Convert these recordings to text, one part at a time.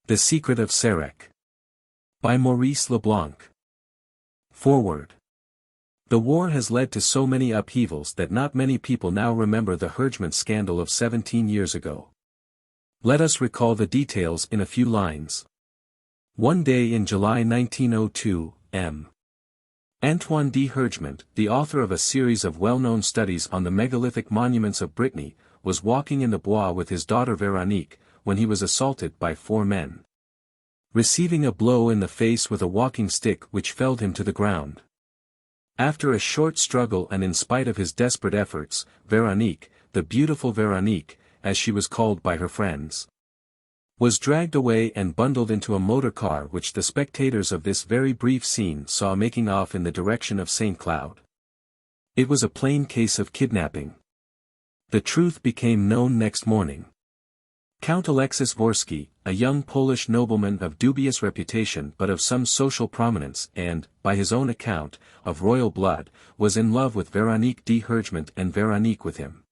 The Secret of Sarek. By Maurice Leblanc. Foreword. The war has led to so many upheavals that not many people now remember the Hergement scandal of 17 years ago. Let us recall the details in a few lines. One day in July 1902, M. Antoine de Hergement, the author of a series of well-known studies on the megalithic monuments of Brittany, was walking in the Bois with his daughter Véronique, when he was assaulted by 4 men. Receiving a blow in the face with a walking stick which felled him to the ground. After a short struggle and in spite of his desperate efforts, Véronique, the beautiful Véronique, as she was called by her friends, was dragged away and bundled into a motor car which the spectators of this very brief scene saw making off in the direction of St. Cloud. It was a plain case of kidnapping. The truth became known next morning. Count Alexis Vorski, a young Polish nobleman of dubious reputation but of some social prominence and, by his own account, of royal blood, was in love with Véronique de Hergement and Véronique with him.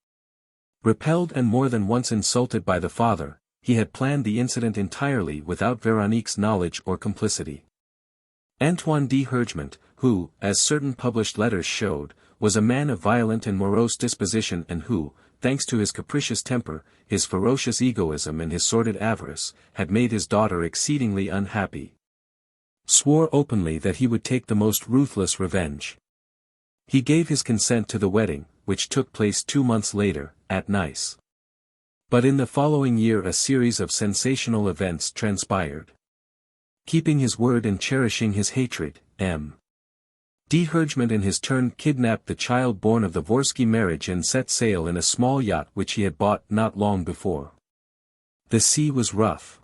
Repelled and more than once insulted by the father, he had planned the incident entirely without Véronique's knowledge or complicity. Antoine de Hergement, who, as certain published letters showed, was a man of violent and morose disposition and who, thanks to his capricious temper, his ferocious egoism and his sordid avarice, had made his daughter exceedingly unhappy, swore openly that he would take the most ruthless revenge. He gave his consent to the wedding, which took place 2 months later, at Nice. But in the following year a series of sensational events transpired. Keeping his word and cherishing his hatred, M. de Hergement in his turn kidnapped the child born of the Vorski marriage and set sail in a small yacht which he had bought not long before. The sea was rough.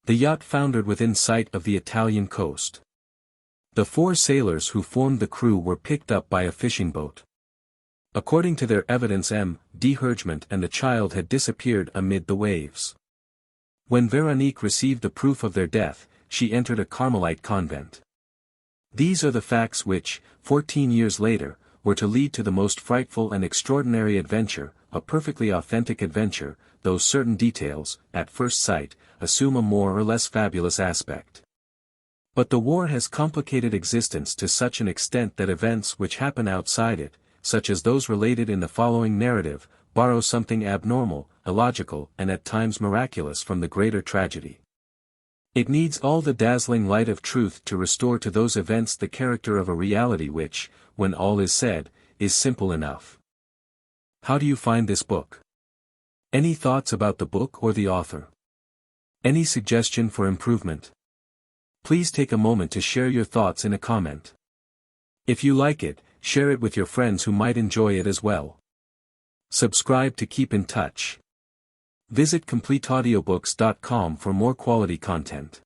The yacht foundered within sight of the Italian coast. The 4 sailors who formed the crew were picked up by a fishing boat. According to their evidence M. de Hergement and the child had disappeared amid the waves. When Véronique received the proof of their death, she entered a Carmelite convent. These are the facts which, 14 years later, were to lead to the most frightful and extraordinary adventure, a perfectly authentic adventure, though certain details, at first sight, assume a more or less fabulous aspect. But the war has complicated existence to such an extent that events which happen outside it, such as those related in the following narrative, borrow something abnormal, illogical and at times miraculous from the greater tragedy. It needs all the dazzling light of truth to restore to those events the character of a reality which, when all is said, is simple enough. How do you find this book? Any thoughts about the book or the author? Any suggestion for improvement? Please take a moment to share your thoughts in a comment. If you like it, share it with your friends who might enjoy it as well. Subscribe to keep in touch. Visit CompleteAudiobooks.com for more quality content.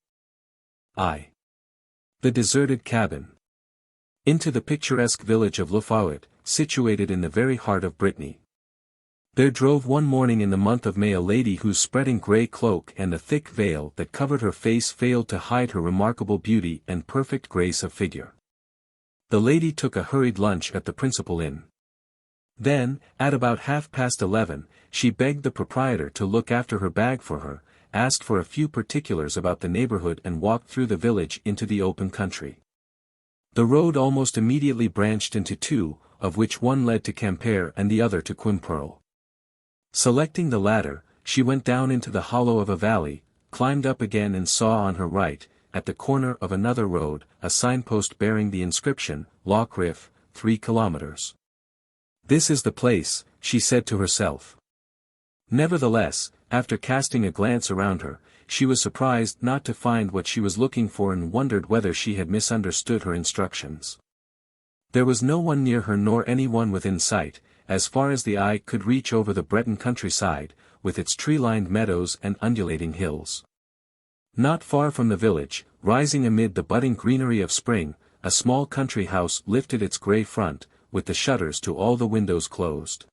The deserted cabin. Into the picturesque village of Lafayette, situated in the very heart of Brittany. There drove one morning in the month of May a lady whose spreading grey cloak and the thick veil that covered her face failed to hide her remarkable beauty and perfect grace of figure. The lady took a hurried lunch at the principal inn. Then, at about 11:30, she begged the proprietor to look after her bag for her, asked for a few particulars about the neighborhood and walked through the village into the open country. The road almost immediately branched into 2, of which one led to Quimper and the other to Quimperle. Selecting the latter, she went down into the hollow of a valley, climbed up again and saw on her right, at the corner of another road, a signpost bearing the inscription, Loch Riff, 3 kilometers. This is the place, she said to herself. Nevertheless, after casting a glance around her, she was surprised not to find what she was looking for and wondered whether she had misunderstood her instructions. There was no one near her nor anyone within sight, as far as the eye could reach over the Breton countryside, with its tree-lined meadows and undulating hills. Not far from the village, rising amid the budding greenery of spring, a small country house lifted its grey front, with the shutters to all the windows closed.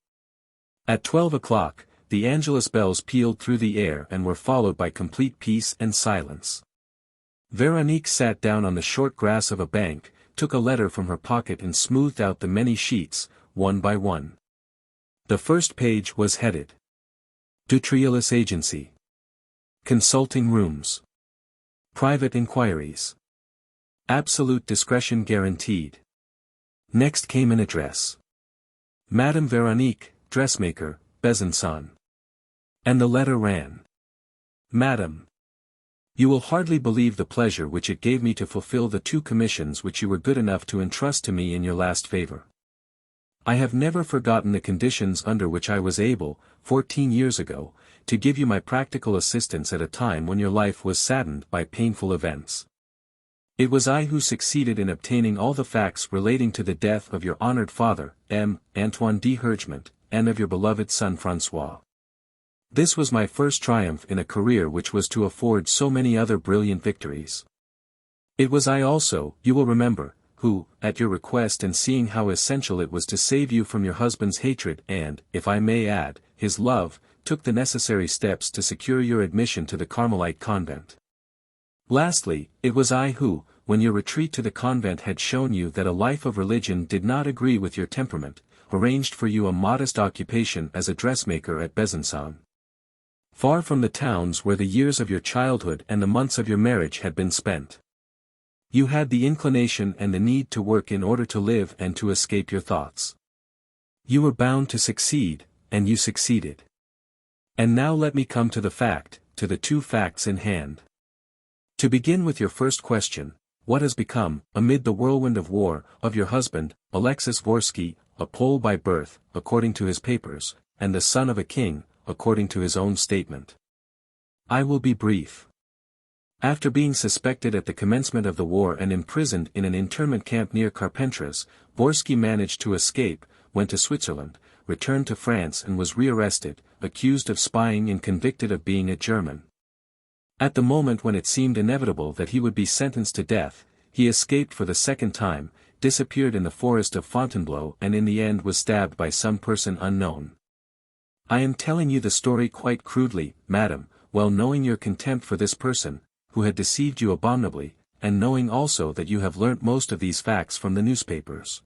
At 12 o'clock, the Angelus bells pealed through the air and were followed by complete peace and silence. Véronique sat down on the short grass of a bank, took a letter from her pocket and smoothed out the many sheets, one by one. The first page was headed, Dutriolus Agency. Consulting Rooms. Private inquiries. Absolute discretion guaranteed. Next came an address. Madame Veronique, dressmaker, Besançon. And the letter ran. Madam. You will hardly believe the pleasure which it gave me to fulfill the 2 commissions which you were good enough to entrust to me in your last favor. I have never forgotten the conditions under which I was able, 14 years ago, to give you my practical assistance at a time when your life was saddened by painful events. It was I who succeeded in obtaining all the facts relating to the death of your honored father, Antoine de Hergement, and of your beloved son François. This was my first triumph in a career which was to afford so many other brilliant victories. It was I also, you will remember, who, at your request and seeing how essential it was to save you from your husband's hatred and, if I may add, his love, took the necessary steps to secure your admission to the Carmelite convent. Lastly, it was I who, when your retreat to the convent had shown you that a life of religion did not agree with your temperament, arranged for you a modest occupation as a dressmaker at Besançon. Far from the towns where the years of your childhood and the months of your marriage had been spent. You had the inclination and the need to work in order to live and to escape your thoughts. You were bound to succeed, and you succeeded. And now let me come to the 2 facts in hand. To begin with your first question, what has become, amid the whirlwind of war, of your husband, Alexis Vorski, a Pole by birth, according to his papers, and the son of a king, according to his own statement? I will be brief. After being suspected at the commencement of the war and imprisoned in an internment camp near Carpentras, Vorski managed to escape, went to Switzerland, returned to France and was rearrested, accused of spying and convicted of being a German. At the moment when it seemed inevitable that he would be sentenced to death, he escaped for the second time, disappeared in the forest of Fontainebleau and in the end was stabbed by some person unknown. I am telling you the story quite crudely, madam, well knowing your contempt for this person, who had deceived you abominably, and knowing also that you have learnt most of these facts from the newspapers.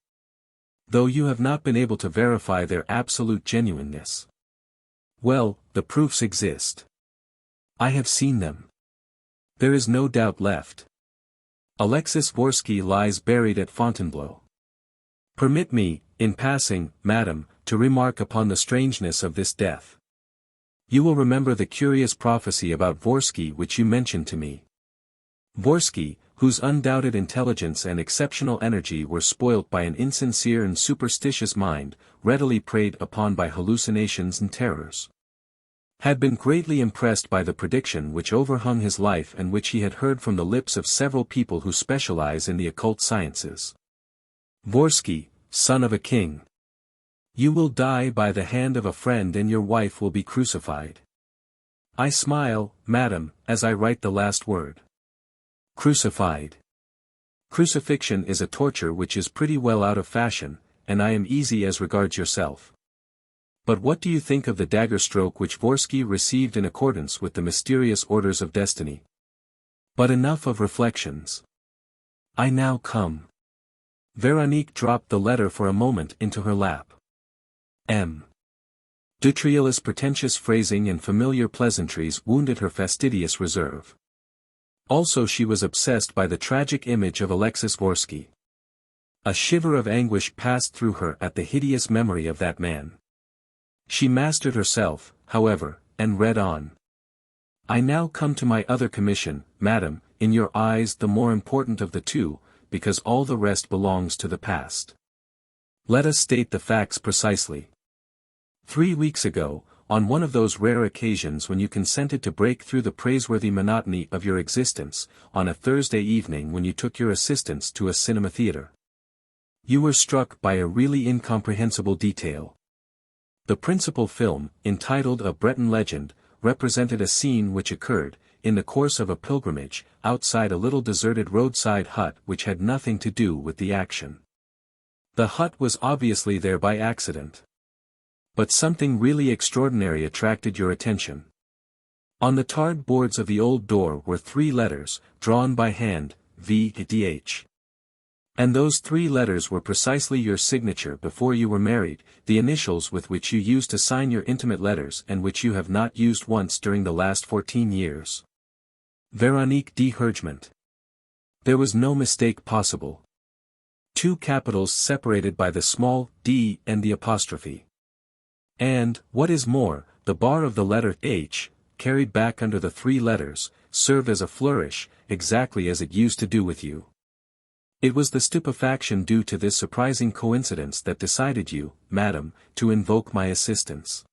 Though you have not been able to verify their absolute genuineness. Well, the proofs exist. I have seen them. There is no doubt left. Alexis Vorski lies buried at Fontainebleau. Permit me, in passing, madam, to remark upon the strangeness of this death. You will remember the curious prophecy about Vorski which you mentioned to me. Vorski, whose undoubted intelligence and exceptional energy were spoilt by an insincere and superstitious mind, readily preyed upon by hallucinations and terrors, had been greatly impressed by the prediction which overhung his life and which he had heard from the lips of several people who specialize in the occult sciences. Vorski, son of a king. You will die by the hand of a friend and your wife will be crucified. I smile, madam, as I write the last word. Crucified. Crucifixion is a torture which is pretty well out of fashion, and I am easy as regards yourself. But what do you think of the dagger stroke which Vorski received in accordance with the mysterious orders of destiny? But enough of reflections. I now come. Veronique dropped the letter for a moment into her lap. Dutriola's pretentious phrasing and familiar pleasantries wounded her fastidious reserve. Also she was obsessed by the tragic image of Alexis Vorski. A shiver of anguish passed through her at the hideous memory of that man. She mastered herself, however, and read on. I now come to my other commission, madam, in your eyes the more important of the 2, because all the rest belongs to the past. Let us state the facts precisely. 3 weeks ago, on one of those rare occasions when you consented to break through the praiseworthy monotony of your existence, on a Thursday evening when you took your assistants to a cinema theatre, you were struck by a really incomprehensible detail. The principal film, entitled A Breton Legend, represented a scene which occurred, in the course of a pilgrimage, outside a little deserted roadside hut which had nothing to do with the action. The hut was obviously there by accident. But something really extraordinary attracted your attention. On the tarred boards of the old door were 3 letters, drawn by hand, VDH. And those 3 letters were precisely your signature before you were married, the initials with which you used to sign your intimate letters and which you have not used once during the last 14 years. Veronique de Hergement. There was no mistake possible. Two capitals separated by the small d and the apostrophe. And, what is more, the bar of the letter H, carried back under the three letters, served as a flourish, exactly as it used to do with you. It was the stupefaction due to this surprising coincidence that decided you, madam, to invoke my assistance.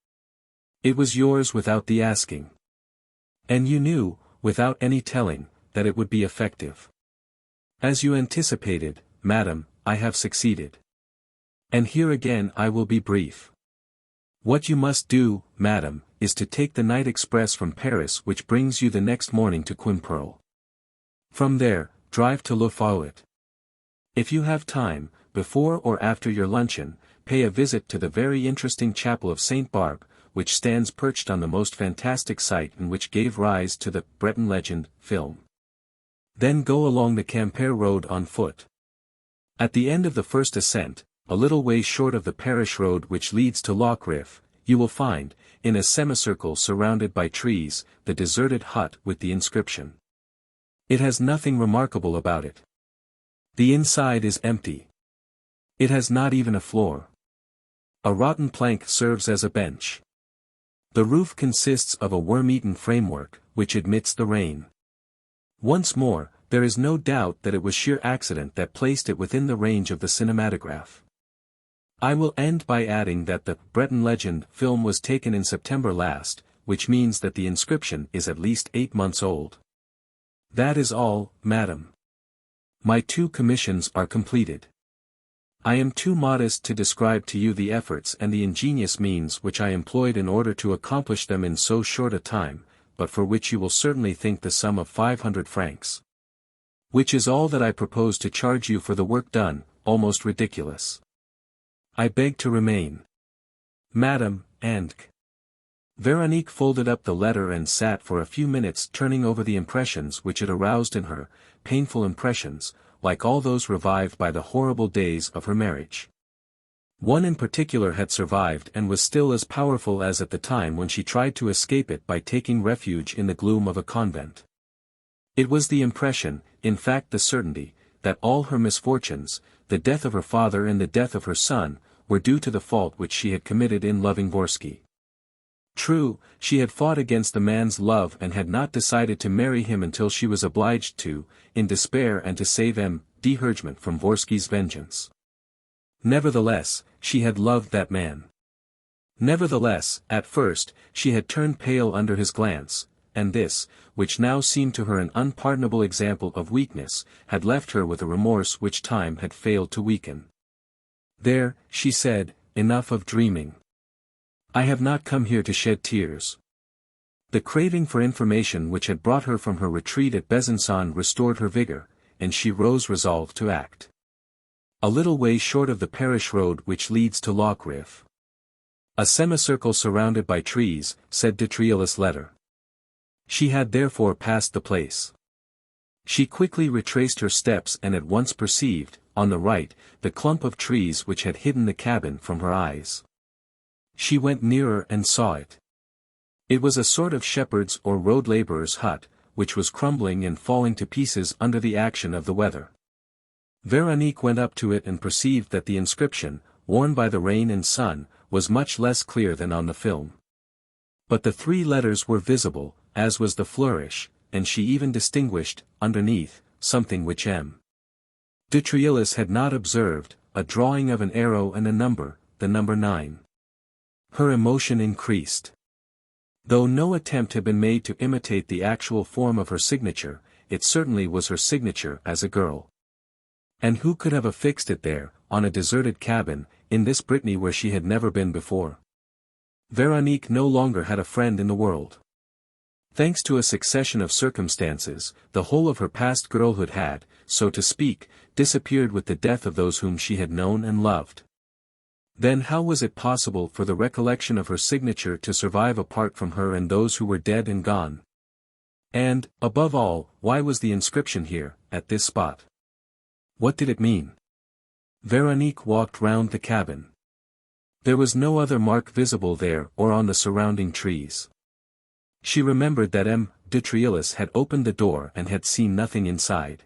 It was yours without the asking. And you knew, without any telling, that it would be effective. As you anticipated, madam, I have succeeded. And here again I will be brief. What you must do, madam, is to take the night express from Paris which brings you the next morning to Quimperle. From there, drive to Le Fouet. If you have time, before or after your luncheon, pay a visit to the very interesting chapel of Saint Barbe, which stands perched on the most fantastic site and which gave rise to the Breton legend film. Then go along the Quimperle road on foot. At the end of the first ascent, a little way short of the parish road which leads to Lochriff, you will find, in a semicircle surrounded by trees, the deserted hut with the inscription. It has nothing remarkable about it. The inside is empty. It has not even a floor. A rotten plank serves as a bench. The roof consists of a worm-eaten framework, which admits the rain. Once more, there is no doubt that it was sheer accident that placed it within the range of the cinematograph. I will end by adding that the Breton legend film was taken in September last, which means that the inscription is at least 8 months old. That is all, madam. My 2 commissions are completed. I am too modest to describe to you the efforts and the ingenious means which I employed in order to accomplish them in so short a time, but for which you will certainly think the sum of 500 francs. Which is all that I propose to charge you for the work done, almost ridiculous. I beg to remain. Madam, and Veronique folded up the letter and sat for a few minutes turning over the impressions which it aroused in her, painful impressions, like all those revived by the horrible days of her marriage. One in particular had survived and was still as powerful as at the time when she tried to escape it by taking refuge in the gloom of a convent. It was the impression, in fact the certainty, that all her misfortunes, the death of her father and the death of her son, were due to the fault which she had committed in loving Vorski. True, she had fought against the man's love and had not decided to marry him until she was obliged to, in despair and to save M. de Hergement from Vorski's vengeance. Nevertheless, she had loved that man. Nevertheless, at first, she had turned pale under his glance, and this, which now seemed to her an unpardonable example of weakness, had left her with a remorse which time had failed to weaken. There, she said, enough of dreaming. I have not come here to shed tears. The craving for information which had brought her from her retreat at Besançon restored her vigor, and she rose resolved to act. A little way short of the parish road which leads to Lochriff. A semicircle surrounded by trees, said de Triolis' letter. She had therefore passed the place. She quickly retraced her steps and at once perceived, on the right, the clump of trees which had hidden the cabin from her eyes. She went nearer and saw it. It was a sort of shepherd's or road laborer's hut, which was crumbling and falling to pieces under the action of the weather. Veronique went up to it and perceived that the inscription, worn by the rain and sun, was much less clear than on the film. But the 3 letters were visible, as was the flourish, and she even distinguished, underneath, something which M. de Triolis had not observed, a drawing of an arrow and a number, the number 9. Her emotion increased. Though no attempt had been made to imitate the actual form of her signature, it certainly was her signature as a girl. And who could have affixed it there, on a deserted cabin, in this Brittany where she had never been before? Veronique no longer had a friend in the world. Thanks to a succession of circumstances, the whole of her past girlhood had, so to speak, disappeared with the death of those whom she had known and loved. Then how was it possible for the recollection of her signature to survive apart from her and those who were dead and gone? And, above all, why was the inscription here, at this spot? What did it mean? Veronique walked round the cabin. There was no other mark visible there or on the surrounding trees. She remembered that M. de Triolis had opened the door and had seen nothing inside.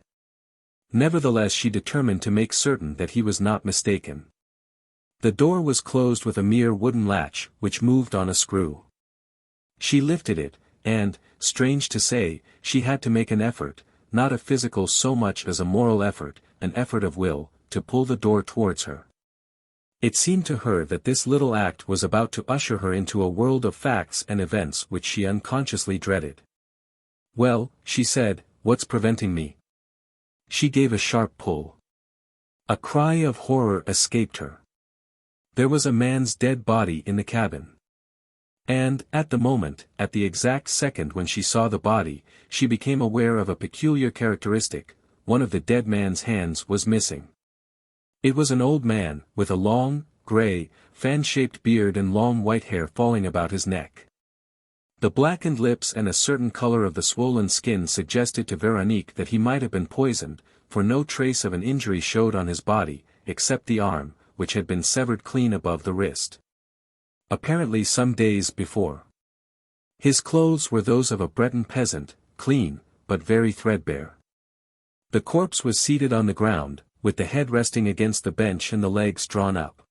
Nevertheless she determined to make certain that he was not mistaken. The door was closed with a mere wooden latch, which moved on a screw. She lifted it, and, strange to say, she had to make an effort, not a physical so much as a moral effort, an effort of will, to pull the door towards her. It seemed to her that this little act was about to usher her into a world of facts and events which she unconsciously dreaded. "Well," she said, "what's preventing me?" She gave a sharp pull. A cry of horror escaped her. There was a man's dead body in the cabin. And, at the moment, at the exact second when she saw the body, she became aware of a peculiar characteristic: one of the dead man's hands was missing. It was an old man, with a long, grey, fan-shaped beard and long white hair falling about his neck. The blackened lips and a certain color of the swollen skin suggested to Véronique that he might have been poisoned, for no trace of an injury showed on his body, except the arm, which had been severed clean above the wrist. Apparently some days before. His clothes were those of a Breton peasant, clean, but very threadbare. The corpse was seated on the ground, with the head resting against the bench and the legs drawn up.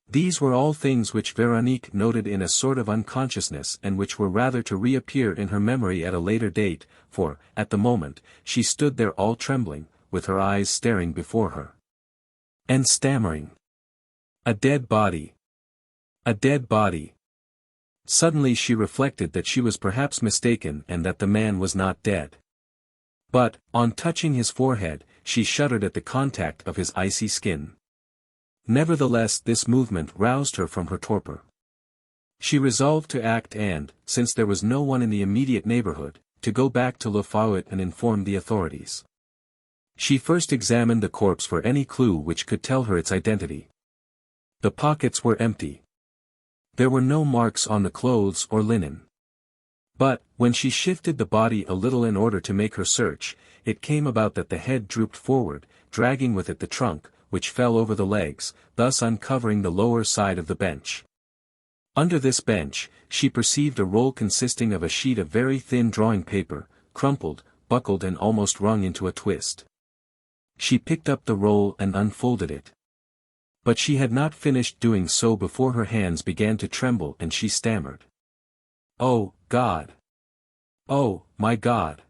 These were all things which Véronique noted in a sort of unconsciousness and which were rather to reappear in her memory at a later date, for, at the moment, she stood there all trembling, with her eyes staring before her. And stammering. A dead body. A dead body. Suddenly she reflected that she was perhaps mistaken and that the man was not dead. But, on touching his forehead, she shuddered at the contact of his icy skin. Nevertheless this movement roused her from her torpor. She resolved to act and, since there was no one in the immediate neighborhood, to go back to Le Fouet and inform the authorities. She first examined the corpse for any clue which could tell her its identity. The pockets were empty. There were no marks on the clothes or linen. But, when she shifted the body a little in order to make her search, it came about that the head drooped forward, dragging with it the trunk, which fell over the legs, thus uncovering the lower side of the bench. Under this bench, she perceived a roll consisting of a sheet of very thin drawing paper, crumpled, buckled and almost wrung into a twist. She picked up the roll and unfolded it. But she had not finished doing so before her hands began to tremble and she stammered. "Oh, God! Oh, my God!"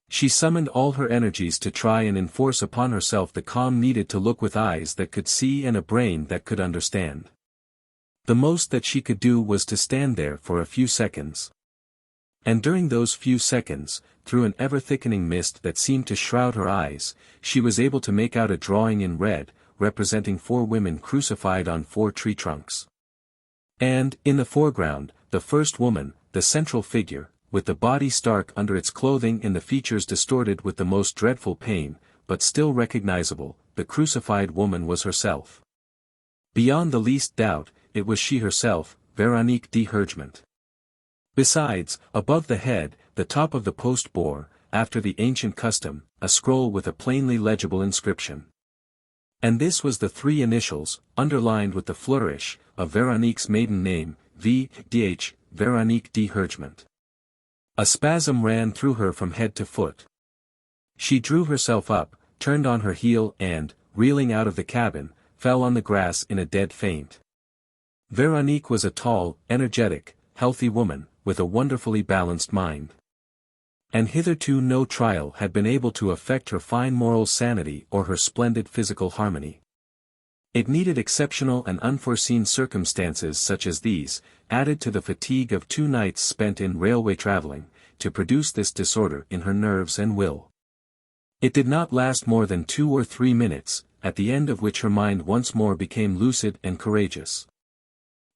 She summoned all her energies to try and enforce upon herself the calm needed to look with eyes that could see and a brain that could understand. The most that she could do was to stand there for a few seconds. And during those few seconds, through an ever-thickening mist that seemed to shroud her eyes, she was able to make out a drawing in red, representing 4 women crucified on 4 tree trunks. And, in the foreground, the first woman, the central figure, with the body stark under its clothing and the features distorted with the most dreadful pain, but still recognizable, the crucified woman was herself. Beyond the least doubt, it was she herself, Véronique de Hergement. Besides, above the head, the top of the post bore, after the ancient custom, a scroll with a plainly legible inscription. And this was the 3 initials, underlined with the flourish, of Véronique's maiden name, V.D.H., Véronique de Hergement. A spasm ran through her from head to foot. She drew herself up, turned on her heel and, reeling out of the cabin, fell on the grass in a dead faint. Véronique was a tall, energetic, healthy woman, with a wonderfully balanced mind. And hitherto no trial had been able to affect her fine moral sanity or her splendid physical harmony. It needed exceptional and unforeseen circumstances such as these, added to the fatigue of 2 nights spent in railway travelling, to produce this disorder in her nerves and will. It did not last more than 2 or 3 minutes, at the end of which her mind once more became lucid and courageous.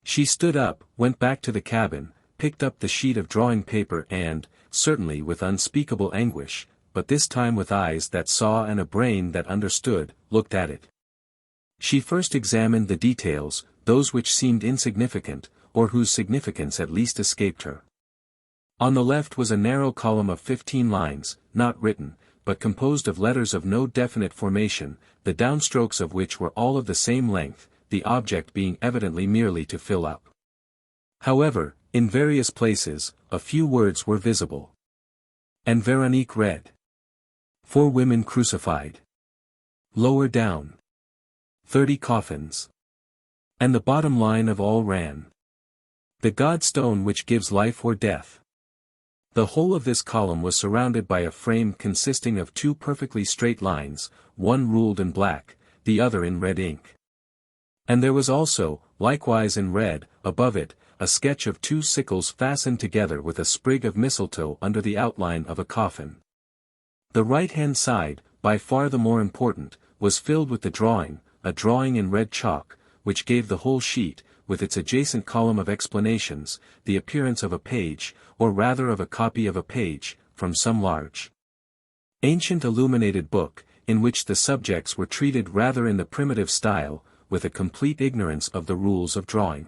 She stood up, went back to the cabin, picked up the sheet of drawing paper and, certainly with unspeakable anguish, but this time with eyes that saw and a brain that understood, looked at it. She first examined the details, those which seemed insignificant, or whose significance at least escaped her. On the left was a narrow column of 15 lines, not written, but composed of letters of no definite formation, the downstrokes of which were all of the same length, the object being evidently merely to fill up. However, In various places, a few words were visible. And Veronique read. 4 women crucified. Lower down. 30 coffins. And the bottom line of all ran. The God stone which gives life or death. The whole of this column was surrounded by a frame consisting of 2 perfectly straight lines, one ruled in black, the other in red ink. And there was also, likewise in red, above it, a sketch of 2 sickles fastened together with a sprig of mistletoe under the outline of a coffin. The right-hand side, by far the more important, was filled with the drawing, a drawing in red chalk, which gave the whole sheet, with its adjacent column of explanations, the appearance of a page, or rather of a copy of a page, from some large, ancient illuminated book, in which the subjects were treated rather in the primitive style, with a complete ignorance of the rules of drawing.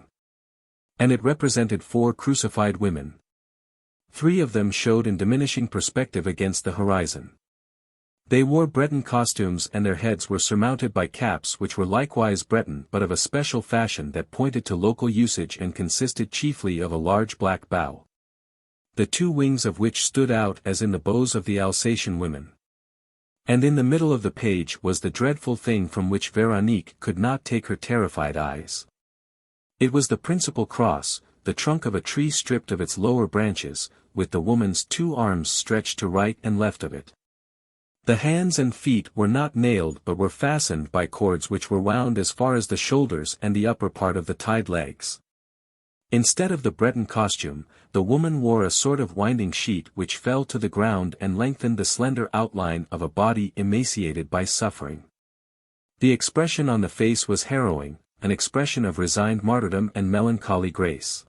And it represented 4 crucified women. 3 of them showed in diminishing perspective against the horizon. They wore Breton costumes and their heads were surmounted by caps which were likewise Breton but of a special fashion that pointed to local usage and consisted chiefly of a large black bow, the 2 wings of which stood out as in the bows of the Alsatian women. And in the middle of the page was the dreadful thing from which Veronique could not take her terrified eyes. It was the principal cross, the trunk of a tree stripped of its lower branches, with the woman's 2 arms stretched to right and left of it. The hands and feet were not nailed but were fastened by cords which were wound as far as the shoulders and the upper part of the tied legs. Instead of the Breton costume, the woman wore a sort of winding sheet which fell to the ground and lengthened the slender outline of a body emaciated by suffering. The expression on the face was harrowing, an expression of resigned martyrdom and melancholy grace.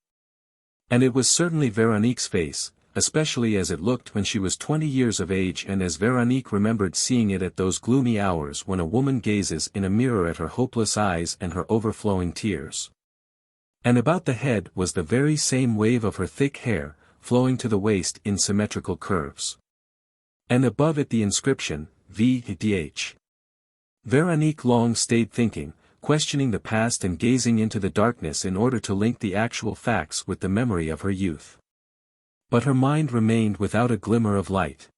And it was certainly Veronique's face, especially as it looked when she was 20 years of age and as Veronique remembered seeing it at those gloomy hours when a woman gazes in a mirror at her hopeless eyes and her overflowing tears. And about the head was the very same wave of her thick hair, flowing to the waist in symmetrical curves. And above it the inscription, VIII. Veronique long stayed thinking, questioning the past and gazing into the darkness in order to link the actual facts with the memory of her youth. But her mind remained without a glimmer of light.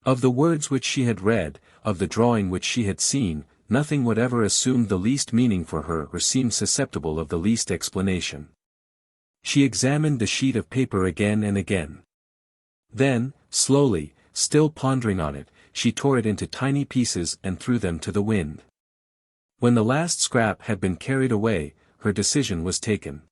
Of the words which she had read, of the drawing which she had seen, nothing whatever assumed the least meaning for her or seemed susceptible of the least explanation. She examined the sheet of paper again and again. Then, slowly, still pondering on it, she tore it into tiny pieces and threw them to the wind. When the last scrap had been carried away, her decision was taken.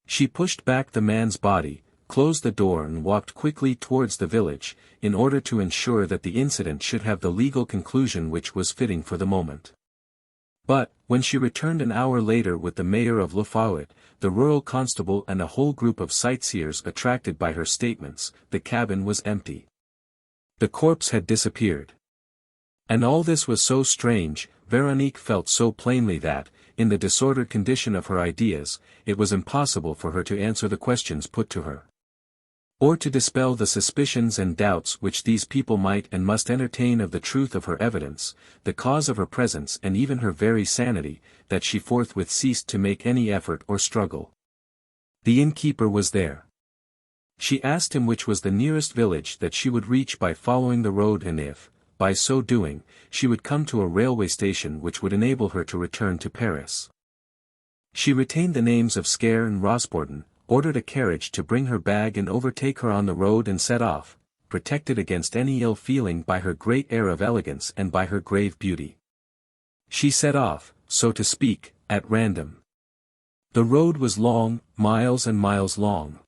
She pushed back the man's body, closed the door and walked quickly towards the village, in order to ensure that the incident should have the legal conclusion which was fitting for the moment. But, when she returned an hour later with the mayor of Lafayette, the rural constable and a whole group of sightseers attracted by her statements, the cabin was empty. The corpse had disappeared. And all this was so strange, Veronique felt so plainly that, in the disordered condition of her ideas, it was impossible for her to answer the questions put to her, or to dispel the suspicions and doubts which these people might and must entertain of the truth of her evidence, the cause of her presence and even her very sanity, that she forthwith ceased to make any effort or struggle. The innkeeper was there. She asked him which was the nearest village that she would reach by following the road and if, by so doing, she would come to a railway station which would enable her to return to Paris. She retained the names of Scare and Rosporden, ordered a carriage to bring her bag and overtake her on the road and set off, protected against any ill feeling by her great air of elegance and by her grave beauty. She set off, so to speak, at random. The road was long, miles and miles long.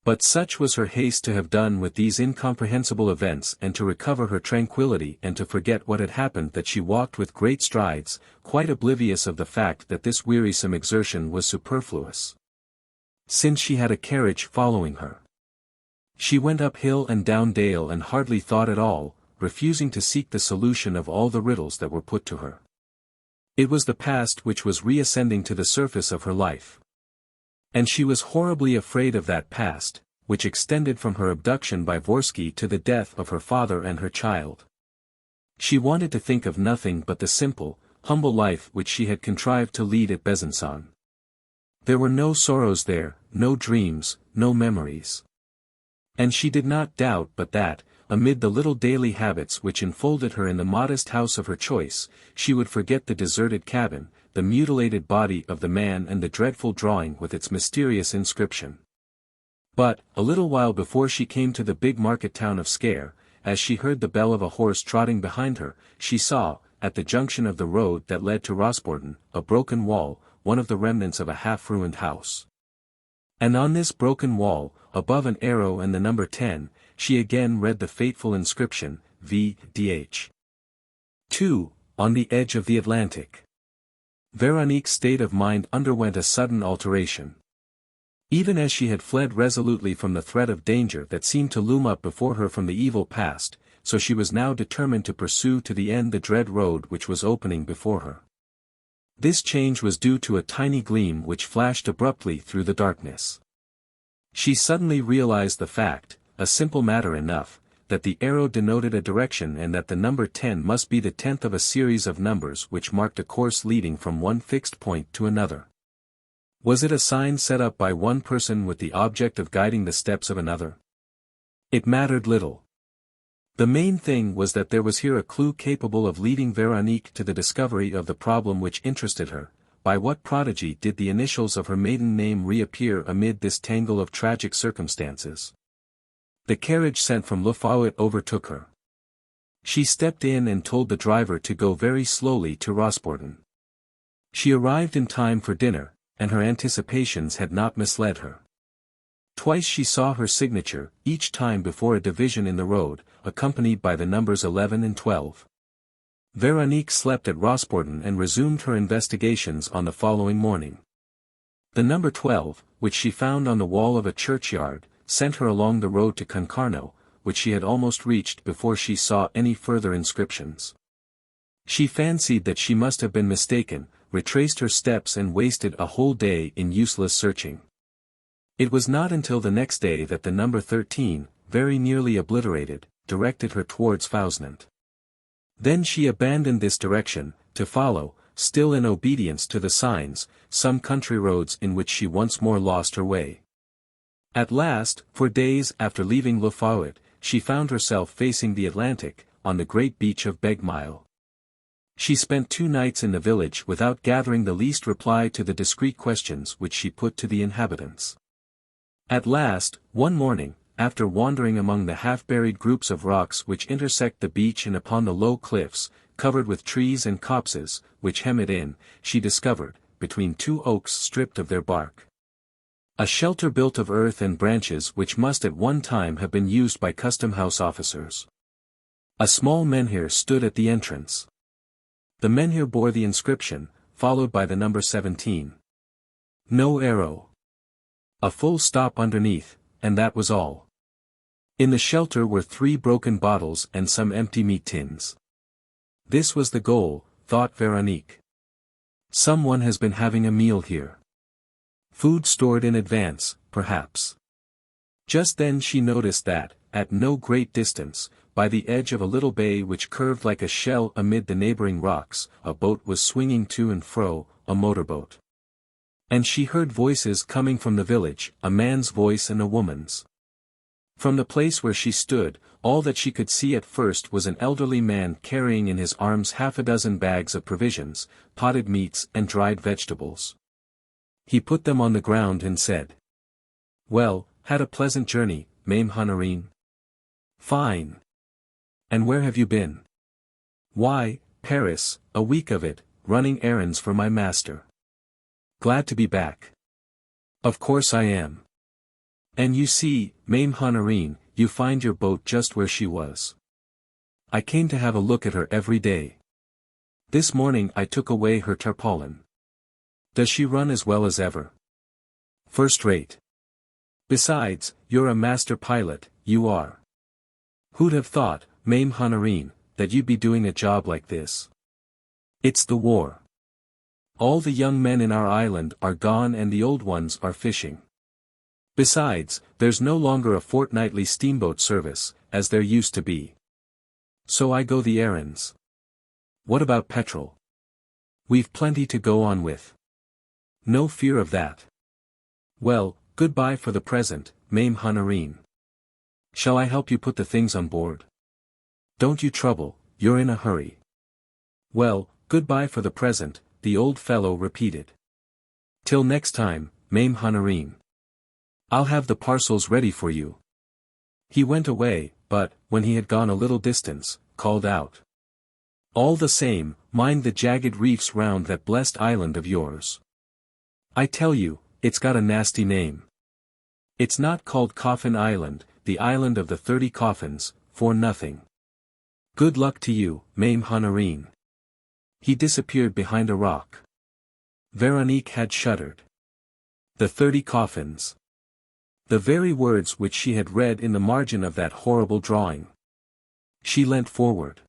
But such was her haste to have done with these incomprehensible events and to recover her tranquillity and to forget what had happened that she walked with great strides, quite oblivious of the fact that this wearisome exertion was superfluous, since she had a carriage following her. She went up hill and down dale and hardly thought at all, refusing to seek the solution of all the riddles that were put to her. It was the past which was reascending to the surface of her life. And she was horribly afraid of that past, which extended from her abduction by Vorski to the death of her father and her child. She wanted to think of nothing but the simple, humble life which she had contrived to lead at Besançon. There were no sorrows there, no dreams, no memories. And she did not doubt but that, amid the little daily habits which enfolded her in the modest house of her choice, she would forget the deserted cabin, the mutilated body of the man and the dreadful drawing with its mysterious inscription. But, a little while before she came to the big market town of Scare, as she heard the bell of a horse trotting behind her, she saw, at the junction of the road that led to Rosborden, a broken wall, one of the remnants of a half-ruined house. And on this broken wall, above an arrow and the number 10, she again read the fateful inscription, VIII. 2, on the edge of the Atlantic. Veronique's state of mind underwent a sudden alteration. Even as she had fled resolutely from the threat of danger that seemed to loom up before her from the evil past, so she was now determined to pursue to the end the dread road which was opening before her. This change was due to a tiny gleam which flashed abruptly through the darkness. She suddenly realized the fact, a simple matter enough, that the arrow denoted a direction and that the number 10 must be the 10th of a series of numbers which marked a course leading from one fixed point to another. Was it a sign set up by one person with the object of guiding the steps of another? It mattered little. The main thing was that there was here a clue capable of leading Veronique to the discovery of the problem which interested her. By what prodigy did the initials of her maiden name reappear amid this tangle of tragic circumstances? The carriage sent from Le Fouet overtook her. She stepped in and told the driver to go very slowly to Rosborden. She arrived in time for dinner, and her anticipations had not misled her. Twice she saw her signature, each time before a division in the road, accompanied by the numbers 11 and 12. Veronique slept at Rosborden and resumed her investigations on the following morning. The number 12, which she found on the wall of a churchyard, sent her along the road to Concarneau, which she had almost reached before she saw any further inscriptions. She fancied that she must have been mistaken, retraced her steps and wasted a whole day in useless searching. It was not until the next day that the number 13, very nearly obliterated, directed her towards Fausnant. Then she abandoned this direction, to follow, still in obedience to the signs, some country roads in which she once more lost her way. At last, for days after leaving Le Fouet, she found herself facing the Atlantic, on the great beach of Begmile. She spent 2 nights in the village without gathering the least reply to the discreet questions which she put to the inhabitants. At last, one morning, after wandering among the half-buried groups of rocks which intersect the beach and upon the low cliffs, covered with trees and copses, which hem it in, she discovered, between 2 oaks stripped of their bark, a shelter built of earth and branches which must at one time have been used by custom-house officers. A small menhir stood at the entrance. The menhir bore the inscription, followed by the number 17. No arrow. A full stop underneath, and that was all. In the shelter were 3 broken bottles and some empty meat tins. This was the goal, thought Veronique. Someone has been having a meal here. Food stored in advance, perhaps. Just then she noticed that, at no great distance, by the edge of a little bay which curved like a shell amid the neighboring rocks, a boat was swinging to and fro, a motorboat. And she heard voices coming from the village, a man's voice and a woman's. From the place where she stood, all that she could see at first was an elderly man carrying in his arms 6 bags of provisions, potted meats and dried vegetables. He put them on the ground and said, "Well, had a pleasant journey, Mame Honorine?" "Fine. And where have you been?" "Why, Paris, a week of it, running errands for my master." "Glad to be back." "Of course I am. And you see, Mame Honorine, you find your boat just where she was. I came to have a look at her every day. This morning I took away her tarpaulin. Does she run as well as ever?" "First rate. Besides, you're a master pilot, you are. Who'd have thought, Mame Honorine, that you'd be doing a job like this? It's the war. All the young men in our island are gone and the old ones are fishing. Besides, there's no longer a fortnightly steamboat service, as there used to be. So I go the errands. What about petrol? We've plenty to go on with. No fear of that. Well, goodbye for the present, Mame Honorine. Shall I help you put the things on board? Don't you trouble, you're in a hurry. Well, goodbye for the present, the old fellow repeated. Till next time, Mame Honorine. I'll have the parcels ready for you. He went away, but, when he had gone a little distance, called out. All the same, mind the jagged reefs round that blessed island of yours. I tell you, it's got a nasty name. It's not called Coffin Island, the island of the 30 coffins, for nothing. Good luck to you, Mame Honorine. He disappeared behind a rock. Veronique had shuddered. The 30 coffins. The very words which she had read in the margin of that horrible drawing. She leant forward.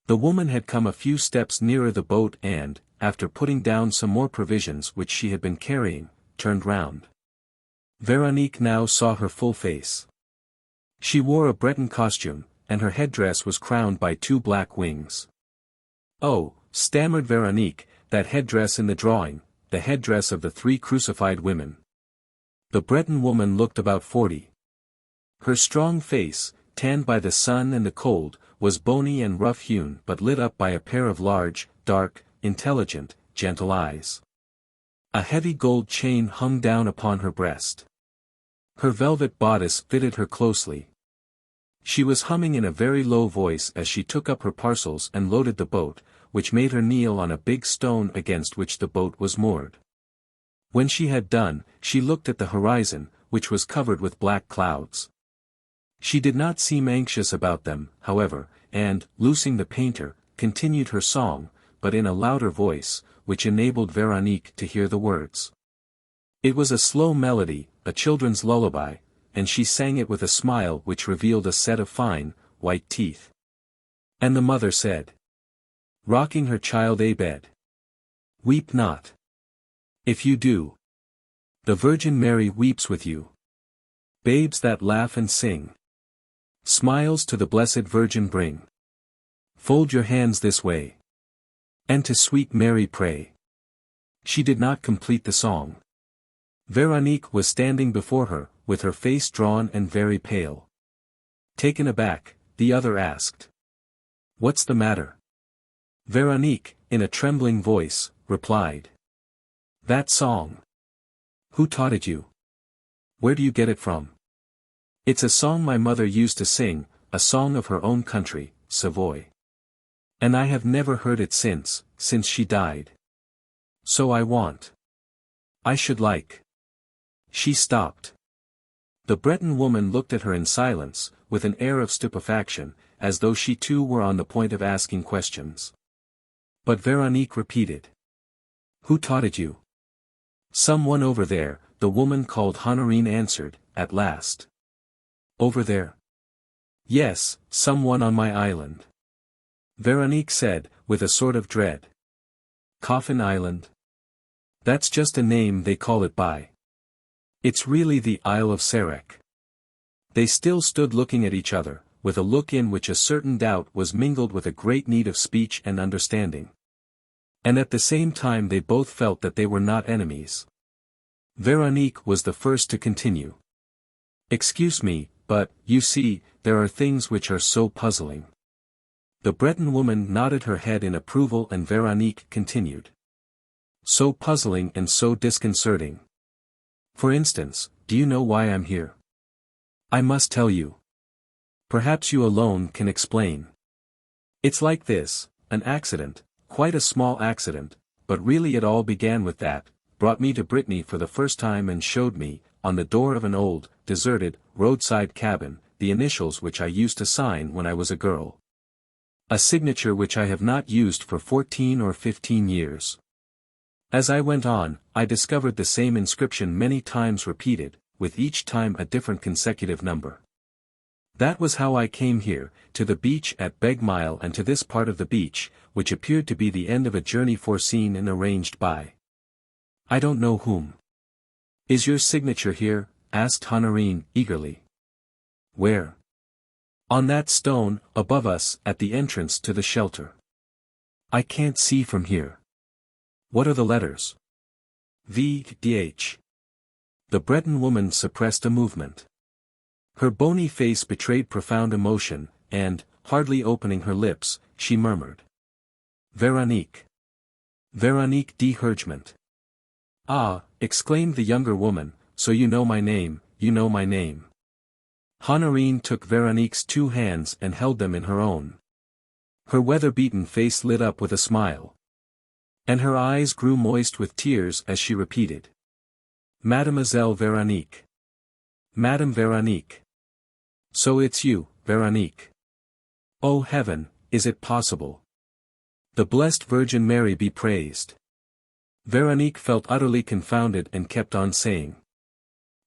The woman had come a few steps nearer the boat and, after putting down some more provisions which she had been carrying, turned round. Veronique now saw her full face. She wore a Breton costume, and her headdress was crowned by 2 black wings. Oh, stammered Veronique, that headdress in the drawing, the headdress of the 3 crucified women. The Breton woman looked about 40. Her strong face, tanned by the sun and the cold, was bony and rough-hewn but lit up by a pair of large, dark, intelligent, gentle eyes. A heavy gold chain hung down upon her breast. Her velvet bodice fitted her closely. She was humming in a very low voice as she took up her parcels and loaded the boat, which made her kneel on a big stone against which the boat was moored. When she had done, she looked at the horizon, which was covered with black clouds. She did not seem anxious about them, however, and, loosing the painter, continued her song, but in a louder voice, which enabled Veronique to hear the words. It was a slow melody, a children's lullaby, and she sang it with a smile which revealed a set of fine, white teeth. And the mother said, rocking her child a-bed, weep not. If you do, the Virgin Mary weeps with you. Babes that laugh and sing, smiles to the Blessed Virgin bring. Fold your hands this way, and to sweet Mary pray. She did not complete the song. Veronique was standing before her, with her face drawn and very pale. Taken aback, the other asked, what's the matter? Veronique, in a trembling voice, replied, that song. Who taught it you? Where do you get it from? It's a song my mother used to sing, a song of her own country, Savoy. And I have never heard it since she died. So I should like. She stopped. The Breton woman looked at her in silence, with an air of stupefaction, as though she too were on the point of asking questions. But Veronique repeated. Who taught it you? Someone over there, the woman called Honorine answered, at last. Over there? Yes, someone on my island. Veronique said, with a sort of dread. Coffin Island? That's just a name they call it by. It's really the Isle of Sarek. They still stood looking at each other, with a look in which a certain doubt was mingled with a great need of speech and understanding. And at the same time they both felt that they were not enemies. Veronique was the first to continue. Excuse me, but, you see, there are things which are so puzzling. The Breton woman nodded her head in approval and Veronique continued. So puzzling and so disconcerting. For instance, do you know why I'm here? I must tell you. Perhaps you alone can explain. It's like this, an accident, quite a small accident, but really it all began with that, brought me to Brittany for the first time and showed me, on the door of an old, deserted, roadside cabin, the initials which I used to sign when I was a girl. A signature which I have not used for 14 or 15 years. As I went on, I discovered the same inscription many times repeated, with each time a different consecutive number. That was how I came here, to the beach at Begmile and to this part of the beach, which appeared to be the end of a journey foreseen and arranged by I don't know whom. Is your signature here? Asked Honorine, eagerly. Where? On that stone, above us, at the entrance to the shelter. I can't see from here. What are the letters? V, D, H. The Breton woman suppressed a movement. Her bony face betrayed profound emotion, and, hardly opening her lips, she murmured. Veronique. Veronique de Hergement. Ah, exclaimed the younger woman, so you know my name, you know my name. Honorine took Veronique's 2 hands and held them in her own. Her weather-beaten face lit up with a smile. And her eyes grew moist with tears as she repeated. Mademoiselle Veronique. Madame Veronique. So it's you, Veronique. Oh heaven, is it possible? The blessed Virgin Mary be praised. Veronique felt utterly confounded and kept on saying.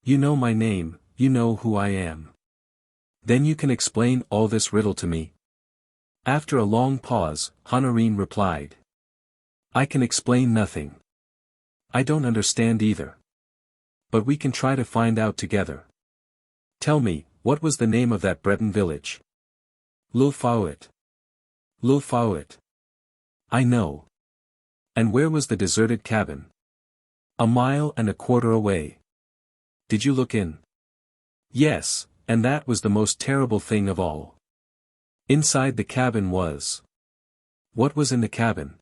You know my name, you know who I am. Then you can explain all this riddle to me? After a long pause, Honorine replied. I can explain nothing. I don't understand either. But we can try to find out together. Tell me, what was the name of that Breton village? Le Fouet. Le Fouet. I know. And where was the deserted cabin? 1.25 miles away. Did you look in? Yes, and that was the most terrible thing of all. Inside the cabin was. What was in the cabin?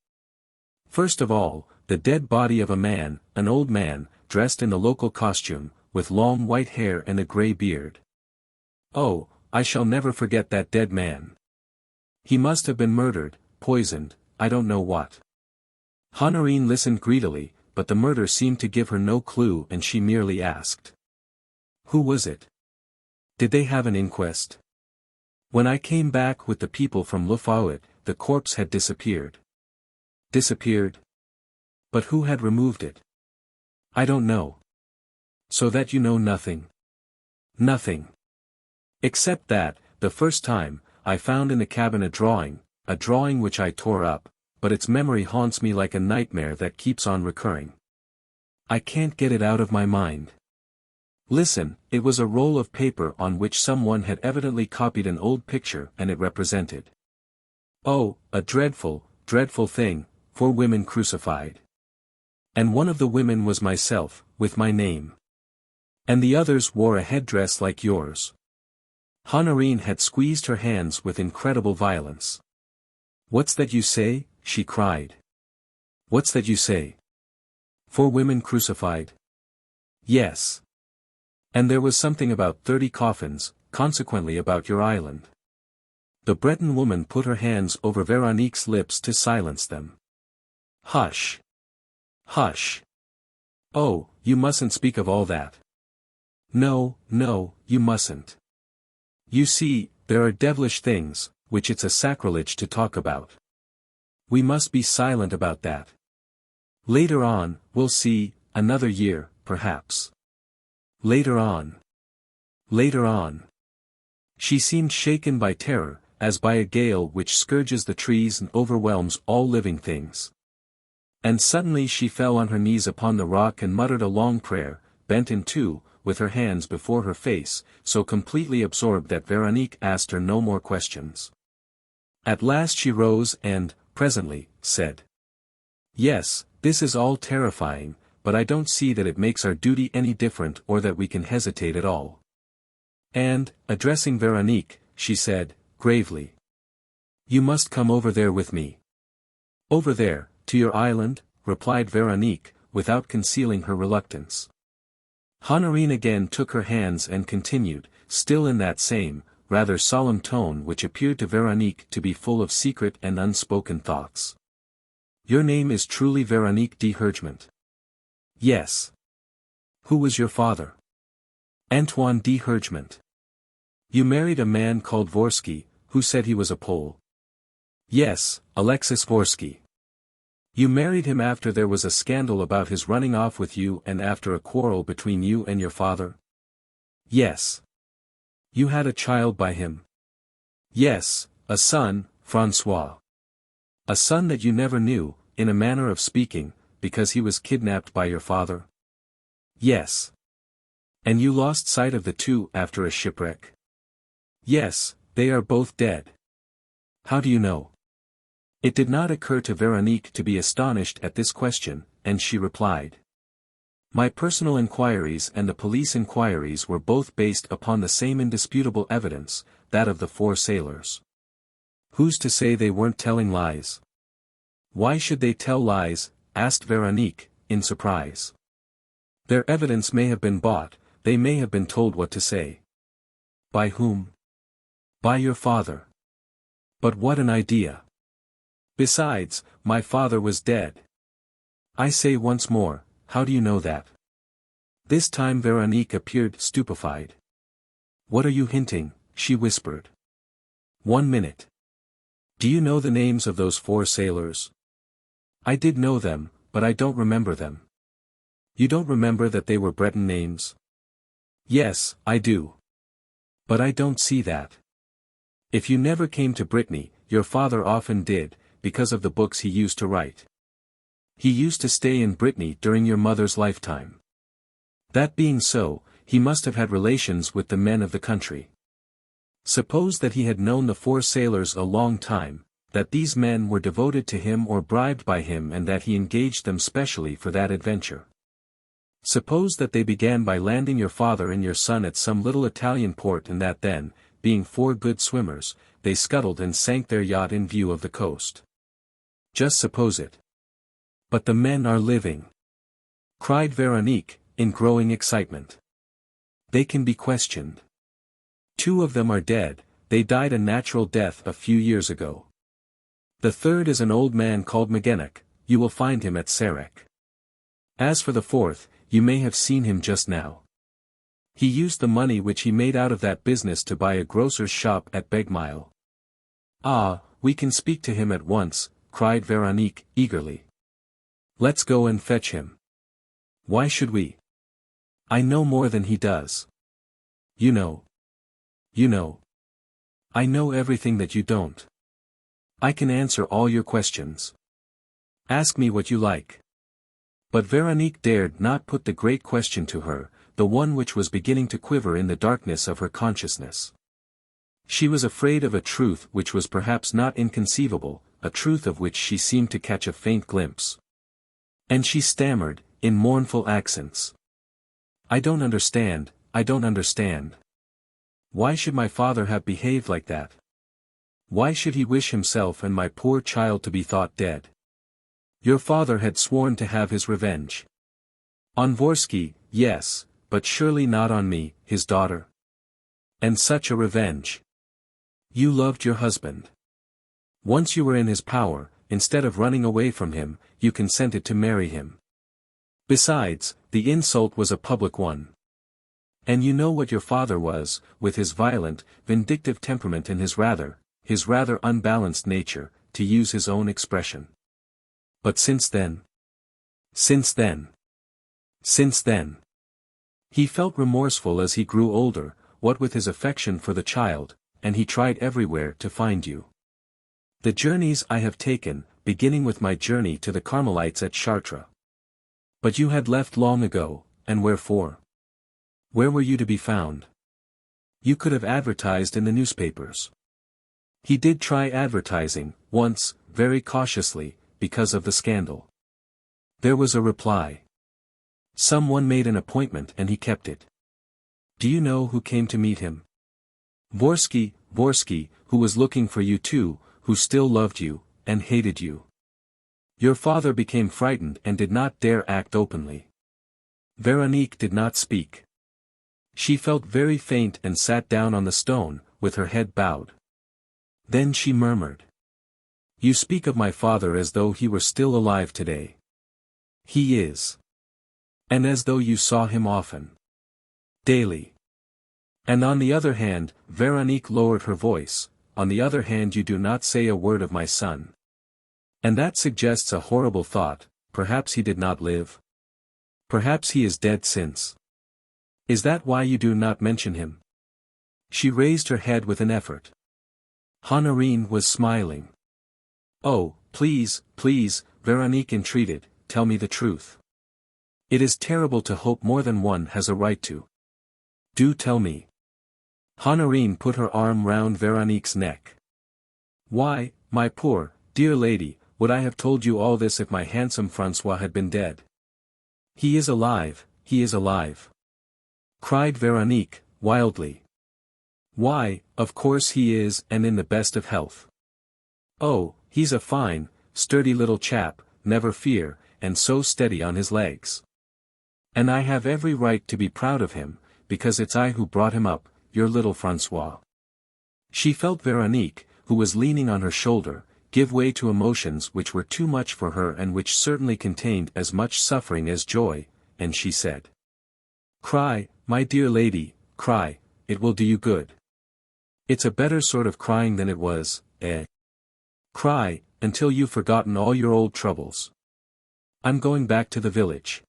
First of all, the dead body of a man, an old man, dressed in the local costume, with long white hair and a grey beard. Oh, I shall never forget that dead man. He must have been murdered, poisoned, I don't know what. Honorine listened greedily, but the murder seemed to give her no clue and she merely asked. Who was it? Did they have an inquest? When I came back with the people from Le Fouet, the corpse had disappeared. Disappeared? But who had removed it? I don't know. So that you know nothing? Nothing. Except that, the first time, I found in the cabin a drawing which I tore up, but its memory haunts me like a nightmare that keeps on recurring. I can't get it out of my mind. Listen, it was a roll of paper on which someone had evidently copied an old picture and it represented. Oh, a dreadful, dreadful thing, 4 women crucified. And one of the women was myself, with my name. And the others wore a headdress like yours. Honorine had squeezed her hands with incredible violence. What's that you say? She cried. What's that you say? 4 women crucified? Yes. And there was something about 30 coffins, consequently about your island. The Breton woman put her hands over Veronique's lips to silence them. Hush. Hush. Oh, you mustn't speak of all that. No, no, you mustn't. You see, there are devilish things, which it's a sacrilege to talk about. We must be silent about that. Later on, we'll see, another year, perhaps. Later on. Later on. She seemed shaken by terror, as by a gale which scourges the trees and overwhelms all living things. And suddenly she fell on her knees upon the rock and muttered a long prayer, bent in 2, with her hands before her face, so completely absorbed that Veronique asked her no more questions. At last she rose and, presently, said. Yes, this is all terrifying, but I don't see that it makes our duty any different or that we can hesitate at all. And, addressing Veronique, she said, gravely. You must come over there with me. Over there, to your island, replied Veronique, without concealing her reluctance. Honorine again took her hands and continued, still in that same, rather solemn tone which appeared to Veronique to be full of secret and unspoken thoughts. Your name is truly Veronique de Hergement. Yes. Who was your father? Antoine de Hergement. You married a man called Vorski, who said he was a Pole. Yes, Alexis Vorski. You married him after there was a scandal about his running off with you and after a quarrel between you and your father? Yes. You had a child by him? Yes, a son, François. A son that you never knew, in a manner of speaking, because he was kidnapped by your father? Yes. And you lost sight of the 2 after a shipwreck? Yes, they are both dead. How do you know? It did not occur to Veronique to be astonished at this question, and she replied. My personal inquiries and the police inquiries were both based upon the same indisputable evidence, that of the 4 sailors. Who's to say they weren't telling lies? Why should they tell lies? Asked Veronique, in surprise. Their evidence may have been bought, they may have been told what to say. By whom? By your father. But what an idea. Besides, my father was dead. I say once more, how do you know that? This time Veronique appeared stupefied. What are you hinting? She whispered. 1 minute. Do you know the names of those 4 sailors? I did know them, but I don't remember them. You don't remember that they were Breton names? Yes, I do. But I don't see that. If you never came to Brittany, your father often did, because of the books he used to write. He used to stay in Brittany during your mother's lifetime. That being so, he must have had relations with the men of the country. Suppose that he had known the 4 sailors a long time, that these men were devoted to him or bribed by him and that he engaged them specially for that adventure. Suppose that they began by landing your father and your son at some little Italian port and that then, being 4 good swimmers, they scuttled and sank their yacht in view of the coast. Just suppose it. But the men are living, cried Veronique, in growing excitement. They can be questioned. 2 of them are dead, they died a natural death a few years ago. The 3rd is an old man called Magenach, you will find him at Sarek. As for the 4th, you may have seen him just now. He used the money which he made out of that business to buy a grocer's shop at Begmile. Ah, we can speak to him at once, cried Veronique, eagerly. Let's go and fetch him. Why should we? I know more than he does. You know. You know. I know everything that you don't. I can answer all your questions. Ask me what you like. But Veronique dared not put the great question to her, the one which was beginning to quiver in the darkness of her consciousness. She was afraid of a truth which was perhaps not inconceivable, a truth of which she seemed to catch a faint glimpse. And she stammered, in mournful accents. I don't understand, I don't understand. Why should my father have behaved like that? Why should he wish himself and my poor child to be thought dead? Your father had sworn to have his revenge. On Vorski, yes, but surely not on me, his daughter. And such a revenge. You loved your husband. Once you were in his power, instead of running away from him, you consented to marry him. Besides, the insult was a public one. And you know what your father was, with his violent, vindictive temperament and his rather unbalanced nature, to use his own expression. But since then, he felt remorseful as he grew older, what with his affection for the child, and he tried everywhere to find you. The journeys I have taken, beginning with my journey to the Carmelites at Chartres. But you had left long ago, and wherefore? Where were you to be found? You could have advertised in the newspapers. He did try advertising, once, very cautiously, because of the scandal. There was a reply. Someone made an appointment and he kept it. Do you know who came to meet him? Vorski, who was looking for you too, who still loved you, and hated you. Your father became frightened and did not dare act openly. Veronique did not speak. She felt very faint and sat down on the stone, with her head bowed. Then she murmured. You speak of my father as though he were still alive today. He is. And as though you saw him often. Daily. And on the other hand, Veronique lowered her voice, on the other hand you do not say a word of my son. And that suggests a horrible thought, perhaps he did not live. Perhaps he is dead since. Is that why you do not mention him? She raised her head with an effort. Honorine was smiling. Oh, please, Veronique entreated, tell me the truth. It is terrible to hope more than one has a right to. Do tell me. Honorine put her arm round Veronique's neck. Why, my poor, dear lady, would I have told you all this if my handsome François had been dead? He is alive, he is alive! Cried Veronique, wildly. Why, of course he is, and in the best of health. Oh, he's a fine, sturdy little chap, never fear, and so steady on his legs. And I have every right to be proud of him, because it's I who brought him up, your little François. She felt Veronique, who was leaning on her shoulder, give way to emotions which were too much for her and which certainly contained as much suffering as joy, and she said. Cry, my dear lady, cry, it will do you good. It's a better sort of crying than it was, eh? Cry, until you've forgotten all your old troubles. I'm going back to the village.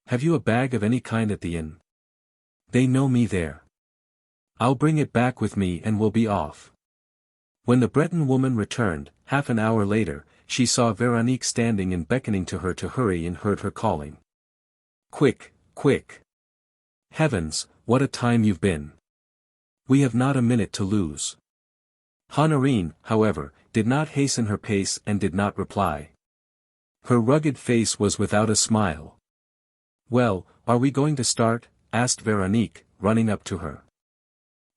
Have you a bag of any kind at the inn? They know me there. I'll bring it back with me and we'll be off. When the Breton woman returned, half an hour later, she saw Veronique standing and beckoning to her to hurry and heard her calling. Quick, quick! Heavens, what a time you've been! We have not a minute to lose. Honorine, however, did not hasten her pace and did not reply. Her rugged face was without a smile. Well, are we going to start? Asked Veronique, running up to her.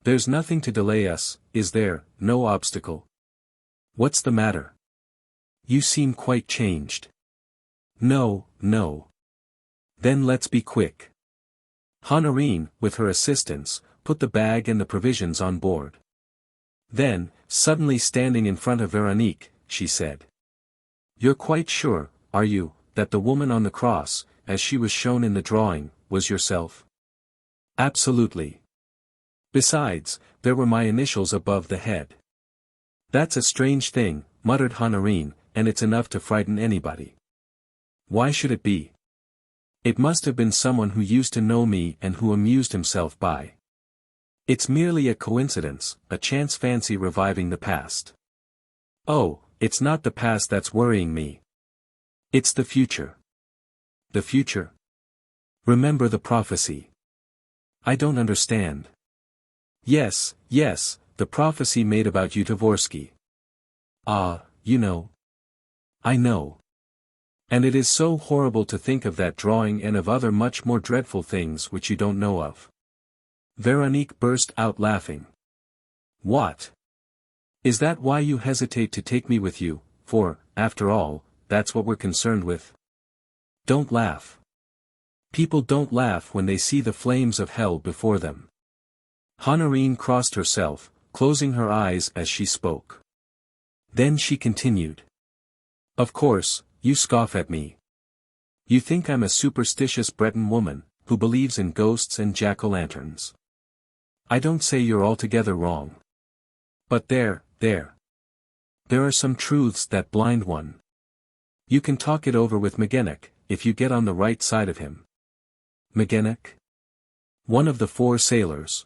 There's nothing to delay us, is there? No obstacle? What's the matter? You seem quite changed. No, no. Then let's be quick. Honorine, with her assistants, put the bag and the provisions on board. Then, suddenly standing in front of Veronique, she said. You're quite sure, are you, that the woman on the cross, as she was shown in the drawing, was yourself? Absolutely. Besides, there were my initials above the head. That's a strange thing, muttered Honorine, and it's enough to frighten anybody. Why should it be? It must have been someone who used to know me and who amused himself by. It's merely a coincidence, a chance fancy reviving the past. Oh, it's not the past that's worrying me. It's the future. The future? Remember the prophecy. I don't understand. Yes, yes, the prophecy made about you to Vorski. Ah, you know. I know. And it is so horrible to think of that drawing and of other much more dreadful things which you don't know of. Veronique burst out laughing. What? Is that why you hesitate to take me with you, for, after all, that's what we're concerned with? Don't laugh. People don't laugh when they see the flames of hell before them. Honorine crossed herself, closing her eyes as she spoke. Then she continued. Of course, you scoff at me. You think I'm a superstitious Breton woman, who believes in ghosts and jack-o'-lanterns. I don't say you're altogether wrong. But there are some truths that blind one. You can talk it over with Magenec, if you get on the right side of him. Magenec? One of the 4 sailors.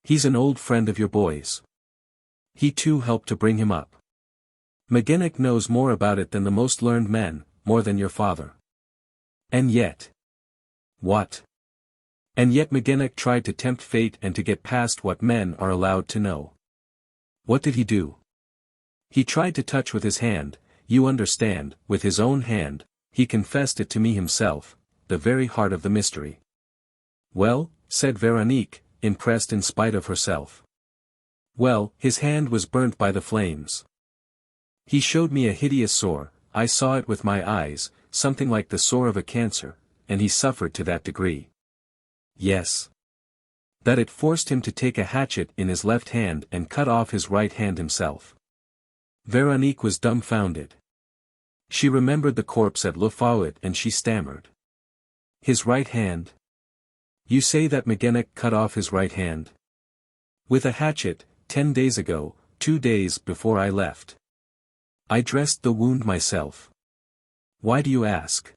He's an old friend of your boy's. He too helped to bring him up. Magenec knows more about it than the most learned men, more than your father. And yet. What? And yet Magenec tried to tempt fate and to get past what men are allowed to know. What did he do? He tried to touch with his hand, you understand, with his own hand, he confessed it to me himself, the very heart of the mystery. Well, said Veronique, impressed in spite of herself. Well, his hand was burnt by the flames. He showed me a hideous sore, I saw it with my eyes, something like the sore of a cancer, and he suffered to that degree. Yes. That it forced him to take a hatchet in his left hand and cut off his right hand himself. Veronique was dumbfounded. She remembered the corpse at Le Fouet and she stammered. His right hand? You say that Magenec cut off his right hand? With a hatchet, 10 days ago, 2 days before I left. I dressed the wound myself. Why do you ask?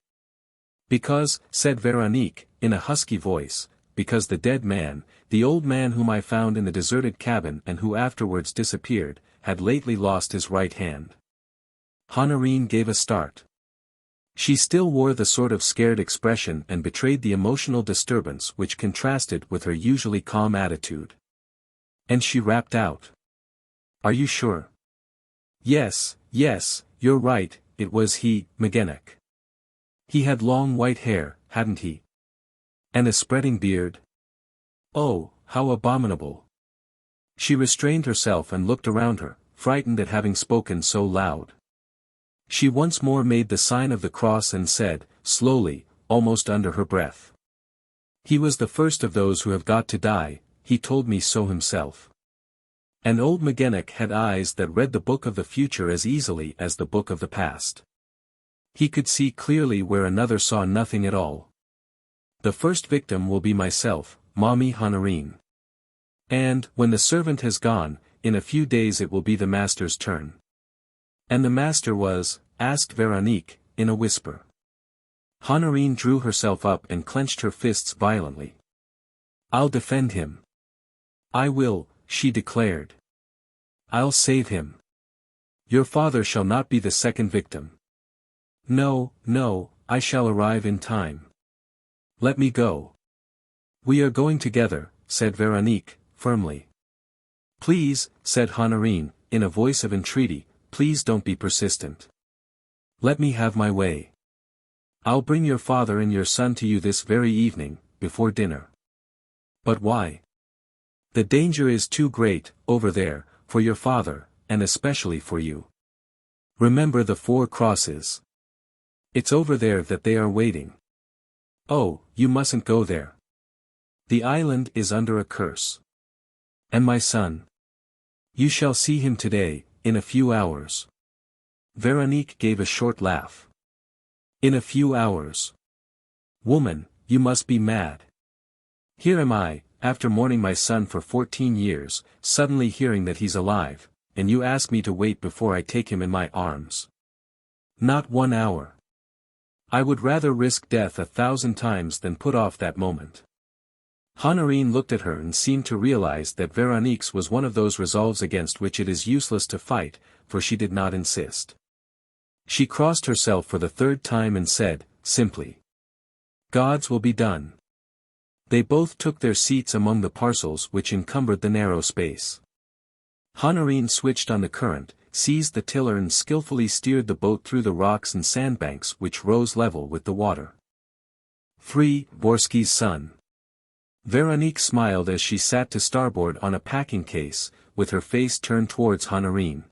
Because, said Veronique, in a husky voice, because the dead man, the old man whom I found in the deserted cabin and who afterwards disappeared, had lately lost his right hand. Honorine gave a start. She still wore the sort of scared expression and betrayed the emotional disturbance which contrasted with her usually calm attitude. And she rapped out. Are you sure? Yes, you're right, it was he, Magenec. He had long white hair, hadn't he? And a spreading beard? Oh, how abominable. She restrained herself and looked around her, frightened at having spoken so loud. She once more made the sign of the cross and said, slowly, almost under her breath. He was the first of those who have got to die, he told me so himself. And old McGennick had eyes that read the book of the future as easily as the book of the past. He could see clearly where another saw nothing at all. The first victim will be myself, Mommy Honorine. And, when the servant has gone, in a few days it will be the master's turn. And the master was, asked Veronique, in a whisper. Honorine drew herself up and clenched her fists violently. I'll defend him. I will, she declared. I'll save him. Your father shall not be the second victim. No, no, I shall arrive in time. Let me go. We are going together, said Veronique, firmly. Please, said Honorine, in a voice of entreaty, please don't be persistent. Let me have my way. I'll bring your father and your son to you this very evening, before dinner. But why? The danger is too great, over there, for your father, and especially for you. Remember the 4 crosses. It's over there that they are waiting. Oh, you mustn't go there. The island is under a curse. And my son? You shall see him today, in a few hours. Veronique gave a short laugh. In a few hours. Woman, you must be mad. Here am I, after mourning my son for 14 years, suddenly hearing that he's alive, and you ask me to wait before I take him in my arms. Not 1 hour. I would rather risk death 1,000 times than put off that moment. Honorine looked at her and seemed to realize that Veronique's was one of those resolves against which it is useless to fight, for she did not insist. She crossed herself for the 3rd time and said, simply. God's will be done. They both took their seats among the parcels which encumbered the narrow space. Honorine switched on the current, seized the tiller and skillfully steered the boat through the rocks and sandbanks which rose level with the water. Free, Vorski's son. Veronique smiled as she sat to starboard on a packing case, with her face turned towards Honorine.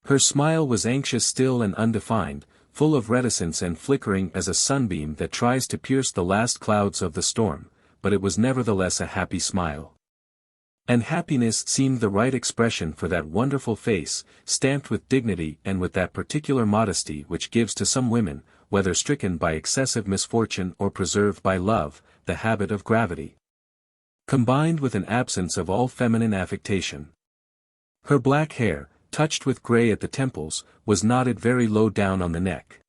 Her smile was anxious still and undefined, full of reticence and flickering as a sunbeam that tries to pierce the last clouds of the storm, but it was nevertheless a happy smile. And happiness seemed the right expression for that wonderful face, stamped with dignity and with that particular modesty which gives to some women, whether stricken by excessive misfortune or preserved by love, the habit of gravity. Combined with an absence of all feminine affectation. Her black hair, touched with grey at the temples, was knotted very low down on the neck.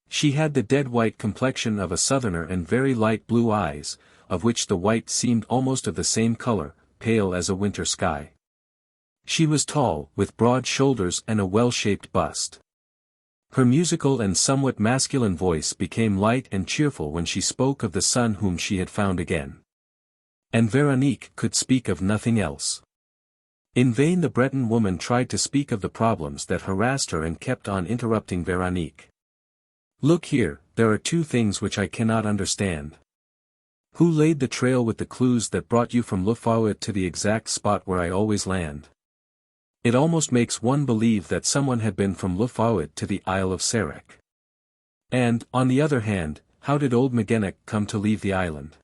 She had the dead white complexion of a southerner and very light blue eyes, of which the white seemed almost of the same color, pale as a winter sky. She was tall, with broad shoulders and a well-shaped bust. Her musical and somewhat masculine voice became light and cheerful when she spoke of the son whom she had found again. And Veronique could speak of nothing else. In vain the Breton woman tried to speak of the problems that harassed her and kept on interrupting Veronique. Look here, there are 2 things which I cannot understand. Who laid the trail with the clues that brought you from Le Fouet to the exact spot where I always land? It almost makes one believe that someone had been from Le Fouet to the Isle of Sarek. And, on the other hand, how did old McGennick come to leave the island?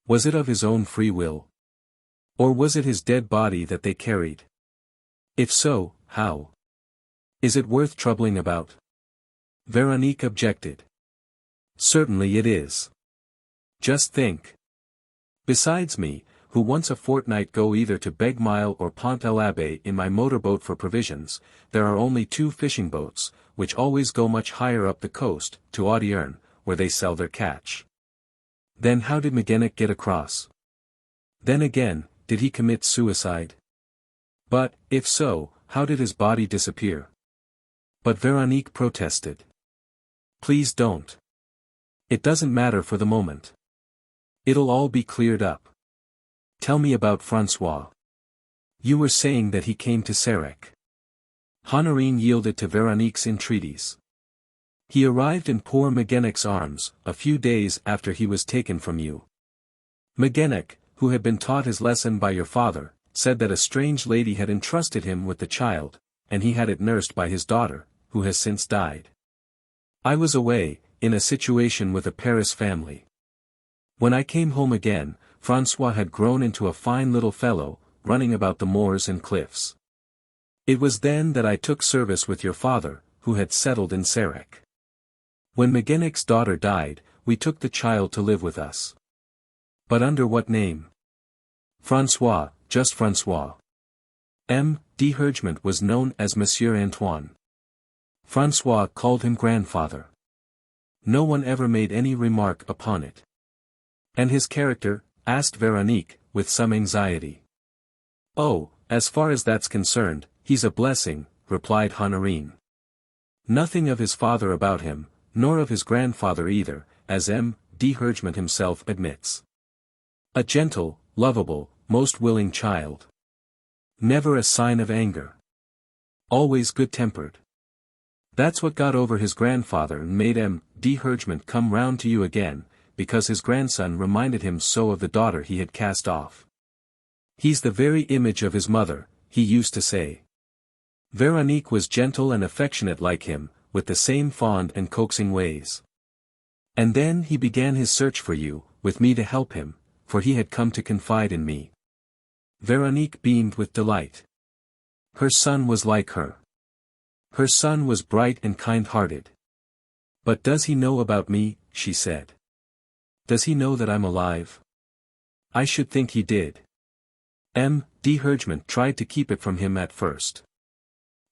Was it of his own free will? Or was it his dead body that they carried? If so, how? Is it worth troubling about? Veronique objected. Certainly it is. Just think. Besides me, who once a fortnight go either to Begmile or Pont-l'Abbé in my motorboat for provisions, there are only 2 fishing boats, which always go much higher up the coast, to Audierne, where they sell their catch. Then how did McGennick get across? Then again, did he commit suicide? But, if so, how did his body disappear? But Veronique protested. Please don't. It doesn't matter for the moment. It'll all be cleared up. Tell me about François. You were saying that he came to Sarek. Honorine yielded to Veronique's entreaties. He arrived in poor Magennic's arms, a few days after he was taken from you. Magennic, who had been taught his lesson by your father, said that a strange lady had entrusted him with the child, and he had it nursed by his daughter, who has since died. I was away, in a situation with a Paris family. When I came home again, François had grown into a fine little fellow, running about the moors and cliffs. It was then that I took service with your father, who had settled in Sarek. When Magennic's daughter died, we took the child to live with us. But under what name? François, just François. M.D. Hergement was known as Monsieur Antoine. François called him grandfather. No one ever made any remark upon it. And his character? Asked Veronique, with some anxiety. Oh, as far as that's concerned, he's a blessing, replied Honorine. Nothing of his father about him, nor of his grandfather either, as M.D. Hergement himself admits. A gentle, lovable, most willing child. Never a sign of anger. Always good-tempered. That's what got over his grandfather and made M.D. Hergement come round to you again, because his grandson reminded him so of the daughter he had cast off. He's the very image of his mother, he used to say. Veronique was gentle and affectionate like him, with the same fond and coaxing ways. And then he began his search for you, with me to help him, for he had come to confide in me. Veronique beamed with delight. Her son was like her. Her son was bright and kind-hearted. But does he know about me, she said. Does he know that I'm alive? I should think he did. M.D. Hergement tried to keep it from him at first.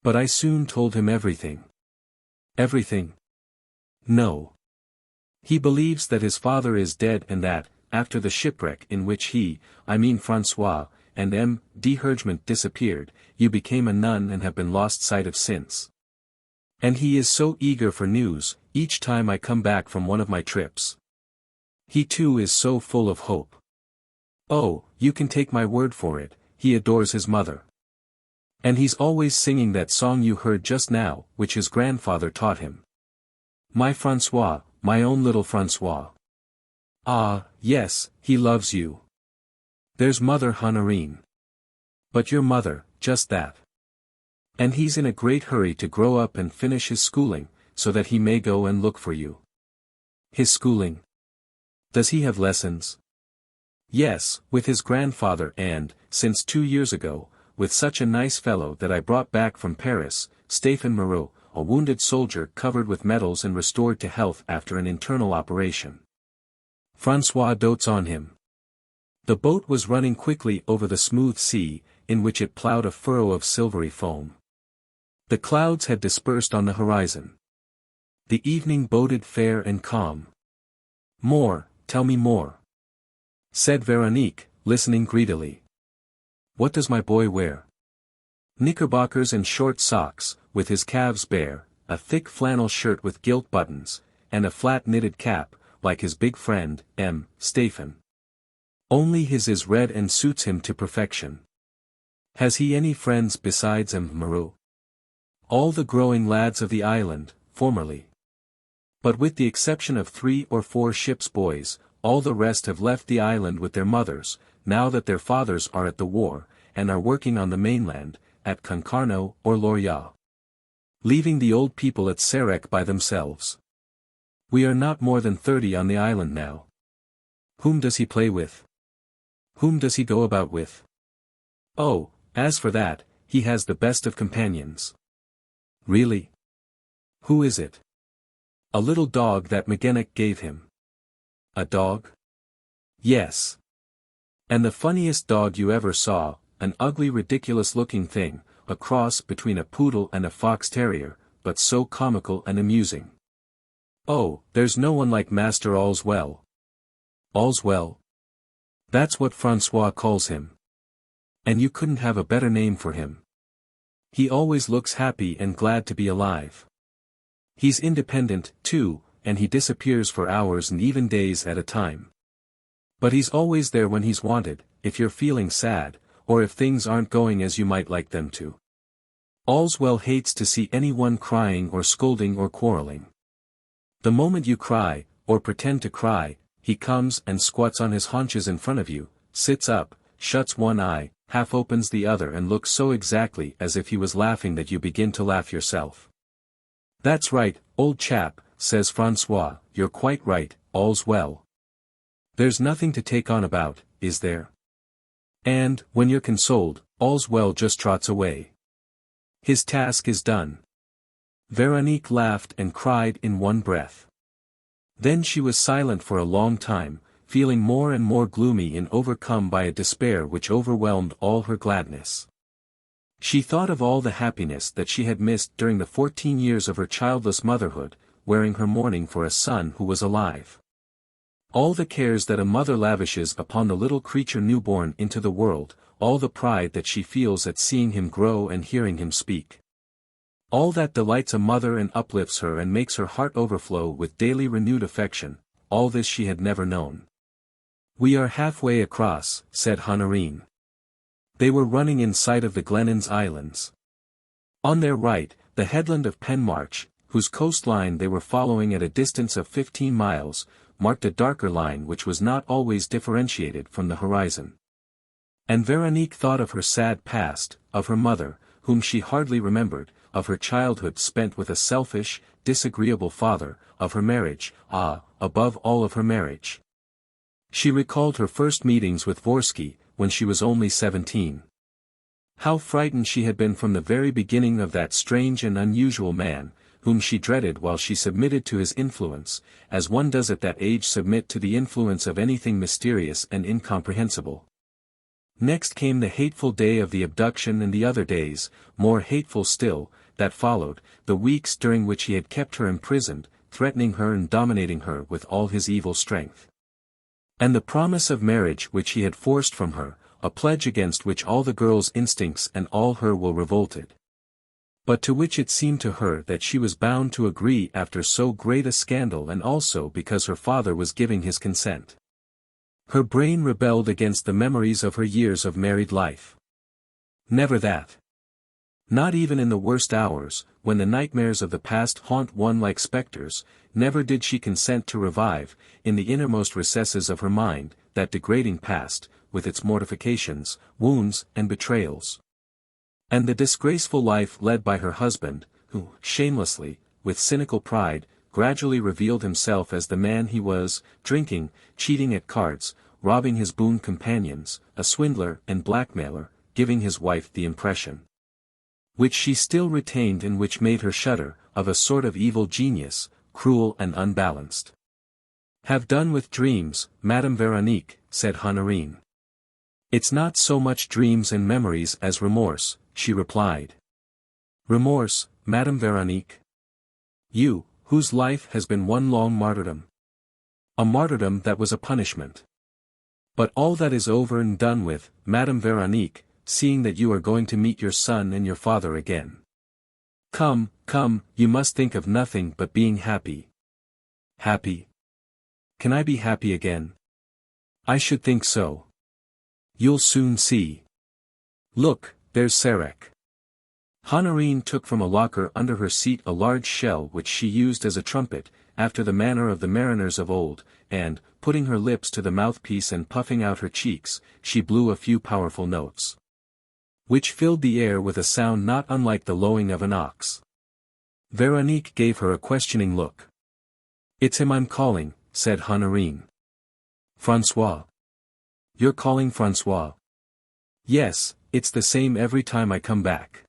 But I soon told him everything. Everything? No. He believes that his father is dead and that, after the shipwreck in which François, and M.D. Hergement disappeared, you became a nun and have been lost sight of since. And he is so eager for news, each time I come back from one of my trips. He too is so full of hope. Oh, you can take my word for it, he adores his mother. And he's always singing that song you heard just now, which his grandfather taught him. My François, my own little François. Ah, yes, he loves you. There's Mother Honorine. But your mother, just that. And he's in a great hurry to grow up and finish his schooling, so that he may go and look for you. His schooling? Does he have lessons? Yes, with his grandfather and, since 2 years ago, with such a nice fellow that I brought back from Paris, Stéphane Moreau, a wounded soldier covered with medals and restored to health after an internal operation. François dotes on him. The boat was running quickly over the smooth sea, in which it ploughed a furrow of silvery foam. The clouds had dispersed on the horizon. The evening boded fair and calm. More, tell me more. Said Veronique, listening greedily. What does my boy wear? Knickerbockers and short socks, with his calves bare, a thick flannel shirt with gilt buttons, and a flat knitted cap, like his big friend, Stéphane. Only his is red and suits him to perfection. Has he any friends besides Moreau? All the growing lads of the island, formerly. But with the exception of 3 or 4 ship's boys, all the rest have left the island with their mothers, now that their fathers are at the war, and are working on the mainland, at Concarneau or Lorient. Leaving the old people at Sarek by themselves. We are not more than 30 on the island now. Whom does he play with? Whom does he go about with? Oh, as for that, he has the best of companions. Really? Who is it? A little dog that Magennic gave him. A dog? Yes. And the funniest dog you ever saw, an ugly ridiculous-looking thing, a cross between a poodle and a fox terrier, but so comical and amusing. Oh, there's no one like Master All's Well. All's Well? That's what François calls him. And you couldn't have a better name for him. He always looks happy and glad to be alive. He's independent, too, and he disappears for hours and even days at a time. But he's always there when he's wanted, if you're feeling sad, or if things aren't going as you might like them to. All's Well hates to see anyone crying or scolding or quarreling. The moment you cry, or pretend to cry, he comes and squats on his haunches in front of you, sits up, shuts one eye, half opens the other and looks so exactly as if he was laughing that you begin to laugh yourself. "That's right, old chap," says François, "you're quite right, all's well. There's nothing to take on about, is there? And, when you're consoled, all's well just trots away. His task is done." Veronique laughed and cried in one breath. Then she was silent for a long time, feeling more and more gloomy and overcome by a despair which overwhelmed all her gladness. She thought of all the happiness that she had missed during the 14 years of her childless motherhood, wearing her mourning for a son who was alive. All the cares that a mother lavishes upon the little creature newborn into the world, all the pride that she feels at seeing him grow and hearing him speak. All that delights a mother and uplifts her and makes her heart overflow with daily renewed affection, all this she had never known. "We are halfway across," said Honorine. They were running in sight of the Glennons Islands. On their right, the headland of Penmarch, whose coastline they were following at a distance of 15 miles, marked a darker line which was not always differentiated from the horizon. And Veronique thought of her sad past, of her mother, whom she hardly remembered, of her childhood spent with a selfish, disagreeable father, of her marriage, above all of her marriage. She recalled her first meetings with Vorski, when she was only 17. How frightened she had been from the very beginning of that strange and unusual man, whom she dreaded while she submitted to his influence, as one does at that age submit to the influence of anything mysterious and incomprehensible. Next came the hateful day of the abduction and the other days, more hateful still, that followed, the weeks during which he had kept her imprisoned, threatening her and dominating her with all his evil strength. And the promise of marriage which he had forced from her, a pledge against which all the girl's instincts and all her will revolted. But to which it seemed to her that she was bound to agree after so great a scandal and also because her father was giving his consent. Her brain rebelled against the memories of her years of married life. Never that. Not even in the worst hours, when the nightmares of the past haunt one like specters, never did she consent to revive, in the innermost recesses of her mind, that degrading past, with its mortifications, wounds, and betrayals. And the disgraceful life led by her husband, who, shamelessly, with cynical pride, gradually revealed himself as the man he was, drinking, cheating at cards, robbing his boon companions, a swindler and blackmailer, giving his wife the impression, which she still retained and which made her shudder, of a sort of evil genius, cruel and unbalanced. "Have done with dreams, Madame Veronique," said Honorine. "It's not so much dreams and memories as remorse," she replied. "Remorse, Madame Veronique? You, whose life has been one long martyrdom. A martyrdom that was a punishment. But all that is over and done with, Madame Veronique, seeing that you are going to meet your son and your father again. Come, come, you must think of nothing but being happy." "Happy? Can I be happy again?" "I should think so. You'll soon see. Look, there's Sarek." Honorine took from a locker under her seat a large shell which she used as a trumpet, after the manner of the mariners of old, and, putting her lips to the mouthpiece and puffing out her cheeks, she blew a few powerful notes, which filled the air with a sound not unlike the lowing of an ox. Veronique gave her a questioning look. "It's him I'm calling," said Honorine. "François? You're calling François?" "Yes, it's the same every time I come back.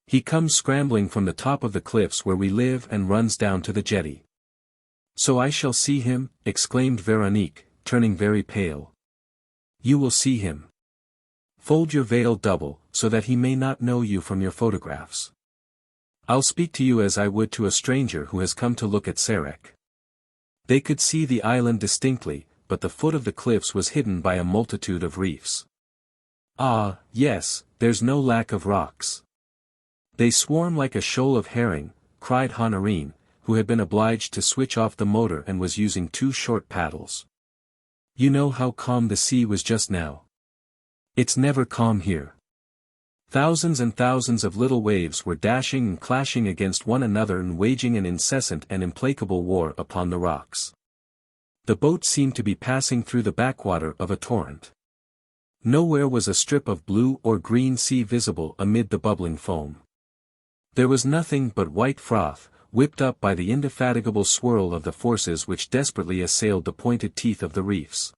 He comes scrambling from the top of the cliffs where we live and runs down to the jetty." "So I shall see him?" exclaimed Veronique, turning very pale. "You will see him. Fold your veil double, so that he may not know you from your photographs. I'll speak to you as I would to a stranger who has come to look at Sarek." They could see the island distinctly, but the foot of the cliffs was hidden by a multitude of reefs. "Ah, yes, there's no lack of rocks. They swarm like a shoal of herring," cried Honorine, who had been obliged to switch off the motor and was using 2 short paddles. "You know how calm the sea was just now. It's never calm here. Thousands and thousands of little waves were dashing and clashing against one another and waging an incessant and implacable war upon the rocks. The boat seemed to be passing through the backwater of a torrent. Nowhere was a strip of blue or green sea visible amid the bubbling foam. There was nothing but white froth, whipped up by the indefatigable swirl of the forces which desperately assailed the pointed teeth of the reefs.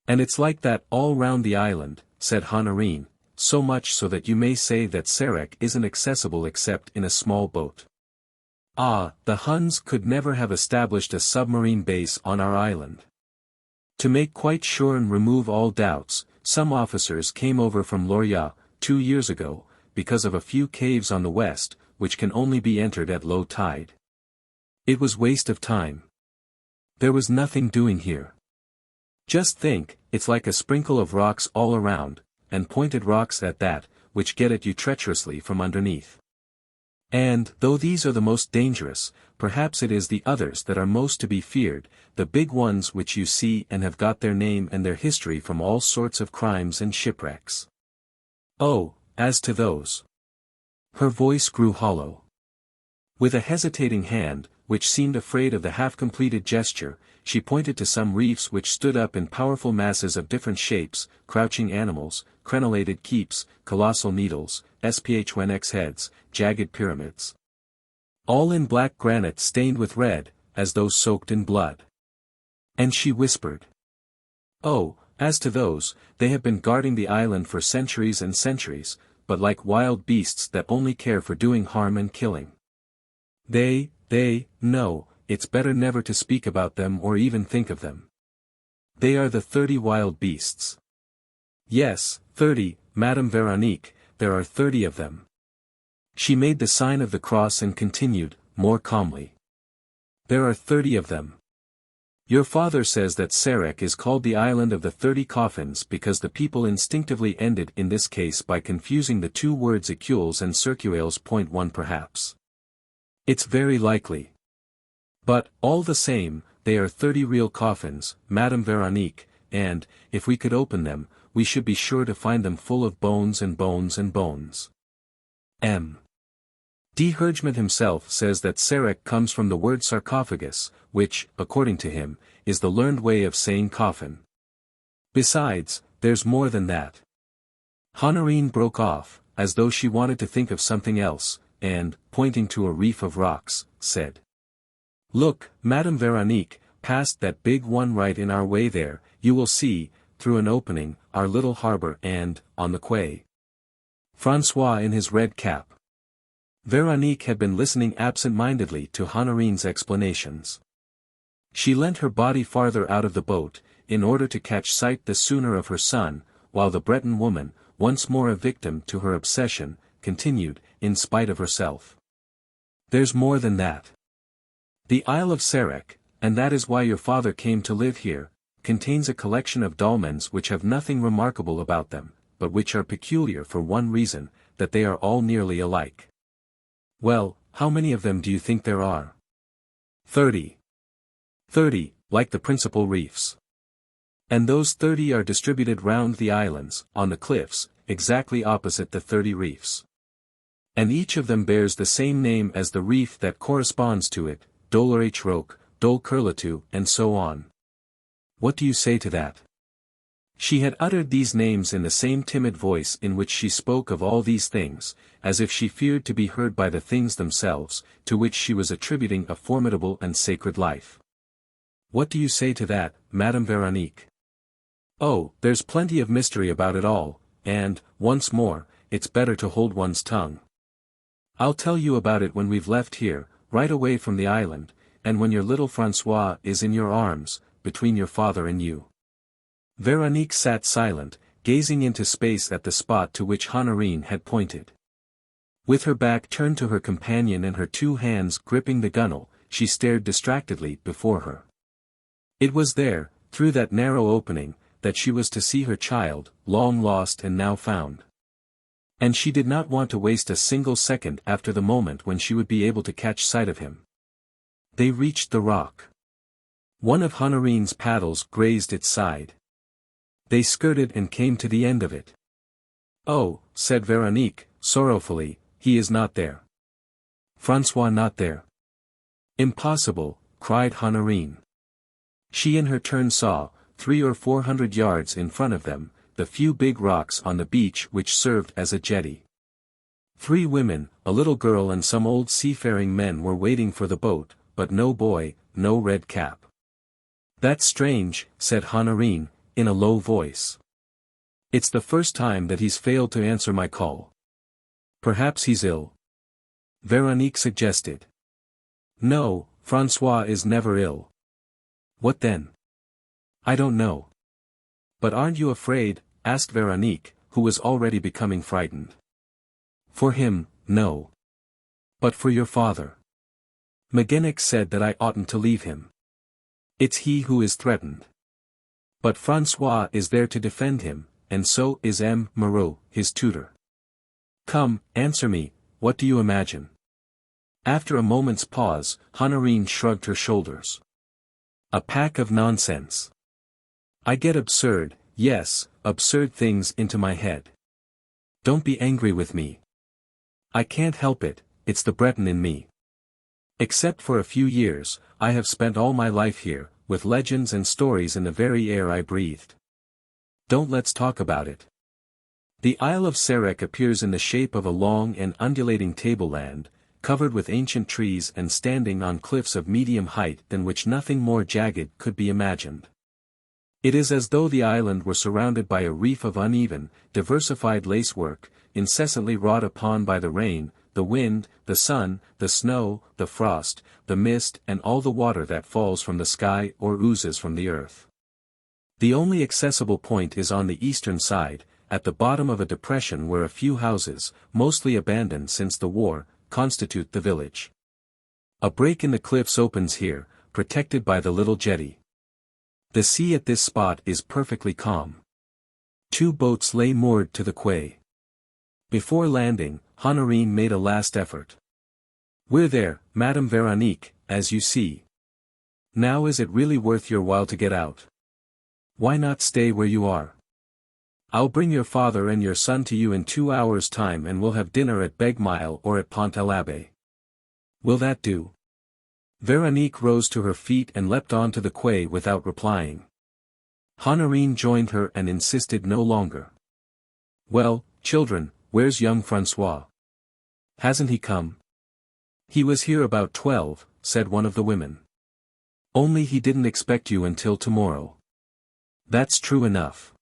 "And it's like that all round the island," said Honorine, "so much so that you may say that Sarek isn't accessible except in a small boat. Ah, the Huns could never have established a submarine base on our island." To make quite sure and remove all doubts, some officers came over from Lorient, 2 years ago, because of a few caves on the west, which can only be entered at low tide. It was waste of time. There was nothing doing here. Just think, it's like a sprinkle of rocks all around, and pointed rocks at that, which get at you treacherously from underneath. And, though these are the most dangerous, perhaps it is the others that are most to be feared, the big ones which you see and have got their name and their history from all sorts of crimes and shipwrecks. Oh, as to those. Her voice grew hollow. With a hesitating hand, which seemed afraid of the half-completed gesture, she pointed to some reefs which stood up in powerful masses of different shapes, crouching animals, crenellated keeps, colossal needles, SPHNX heads, jagged pyramids. All in black granite stained with red, as though soaked in blood. And she whispered. "Oh, as to those, they have been guarding the island for centuries and centuries, but like wild beasts that only care for doing harm and killing. No, it's better never to speak about them or even think of them. They are the 30 wild beasts. Yes, 30, Madame Veronique, there are 30 of them." She made the sign of the cross and continued, more calmly. "There are 30 of them. Your father says that Sarek is called the Island of the 30 Coffins because the people instinctively ended in this case by confusing the two words écules and circuales. 1 perhaps. It's very likely. But, all the same, they are 30 real coffins, Madame Veronique, and, if we could open them, we should be sure to find them full of bones and bones and bones. M. D. Hergement himself says that Sarek comes from the word sarcophagus, which, according to him, is the learned way of saying coffin. Besides, there's more than that." Honorine broke off, as though she wanted to think of something else, and, pointing to a reef of rocks, said. "Look, Madame Veronique, past that big one right in our way there, you will see, through an opening, our little harbor and, on the quay, François in his red cap." Veronique had been listening absent-mindedly to Honorine's explanations. She leant her body farther out of the boat, in order to catch sight the sooner of her son, while the Breton woman, once more a victim to her obsession, continued, in spite of herself. "There's more than that. The Isle of Sarek, and that is why your father came to live here, contains a collection of dolmens which have nothing remarkable about them, but which are peculiar for one reason, that they are all nearly alike." "Well, how many of them do you think there are?" 30. 30, like the principal reefs. And those 30 are distributed round the islands, on the cliffs, exactly opposite the 30 reefs. And each of them bears the same name as the reef that corresponds to it, Dolorach Roque, Dol Curletu, and so on. What do you say to that? She had uttered these names in the same timid voice in which she spoke of all these things, as if she feared to be heard by the things themselves, to which she was attributing a formidable and sacred life. What do you say to that, Madame Veronique? Oh, there's plenty of mystery about it all, and, once more, it's better to hold one's tongue. I'll tell you about it when we've left here, right away from the island, and when your little François is in your arms, between your father and you. Veronique sat silent, gazing into space at the spot to which Honorine had pointed. With her back turned to her companion and her two hands gripping the gunwale, she stared distractedly before her. It was there, through that narrow opening, that she was to see her child, long lost and now found. And she did not want to waste a single second after the moment when she would be able to catch sight of him. They reached the rock. One of Honorine's paddles grazed its side. They skirted and came to the end of it. Oh, said Veronique, sorrowfully, he is not there. François not there. Impossible, cried Honorine. She in her turn saw, 300 or 400 yards in front of them, the few big rocks on the beach which served as a jetty. 3 women, a little girl and some old seafaring men were waiting for the boat, but no boy, no red cap. That's strange, said Honorine, in a low voice. It's the first time that he's failed to answer my call. Perhaps he's ill? Veronique suggested. No, François is never ill. What then? I don't know. But aren't you afraid? Asked Veronique, who was already becoming frightened. For him, no. But for your father. Magenec said that I oughtn't to leave him. It's he who is threatened. But François is there to defend him, and so is M. Moreau, his tutor. Come, answer me, what do you imagine? After a moment's pause, Honorine shrugged her shoulders. A pack of nonsense. I get absurd, yes, absurd things into my head. Don't be angry with me. I can't help it, it's the Breton in me. Except for a few years, I have spent all my life here, with legends and stories in the very air I breathed. Don't let's talk about it. The Isle of Sarek appears in the shape of a long and undulating tableland, covered with ancient trees and standing on cliffs of medium height than which nothing more jagged could be imagined. It is as though the island were surrounded by a reef of uneven, diversified lacework, incessantly wrought upon by the rain, the wind, the sun, the snow, the frost, the mist and all the water that falls from the sky or oozes from the earth. The only accessible point is on the eastern side, at the bottom of a depression where a few houses, mostly abandoned since the war, constitute the village. A break in the cliffs opens here, protected by the little jetty. The sea at this spot is perfectly calm. 2 boats lay moored to the quay. Before landing, Honorine made a last effort. We're there, Madame Veronique, as you see. Now is it really worth your while to get out? Why not stay where you are? I'll bring your father and your son to you in 2 hours' time and we'll have dinner at Begmile or at Pont-à-l'Abbé. Will that do? Veronique rose to her feet and leapt onto the quay without replying. Honorine joined her and insisted no longer. Well, children, where's young François? Hasn't he come? He was here about 12, said one of the women. Only he didn't expect you until tomorrow. That's true enough.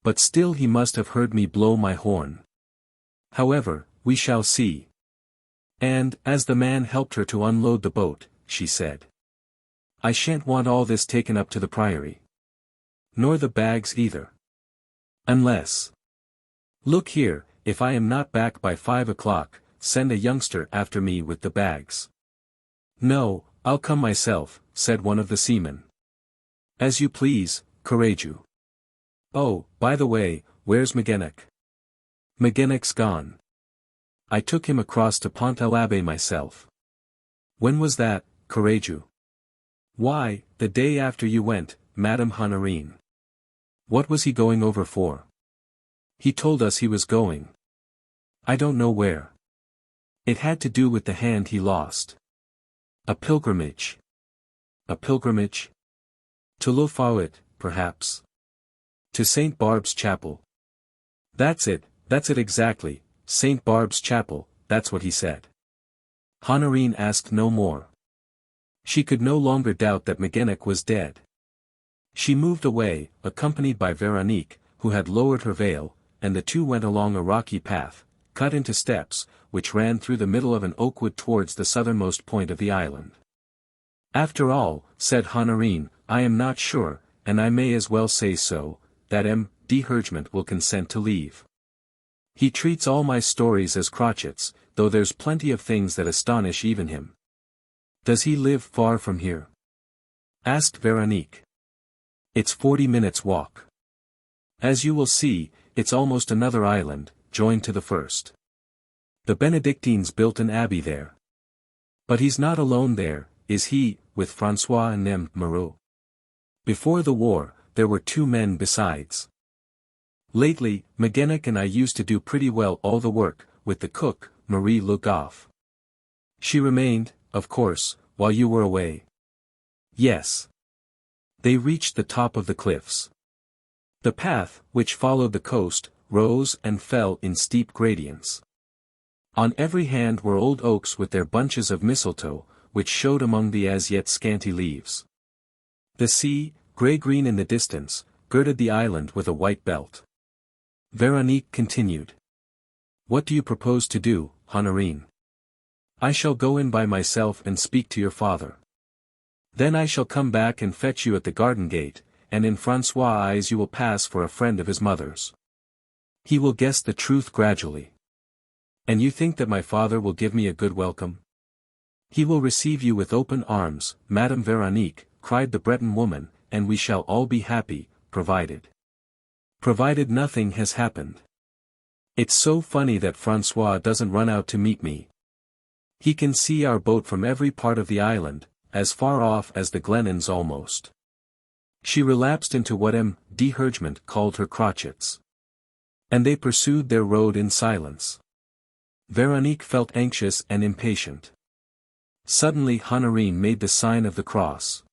But still he must have heard me blow my horn. However, we shall see. And, as the man helped her to unload the boat, she said. I shan't want all this taken up to the priory. Nor the bags either. Unless. Look here, if I am not back by 5 o'clock, send a youngster after me with the bags. No, I'll come myself, said one of the seamen. As you please, Courageux. Oh, by the way, where's Magenec? Magenec's gone. I took him across to Pont-à-l'Abbé myself. When was that, Courageux? Why, the day after you went, Madame Honorine. What was he going over for? He told us he was going. I don't know where. It had to do with the hand he lost. A pilgrimage. A pilgrimage? To Le Fouet, perhaps. To St. Barb's Chapel. That's it exactly, St. Barb's Chapel, that's what he said. Honorine asked no more. She could no longer doubt that Magenec was dead. She moved away, accompanied by Veronique, who had lowered her veil, and the two went along a rocky path, cut into steps, which ran through the middle of an oakwood towards the southernmost point of the island. After all, said Honorine, I am not sure, and I may as well say so, that M.D. Hergement will consent to leave. He treats all my stories as crotchets, though there's plenty of things that astonish even him. Does he live far from here? Asked Veronique. It's 40 minutes' walk. As you will see, it's almost another island, joined to the first. The Benedictines built an abbey there. But he's not alone there, is he, with François and M. Moreau? Before the war, there were 2 men besides. Lately, Magennik and I used to do pretty well all the work, with the cook, Marie Leblanc. She remained, of course, while you were away. Yes. They reached the top of the cliffs. The path, which followed the coast, rose and fell in steep gradients. On every hand were old oaks with their bunches of mistletoe, which showed among the as yet scanty leaves. The sea, grey-green in the distance, girded the island with a white belt. Veronique continued. What do you propose to do, Honorine? I shall go in by myself and speak to your father. Then I shall come back and fetch you at the garden gate, and in François' eyes you will pass for a friend of his mother's. He will guess the truth gradually. And you think that my father will give me a good welcome? He will receive you with open arms, Madame Veronique, cried the Breton woman, and we shall all be happy, provided nothing has happened. It's so funny that François doesn't run out to meet me. He can see our boat from every part of the island, as far off as the Glennons almost. She relapsed into what M.D. Hergement called her crotchets. And they pursued their road in silence. Veronique felt anxious and impatient. Suddenly Honorine made the sign of the cross.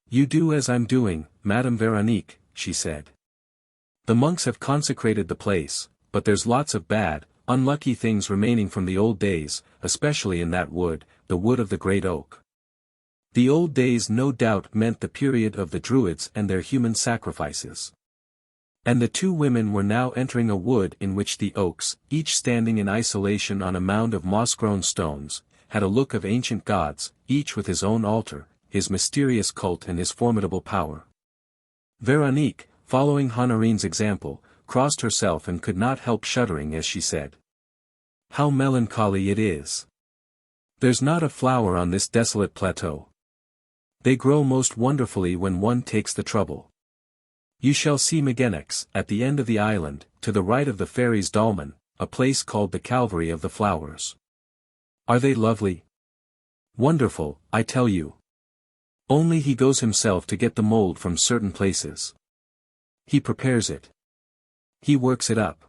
You do as I'm doing, Madame Veronique, she said. The monks have consecrated the place, but there's lots of bad, unlucky things remaining from the old days, especially in that wood, the wood of the great oak. The old days no doubt meant the period of the Druids and their human sacrifices. And the two women were now entering a wood in which the oaks, each standing in isolation on a mound of moss-grown stones, had a look of ancient gods, each with his own altar, his mysterious cult and his formidable power. Veronique, following Honorine's example, crossed herself and could not help shuddering as she said. How melancholy it is! There's not a flower on this desolate plateau. They grow most wonderfully when one takes the trouble. You shall see Magenniks, at the end of the island, to the right of the fairies' dolmen, a place called the Calvary of the Flowers. Are they lovely? Wonderful, I tell you. Only he goes himself to get the mold from certain places. He prepares it. He works it up.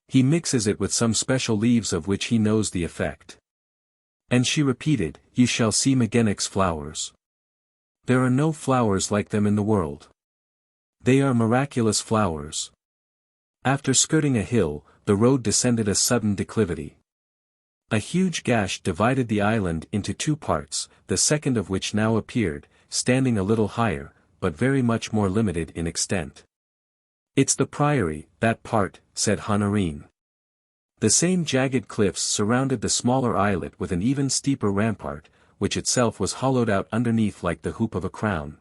He mixes it with some special leaves of which he knows the effect. And she repeated, You shall see Magennik's flowers. There are no flowers like them in the world. They are miraculous flowers. After skirting a hill, the road descended a sudden declivity. A huge gash divided the island into two parts, the second of which now appeared, standing a little higher, but very much more limited in extent. It's the priory, that part, said Honorine. The same jagged cliffs surrounded the smaller islet with an even steeper rampart, which itself was hollowed out underneath like the hoop of a crown.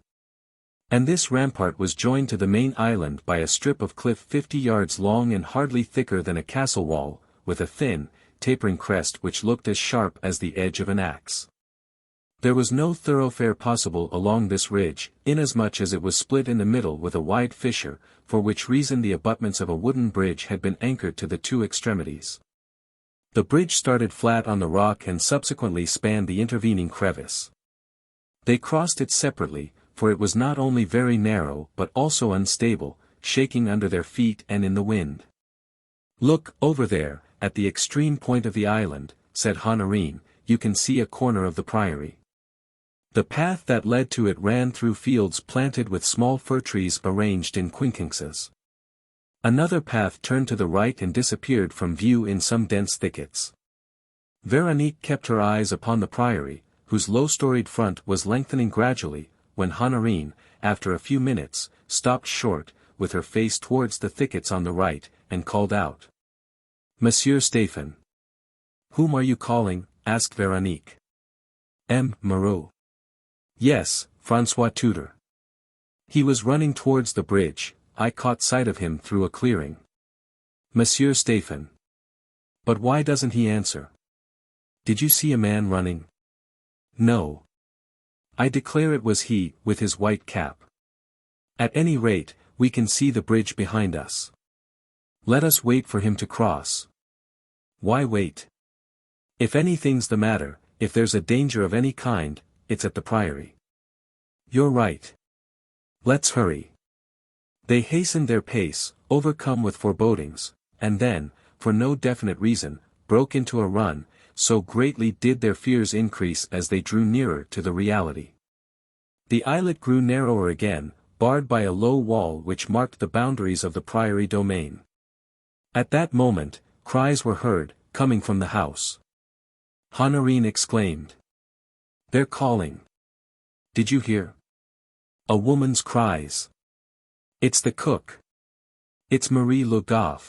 And this rampart was joined to the main island by a strip of cliff 50 yards long and hardly thicker than a castle wall, with a thin, tapering crest which looked as sharp as the edge of an axe. There was no thoroughfare possible along this ridge, inasmuch as it was split in the middle with a wide fissure, for which reason the abutments of a wooden bridge had been anchored to the two extremities. The bridge started flat on the rock and subsequently spanned the intervening crevice. They crossed it separately, for it was not only very narrow but also unstable, shaking under their feet and in the wind. Look, over there, at the extreme point of the island, said Honorine, you can see a corner of the priory. The path that led to it ran through fields planted with small fir trees arranged in quincunxes. Another path turned to the right and disappeared from view in some dense thickets. Veronique kept her eyes upon the priory, whose low-storied front was lengthening gradually, when Honorine, after a few minutes, stopped short, with her face towards the thickets on the right, and called out. Monsieur Stéphane. Whom are you calling? Asked Veronique. Moreau. Yes, François Tudor. He was running towards the bridge, I caught sight of him through a clearing. Monsieur Stéphane. But why doesn't he answer? Did you see a man running? No. I declare it was he, with his white cap. At any rate, we can see the bridge behind us. Let us wait for him to cross. Why wait? If anything's the matter, if there's a danger of any kind, it's at the priory. You're right. Let's hurry. They hastened their pace, overcome with forebodings, and then, for no definite reason, broke into a run, so greatly did their fears increase as they drew nearer to the reality. The islet grew narrower again, barred by a low wall which marked the boundaries of the priory domain. At that moment, cries were heard, coming from the house. Honorine exclaimed. "They're calling. Did you hear? A woman's cries. It's the cook. It's Marie Leblanc."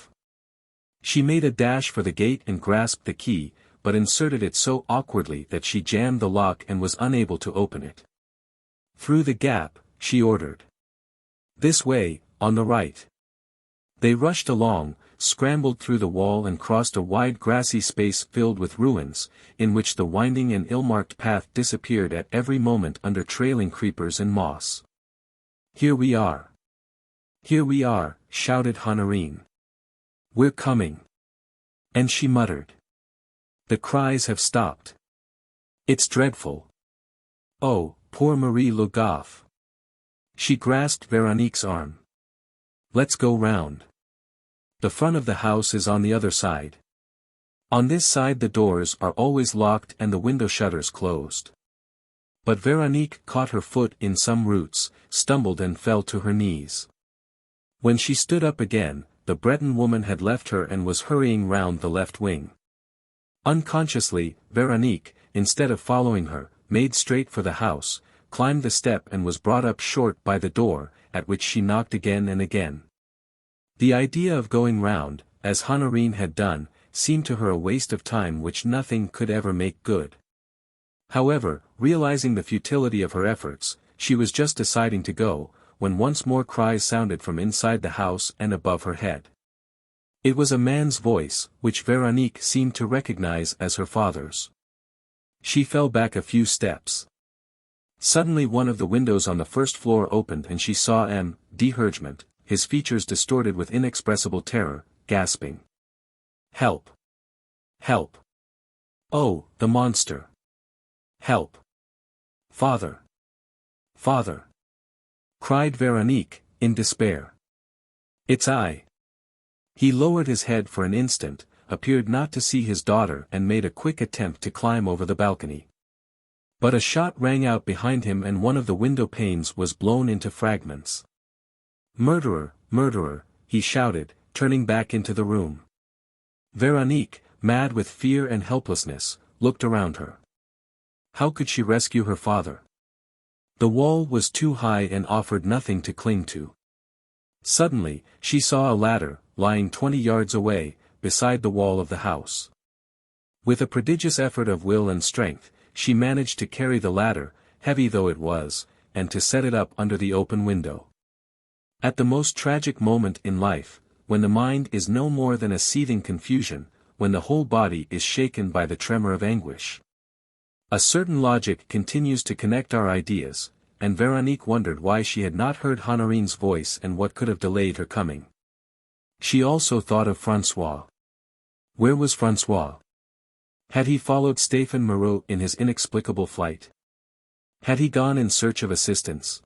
She made a dash for the gate and grasped the key, but inserted it so awkwardly that she jammed the lock and was unable to open it. "Through the gap," she ordered. "This way, on the right." They rushed along, scrambled through the wall and crossed a wide grassy space filled with ruins, in which the winding and ill-marked path disappeared at every moment under trailing creepers and moss. "Here we are. Here we are," shouted Honorine. "We're coming." And she muttered. "The cries have stopped. It's dreadful. Oh, poor Marie Leblanc." She grasped Veronique's arm. "Let's go round. The front of the house is on the other side. On this side the doors are always locked and the window shutters closed." But Veronique caught her foot in some roots, stumbled and fell to her knees. When she stood up again, the Breton woman had left her and was hurrying round the left wing. Unconsciously, Veronique, instead of following her, made straight for the house, climbed the step and was brought up short by the door, at which she knocked again and again. The idea of going round, as Honorine had done, seemed to her a waste of time which nothing could ever make good. However, realizing the futility of her efforts, she was just deciding to go, when once more cries sounded from inside the house and above her head. It was a man's voice, which Veronique seemed to recognize as her father's. She fell back a few steps. Suddenly one of the windows on the first floor opened and she saw D'Hergement, his features distorted with inexpressible terror, gasping. "Help! Help! Oh, the monster! Help! Father! Father!" cried Veronique, in despair. "It's I." He lowered his head for an instant, appeared not to see his daughter and made a quick attempt to climb over the balcony. But a shot rang out behind him and one of the window panes was blown into fragments. "Murderer, murderer," he shouted, turning back into the room. Veronique, mad with fear and helplessness, looked around her. How could she rescue her father? The wall was too high and offered nothing to cling to. Suddenly, she saw a ladder, lying 20 yards away, beside the wall of the house. With a prodigious effort of will and strength, she managed to carry the ladder, heavy though it was, and to set it up under the open window. At the most tragic moment in life, when the mind is no more than a seething confusion, when the whole body is shaken by the tremor of anguish, a certain logic continues to connect our ideas, and Veronique wondered why she had not heard Honorine's voice and what could have delayed her coming. She also thought of François. Where was François? Had he followed Stéphane Moreau in his inexplicable flight? Had he gone in search of assistance?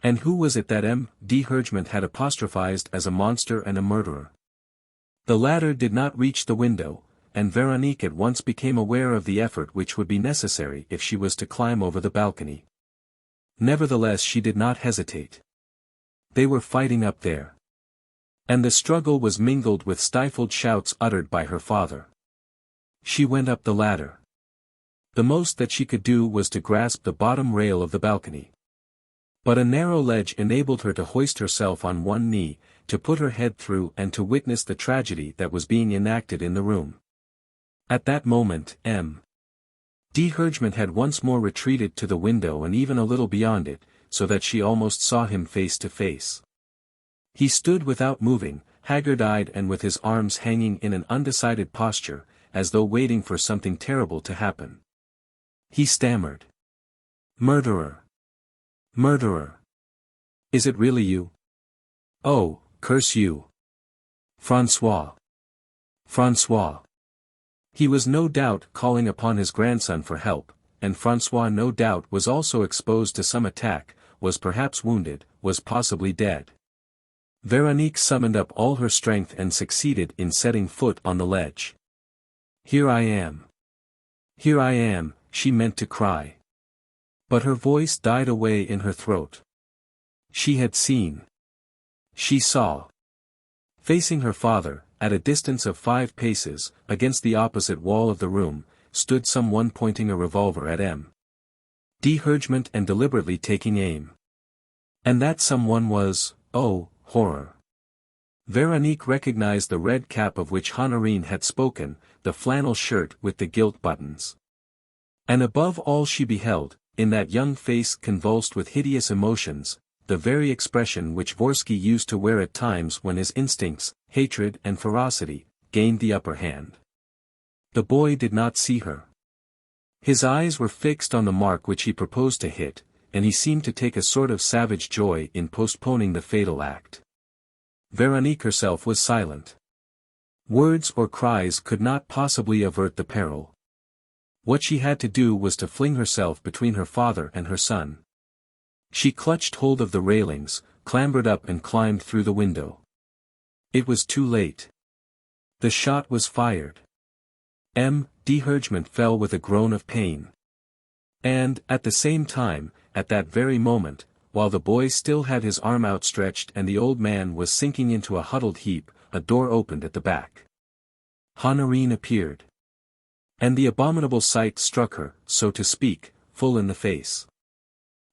And who was it that D'Hergement had apostrophized as a monster and a murderer? The latter did not reach the window, and Veronique at once became aware of the effort which would be necessary if she was to climb over the balcony. Nevertheless she did not hesitate. They were fighting up there. And the struggle was mingled with stifled shouts uttered by her father. She went up the ladder. The most that she could do was to grasp the bottom rail of the balcony. But a narrow ledge enabled her to hoist herself on one knee, to put her head through and to witness the tragedy that was being enacted in the room. At that moment D'Hergement had once more retreated to the window and even a little beyond it, so that she almost saw him face to face. He stood without moving, haggard-eyed and with his arms hanging in an undecided posture, as though waiting for something terrible to happen. He stammered. "Murderer! Murderer! Is it really you? Oh, curse you! François! François!" He was no doubt calling upon his grandson for help, and François no doubt was also exposed to some attack, was perhaps wounded, was possibly dead. Veronique summoned up all her strength and succeeded in setting foot on the ledge. "Here I am. Here I am," she meant to cry. But her voice died away in her throat. She had seen. She saw. Facing her father, at a distance of 5 paces, against the opposite wall of the room, stood someone pointing a revolver at M.D. Hergement and deliberately taking aim. And that someone was, oh, horror. Veronique recognized the red cap of which Honorine had spoken, the flannel shirt with the gilt buttons. And above all she beheld, in that young face convulsed with hideous emotions, the very expression which Vorski used to wear at times when his instincts, hatred and ferocity, gained the upper hand. The boy did not see her. His eyes were fixed on the mark which he proposed to hit, and he seemed to take a sort of savage joy in postponing the fatal act. Veronique herself was silent. Words or cries could not possibly avert the peril. What she had to do was to fling herself between her father and her son. She clutched hold of the railings, clambered up and climbed through the window. It was too late. The shot was fired. M.D. Hergement fell with a groan of pain. And, at the same time, at that very moment, while the boy still had his arm outstretched and the old man was sinking into a huddled heap, a door opened at the back. Honorine appeared. And the abominable sight struck her, so to speak, full in the face.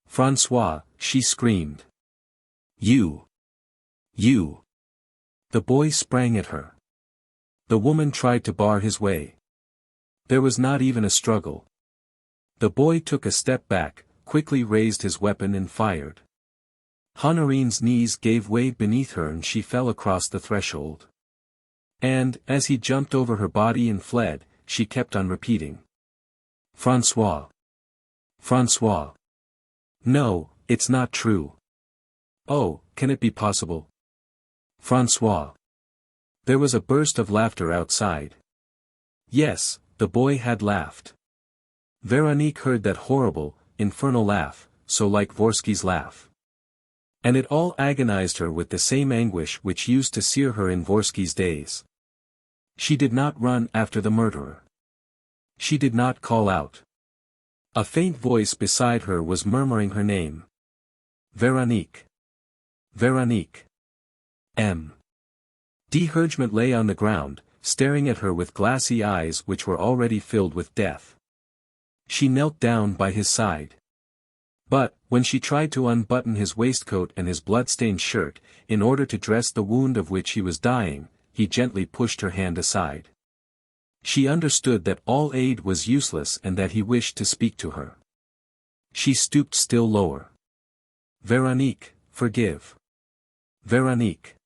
"François," she screamed. You! You!" The boy sprang at her. The woman tried to bar his way. There was not even a struggle. The boy took a step back, quickly raised his weapon and fired. Honorine's knees gave way beneath her and she fell across the threshold. And, as he jumped over her body and fled, she kept on repeating. "François! François! No, it's not true. Oh, can it be possible? François!" There was a burst of laughter outside. Yes, the boy had laughed. Veronique heard that horrible, infernal laugh, so like Vorski's laugh. And it all agonized her with the same anguish which used to sear her in Vorski's days. She did not run after the murderer. She did not call out. A faint voice beside her was murmuring her name. Veronique. Veronique. M.D. Hergement lay on the ground, staring at her with glassy eyes which were already filled with death. She knelt down by his side. But, when she tried to unbutton his waistcoat and his blood-stained shirt, in order to dress the wound of which he was dying, he gently pushed her hand aside. She understood that all aid was useless and that he wished to speak to her. She stooped still lower. "Veronique, forgive. Veronique."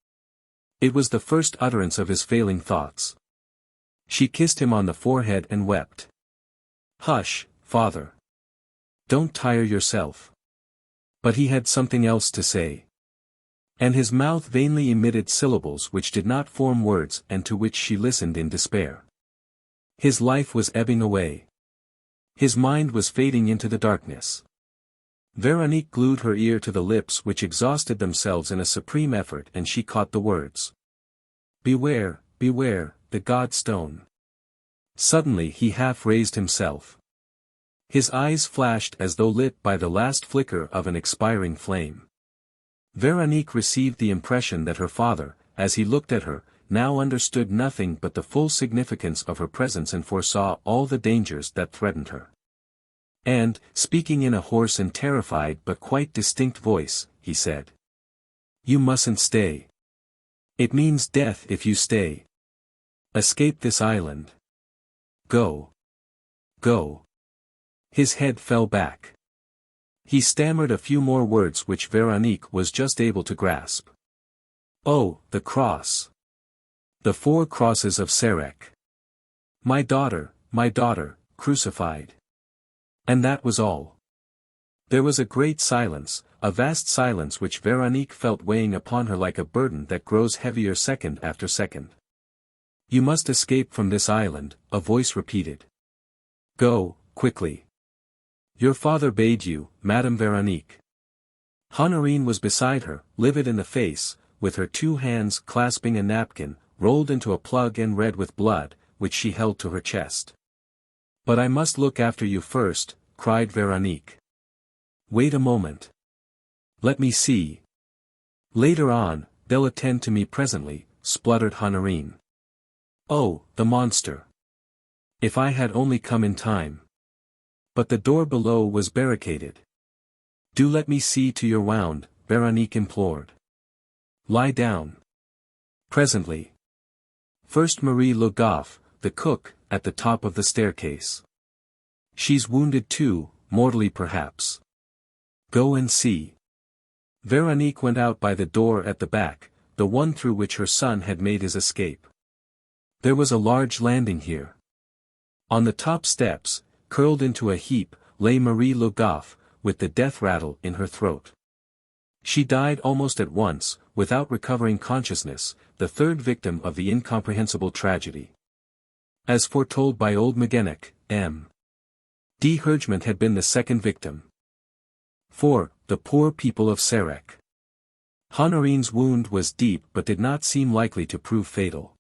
It was the first utterance of his failing thoughts. She kissed him on the forehead and wept. "Hush, father. Don't tire yourself." But he had something else to say. And his mouth vainly emitted syllables which did not form words and to which she listened in despair. His life was ebbing away. His mind was fading into the darkness. Veronique glued her ear to the lips which exhausted themselves in a supreme effort and she caught the words. "Beware, beware, the God Stone." Suddenly he half raised himself. His eyes flashed as though lit by the last flicker of an expiring flame. Veronique received the impression that her father, as he looked at her, now understood nothing but the full significance of her presence and foresaw all the dangers that threatened her. And, speaking in a hoarse and terrified but quite distinct voice, he said. "You mustn't stay. It means death if you stay. Escape this island. Go. Go." His head fell back. He stammered a few more words which Veronique was just able to grasp. "Oh, the cross. The 4 crosses of Sarek. My daughter, crucified." And that was all. There was a great silence, a vast silence which Veronique felt weighing upon her like a burden that grows heavier second after second. "You must escape from this island," a voice repeated. "Go, quickly. Your father bade you, Madame Veronique." Honorine was beside her, livid in the face, with her two hands clasping a napkin, rolled into a plug and red with blood, which she held to her chest. "But I must look after you first," cried Veronique. "Wait a moment. Let me see." "Later on, they'll attend to me presently," spluttered Honorine. "Oh, the monster! If I had only come in time." But the door below was barricaded. "Do let me see to your wound," Veronique implored. "Lie down." "Presently. First Marie Le Goff, the cook, at the top of the staircase. She's wounded too, mortally perhaps. Go and see." Veronique went out by the door at the back, the one through which her son had made his escape. There was a large landing here. On the top steps, curled into a heap, lay Marie Le Goff, with the death rattle in her throat. She died almost at once, without recovering consciousness, the third victim of the incomprehensible tragedy. As foretold by old McGennick, M.D. Hergement had been the second victim. 4. The poor people of Sarek. Honorine's wound was deep but did not seem likely to prove fatal.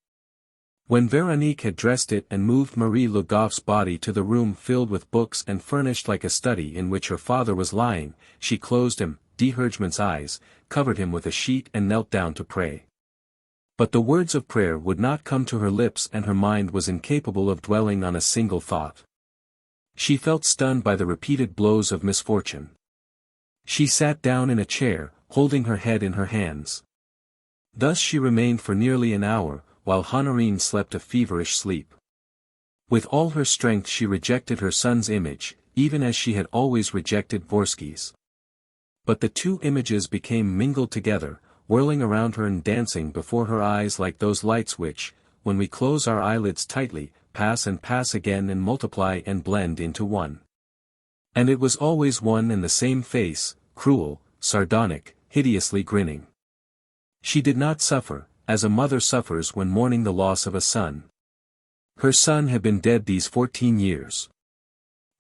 When Veronique had dressed it and moved Marie Le Goff's body to the room filled with books and furnished like a study in which her father was lying, she closed M.D. Hergement's eyes, covered him with a sheet and knelt down to pray. But the words of prayer would not come to her lips and her mind was incapable of dwelling on a single thought. She felt stunned by the repeated blows of misfortune. She sat down in a chair, holding her head in her hands. Thus she remained for nearly an hour, while Honorine slept a feverish sleep. With all her strength she rejected her son's image, even as she had always rejected Vorski's. But the two images became mingled together, whirling around her and dancing before her eyes like those lights which, when we close our eyelids tightly, pass and pass again and multiply and blend into one. And it was always one and the same face, cruel, sardonic, hideously grinning. She did not suffer, as a mother suffers when mourning the loss of a son. Her son had been dead these 14 years.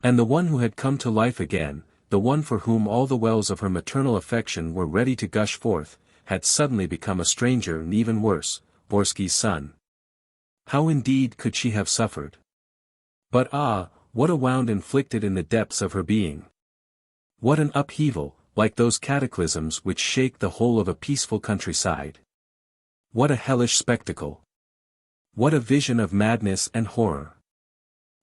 And the one who had come to life again, the one for whom all the wells of her maternal affection were ready to gush forth, had suddenly become a stranger and even worse, Vorski's son. How indeed could she have suffered? But ah, what a wound inflicted in the depths of her being! What an upheaval, like those cataclysms which shake the whole of a peaceful countryside! What a hellish spectacle! What a vision of madness and horror!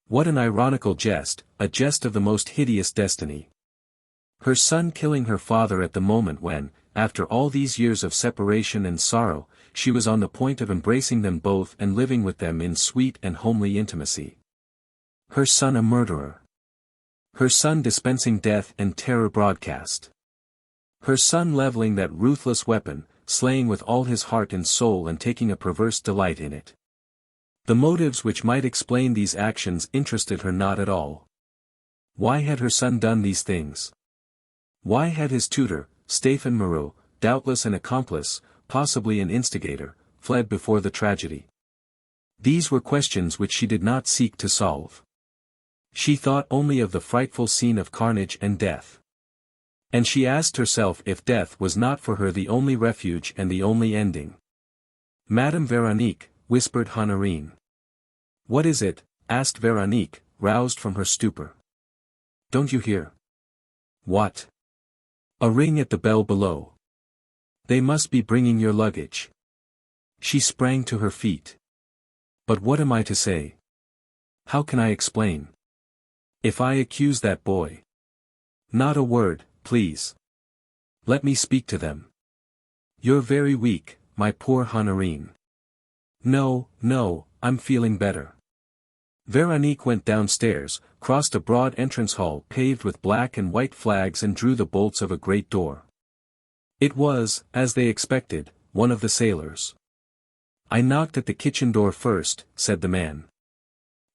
What an ironical jest, a jest of the most hideous destiny! Her son killing her father at the moment when, after all these years of separation and sorrow, she was on the point of embracing them both and living with them in sweet and homely intimacy. Her son a murderer. Her son dispensing death and terror broadcast. Her son leveling that ruthless weapon, slaying with all his heart and soul and taking a perverse delight in it. The motives which might explain these actions interested her not at all. Why had her son done these things? Why had his tutor, Stéphane Moreau, doubtless an accomplice, possibly an instigator, fled before the tragedy? These were questions which she did not seek to solve. She thought only of the frightful scene of carnage and death. And she asked herself if death was not for her the only refuge and the only ending. "Madame Veronique," whispered Honorine. "What is it?" asked Veronique, roused from her stupor. "Don't you hear?" "What?" "A ring at the bell below. They must be bringing your luggage." She sprang to her feet. "But what am I to say? How can I explain? If I accuse that boy—" "Not a word, please. Let me speak to them." "You're very weak, my poor Honorine." "No, no, I'm feeling better." Veronique went downstairs, crossed a broad entrance hall paved with black and white flags and drew the bolts of a great door. It was, as they expected, one of the sailors. "I knocked at the kitchen door first," said the man.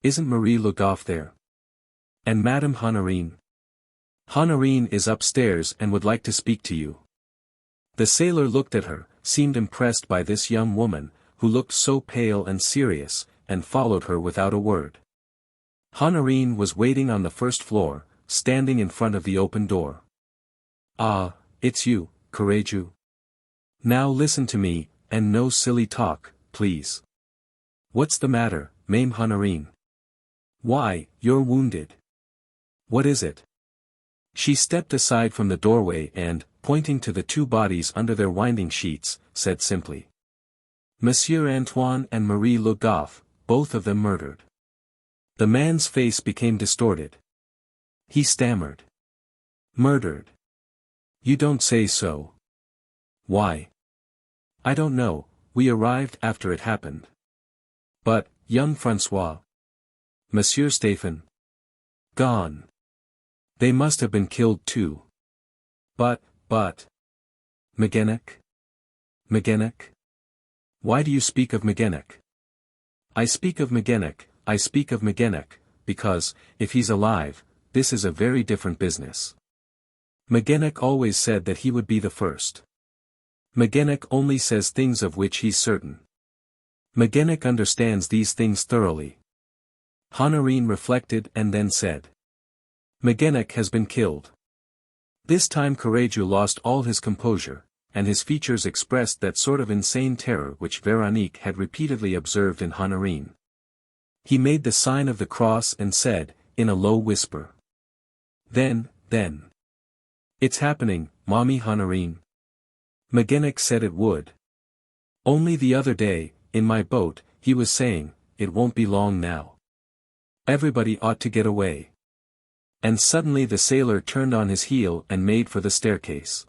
"Isn't Marie Le Goff there? And Madame Honorine?" "Honorine is upstairs and would like to speak to you." The sailor looked at her, seemed impressed by this young woman, who looked so pale and serious, and followed her without a word. Honorine was waiting on the first floor, standing in front of the open door. "Ah, it's you, Courageux." Now listen to me, and no silly talk, please. What's the matter, Mame Honorine? Why, you're wounded. What is it? She stepped aside from the doorway and, pointing to the two bodies under their winding sheets, said simply. Monsieur Antoine and Marie Le Goff, both of them murdered. The man's face became distorted. He stammered. Murdered. You don't say so. Why? I don't know, we arrived after it happened. But, young François. Monsieur Stéphane. Gone. They must have been killed too. But. Magenec? Magenec? Why do you speak of Magenec? I speak of Magenec, because, if he's alive, this is a very different business. Magenec always said that he would be the first. Magenec only says things of which he's certain. Magenec understands these things thoroughly. Honorine reflected and then said. Magenec has been killed. This time Courageux lost all his composure, and his features expressed that sort of insane terror which Veronique had repeatedly observed in Honorine. He made the sign of the cross and said, in a low whisper. Then. It's happening, Mommy Honorine. Magenec said it would. Only the other day, in my boat, he was saying, it won't be long now. Everybody ought to get away. And suddenly the sailor turned on his heel and made for the staircase.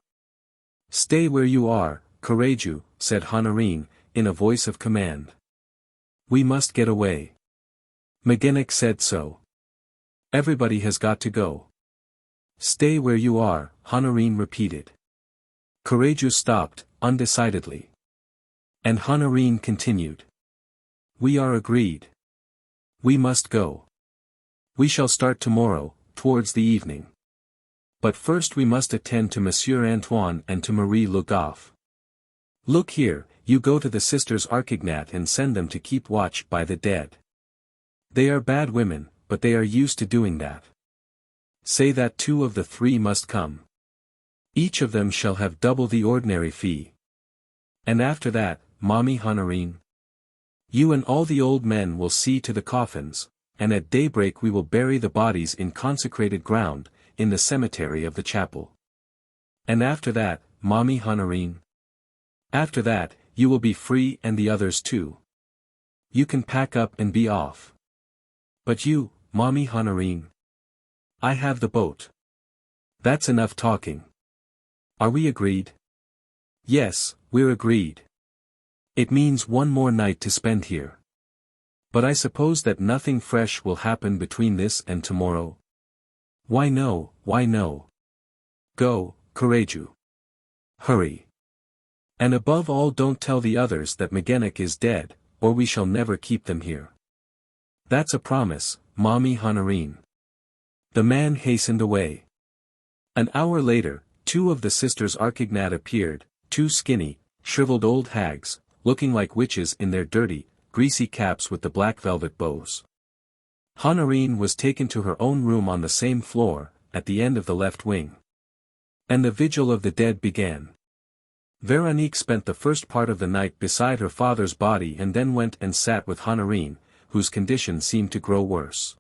Stay where you are, Courageux, said Honorine, in a voice of command. We must get away. Magenec said so. Everybody has got to go. Stay where you are, Honorine repeated. Courageux stopped, undecidedly. And Honorine continued. We are agreed. We must go. We shall start tomorrow, towards the evening. But first we must attend to Monsieur Antoine and to Marie Le Goff. Look here, you go to the sisters Archignat and send them to keep watch by the dead. They are bad women, but they are used to doing that. Say that 2 of the 3 must come. Each of them shall have double the ordinary fee. And after that, Mommy Honorine. You and all the old men will see to the coffins, and at daybreak we will bury the bodies in consecrated ground, in the cemetery of the chapel. And after that, Mommy Honorine. After that, you will be free and the others too. You can pack up and be off. But you, Mommy Honorine. I have the boat. That's enough talking. Are we agreed? Yes, we're agreed. It means one more night to spend here. But I suppose that nothing fresh will happen between this and tomorrow. Why no? Go, Courageux. Hurry. And above all don't tell the others that Magenec is dead, or we shall never keep them here. That's a promise, Mommy Honorine. The man hastened away. An hour later, 2 of the sisters Archignat appeared, 2 skinny, shriveled old hags, looking like witches in their dirty, greasy caps with the black velvet bows. Honorine was taken to her own room on the same floor, at the end of the left wing. And the vigil of the dead began. Veronique spent the first part of the night beside her father's body and then went and sat with Honorine, whose condition seemed to grow worse.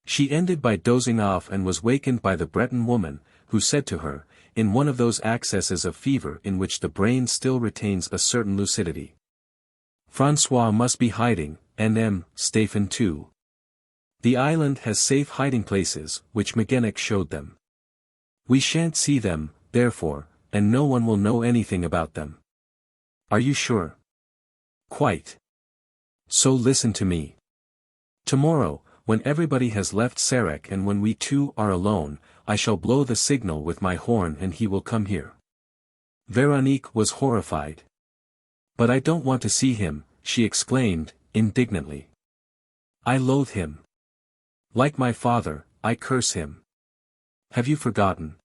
She ended by dozing off and was wakened by the Breton woman, who said to her, in one of those accesses of fever in which the brain still retains a certain lucidity. François must be hiding, and Stéphane too. The island has safe hiding places, which Magenec showed them. We shan't see them, therefore, and no one will know anything about them. Are you sure? Quite. So listen to me. Tomorrow, when everybody has left Sarek and when we 2 are alone, I shall blow the signal with my horn and he will come here. Veronique was horrified. But I don't want to see him, she exclaimed, indignantly. I loathe him. Like my father, I curse him. Have you forgotten?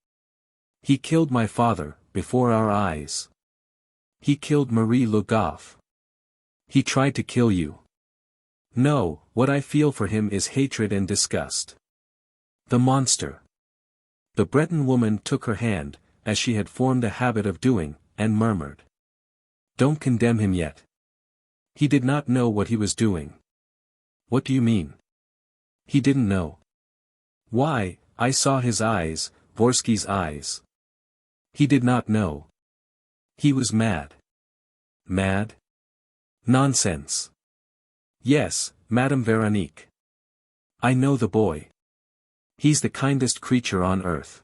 He killed my father, before our eyes. He killed Marie Le Goff. He tried to kill you. No, what I feel for him is hatred and disgust. The monster. The Breton woman took her hand, as she had formed a habit of doing, and murmured. Don't condemn him yet. He did not know what he was doing. What do you mean? He didn't know. Why, I saw his eyes, Vorski's eyes. He did not know. He was mad. Mad? Nonsense. Yes, Madame Veronique. I know the boy. He's the kindest creature on earth.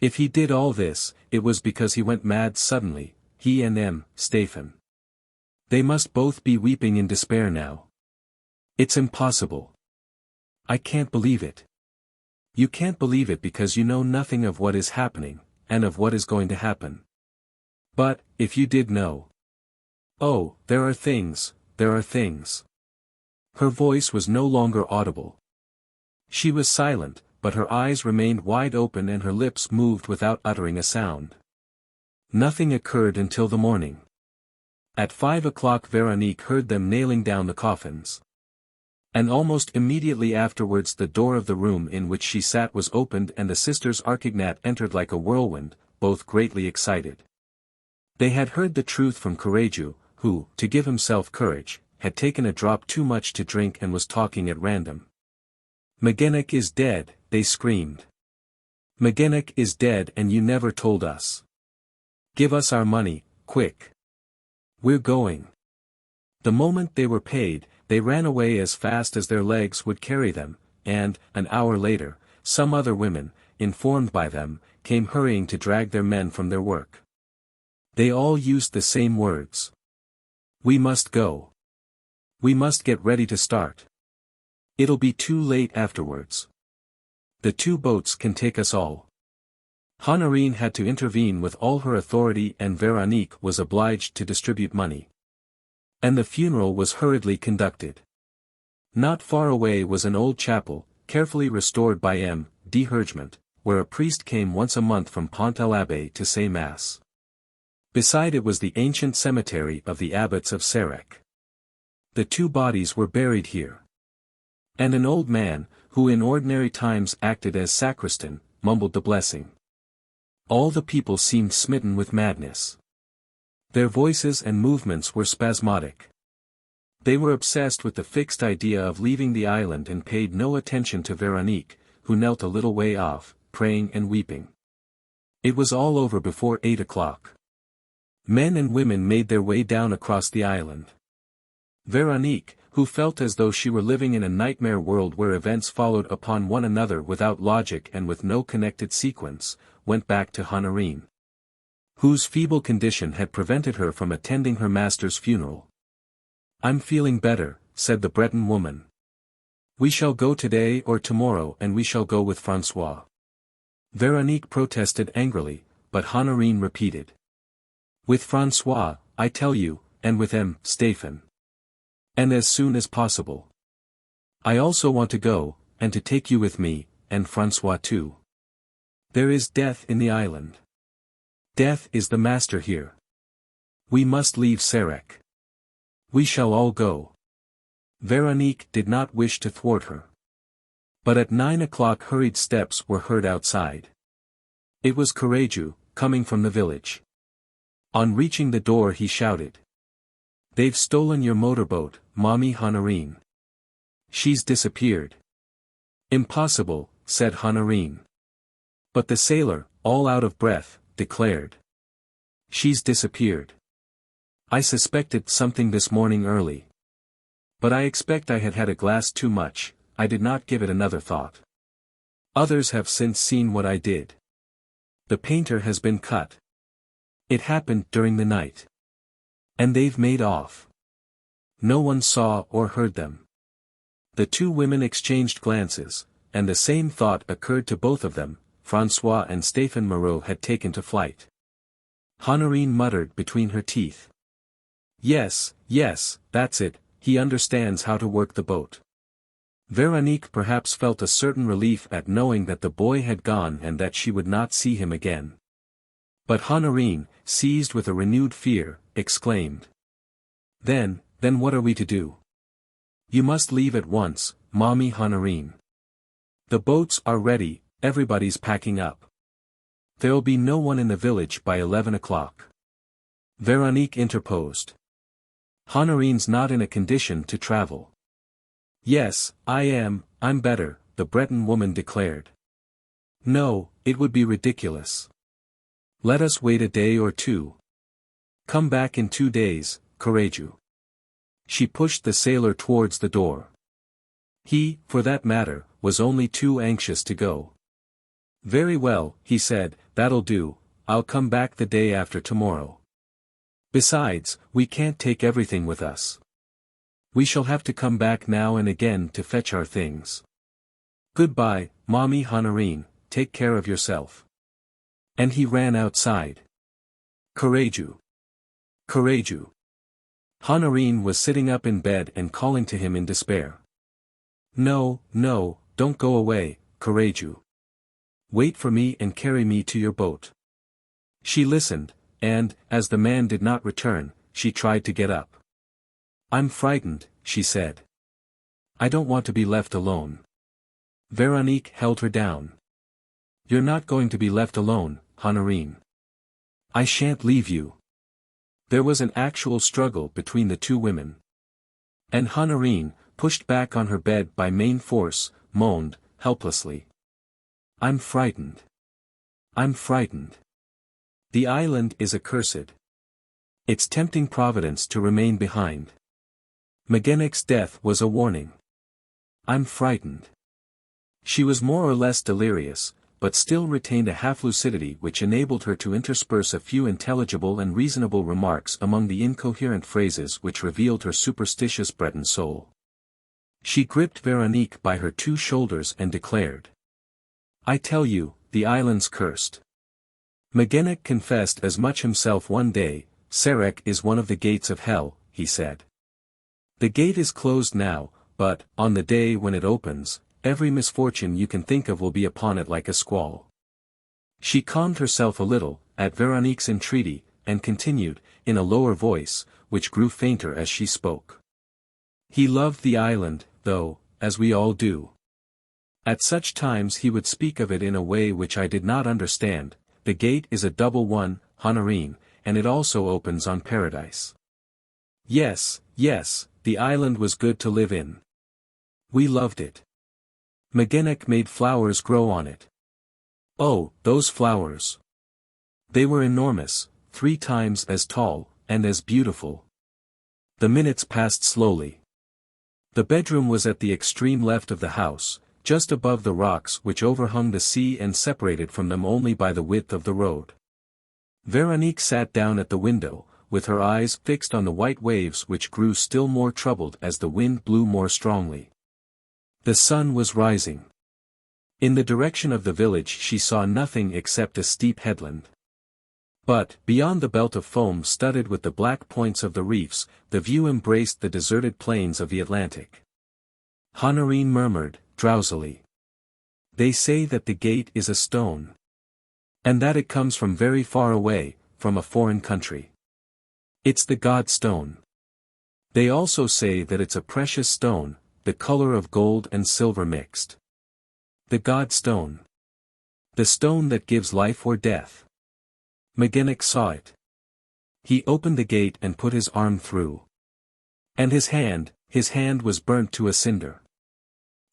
If he did all this, it was because he went mad suddenly, he and Stéphane. They must both be weeping in despair now. It's impossible. I can't believe it. You can't believe it because you know nothing of what is happening, and of what is going to happen. But, if you did know. Oh, there are things, there are things. Her voice was no longer audible. She was silent, but her eyes remained wide open and her lips moved without uttering a sound. Nothing occurred until the morning. At 5 o'clock Veronique heard them nailing down the coffins. And almost immediately afterwards the door of the room in which she sat was opened and the sisters Archignat entered like a whirlwind, both greatly excited. They had heard the truth from Courageux, who, to give himself courage, had taken a drop too much to drink and was talking at random. Magenec is dead, they screamed. Magenec is dead and you never told us. Give us our money, quick. We're going. The moment they were paid, they ran away as fast as their legs would carry them, and, an hour later, some other women, informed by them, came hurrying to drag their men from their work. They all used the same words. We must go. We must get ready to start. It'll be too late afterwards. The 2 boats can take us all. Honorine had to intervene with all her authority and Veronique was obliged to distribute money. And the funeral was hurriedly conducted. Not far away was an old chapel, carefully restored by D. Hergement, where a priest came once a month from Pont-l'Abbé to say Mass. Beside it was the ancient cemetery of the abbots of Sarek. The 2 bodies were buried here. And an old man, who in ordinary times acted as sacristan, mumbled the blessing. All the people seemed smitten with madness. Their voices and movements were spasmodic. They were obsessed with the fixed idea of leaving the island and paid no attention to Veronique, who knelt a little way off, praying and weeping. It was all over before 8 o'clock. Men and women made their way down across the island. Veronique, who felt as though she were living in a nightmare world where events followed upon one another without logic and with no connected sequence, went back to Honorine, whose feeble condition had prevented her from attending her master's funeral. I'm feeling better, said the Breton woman. We shall go today or tomorrow and we shall go with François. Veronique protested angrily, but Honorine repeated. With François, I tell you, and with Stéphane. And as soon as possible. I also want to go, and to take you with me, and François too. There is death in the island. Death is the master here. We must leave Sarek. We shall all go. Veronique did not wish to thwart her. But at 9 o'clock hurried steps were heard outside. It was Courageux, coming from the village. On reaching the door he shouted. They've stolen your motorboat, Mommy Honorine. She's disappeared. Impossible, said Honorine. But the sailor, all out of breath, declared. She's disappeared. I suspected something this morning early. But I expect I had had a glass too much, I did not give it another thought. Others have since seen what I did. The painter has been cut. It happened during the night. And they've made off. No one saw or heard them. The 2 women exchanged glances, and the same thought occurred to both of them, François and Stéphane Moreau had taken to flight. Honorine muttered between her teeth. Yes, that's it, he understands how to work the boat. Veronique perhaps felt a certain relief at knowing that the boy had gone and that she would not see him again. But Honorine, seized with a renewed fear, exclaimed. Then what are we to do? You must leave at once, Mommy Honorine. The boats are ready, everybody's packing up. There'll be no one in the village by 11 o'clock. Veronique interposed. Honorine's not in a condition to travel. Yes, I'm better, the Breton woman declared. No, it would be ridiculous. Let us wait a day or two. Come back in 2 days, Courageux. She pushed the sailor towards the door. He, for that matter, was only too anxious to go. Very well, he said, that'll do, I'll come back the day after tomorrow. Besides, we can't take everything with us. We shall have to come back now and again to fetch our things. Goodbye, Mommy Honorine, take care of yourself. And he ran outside. Courageux. Courageux. Honorine was sitting up in bed and calling to him in despair. No, don't go away, Courageux. Wait for me and carry me to your boat. She listened, and, as the man did not return, she tried to get up. I'm frightened, she said. I don't want to be left alone. Veronique held her down. You're not going to be left alone, Honorine. I shan't leave you. There was an actual struggle between the two women. And Honorine, pushed back on her bed by main force, moaned, helplessly. I'm frightened. I'm frightened. The island is accursed. It's tempting Providence to remain behind. Magenec's death was a warning. I'm frightened. She was more or less delirious, but still retained a half-lucidity which enabled her to intersperse a few intelligible and reasonable remarks among the incoherent phrases which revealed her superstitious Breton soul. She gripped Veronique by her 2 shoulders and declared. I tell you, the island's cursed. Magenec confessed as much himself one day. Sarek is one of the gates of hell, he said. The gate is closed now, but, on the day when it opens, every misfortune you can think of will be upon it like a squall. She calmed herself a little, at Veronique's entreaty, and continued, in a lower voice, which grew fainter as she spoke. He loved the island, though, as we all do. At such times he would speak of it in a way which I did not understand. The gate is a double one, Honorine, and it also opens on paradise. Yes, the island was good to live in. We loved it. Magenec made flowers grow on it. Oh, those flowers! They were enormous, 3 times as tall, and as beautiful. The minutes passed slowly. The bedroom was at the extreme left of the house, just above the rocks which overhung the sea and separated from them only by the width of the road. Veronique sat down at the window, with her eyes fixed on the white waves which grew still more troubled as the wind blew more strongly. The sun was rising. In the direction of the village she saw nothing except a steep headland. But, beyond the belt of foam studded with the black points of the reefs, the view embraced the deserted plains of the Atlantic. Honorine murmured, drowsily. They say that the gate is a stone. And that it comes from very far away, from a foreign country. It's the God stone. They also say that it's a precious stone, the color of gold and silver mixed. The God stone. The stone that gives life or death. Magenec saw it. He opened the gate and put his arm through. And his hand was burnt to a cinder.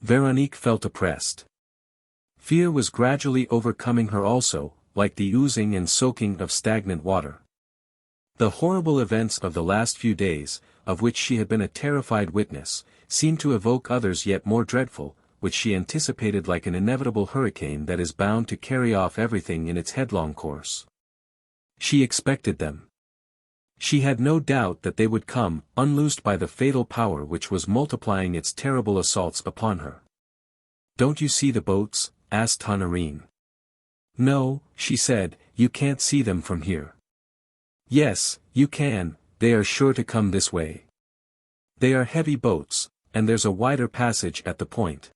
Veronique felt oppressed. Fear was gradually overcoming her also, like the oozing and soaking of stagnant water. The horrible events of the last few days, of which she had been a terrified witness, seemed to evoke others yet more dreadful, which she anticipated like an inevitable hurricane that is bound to carry off everything in its headlong course. She expected them. She had no doubt that they would come, unloosed by the fatal power which was multiplying its terrible assaults upon her. Don't you see the boats? Asked Honorine. No, she said, you can't see them from here. Yes, you can, they are sure to come this way. They are heavy boats, and there's a wider passage at the point.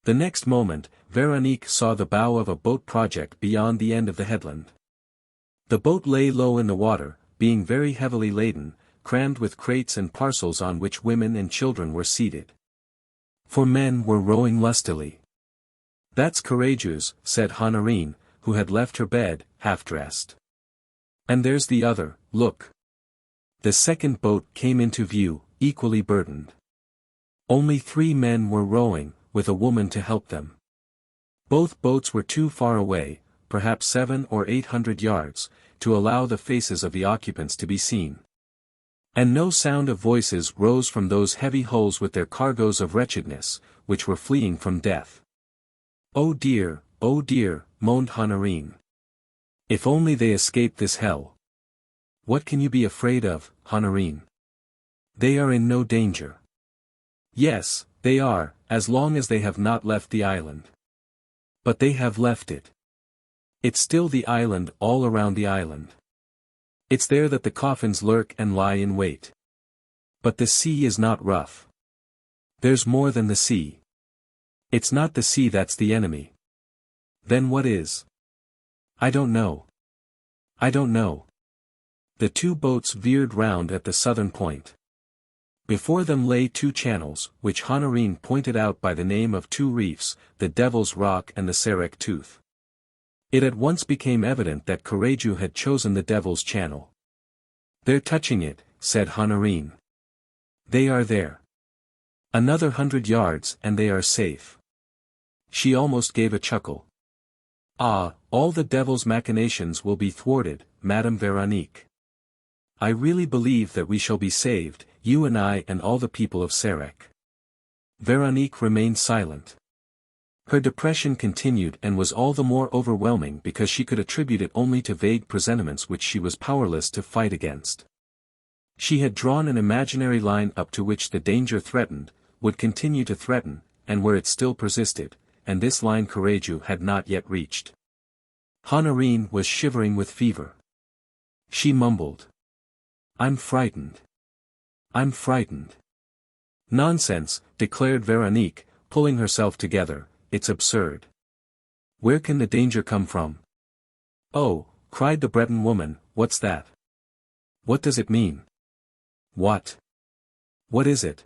The next moment, Veronique saw the bow of a boat project beyond the end of the headland. The boat lay low in the water, being very heavily laden, crammed with crates and parcels on which women and children were seated. 4 men were rowing lustily. That's Courageous, said Honorine, who had left her bed, half-dressed. And there's the other, look. The second boat came into view, equally burdened. Only 3 men were rowing, with a woman to help them. Both boats were too far away, perhaps 700 or 800 yards, to allow the faces of the occupants to be seen. And no sound of voices rose from those heavy hulls with their cargoes of wretchedness, which were fleeing from death. Oh dear, moaned Honorine. If only they escaped this hell. What can you be afraid of, Honorine? They are in no danger. Yes, they are, as long as they have not left the island. But they have left it. It's still the island all around the island. It's there that the coffins lurk and lie in wait. But the sea is not rough. There's more than the sea. It's not the sea that's the enemy. Then what is? I don't know. I don't know. The 2 boats veered round at the southern point. Before them lay 2 channels, which Honorine pointed out by the name of 2 reefs, the Devil's Rock and the Sarek Tooth. It at once became evident that Courageux had chosen the Devil's Channel. They're touching it, said Honorine. They are there. Another 100 yards and they are safe. She almost gave a chuckle. Ah, all the Devil's machinations will be thwarted, Madame Véronique. I really believe that we shall be saved, you and I and all the people of Sarek. Véronique remained silent. Her depression continued and was all the more overwhelming because she could attribute it only to vague presentiments which she was powerless to fight against. She had drawn an imaginary line up to which the danger threatened, would continue to threaten, and where it still persisted, and this line Courageux had not yet reached. Honorine was shivering with fever. She mumbled. I'm frightened. I'm frightened. Nonsense, declared Véronique, pulling herself together, it's absurd. Where can the danger come from? Oh, cried the Breton woman, what's that? What does it mean? What? What is it?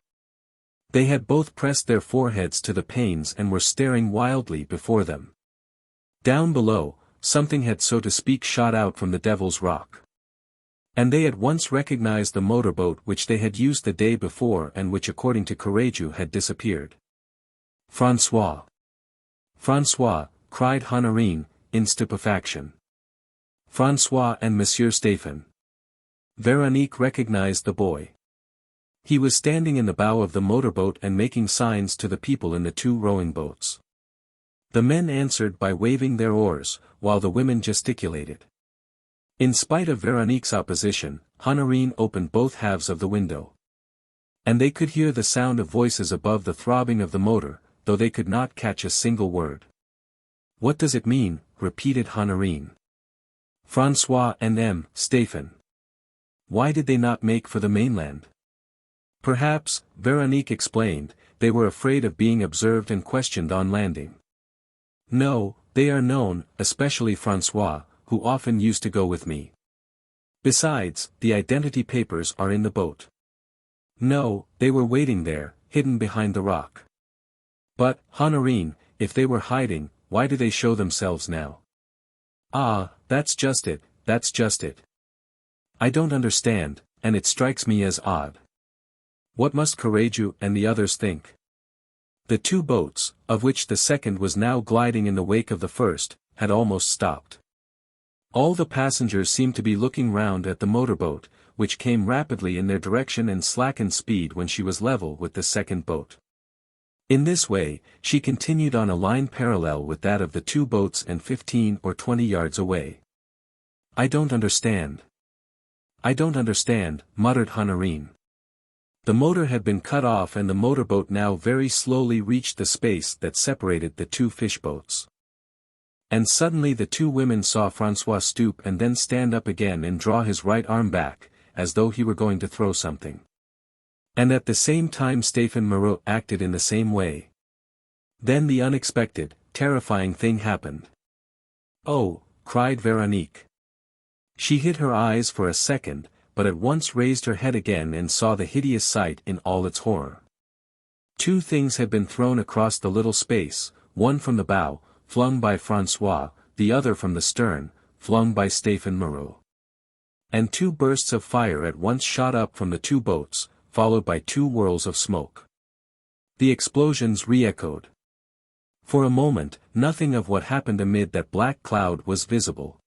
They had both pressed their foreheads to the panes and were staring wildly before them. Down below, something had so to speak shot out from the Devil's Rock. And they at once recognized the motorboat which they had used the day before and which according to Courageux had disappeared. François! François, cried Honorine, in stupefaction. François and Monsieur Stéphane. Véronique recognized the boy. He was standing in the bow of the motorboat and making signs to the people in the 2 rowing boats. The men answered by waving their oars, while the women gesticulated. In spite of Véronique's opposition, Honorine opened both halves of the window. And they could hear the sound of voices above the throbbing of the motor, though they could not catch a single word. What does it mean? Repeated Honorine. François and Stéphane. Why did they not make for the mainland? Perhaps, Véronique explained, they were afraid of being observed and questioned on landing. No, they are known, especially François, who often used to go with me. Besides, the identity papers are in the boat. No, they were waiting there, hidden behind the rock. But, Honorine, if they were hiding, why do they show themselves now? Ah, that's just it, that's just it. I don't understand, and it strikes me as odd. What must Courageux and the others think? The 2 boats, of which the second was now gliding in the wake of the first, had almost stopped. All the passengers seemed to be looking round at the motorboat, which came rapidly in their direction and slackened speed when she was level with the second boat. In this way, she continued on a line parallel with that of the 2 boats and 15 or 20 yards away. I don't understand. I don't understand, muttered Honorine. The motor had been cut off and the motorboat now very slowly reached the space that separated the 2 fishboats. And suddenly the 2 women saw François stoop and then stand up again and draw his right arm back, as though he were going to throw something. And at the same time Stéphane Moreau acted in the same way. Then the unexpected, terrifying thing happened. Oh, cried Véronique. She hid her eyes for a second, but at once raised her head again and saw the hideous sight in all its horror. 2 things had been thrown across the little space, one from the bow, flung by François, the other from the stern, flung by Stéphane Moreau. And two bursts of fire at once shot up from the two boats, followed by two whirls of smoke. The explosions re-echoed. For a moment, nothing of what happened amid that black cloud was visible.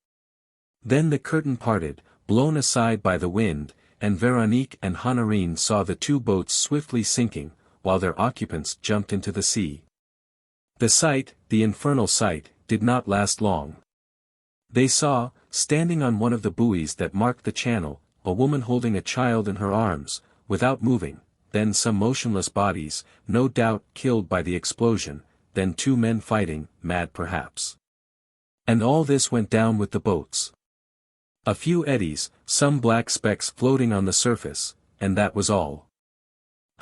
Then the curtain parted, blown aside by the wind, and Veronique and Honorine saw the two boats swiftly sinking, while their occupants jumped into the sea. The sight, the infernal sight, did not last long. They saw, standing on one of the buoys that marked the channel, a woman holding a child in her arms, without moving, then some motionless bodies, no doubt killed by the explosion, then two men fighting, mad perhaps. And all this went down with the boats. A few eddies, some black specks floating on the surface, and that was all.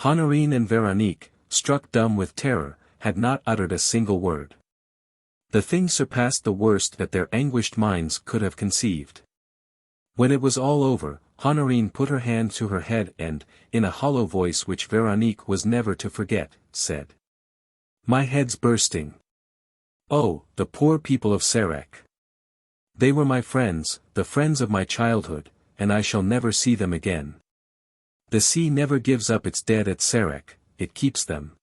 Honorine and Veronique, struck dumb with terror, had not uttered a single word. The thing surpassed the worst that their anguished minds could have conceived. When it was all over, Honorine put her hand to her head and, in a hollow voice which Veronique was never to forget, said, "My head's bursting. Oh, the poor people of Sarek. They were my friends, the friends of my childhood, and I shall never see them again. The sea never gives up its dead at Sarek, it keeps them.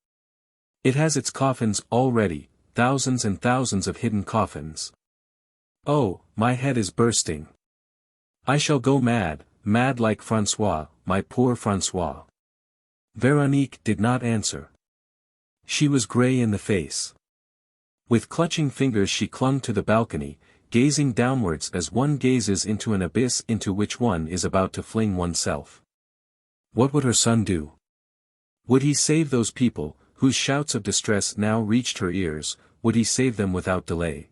It has its coffins all ready, thousands and thousands of hidden coffins. Oh, my head is bursting. I shall go mad, mad like François, my poor François." Veronique did not answer. She was grey in the face. With clutching fingers she clung to the balcony, gazing downwards as one gazes into an abyss into which one is about to fling oneself. What would her son do? Would he save those people, whose shouts of distress now reached her ears, would he save them without delay?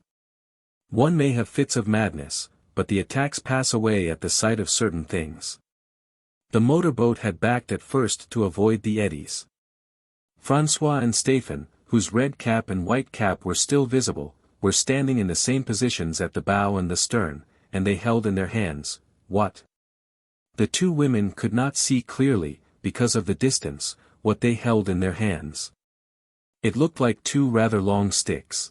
One may have fits of madness, but the attacks pass away at the sight of certain things. The motorboat had backed at first to avoid the eddies. François and Stéphane, whose red cap and white cap were still visible, were standing in the same positions at the bow and the stern, and they held in their hands, what? The two women could not see clearly, because of the distance, what they held in their hands. It looked like two rather long sticks.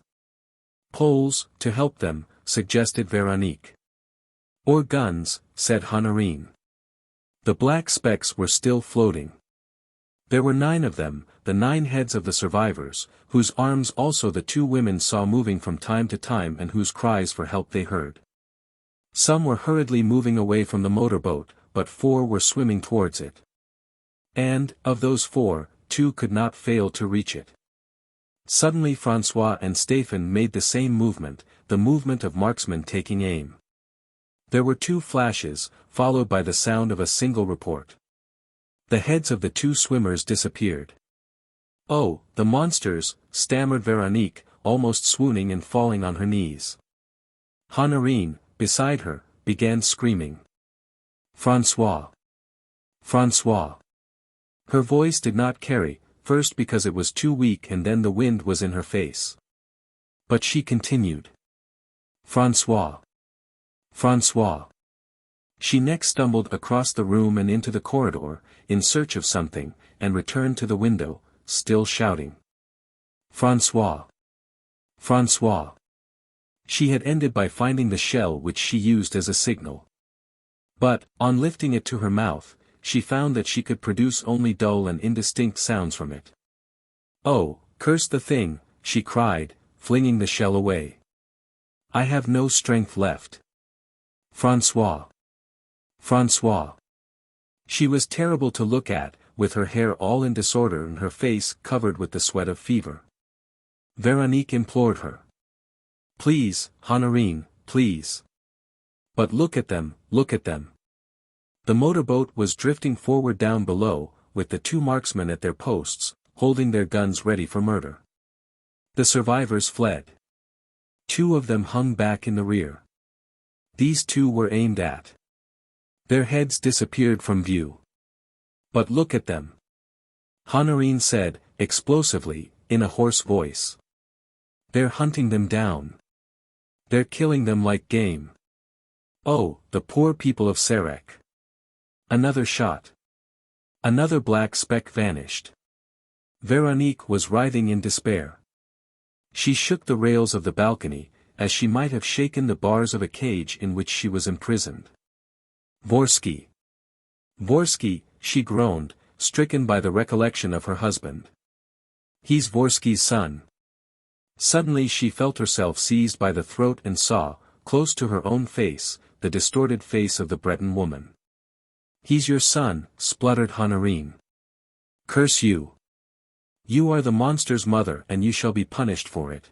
Poles, to help them, suggested Veronique. Or guns, said Honorine. The black specks were still floating. There were 9 of them, the 9 heads of the survivors, whose arms also the two women saw moving from time to time and whose cries for help they heard. Some were hurriedly moving away from the motorboat, but 4 were swimming towards it. And, of those 4, 2 could not fail to reach it. Suddenly François and Stéphane made the same movement, the movement of marksmen taking aim. There were 2 flashes, followed by the sound of a single report. The heads of the 2 swimmers disappeared. "Oh, the monsters," stammered Veronique, almost swooning and falling on her knees. Honorine, beside her, began screaming. "François! François!" Her voice did not carry, first because it was too weak and then the wind was in her face. But she continued. "François! François!" She next stumbled across the room and into the corridor, in search of something, and returned to the window, still shouting. "François! François!" She had ended by finding the shell which she used as a signal. But, on lifting it to her mouth, she found that she could produce only dull and indistinct sounds from it. "Oh, curse the thing," she cried, flinging the shell away. "I have no strength left. François! François!" She was terrible to look at, with her hair all in disorder and her face covered with the sweat of fever. Veronique implored her. "Please, Honorine, please. But look at them, look at them." The motorboat was drifting forward down below, with the 2 marksmen at their posts, holding their guns ready for murder. The survivors fled. 2 of them hung back in the rear. These 2 were aimed at. Their heads disappeared from view. "But look at them," Honorine said, explosively, in a hoarse voice. "They're hunting them down. They're killing them like game. Oh, the poor people of Sarek." Another shot. Another black speck vanished. Veronique was writhing in despair. She shook the rails of the balcony, as she might have shaken the bars of a cage in which she was imprisoned. Vorski. Vorski, she groaned, stricken by the recollection of her husband. He's Vorski's son. Suddenly she felt herself seized by the throat and saw, close to her own face, the distorted face of the Breton woman. He's your son, spluttered Honorine. Curse you. You are the monster's mother and you shall be punished for it.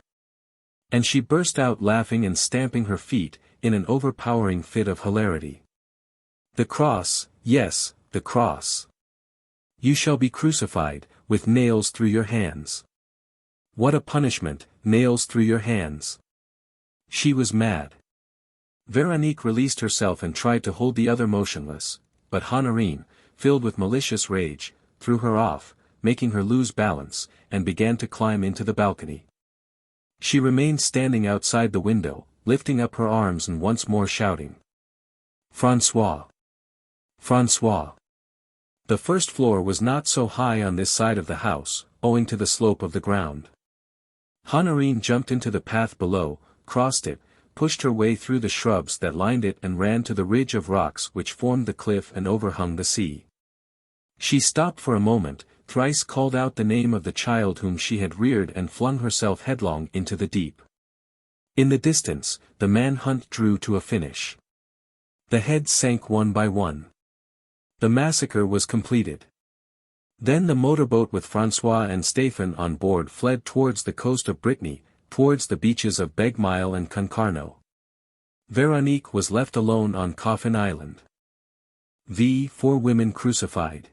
And she burst out laughing and stamping her feet, in an overpowering fit of hilarity. The cross, yes, the cross. You shall be crucified, with nails through your hands. What a punishment, nails through your hands. She was mad. Veronique released herself and tried to hold the other motionless, but Honorine, filled with malicious rage, threw her off, making her lose balance, and began to climb into the balcony. She remained standing outside the window, lifting up her arms and once more shouting. François! François! The first floor was not so high on this side of the house, owing to the slope of the ground. Honorine jumped into the path below, crossed it, pushed her way through the shrubs that lined it and ran to the ridge of rocks which formed the cliff and overhung the sea. She stopped for a moment, thrice called out the name of the child whom she had reared and flung herself headlong into the deep. In the distance, the manhunt drew to a finish. The heads sank one by one. The massacre was completed. Then the motorboat with François and Stéphane on board fled towards the coast of Brittany, towards the beaches of Begmile and Concarneau. Veronique was left alone on Coffin Island. Four women crucified.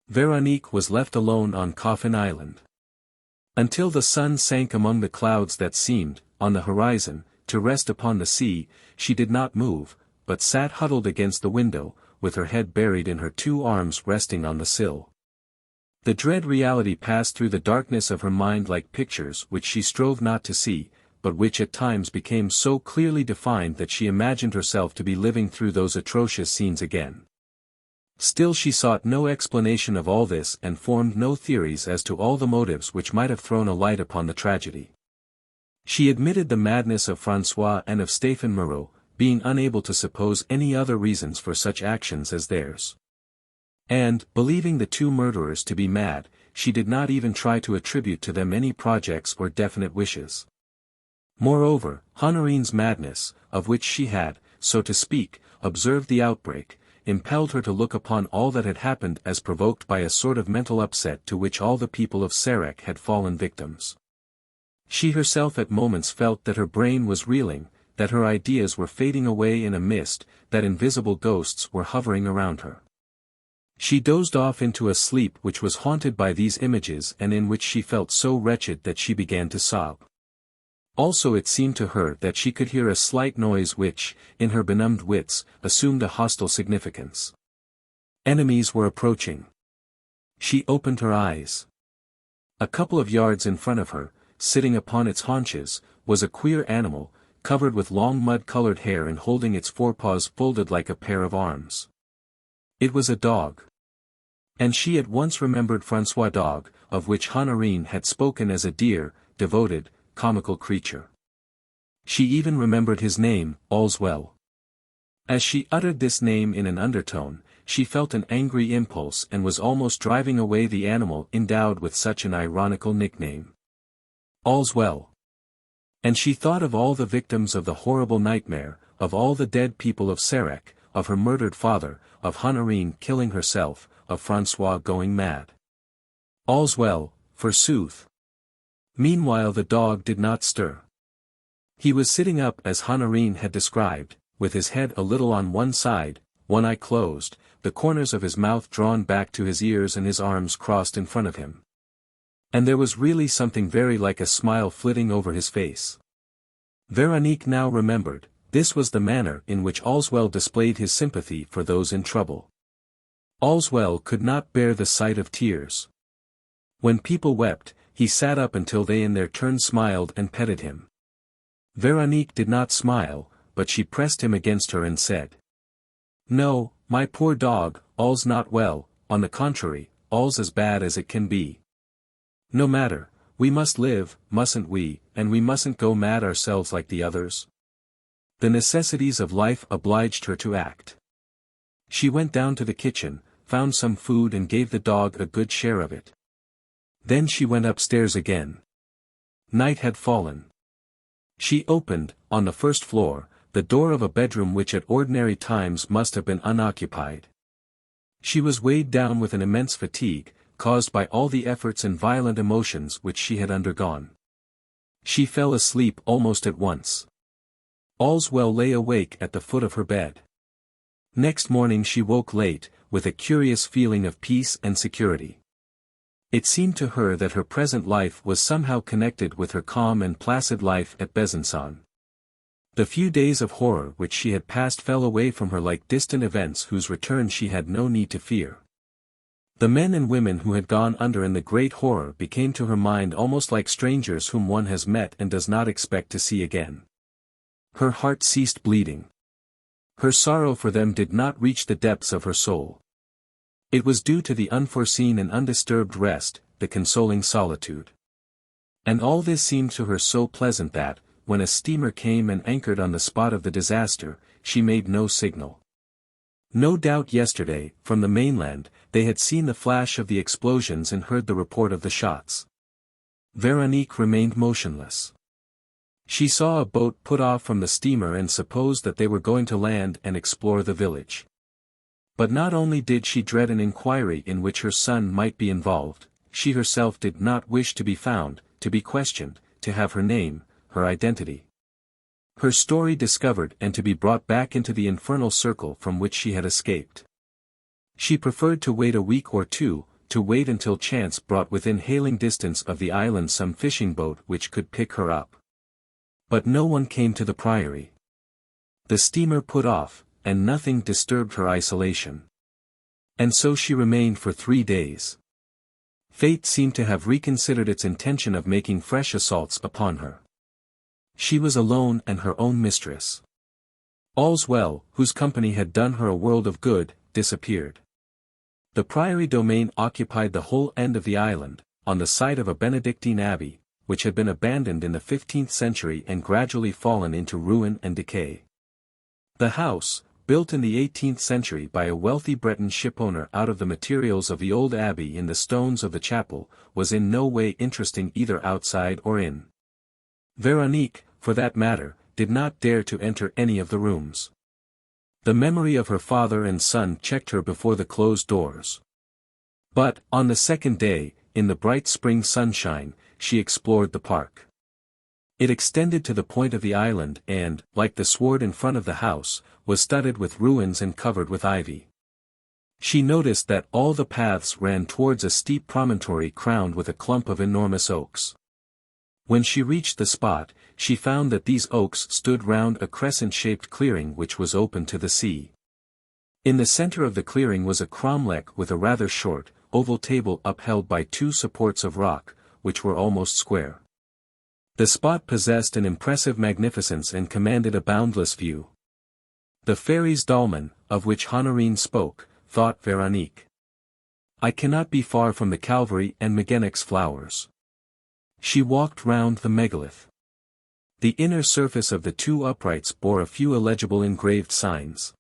Veronique was left alone on Coffin Island. Until the sun sank among the clouds that seemed, on the horizon, to rest upon the sea, she did not move, but sat huddled against the window, with her head buried in her two arms resting on the sill. The dread reality passed through the darkness of her mind like pictures which she strove not to see, but which at times became so clearly defined that she imagined herself to be living through those atrocious scenes again. Still she sought no explanation of all this and formed no theories as to all the motives which might have thrown a light upon the tragedy. She admitted the madness of François and of Stéphane Moreau, being unable to suppose any other reasons for such actions as theirs. And, believing the two murderers to be mad, she did not even try to attribute to them any projects or definite wishes. Moreover, Honorine's madness, of which she had, so to speak, observed the outbreak, impelled her to look upon all that had happened as provoked by a sort of mental upset to which all the people of Sarek had fallen victims. She herself at moments felt that her brain was reeling, that her ideas were fading away in a mist, that invisible ghosts were hovering around her. She dozed off into a sleep which was haunted by these images and in which she felt so wretched that she began to sob. Also it seemed to her that she could hear a slight noise which, in her benumbed wits, assumed a hostile significance. Enemies were approaching. She opened her eyes. A couple of yards in front of her, sitting upon its haunches, was a queer animal, covered with long mud-colored hair and holding its forepaws folded like a pair of arms. It was a dog. And she at once remembered François' dog, of which Honorine had spoken as a dear, devoted, comical creature. She even remembered his name, All's Well. As she uttered this name in an undertone, she felt an angry impulse and was almost driving away the animal endowed with such an ironical nickname. All's Well. And she thought of all the victims of the horrible nightmare, of all the dead people of Sarek, of her murdered father, of Honorine killing herself, of François going mad. All's well, forsooth. Meanwhile the dog did not stir. He was sitting up as Honorine had described, with his head a little on one side, one eye closed, the corners of his mouth drawn back to his ears and his arms crossed in front of him. And there was really something very like a smile flitting over his face. Veronique now remembered, this was the manner in which Allswell displayed his sympathy for those in trouble. Allswell could not bear the sight of tears. When people wept, he sat up until they in their turn smiled and petted him. Veronique did not smile, but she pressed him against her and said, "No, my poor dog, all's not well, on the contrary, all's as bad as it can be. No matter, we must live, mustn't we, and we mustn't go mad ourselves like the others." The necessities of life obliged her to act. She went down to the kitchen, found some food and gave the dog a good share of it. Then she went upstairs again. Night had fallen. She opened, on the first floor, the door of a bedroom which at ordinary times must have been unoccupied. She was weighed down with an immense fatigue, caused by all the efforts and violent emotions which she had undergone. She fell asleep almost at once. Allswell lay awake at the foot of her bed. Next morning she woke late, with a curious feeling of peace and security. It seemed to her that her present life was somehow connected with her calm and placid life at Besançon. The few days of horror which she had passed fell away from her like distant events whose return she had no need to fear. The men and women who had gone under in the great horror became to her mind almost like strangers whom one has met and does not expect to see again. Her heart ceased bleeding. Her sorrow for them did not reach the depths of her soul. It was due to the unforeseen and undisturbed rest, the consoling solitude. And all this seemed to her so pleasant that, when a steamer came and anchored on the spot of the disaster, she made no signal. No doubt yesterday, from the mainland, they had seen the flash of the explosions and heard the report of the shots. Veronique remained motionless. She saw a boat put off from the steamer and supposed that they were going to land and explore the village. But not only did she dread an inquiry in which her son might be involved, she herself did not wish to be found, to be questioned, to have her name, her identity, her story discovered and to be brought back into the infernal circle from which she had escaped. She preferred to wait a week or two, to wait until chance brought within hailing distance of the island some fishing boat which could pick her up. But no one came to the priory. The steamer put off, and nothing disturbed her isolation. And so she remained for 3 days. Fate seemed to have reconsidered its intention of making fresh assaults upon her. She was alone and her own mistress. Allswell, whose company had done her a world of good, disappeared. The priory domain occupied the whole end of the island, on the site of a Benedictine abbey, which had been abandoned in the 15th century and gradually fallen into ruin and decay. The house, built in the 18th century by a wealthy Breton shipowner out of the materials of the old abbey in the stones of the chapel, was in no way interesting either outside or in. Veronique, for that matter, did not dare to enter any of the rooms. The memory of her father and son checked her before the closed doors. But, on the second day, in the bright spring sunshine, she explored the park. It extended to the point of the island and, like the sward in front of the house, was studded with ruins and covered with ivy. She noticed that all the paths ran towards a steep promontory crowned with a clump of enormous oaks. When she reached the spot, she found that these oaks stood round a crescent-shaped clearing which was open to the sea. In the center of the clearing was a cromlech with a rather short, oval table upheld by 2 supports of rock, which were almost square. The spot possessed an impressive magnificence and commanded a boundless view. The fairies' dolmen, of which Honorine spoke, thought Veronique. I cannot be far from the Calvary and Magenec's flowers. She walked round the megalith. The inner surface of the 2 uprights bore a few illegible engraved signs.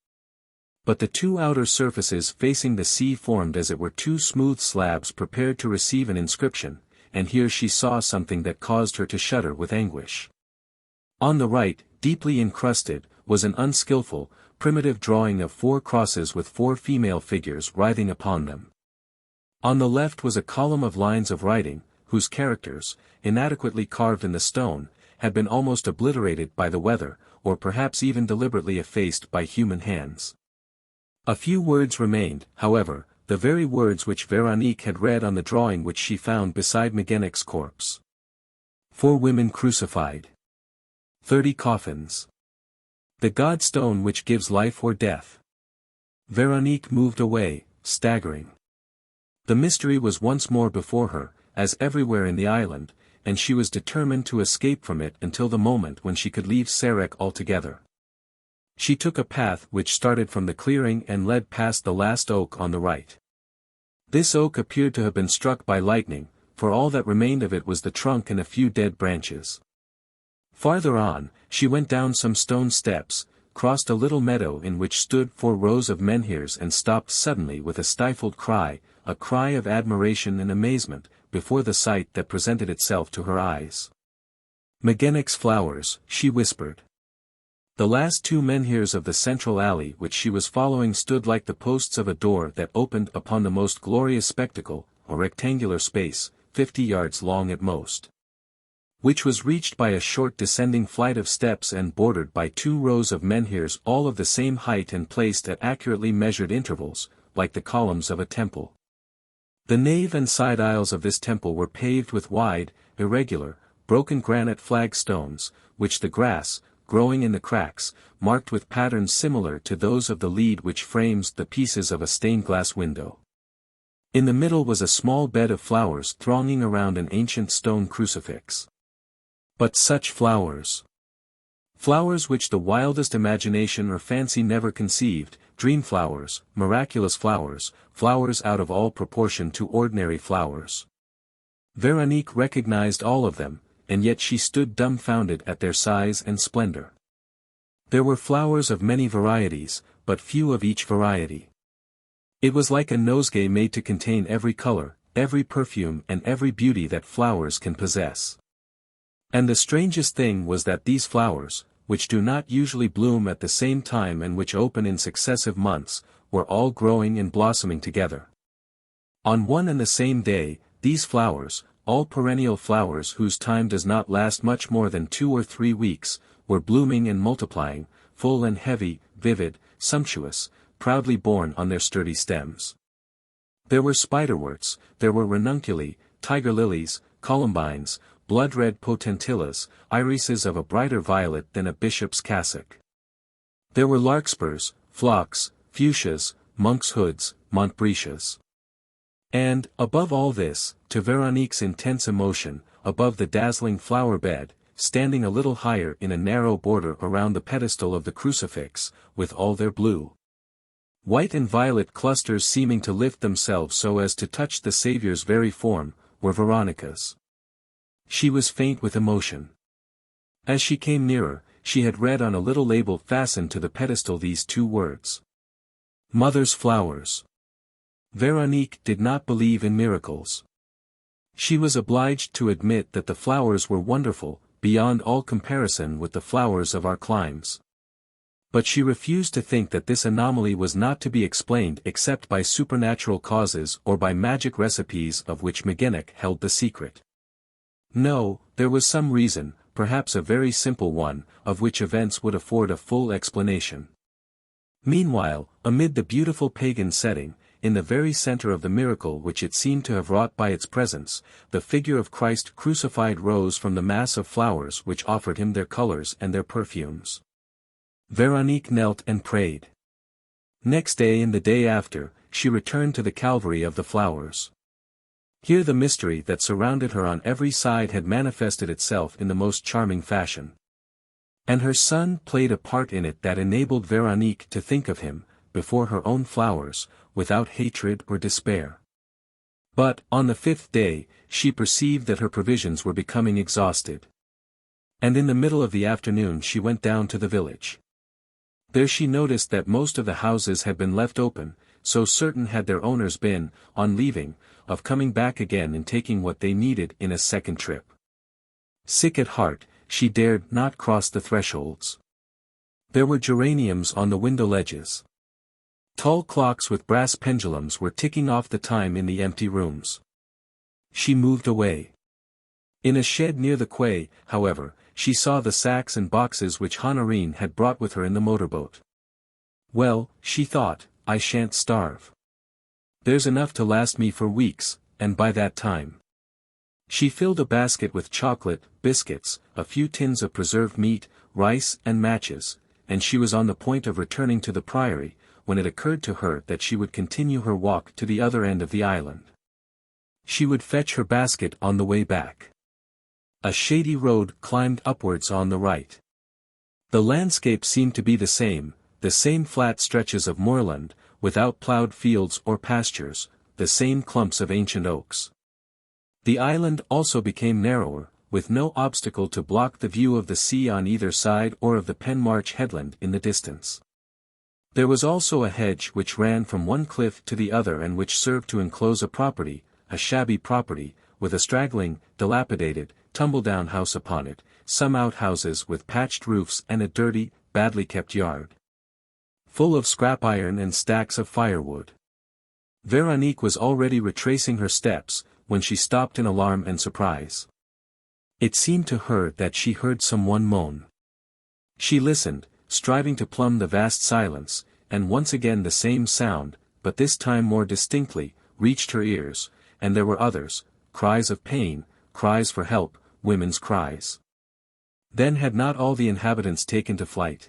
But the 2 outer surfaces facing the sea formed as it were 2 smooth slabs prepared to receive an inscription, and here she saw something that caused her to shudder with anguish. On the right, deeply encrusted, was an unskilful, primitive drawing of 4 crosses with 4 female figures writhing upon them. On the left was a column of lines of writing, whose characters, inadequately carved in the stone, had been almost obliterated by the weather, or perhaps even deliberately effaced by human hands. A few words remained, however, the very words which Veronique had read on the drawing which she found beside Magenec's corpse. 4 women crucified. 30 coffins. The god-stone which gives life or death. Veronique moved away, staggering. The mystery was once more before her, as everywhere in the island, and she was determined to escape from it until the moment when she could leave Sarek altogether. She took a path which started from the clearing and led past the last oak on the right. This oak appeared to have been struck by lightning, for all that remained of it was the trunk and a few dead branches. Farther on, she went down some stone steps, crossed a little meadow in which stood 4 rows of menhirs and stopped suddenly with a stifled cry, a cry of admiration and amazement, before the sight that presented itself to her eyes. "Magennic's flowers," she whispered. The last 2 menhirs of the central alley which she was following stood like the posts of a door that opened upon the most glorious spectacle, a rectangular space, 50 yards long at most, which was reached by a short descending flight of steps and bordered by 2 rows of menhirs all of the same height and placed at accurately measured intervals, like the columns of a temple. The nave and side aisles of this temple were paved with wide, irregular, broken granite flagstones, which the grass, growing in the cracks, marked with patterns similar to those of the lead which frames the pieces of a stained-glass window. In the middle was a small bed of flowers thronging around an ancient stone crucifix. But such flowers! Flowers which the wildest imagination or fancy never conceived, dream flowers, miraculous flowers, flowers out of all proportion to ordinary flowers. Veronique recognized all of them, and yet she stood dumbfounded at their size and splendor. There were flowers of many varieties, but few of each variety. It was like a nosegay made to contain every color, every perfume and every beauty that flowers can possess. And the strangest thing was that these flowers, which do not usually bloom at the same time and which open in successive months, were all growing and blossoming together. On one and the same day, these flowers, all perennial flowers whose time does not last much more than 2 or 3 weeks, were blooming and multiplying, full and heavy, vivid, sumptuous, proudly borne on their sturdy stems. There were spiderworts, there were ranunculi, tiger lilies, columbines, blood-red potentillas, irises of a brighter violet than a bishop's cassock. There were larkspurs, phlox, fuchsias, monks' hoods, montbretias. And, above all this, to Veronique's intense emotion, above the dazzling flower bed, standing a little higher in a narrow border around the pedestal of the crucifix, with all their blue, white and violet clusters seeming to lift themselves so as to touch the Saviour's very form, were Veronica's. She was faint with emotion. As she came nearer, she had read on a little label fastened to the pedestal these 2 words: "Mother's flowers." Veronique did not believe in miracles. She was obliged to admit that the flowers were wonderful, beyond all comparison with the flowers of our climes. But she refused to think that this anomaly was not to be explained except by supernatural causes or by magic recipes of which Magennic held the secret. No, there was some reason, perhaps a very simple one, of which events would afford a full explanation. Meanwhile, amid the beautiful pagan setting, in the very center of the miracle which it seemed to have wrought by its presence, the figure of Christ crucified rose from the mass of flowers which offered him their colors and their perfumes. Veronique knelt and prayed. Next day and the day after, she returned to the Calvary of the flowers. Here the mystery that surrounded her on every side had manifested itself in the most charming fashion. And her son played a part in it that enabled Veronique to think of him, before her own flowers, without hatred or despair. But, on the 5th day, she perceived that her provisions were becoming exhausted. And in the middle of the afternoon she went down to the village. There she noticed that most of the houses had been left open, so certain had their owners been, on leaving, of coming back again and taking what they needed in a second trip. Sick at heart, she dared not cross the thresholds. There were geraniums on the window ledges. Tall clocks with brass pendulums were ticking off the time in the empty rooms. She moved away. In a shed near the quay, however, she saw the sacks and boxes which Honorine had brought with her in the motorboat. Well, she thought, I shan't starve. There's enough to last me for weeks, and by that time. She filled a basket with chocolate, biscuits, a few tins of preserved meat, rice and matches, and she was on the point of returning to the priory, when it occurred to her that she would continue her walk to the other end of the island. She would fetch her basket on the way back. A shady road climbed upwards on the right. The landscape seemed to be the same flat stretches of moorland, without ploughed fields or pastures, the same clumps of ancient oaks. The island also became narrower, with no obstacle to block the view of the sea on either side or of the Penmarch headland in the distance. There was also a hedge which ran from one cliff to the other and which served to enclose a shabby property, with a straggling, dilapidated, tumble-down house upon it, some outhouses with patched roofs and a dirty, badly kept yard, full of scrap iron and stacks of firewood. Veronique was already retracing her steps, when she stopped in alarm and surprise. It seemed to her that she heard someone moan. She listened, striving to plumb the vast silence, and once again the same sound, but this time more distinctly, reached her ears, and there were others, cries of pain, cries for help, women's cries. Then had not all the inhabitants taken to flight?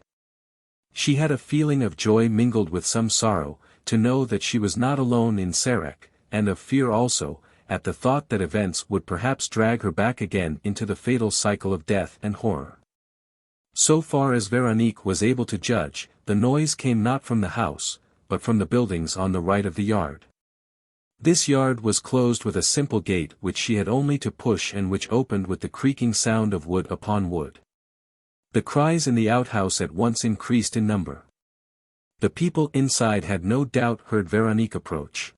She had a feeling of joy mingled with some sorrow, to know that she was not alone in Sarek, and of fear also, at the thought that events would perhaps drag her back again into the fatal cycle of death and horror. So far as Veronique was able to judge, the noise came not from the house, but from the buildings on the right of the yard. This yard was closed with a simple gate which she had only to push and which opened with the creaking sound of wood upon wood. The cries in the outhouse at once increased in number. The people inside had no doubt heard Veronique approach.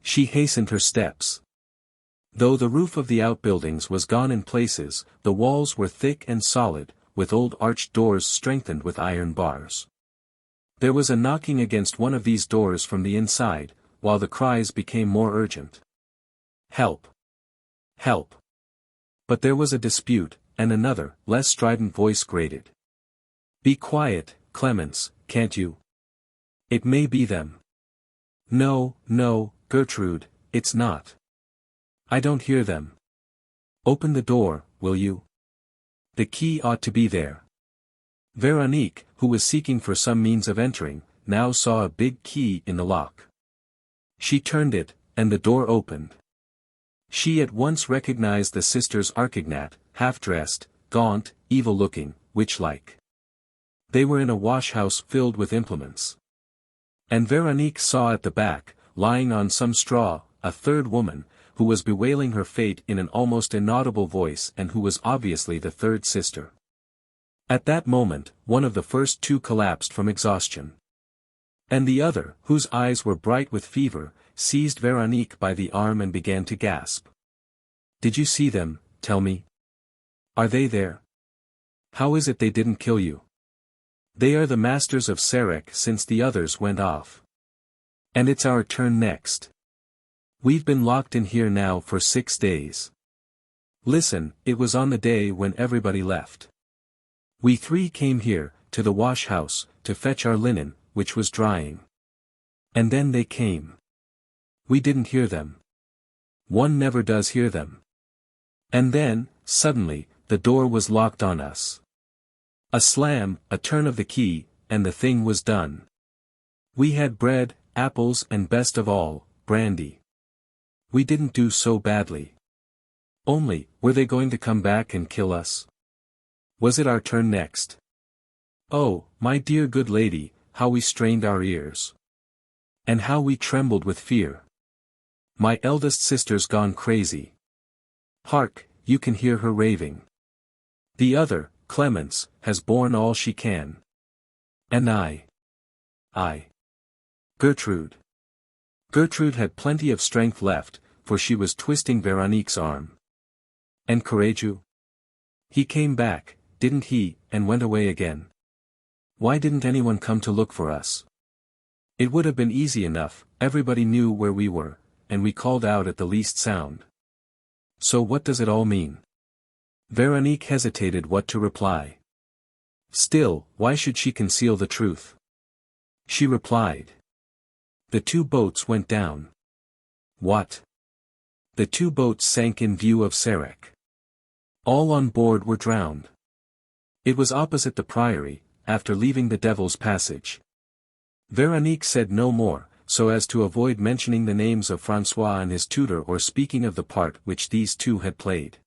She hastened her steps. Though the roof of the outbuildings was gone in places, the walls were thick and solid, with old arched doors strengthened with iron bars. There was a knocking against one of these doors from the inside, while the cries became more urgent. Help! Help! But there was a dispute, and another, less strident voice grated. Be quiet, Clemence, can't you? It may be them. No, no, Gertrude, it's not. I don't hear them. Open the door, will you? The key ought to be there. Veronique, who was seeking for some means of entering, now saw a big key in the lock. She turned it, and the door opened. She at once recognized the sisters Archignat, half-dressed, gaunt, evil-looking, witch-like. They were in a wash-house filled with implements. And Veronique saw at the back, lying on some straw, a third woman, who was bewailing her fate in an almost inaudible voice and who was obviously the third sister. At that moment, one of the first two collapsed from exhaustion. And the other, whose eyes were bright with fever, seized Veronique by the arm and began to gasp. Did you see them, tell me? Are they there? How is it they didn't kill you? They are the masters of Sarek since the others went off. And it's our turn next. We've been locked in here now for 6 days. Listen, it was on the day when everybody left. We three came here, to the wash house, to fetch our linen, which was drying. And then they came. We didn't hear them. One never does hear them. And then, suddenly, the door was locked on us. A slam, a turn of the key, and the thing was done. We had bread, apples and best of all, brandy. We didn't do so badly. Only, were they going to come back and kill us? Was it our turn next? Oh, my dear good lady, how we strained our ears. And how we trembled with fear. My eldest sister's gone crazy. Hark, you can hear her raving. The other, Clemence, has borne all she can. And I. Gertrude. Gertrude had plenty of strength left, for she was twisting Veronique's arm. And Courageux? He came back, didn't he, and went away again. Why didn't anyone come to look for us? It would have been easy enough, everybody knew where we were, and we called out at the least sound. So what does it all mean? Veronique hesitated what to reply. Still, why should she conceal the truth? She replied. The 2 boats went down. What? The 2 boats sank in view of Sarek. All on board were drowned. It was opposite the priory, after leaving the Devil's Passage. Veronique said no more, so as to avoid mentioning the names of François and his tutor or speaking of the part which these two had played.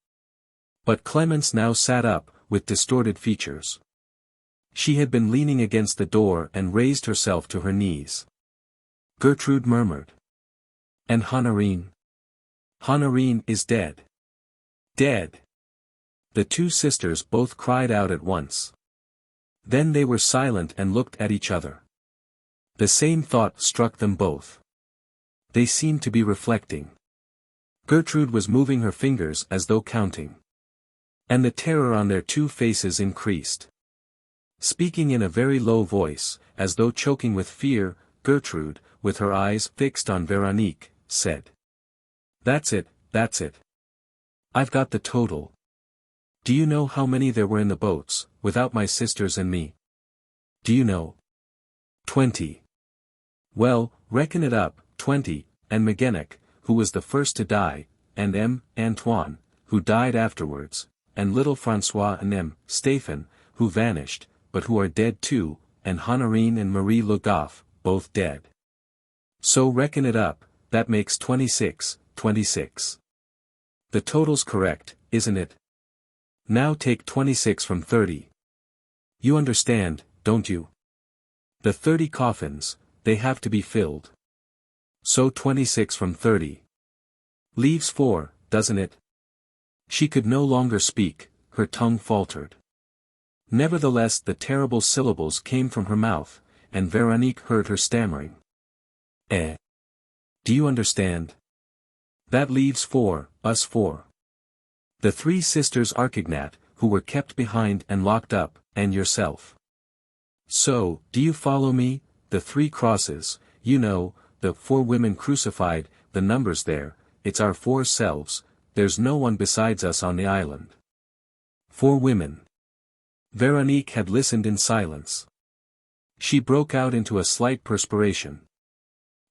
But Clemence now sat up, with distorted features. She had been leaning against the door and raised herself to her knees. Gertrude murmured. And Honorine? Honorine is dead. Dead. The two sisters both cried out at once. Then they were silent and looked at each other. The same thought struck them both. They seemed to be reflecting. Gertrude was moving her fingers as though counting. And the terror on their two faces increased. Speaking in a very low voice, as though choking with fear, Gertrude, with her eyes fixed on Veronique, said. "That's it, that's it. I've got the total. Do you know how many there were in the boats, without my sisters and me? Do you know? 20. Well, reckon it up, 20, and Magenec, who was the first to die, and M. Antoine, who died afterwards, and little François and M. Stéphane, who vanished, but who are dead too, and Honorine and Marie Leblanc, both dead. So reckon it up, that makes 26, 26. The total's correct, isn't it? Now take 26 from 30. You understand, don't you? The 30 coffins, they have to be filled. So 26 from 30. Leaves 4, doesn't it?" She could no longer speak, her tongue faltered. Nevertheless the terrible syllables came from her mouth, and Veronique heard her stammering. "Eh? Do you understand? That leaves 4, us 4. The 3 sisters Archignat, who were kept behind and locked up, and yourself. So, do you follow me, the 3 crosses, you know, the 4 women crucified, the numbers there, it's our 4 selves, there's no one besides us on the island. 4 women." Veronique had listened in silence. She broke out into a slight perspiration.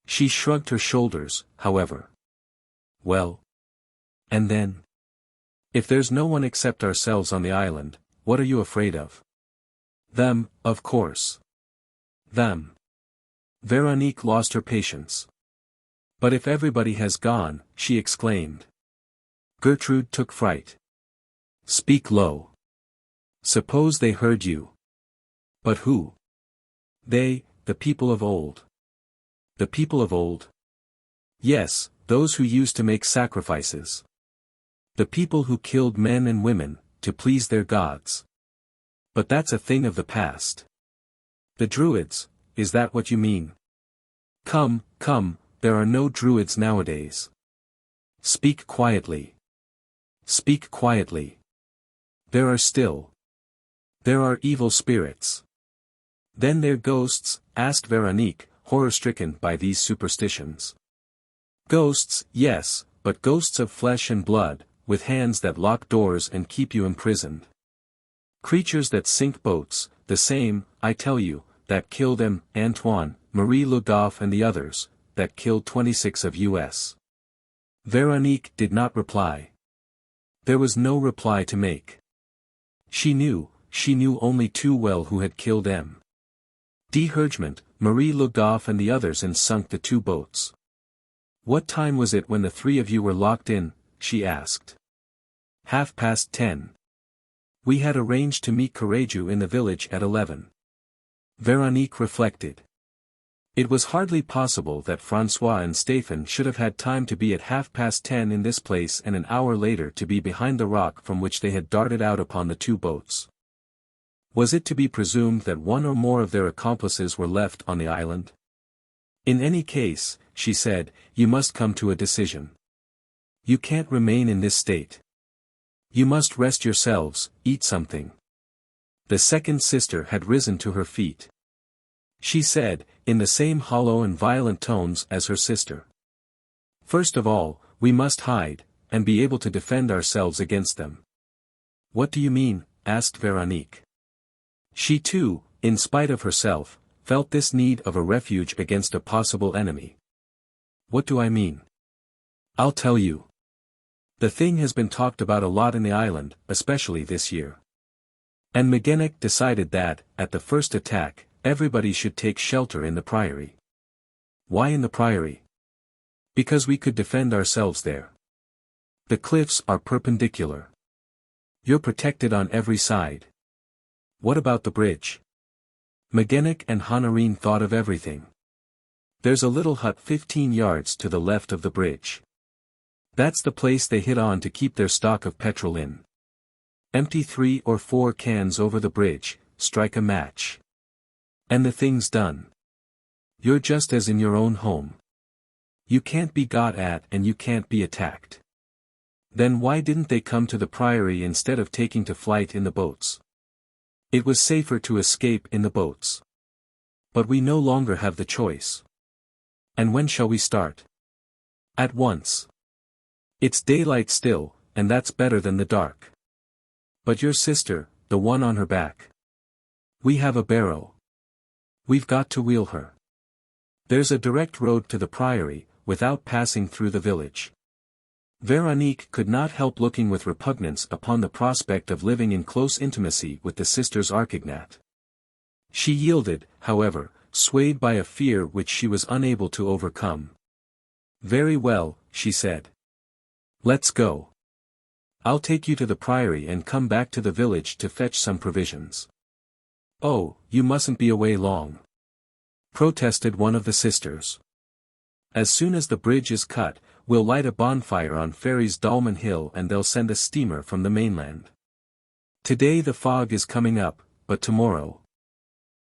She shrugged her shoulders, however. "Well? And then? If there's no one except ourselves on the island, what are you afraid of?" "Them, of course. Them." Veronique lost her patience. "But if everybody has gone," she exclaimed. Gertrude took fright. "Speak low. Suppose they heard you." "But who?" "They, the people of old." "The people of old?" "Yes, those who used to make sacrifices. The people who killed men and women, to please their gods. But that's a thing of the past." "The Druids, is that what you mean?" "Come, come, there are no Druids nowadays. Speak quietly. Speak quietly. There are still. There are evil spirits." "Then they're ghosts?" asked Veronique, horror-stricken by these superstitions. "Ghosts, yes, but ghosts of flesh and blood, with hands that lock doors and keep you imprisoned. Creatures that sink boats, the same, I tell you, that killed M. Antoine, Marie Leblanc and the others, that killed 26 of us." Veronique did not reply. There was no reply to make. She knew only too well who had killed M. D. Hergement, Marie Leblanc and the others and sunk the 2 boats. "What time was it when the 3 of you were locked in?" she asked. 10:30. "We had arranged to meet Courageux in the village at 11. Veronique reflected. It was hardly possible that François and Stéphane should have had time to be at 10:30 in this place and an hour later to be behind the rock from which they had darted out upon the 2 boats. Was it to be presumed that one or more of their accomplices were left on the island? "In any case," she said, "you must come to a decision. You can't remain in this state. You must rest yourselves, eat something." The second sister had risen to her feet. She said, in the same hollow and violent tones as her sister. "First of all, we must hide, and be able to defend ourselves against them." "What do you mean?" asked Veronique. She too, in spite of herself, felt this need of a refuge against a possible enemy. "What do I mean? I'll tell you. The thing has been talked about a lot in the island, especially this year. And Magenec decided that, at the first attack, everybody should take shelter in the priory." "Why in the priory?" "Because we could defend ourselves there. The cliffs are perpendicular. You're protected on every side." "What about the bridge?" Magenec and Honorine thought of everything. "There's a little hut 15 yards to the left of the bridge. That's the place they hid on to keep their stock of petrol in. Empty 3 or 4 cans over the bridge, strike a match. And the thing's done. You're just as in your own home. You can't be got at and you can't be attacked. Then why didn't they come to the priory instead of taking to flight in the boats? It was safer to escape in the boats. But we no longer have the choice. And when shall we start? At once. It's daylight still, and that's better than the dark. But your sister, the one on her back. We have a barrow. We've got to wheel her. There's a direct road to the priory, without passing through the village. Veronique could not help looking with repugnance upon the prospect of living in close intimacy with the sisters Archignat. She yielded, however, swayed by a fear which she was unable to overcome. Very well, she said. Let's go. I'll take you to the priory and come back to the village to fetch some provisions. Oh, you mustn't be away long, protested one of the sisters. As soon as the bridge is cut, we'll light a bonfire on Ferry's Dolmen Hill and they'll send a steamer from the mainland. Today the fog is coming up, but tomorrow.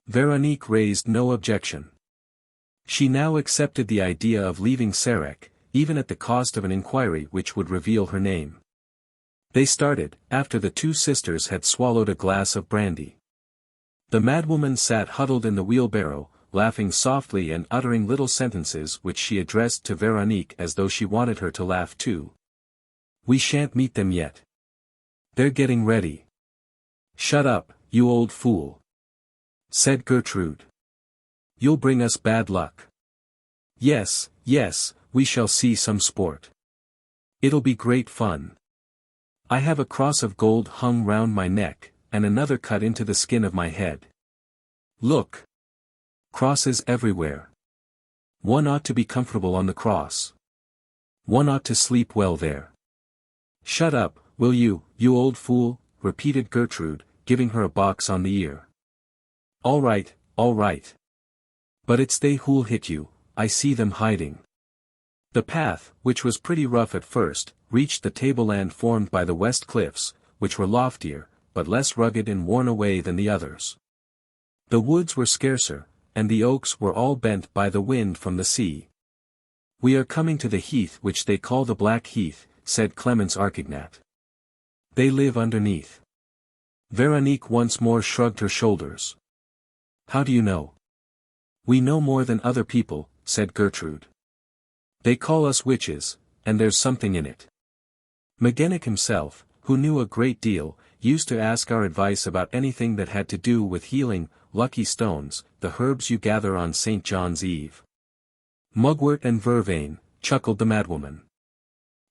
Veronique raised no objection. She now accepted the idea of leaving Sarek, even at the cost of an inquiry which would reveal her name. They started, after the two sisters had swallowed a glass of brandy. The madwoman sat huddled in the wheelbarrow, laughing softly and uttering little sentences which she addressed to Veronique as though she wanted her to laugh too. We shan't meet them yet. They're getting ready. Shut up, you old fool, said Gertrude. You'll bring us bad luck. Yes, yes, we shall see some sport. It'll be great fun. I have a cross of gold hung round my neck, and another cut into the skin of my head. Look. Crosses everywhere. One ought to be comfortable on the cross. One ought to sleep well there. Shut up, will you, you old fool, repeated Gertrude, giving her a box on the ear. All right, all right. But it's they who'll hit you, I see them hiding. The path, which was pretty rough at first, reached the tableland formed by the west cliffs, which were loftier, but less rugged and worn away than the others. The woods were scarcer, and the oaks were all bent by the wind from the sea. We are coming to the heath which they call the Black Heath, said Clemence Archignat. They live underneath. Veronique once more shrugged her shoulders. How do you know? We know more than other people, said Gertrude. They call us witches, and there's something in it. Magennic himself, who knew a great deal, used to ask our advice about anything that had to do with healing, lucky stones, the herbs you gather on St. John's Eve. Mugwort and vervain, chuckled the madwoman.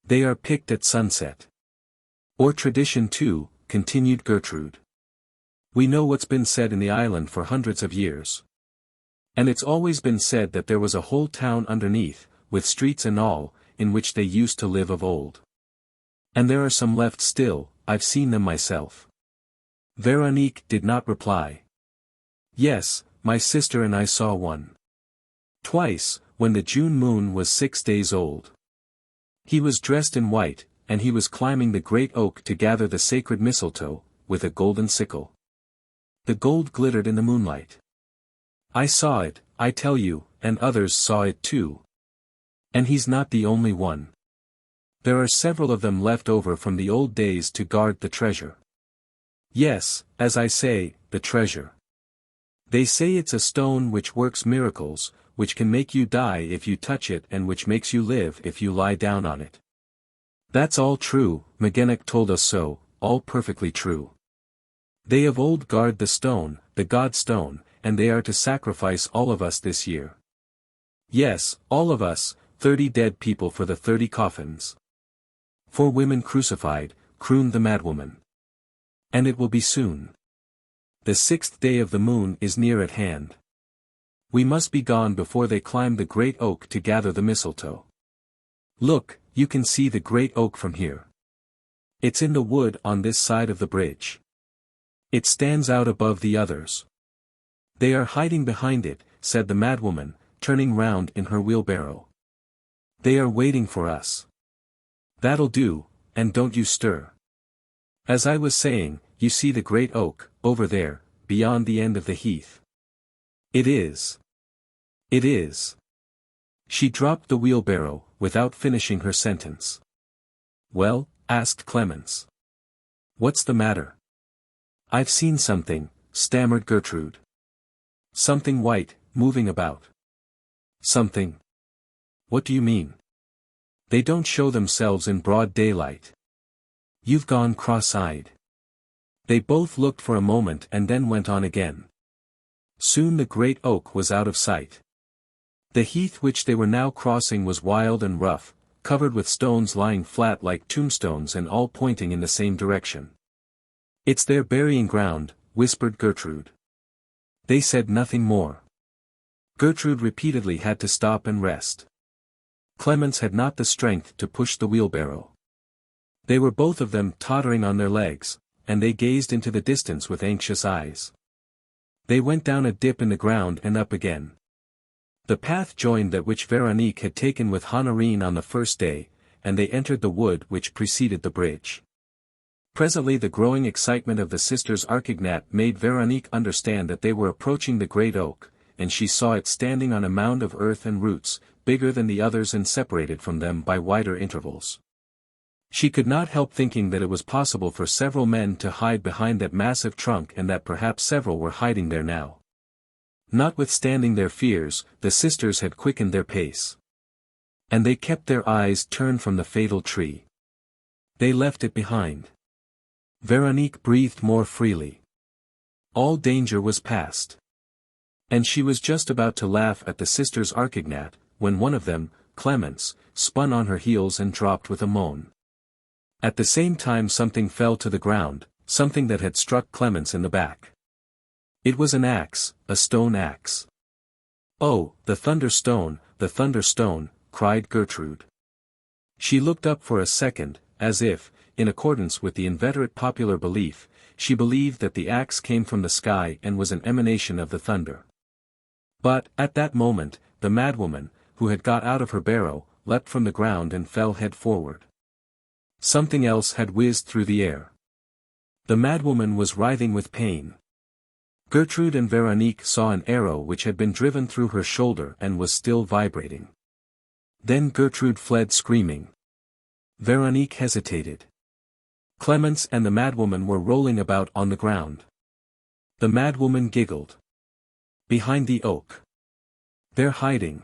They are picked at sunset. Or tradition too, continued Gertrude. We know what's been said in the island for hundreds of years. And it's always been said that there was a whole town underneath, with streets and all, in which they used to live of old. And there are some left still, I've seen them myself. Veronique did not reply. Yes, my sister and I saw one. Twice, when the June moon was 6 days old. He was dressed in white, and he was climbing the great oak to gather the sacred mistletoe, with a golden sickle. The gold glittered in the moonlight. I saw it, I tell you, and others saw it too. And he's not the only one. There are several of them left over from the old days to guard the treasure. Yes, as I say, the treasure. They say it's a stone which works miracles, which can make you die if you touch it and which makes you live if you lie down on it. That's all true, Magennic told us so, all perfectly true. They of old guard the stone, the god stone, and they are to sacrifice all of us this year. Yes, all of us, 30 dead people for the 30 coffins. 4 women crucified, crooned the madwoman. And it will be soon. The 6th day of the moon is near at hand. We must be gone before they climb the great oak to gather the mistletoe. Look, you can see the great oak from here. It's in the wood on this side of the bridge. It stands out above the others. They are hiding behind it, said the madwoman, turning round in her wheelbarrow. They are waiting for us. That'll do, and don't you stir. As I was saying, you see the great oak, over there, beyond the end of the heath. It is. It is. She dropped the wheelbarrow, without finishing her sentence. Well? Asked Clemens. What's the matter? I've seen something, stammered Gertrude. Something white, moving about. Something? What do you mean? They don't show themselves in broad daylight. You've gone cross-eyed. They both looked for a moment and then went on again. Soon the great oak was out of sight. The heath which they were now crossing was wild and rough, covered with stones lying flat like tombstones and all pointing in the same direction. It's their burying ground, whispered Gertrude. They said nothing more. Gertrude repeatedly had to stop and rest. Clemens had not the strength to push the wheelbarrow. They were both of them tottering on their legs, and they gazed into the distance with anxious eyes. They went down a dip in the ground and up again. The path joined that which Veronique had taken with Honorine on the first day, and they entered the wood which preceded the bridge. Presently the growing excitement of the sisters Archignat made Veronique understand that they were approaching the great oak, and she saw it standing on a mound of earth and roots, bigger than the others and separated from them by wider intervals. She could not help thinking that it was possible for several men to hide behind that massive trunk and that perhaps several were hiding there now. Notwithstanding their fears, the sisters had quickened their pace. And they kept their eyes turned from the fatal tree. They left it behind. Veronique breathed more freely. All danger was past. And she was just about to laugh at the sisters Archignat, when one of them, Clemens, spun on her heels and dropped with a moan. At the same time something fell to the ground, something that had struck Clemens in the back. It was an axe, a stone axe. Oh, the thunderstone, cried Gertrude. She looked up for a second, as if, in accordance with the inveterate popular belief, she believed that the axe came from the sky and was an emanation of the thunder. But, at that moment, the madwoman, who had got out of her barrow, leapt from the ground and fell head forward. Something else had whizzed through the air. The madwoman was writhing with pain. Gertrude and Veronique saw an arrow which had been driven through her shoulder and was still vibrating. Then Gertrude fled screaming. Veronique hesitated. Clemens and the madwoman were rolling about on the ground. The madwoman giggled. Behind the oak. They're hiding.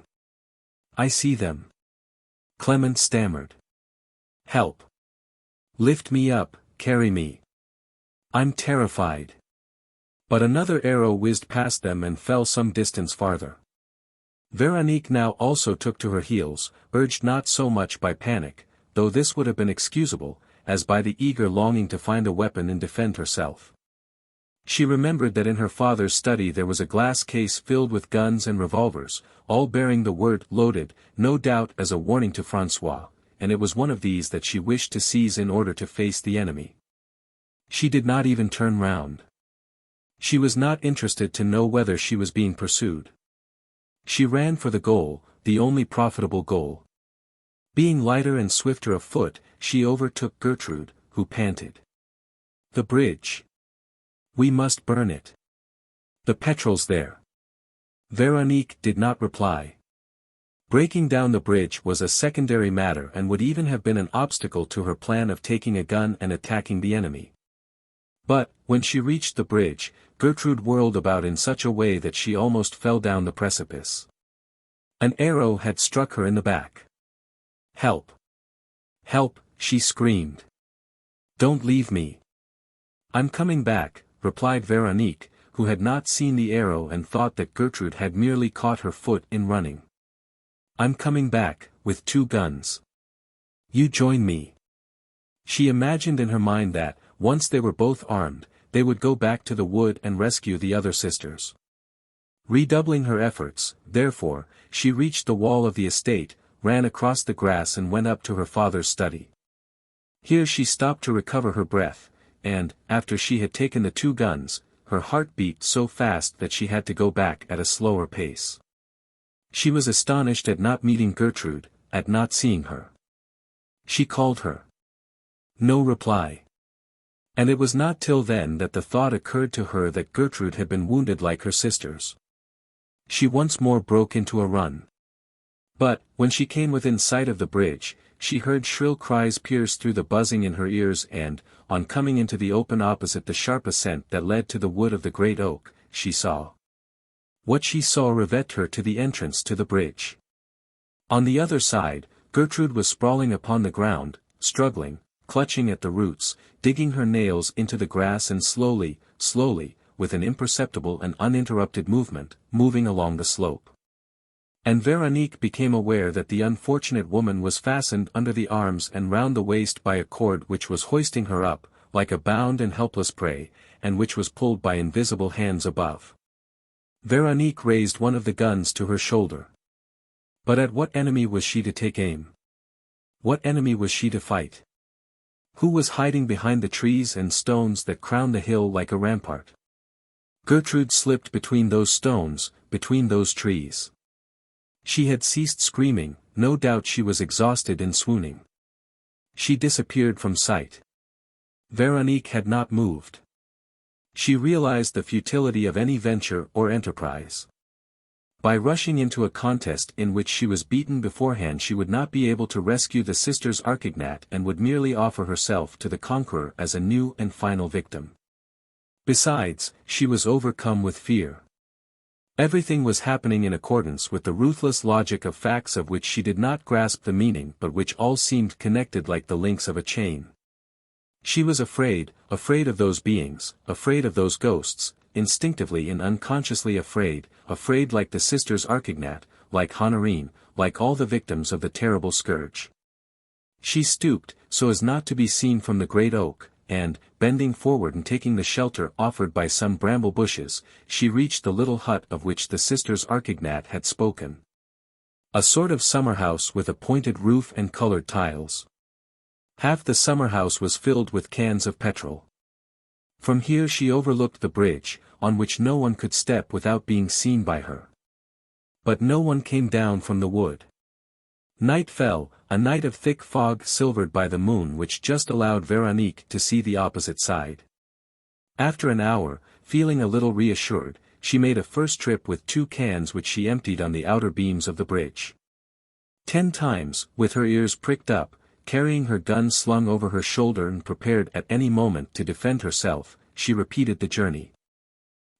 I see them. Clemens stammered. Help. Lift me up, carry me. I'm terrified. But another arrow whizzed past them and fell some distance farther. Veronique now also took to her heels, urged not so much by panic, though this would have been excusable, as by the eager longing to find a weapon and defend herself. She remembered that in her father's study there was a glass case filled with guns and revolvers, all bearing the word "loaded," no doubt as a warning to François, and it was one of these that she wished to seize in order to face the enemy. She did not even turn round. She was not interested to know whether she was being pursued. She ran for the goal, the only profitable goal. Being lighter and swifter of foot, she overtook Gertrude, who panted. The bridge. We must burn it. The petrol's there. Veronique did not reply. Breaking down the bridge was a secondary matter and would even have been an obstacle to her plan of taking a gun and attacking the enemy. But, when she reached the bridge, Gertrude whirled about in such a way that she almost fell down the precipice. An arrow had struck her in the back. Help! Help! She screamed. Don't leave me. I'm coming back, replied Veronique, who had not seen the arrow and thought that Gertrude had merely caught her foot in running. I'm coming back, with 2 guns. You join me. She imagined in her mind that, once they were both armed, they would go back to the wood and rescue the other sisters. Redoubling her efforts, therefore, she reached the wall of the estate, ran across the grass and went up to her father's study. Here she stopped to recover her breath, and, after she had taken the 2 guns, her heart beat so fast that she had to go back at a slower pace. She was astonished at not meeting Gertrude, at not seeing her. She called her. No reply. And it was not till then that the thought occurred to her that Gertrude had been wounded like her sisters. She once more broke into a run. But, when she came within sight of the bridge, she heard shrill cries pierce through the buzzing in her ears and, on coming into the open opposite the sharp ascent that led to the wood of the great oak, she saw. What she saw rivet her to the entrance to the bridge. On the other side, Gertrude was sprawling upon the ground, struggling, clutching at the roots, digging her nails into the grass and slowly, with an imperceptible and uninterrupted movement, moving along the slope. And Veronique became aware that the unfortunate woman was fastened under the arms and round the waist by a cord which was hoisting her up, like a bound and helpless prey, and which was pulled by invisible hands above. Veronique raised one of the guns to her shoulder. But at what enemy was she to take aim? What enemy was she to fight? Who was hiding behind the trees and stones that crowned the hill like a rampart? Gertrude slipped between those stones, between those trees. She had ceased screaming, no doubt she was exhausted and swooning. She disappeared from sight. Veronique had not moved. She realized the futility of any venture or enterprise. By rushing into a contest in which she was beaten beforehand she would not be able to rescue the sisters Archignat and would merely offer herself to the conqueror as a new and final victim. Besides, she was overcome with fear. Everything was happening in accordance with the ruthless logic of facts of which she did not grasp the meaning but which all seemed connected like the links of a chain. She was afraid of those beings, afraid of those ghosts, instinctively and unconsciously afraid like the sisters Archignat, like Honorine, like all the victims of the terrible scourge. She stooped, so as not to be seen from the great oak, and, bending forward and taking the shelter offered by some bramble bushes, she reached the little hut of which the sisters Archignat had spoken. A sort of summer house with a pointed roof and colored tiles. Half the summer house was filled with cans of petrol. From here she overlooked the bridge, on which no one could step without being seen by her. But no one came down from the wood. Night fell, a night of thick fog silvered by the moon which just allowed Veronique to see the opposite side. After an hour, feeling a little reassured, she made a first trip with 2 cans which she emptied on the outer beams of the bridge. 10 times, with her ears pricked up, carrying her gun slung over her shoulder and prepared at any moment to defend herself, she repeated the journey.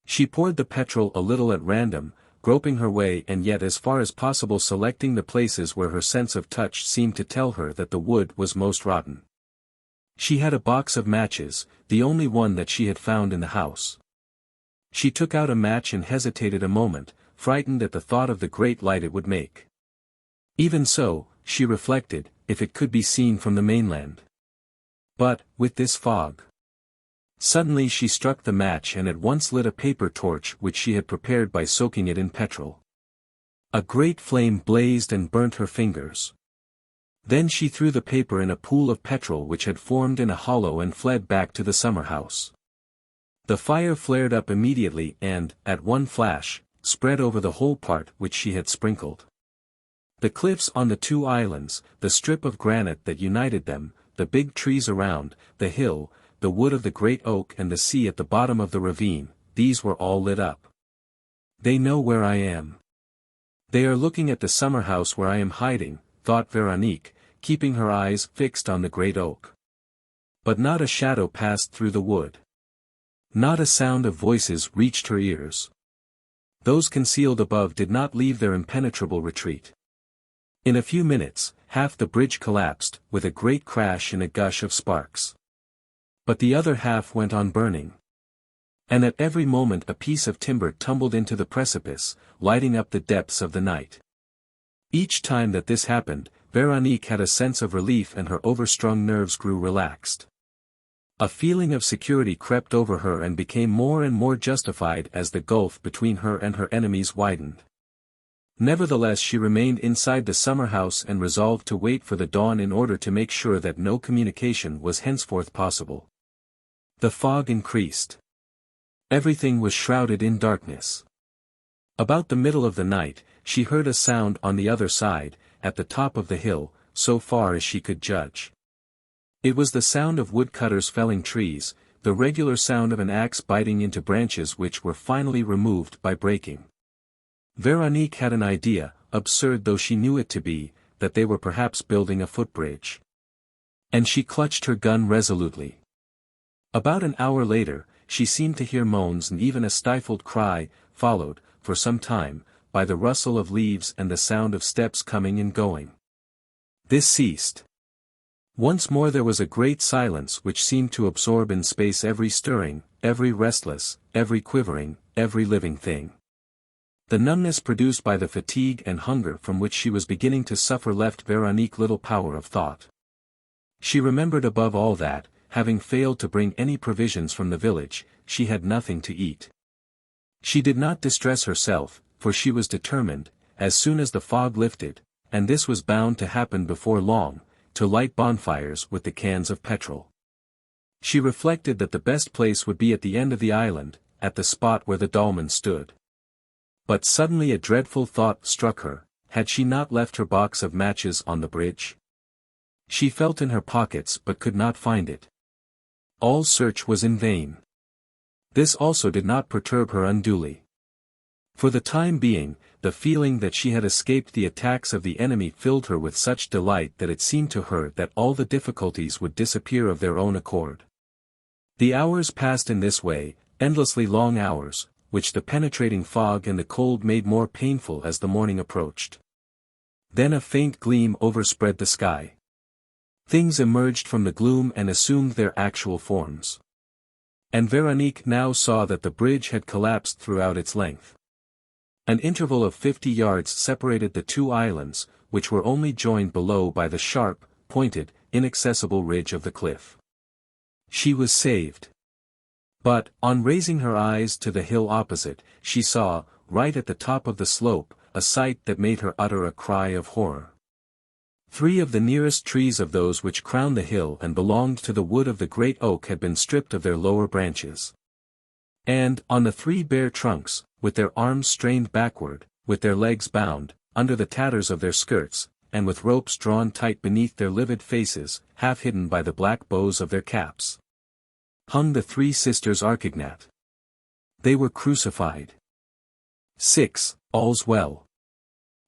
She poured the petrol a little at random, groping her way and yet as far as possible selecting the places where her sense of touch seemed to tell her that the wood was most rotten. She had a box of matches, the only one that she had found in the house. She took out a match and hesitated a moment, frightened at the thought of the great light it would make. Even so, she reflected, if it could be seen from the mainland. But, with this fog. Suddenly she struck the match and at once lit a paper torch which she had prepared by soaking it in petrol. A great flame blazed and burnt her fingers. Then she threw the paper in a pool of petrol which had formed in a hollow and fled back to the summer house. The fire flared up immediately and, at one flash, spread over the whole part which she had sprinkled. The cliffs on the 2 islands, the strip of granite that united them, the big trees around, the hill, the wood of the great oak and the sea at the bottom of the ravine, these were all lit up. They know where I am. They are looking at the summer house where I am hiding, thought Veronique, keeping her eyes fixed on the great oak. But not a shadow passed through the wood. Not a sound of voices reached her ears. Those concealed above did not leave their impenetrable retreat. In a few minutes, half the bridge collapsed, with a great crash and a gush of sparks. But the other half went on burning. And at every moment a piece of timber tumbled into the precipice, lighting up the depths of the night. Each time that this happened, Veronique had a sense of relief and her overstrung nerves grew relaxed. A feeling of security crept over her and became more and more justified as the gulf between her and her enemies widened. Nevertheless she remained inside the summer house and resolved to wait for the dawn in order to make sure that no communication was henceforth possible. The fog increased. Everything was shrouded in darkness. About the middle of the night, she heard a sound on the other side, at the top of the hill, so far as she could judge. It was the sound of woodcutters felling trees, the regular sound of an axe biting into branches which were finally removed by breaking. Veronique had an idea, absurd though she knew it to be, that they were perhaps building a footbridge. And she clutched her gun resolutely. About an hour later, she seemed to hear moans and even a stifled cry, followed, for some time, by the rustle of leaves and the sound of steps coming and going. This ceased. Once more there was a great silence which seemed to absorb in space every stirring, every restless, every quivering, every living thing. The numbness produced by the fatigue and hunger from which she was beginning to suffer left Veronique little power of thought. She remembered above all that, having failed to bring any provisions from the village, she had nothing to eat. She did not distress herself, for she was determined, as soon as the fog lifted, and this was bound to happen before long, to light bonfires with the cans of petrol. She reflected that the best place would be at the end of the island, at the spot where the dolmen stood. But suddenly a dreadful thought struck her: had she not left her box of matches on the bridge? She felt in her pockets but could not find it. All search was in vain. This also did not perturb her unduly. For the time being, the feeling that she had escaped the attacks of the enemy filled her with such delight that it seemed to her that all the difficulties would disappear of their own accord. The hours passed in this way, endlessly long hours, which the penetrating fog and the cold made more painful as the morning approached. Then a faint gleam overspread the sky. Things emerged from the gloom and assumed their actual forms. And Veronique now saw that the bridge had collapsed throughout its length. An interval of 50 yards separated the two islands, which were only joined below by the sharp, pointed, inaccessible ridge of the cliff. She was saved. But, on raising her eyes to the hill opposite, she saw, right at the top of the slope, a sight that made her utter a cry of horror. 3 of the nearest trees of those which crowned the hill and belonged to the wood of the great oak had been stripped of their lower branches. And, on the 3 bare trunks, with their arms strained backward, with their legs bound, under the tatters of their skirts, and with ropes drawn tight beneath their livid faces, half hidden by the black bows of their caps, hung the 3 sisters Archignat. They were crucified. 6. All's well.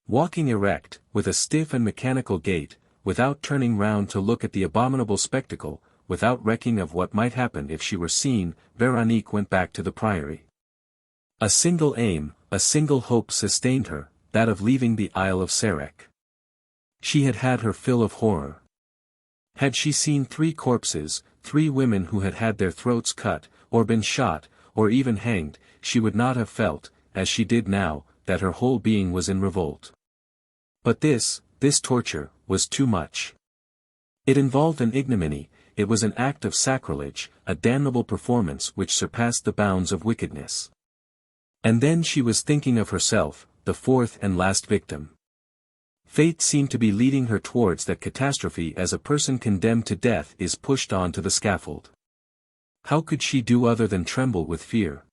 Walking erect, with a stiff and mechanical gait, without turning round to look at the abominable spectacle, without recking of what might happen if she were seen, Veronique went back to the priory. A single aim, a single hope sustained her, that of leaving the Isle of Sarek. She had had her fill of horror. Had she seen 3 corpses, 3 women who had had their throats cut, or been shot, or even hanged, she would not have felt, as she did now, that her whole being was in revolt. But this torture, was too much. It involved an ignominy, it was an act of sacrilege, a damnable performance which surpassed the bounds of wickedness. And then she was thinking of herself, the 4th and last victim. Fate seemed to be leading her towards that catastrophe as a person condemned to death is pushed on to the scaffold. How could she do other than tremble with fear?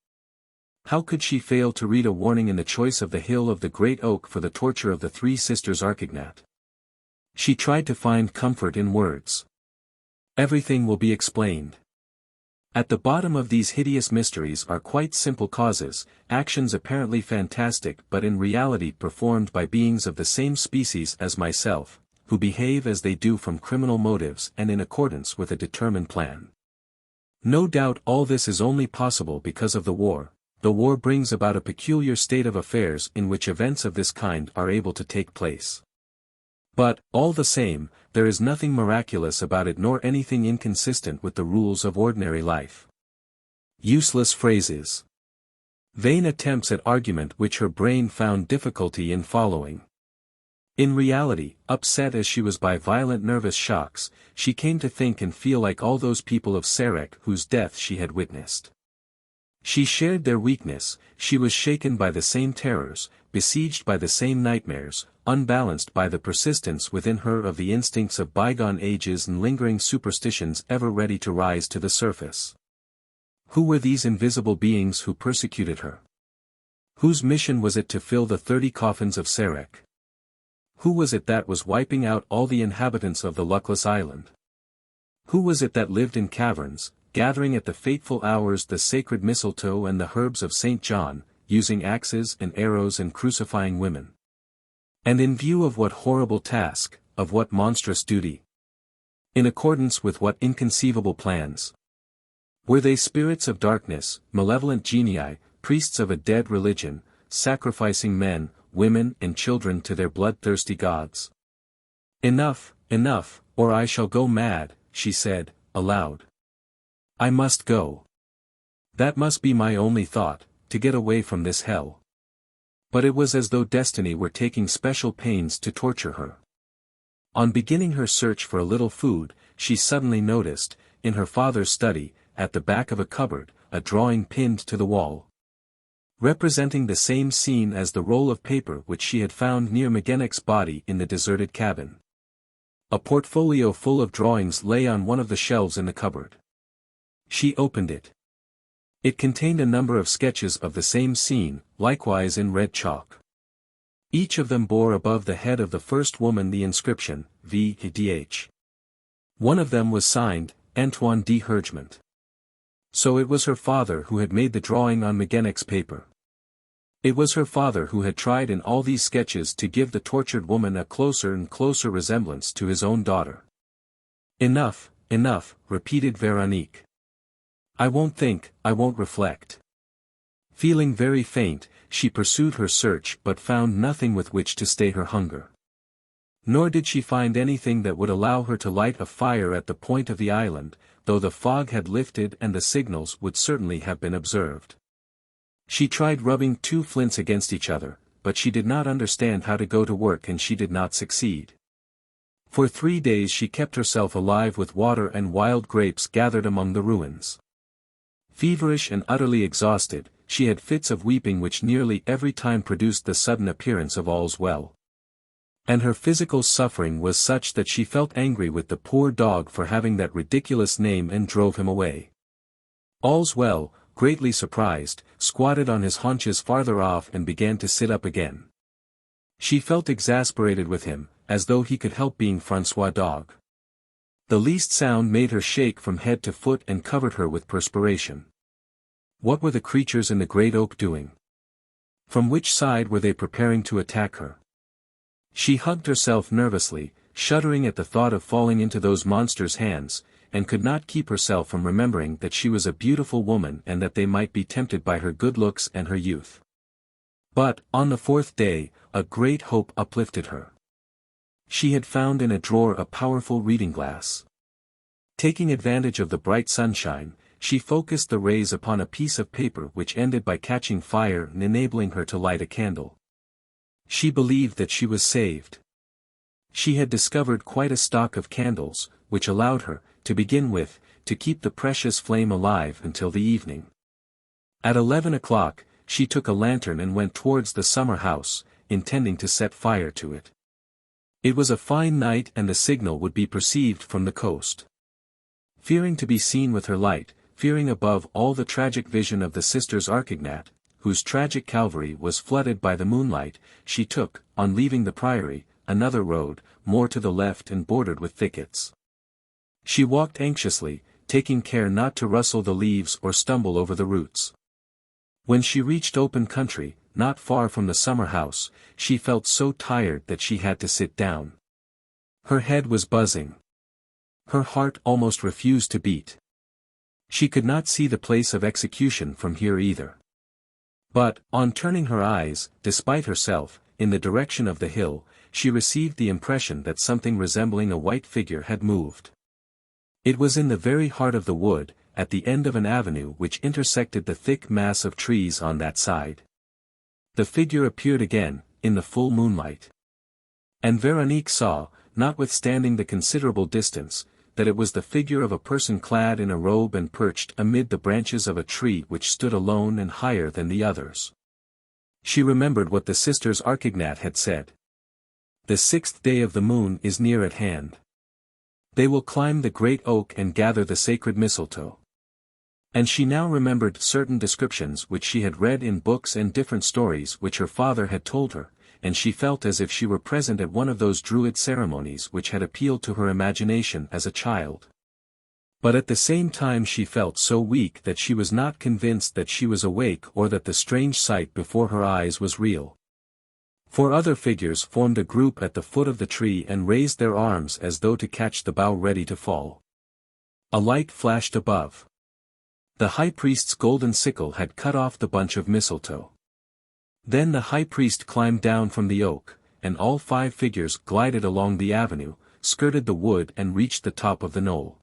How could she fail to read a warning in the choice of the hill of the great oak for the torture of the 3 sisters Archignat? She tried to find comfort in words. Everything will be explained. At the bottom of these hideous mysteries are quite simple causes, actions apparently fantastic but in reality performed by beings of the same species as myself, who behave as they do from criminal motives and in accordance with a determined plan. No doubt all this is only possible because of the war. The war brings about a peculiar state of affairs in which events of this kind are able to take place. But, all the same, there is nothing miraculous about it nor anything inconsistent with the rules of ordinary life. Useless phrases. Vain attempts at argument which her brain found difficulty in following. In reality, upset as she was by violent nervous shocks, she came to think and feel like all those people of Sarek whose death she had witnessed. She shared their weakness, she was shaken by the same terrors, besieged by the same nightmares, unbalanced by the persistence within her of the instincts of bygone ages and lingering superstitions ever ready to rise to the surface. Who were these invisible beings who persecuted her? Whose mission was it to fill the 30 coffins of Sarek? Who was it that was wiping out all the inhabitants of the luckless island? Who was it that lived in caverns, gathering at the fateful hours the sacred mistletoe and the herbs of St. John, using axes and arrows and crucifying women. And in view of what horrible task, of what monstrous duty? In accordance with what inconceivable plans? Were they spirits of darkness, malevolent genii, priests of a dead religion, sacrificing men, women and children to their bloodthirsty gods? Enough, enough, or I shall go mad, she said, aloud. I must go. That must be my only thought, to get away from this hell. But it was as though destiny were taking special pains to torture her. On beginning her search for a little food, she suddenly noticed, in her father's study, at the back of a cupboard, a drawing pinned to the wall, representing the same scene as the roll of paper which she had found near McGennick's body in the deserted cabin. A portfolio full of drawings lay on one of the shelves in the cupboard. She opened it. It contained a number of sketches of the same scene, likewise in red chalk. Each of them bore above the head of the first woman the inscription, VIII. One of them was signed, Antoine de Hergement. So it was her father who had made the drawing on McGennick's paper. It was her father who had tried in all these sketches to give the tortured woman a closer and closer resemblance to his own daughter. Enough, enough, repeated Véronique. I won't think, I won't reflect. Feeling very faint, she pursued her search but found nothing with which to stay her hunger. Nor did she find anything that would allow her to light a fire at the point of the island, though the fog had lifted and the signals would certainly have been observed. She tried rubbing two flints against each other, but she did not understand how to go to work and she did not succeed. For 3 days she kept herself alive with water and wild grapes gathered among the ruins. Feverish and utterly exhausted, she had fits of weeping which nearly every time produced the sudden appearance of all's well. And her physical suffering was such that she felt angry with the poor dog for having that ridiculous name and drove him away. All's well, greatly surprised, squatted on his haunches farther off and began to sit up again. She felt exasperated with him, as though he could help being François' dog. The least sound made her shake from head to foot and covered her with perspiration. What were the creatures in the great oak doing? From which side were they preparing to attack her? She hugged herself nervously, shuddering at the thought of falling into those monsters' hands, and could not keep herself from remembering that she was a beautiful woman and that they might be tempted by her good looks and her youth. But, on the 4th day, a great hope uplifted her. She had found in a drawer a powerful reading glass. Taking advantage of the bright sunshine, she focused the rays upon a piece of paper which ended by catching fire and enabling her to light a candle. She believed that she was saved. She had discovered quite a stock of candles, which allowed her, to begin with, to keep the precious flame alive until the evening. At 11 o'clock, she took a lantern and went towards the summer house, intending to set fire to it. It was a fine night and the signal would be perceived from the coast. Fearing to be seen with her light, fearing above all the tragic vision of the sisters Archignat, whose tragic Calvary was flooded by the moonlight, she took, on leaving the priory, another road, more to the left and bordered with thickets. She walked anxiously, taking care not to rustle the leaves or stumble over the roots. When she reached open country, not far from the summer house, she felt so tired that she had to sit down. Her head was buzzing. Her heart almost refused to beat. She could not see the place of execution from here either. But, on turning her eyes, despite herself, in the direction of the hill, she received the impression that something resembling a white figure had moved. It was in the very heart of the wood, at the end of an avenue which intersected the thick mass of trees on that side. The figure appeared again, in the full moonlight. And Véronique saw, notwithstanding the considerable distance, that it was the figure of a person clad in a robe and perched amid the branches of a tree which stood alone and higher than the others. She remembered what the sisters Archignat had said. The 6th day of the moon is near at hand. They will climb the great oak and gather the sacred mistletoe. And she now remembered certain descriptions which she had read in books and different stories which her father had told her, and she felt as if she were present at one of those Druid ceremonies which had appealed to her imagination as a child. But at the same time she felt so weak that she was not convinced that she was awake or that the strange sight before her eyes was real. 4 other figures formed a group at the foot of the tree and raised their arms as though to catch the bough ready to fall. A light flashed above. The high priest's golden sickle had cut off the bunch of mistletoe. Then the high priest climbed down from the oak, and all 5 figures glided along the avenue, skirted the wood and reached the top of the knoll.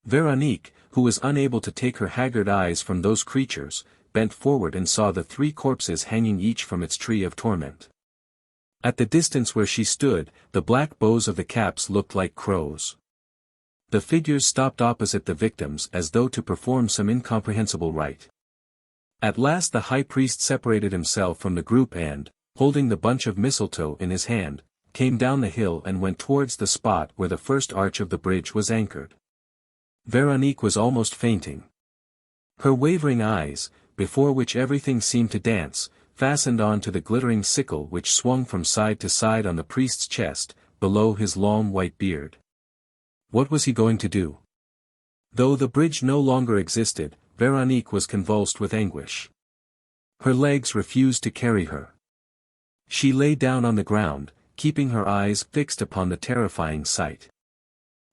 Veronique, who was unable to take her haggard eyes from those creatures, bent forward and saw the 3 corpses hanging each from its tree of torment. At the distance where she stood, the black bows of the caps looked like crows. The figures stopped opposite the victims as though to perform some incomprehensible rite. At last the high priest separated himself from the group and, holding the bunch of mistletoe in his hand, came down the hill and went towards the spot where the first arch of the bridge was anchored. Veronique was almost fainting. Her wavering eyes, before which everything seemed to dance, fastened on to the glittering sickle which swung from side to side on the priest's chest, below his long white beard. What was he going to do? Though the bridge no longer existed, Veronique was convulsed with anguish. Her legs refused to carry her. She lay down on the ground, keeping her eyes fixed upon the terrifying sight.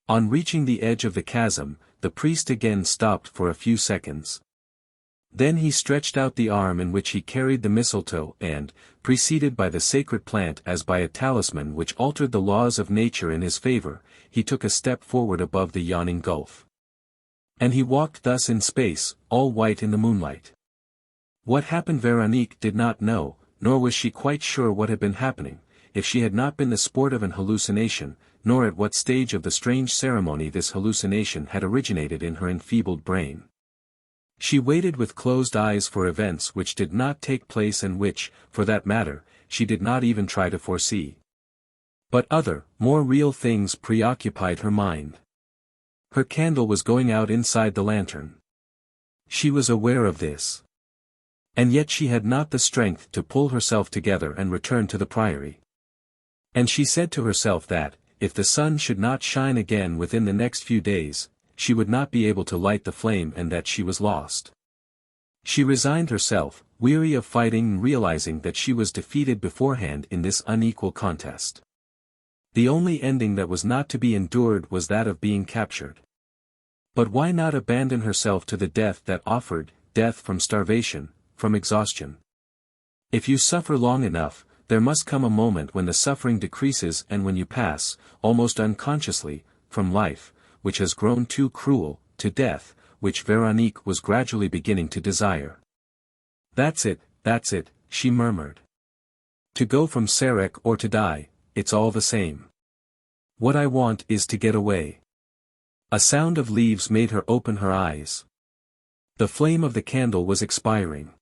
On reaching the edge of the chasm, the priest again stopped for a few seconds. Then he stretched out the arm in which he carried the mistletoe and, preceded by the sacred plant as by a talisman which altered the laws of nature in his favor, he took a step forward above the yawning gulf. And he walked thus in space, all white in the moonlight. What happened Veronique did not know, nor was she quite sure what had been happening, if she had not been the sport of an hallucination, nor at what stage of the strange ceremony this hallucination had originated in her enfeebled brain. She waited with closed eyes for events which did not take place and which, for that matter, she did not even try to foresee. But other, more real things preoccupied her mind. Her candle was going out inside the lantern. She was aware of this. And yet she had not the strength to pull herself together and return to the priory. And she said to herself that, if the sun should not shine again within the next few days, she would not be able to light the flame and that she was lost. She resigned herself, weary of fighting and realizing that she was defeated beforehand in this unequal contest. The only ending that was not to be endured was that of being captured. But why not abandon herself to the death that offered, death from starvation, from exhaustion? If you suffer long enough, there must come a moment when the suffering decreases and when you pass, almost unconsciously, from life, which has grown too cruel, to death, which Veronique was gradually beginning to desire. That's it, she murmured. To go from Sarek or to die, it's all the same. What I want is to get away. A sound of leaves made her open her eyes. The flame of the candle was expiring.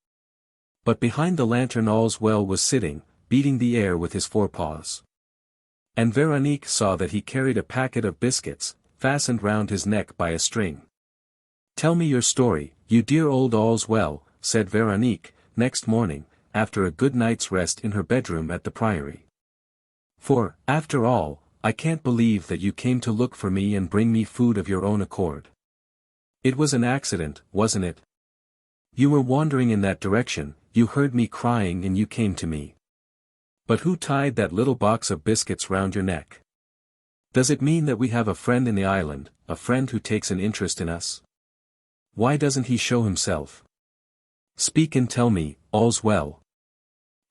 But behind the lantern Allswell was sitting, beating the air with his forepaws. And Veronique saw that he carried a packet of biscuits, fastened round his neck by a string. Tell me your story, you dear old Allswell, said Veronique, next morning, after a good night's rest in her bedroom at the priory. For, after all, I can't believe that you came to look for me and bring me food of your own accord. It was an accident, wasn't it? You were wandering in that direction, you heard me crying and you came to me. But who tied that little box of biscuits round your neck? Does it mean that we have a friend in the island, a friend who takes an interest in us? Why doesn't he show himself? Speak and tell me, all's well.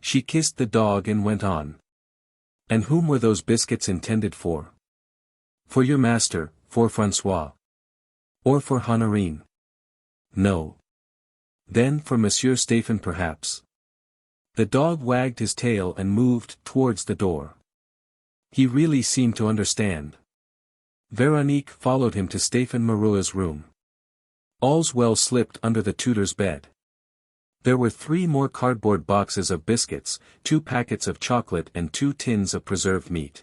She kissed the dog and went on. And whom were those biscuits intended for? For your master, for François. Or for Honorine? No. Then for Monsieur Stéphane perhaps. The dog wagged his tail and moved towards the door. He really seemed to understand. Veronique followed him to Stéphane Moreau's room. Allswell slipped under the tutor's bed. There were 3 more cardboard boxes of biscuits, 2 packets of chocolate and 2 tins of preserved meat.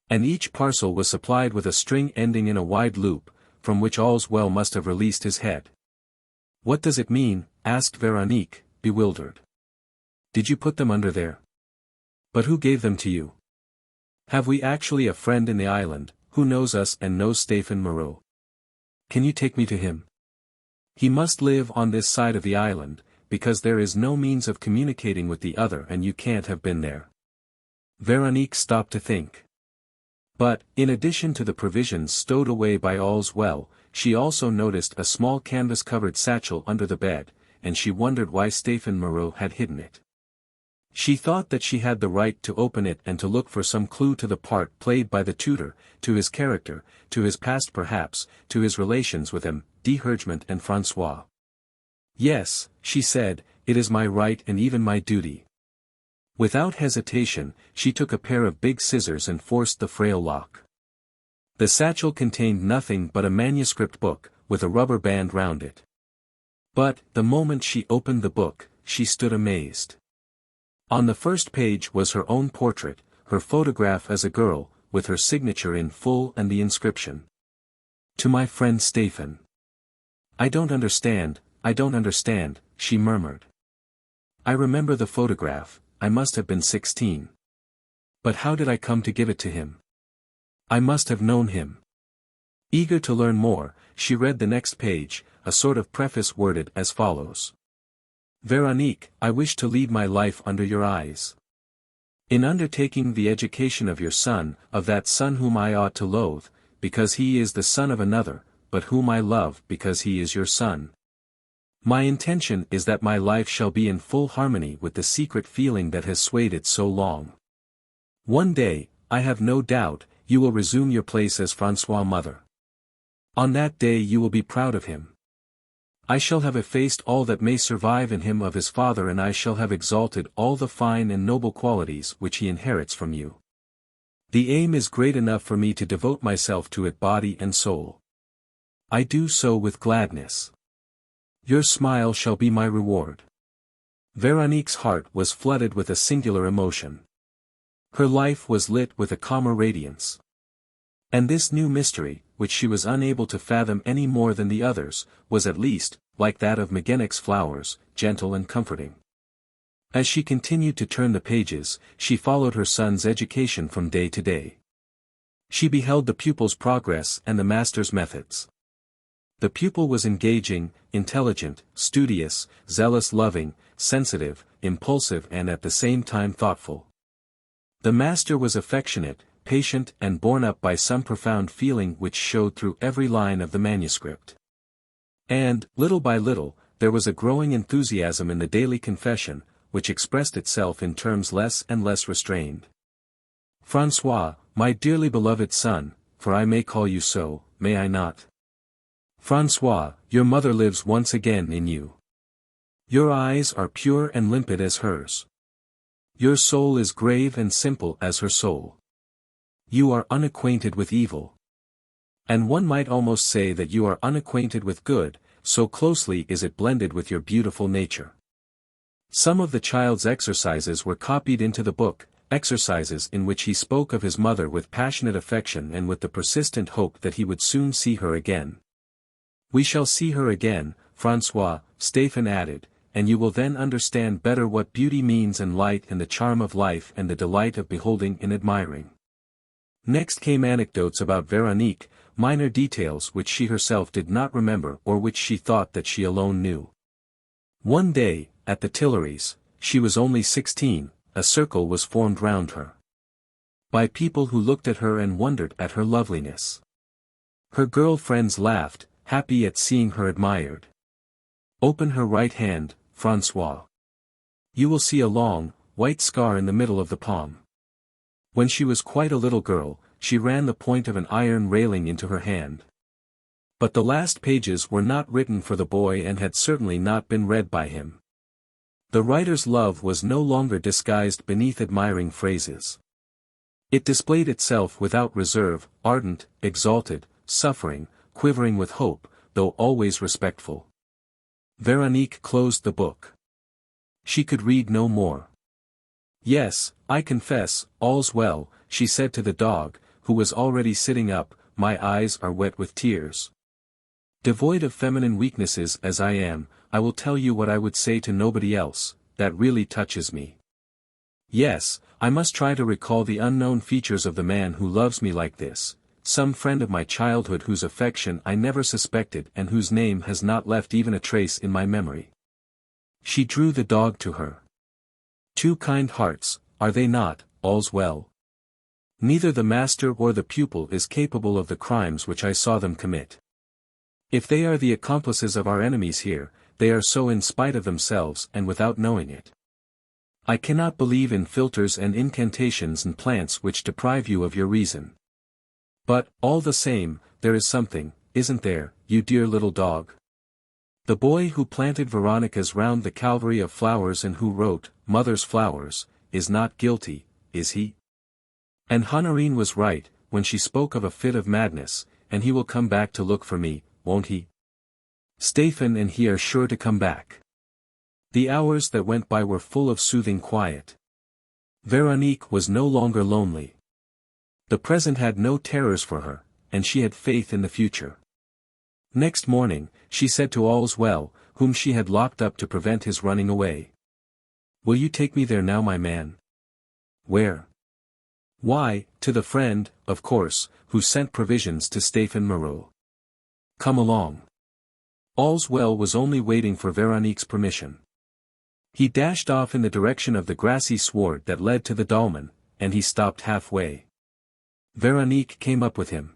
And each parcel was supplied with a string ending in a wide loop, from which Allswell must have released his head. What does it mean? Asked Veronique, bewildered. Did you put them under there? But who gave them to you? Have we actually a friend in the island, who knows us and knows Stéphane Moreau? Can you take me to him? He must live on this side of the island, because there is no means of communicating with the other and you can't have been there. Veronique stopped to think. But, in addition to the provisions stowed away by All's Well, she also noticed a small canvas-covered satchel under the bed, and she wondered why Stéphane Moreau had hidden it. She thought that she had the right to open it and to look for some clue to the part played by the tutor, to his character, to his past perhaps, to his relations with him, Hergement and François. Yes, she said, it is my right and even my duty. Without hesitation, she took a pair of big scissors and forced the frail lock. The satchel contained nothing but a manuscript book, with a rubber band round it. But, the moment she opened the book, she stood amazed. On the first page was her own portrait, her photograph as a girl, with her signature in full and the inscription. To my friend Stéphane. I don't understand, she murmured. I remember the photograph, I must have been 16. But how did I come to give it to him? I must have known him. Eager to learn more, she read the next page, a sort of preface worded as follows. Veronique, I wish to lead my life under your eyes. In undertaking the education of your son, of that son whom I ought to loathe, because he is the son of another, but whom I love because he is your son. My intention is that my life shall be in full harmony with the secret feeling that has swayed it so long. One day, I have no doubt, you will resume your place as François' mother. On that day you will be proud of him. I shall have effaced all that may survive in him of his father and I shall have exalted all the fine and noble qualities which he inherits from you. The aim is great enough for me to devote myself to it body and soul. I do so with gladness. Your smile shall be my reward. Veronique's heart was flooded with a singular emotion. Her life was lit with a calmer radiance. And this new mystery, which she was unable to fathom any more than the others, was at least, like that of Magennic's flowers, gentle and comforting. As she continued to turn the pages, she followed her son's education from day to day. She beheld the pupil's progress and the master's methods. The pupil was engaging, intelligent, studious, zealous, loving, sensitive, impulsive and at the same time thoughtful. The master was affectionate, patient and borne up by some profound feeling which showed through every line of the manuscript. And, little by little, there was a growing enthusiasm in the daily confession, which expressed itself in terms less and less restrained. François, my dearly beloved son, for I may call you so, may I not? François, your mother lives once again in you. Your eyes are pure and limpid as hers. Your soul is grave and simple as her soul. You are unacquainted with evil. And one might almost say that you are unacquainted with good, so closely is it blended with your beautiful nature. Some of the child's exercises were copied into the book, exercises in which he spoke of his mother with passionate affection and with the persistent hope that he would soon see her again. We shall see her again, François, Stéphane added, and you will then understand better what beauty means and light and the charm of life and the delight of beholding and admiring. Next came anecdotes about Veronique, minor details which she herself did not remember or which she thought that she alone knew. One day, at the Tuileries, she was only 16, a circle was formed round her. By people who looked at her and wondered at her loveliness. Her girl friends laughed, happy at seeing her admired. Open her right hand, François. You will see a long, white scar in the middle of the palm. When she was quite a little girl, she ran the point of an iron railing into her hand. But the last pages were not written for the boy and had certainly not been read by him. The writer's love was no longer disguised beneath admiring phrases. It displayed itself without reserve, ardent, exalted, suffering, quivering with hope, though always respectful. Veronique closed the book. She could read no more. Yes, I confess, all's well, she said to the dog, who was already sitting up, my eyes are wet with tears. Devoid of feminine weaknesses as I am, I will tell you what I would say to nobody else, that really touches me. Yes, I must try to recall the unknown features of the man who loves me like this, some friend of my childhood whose affection I never suspected and whose name has not left even a trace in my memory. She drew the dog to her. Two kind hearts, are they not? All's well. Neither the master or the pupil is capable of the crimes which I saw them commit. If they are the accomplices of our enemies here, they are so in spite of themselves and without knowing it. I cannot believe in philters and incantations and plants which deprive you of your reason. But, all the same, there is something, isn't there, you dear little dog? The boy who planted Veronicas round the Calvary of Flowers and who wrote, Mother's Flowers, is not guilty, is he? And Honorine was right, when she spoke of a fit of madness, and he will come back to look for me, won't he? Stéphane and he are sure to come back. The hours that went by were full of soothing quiet. Véronique was no longer lonely. The present had no terrors for her, and she had faith in the future. Next morning, she said to All's Well, whom she had locked up to prevent his running away. Will you take me there now, my man? Where? Why, to the friend, of course, who sent provisions to Stéphane Moreau. Come along. All's Well was only waiting for Véronique's permission. He dashed off in the direction of the grassy sward that led to the dolmen, and he stopped halfway. Véronique came up with him.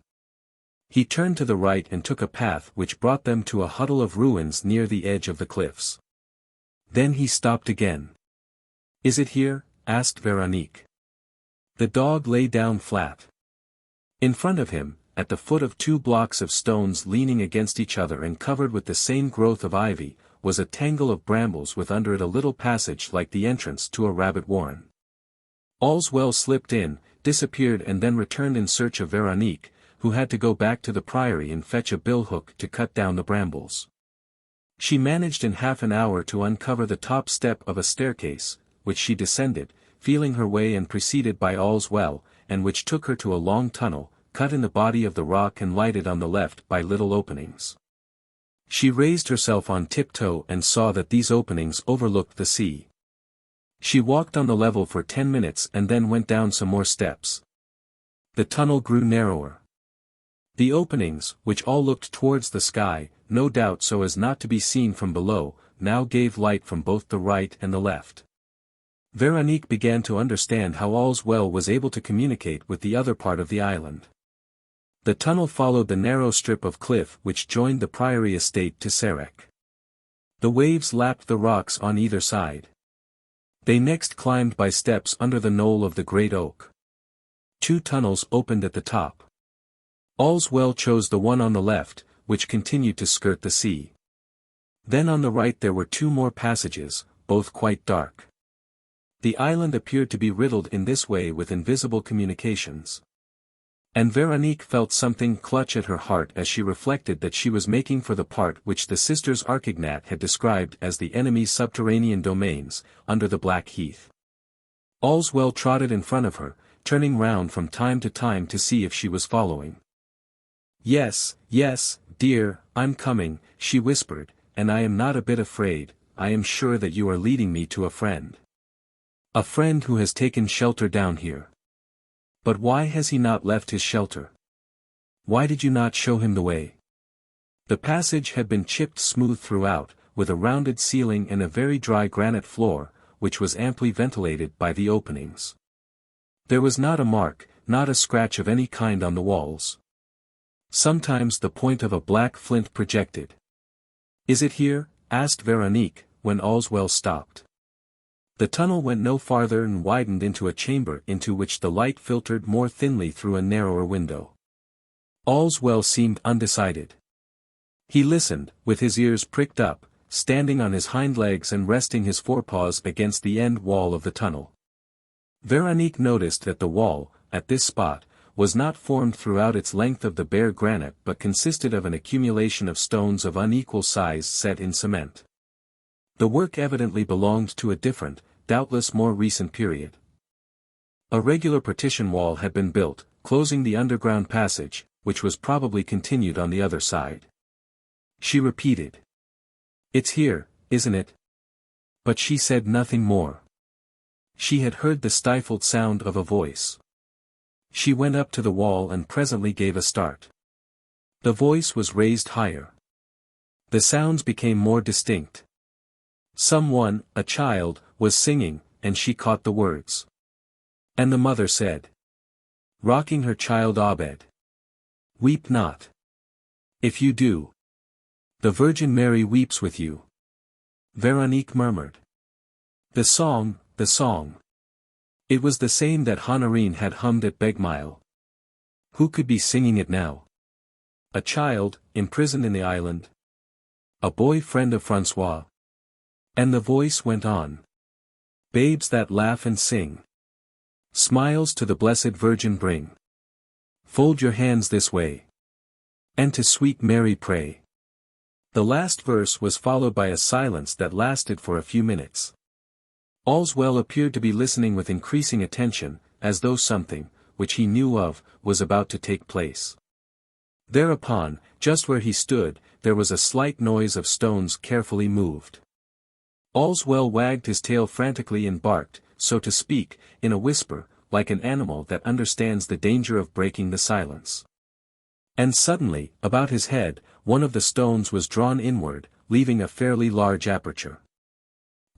He turned to the right and took a path which brought them to a huddle of ruins near the edge of the cliffs. Then he stopped again. Is it here? Asked Véronique. The dog lay down flat. In front of him, at the foot of two blocks of stones leaning against each other and covered with the same growth of ivy, was a tangle of brambles with under it a little passage like the entrance to a rabbit warren. All's Well slipped in, disappeared and then returned in search of Véronique, who had to go back to the priory and fetch a billhook to cut down the brambles. She managed in half an hour to uncover the top step of a staircase, which she descended, feeling her way and preceded by All's Well, and which took her to a long tunnel, cut in the body of the rock and lighted on the left by little openings. She raised herself on tiptoe and saw that these openings overlooked the sea. She walked on the level for 10 minutes and then went down some more steps. The tunnel grew narrower. The openings, which all looked towards the sky, no doubt so as not to be seen from below, now gave light from both the right and the left. Véronique began to understand how All's Well was able to communicate with the other part of the island. The tunnel followed the narrow strip of cliff which joined the priory estate to Sarek. The waves lapped the rocks on either side. They next climbed by steps under the knoll of the great oak. Two tunnels opened at the top. All's Well chose the one on the left, which continued to skirt the sea. Then on the right there were two more passages, both quite dark. The island appeared to be riddled in this way with invisible communications. And Véronique felt something clutch at her heart as she reflected that she was making for the part which the sisters Archignat had described as the enemy's subterranean domains, under the Black Heath. All's Well trotted in front of her, turning round from time to time to see if she was following. Yes, yes, dear, I'm coming, she whispered, and I am not a bit afraid, I am sure that you are leading me to a friend. A friend who has taken shelter down here. But why has he not left his shelter? Why did you not show him the way? The passage had been chipped smooth throughout, with a rounded ceiling and a very dry granite floor, which was amply ventilated by the openings. There was not a mark, not a scratch of any kind on the walls. Sometimes the point of a black flint projected. Is it here? Asked Véronique, when All's Well stopped. The tunnel went no farther and widened into a chamber into which the light filtered more thinly through a narrower window. All's Well seemed undecided. He listened, with his ears pricked up, standing on his hind legs and resting his forepaws against the end wall of the tunnel. Véronique noticed that the wall, at this spot, was not formed throughout its length of the bare granite but consisted of an accumulation of stones of unequal size set in cement. The work evidently belonged to a different, doubtless more recent period. A regular partition wall had been built, closing the underground passage, which was probably continued on the other side. She repeated. It's here, isn't it? But she said nothing more. She had heard the stifled sound of a voice. She went up to the wall and presently gave a start. The voice was raised higher. The sounds became more distinct. Someone, a child, was singing, and she caught the words. And the mother said, rocking her child Abed, weep not. If you do, the Virgin Mary weeps with you. Veronique murmured. The song, the song. It was the same that Honorine had hummed at Begmile. Who could be singing it now? A child, imprisoned in the island? A boy friend of François? And the voice went on. Babes that laugh and sing. Smiles to the Blessed Virgin bring. Fold your hands this way. And to sweet Mary pray. The last verse was followed by a silence that lasted for a few minutes. Allswell appeared to be listening with increasing attention, as though something, which he knew of, was about to take place. Thereupon, just where he stood, there was a slight noise of stones carefully moved. Allswell wagged his tail frantically and barked, so to speak, in a whisper, like an animal that understands the danger of breaking the silence. And suddenly, about his head, one of the stones was drawn inward, leaving a fairly large aperture.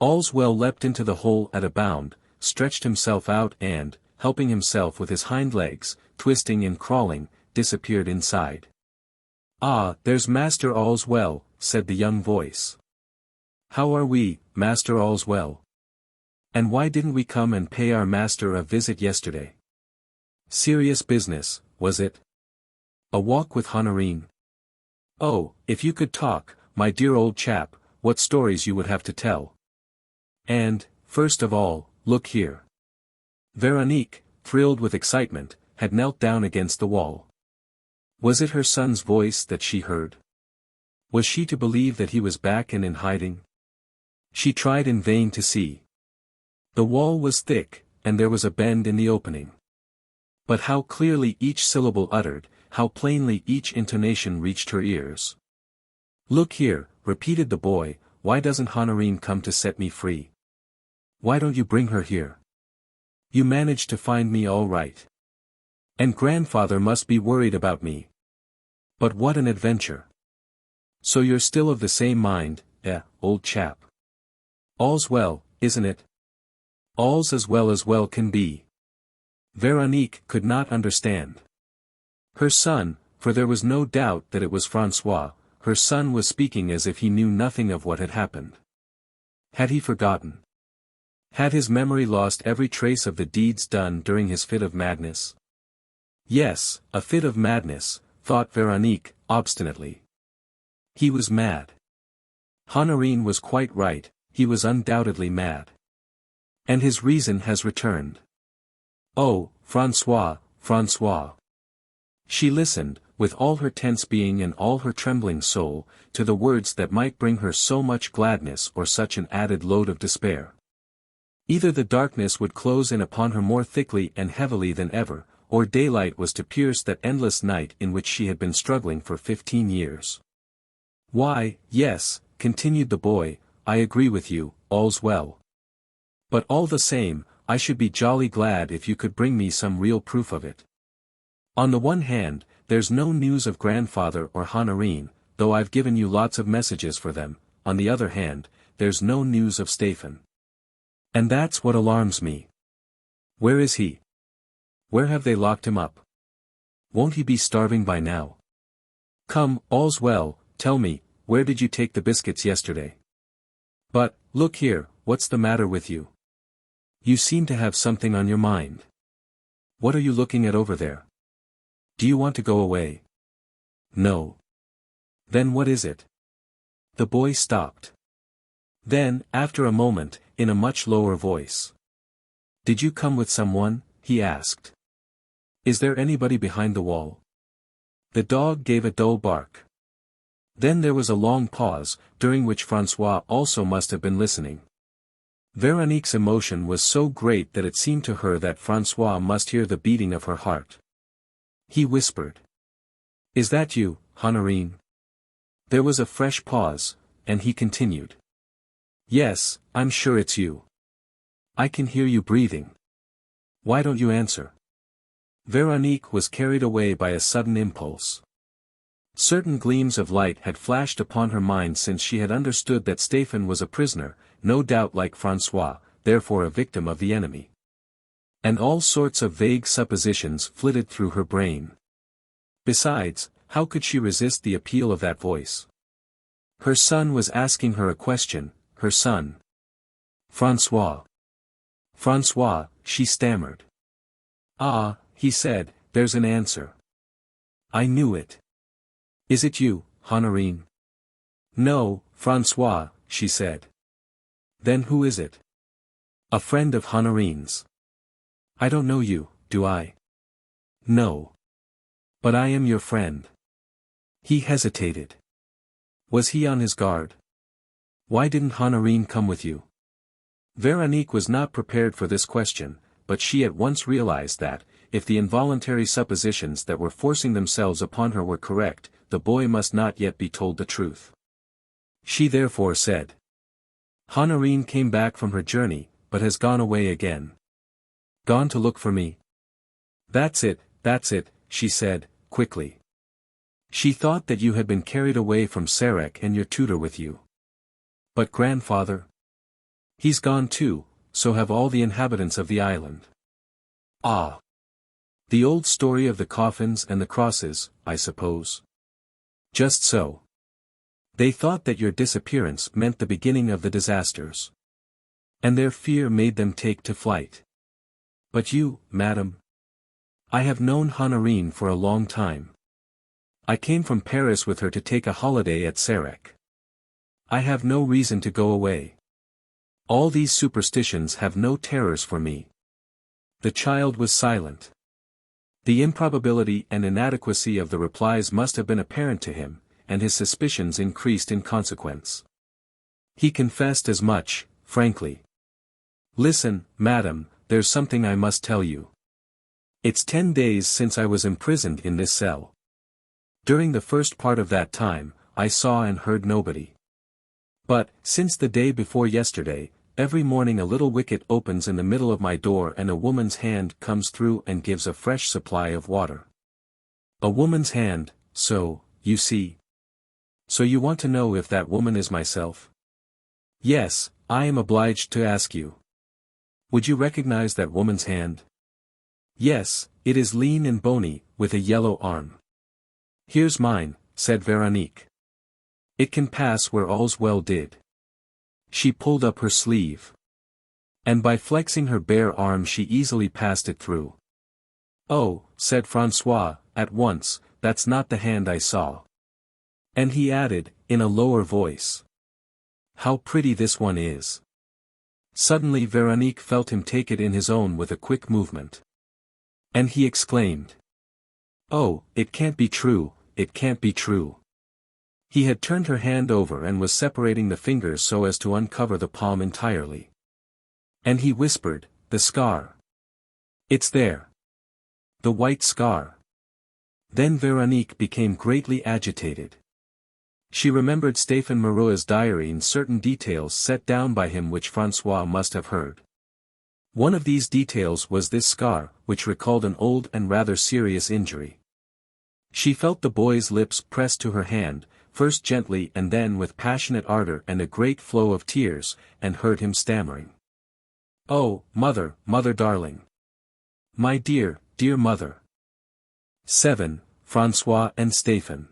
Allswell leapt into the hole at a bound, stretched himself out and, helping himself with his hind legs, twisting and crawling, disappeared inside. Ah, there's Master Allswell, said the young voice. How are we, Master Allswell? And why didn't we come and pay our master a visit yesterday? Serious business, was it? A walk with Honorine? Oh, if you could talk, my dear old chap, what stories you would have to tell. And, first of all, look here. Veronique, thrilled with excitement, had knelt down against the wall. Was it her son's voice that she heard? Was she to believe that he was back and in hiding? She tried in vain to see. The wall was thick, and there was a bend in the opening. But how clearly each syllable uttered, how plainly each intonation reached her ears. Look here, repeated the boy, why doesn't Honorine come to set me free? Why don't you bring her here? You managed to find me all right. And grandfather must be worried about me. But what an adventure. So you're still of the same mind, old chap. All's well, isn't it? All's as well can be. Veronique could not understand. Her son, for there was no doubt that it was François, her son was speaking as if he knew nothing of what had happened. Had he forgotten? Had his memory lost every trace of the deeds done during his fit of madness? Yes, a fit of madness, thought Veronique, obstinately. He was mad. Honorine was quite right, he was undoubtedly mad. And his reason has returned. Oh, François, François. She listened, with all her tense being and all her trembling soul, to the words that might bring her so much gladness or such an added load of despair. Either the darkness would close in upon her more thickly and heavily than ever, or daylight was to pierce that endless night in which she had been struggling for 15 years. Why, yes, continued the boy, I agree with you, all's well. But all the same, I should be jolly glad if you could bring me some real proof of it. On the one hand, there's no news of grandfather or Honorine, though I've given you lots of messages for them, on the other hand, there's no news of Stéphane. And that's what alarms me. Where is he? Where have they locked him up? Won't he be starving by now? Come, all's well, tell me, where did you take the biscuits yesterday? But, look here, what's the matter with you? You seem to have something on your mind. What are you looking at over there? Do you want to go away? No. Then what is it? The boy stopped. Then, after a moment, in a much lower voice. Did you come with someone? He asked. Is there anybody behind the wall? The dog gave a dull bark. Then there was a long pause, during which François also must have been listening. Veronique's emotion was so great that it seemed to her that François must hear the beating of her heart. He whispered. Is that you, Honorine? There was a fresh pause, and he continued. Yes, I'm sure it's you. I can hear you breathing. Why don't you answer? Veronique was carried away by a sudden impulse. Certain gleams of light had flashed upon her mind since she had understood that Stéphane was a prisoner, no doubt like François, therefore a victim of the enemy. And all sorts of vague suppositions flitted through her brain. Besides, how could she resist the appeal of that voice? Her son was asking her a question, her son. François. François, she stammered. Ah, he said, there's an answer. I knew it. Is it you, Honorine? No, François, she said. Then who is it? A friend of Honorine's. I don't know you, do I? No. But I am your friend. He hesitated. Was he on his guard? Why didn't Honorine come with you? Veronique was not prepared for this question, but she at once realized that, if the involuntary suppositions that were forcing themselves upon her were correct, the boy must not yet be told the truth. She therefore said. Honorine came back from her journey, but has gone away again. Gone to look for me? That's it, she said, quickly. She thought that you had been carried away from Sarek and your tutor with you. But grandfather? He's gone too, so have all the inhabitants of the island. Ah! The old story of the coffins and the crosses, I suppose. Just so. They thought that your disappearance meant the beginning of the disasters. And their fear made them take to flight. But you, madam? I have known Honorine for a long time. I came from Paris with her to take a holiday at Sarek. I have no reason to go away. All these superstitions have no terrors for me. The child was silent. The improbability and inadequacy of the replies must have been apparent to him, and his suspicions increased in consequence. He confessed as much, frankly. Listen, madam, there's something I must tell you. It's 10 days since I was imprisoned in this cell. During the first part of that time, I saw and heard nobody. But, since the day before yesterday, every morning a little wicket opens in the middle of my door and a woman's hand comes through and gives a fresh supply of water. A woman's hand, so, you see. So you want to know if that woman is myself? Yes, I am obliged to ask you. Would you recognize that woman's hand? Yes, it is lean and bony, with a yellow arm. Here's mine, said Veronique. It can pass where all's well did. She pulled up her sleeve. And by flexing her bare arm she easily passed it through. Oh, said François, at once, that's not the hand I saw. And he added, in a lower voice. How pretty this one is. Suddenly Veronique felt him take it in his own with a quick movement. And he exclaimed. Oh, it can't be true, it can't be true. He had turned her hand over and was separating the fingers so as to uncover the palm entirely. And he whispered, the scar. It's there. The white scar. Then Veronique became greatly agitated. She remembered Stéphane Moreau's diary and certain details set down by him which François must have heard. One of these details was this scar, which recalled an old and rather serious injury. She felt the boy's lips pressed to her hand, first gently and then with passionate ardor and a great flow of tears, and heard him stammering. Oh, mother, mother darling. My dear, dear mother. 7. François and Stéphane.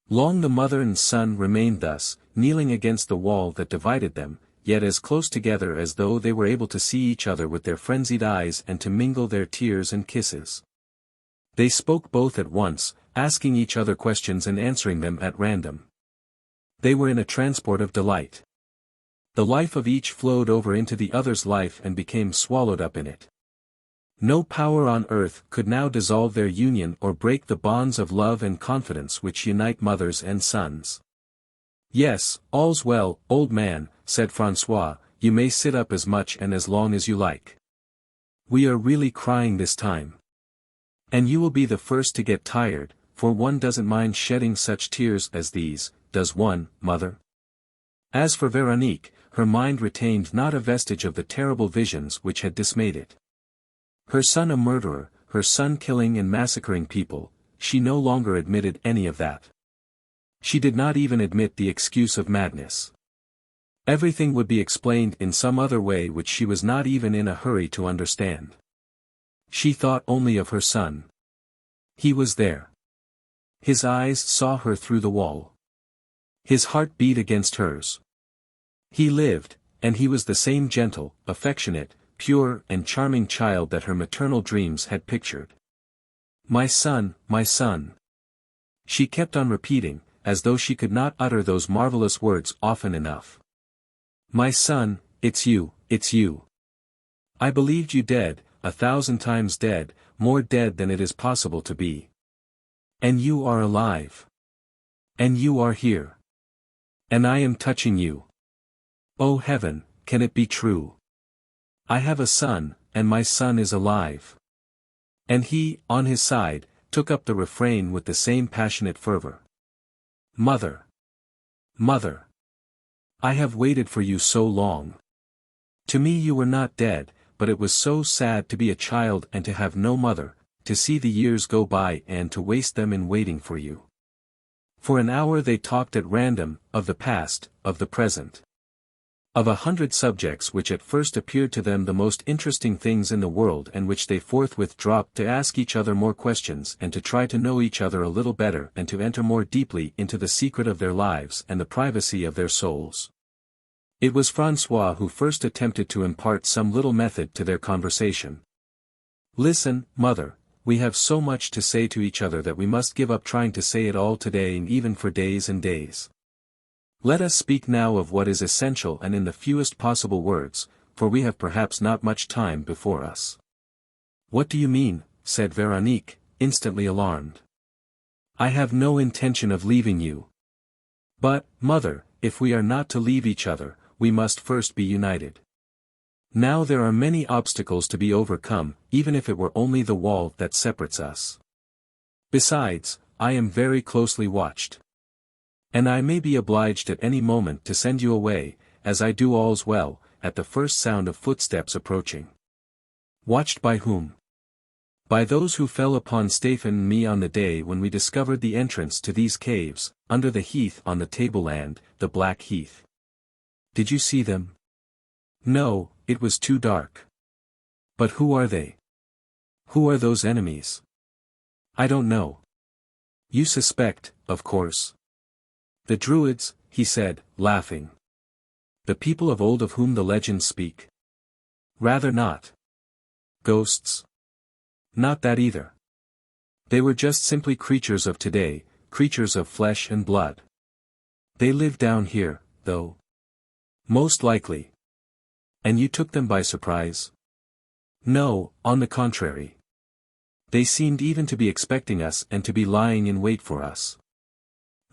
Long the mother and son remained thus, kneeling against the wall that divided them, yet as close together as though they were able to see each other with their frenzied eyes and to mingle their tears and kisses. They spoke both at once, asking each other questions and answering them at random. They were in a transport of delight. The life of each flowed over into the other's life and became swallowed up in it. No power on earth could now dissolve their union or break the bonds of love and confidence which unite mothers and sons. Yes, all's well, old man, said François, you may sit up as much and as long as you like. We are really crying this time. And you will be the first to get tired, for one doesn't mind shedding such tears as these, does one, mother? As for Veronique, her mind retained not a vestige of the terrible visions which had dismayed it. Her son a murderer, her son killing and massacring people, she no longer admitted any of that. She did not even admit the excuse of madness. Everything would be explained in some other way which she was not even in a hurry to understand. She thought only of her son. He was there. His eyes saw her through the wall. His heart beat against hers. He lived, and he was the same gentle, affectionate, pure and charming child that her maternal dreams had pictured. My son, my son. She kept on repeating, as though she could not utter those marvelous words often enough. My son, it's you, it's you. I believed you dead, 1,000 times dead, more dead than it is possible to be. And you are alive. And you are here. And I am touching you. Oh heaven, can it be true? I have a son, and my son is alive. And he, on his side, took up the refrain with the same passionate fervor. Mother! Mother! I have waited for you so long. To me you were not dead, but it was so sad to be a child and to have no mother, to see the years go by and to waste them in waiting for you. For an hour they talked at random, of the past, of the present. Of 100 subjects which at first appeared to them the most interesting things in the world and which they forthwith dropped to ask each other more questions and to try to know each other a little better and to enter more deeply into the secret of their lives and the privacy of their souls. It was François who first attempted to impart some little method to their conversation. Listen, mother, we have so much to say to each other that we must give up trying to say it all today and even for days and days. Let us speak now of what is essential and in the fewest possible words, for we have perhaps not much time before us. What do you mean? Said Véronique, instantly alarmed. I have no intention of leaving you. But, mother, if we are not to leave each other, we must first be united. Now there are many obstacles to be overcome, even if it were only the wall that separates us. Besides, I am very closely watched. And I may be obliged at any moment to send you away, as I do all's well, at the first sound of footsteps approaching. Watched by whom? By those who fell upon Stéphane and me on the day when we discovered the entrance to these caves, under the heath on the tableland, the Black Heath. Did you see them? No, it was too dark. But who are they? Who are those enemies? I don't know. You suspect, of course. The Druids, he said, laughing. The people of old of whom the legends speak? Rather not. Ghosts? Not that either. They were just simply creatures of today, creatures of flesh and blood. They live down here, though. Most likely. And you took them by surprise? No, on the contrary. They seemed even to be expecting us and to be lying in wait for us.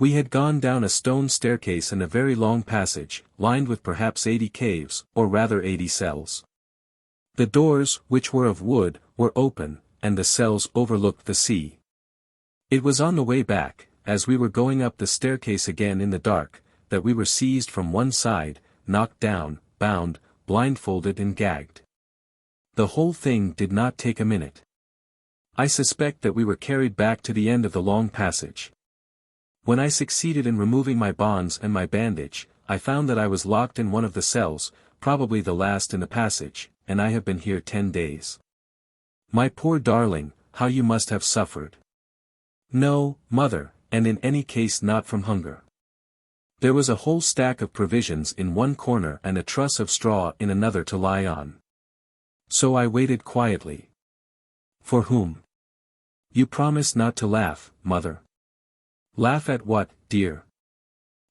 We had gone down a stone staircase and a very long passage, lined with perhaps 80 caves, or rather 80 cells. The doors, which were of wood, were open, and the cells overlooked the sea. It was on the way back, as we were going up the staircase again in the dark, that we were seized from one side, knocked down, bound, blindfolded and gagged. The whole thing did not take a minute. I suspect that we were carried back to the end of the long passage. When I succeeded in removing my bonds and my bandage, I found that I was locked in one of the cells, probably the last in the passage, and I have been here 10 days. My poor darling, how you must have suffered. No, mother, and in any case not from hunger. There was a whole stack of provisions in one corner and a truss of straw in another to lie on. So I waited quietly. For whom? You promised not to laugh, mother. Laugh at what, dear?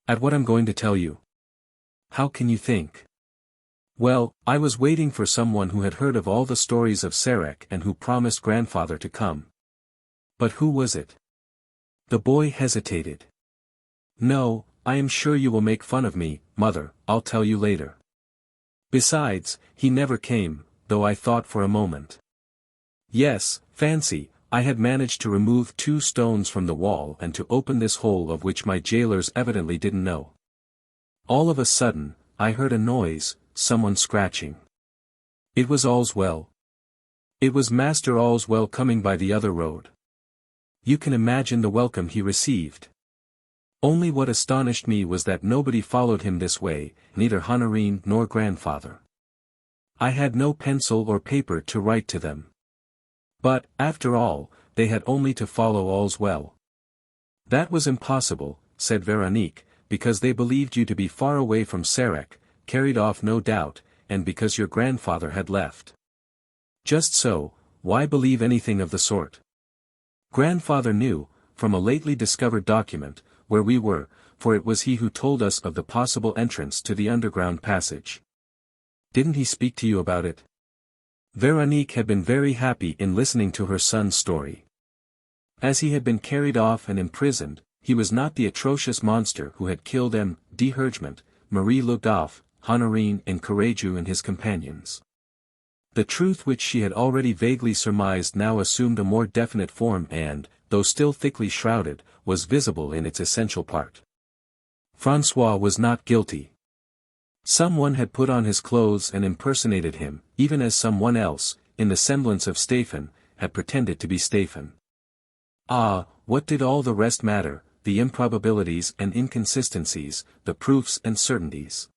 At what I'm going to tell you. How can you think? Well, I was waiting for someone who had heard of all the stories of Sarek and who promised grandfather to come. But who was it? The boy hesitated. No, I am sure you will make fun of me, mother, I'll tell you later. Besides, he never came, though I thought for a moment. Yes, fancy, I had managed to remove 2 stones from the wall and to open this hole of which my jailers evidently didn't know. All of a sudden, I heard a noise, someone scratching. It was all's well. It was Master Allswell coming by the other road. You can imagine the welcome he received. Only what astonished me was that nobody followed him this way, neither Honorine nor grandfather. I had no pencil or paper to write to them. But, after all, they had only to follow Allswell. That was impossible, said Veronique, because they believed you to be far away from Sarek, carried off no doubt, and because your grandfather had left. Just so, why believe anything of the sort? Grandfather knew, from a lately discovered document, where we were, for it was he who told us of the possible entrance to the underground passage. Didn't he speak to you about it? Veronique had been very happy in listening to her son's story. As he had been carried off and imprisoned, he was not the atrocious monster who had killed M.D. Hergement, Marie Leblanc, Honorine and Courageux and his companions. The truth which she had already vaguely surmised now assumed a more definite form and, though still thickly shrouded, was visible in its essential part. François was not guilty. Someone had put on his clothes and impersonated him, even as someone else, in the semblance of Stéphane, had pretended to be Stéphane. Ah, what did all the rest matter, the improbabilities and inconsistencies, the proofs and certainties?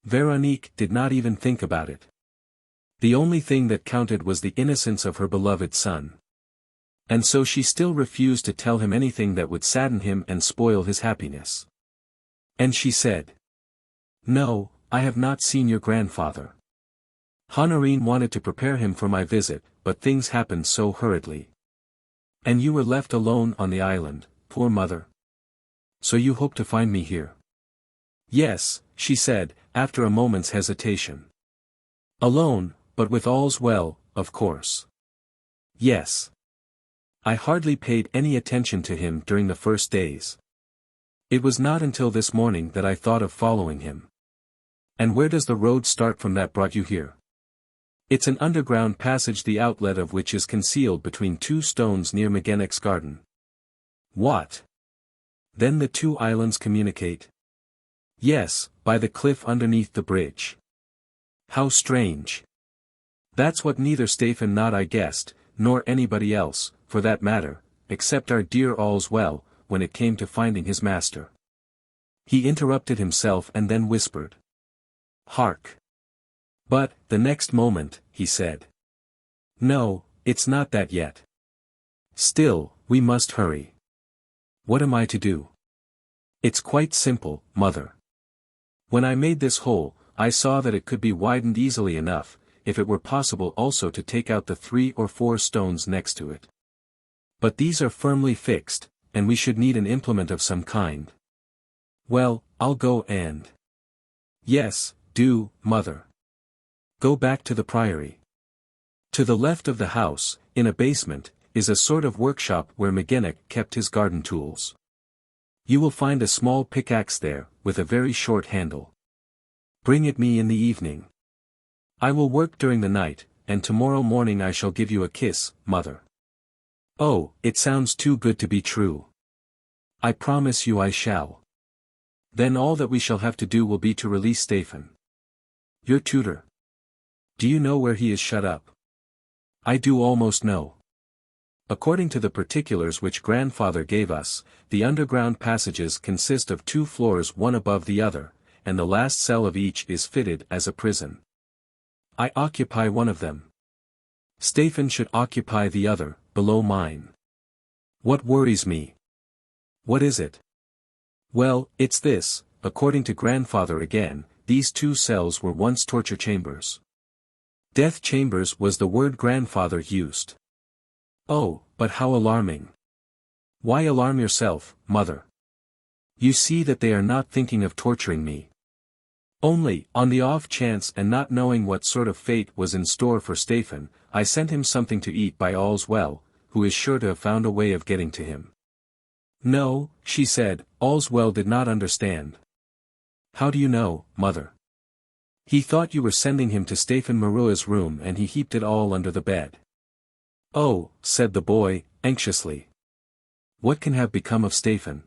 Veronique did not even think about it. The only thing that counted was the innocence of her beloved son. And so she still refused to tell him anything that would sadden him and spoil his happiness. And she said, "No, I have not seen your grandfather. Honorine wanted to prepare him for my visit, but things happened so hurriedly. And you were left alone on the island, poor mother. So you hope to find me here?" "Yes," she said, after a moment's hesitation. "Alone, but with all's well, of course." "Yes. I hardly paid any attention to him during the first days. It was not until this morning that I thought of following him." "And where does the road start from that brought you here?" "It's an underground passage, the outlet of which is concealed between two stones near Magenec's garden." "What? Then the two islands communicate?" "Yes, by the cliff underneath the bridge." "How strange." "That's what neither Stéphane nor I guessed, nor anybody else, for that matter, except our dear Allswell, when it came to finding his master." He interrupted himself and then whispered, "Hark!" "But, the next moment," he said. "No, it's not that yet. Still, we must hurry." "What am I to do?" "It's quite simple, mother. When I made this hole, I saw that it could be widened easily enough, if it were possible also to take out the 3 or 4 stones next to it. But these are firmly fixed, and we should need an implement of some kind." "Well, I'll go and—" "Yes, do, mother. Go back to the priory. To the left of the house, in a basement, is a sort of workshop where Magenec kept his garden tools. You will find a small pickaxe there, with a very short handle. Bring it me in the evening. I will work during the night, and tomorrow morning I shall give you a kiss, mother." "Oh, it sounds too good to be true." "I promise you I shall. Then all that we shall have to do will be to release Stéphane." "Your tutor. Do you know where he is shut up?" "I do almost know. According to the particulars which grandfather gave us, the underground passages consist of 2 floors one above the other, and the last cell of each is fitted as a prison. I occupy one of them. Stéphane should occupy the other, below mine. What worries me?" "What is it?" "Well, it's this, according to grandfather again, these 2 cells were once torture chambers." "Death chambers" was the word grandfather used. "Oh, but how alarming." "Why alarm yourself, mother? You see that they are not thinking of torturing me. Only, on the off chance and not knowing what sort of fate was in store for Stéphane, I sent him something to eat by Allswell, who is sure to have found a way of getting to him." "No," she said, Allswell did not understand. "How do you know, mother?" "He thought you were sending him to Stéphane Maroua's room and he heaped it all under the bed." "Oh," said the boy, anxiously. "What can have become of Stéphane?"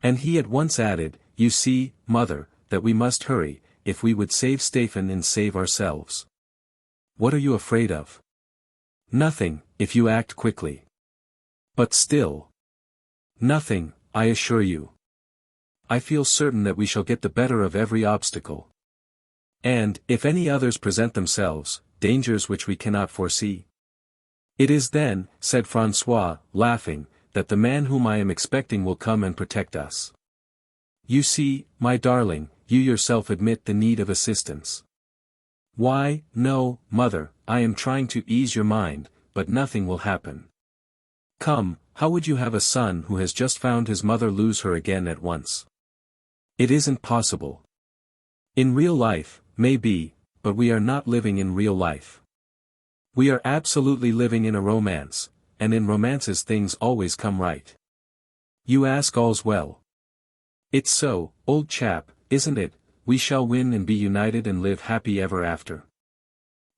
And he at once added, "You see, mother, that we must hurry, if we would save Stéphane and save ourselves." "What are you afraid of?" Nothing, if you act quickly. But still. Nothing, I assure you. I feel certain that we shall get the better of every obstacle. And, if any others present themselves, dangers which we cannot foresee. It is then, said François, laughing, that the man whom I am expecting will come and protect us. You see, my darling, you yourself admit the need of assistance. Why, no, mother, I am trying to ease your mind, but nothing will happen. Come, how would you have a son who has just found his mother lose her again at once? It isn't possible. In real life, maybe, but we are not living in real life. We are absolutely living in a romance, and in romances things always come right. You ask all's well. It's so, old chap, isn't it? We shall win and be united and live happy ever after.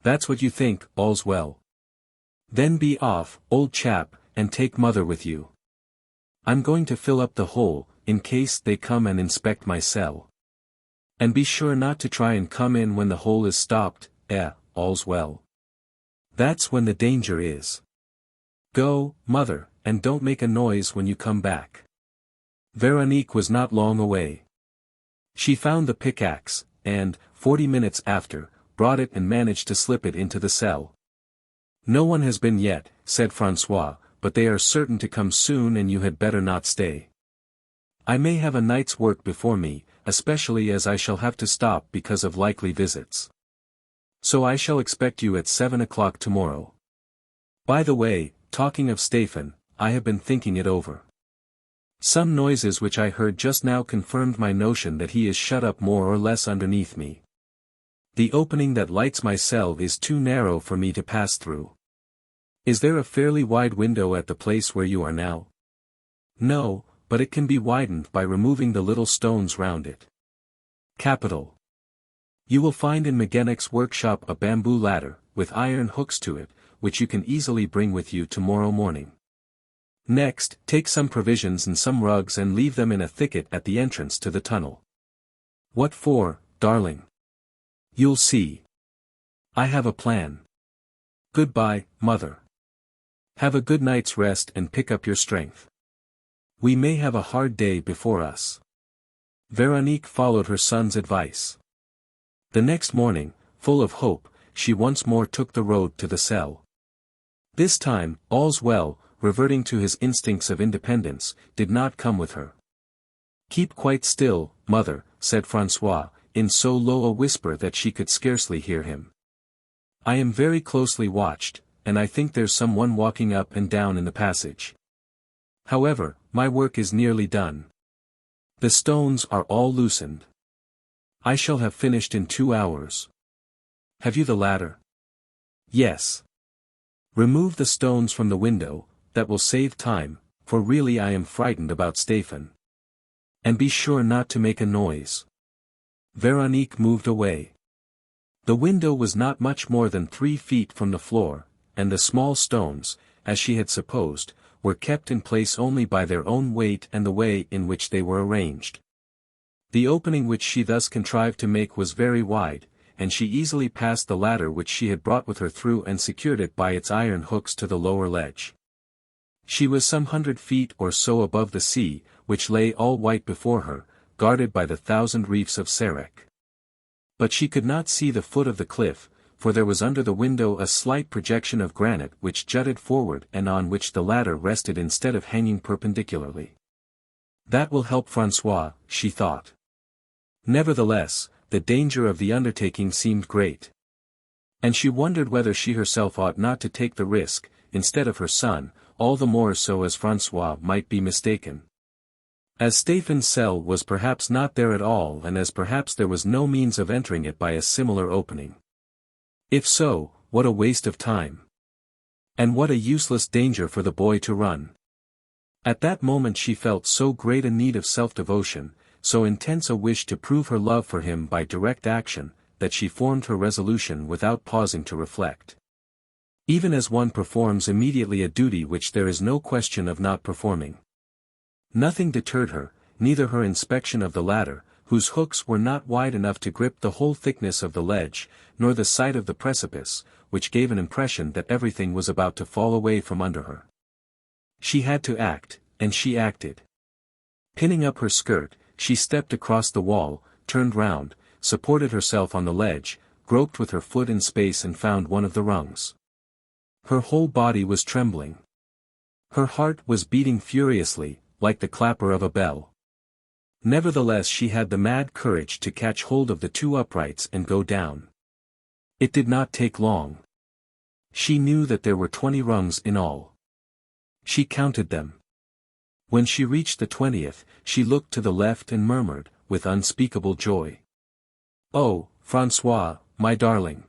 That's what you think, all's well. Then be off, old chap, and take mother with you. I'm going to fill up the hole, in case they come and inspect my cell. And be sure not to try and come in when the hole is stopped, all's well. That's when the danger is. Go, mother, and don't make a noise when you come back. Veronique was not long away. She found the pickaxe, and, 40 minutes after, brought it and managed to slip it into the cell. No one has been yet, said François, but they are certain to come soon and you had better not stay. I may have a night's work before me, especially as I shall have to stop because of likely visits. So I shall expect you at 7 o'clock tomorrow. By the way, talking of Stéphane, I have been thinking it over. Some noises which I heard just now confirmed my notion that he is shut up more or less underneath me. The opening that lights my cell is too narrow for me to pass through. Is there a fairly wide window at the place where you are now? No, but it can be widened by removing the little stones round it. Capital. You will find in Megenic's workshop a bamboo ladder, with iron hooks to it, which you can easily bring with you tomorrow morning. Next, take some provisions and some rugs and leave them in a thicket at the entrance to the tunnel. What for, darling? You'll see. I have a plan. Goodbye, mother. Have a good night's rest and pick up your strength. We may have a hard day before us. Veronique followed her son's advice. The next morning, full of hope, she once more took the road to the cell. This time, all's well, reverting to his instincts of independence, did not come with her. Keep quite still, mother, said François, in so low a whisper that she could scarcely hear him. I am very closely watched, and I think there's someone walking up and down in the passage. However, my work is nearly done. The stones are all loosened. I shall have finished in 2 hours. Have you the ladder? Yes. Remove the stones from the window, that will save time, for really I am frightened about Stéphane. And be sure not to make a noise. Veronique moved away. The window was not much more than 3 feet from the floor, and the small stones, as she had supposed, were kept in place only by their own weight and the way in which they were arranged. The opening which she thus contrived to make was very wide, and she easily passed the ladder which she had brought with her through and secured it by its iron hooks to the lower ledge. She was some 100 feet or so above the sea, which lay all white before her, guarded by the 1,000 reefs of Sarek. But she could not see the foot of the cliff, for there was under the window a slight projection of granite which jutted forward and on which the ladder rested instead of hanging perpendicularly. That will help François, she thought. Nevertheless, the danger of the undertaking seemed great. And she wondered whether she herself ought not to take the risk, instead of her son, all the more so as François might be mistaken. As Stéphane's cell was perhaps not there at all and as perhaps there was no means of entering it by a similar opening. If so, what a waste of time. And what a useless danger for the boy to run. At that moment she felt so great a need of self-devotion, so intense a wish to prove her love for him by direct action, that she formed her resolution without pausing to reflect. Even as one performs immediately a duty which there is no question of not performing. Nothing deterred her, neither her inspection of the ladder, whose hooks were not wide enough to grip the whole thickness of the ledge, nor the side of the precipice, which gave an impression that everything was about to fall away from under her. She had to act, and she acted. Pinning up her skirt, she stepped across the wall, turned round, supported herself on the ledge, groped with her foot in space and found one of the rungs. Her whole body was trembling. Her heart was beating furiously, like the clapper of a bell. Nevertheless she had the mad courage to catch hold of the two uprights and go down. It did not take long. She knew that there were 20 rungs in all. She counted them. When she reached the 20th, she looked to the left and murmured, with unspeakable joy, "Oh, François, my darling."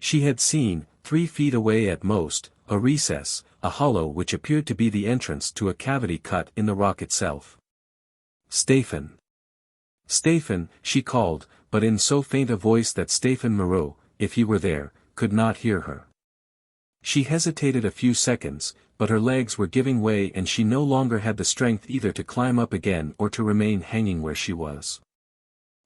She had seen, 3 feet away at most, a recess, a hollow which appeared to be the entrance to a cavity cut in the rock itself. "Stéphane. Stéphane," she called, but in so faint a voice that Stéphane Moreau, if he were there, could not hear her. She hesitated a few seconds, but her legs were giving way and she no longer had the strength either to climb up again or to remain hanging where she was.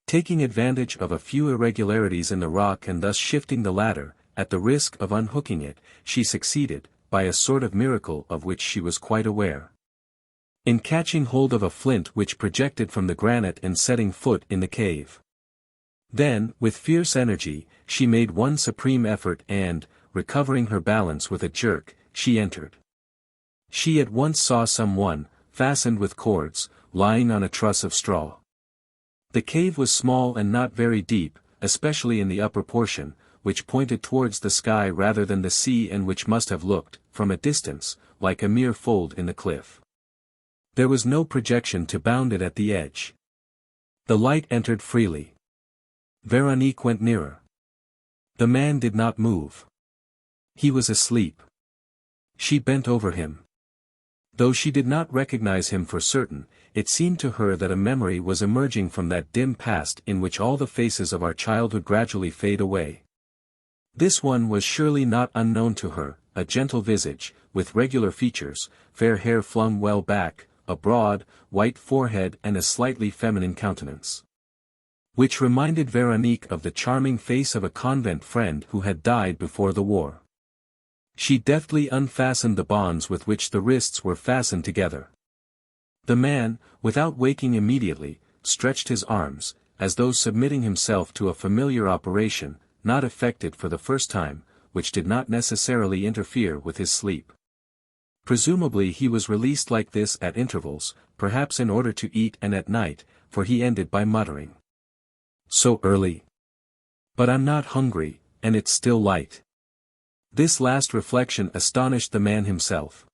Taking advantage of a few irregularities in the rock and thus shifting the ladder, at the risk of unhooking it, she succeeded, by a sort of miracle of which she was quite aware, in catching hold of a flint which projected from the granite and setting foot in the cave. Then, with fierce energy, she made one supreme effort and, recovering her balance with a jerk, she entered. She at once saw someone, fastened with cords, lying on a truss of straw. The cave was small and not very deep, especially in the upper portion, which pointed towards the sky rather than the sea and which must have looked, from a distance, like a mere fold in the cliff. There was no projection to bound it at the edge. The light entered freely. Véronique went nearer. The man did not move. He was asleep. She bent over him. Though she did not recognize him for certain, it seemed to her that a memory was emerging from that dim past in which all the faces of our childhood gradually fade away. This one was surely not unknown to her, a gentle visage, with regular features, fair hair flung well back, a broad, white forehead and a slightly feminine countenance, which reminded Véronique of the charming face of a convent friend who had died before the war. She deftly unfastened the bonds with which the wrists were fastened together. The man, without waking immediately, stretched his arms, as though submitting himself to a familiar operation, not effected for the first time, which did not necessarily interfere with his sleep. Presumably he was released like this at intervals, perhaps in order to eat and at night, for he ended by muttering, "So early? But I'm not hungry, and it's still light." This last reflection astonished the man himself.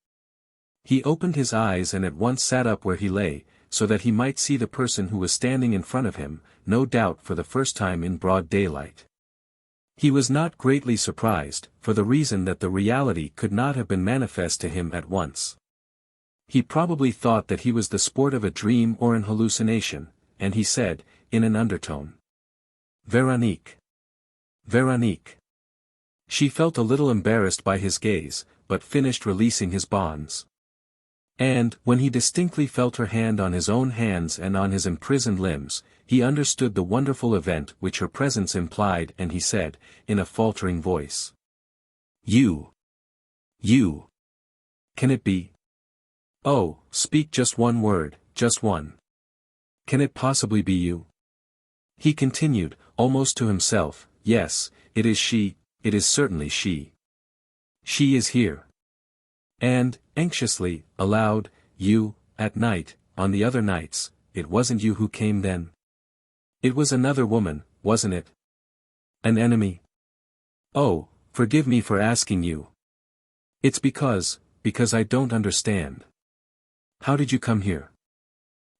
He opened his eyes and at once sat up where he lay, so that he might see the person who was standing in front of him, no doubt for the first time in broad daylight. He was not greatly surprised, for the reason that the reality could not have been manifest to him at once. He probably thought that he was the sport of a dream or an hallucination, and he said, in an undertone, "Véronique. Véronique." She felt a little embarrassed by his gaze, but finished releasing his bonds. And, when he distinctly felt her hand on his own hands and on his imprisoned limbs, he understood the wonderful event which her presence implied and he said, in a faltering voice, You. Can it be? Oh, speak just one word, just one. Can it possibly be you?" He continued, almost to himself, "Yes, it is she. It is certainly she. She is here." And, anxiously, aloud, "You, at night, on the other nights, it wasn't you who came then? It was another woman, wasn't it? An enemy? Oh, forgive me for asking you. It's because I don't understand. How did you come here?"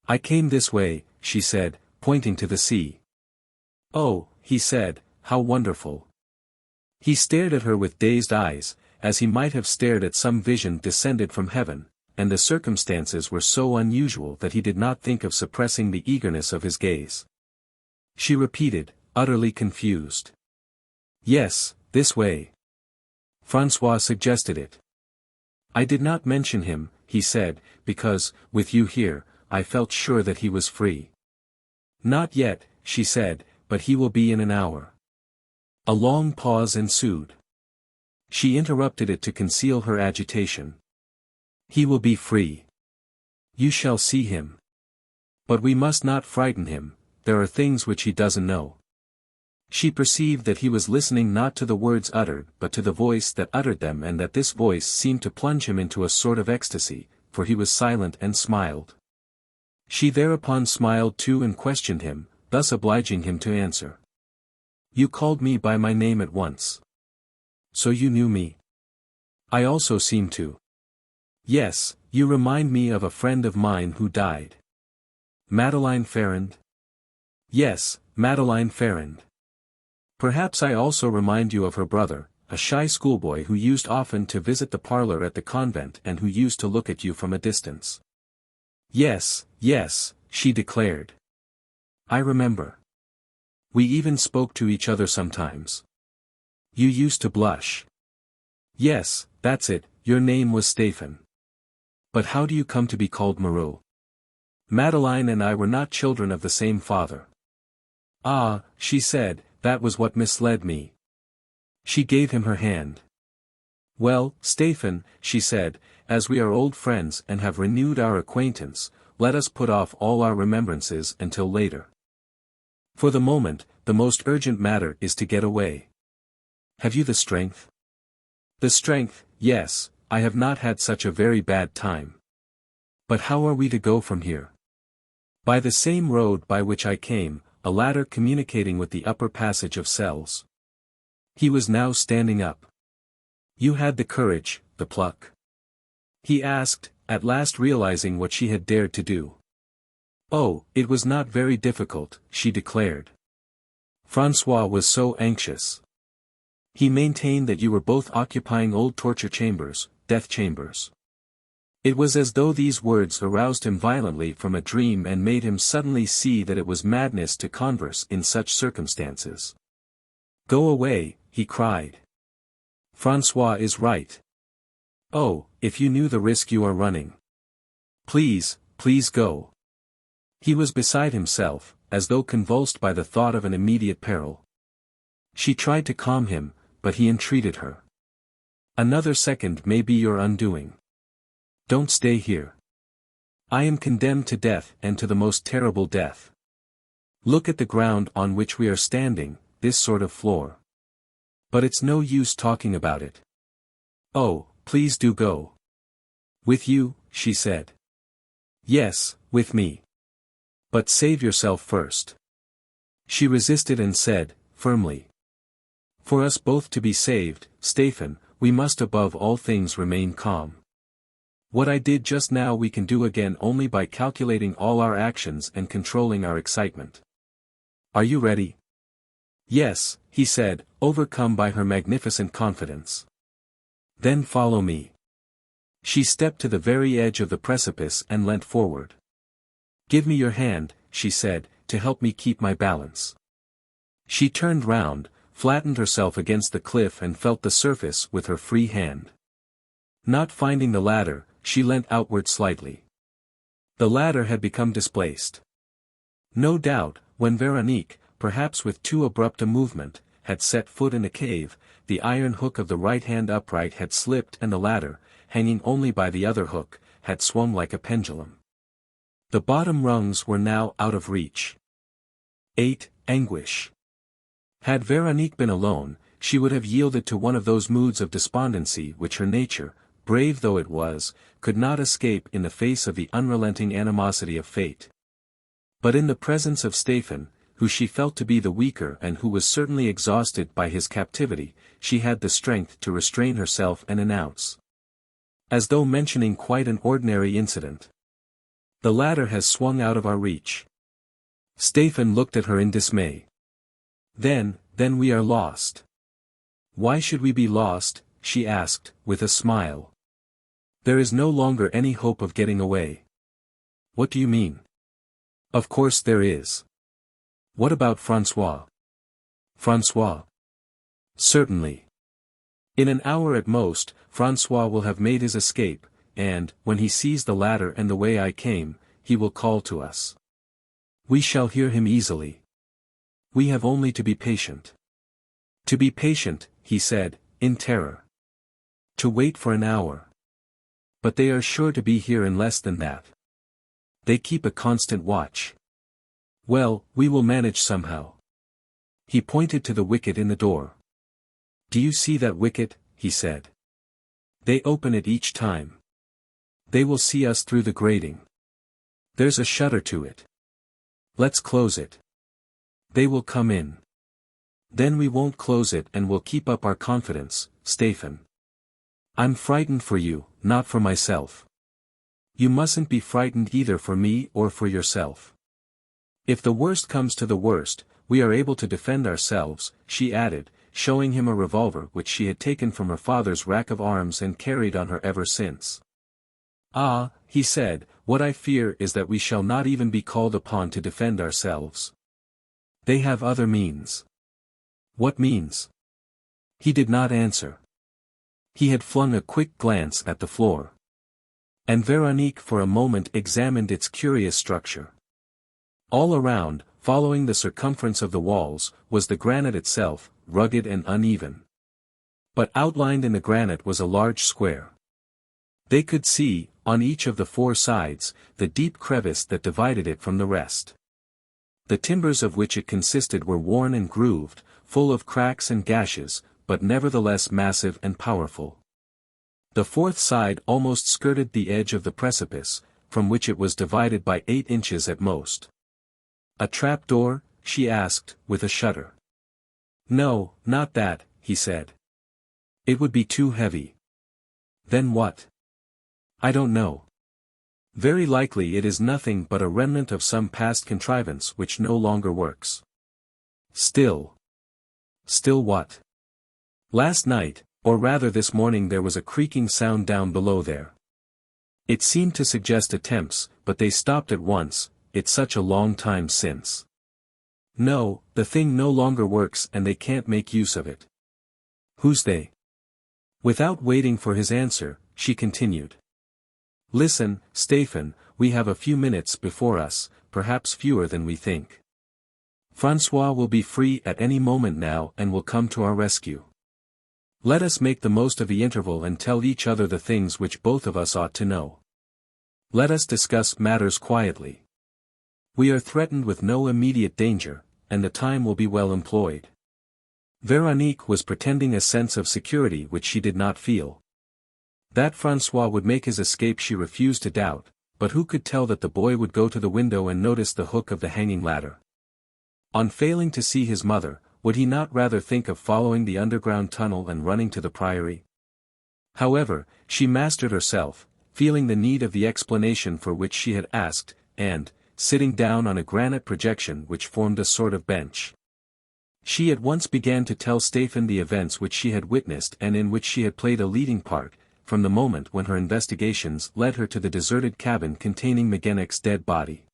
"I came this way," she said, pointing to the sea. "Oh," he said, "how wonderful." He stared at her with dazed eyes, as he might have stared at some vision descended from heaven, and the circumstances were so unusual that he did not think of suppressing the eagerness of his gaze. She repeated, utterly confused. "Yes, this way." François suggested it. "I did not mention him," he said, "because, with you here, I felt sure that he was free." Not yet, she said, but he will be in an hour. A long pause ensued. She interrupted it to conceal her agitation. He will be free. You shall see him. But we must not frighten him, there are things which he doesn't know. She perceived that he was listening not to the words uttered but to the voice that uttered them, and that this voice seemed to plunge him into a sort of ecstasy, for he was silent and smiled. She thereupon smiled too and questioned him, thus obliging him to answer. You called me by my name at once. So you knew me? I also seem to. Yes, you remind me of a friend of mine who died. Madeline Ferrand? Yes, Madeline Ferrand. Perhaps I also remind you of her brother, a shy schoolboy who used often to visit the parlor at the convent and who used to look at you from a distance. Yes, yes, she declared. I remember. We even spoke to each other sometimes. You used to blush. Yes, that's it, your name was Stéphane. But how do you come to be called Moreau? Madeline and I were not children of the same father. Ah, she said, that was what misled me. She gave him her hand. Well, Stéphane, she said, as we are old friends and have renewed our acquaintance, let us put off all our remembrances until later. For the moment, the most urgent matter is to get away. Have you the strength? The strength, yes, I have not had such a very bad time. But how are we to go from here? By the same road by which I came, a ladder communicating with the upper passage of cells. He was now standing up. You had the courage, the pluck? He asked, at last realizing what she had dared to do. Oh, it was not very difficult, she declared. François was so anxious. He maintained that you were both occupying old torture chambers, death chambers. It was as though these words aroused him violently from a dream and made him suddenly see that it was madness to converse in such circumstances. Go away, he cried. François is right. Oh, if you knew the risk you are running. Please, please go. He was beside himself, as though convulsed by the thought of an immediate peril. She tried to calm him, but he entreated her. Another second may be your undoing. Don't stay here. I am condemned to death and to the most terrible death. Look at the ground on which we are standing, this sort of floor. But it's no use talking about it. Oh, please do go. With you, she said. Yes, with me. But save yourself first. She resisted and said, firmly. For us both to be saved, Stéphane, we must above all things remain calm. What I did just now we can do again only by calculating all our actions and controlling our excitement. Are you ready? Yes, he said, overcome by her magnificent confidence. Then follow me. She stepped to the very edge of the precipice and leant forward. Give me your hand, she said, to help me keep my balance. She turned round, flattened herself against the cliff and felt the surface with her free hand. Not finding the ladder, she leant outward slightly. The ladder had become displaced. No doubt, when Veronique, perhaps with too abrupt a movement, had set foot in the cave, the iron hook of the right-hand upright had slipped and the ladder, hanging only by the other hook, had swung like a pendulum. The bottom rungs were now out of reach. 8. Anguish. Had Veronique been alone, she would have yielded to one of those moods of despondency which her nature, brave though it was, could not escape in the face of the unrelenting animosity of fate. But in the presence of Stéphane, who she felt to be the weaker and who was certainly exhausted by his captivity, she had the strength to restrain herself and announce, as though mentioning quite an ordinary incident, the ladder has swung out of our reach. Stéphane looked at her in dismay. Then we are lost. Why should we be lost? She asked, with a smile. There is no longer any hope of getting away. What do you mean? Of course there is. What about François? François? Certainly. In an hour at most, François will have made his escape, and, when he sees the ladder and the way I came, he will call to us. We shall hear him easily. We have only to be patient. To be patient, he said, in terror. To wait for an hour. But they are sure to be here in less than that. They keep a constant watch. Well, we will manage somehow. He pointed to the wicket in the door. Do you see that wicket? He said. They open it each time. They will see us through the grating. There's a shutter to it. Let's close it. They will come in. Then we won't close it and we'll keep up our confidence, Stéphane. I'm frightened for you, not for myself. You mustn't be frightened either for me or for yourself. If the worst comes to the worst, we are able to defend ourselves, she added, showing him a revolver which she had taken from her father's rack of arms and carried on her ever since. Ah, he said, what I fear is that we shall not even be called upon to defend ourselves. They have other means. What means? He did not answer. He had flung a quick glance at the floor. And Véronique for a moment examined its curious structure. All around, following the circumference of the walls, was the granite itself, rugged and uneven. But outlined in the granite was a large square. They could see, on each of the four sides, the deep crevice that divided it from the rest. The timbers of which it consisted were worn and grooved, full of cracks and gashes, but nevertheless massive and powerful. The fourth side almost skirted the edge of the precipice, from which it was divided by 8 inches at most. A trapdoor? She asked, with a shudder. No, not that, he said. It would be too heavy. Then what? I don't know. Very likely it is nothing but a remnant of some past contrivance which no longer works. Still. Still what? Last night, or rather this morning, there was a creaking sound down below there. It seemed to suggest attempts, but they stopped at once. It's such a long time since. No, the thing no longer works and they can't make use of it. Who's they? Without waiting for his answer, she continued. Listen, Stéphane, we have a few minutes before us, perhaps fewer than we think. François will be free at any moment now and will come to our rescue. Let us make the most of the interval and tell each other the things which both of us ought to know. Let us discuss matters quietly. We are threatened with no immediate danger, and the time will be well employed. Véronique was pretending a sense of security which she did not feel. That François would make his escape she refused to doubt, but who could tell that the boy would go to the window and notice the hook of the hanging ladder? On failing to see his mother, would he not rather think of following the underground tunnel and running to the priory? However, she mastered herself, feeling the need of the explanation for which she had asked, and, sitting down on a granite projection which formed a sort of bench, she at once began to tell Stéphane the events which she had witnessed and in which she had played a leading part, from the moment when her investigations led her to the deserted cabin containing Magenec's dead body.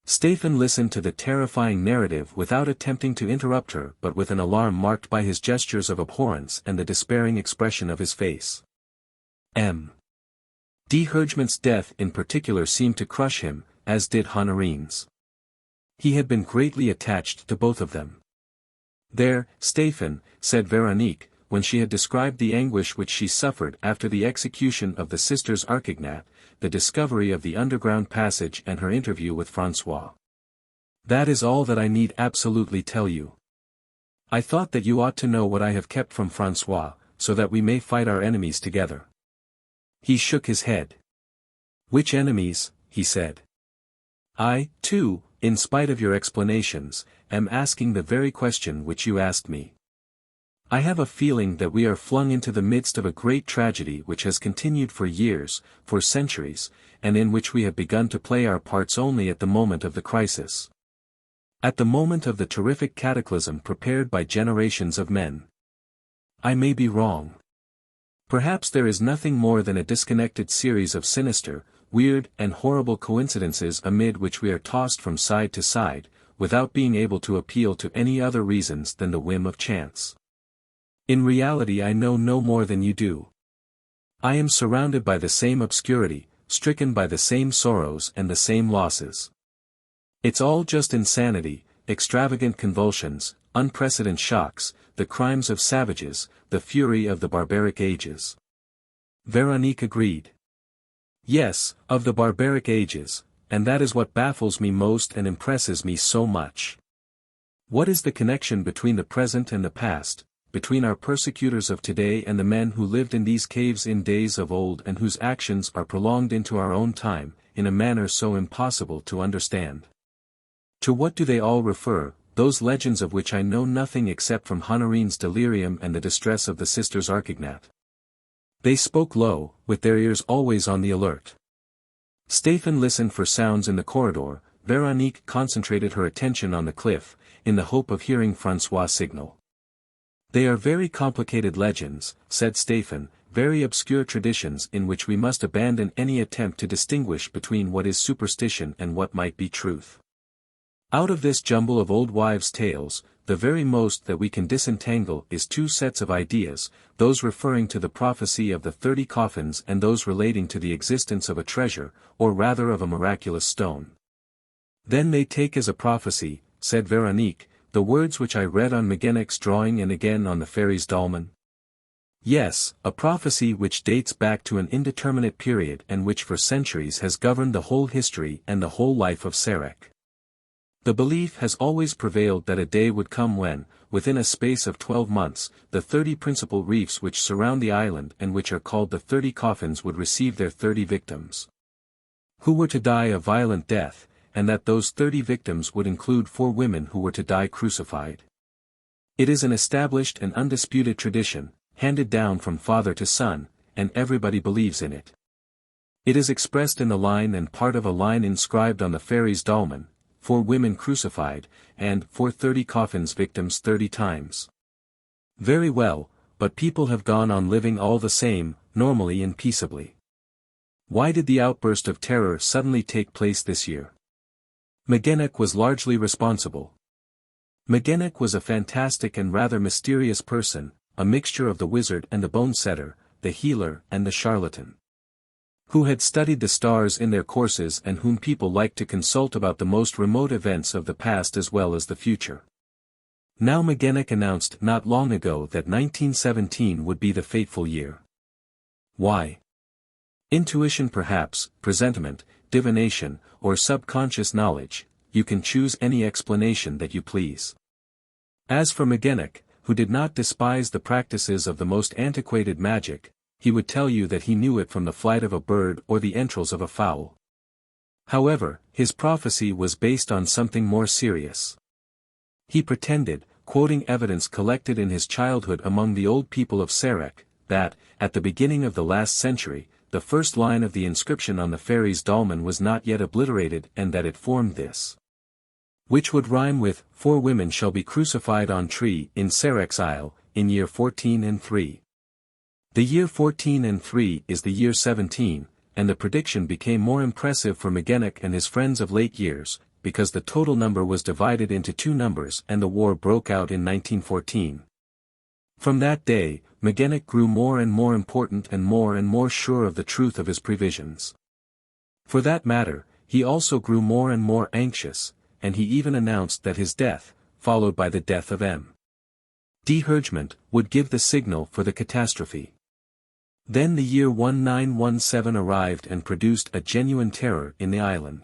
Stéphane listened to the terrifying narrative without attempting to interrupt her but with an alarm marked by his gestures of abhorrence and the despairing expression of his face. D. Hergement's death in particular seemed to crush him, as did Honorine's. He had been greatly attached to both of them. There, Stéphane, said Véronique, when she had described the anguish which she suffered after the execution of the sisters Archignat, the discovery of the underground passage and her interview with François. That is all that I need absolutely tell you. I thought that you ought to know what I have kept from François, so that we may fight our enemies together. He shook his head. Which enemies? He said. I, too, in spite of your explanations, am asking the very question which you asked me. I have a feeling that we are flung into the midst of a great tragedy which has continued for years, for centuries, and in which we have begun to play our parts only at the moment of the crisis. At the moment of the terrific cataclysm prepared by generations of men. I may be wrong. Perhaps there is nothing more than a disconnected series of sinister, weird and horrible coincidences amid which we are tossed from side to side, without being able to appeal to any other reasons than the whim of chance. In reality I know no more than you do. I am surrounded by the same obscurity, stricken by the same sorrows and the same losses. It's all just insanity, extravagant convulsions, unprecedented shocks, the crimes of savages, the fury of the barbaric ages. Veronique agreed. Yes, of the barbaric ages, and that is what baffles me most and impresses me so much. What is the connection between the present and the past, between our persecutors of today and the men who lived in these caves in days of old and whose actions are prolonged into our own time, in a manner so impossible to understand? To what do they all refer, those legends of which I know nothing except from Honorine's delirium and the distress of the sisters Archignat? They spoke low, with their ears always on the alert. Stéphane listened for sounds in the corridor, Veronique concentrated her attention on the cliff, in the hope of hearing François' signal. They are very complicated legends, said Stéphane, very obscure traditions in which we must abandon any attempt to distinguish between what is superstition and what might be truth. Out of this jumble of old wives' tales, the very most that we can disentangle is two sets of ideas, those referring to the prophecy of the 30 coffins and those relating to the existence of a treasure, or rather of a miraculous stone. Then they take as a prophecy, said Veronique, the words which I read on Magenec's drawing and again on the fairy's dolman. Yes, a prophecy which dates back to an indeterminate period and which for centuries has governed the whole history and the whole life of Sarek. The belief has always prevailed that a day would come when, within a space of 12 months, the 30 principal reefs which surround the island and which are called the 30 coffins would receive their 30 victims, who were to die a violent death, and that those 30 victims would include 4 women who were to die crucified. It is an established and undisputed tradition, handed down from father to son, and everybody believes in it. It is expressed in the line and part of a line inscribed on the fairy's dolman, 4 women crucified, and for 30 coffins victims 30 times. Very well, but people have gone on living all the same, normally and peaceably. Why did the outburst of terror suddenly take place this year? Magenec was largely responsible. Magenec was a fantastic and rather mysterious person, a mixture of the wizard and the bone setter, the healer and the charlatan, who had studied the stars in their courses and whom people liked to consult about the most remote events of the past as well as the future. Now Magenec announced not long ago that 1917 would be the fateful year. Why? Intuition perhaps, presentiment, divination, or subconscious knowledge, you can choose any explanation that you please. As for Magenec, who did not despise the practices of the most antiquated magic, he would tell you that he knew it from the flight of a bird or the entrails of a fowl. However, his prophecy was based on something more serious. He pretended, quoting evidence collected in his childhood among the old people of Sarek, that, at the beginning of the last century, the first line of the inscription on the fairy's dolman was not yet obliterated and that it formed this, which would rhyme with, 4 women shall be crucified on tree in Sarek's isle, in year 14 and 3. The year 14 and 3 is the year 17, and the prediction became more impressive for Magenec and his friends of late years, because the total number was divided into 2 numbers and the war broke out in 1914. From that day, Magenec grew more and more important and more sure of the truth of his previsions. For that matter, he also grew more and more anxious, and he even announced that his death, followed by the death of M. D. Hergement, would give the signal for the catastrophe. Then the year 1917 arrived and produced a genuine terror in the island.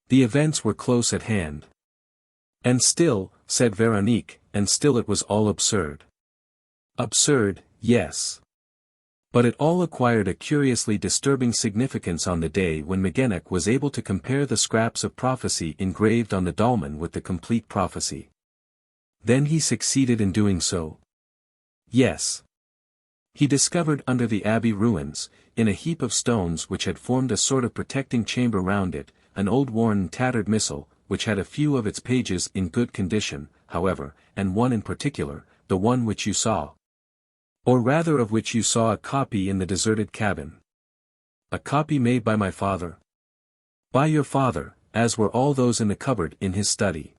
The events were close at hand. And still, said Veronique, and still it was all absurd. Absurd, yes. But it all acquired a curiously disturbing significance on the day when Magenec was able to compare the scraps of prophecy engraved on the dolman with the complete prophecy. Then he succeeded in doing so. Yes. He discovered under the abbey ruins, in a heap of stones which had formed a sort of protecting chamber round it, an old worn and tattered missal, which had a few of its pages in good condition, however, and one in particular, the one which you saw. Or rather of which you saw a copy in the deserted cabin. A copy made by my father. By your father, as were all those in the cupboard in his study.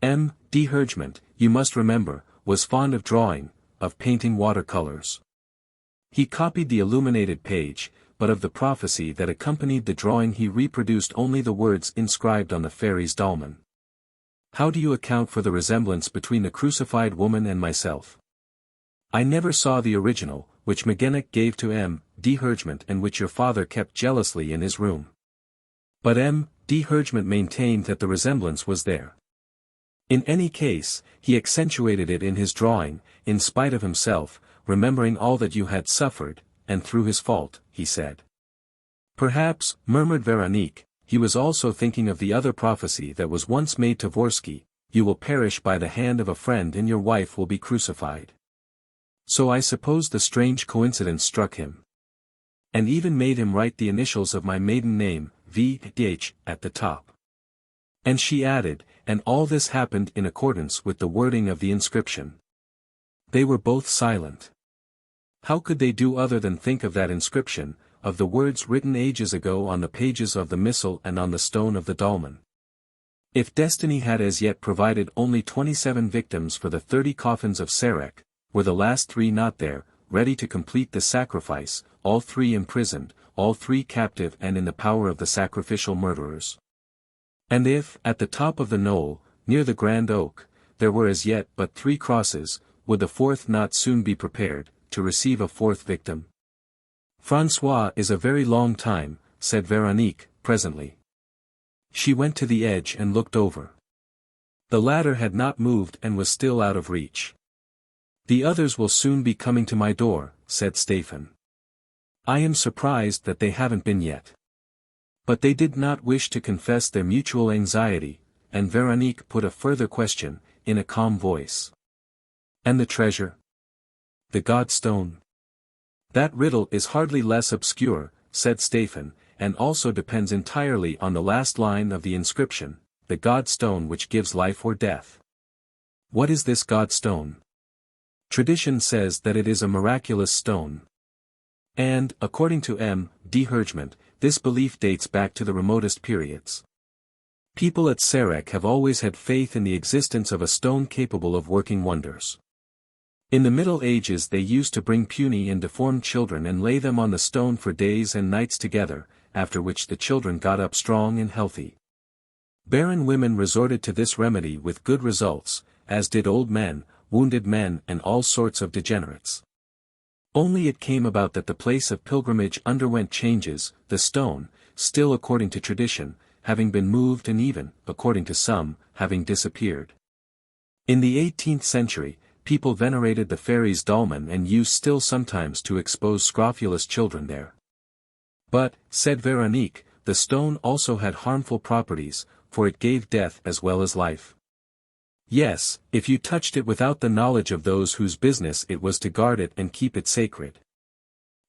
M. D. Hergement, you must remember, was fond of drawing, of painting watercolors. He copied the illuminated page, but of the prophecy that accompanied the drawing he reproduced only the words inscribed on the fairy's dolman. How do you account for the resemblance between the crucified woman and myself? I never saw the original, which Magennic gave to M.D. Hergement and which your father kept jealously in his room. But M.D. Hergement maintained that the resemblance was there. In any case, he accentuated it in his drawing, in spite of himself, remembering all that you had suffered, and through his fault, he said. Perhaps, murmured Veronique, he was also thinking of the other prophecy that was once made to Vorski, you will perish by the hand of a friend and your wife will be crucified. So I suppose the strange coincidence struck him. And even made him write the initials of my maiden name, V.H., at the top. And she added, and all this happened in accordance with the wording of the inscription. They were both silent. How could they do other than think of that inscription, of the words written ages ago on the pages of the missal and on the stone of the dolmen? If destiny had as yet provided only 27 victims for the 30 coffins of Sarek, were the last 3 not there, ready to complete the sacrifice, all 3 imprisoned, all 3 captive and in the power of the sacrificial murderers? And if, at the top of the knoll, near the grand oak, there were as yet but 3 crosses, would the 4th not soon be prepared, to receive a 4th victim? François is a very long time, said Veronique, presently. She went to the edge and looked over. The ladder had not moved and was still out of reach. The others will soon be coming to my door, said Stéphane. I am surprised that they haven't been yet. But they did not wish to confess their mutual anxiety, and Veronique put a further question, in a calm voice. And the treasure? The Godstone? That riddle is hardly less obscure, said Stéphane, and also depends entirely on the last line of the inscription, the Godstone which gives life or death. What is this Godstone? Tradition says that it is a miraculous stone. And, according to M.D. Hergement, this belief dates back to the remotest periods. People at Sarek have always had faith in the existence of a stone capable of working wonders. In the Middle Ages they used to bring puny and deformed children and lay them on the stone for days and nights together, after which the children got up strong and healthy. Barren women resorted to this remedy with good results, as did old men, wounded men and all sorts of degenerates. Only it came about that the place of pilgrimage underwent changes, the stone, still according to tradition, having been moved and even, according to some, having disappeared. In the 18th century, people venerated the fairy's dolmen and used still sometimes to expose scrofulous children there. But, said Veronique, the stone also had harmful properties, for it gave death as well as life. Yes, if you touched it without the knowledge of those whose business it was to guard it and keep it sacred.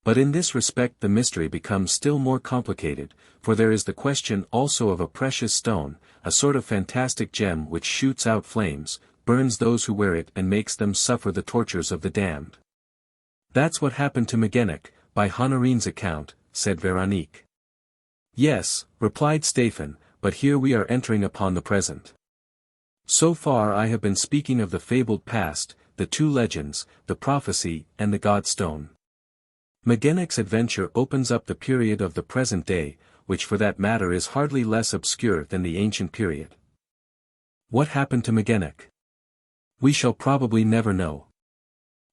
But in this respect the mystery becomes still more complicated, for there is the question also of a precious stone, a sort of fantastic gem which shoots out flames, burns those who wear it and makes them suffer the tortures of the damned. That's what happened to Magennic, by Honorine's account, said Veronique. Yes, replied Stéphane, but here we are entering upon the present. So far I have been speaking of the fabled past, the 2 legends, the prophecy, and the Godstone. Magennic's adventure opens up the period of the present day, which for that matter is hardly less obscure than the ancient period. What happened to Magennic? We shall probably never know.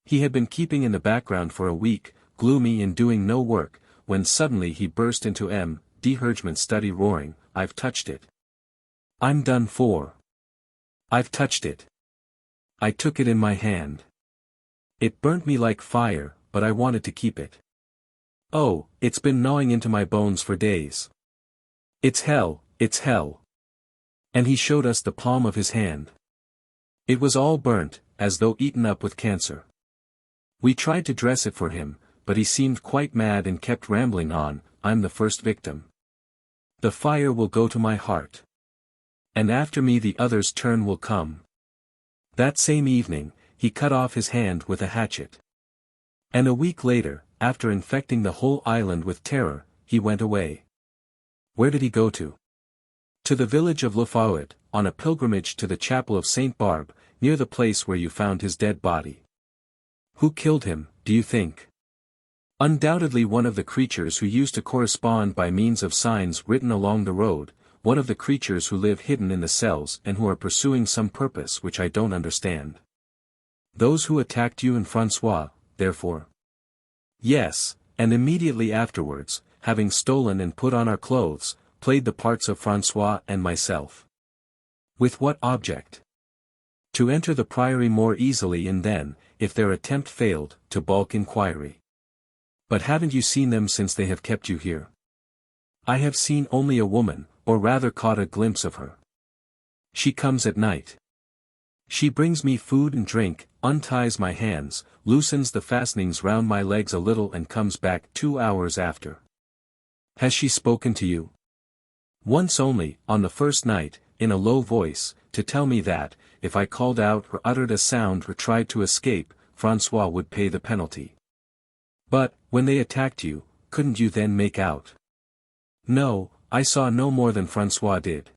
He had been keeping in the background for a week, gloomy and doing no work, when suddenly he burst into M.D. Hergement's study roaring, I've touched it. I'm done for. I've touched it. I took it in my hand. It burnt me like fire, but I wanted to keep it. Oh, it's been gnawing into my bones for days. It's hell, it's hell. And he showed us the palm of his hand. It was all burnt, as though eaten up with cancer. We tried to dress it for him, but he seemed quite mad and kept rambling on, I'm the first victim. The fire will go to my heart. And after me the other's turn will come. That same evening, he cut off his hand with a hatchet. And a week later, after infecting the whole island with terror, he went away. Where did he go to? To the village of Foreword, on a pilgrimage to the chapel of St. Barbe, near the place where you found his dead body. Who killed him, do you think? Undoubtedly one of the creatures who used to correspond by means of signs written along the road, one of the creatures who live hidden in the cells and who are pursuing some purpose which I don't understand. Those who attacked you and François, therefore. Yes, and immediately afterwards, having stolen and put on our clothes, played the parts of François and myself. With what object? To enter the priory more easily and then, if their attempt failed, to bulk inquiry. But haven't you seen them since they have kept you here? I have seen only a woman, or rather caught a glimpse of her. She comes at night. She brings me food and drink, unties my hands, loosens the fastenings round my legs a little and comes back 2 hours after. Has she spoken to you? Once only, on the first night, in a low voice, to tell me that, if I called out or uttered a sound or tried to escape, François would pay the penalty. But, when they attacked you, couldn't you then make out? No, I saw no more than François did.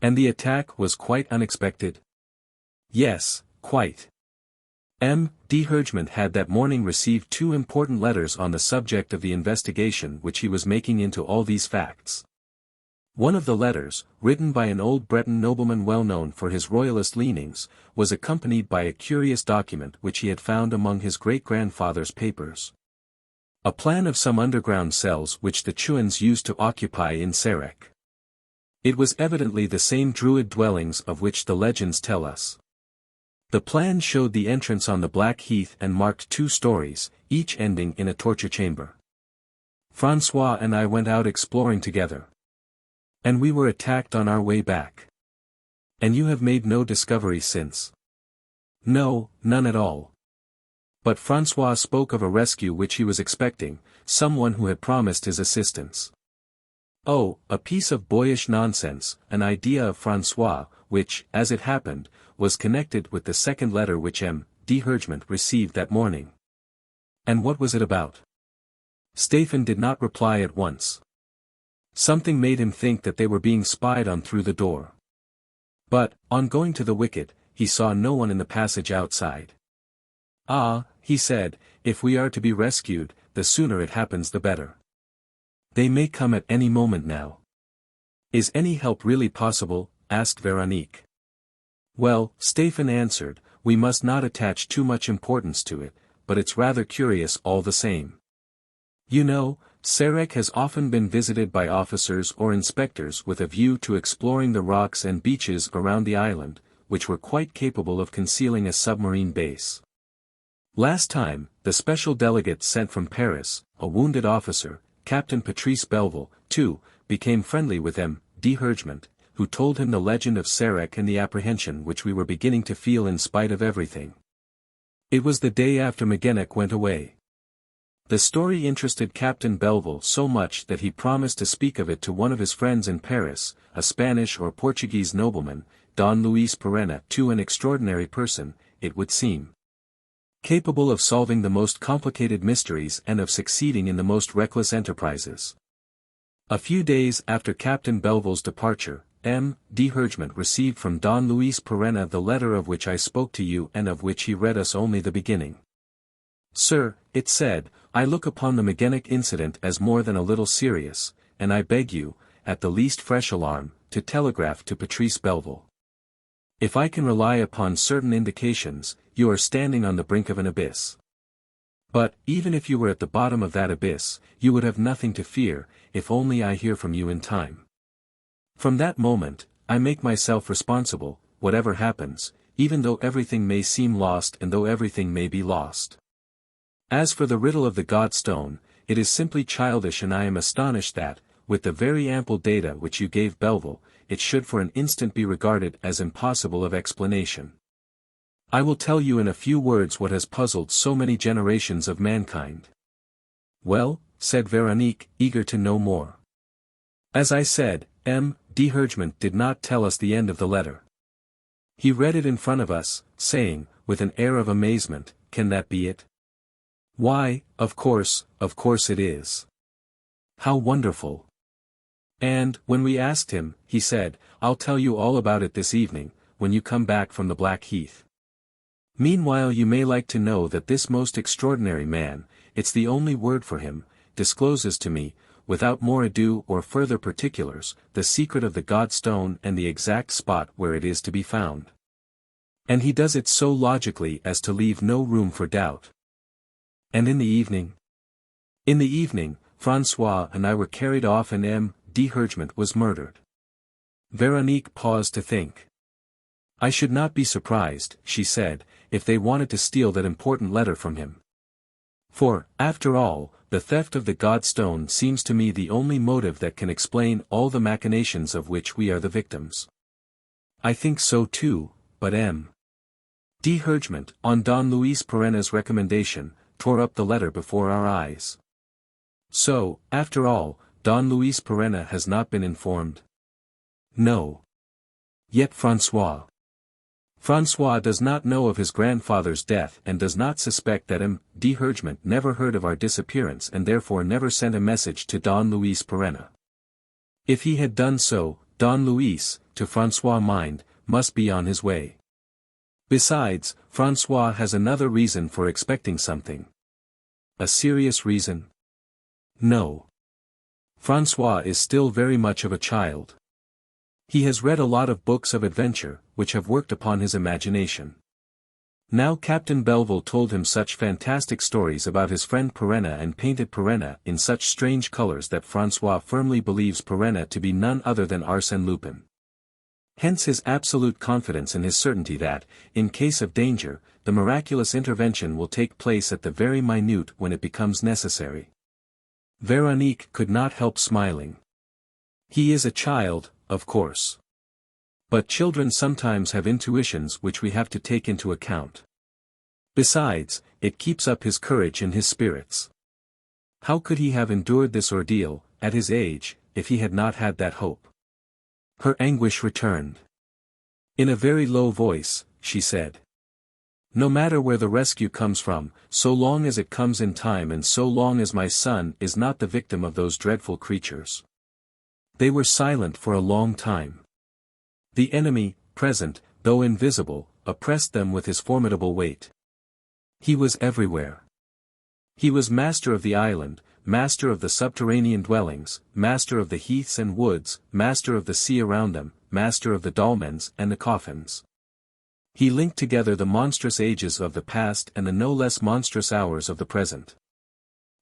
And the attack was quite unexpected? Yes, quite. M.D. Hergement had that morning received 2 important letters on the subject of the investigation which he was making into all these facts. One of the letters, written by an old Breton nobleman well known for his royalist leanings, was accompanied by a curious document which he had found among his great-grandfather's papers. A plan of some underground cells which the Chouans used to occupy in Sarek. It was evidently the same Druid dwellings of which the legends tell us. The plan showed the entrance on the Black Heath and marked 2 stories, each ending in a torture chamber. François and I went out exploring together. And we were attacked on our way back. And you have made no discovery since? No, none at all. But François spoke of a rescue which he was expecting, someone who had promised his assistance. Oh, a piece of boyish nonsense, an idea of François, which, as it happened, was connected with the second letter which M.D. Hergement received that morning. And what was it about? Stéphane did not reply at once. Something made him think that they were being spied on through the door. But, on going to the wicket, he saw no one in the passage outside. Ah, he said, if we are to be rescued, the sooner it happens the better. They may come at any moment now. Is any help really possible? Asked Véronique. Well, Stéphane answered, we must not attach too much importance to it, but it's rather curious all the same. You know, Sarek has often been visited by officers or inspectors with a view to exploring the rocks and beaches around the island, which were quite capable of concealing a submarine base. Last time, the special delegate sent from Paris, a wounded officer, Captain Patrice Belleville, too, became friendly with M.D. Hergement, who told him the legend of Sarek and the apprehension which we were beginning to feel in spite of everything. It was the day after Magenec went away. The story interested Captain Belleville so much that he promised to speak of it to one of his friends in Paris, a Spanish or Portuguese nobleman, Don Luis Perena, too an extraordinary person, it would seem. Capable of solving the most complicated mysteries and of succeeding in the most reckless enterprises. A few days after Captain Belleville's departure, M.D. Hergement received from Don Luis Perena the letter of which I spoke to you and of which he read us only the beginning. Sir, it said, I look upon the Magenec incident as more than a little serious, and I beg you, at the least fresh alarm, to telegraph to Patrice Belleville. If I can rely upon certain indications, you are standing on the brink of an abyss. But, even if you were at the bottom of that abyss, you would have nothing to fear, if only I hear from you in time. From that moment, I make myself responsible, whatever happens, even though everything may seem lost and though everything may be lost. As for the riddle of the Godstone, it is simply childish and I am astonished that, with the very ample data which you gave Belleville, it should for an instant be regarded as impossible of explanation. I will tell you in a few words what has puzzled so many generations of mankind. Well, said Véronique, eager to know more. As I said, M.D. Hergement did not tell us the end of the letter. He read it in front of us, saying, with an air of amazement, can that be it? Why, of course it is. How wonderful. And, when we asked him, he said, I'll tell you all about it this evening, when you come back from the Black Heath. Meanwhile you may like to know that this most extraordinary man, it's the only word for him, discloses to me, without more ado or further particulars, the secret of the God Stone and the exact spot where it is to be found. And he does it so logically as to leave no room for doubt. And in the evening? In the evening, François and I were carried off and M.D. Hergement was murdered. Veronique paused to think. I should not be surprised, she said, if they wanted to steal that important letter from him. For, after all, the theft of the God Stone seems to me the only motive that can explain all the machinations of which we are the victims. I think so too, but M.D. Hergement, on Don Luis Perenna's recommendation, tore up the letter before our eyes. So, after all, Don Luis Perenna has not been informed? No. Yet François does not know of his grandfather's death and does not suspect that M.D. Hergement never heard of our disappearance and therefore never sent a message to Don Luis Perenna. If he had done so, Don Luis, to François' mind, must be on his way. Besides, François has another reason for expecting something. A serious reason? No. François is still very much of a child. He has read a lot of books of adventure, which have worked upon his imagination. Now Captain Belleville told him such fantastic stories about his friend Perenna and painted Perenna in such strange colors that François firmly believes Perenna to be none other than Arsène Lupin. Hence his absolute confidence in his certainty that, in case of danger, the miraculous intervention will take place at the very minute when it becomes necessary. Veronique could not help smiling. He is a child, of course. But children sometimes have intuitions which we have to take into account. Besides, it keeps up his courage and his spirits. How could he have endured this ordeal, at his age, if he had not had that hope? Her anguish returned. In a very low voice, she said. No matter where the rescue comes from, so long as it comes in time and so long as my son is not the victim of those dreadful creatures. They were silent for a long time. The enemy, present, though invisible, oppressed them with his formidable weight. He was everywhere. He was master of the island, master of the subterranean dwellings, master of the heaths and woods, master of the sea around them, master of the dolmens and the coffins. He linked together the monstrous ages of the past and the no less monstrous hours of the present.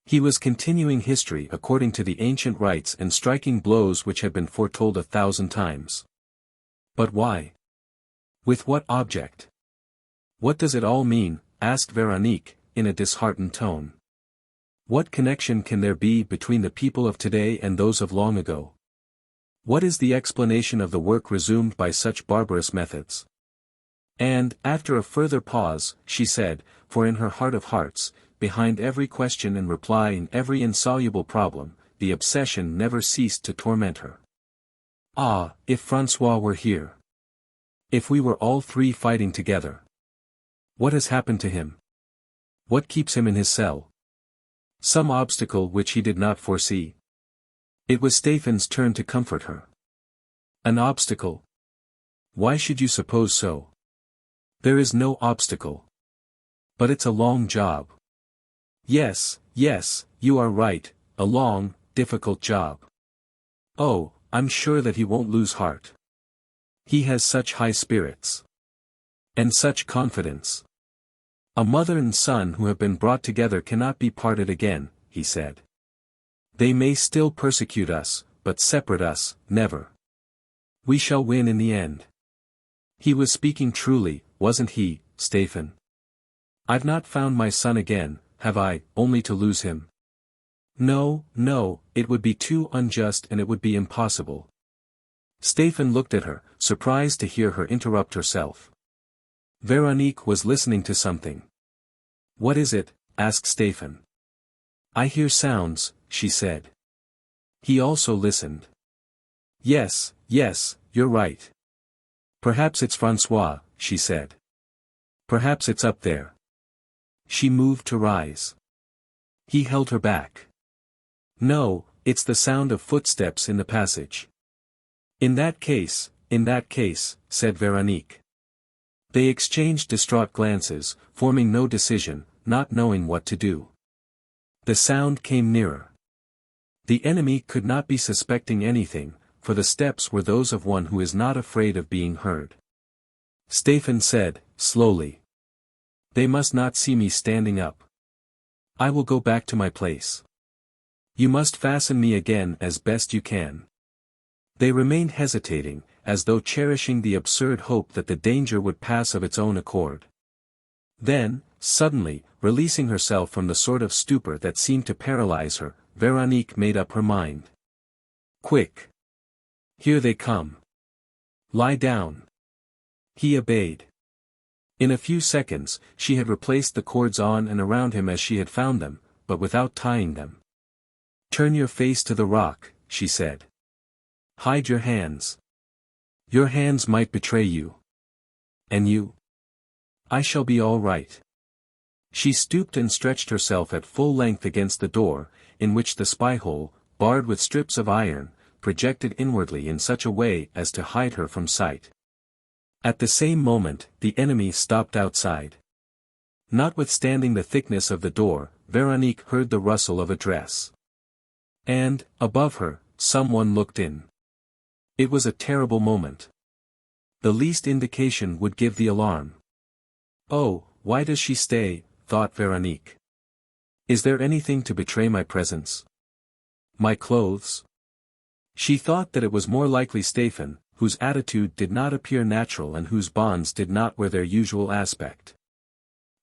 He was continuing history according to the ancient rites and striking blows which had been foretold 1,000 times. But why? With what object? What does it all mean? Asked Veronique, in a disheartened tone. What connection can there be between the people of today and those of long ago? What is the explanation of the work resumed by such barbarous methods? And, after a further pause, she said, for in her heart of hearts, behind every question and reply in every insoluble problem, the obsession never ceased to torment her. Ah, if François were here! If we were all three fighting together! What has happened to him? What keeps him in his cell? Some obstacle which he did not foresee. It was Stéphane's turn to comfort her. An obstacle? Why should you suppose so? There is no obstacle. But it's a long job. Yes, you are right, a long, difficult job. Oh, I'm sure that he won't lose heart. He has such high spirits. And such confidence. A mother and son who have been brought together cannot be parted again, he said. They may still persecute us, but separate us, never. We shall win in the end. He was speaking truly, wasn't he, Stéphane? I've not found my son again, have I, only to lose him? No, it would be too unjust and it would be impossible. Stéphane looked at her, surprised to hear her interrupt herself. Veronique was listening to something. What is it? Asked Stéphane. I hear sounds, she said. He also listened. Yes, you're right. Perhaps it's François, she said. Perhaps it's up there. She moved to rise. He held her back. No, it's the sound of footsteps in the passage. In that case, said Veronique. They exchanged distraught glances, forming no decision, not knowing what to do. The sound came nearer. The enemy could not be suspecting anything, for the steps were those of one who is not afraid of being heard. Stéphane said, slowly. They must not see me standing up. I will go back to my place. You must fasten me again as best you can. They remained hesitating, as though cherishing the absurd hope that the danger would pass of its own accord. Then, suddenly, releasing herself from the sort of stupor that seemed to paralyze her, Véronique made up her mind. Quick! Here they come. Lie down. He obeyed. In a few seconds, she had replaced the cords on and around him as she had found them, but without tying them. Turn your face to the rock, she said. Hide your hands. Your hands might betray you. And you? I shall be all right. She stooped and stretched herself at full length against the door, in which the spy-hole, barred with strips of iron, projected inwardly in such a way as to hide her from sight. At the same moment, the enemy stopped outside. Notwithstanding the thickness of the door, Véronique heard the rustle of a dress. And, above her, someone looked in. It was a terrible moment. The least indication would give the alarm. Oh, why does she stay, thought Véronique. Is there anything to betray my presence? My clothes? She thought that it was more likely Stéphane, whose attitude did not appear natural and whose bonds did not wear their usual aspect.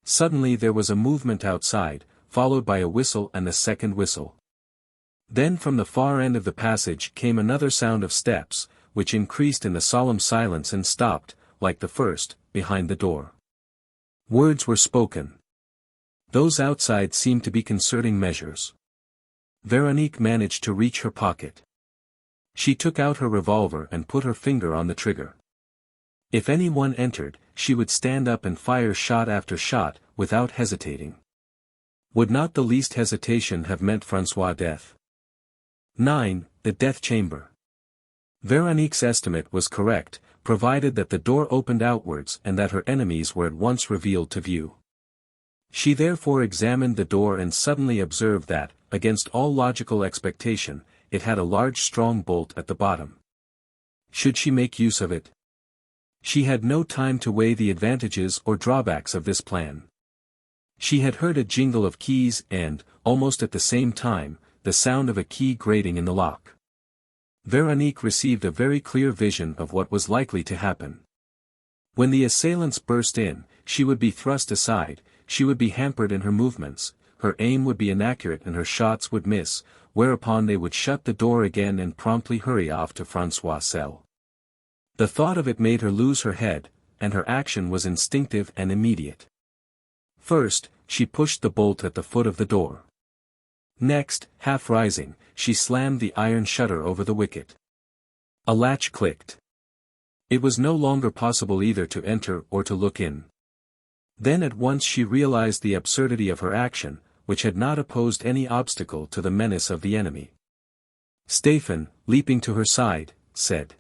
Suddenly there was a movement outside, followed by a whistle and a second whistle. Then from the far end of the passage came another sound of steps, which increased in the solemn silence and stopped, like the first, behind the door. Words were spoken. Those outside seemed to be concerting measures. Véronique managed to reach her pocket. She took out her revolver and put her finger on the trigger. If anyone entered, she would stand up and fire shot after shot, without hesitating. Would not the least hesitation have meant François' death? 9. The death chamber. Véronique's estimate was correct, provided that the door opened outwards and that her enemies were at once revealed to view. She therefore examined the door and suddenly observed that, against all logical expectation, it had a large strong bolt at the bottom. Should she make use of it? She had no time to weigh the advantages or drawbacks of this plan. She had heard a jingle of keys and, almost at the same time, the sound of a key grating in the lock. Véronique received a very clear vision of what was likely to happen. When the assailants burst in, she would be thrust aside, she would be hampered in her movements, her aim would be inaccurate and her shots would miss, whereupon they would shut the door again and promptly hurry off to François' cell. The thought of it made her lose her head, and her action was instinctive and immediate. First, she pushed the bolt at the foot of the door. Next, half rising, she slammed the iron shutter over the wicket. A latch clicked. It was no longer possible either to enter or to look in. Then at once she realized the absurdity of her action, which had not opposed any obstacle to the menace of the enemy. Stéphane, leaping to her side, said.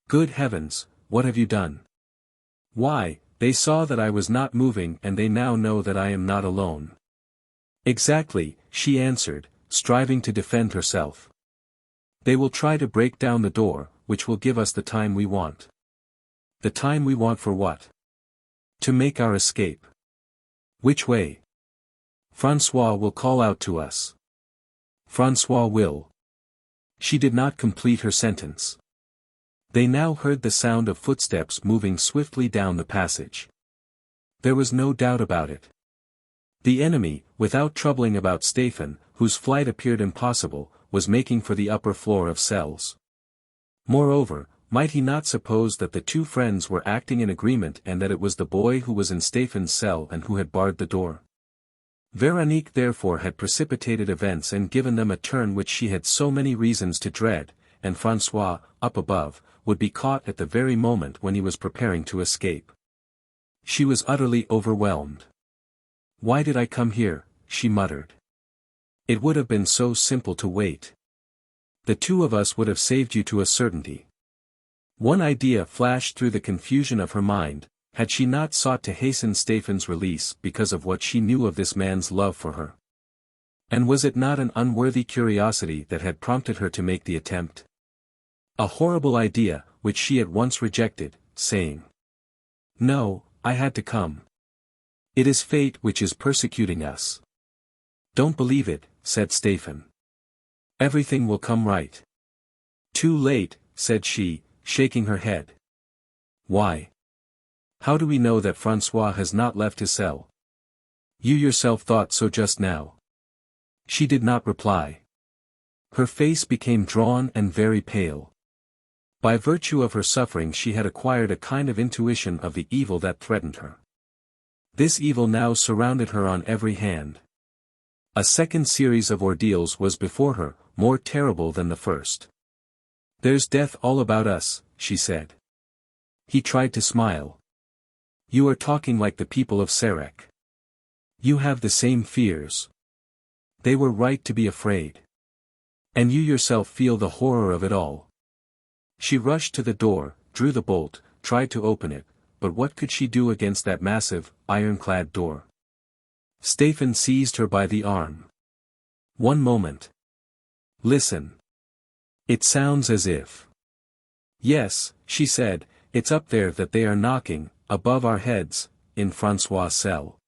Good heavens, what have you done? Why, they saw that I was not moving and they now know that I am not alone. Exactly, she answered, striving to defend herself. They will try to break down the door, which will give us the time we want. The time we want for what? To make our escape. Which way? François will call out to us. François will. She did not complete her sentence. They now heard the sound of footsteps moving swiftly down the passage. There was no doubt about it. The enemy, without troubling about Stéphane, whose flight appeared impossible, was making for the upper floor of cells. Moreover, might he not suppose that the two friends were acting in agreement and that it was the boy who was in Stéphane's cell and who had barred the door? Véronique therefore had precipitated events and given them a turn which she had so many reasons to dread, and François, up above, would be caught at the very moment when he was preparing to escape. She was utterly overwhelmed. Why did I come here? She muttered. It would have been so simple to wait. The two of us would have saved you to a certainty. One idea flashed through the confusion of her mind: had she not sought to hasten Stéphane's release because of what she knew of this man's love for her? And was it not an unworthy curiosity that had prompted her to make the attempt? A horrible idea, which she at once rejected, saying, "No, I had to come. It is fate which is persecuting us." "Don't believe it," said Stéphane. "Everything will come right." "Too late," said she, shaking her head. "Why? How do we know that François has not left his cell? You yourself thought so just now." She did not reply. Her face became drawn and very pale. By virtue of her suffering she had acquired a kind of intuition of the evil that threatened her. This evil now surrounded her on every hand. A second series of ordeals was before her, more terrible than the first. "There's death all about us," she said. He tried to smile. "You are talking like the people of Sarek. You have the same fears. They were right to be afraid. And you yourself feel the horror of it all." She rushed to the door, drew the bolt, tried to open it, but what could she do against that massive, ironclad door? Stéphane seized her by the arm. "One moment. Listen. It sounds as if—" "Yes," she said, "it's up there that they are knocking, above our heads, in François' cell."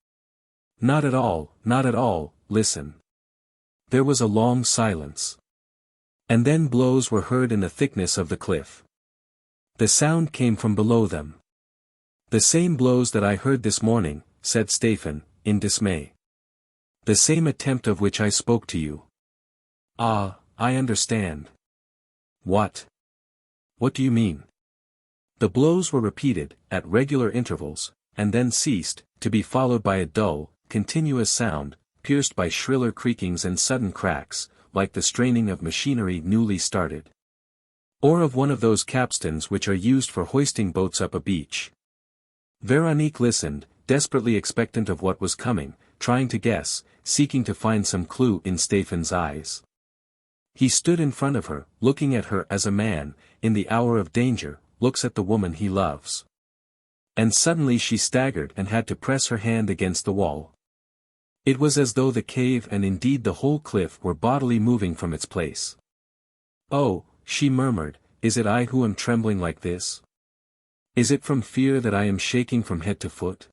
Not at all, listen." There was a long silence. And then blows were heard in the thickness of the cliff. The sound came from below them. "The same blows that I heard this morning," said Stéphane, in dismay. "The same attempt of which I spoke to you." "Ah, I understand." "What? What do you mean?" The blows were repeated, at regular intervals, and then ceased, to be followed by a dull, continuous sound, pierced by shriller creakings and sudden cracks, like the straining of machinery newly started. Or of one of those capstans which are used for hoisting boats up a beach. Véronique listened, desperately expectant of what was coming, trying to guess, seeking to find some clue in Stéphane's eyes. He stood in front of her, looking at her as a man, in the hour of danger, looks at the woman he loves. And suddenly she staggered and had to press her hand against the wall. It was as though the cave and indeed the whole cliff were bodily moving from its place. "Oh," she murmured, "is it I who am trembling like this? Is it from fear that I am shaking from head to foot?"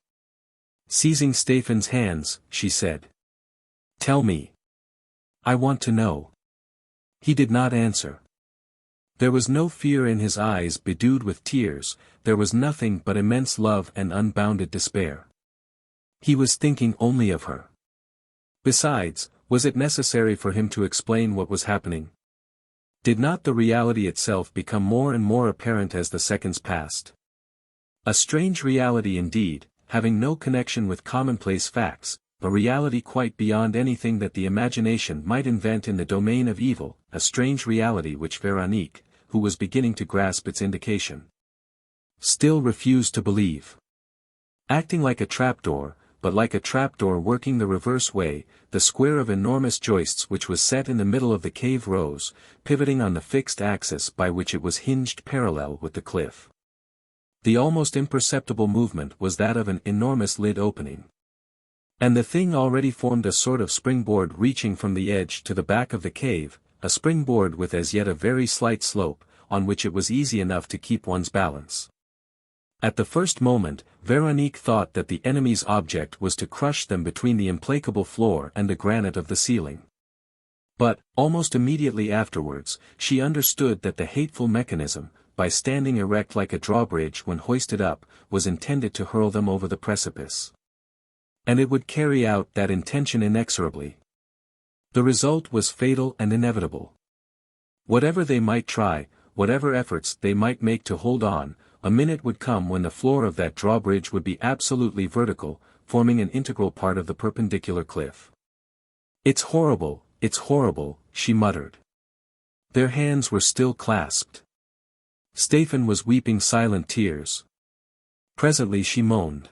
Seizing Stéphane's hands, she said, "Tell me. I want to know." He did not answer. There was no fear in his eyes bedewed with tears, there was nothing but immense love and unbounded despair. He was thinking only of her. Besides, was it necessary for him to explain what was happening? Did not the reality itself become more and more apparent as the seconds passed? A strange reality indeed, having no connection with commonplace facts, a reality quite beyond anything that the imagination might invent in the domain of evil, a strange reality which Véronique, who was beginning to grasp its indication, still refused to believe. Acting like a trapdoor, but like a trapdoor working the reverse way, the square of enormous joists which was set in the middle of the cave rose, pivoting on the fixed axis by which it was hinged parallel with the cliff. The almost imperceptible movement was that of an enormous lid opening. And the thing already formed a sort of springboard reaching from the edge to the back of the cave, a springboard with as yet a very slight slope, on which it was easy enough to keep one's balance. At the first moment, Véronique thought that the enemy's object was to crush them between the implacable floor and the granite of the ceiling. But, almost immediately afterwards, she understood that the hateful mechanism, by standing erect like a drawbridge when hoisted up, was intended to hurl them over the precipice. And it would carry out that intention inexorably. The result was fatal and inevitable. Whatever they might try, whatever efforts they might make to hold on, a minute would come when the floor of that drawbridge would be absolutely vertical, forming an integral part of the perpendicular cliff. It's horrible," she muttered. Their hands were still clasped. Stéphane was weeping silent tears. Presently she moaned.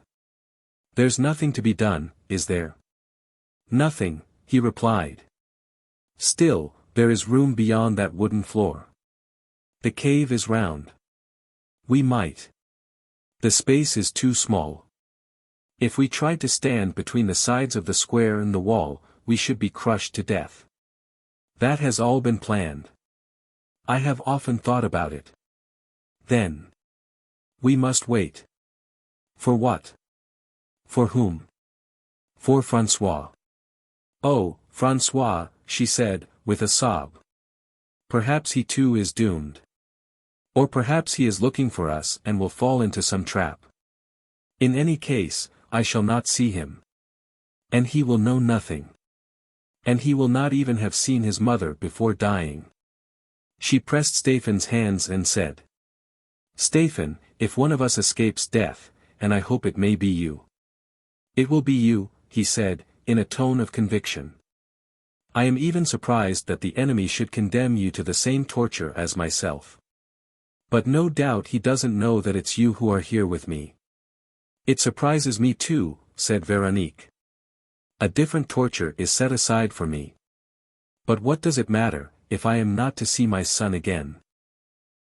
"There's nothing to be done, is there?" "Nothing," he replied. "Still, there is room beyond that wooden floor. The cave is round. We might. The space is too small. If we tried to stand between the sides of the square and the wall, we should be crushed to death. That has all been planned. I have often thought about it. Then. We must wait. For what? For whom? For François. Oh, François, she said, with a sob. Perhaps he too is doomed. Or perhaps he is looking for us and will fall into some trap. In any case, I shall not see him. And he will know nothing. And he will not even have seen his mother before dying. She pressed Stéphane's hands and said. Stéphane, if one of us escapes death, and I hope it may be you. It will be you, he said, in a tone of conviction. I am even surprised that the enemy should condemn you to the same torture as myself. But no doubt he doesn't know that it's you who are here with me. It surprises me too, said Véronique. A different torture is set aside for me. But what does it matter, if I am not to see my son again?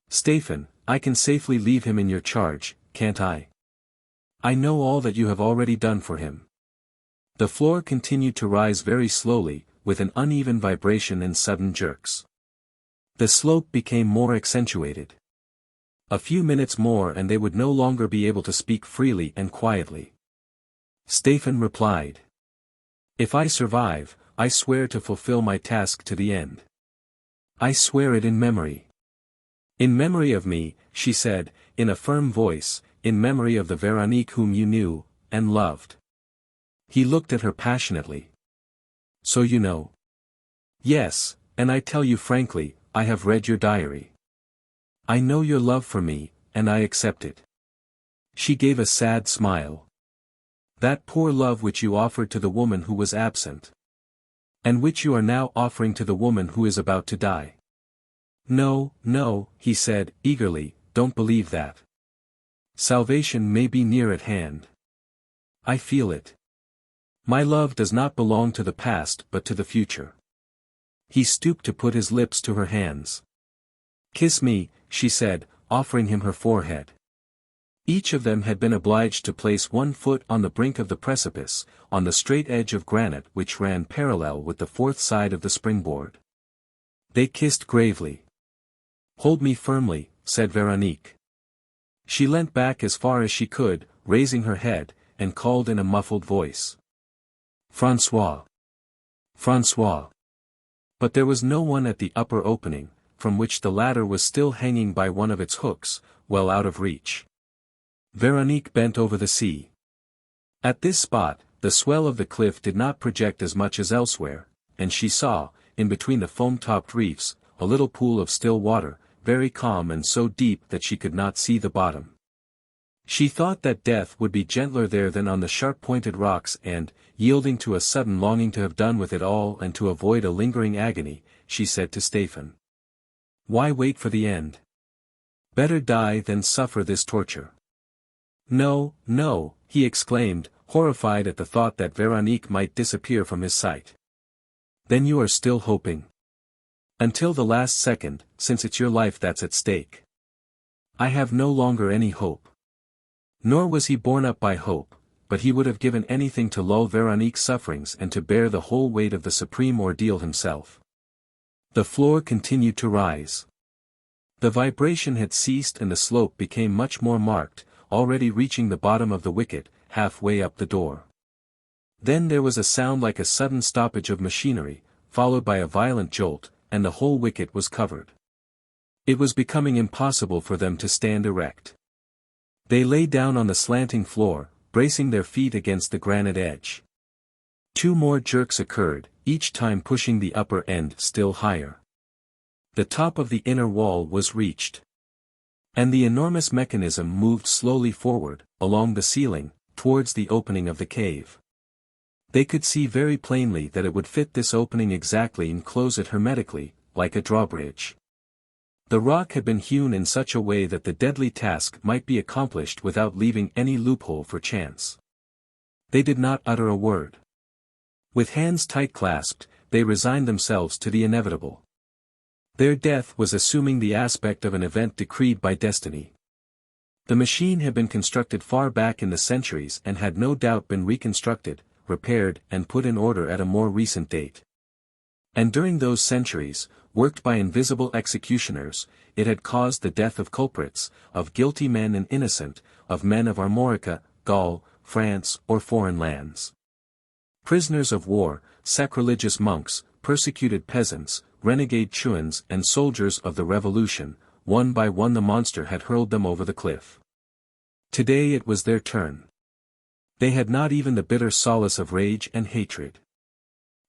Stéphane, I can safely leave him in your charge, can't I? I know all that you have already done for him. The floor continued to rise very slowly, with an uneven vibration and sudden jerks. The slope became more accentuated. A few minutes more and they would no longer be able to speak freely and quietly. Stéphane replied. If I survive, I swear to fulfill my task to the end. I swear it in memory. In memory of me, she said, in a firm voice, in memory of the Véronique whom you knew, and loved. He looked at her passionately. So you know? Yes, and I tell you frankly, I have read your diary. I know your love for me, and I accept it. She gave a sad smile. That poor love which you offered to the woman who was absent. And which you are now offering to the woman who is about to die. No, no, he said, eagerly, don't believe that. Salvation may be near at hand. I feel it. My love does not belong to the past but to the future. He stooped to put his lips to her hands. Kiss me, she said, offering him her forehead. Each of them had been obliged to place one foot on the brink of the precipice, on the straight edge of granite which ran parallel with the fourth side of the springboard. They kissed gravely. Hold me firmly, said Véronique. She leant back as far as she could, raising her head, and called in a muffled voice. François. François. But there was no one at the upper opening, from which the ladder was still hanging by one of its hooks, well out of reach. Véronique bent over the sea. At this spot, the swell of the cliff did not project as much as elsewhere, and she saw, in between the foam-topped reefs, a little pool of still water, very calm and so deep that she could not see the bottom. She thought that death would be gentler there than on the sharp-pointed rocks and, yielding to a sudden longing to have done with it all and to avoid a lingering agony, she said to Stéphane. Why wait for the end? Better die than suffer this torture. No, no, he exclaimed, horrified at the thought that Véronique might disappear from his sight. Then you are still hoping? Until the last second, since it's your life that's at stake. I have no longer any hope. Nor was he borne up by hope, but he would have given anything to lull Véronique's sufferings and to bear the whole weight of the supreme ordeal himself. The floor continued to rise. The vibration had ceased and the slope became much more marked, already reaching the bottom of the wicket, halfway up the door. Then there was a sound like a sudden stoppage of machinery, followed by a violent jolt, and the whole wicket was covered. It was becoming impossible for them to stand erect. They lay down on the slanting floor, bracing their feet against the granite edge. 2 more jerks occurred, each time pushing the upper end still higher. The top of the inner wall was reached. And the enormous mechanism moved slowly forward, along the ceiling, towards the opening of the cave. They could see very plainly that it would fit this opening exactly and close it hermetically, like a drawbridge. The rock had been hewn in such a way that the deadly task might be accomplished without leaving any loophole for chance. They did not utter a word. With hands tight clasped, they resigned themselves to the inevitable. Their death was assuming the aspect of an event decreed by destiny. The machine had been constructed far back in the centuries and had no doubt been reconstructed, repaired and put in order at a more recent date. And during those centuries, worked by invisible executioners, it had caused the death of culprits, of guilty men and innocent, of men of Armorica, Gaul, France or foreign lands. Prisoners of war, sacrilegious monks, persecuted peasants, renegade truants and soldiers of the revolution, one by one the monster had hurled them over the cliff. Today it was their turn. They had not even the bitter solace of rage and hatred.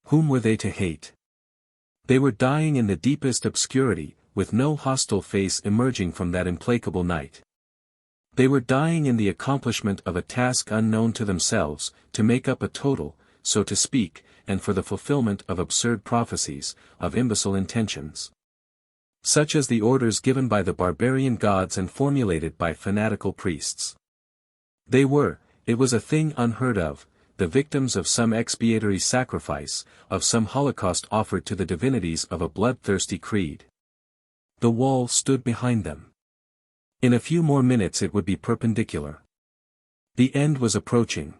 Whom were they to hate? They were dying in the deepest obscurity, with no hostile face emerging from that implacable night. They were dying in the accomplishment of a task unknown to themselves, to make up a total, so to speak, and for the fulfillment of absurd prophecies, of imbecile intentions. Such as the orders given by the barbarian gods and formulated by fanatical priests. They were, it was a thing unheard of, the victims of some expiatory sacrifice, of some holocaust offered to the divinities of a bloodthirsty creed. The wall stood behind them. In a few more minutes it would be perpendicular. The end was approaching.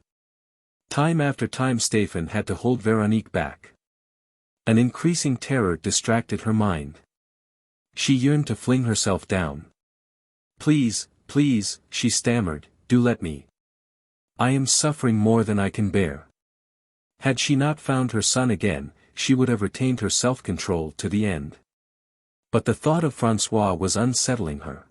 Time after time Stéphane had to hold Véronique back. An increasing terror distracted her mind. She yearned to fling herself down. Please, please, she stammered, do let me. I am suffering more than I can bear. Had she not found her son again, she would have retained her self-control to the end. But the thought of François was unsettling her.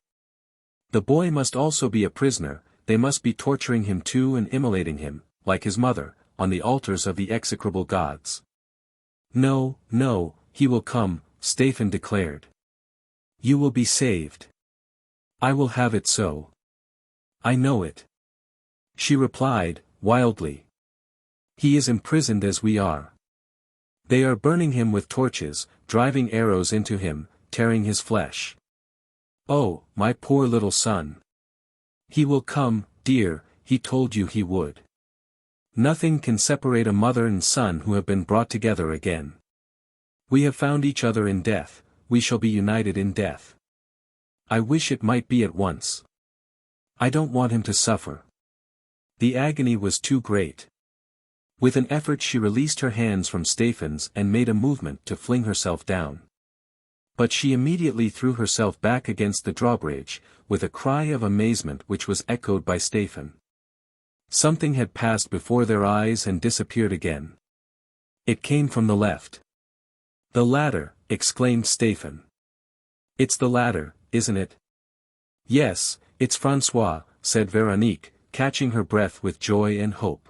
The boy must also be a prisoner, they must be torturing him too and immolating him, like his mother, on the altars of the execrable gods. No, no, he will come, Stéphane declared. You will be saved. I will have it so. I know it. She replied, wildly. He is imprisoned as we are. They are burning him with torches, driving arrows into him, tearing his flesh. Oh, my poor little son. He will come, dear, he told you he would. Nothing can separate a mother and son who have been brought together again. We have found each other in death, we shall be united in death. I wish it might be at once. I don't want him to suffer. The agony was too great. With an effort she released her hands from Stéphane's and made a movement to fling herself down. But she immediately threw herself back against the drawbridge, with a cry of amazement which was echoed by Stéphane. Something had passed before their eyes and disappeared again. It came from the left. The ladder, exclaimed Stéphane. It's the ladder, isn't it? Yes, it's François, said Véronique, catching her breath with joy and hope.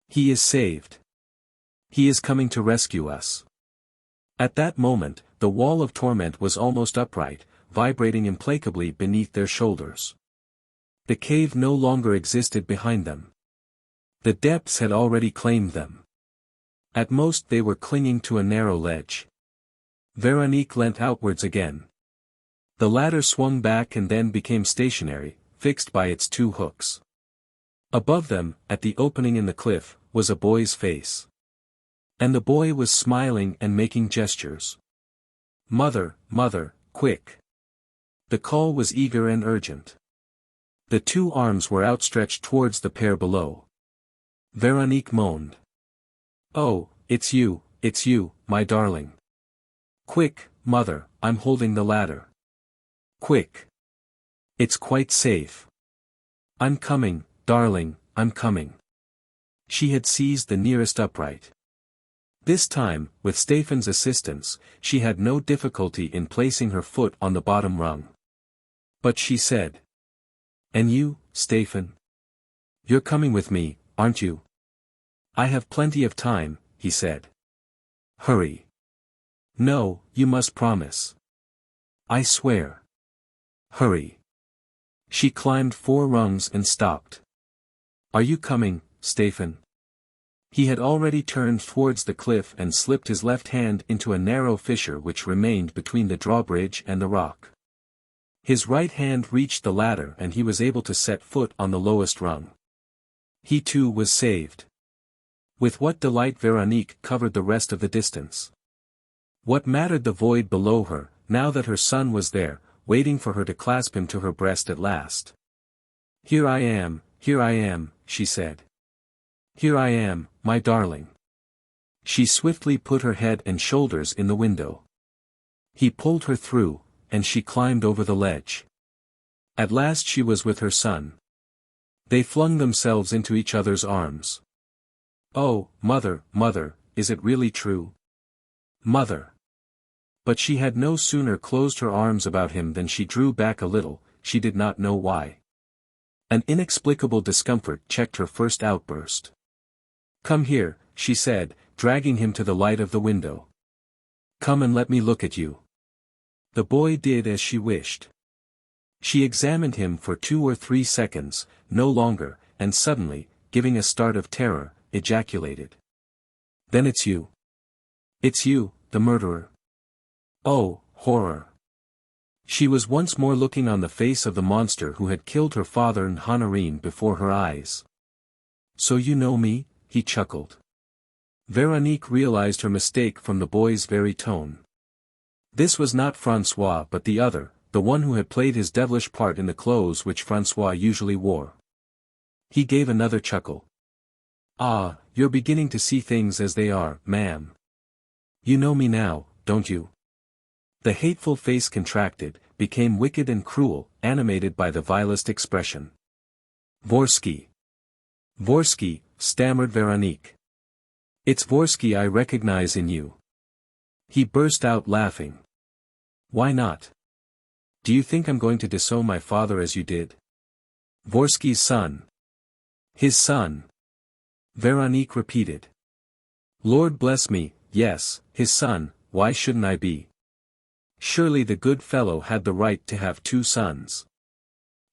He is saved. He is coming to rescue us. At that moment, the wall of torment was almost upright, vibrating implacably beneath their shoulders. The cave no longer existed behind them. The depths had already claimed them. At most they were clinging to a narrow ledge. Véronique leant outwards again. The ladder swung back and then became stationary, fixed by its two hooks. Above them, at the opening in the cliff, was a boy's face. And the boy was smiling and making gestures. Mother, mother, quick. The call was eager and urgent. The two arms were outstretched towards the pair below. Véronique moaned. Oh, it's you, my darling. Quick, mother, I'm holding the ladder. Quick. It's quite safe. I'm coming, darling, I'm coming. She had seized the nearest upright. This time, with Stéphane's assistance, she had no difficulty in placing her foot on the bottom rung. But she said. And you, Stéphane? You're coming with me, aren't you? I have plenty of time, he said. Hurry. No, you must promise. I swear. Hurry. She climbed 4 rungs and stopped. Are you coming, Stéphane? He had already turned towards the cliff and slipped his left hand into a narrow fissure which remained between the drawbridge and the rock. His right hand reached the ladder and he was able to set foot on the lowest rung. He too was saved. With what delight Véronique covered the rest of the distance. What mattered the void below her, now that her son was there, waiting for her to clasp him to her breast at last. Here I am, she said. Here I am, my darling. She swiftly put her head and shoulders in the window. He pulled her through, and she climbed over the ledge. At last she was with her son. They flung themselves into each other's arms. Oh, mother, mother, is it really true? Mother. But she had no sooner closed her arms about him than she drew back a little, she did not know why. An inexplicable discomfort checked her first outburst. Come here, she said, dragging him to the light of the window. Come and let me look at you. The boy did as she wished. She examined him for 2 or 3 seconds, no longer, and suddenly, giving a start of terror, ejaculated. Then it's you. It's you, the murderer. Oh, horror. She was once more looking on the face of the monster who had killed her father and Honorine before her eyes. So you know me? He chuckled. Veronique realized her mistake from the boy's very tone. This was not François but the other, the one who had played his devilish part in the clothes which François usually wore. He gave another chuckle. Ah, you're beginning to see things as they are, ma'am. You know me now, don't you? The hateful face contracted, became wicked and cruel, animated by the vilest expression. Vorski. Vorski, stammered Veronique. It's Vorski I recognize in you. He burst out laughing. Why not? Do you think I'm going to disown my father as you did? Vorski's son. His son. Veronique repeated. Lord bless me, yes, his son, why shouldn't I be? Surely the good fellow had the right to have 2 sons.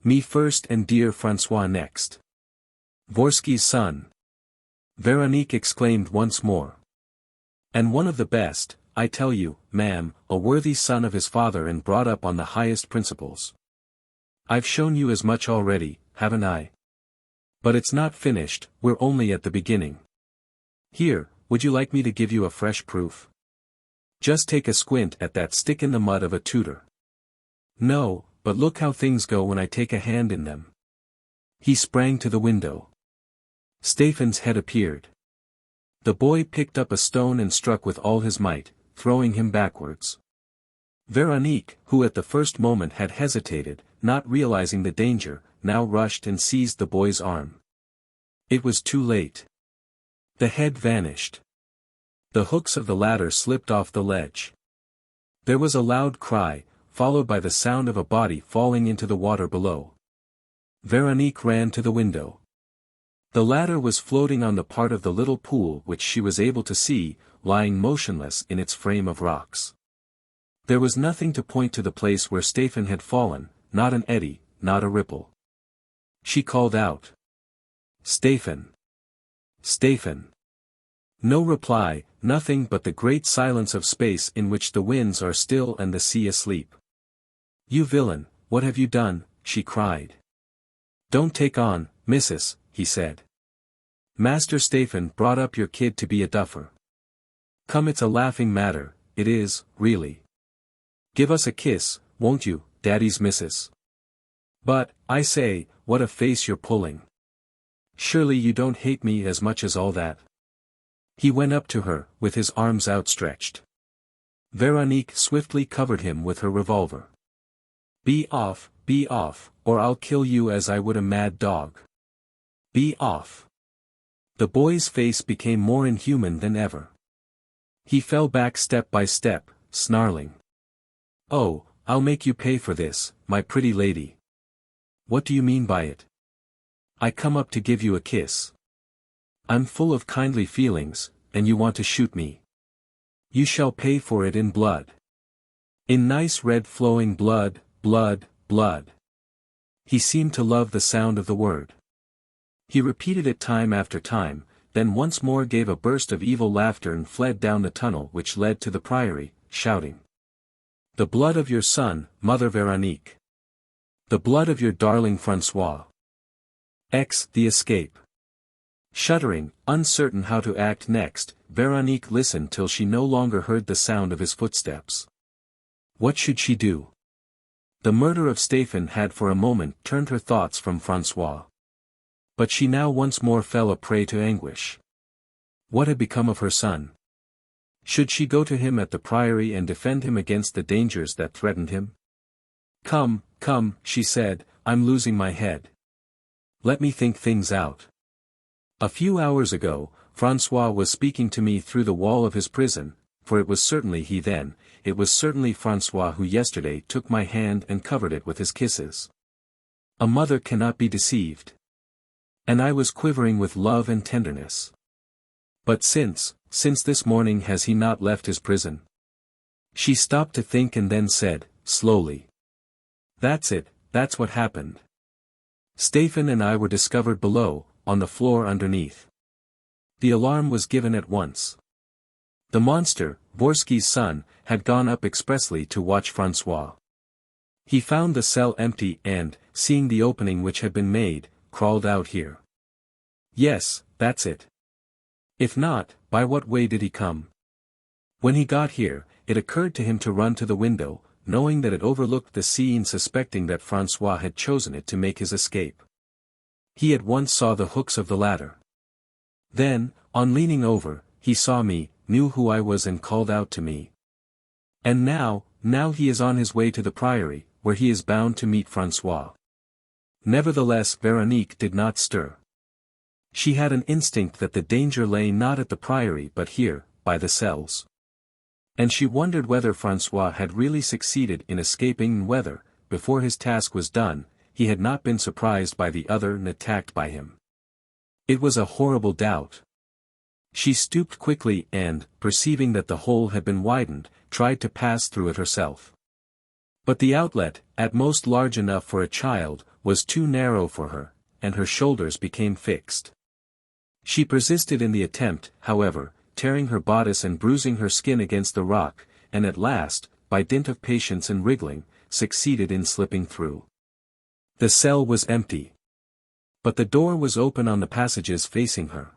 Me first and dear François next. Vorski's son. Veronique exclaimed once more. And one of the best, I tell you, ma'am, a worthy son of his father and brought up on the highest principles. I've shown you as much already, haven't I? But it's not finished, we're only at the beginning. Here, would you like me to give you a fresh proof? Just take a squint at that stick in the mud of a tutor. No, but look how things go when I take a hand in them. He sprang to the window. Stéphane's head appeared. The boy picked up a stone and struck with all his might, throwing him backwards. Veronique, who at the first moment had hesitated, not realizing the danger, now rushed and seized the boy's arm. It was too late. The head vanished. The hooks of the ladder slipped off the ledge. There was a loud cry, followed by the sound of a body falling into the water below. Veronique ran to the window. The ladder was floating on the part of the little pool which she was able to see, lying motionless in its frame of rocks. There was nothing to point to the place where Stéphane had fallen, not an eddy, not a ripple. She called out. Stéphane. Stéphane. No reply, nothing but the great silence of space in which the winds are still and the sea asleep. You villain, what have you done? She cried. Don't take on, missus, he said. Master Stéphane brought up your kid to be a duffer. Come, it's a laughing matter, it is, really. Give us a kiss, won't you, daddy's missus? But, I say, what a face you're pulling. Surely you don't hate me as much as all that. He went up to her, with his arms outstretched. Veronique swiftly covered him with her revolver. Be off, or I'll kill you as I would a mad dog. Be off. The boy's face became more inhuman than ever. He fell back step by step, snarling. Oh, I'll make you pay for this, my pretty lady. What do you mean by it? I come up to give you a kiss. I'm full of kindly feelings, and you want to shoot me. You shall pay for it in blood. In nice red flowing blood, blood, blood. He seemed to love the sound of the word. He repeated it time after time, then once more gave a burst of evil laughter and fled down the tunnel which led to the priory, shouting. The blood of your son, Mother Veronique. The blood of your darling François. The escape. Shuddering, uncertain how to act next, Veronique listened till she no longer heard the sound of his footsteps. What should she do? The murder of Stéphane had for a moment turned her thoughts from François. But she now once more fell a prey to anguish. What had become of her son? Should she go to him at the priory and defend him against the dangers that threatened him? Come, come, she said, I'm losing my head. Let me think things out. A few hours ago, François was speaking to me through the wall of his prison, for it was certainly he then, it was certainly François who yesterday took my hand and covered it with his kisses. A mother cannot be deceived. And I was quivering with love and tenderness. But since this morning has he not left his prison? She stopped to think and then said, slowly. That's it, that's what happened. Stéphane and I were discovered below, on the floor underneath. The alarm was given at once. The monster, Vorski's son, had gone up expressly to watch François. He found the cell empty and, seeing the opening which had been made, crawled out here. Yes, that's it. If not, by what way did he come? When he got here, it occurred to him to run to the window, knowing that it overlooked the sea and suspecting that François had chosen it to make his escape. He at once saw the hooks of the ladder. Then, on leaning over, he saw me, knew who I was and called out to me. And now he is on his way to the priory, where he is bound to meet François. Nevertheless Véronique did not stir. She had an instinct that the danger lay not at the priory but here, by the cells. And she wondered whether François had really succeeded in escaping and whether, before his task was done, he had not been surprised by the other and attacked by him. It was a horrible doubt. She stooped quickly and, perceiving that the hole had been widened, tried to pass through it herself. But the outlet, at most large enough for a child, was too narrow for her, and her shoulders became fixed. She persisted in the attempt, however, tearing her bodice and bruising her skin against the rock, and at last, by dint of patience and wriggling, succeeded in slipping through. The cell was empty. But the door was open on the passages facing her.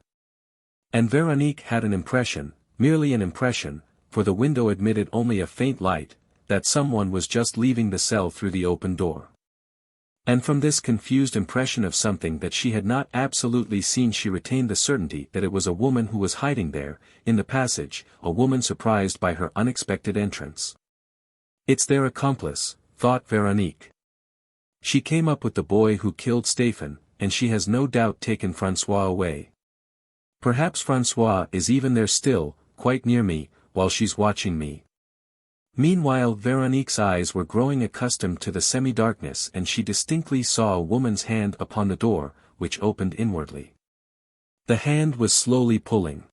And Véronique had an impression, merely an impression, for the window admitted only a faint light, that someone was just leaving the cell through the open door. And from this confused impression of something that she had not absolutely seen she retained the certainty that it was a woman who was hiding there, in the passage, a woman surprised by her unexpected entrance. It's their accomplice, thought Véronique. She came up with the boy who killed Stéphane, and she has no doubt taken François away. Perhaps François is even there still, quite near me, while she's watching me. Meanwhile Véronique's eyes were growing accustomed to the semi-darkness and she distinctly saw a woman's hand upon the door, which opened inwardly. The hand was slowly pulling.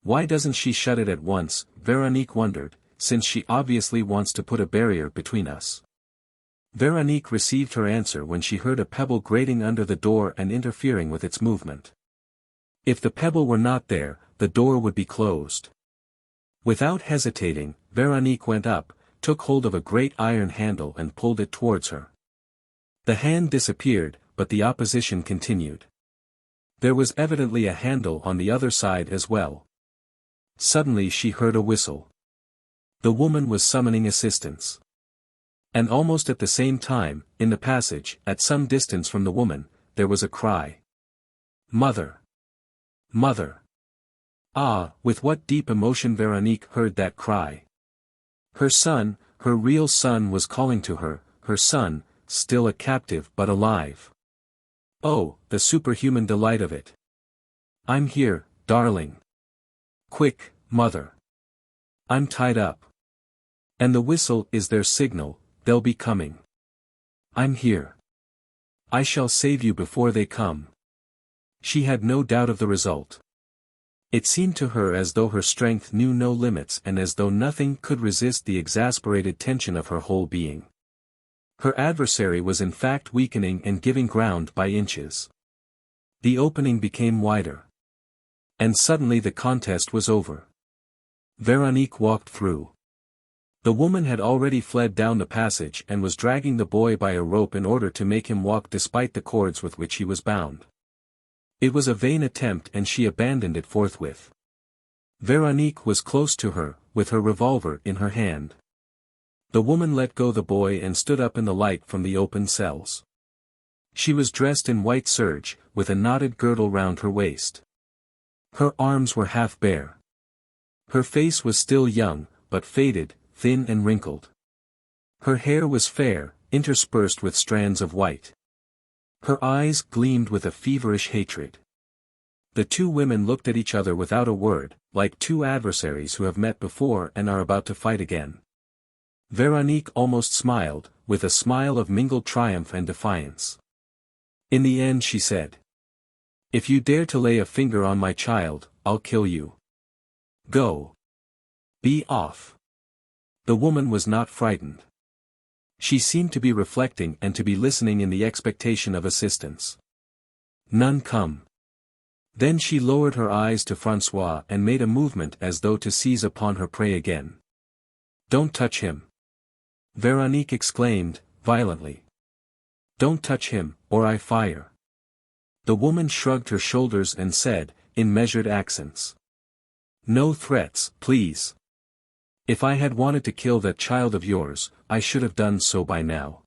Why doesn't she shut it at once, Véronique wondered, since she obviously wants to put a barrier between us. Véronique received her answer when she heard a pebble grating under the door and interfering with its movement. If the pebble were not there, the door would be closed. Without hesitating, Véronique went up, took hold of a great iron handle and pulled it towards her. The hand disappeared, but the opposition continued. There was evidently a handle on the other side as well. Suddenly she heard a whistle. The woman was summoning assistance. And almost at the same time, in the passage, at some distance from the woman, there was a cry. Mother! Mother! Ah, with what deep emotion Véronique heard that cry. Her son, her real son was calling to her, her son, still a captive but alive. Oh, the superhuman delight of it. I'm here, darling. Quick, mother. I'm tied up. And the whistle is their signal, they'll be coming. I'm here. I shall save you before they come. She had no doubt of the result. It seemed to her as though her strength knew no limits and as though nothing could resist the exasperated tension of her whole being. Her adversary was in fact weakening and giving ground by inches. The opening became wider. And suddenly the contest was over. Véronique walked through. The woman had already fled down the passage and was dragging the boy by a rope in order to make him walk despite the cords with which he was bound. It was a vain attempt and she abandoned it forthwith. Véronique was close to her, with her revolver in her hand. The woman let go the boy and stood up in the light from the open cells. She was dressed in white serge, with a knotted girdle round her waist. Her arms were half bare. Her face was still young, but faded, thin and wrinkled. Her hair was fair, interspersed with strands of white. Her eyes gleamed with a feverish hatred. The two women looked at each other without a word, like two adversaries who have met before and are about to fight again. Véronique almost smiled, with a smile of mingled triumph and defiance. In the end she said, "If you dare to lay a finger on my child, I'll kill you. Go. Be off." The woman was not frightened. She seemed to be reflecting and to be listening in the expectation of assistance. None come. Then she lowered her eyes to François and made a movement as though to seize upon her prey again. "Don't touch him!" Véronique exclaimed, violently. "Don't touch him, or I fire." The woman shrugged her shoulders and said, in measured accents, "No threats, please. If I had wanted to kill that child of yours, I should have done so by now.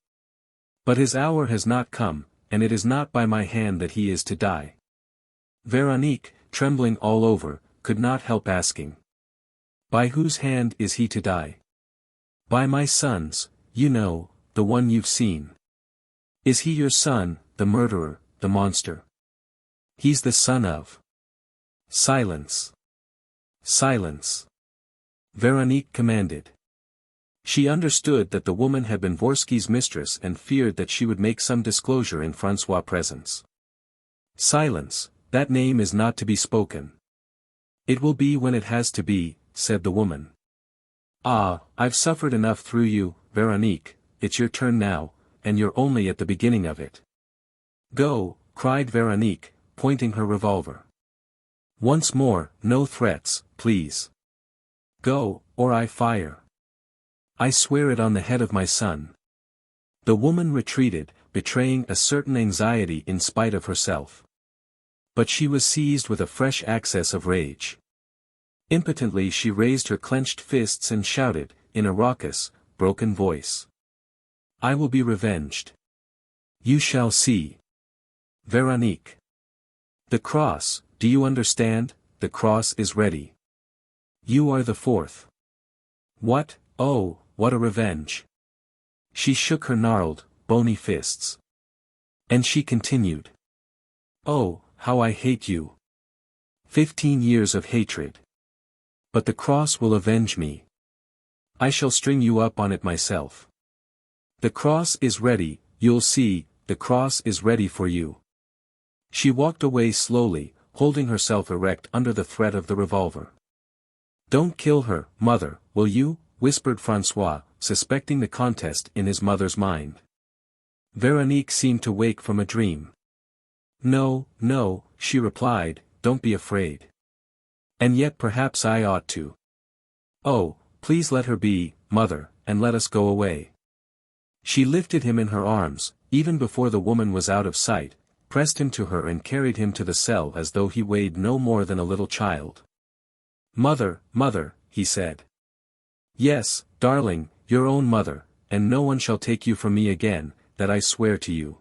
But his hour has not come, and it is not by my hand that he is to die." Véronique, trembling all over, could not help asking, "By whose hand is he to die?" "By my son's, you know, the one you've seen." "Is he your son, the murderer, the monster?" "He's the son of—" "Silence. Silence," Véronique commanded. She understood that the woman had been Vorski's mistress and feared that she would make some disclosure in François' presence. "Silence, that name is not to be spoken." "It will be when it has to be," said the woman. "Ah, I've suffered enough through you, Véronique, it's your turn now, and you're only at the beginning of it." "Go," cried Véronique, pointing her revolver. "Once more, no threats, please. Go, or I fire. I swear it on the head of my son." The woman retreated, betraying a certain anxiety in spite of herself. But she was seized with a fresh access of rage. Impotently she raised her clenched fists and shouted, in a raucous, broken voice, "I will be revenged. You shall see. Véronique. The cross, do you understand, the cross is ready. You are the fourth. What, oh, what a revenge." She shook her gnarled, bony fists. And she continued, "Oh, how I hate you. 15 years of hatred. But the cross will avenge me. I shall string you up on it myself. The cross is ready, you'll see, the cross is ready for you." She walked away slowly, holding herself erect under the threat of the revolver. "Don't kill her, mother, will you?" whispered François, suspecting the contest in his mother's mind. Véronique seemed to wake from a dream. "No, no," she replied, "don't be afraid. And yet perhaps I ought to. Oh, please let her be, mother, and let us go away." She lifted him in her arms, even before the woman was out of sight, pressed him to her and carried him to the cell as though he weighed no more than a little child. "Mother, mother," he said. "Yes, darling, your own mother, and no one shall take you from me again, that I swear to you."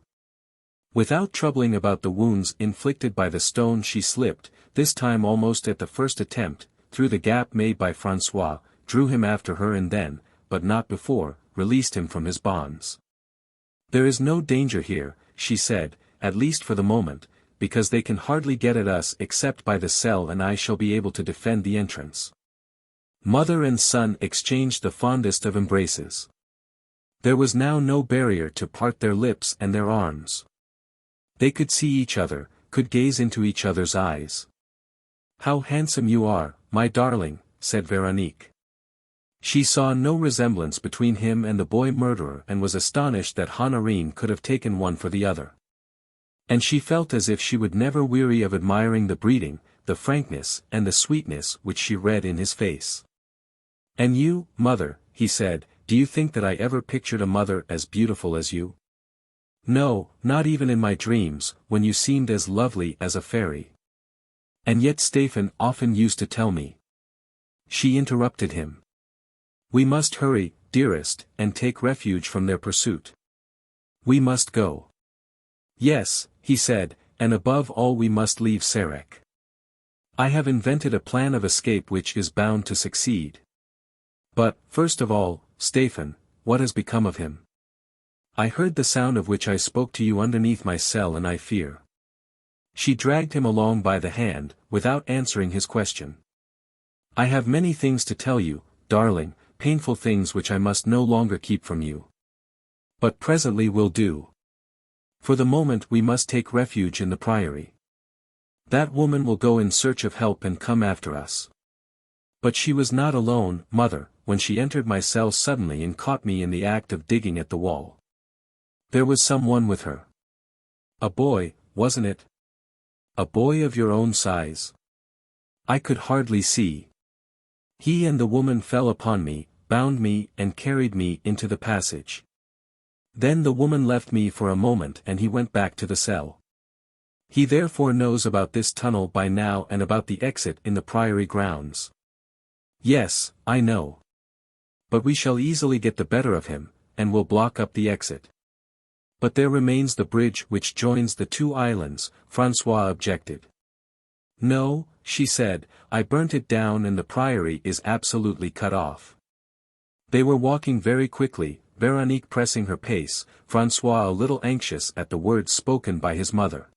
Without troubling about the wounds inflicted by the stone she slipped, this time almost at the first attempt, through the gap made by François, drew him after her and then, but not before, released him from his bonds. "There is no danger here," she said, "at least for the moment, because they can hardly get at us except by the cell and I shall be able to defend the entrance." Mother and son exchanged the fondest of embraces. There was now no barrier to part their lips and their arms. They could see each other, could gaze into each other's eyes. "How handsome you are, my darling," said Véronique. She saw no resemblance between him and the boy murderer and was astonished that Honorine could have taken one for the other. And she felt as if she would never weary of admiring the breeding, the frankness and the sweetness which she read in his face. "And you, mother," he said, "do you think that I ever pictured a mother as beautiful as you? No, not even in my dreams, when you seemed as lovely as a fairy. And yet Stéphane often used to tell me." She interrupted him. "We must hurry, dearest, and take refuge from their pursuit. We must go." Yes, he said, and above all we must leave Sarek. I have invented a plan of escape which is bound to succeed. But, first of all, Stéphane, what has become of him? I heard the sound of which I spoke to you underneath my cell and I fear. She dragged him along by the hand, without answering his question. I have many things to tell you, darling, painful things which I must no longer keep from you. But presently will do. For the moment we must take refuge in the priory. That woman will go in search of help and come after us. But she was not alone, mother, when she entered my cell suddenly and caught me in the act of digging at the wall. There was someone with her. A boy, wasn't it? A boy of your own size. I could hardly see. He and the woman fell upon me, bound me and carried me into the passage. Then the woman left me for a moment and he went back to the cell. He therefore knows about this tunnel by now and about the exit in the priory grounds. Yes, I know. But we shall easily get the better of him, and will block up the exit. But there remains the bridge which joins the two islands, François objected. No, she said, I burnt it down and the priory is absolutely cut off. They were walking very quickly, Veronique pressing her pace, François a little anxious at the words spoken by his mother.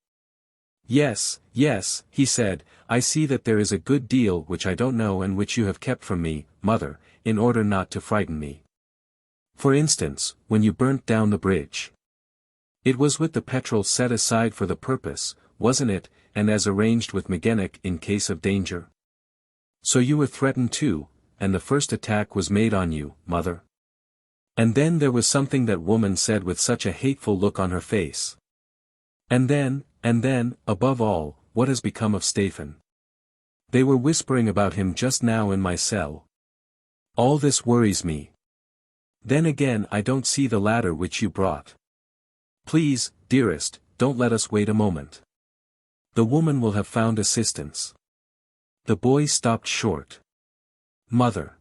Yes, yes, he said, I see that there is a good deal which I don't know and which you have kept from me, mother, in order not to frighten me. For instance, when you burnt down the bridge. It was with the petrol set aside for the purpose, wasn't it, and as arranged with Magennik in case of danger? So you were threatened too, and the first attack was made on you, mother. And then there was something that woman said with such a hateful look on her face. And then, above all, what has become of Stéphane? They were whispering about him just now in my cell. All this worries me. Then again I don't see the ladder which you brought. Please, dearest, don't let us wait a moment. The woman will have found assistance. The boy stopped short. Mother.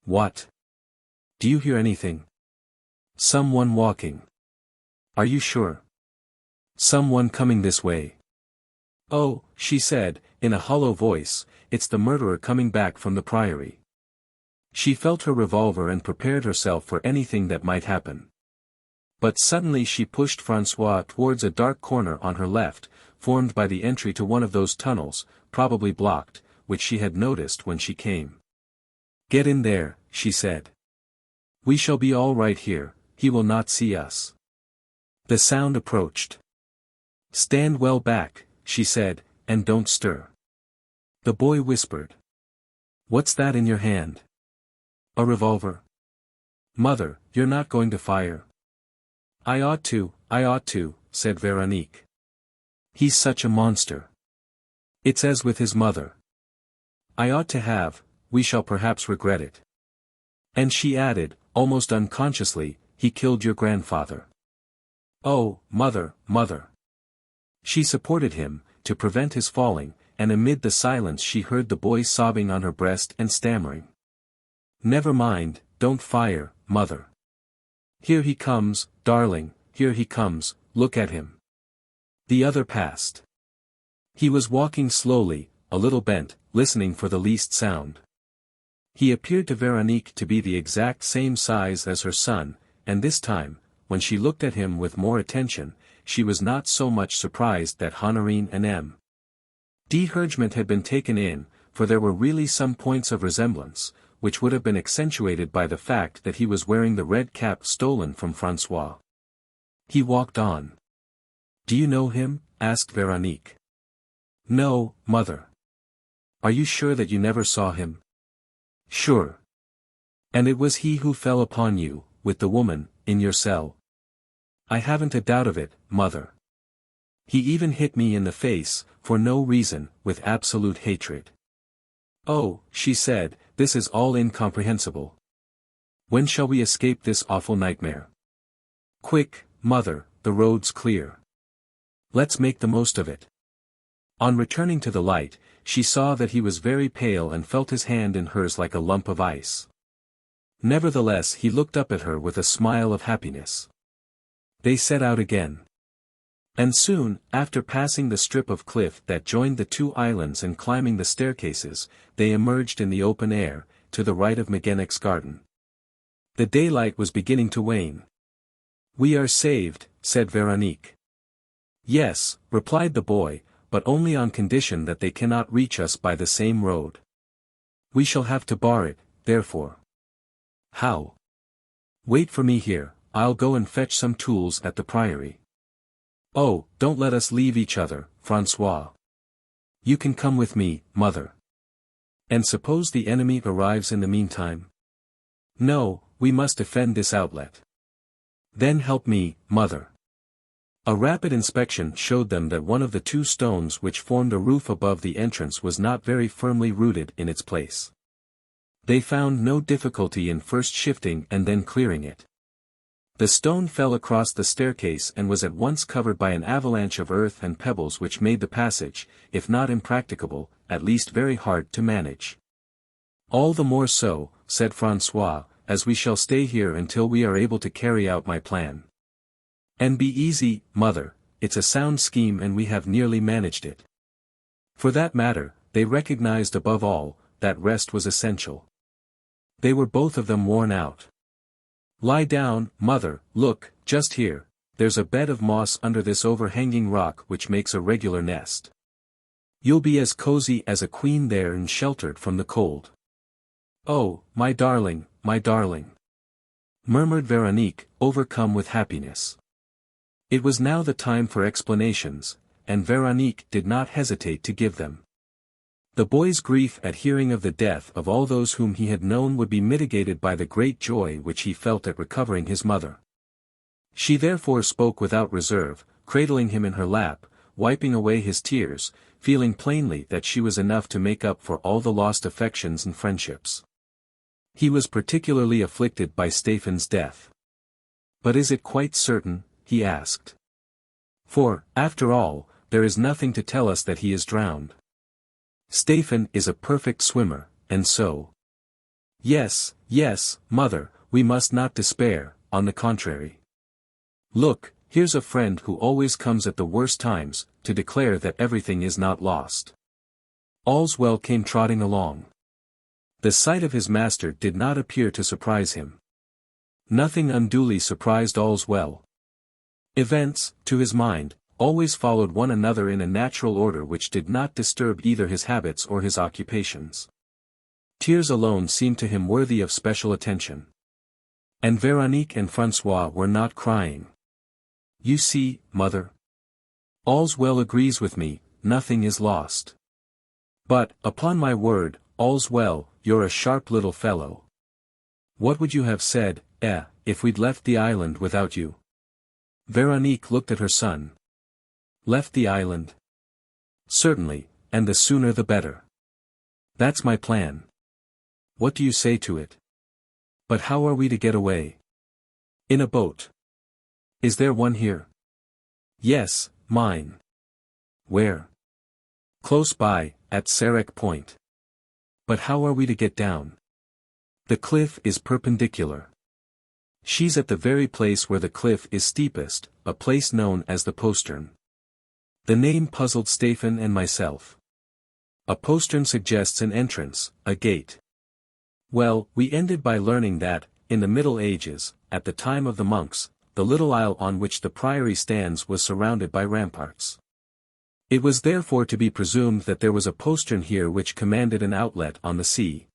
What? Do you hear anything? Someone walking. Are you sure? Someone coming this way. Oh, she said, in a hollow voice, it's the murderer coming back from the priory. She felt her revolver and prepared herself for anything that might happen. But suddenly she pushed François towards a dark corner on her left, formed by the entry to one of those tunnels, probably blocked, which she had noticed when she came. Get in there, she said. We shall be all right here, he will not see us. The sound approached. Stand well back, she said, and don't stir. The boy whispered. What's that in your hand? A revolver. Mother, you're not going to fire. I ought to, said Veronique. He's such a monster. It's as with his mother. I ought to have, we shall perhaps regret it. And she added, almost unconsciously, he killed your grandfather. Oh, mother. She supported him, to prevent his falling, and amid the silence she heard the boy sobbing on her breast and stammering. Never mind, don't fire, mother. Here he comes, darling, here he comes, look at him. The other passed. He was walking slowly, a little bent, listening for the least sound. He appeared to Veronique to be the exact same size as her son, and this time, when she looked at him with more attention, she was not so much surprised that Honorine and M.D. Hergement had been taken in, for there were really some points of resemblance, which would have been accentuated by the fact that he was wearing the red cap stolen from François. He walked on. Do you know him? Asked Veronique. No, mother. Are you sure that you never saw him? Sure. And it was he who fell upon you, with the woman, in your cell? I haven't a doubt of it, mother. He even hit me in the face, for no reason, with absolute hatred. Oh, she said, this is all incomprehensible. When shall we escape this awful nightmare? Quick, mother, the road's clear. Let's make the most of it. On returning to the light, she saw that he was very pale and felt his hand in hers like a lump of ice. Nevertheless he looked up at her with a smile of happiness. They set out again. And soon, after passing the strip of cliff that joined the two islands and climbing the staircases, they emerged in the open air, to the right of Magenec's garden. The daylight was beginning to wane. "We are saved," said Veronique. "Yes," replied the boy, "but only on condition that they cannot reach us by the same road. We shall have to bar it, therefore." "How?" "Wait for me here, I'll go and fetch some tools at the priory." "Oh, don't let us leave each other, François. You can come with me, mother." "And suppose the enemy arrives in the meantime?" "No, we must defend this outlet." "Then help me, mother." A rapid inspection showed them that one of the two stones which formed a roof above the entrance was not very firmly rooted in its place. They found no difficulty in first shifting and then clearing it. The stone fell across the staircase and was at once covered by an avalanche of earth and pebbles which made the passage, if not impracticable, at least very hard to manage. "All the more so," said François, "as we shall stay here until we are able to carry out my plan." "And be easy, mother, it's a sound scheme and we have nearly managed it." For that matter, they recognized above all, that rest was essential. They were both of them worn out. "Lie down, mother, look, just here, there's a bed of moss under this overhanging rock which makes a regular nest. You'll be as cozy as a queen there and sheltered from the cold." "Oh, my darling," murmured Veronique, overcome with happiness. It was now the time for explanations, and Veronique did not hesitate to give them. The boy's grief at hearing of the death of all those whom he had known would be mitigated by the great joy which he felt at recovering his mother. She therefore spoke without reserve, cradling him in her lap, wiping away his tears, feeling plainly that she was enough to make up for all the lost affections and friendships. He was particularly afflicted by Stéphane's death. "But is it quite certain?" he asked. "For, after all, there is nothing to tell us that he is drowned. Stéphane is a perfect swimmer, and so—" Yes, mother, we must not despair, on the contrary. Look, here's a friend who always comes at the worst times, to declare that everything is not lost." Allswell came trotting along. The sight of his master did not appear to surprise him. Nothing unduly surprised Allswell. Events, to his mind, always followed one another in a natural order which did not disturb either his habits or his occupations. Tears alone seemed to him worthy of special attention. And Veronique and François were not crying. "You see, mother. All's well agrees with me, nothing is lost. But, upon my word, all's well, you're a sharp little fellow. What would you have said, if we'd left the island without you?" Veronique looked at her son. "Left the island?" "Certainly, and the sooner the better. That's my plan. What do you say to it?" "But how are we to get away?" "In a boat." "Is there one here?" "Yes, mine." "Where?" "Close by, at Sarek Point." "But how are we to get down?" "The cliff is perpendicular. She's at the very place where the cliff is steepest, a place known as the postern." The name puzzled Stéphane and myself. A postern suggests an entrance, a gate. Well, we ended by learning that, in the Middle Ages, at the time of the monks, the little isle on which the priory stands was surrounded by ramparts. It was therefore to be presumed that there was a postern here which commanded an outlet on the sea.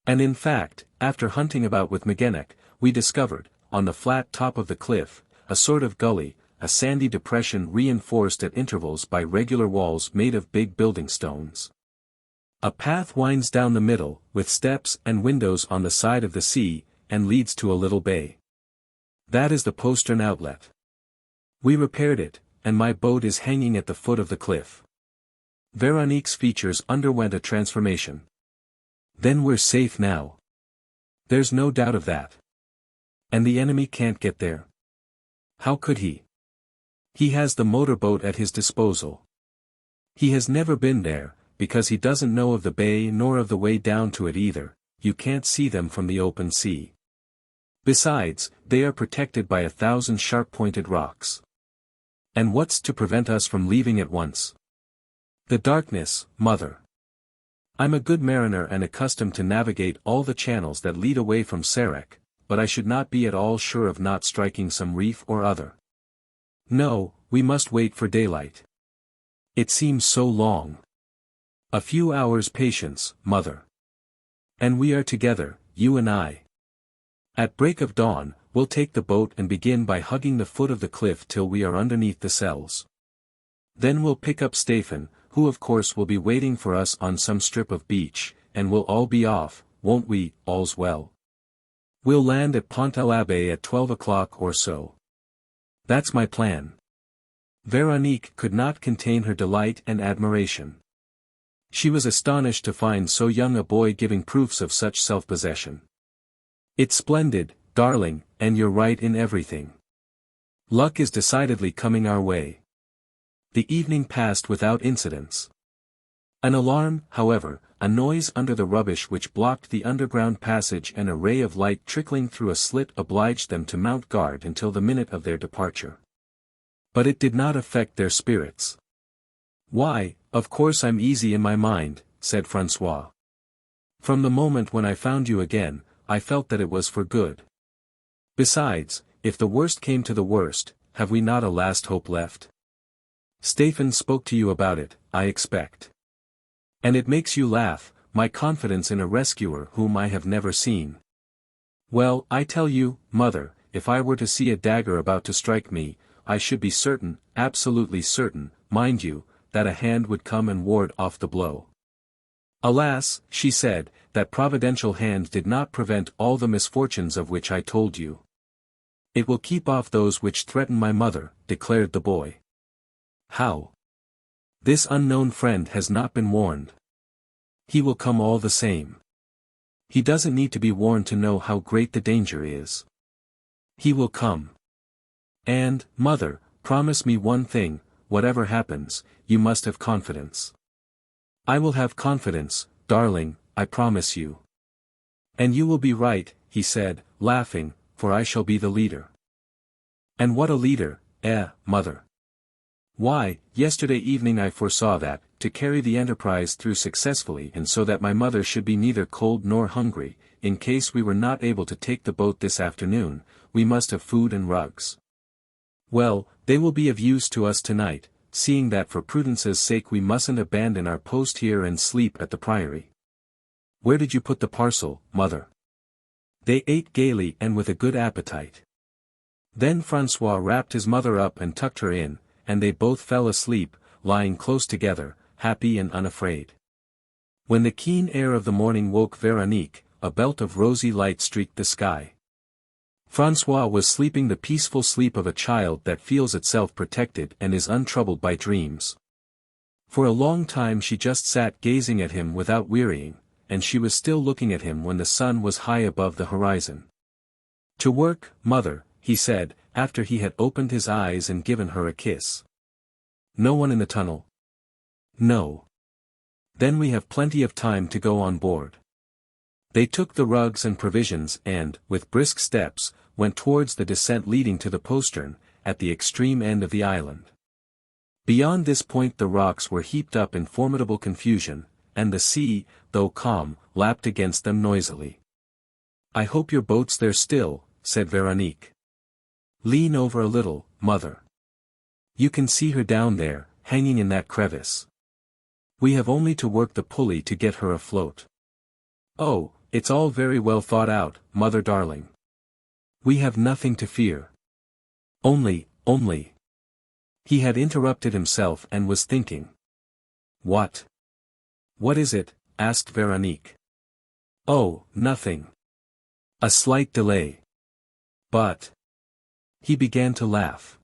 And in fact, after hunting about with Magenec, we discovered, on the flat top of the cliff, a sort of gully, a sandy depression reinforced at intervals by regular walls made of big building stones. A path winds down the middle, with steps and windows on the side of the sea, and leads to a little bay. That is the postern outlet. We repaired it, and my boat is hanging at the foot of the cliff. Veronique's features underwent a transformation. "Then we're safe now." "There's no doubt of that." "And the enemy can't get there?" "How could he? He has the motorboat at his disposal. He has never been there, because he doesn't know of the bay nor of the way down to it either. You can't see them from the open sea. Besides, they are protected by 1,000 sharp-pointed rocks." And what's to prevent us from leaving at once? The darkness, mother. I'm a good mariner and accustomed to navigate all the channels that lead away from Sarek, but I should not be at all sure of not striking some reef or other. No, we must wait for daylight. It seems so long. A few hours' patience, mother. And we are together, you and I. At break of dawn, we'll take the boat and begin by hugging the foot of the cliff till we are underneath the cells. Then we'll pick up Stéphane, who of course will be waiting for us on some strip of beach, and we'll all be off, won't we? All's well. We'll land at Pont-à-l'Abbé at 12 o'clock or so. That's my plan. Véronique could not contain her delight and admiration. She was astonished to find so young a boy giving proofs of such self-possession. It's splendid, darling, and you're right in everything. Luck is decidedly coming our way. The evening passed without incidents. An alarm, however, a noise under the rubbish which blocked the underground passage and a ray of light trickling through a slit obliged them to mount guard until the minute of their departure. But it did not affect their spirits. Why, of course I'm easy in my mind, said François. From the moment when I found you again, I felt that it was for good. Besides, if the worst came to the worst, have we not a last hope left? Stéphane spoke to you about it, I expect. And it makes you laugh, my confidence in a rescuer whom I have never seen. Well, I tell you, mother, if I were to see a dagger about to strike me, I should be certain, absolutely certain, mind you, that a hand would come and ward off the blow. Alas, she said, that providential hand did not prevent all the misfortunes of which I told you. It will keep off those which threaten my mother, declared the boy. How? This unknown friend has not been warned. He will come all the same. He doesn't need to be warned to know how great the danger is. He will come. And, mother, promise me one thing, whatever happens, you must have confidence. I will have confidence, darling, I promise you. And you will be right, he said, laughing, for I shall be the leader. And what a leader, mother. Why, yesterday evening I foresaw that, to carry the enterprise through successfully and so that my mother should be neither cold nor hungry, in case we were not able to take the boat this afternoon, we must have food and rugs. Well, they will be of use to us tonight, seeing that for prudence's sake we mustn't abandon our post here and sleep at the priory. Where did you put the parcel, mother? They ate gaily and with a good appetite. Then François wrapped his mother up and tucked her in, and they both fell asleep, lying close together, happy and unafraid. When the keen air of the morning woke Véronique, a belt of rosy light streaked the sky. François was sleeping the peaceful sleep of a child that feels itself protected and is untroubled by dreams. For a long time she just sat gazing at him without wearying, and she was still looking at him when the sun was high above the horizon. To work, mother, he said, after he had opened his eyes and given her a kiss. No one in the tunnel? No. Then we have plenty of time to go on board. They took the rugs and provisions and, with brisk steps, went towards the descent leading to the postern, at the extreme end of the island. Beyond this point the rocks were heaped up in formidable confusion, and the sea, though calm, lapped against them noisily. I hope your boat's there still, said Véronique. Lean over a little, mother. You can see her down there, hanging in that crevice. We have only to work the pulley to get her afloat. Oh, it's all very well thought out, mother darling. We have nothing to fear. Only. He had interrupted himself and was thinking. What? What is it? Asked Véronique. Oh, nothing. A slight delay. But. He began to laugh.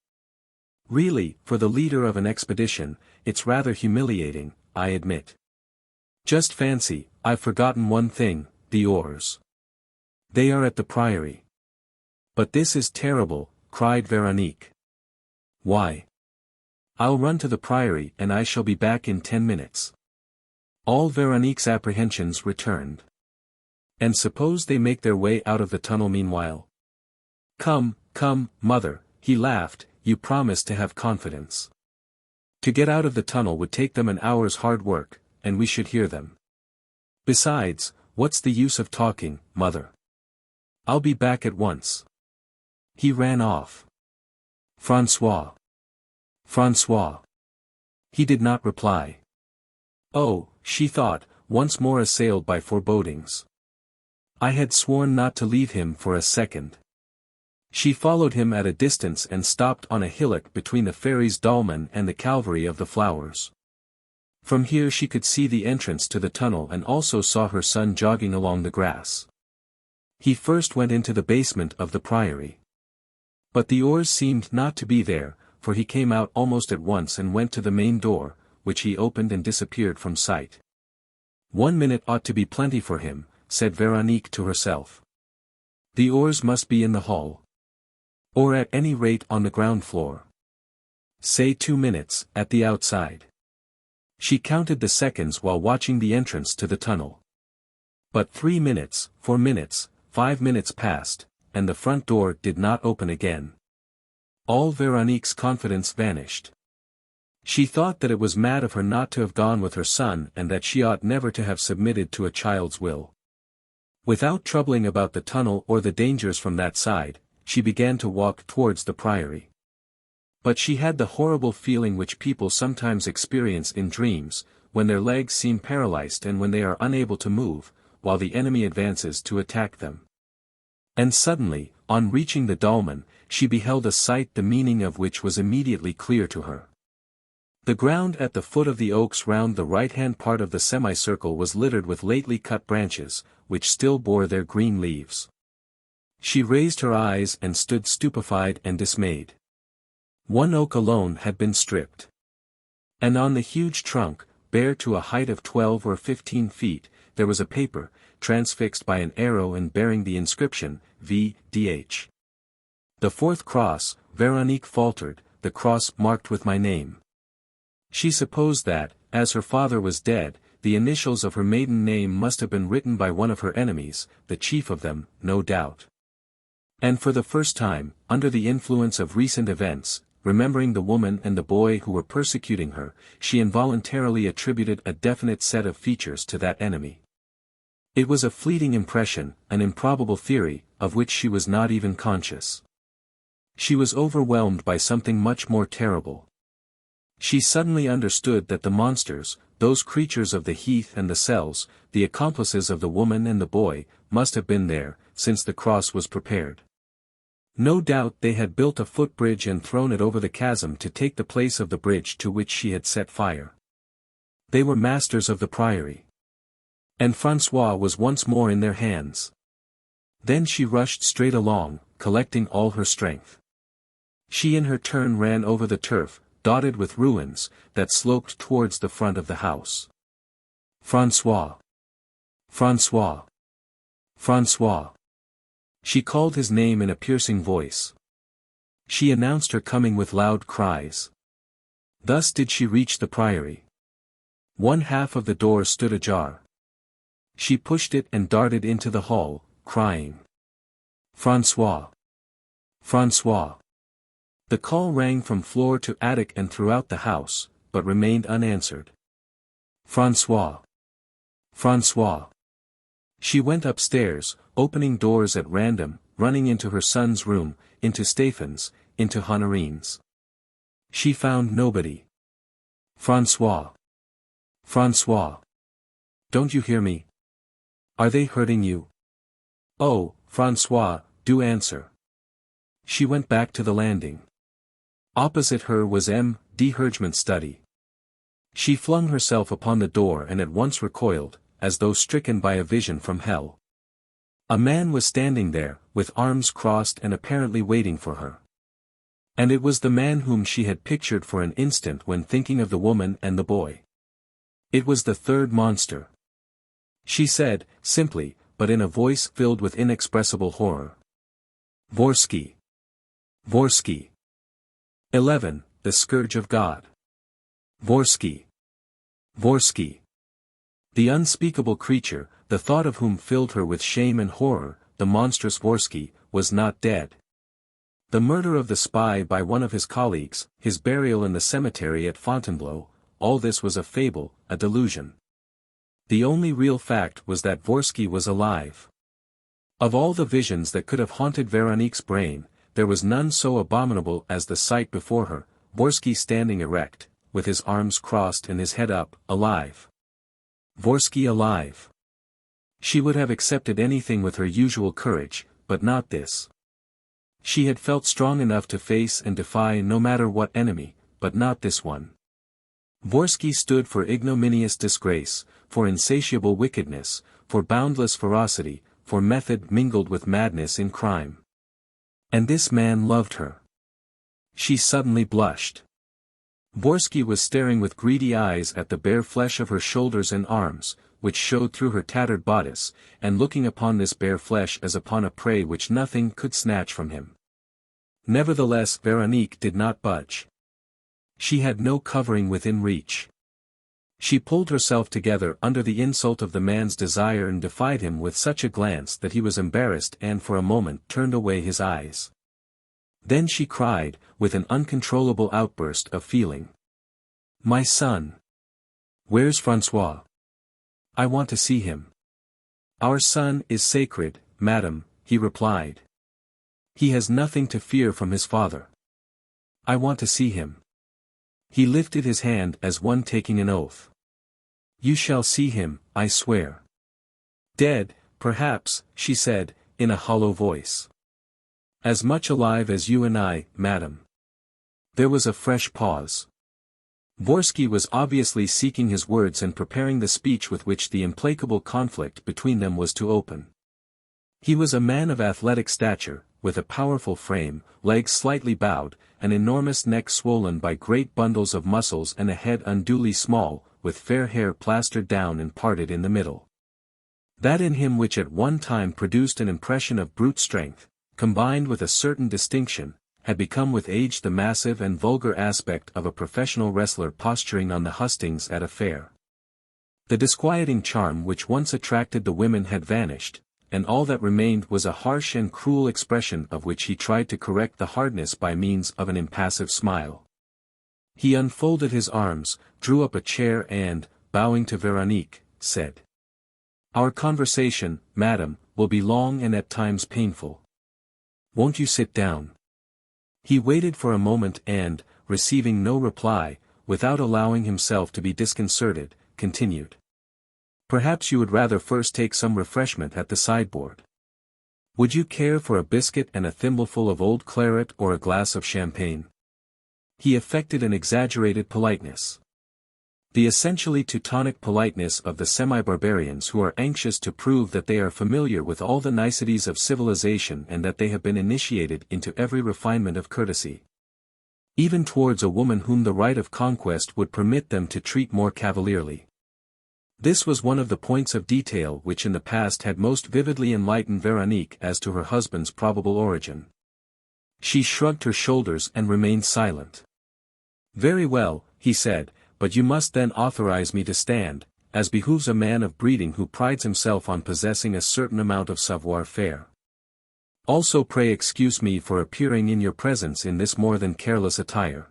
Really, for the leader of an expedition, it's rather humiliating, I admit. Just fancy, I've forgotten one thing, the oars. They are at the priory. But this is terrible, cried Véronique. Why? I'll run to the priory and I shall be back in 10 minutes. All Véronique's apprehensions returned. And suppose they make their way out of the tunnel meanwhile? Come, mother, he laughed, you promised to have confidence. To get out of the tunnel would take them an hour's hard work, and we should hear them. Besides, what's the use of talking, mother? I'll be back at once. He ran off. François. François. He did not reply. Oh, she thought, once more assailed by forebodings. I had sworn not to leave him for a second. She followed him at a distance and stopped on a hillock between the fairies' dolmen and the Calvary of the Flowers. From here she could see the entrance to the tunnel and also saw her son jogging along the grass. He first went into the basement of the priory. But the oars seemed not to be there, for he came out almost at once and went to the main door, which he opened and disappeared from sight. 1 minute ought to be plenty for him, said Véronique to herself. The oars must be in the hall. Or at any rate on the ground floor. Say 2 minutes, at the outside. She counted the seconds while watching the entrance to the tunnel. But 3 minutes, 4 minutes, 5 minutes passed, and the front door did not open again. All Véronique's confidence vanished. She thought that it was mad of her not to have gone with her son and that she ought never to have submitted to a child's will. Without troubling about the tunnel or the dangers from that side, she began to walk towards the priory. But she had the horrible feeling which people sometimes experience in dreams, when their legs seem paralyzed and when they are unable to move, while the enemy advances to attack them. And suddenly, on reaching the dolmen, she beheld a sight the meaning of which was immediately clear to her. The ground at the foot of the oaks round the right-hand part of the semicircle was littered with lately cut branches, which still bore their green leaves. She raised her eyes and stood stupefied and dismayed. One oak alone had been stripped. And on the huge trunk, bare to a height of 12 or 15 feet, there was a paper, transfixed by an arrow and bearing the inscription, V.D.H. The fourth cross, Véronique faltered, the cross marked with my name. She supposed that, as her father was dead, the initials of her maiden name must have been written by one of her enemies, the chief of them, no doubt. And for the first time, under the influence of recent events, remembering the woman and the boy who were persecuting her, she involuntarily attributed a definite set of features to that enemy. It was a fleeting impression, an improbable theory, of which she was not even conscious. She was overwhelmed by something much more terrible. She suddenly understood that the monsters, those creatures of the heath and the cells, the accomplices of the woman and the boy, must have been there, since the cross was prepared. No doubt they had built a footbridge and thrown it over the chasm to take the place of the bridge to which she had set fire. They were masters of the priory. And François was once more in their hands. Then she rushed straight along, collecting all her strength. She in her turn ran over the turf, dotted with ruins, that sloped towards the front of the house. François! François! François! She called his name in a piercing voice. She announced her coming with loud cries. Thus did she reach the priory. One half of the door stood ajar. She pushed it and darted into the hall, crying. François! François! The call rang from floor to attic and throughout the house, but remained unanswered. François! François! She went upstairs, opening doors at random, running into her son's room, into Stéphane's, into Honorine's. She found nobody. François! François! Don't you hear me? Are they hurting you? Oh, François, do answer. She went back to the landing. Opposite her was M.D. Hergement's study. She flung herself upon the door and at once recoiled, as though stricken by a vision from hell. A man was standing there, with arms crossed and apparently waiting for her. And it was the man whom she had pictured for an instant when thinking of the woman and the boy. It was the third monster. She said, simply, but in a voice filled with inexpressible horror. Vorski! Vorski! 11. The Scourge of God. Vorski! Vorski! The unspeakable creature, the thought of whom filled her with shame and horror, the monstrous Vorski, was not dead. The murder of the spy by one of his colleagues, his burial in the cemetery at Fontainebleau, all this was a fable, a delusion. The only real fact was that Vorski was alive. Of all the visions that could have haunted Veronique's brain, there was none so abominable as the sight before her, Vorski standing erect, with his arms crossed and his head up, alive. Vorski alive. She would have accepted anything with her usual courage, but not this. She had felt strong enough to face and defy no matter what enemy, but not this one. Vorski stood for ignominious disgrace, for insatiable wickedness, for boundless ferocity, for method mingled with madness in crime. And this man loved her. She suddenly blushed. Vorski was staring with greedy eyes at the bare flesh of her shoulders and arms, which showed through her tattered bodice, and looking upon this bare flesh as upon a prey which nothing could snatch from him. Nevertheless Veronique did not budge. She had no covering within reach. She pulled herself together under the insult of the man's desire and defied him with such a glance that he was embarrassed and for a moment turned away his eyes. Then she cried, with an uncontrollable outburst of feeling. "My son! Where's François? I want to see him." "Our son is sacred, madam," he replied. "He has nothing to fear from his father. I want to see him." He lifted his hand as one taking an oath. "You shall see him, I swear." "Dead, perhaps," she said, in a hollow voice. "As much alive as you and I, madam." There was a fresh pause. Vorski was obviously seeking his words and preparing the speech with which the implacable conflict between them was to open. He was a man of athletic stature, with a powerful frame, legs slightly bowed, an enormous neck swollen by great bundles of muscles and a head unduly small, with fair hair plastered down and parted in the middle. That in him which at one time produced an impression of brute strength, combined with a certain distinction, had become with age the massive and vulgar aspect of a professional wrestler posturing on the hustings at a fair. The disquieting charm which once attracted the women had vanished, and all that remained was a harsh and cruel expression of which he tried to correct the hardness by means of an impassive smile. He unfolded his arms, drew up a chair and, bowing to Veronique, said, "Our conversation, madam, will be long and at times painful. Won't you sit down?" He waited for a moment and, receiving no reply, without allowing himself to be disconcerted, continued. "Perhaps you would rather first take some refreshment at the sideboard. Would you care for a biscuit and a thimbleful of old claret or a glass of champagne?" He affected an exaggerated politeness. The essentially Teutonic politeness of the semi-barbarians who are anxious to prove that they are familiar with all the niceties of civilization and that they have been initiated into every refinement of courtesy. Even towards a woman whom the right of conquest would permit them to treat more cavalierly. This was one of the points of detail which in the past had most vividly enlightened Veronique as to her husband's probable origin. She shrugged her shoulders and remained silent. "Very well," he said, "but you must then authorize me to stand, as behooves a man of breeding who prides himself on possessing a certain amount of savoir-faire. Also pray excuse me for appearing in your presence in this more than careless attire.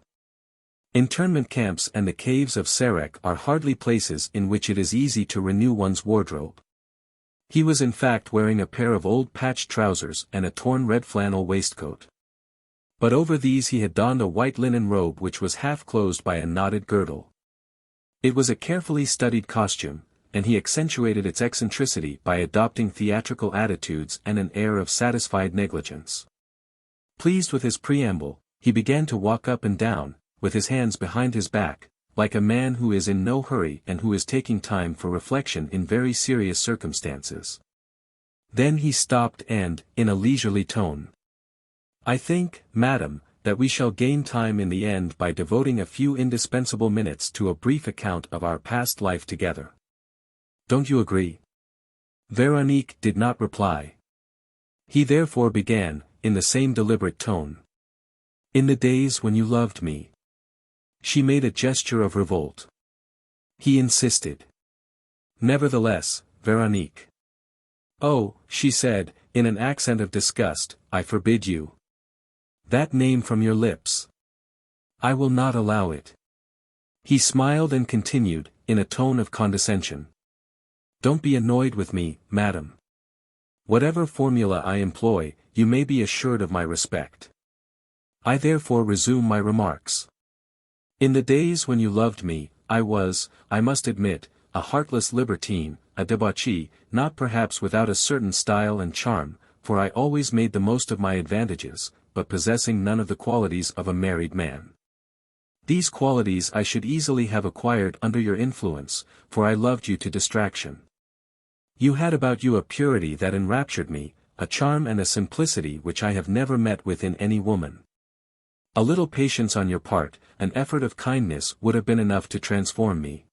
Internment camps and the caves of Sarek are hardly places in which it is easy to renew one's wardrobe." He was in fact wearing a pair of old patched trousers and a torn red flannel waistcoat. But over these he had donned a white linen robe which was half closed by a knotted girdle. It was a carefully studied costume, and he accentuated its eccentricity by adopting theatrical attitudes and an air of satisfied negligence. Pleased with his preamble, he began to walk up and down, with his hands behind his back, like a man who is in no hurry and who is taking time for reflection in very serious circumstances. Then he stopped and, in a leisurely tone, "I think, madam, that we shall gain time in the end by devoting a few indispensable minutes to a brief account of our past life together. Don't you agree?" Veronique did not reply. He therefore began, in the same deliberate tone. "In the days when you loved me." She made a gesture of revolt. He insisted. "Nevertheless, Veronique." "Oh," she said, in an accent of disgust, "I forbid you." That name from your lips. I will not allow it. He smiled and continued, in a tone of condescension. Don't be annoyed with me, madam. Whatever formula I employ, you may be assured of my respect. I therefore resume my remarks. In the days when you loved me, I was, I must admit, a heartless libertine, a debauchee, not perhaps without a certain style and charm, for I always made the most of my advantages, but possessing none of the qualities of a married man. These qualities I should easily have acquired under your influence, for I loved you to distraction. You had about you a purity that enraptured me, a charm and a simplicity which I have never met with in any woman. A little patience on your part, an effort of kindness would have been enough to transform me.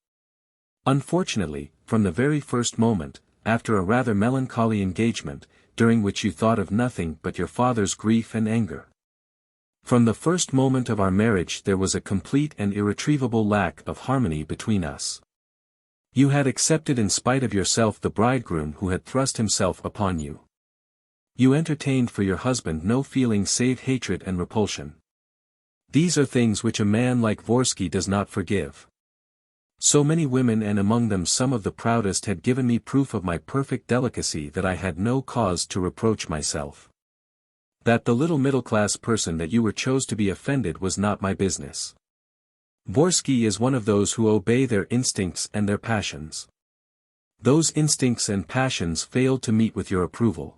Unfortunately, from the very first moment, after a rather melancholy engagement, during which you thought of nothing but your father's grief and anger. From the first moment of our marriage there was a complete and irretrievable lack of harmony between us. You had accepted in spite of yourself the bridegroom who had thrust himself upon you. You entertained for your husband no feeling save hatred and repulsion. These are things which a man like Vorski does not forgive. So many women and among them some of the proudest had given me proof of my perfect delicacy that I had no cause to reproach myself. That the little middle-class person that you were chose to be offended was not my business. Vorski is one of those who obey their instincts and their passions. Those instincts and passions failed to meet with your approval.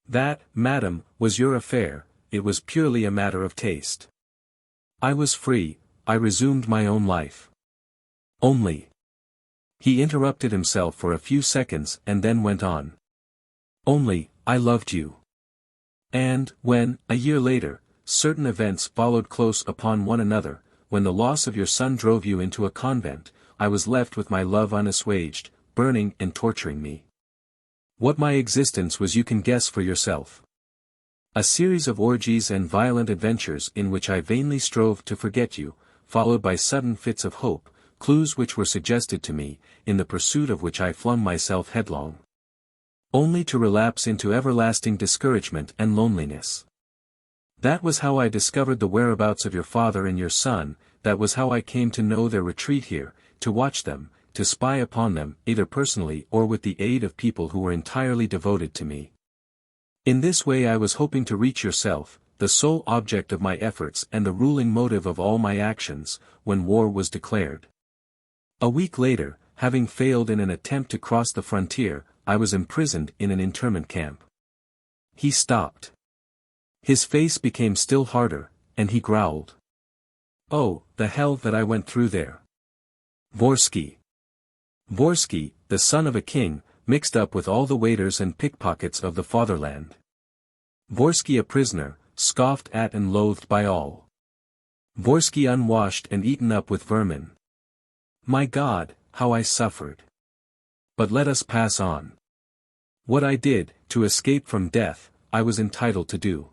That, madam, was your affair, it was purely a matter of taste. I was free, I resumed my own life. Only. He interrupted himself for a few seconds and then went on. Only, I loved you. And, when, a year later, certain events followed close upon one another, when the loss of your son drove you into a convent, I was left with my love unassuaged, burning and torturing me. What my existence was you can guess for yourself. A series of orgies and violent adventures in which I vainly strove to forget you, followed by sudden fits of hope, clues which were suggested to me, in the pursuit of which I flung myself headlong. Only to relapse into everlasting discouragement and loneliness. That was how I discovered the whereabouts of your father and your son, that was how I came to know their retreat here, to watch them, to spy upon them, either personally or with the aid of people who were entirely devoted to me. In this way I was hoping to reach yourself, the sole object of my efforts and the ruling motive of all my actions, when war was declared. A week later, having failed in an attempt to cross the frontier, I was imprisoned in an internment camp. He stopped. His face became still harder, and he growled. Oh, the hell that I went through there. Vorski. Vorski, the son of a king, mixed up with all the waiters and pickpockets of the fatherland. Vorski a prisoner, scoffed at and loathed by all. Vorski unwashed and eaten up with vermin. My God, how I suffered. But let us pass on. What I did, to escape from death, I was entitled to do.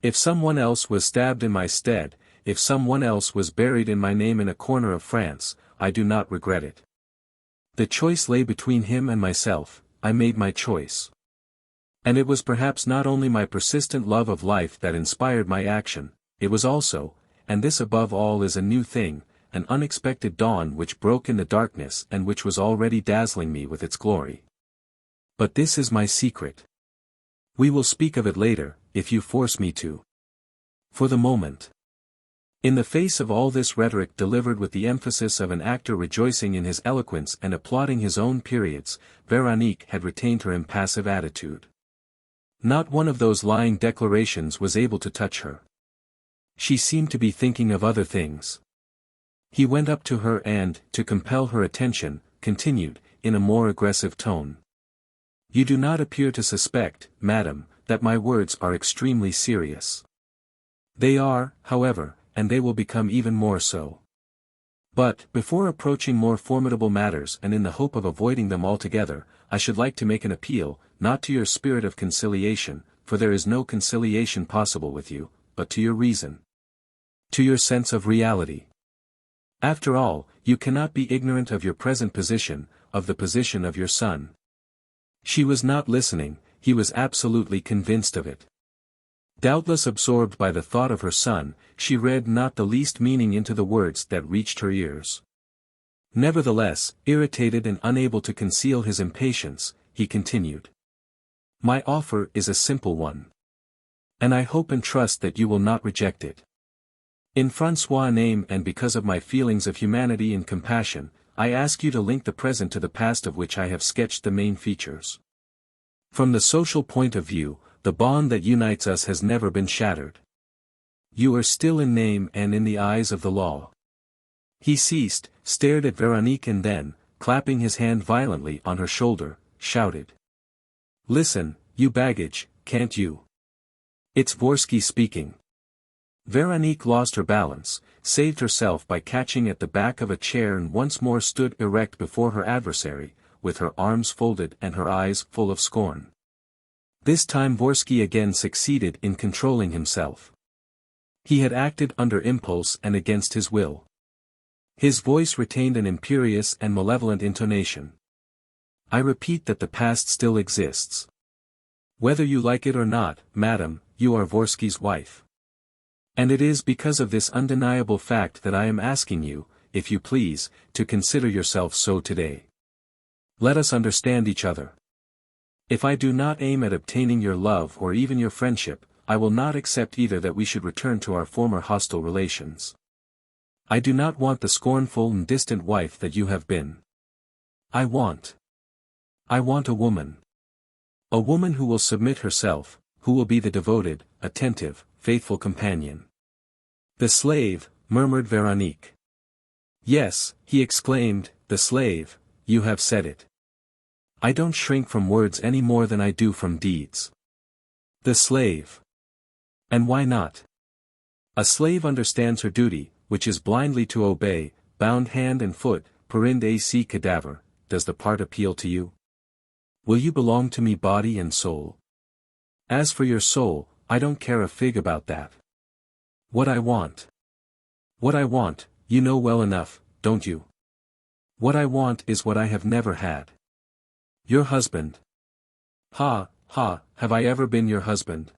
If someone else was stabbed in my stead, if someone else was buried in my name in a corner of France, I do not regret it. The choice lay between him and myself, I made my choice. And it was perhaps not only my persistent love of life that inspired my action, it was also, and this above all is a new thing, an unexpected dawn which broke in the darkness and which was already dazzling me with its glory. But this is my secret. We will speak of it later, if you force me to. For the moment. In the face of all this rhetoric delivered with the emphasis of an actor rejoicing in his eloquence and applauding his own periods, Veronique had retained her impassive attitude. Not one of those lying declarations was able to touch her. She seemed to be thinking of other things. He went up to her and, to compel her attention, continued, in a more aggressive tone. You do not appear to suspect, madam, that my words are extremely serious. They are, however, and they will become even more so. But, before approaching more formidable matters and in the hope of avoiding them altogether, I should like to make an appeal, not to your spirit of conciliation, for there is no conciliation possible with you, but to your reason. To your sense of reality. After all, you cannot be ignorant of your present position, of the position of your son. She was not listening, he was absolutely convinced of it. Doubtless absorbed by the thought of her son, she read not the least meaning into the words that reached her ears. Nevertheless, irritated and unable to conceal his impatience, he continued. My offer is a simple one. And I hope and trust that you will not reject it. In François' name and because of my feelings of humanity and compassion, I ask you to link the present to the past of which I have sketched the main features. From the social point of view, the bond that unites us has never been shattered. You are still in name and in the eyes of the law. He ceased, stared at Veronique and then, clapping his hand violently on her shoulder, shouted. Listen, you baggage, can't you? It's Vorski speaking. Veronique lost her balance, saved herself by catching at the back of a chair and once more stood erect before her adversary, with her arms folded and her eyes full of scorn. This time Vorski again succeeded in controlling himself. He had acted under impulse and against his will. His voice retained an imperious and malevolent intonation. I repeat that the past still exists. Whether you like it or not, madam, you are Vorski's wife. And it is because of this undeniable fact that I am asking you, if you please, to consider yourself so today. Let us understand each other. If I do not aim at obtaining your love or even your friendship, I will not accept either that we should return to our former hostile relations. I do not want the scornful and distant wife that you have been. I want a woman. A woman who will submit herself, who will be the devoted, attentive, faithful companion. The slave, murmured Veronique. Yes, he exclaimed, the slave, you have said it. I don't shrink from words any more than I do from deeds. The slave. And why not? A slave understands her duty, which is blindly to obey, bound hand and foot, perind ac cadaver. Does the part appeal to you? Will you belong to me body and soul? As for your soul, I don't care a fig about that. What I want, you know well enough, don't you? What I want is what I have never had. Your husband. Ha, ha, have I ever been your husband?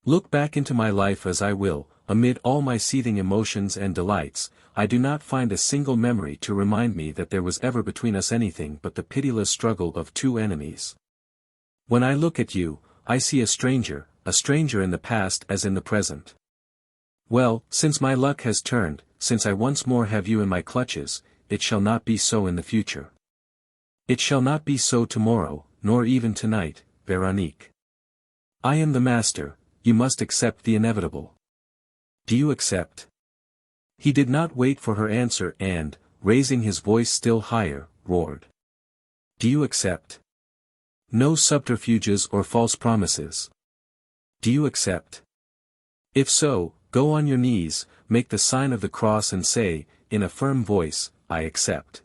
Look back into my life as I will, amid all my seething emotions and delights, I do not find a single memory to remind me that there was ever between us anything but the pitiless struggle of two enemies. When I look at you, I see a stranger in the past as in the present. Well, since my luck has turned, since I once more have you in my clutches, it shall not be so in the future. It shall not be so tomorrow, nor even tonight, Veronique. I am the master, you must accept the inevitable. Do you accept? He did not wait for her answer and, raising his voice still higher, roared. Do you accept? No subterfuges or false promises. Do you accept? If so, go on your knees, make the sign of the cross and say, in a firm voice, I accept.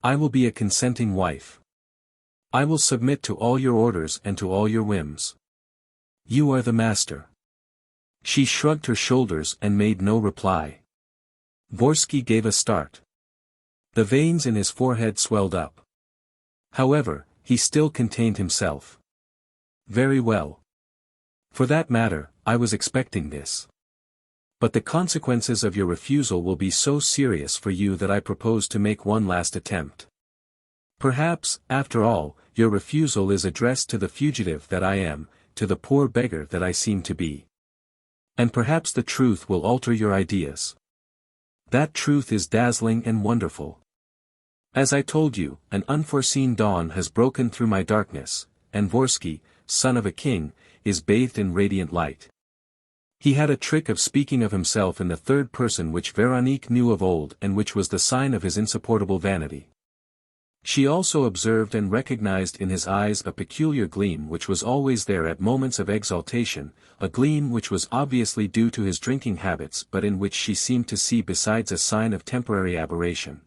I will be a consenting wife. I will submit to all your orders and to all your whims. You are the master. She shrugged her shoulders and made no reply. Vorski gave a start. The veins in his forehead swelled up. However, he still contained himself. Very well. For that matter, I was expecting this. But the consequences of your refusal will be so serious for you that I propose to make one last attempt. Perhaps, after all, your refusal is addressed to the fugitive that I am, to the poor beggar that I seem to be. And perhaps the truth will alter your ideas. That truth is dazzling and wonderful. As I told you, an unforeseen dawn has broken through my darkness, and Vorski, son of a king, is bathed in radiant light. He had a trick of speaking of himself in the third person which Veronique knew of old and which was the sign of his insupportable vanity. She also observed and recognized in his eyes a peculiar gleam which was always there at moments of exaltation, a gleam which was obviously due to his drinking habits but in which she seemed to see besides a sign of temporary aberration.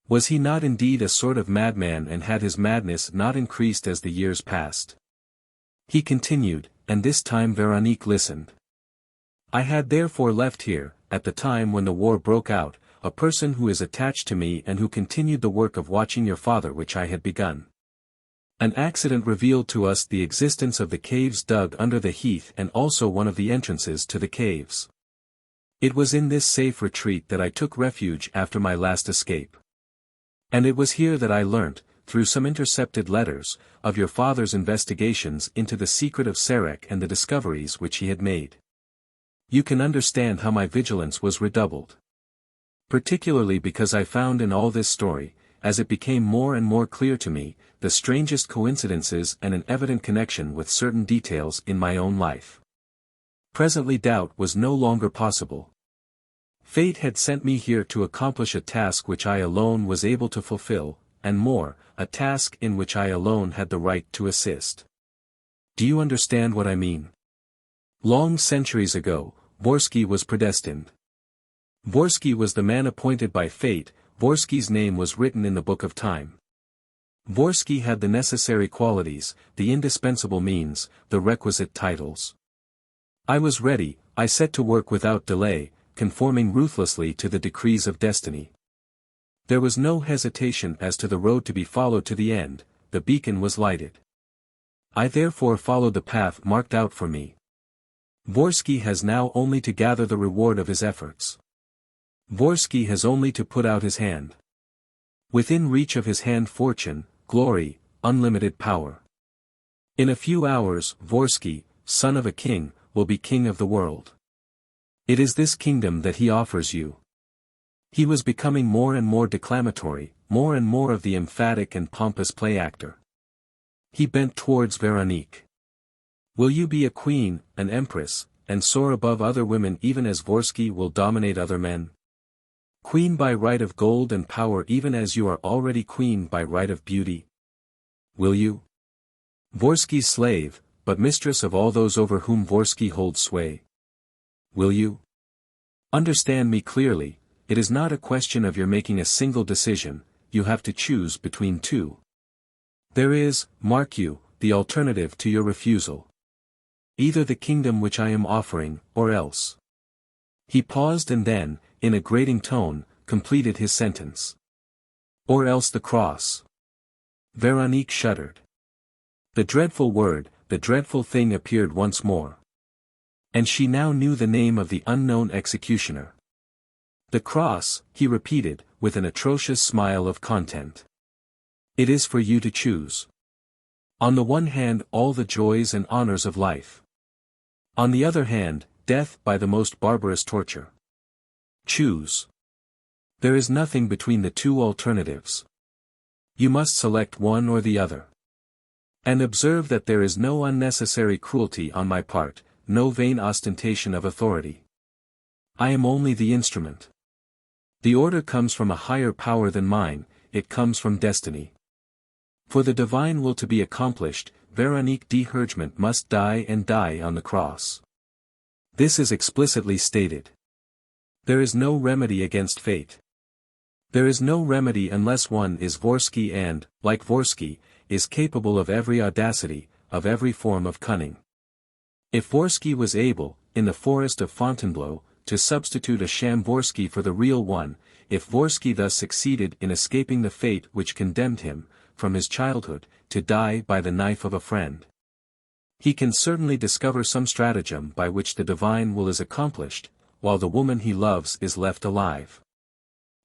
Was he not indeed a sort of madman, and had his madness not increased as the years passed? He continued, and this time Veronique listened. I had therefore left here, at the time when the war broke out, a person who is attached to me and who continued the work of watching your father which I had begun. An accident revealed to us the existence of the caves dug under the heath and also one of the entrances to the caves. It was in this safe retreat that I took refuge after my last escape. And it was here that I learnt, through some intercepted letters, of your father's investigations into the secret of Sarek and the discoveries which he had made. You can understand how my vigilance was redoubled. Particularly because I found in all this story, as it became more and more clear to me, the strangest coincidences and an evident connection with certain details in my own life. Presently doubt was no longer possible. Fate had sent me here to accomplish a task which I alone was able to fulfill, and more, a task in which I alone had the right to assist. Do you understand what I mean? Long centuries ago, Vorski was predestined. Vorski was the man appointed by fate. Vorski's name was written in the book of time. Vorski had the necessary qualities, the indispensable means, the requisite titles. I was ready, I set to work without delay, conforming ruthlessly to the decrees of destiny. There was no hesitation as to the road to be followed to the end, the beacon was lighted. I therefore followed the path marked out for me. Vorski has now only to gather the reward of his efforts. Vorski has only to put out his hand. Within reach of his hand fortune, glory, unlimited power. In a few hours, Vorski, son of a king, will be king of the world. It is this kingdom that he offers you. He was becoming more and more declamatory, more and more of the emphatic and pompous play actor. He bent towards Veronique. Will you be a queen, an empress, and soar above other women even as Vorski will dominate other men? Queen by right of gold and power even as you are already queen by right of beauty? Will you? Vorski's slave, but mistress of all those over whom Vorski holds sway. Will you? Understand me clearly, it is not a question of your making a single decision, you have to choose between two. There is, mark you, the alternative to your refusal. Either the kingdom which I am offering, or else. He paused and then, in a grating tone, completed his sentence. Or else the cross. Veronique shuddered. The dreadful word, the dreadful thing appeared once more. And she now knew the name of the unknown executioner. The cross, he repeated, with an atrocious smile of content. It is for you to choose. On the one hand all the joys and honors of life. On the other hand, death by the most barbarous torture. Choose. There is nothing between the two alternatives. You must select one or the other. And observe that there is no unnecessary cruelty on my part, no vain ostentation of authority. I am only the instrument. The order comes from a higher power than mine, it comes from destiny. For the divine will to be accomplished, Veronique de Hergement must die and die on the cross. This is explicitly stated. There is no remedy against fate. There is no remedy unless one is Vorski and, like Vorski, is capable of every audacity, of every form of cunning. If Vorski was able, in the forest of Fontainebleau, to substitute a sham Vorski for the real one, if Vorski thus succeeded in escaping the fate which condemned him, from his childhood, to die by the knife of a friend, he can certainly discover some stratagem by which the divine will is accomplished, while the woman he loves is left alive.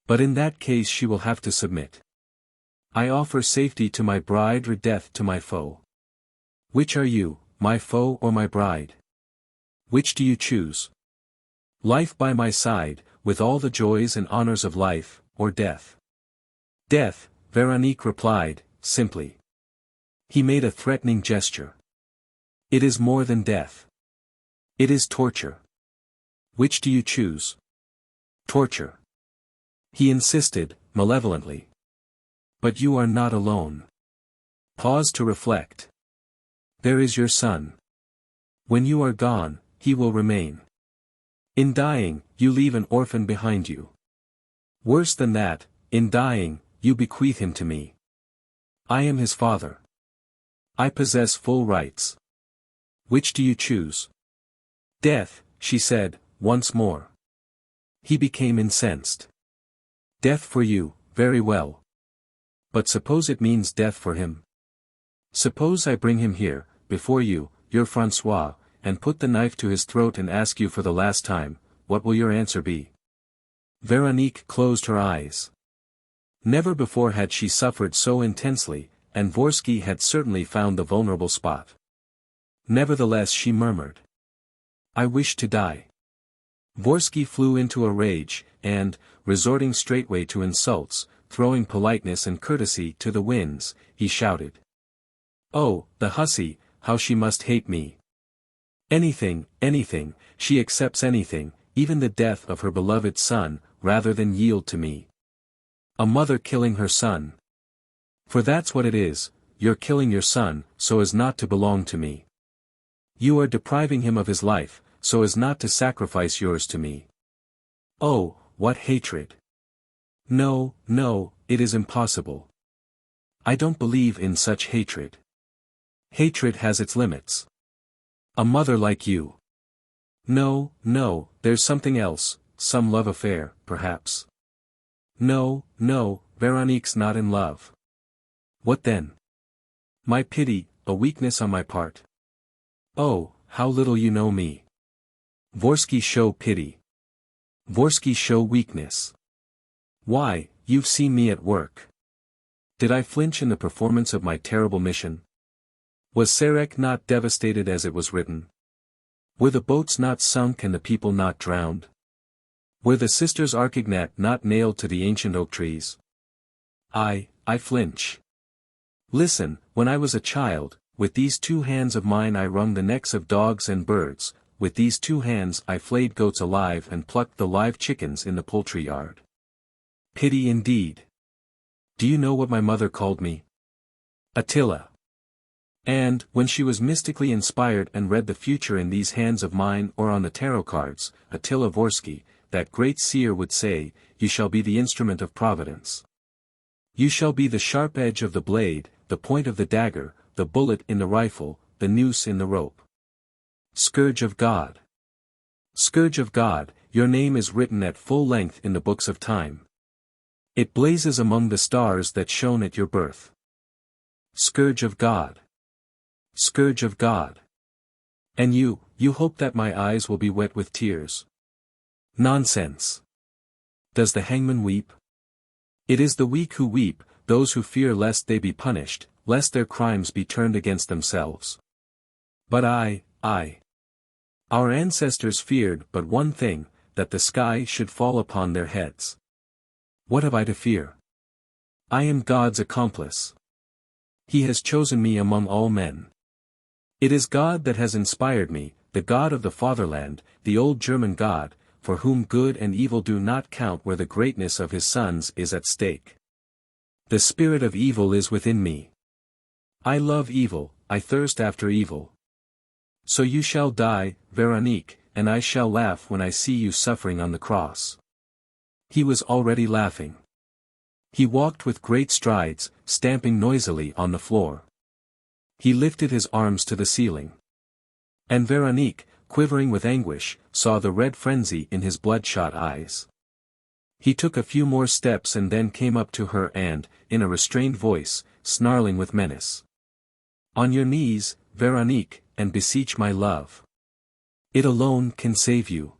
But in that case she will have to submit. I offer safety to my bride or death to my foe. Which are you, my foe or my bride? Which do you choose? Life by my side, with all the joys and honors of life, or death? Death, Veronique replied, simply. He made a threatening gesture. It is more than death. It is torture. Which do you choose? Torture. He insisted, malevolently. But you are not alone. Pause to reflect. There is your son. When you are gone, he will remain. In dying, you leave an orphan behind you. Worse than that, in dying, you bequeath him to me. I am his father. I possess full rights. Which do you choose? Death, she said, once more. He became incensed. Death for you, very well. But suppose it means death for him? Suppose I bring him here, before you, your François, and put the knife to his throat and ask you for the last time, what will your answer be? Veronique closed her eyes. Never before had she suffered so intensely, and Vorski had certainly found the vulnerable spot. Nevertheless she murmured. I wish to die. Vorski flew into a rage, and, resorting straightway to insults, throwing politeness and courtesy to the winds, he shouted. Oh, the hussy, how she must hate me. Anything, she accepts anything, even the death of her beloved son, rather than yield to me. A mother killing her son. For that's what it is, you're killing your son, so as not to belong to me. You are depriving him of his life, so as not to sacrifice yours to me. Oh, what hatred! No, it is impossible. I don't believe in such hatred. Hatred has its limits. A mother like you. No, there's something else, some love affair, perhaps. No, Veronique's not in love. What then? My pity, a weakness on my part. Oh, how little you know me. Vorski show pity. Vorski show weakness. Why, you've seen me at work. Did I flinch in the performance of my terrible mission? Was Sarek not devastated as it was written? Were the boats not sunk and the people not drowned? Were the sisters Archignat not nailed to the ancient oak trees? I flinch. Listen, when I was a child, with these 2 hands of mine I wrung the necks of dogs and birds, with these 2 hands I flayed goats alive and plucked the live chickens in the poultry yard. Pity indeed. Do you know what my mother called me? Attila. And, when she was mystically inspired and read the future in these hands of mine or on the tarot cards, Attila Vorski, that great seer would say, you shall be the instrument of providence. You shall be the sharp edge of the blade, the point of the dagger, the bullet in the rifle, the noose in the rope. Scourge of God. Scourge of God, your name is written at full length in the books of time. It blazes among the stars that shone at your birth. Scourge of God. Scourge of God. And you hope that my eyes will be wet with tears. Nonsense. Does the hangman weep? It is the weak who weep, those who fear lest they be punished, lest their crimes be turned against themselves. But I. Our ancestors feared but one thing, that the sky should fall upon their heads. What have I to fear? I am God's accomplice. He has chosen me among all men. It is God that has inspired me, the God of the fatherland, the old German God, for whom good and evil do not count where the greatness of his sons is at stake. The spirit of evil is within me. I love evil, I thirst after evil. So you shall die, Veronique, and I shall laugh when I see you suffering on the cross. He was already laughing. He walked with great strides, stamping noisily on the floor. He lifted his arms to the ceiling. And Veronique, quivering with anguish, saw the red frenzy in his bloodshot eyes. He took a few more steps and then came up to her and, in a restrained voice, snarling with menace. On your knees, Veronique, and beseech my love. It alone can save you.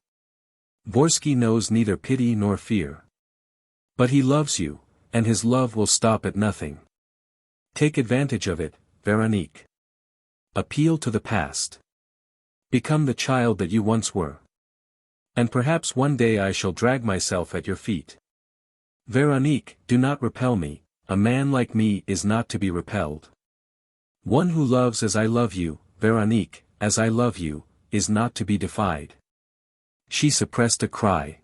Vorski knows neither pity nor fear. But he loves you, and his love will stop at nothing. Take advantage of it, Veronique. Appeal to the past. Become the child that you once were. And perhaps one day I shall drag myself at your feet. Veronique, do not repel me, a man like me is not to be repelled. One who loves as I love you, Veronique, as I love you, is not to be defied. She suppressed a cry.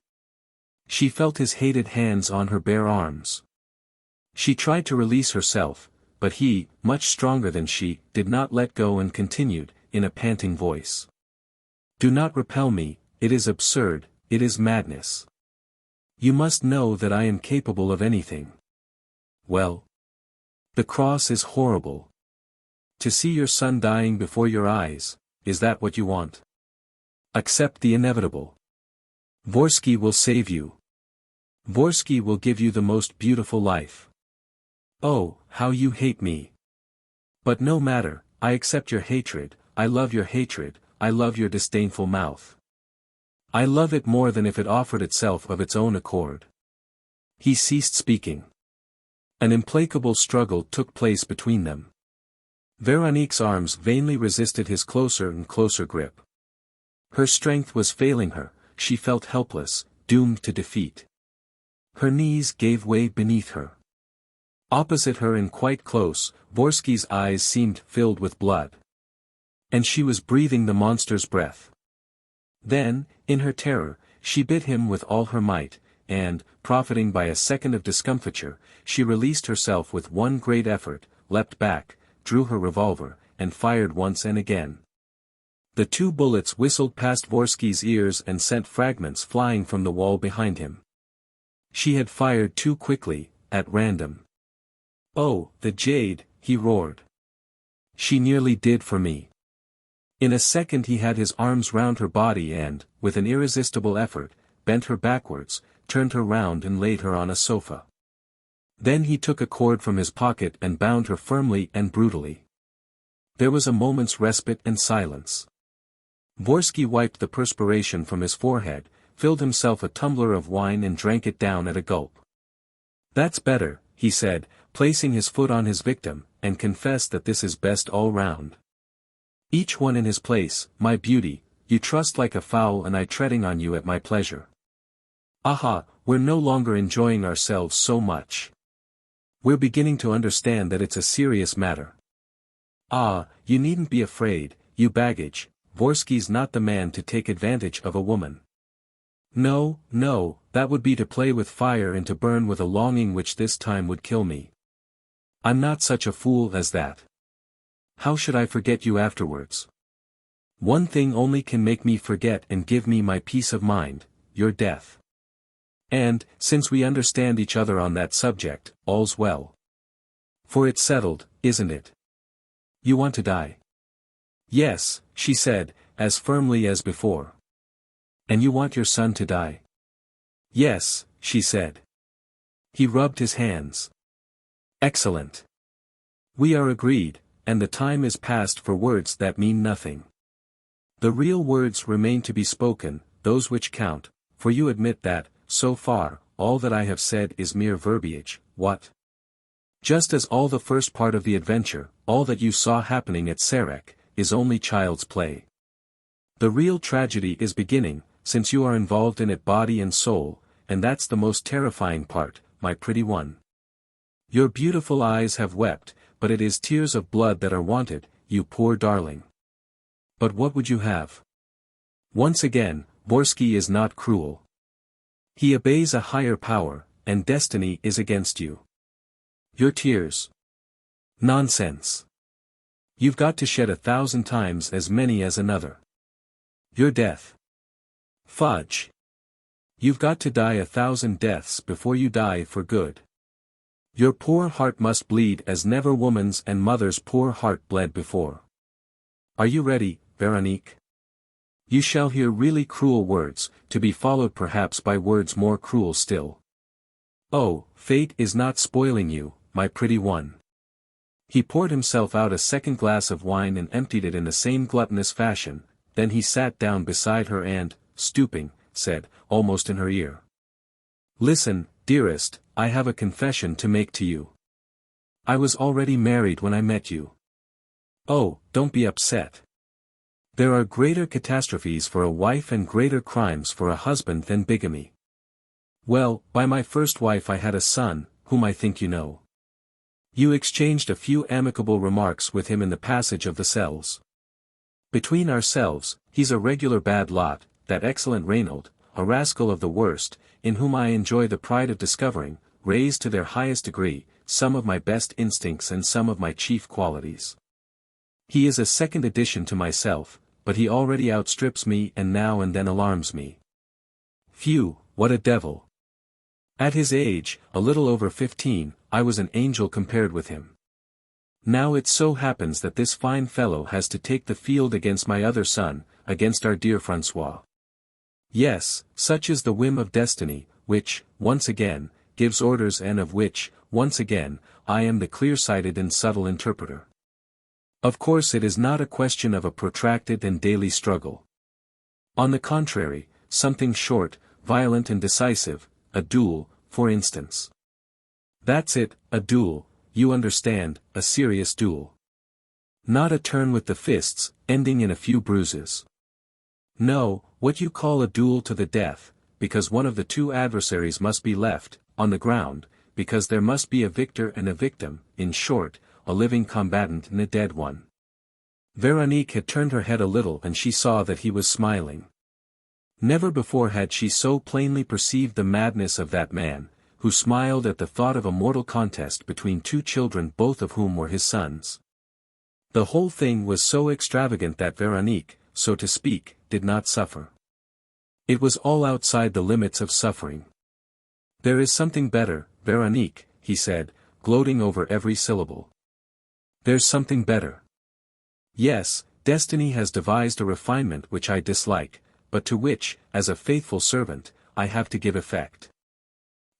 She felt his hated hands on her bare arms. She tried to release herself, but he, much stronger than she, did not let go and continued, in a panting voice. Do not repel me, it is absurd, it is madness. You must know that I am capable of anything. Well. The cross is horrible. To see your son dying before your eyes, is that what you want? Accept the inevitable. Vorski will save you. Vorski will give you the most beautiful life. Oh, how you hate me. But no matter, I accept your hatred, I love your hatred, I love your disdainful mouth. I love it more than if it offered itself of its own accord. He ceased speaking. An implacable struggle took place between them. Veronique's arms vainly resisted his closer and closer grip. Her strength was failing her, she felt helpless, doomed to defeat. Her knees gave way beneath her. Opposite her and quite close, Vorski's eyes seemed filled with blood. And she was breathing the monster's breath. Then, in her terror, she bit him with all her might, and, profiting by a second of discomfiture, she released herself with one great effort, leapt back, drew her revolver, and fired once and again. The 2 bullets whistled past Vorski's ears and sent fragments flying from the wall behind him. She had fired too quickly, at random. "Oh, the jade," he roared. "She nearly did for me." In a second he had his arms round her body and, with an irresistible effort, bent her backwards, turned her round and laid her on a sofa. Then he took a cord from his pocket and bound her firmly and brutally. There was a moment's respite and silence. Vorski wiped the perspiration from his forehead, filled himself a tumbler of wine and drank it down at a gulp. "That's better," he said, placing his foot on his victim, "and confess that this is best all round. Each one in his place, my beauty, you trust like a fowl and I treading on you at my pleasure. Aha, we're no longer enjoying ourselves so much. We're beginning to understand that it's a serious matter. Ah, you needn't be afraid, you baggage, Vorski's not the man to take advantage of a woman. No, no, that would be to play with fire and to burn with a longing which this time would kill me. I'm not such a fool as that. How should I forget you afterwards? One thing only can make me forget and give me my peace of mind, your death. And, since we understand each other on that subject, all's well. For it's settled, isn't it? You want to die? Yes, she said, as firmly as before. And you want your son to die? Yes, she said. He rubbed his hands. Excellent. We are agreed, and the time is past for words that mean nothing. The real words remain to be spoken, those which count, for you admit that, so far, all that I have said is mere verbiage, what? Just as all the first part of the adventure, all that you saw happening at Sarek, is only child's play. The real tragedy is beginning, since you are involved in it body and soul, and that's the most terrifying part, my pretty one. Your beautiful eyes have wept, but it is tears of blood that are wanted, you poor darling. But what would you have? Once again, Vorski is not cruel. He obeys a higher power, and destiny is against you. Your tears. Nonsense. You've got to shed 1,000 times as many as another. Your death. Fudge. You've got to die 1,000 deaths before you die for good. Your poor heart must bleed as never woman's and mother's poor heart bled before. Are you ready, Veronique? You shall hear really cruel words, to be followed perhaps by words more cruel still. Oh, fate is not spoiling you, my pretty one. He poured himself out a second glass of wine and emptied it in the same gluttonous fashion, then he sat down beside her and, stooping, said, almost in her ear. Listen, dearest, I have a confession to make to you. I was already married when I met you. Oh, don't be upset. There are greater catastrophes for a wife and greater crimes for a husband than bigamy. Well, by my first wife I had a son, whom I think you know. You exchanged a few amicable remarks with him in the passage of the cells. Between ourselves, he's a regular bad lot, that excellent Reynold, a rascal of the worst, in whom I enjoy the pride of discovering, raised to their highest degree, some of my best instincts and some of my chief qualities. He is a second addition to myself, but he already outstrips me and now and then alarms me. Phew, what a devil! At his age, a little over 15, I was an angel compared with him. Now it so happens that this fine fellow has to take the field against my other son, against our dear François. Yes, such is the whim of destiny, which, once again, gives orders and of which, once again, I am the clear-sighted and subtle interpreter. Of course it is not a question of a protracted and daily struggle. On the contrary, something short, violent and decisive, a duel, for instance. That's it, a duel, you understand, a serious duel. Not a turn with the fists, ending in a few bruises. No, what you call a duel to the death, because one of the two adversaries must be left, on the ground, because there must be a victor and a victim, in short, a living combatant and a dead one. Veronique had turned her head a little and she saw that he was smiling. Never before had she so plainly perceived the madness of that man, who smiled at the thought of a mortal contest between two children both of whom were his sons. The whole thing was so extravagant that Veronique, so to speak, did not suffer. It was all outside the limits of suffering. There is something better, Veronique, he said, gloating over every syllable. There's something better. Yes, destiny has devised a refinement which I dislike, but to which, as a faithful servant, I have to give effect.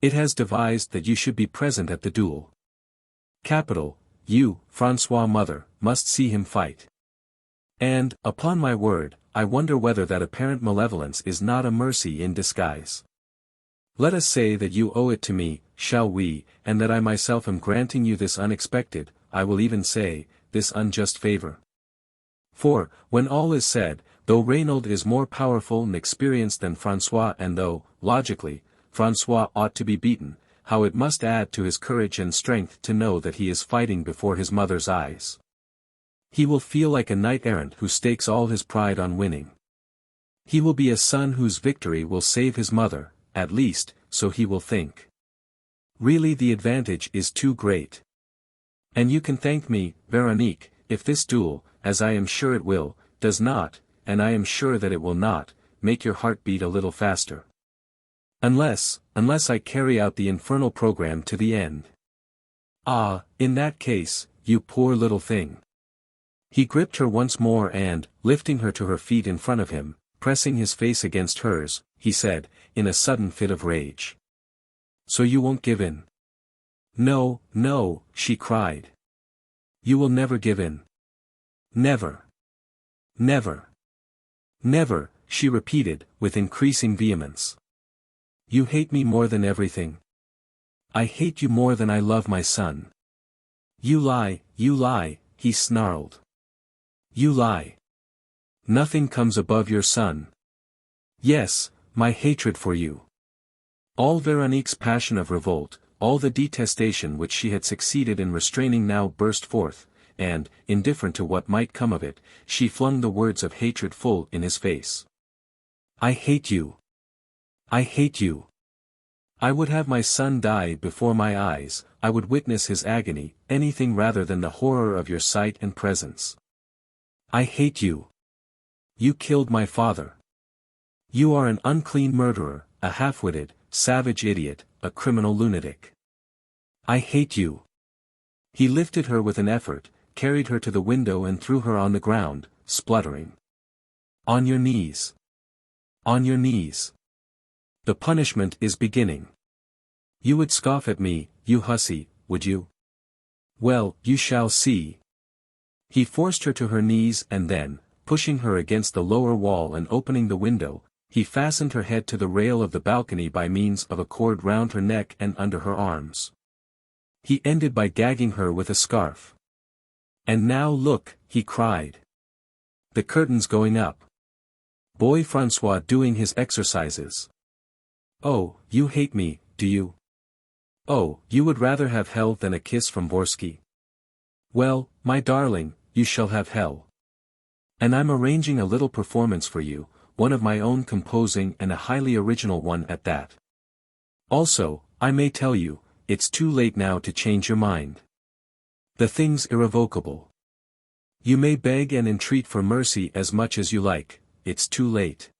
It has devised that you should be present at the duel. Capital, you, François mother, must see him fight. And, upon my word, I wonder whether that apparent malevolence is not a mercy in disguise. Let us say that you owe it to me, shall we, and that I myself am granting you this unexpected, I will even say, this unjust favor. For, when all is said, though Reynald is more powerful and experienced than François and though, logically, François ought to be beaten, how it must add to his courage and strength to know that he is fighting before his mother's eyes. He will feel like a knight-errant who stakes all his pride on winning. He will be a son whose victory will save his mother, at least, so he will think. Really the advantage is too great. And you can thank me, Veronique, if this duel, as I am sure it will, does not, and I am sure that it will not, make your heart beat a little faster. Unless I carry out the infernal program to the end. Ah, in that case, you poor little thing. He gripped her once more and, lifting her to her feet in front of him, pressing his face against hers, he said, in a sudden fit of rage. So you won't give in? No, no, she cried. You will never give in. Never. Never. Never, she repeated, with increasing vehemence. You hate me more than everything. I hate you more than I love my son. You lie, he snarled. You lie. Nothing comes above your son. Yes, my hatred for you. All Veronique's passion of revolt, all the detestation which she had succeeded in restraining now burst forth, and, indifferent to what might come of it, she flung the words of hatred full in his face. I hate you. I hate you. I would have my son die before my eyes, I would witness his agony, anything rather than the horror of your sight and presence. I hate you. You killed my father. You are an unclean murderer, a half-witted, savage idiot, a criminal lunatic. I hate you. He lifted her with an effort, carried her to the window and threw her on the ground, spluttering. On your knees. On your knees. The punishment is beginning. You would scoff at me, you hussy, would you? Well, you shall see. He forced her to her knees and then, pushing her against the lower wall and opening the window, he fastened her head to the rail of the balcony by means of a cord round her neck and under her arms. He ended by gagging her with a scarf. And now look, he cried. The curtain's going up. Boy François doing his exercises. Oh, you hate me, do you? Oh, you would rather have hell than a kiss from Vorski? Well, my darling, you shall have hell. And I'm arranging a little performance for you, one of my own composing and a highly original one at that. Also, I may tell you, it's too late now to change your mind. The thing's irrevocable. You may beg and entreat for mercy as much as you like, it's too late.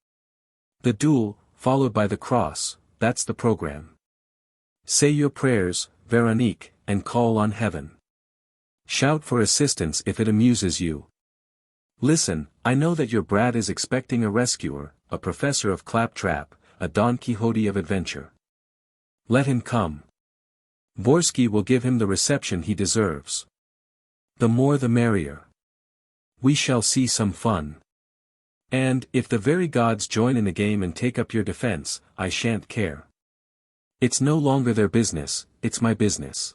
The duel, followed by the cross, that's the program. Say your prayers, Veronique, and call on heaven. Shout for assistance if it amuses you. Listen, I know that your brat is expecting a rescuer, a professor of claptrap, a Don Quixote of adventure. Let him come. Vorski will give him the reception he deserves. The more the merrier. We shall see some fun. And, if the very gods join in the game and take up your defense, I shan't care. It's no longer their business, it's my business.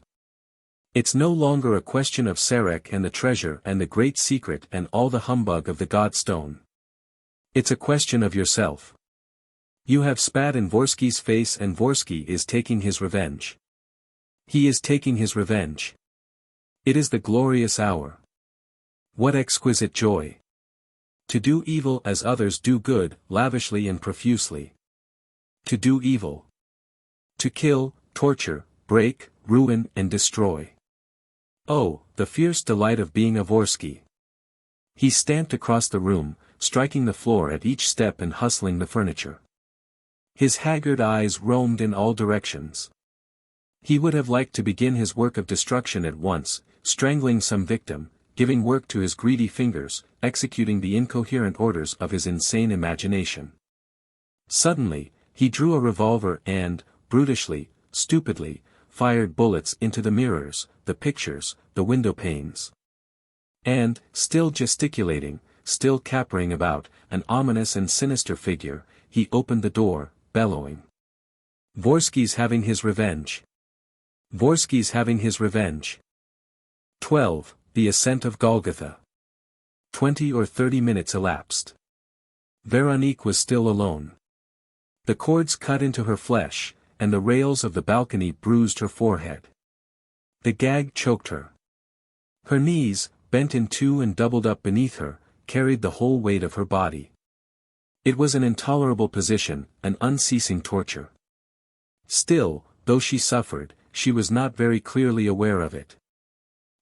It's no longer a question of Sarek and the treasure and the great secret and all the humbug of the Godstone. It's a question of yourself. You have spat in Vorski's face and Vorski is taking his revenge. He is taking his revenge. It is the glorious hour. What exquisite joy! To do evil as others do good, lavishly and profusely. To do evil. To kill, torture, break, ruin and destroy. Oh, the fierce delight of being a Vorski. He stamped across the room, striking the floor at each step and hustling the furniture. His haggard eyes roamed in all directions. He would have liked to begin his work of destruction at once, strangling some victim, giving work to his greedy fingers, executing the incoherent orders of his insane imagination. Suddenly, he drew a revolver and, brutishly, stupidly, fired bullets into the mirrors, the pictures, the window panes. And, still gesticulating, still capering about, an ominous and sinister figure, he opened the door, bellowing. Vorski's having his revenge. Vorski's having his revenge. 12. The Ascent of Golgotha. 20 or 30 minutes elapsed. Veronique was still alone. The cords cut into her flesh, and the rails of the balcony bruised her forehead. The gag choked her. Her knees, bent in two and doubled up beneath her, carried the whole weight of her body. It was an intolerable position, an unceasing torture. Still, though she suffered, she was not very clearly aware of it.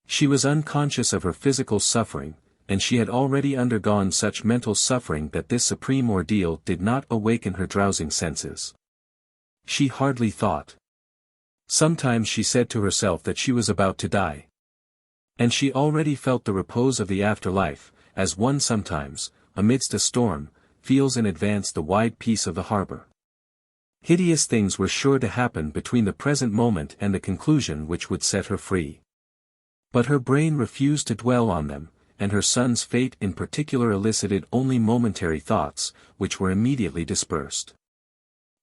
She was unconscious of her physical suffering, and she had already undergone such mental suffering that this supreme ordeal did not awaken her drowsing senses. She hardly thought. Sometimes she said to herself that she was about to die. And she already felt the repose of the afterlife, as one sometimes, amidst a storm, feels in advance the wide peace of the harbor. Hideous things were sure to happen between the present moment and the conclusion which would set her free. But her brain refused to dwell on them, and her son's fate in particular elicited only momentary thoughts, which were immediately dispersed.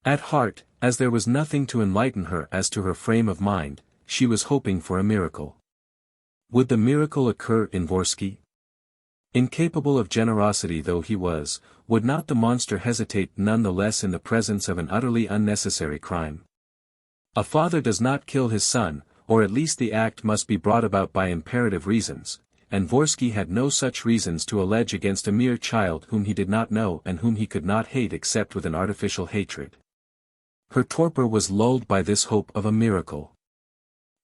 At heart, as there was nothing to enlighten her as to her frame of mind, she was hoping for a miracle. Would the miracle occur in Vorski? Incapable of generosity though he was, would not the monster hesitate none the less in the presence of an utterly unnecessary crime? A father does not kill his son, or at least the act must be brought about by imperative reasons, and Vorski had no such reasons to allege against a mere child whom he did not know and whom he could not hate except with an artificial hatred. Her torpor was lulled by this hope of a miracle.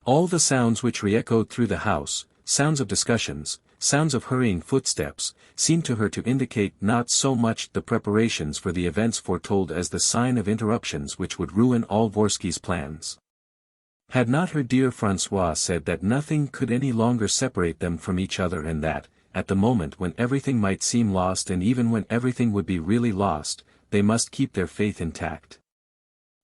All the sounds which re-echoed through the house, sounds of discussions, sounds of hurrying footsteps, seemed to her to indicate not so much the preparations for the events foretold as the sign of interruptions which would ruin all Vorski's plans. Had not her dear François said that nothing could any longer separate them from each other and that, at the moment when everything might seem lost and even when everything would be really lost, they must keep their faith intact?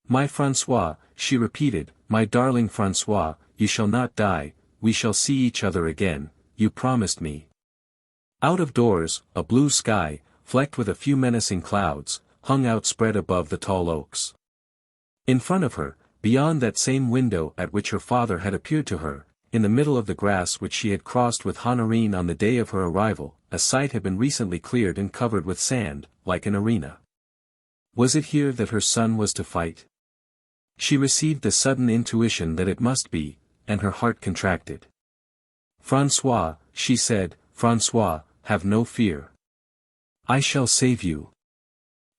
My François, she repeated, my darling François, you shall not die, we shall see each other again, you promised me. Out of doors, a blue sky, flecked with a few menacing clouds, hung outspread above the tall oaks. In front of her, beyond that same window at which her father had appeared to her, in the middle of the grass which she had crossed with Honorine on the day of her arrival, a site had been recently cleared and covered with sand, like an arena. Was it here that her son was to fight? She received the sudden intuition that it must be, and her heart contracted. François, she said, François, have no fear. I shall save you.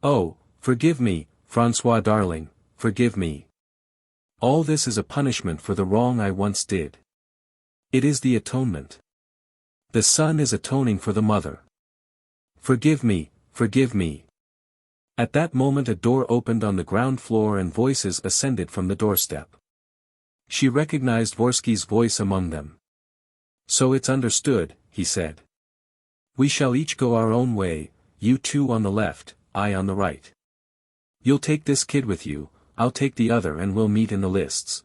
Oh, forgive me, François darling, forgive me. All this is a punishment for the wrong I once did. It is the atonement. The son is atoning for the mother. Forgive me, forgive me. At that moment a door opened on the ground floor and voices ascended from the doorstep. She recognized Vorski's voice among them. So it's understood, he said. We shall each go our own way, you two on the left, I on the right. You'll take this kid with you, I'll take the other and we'll meet in the lists.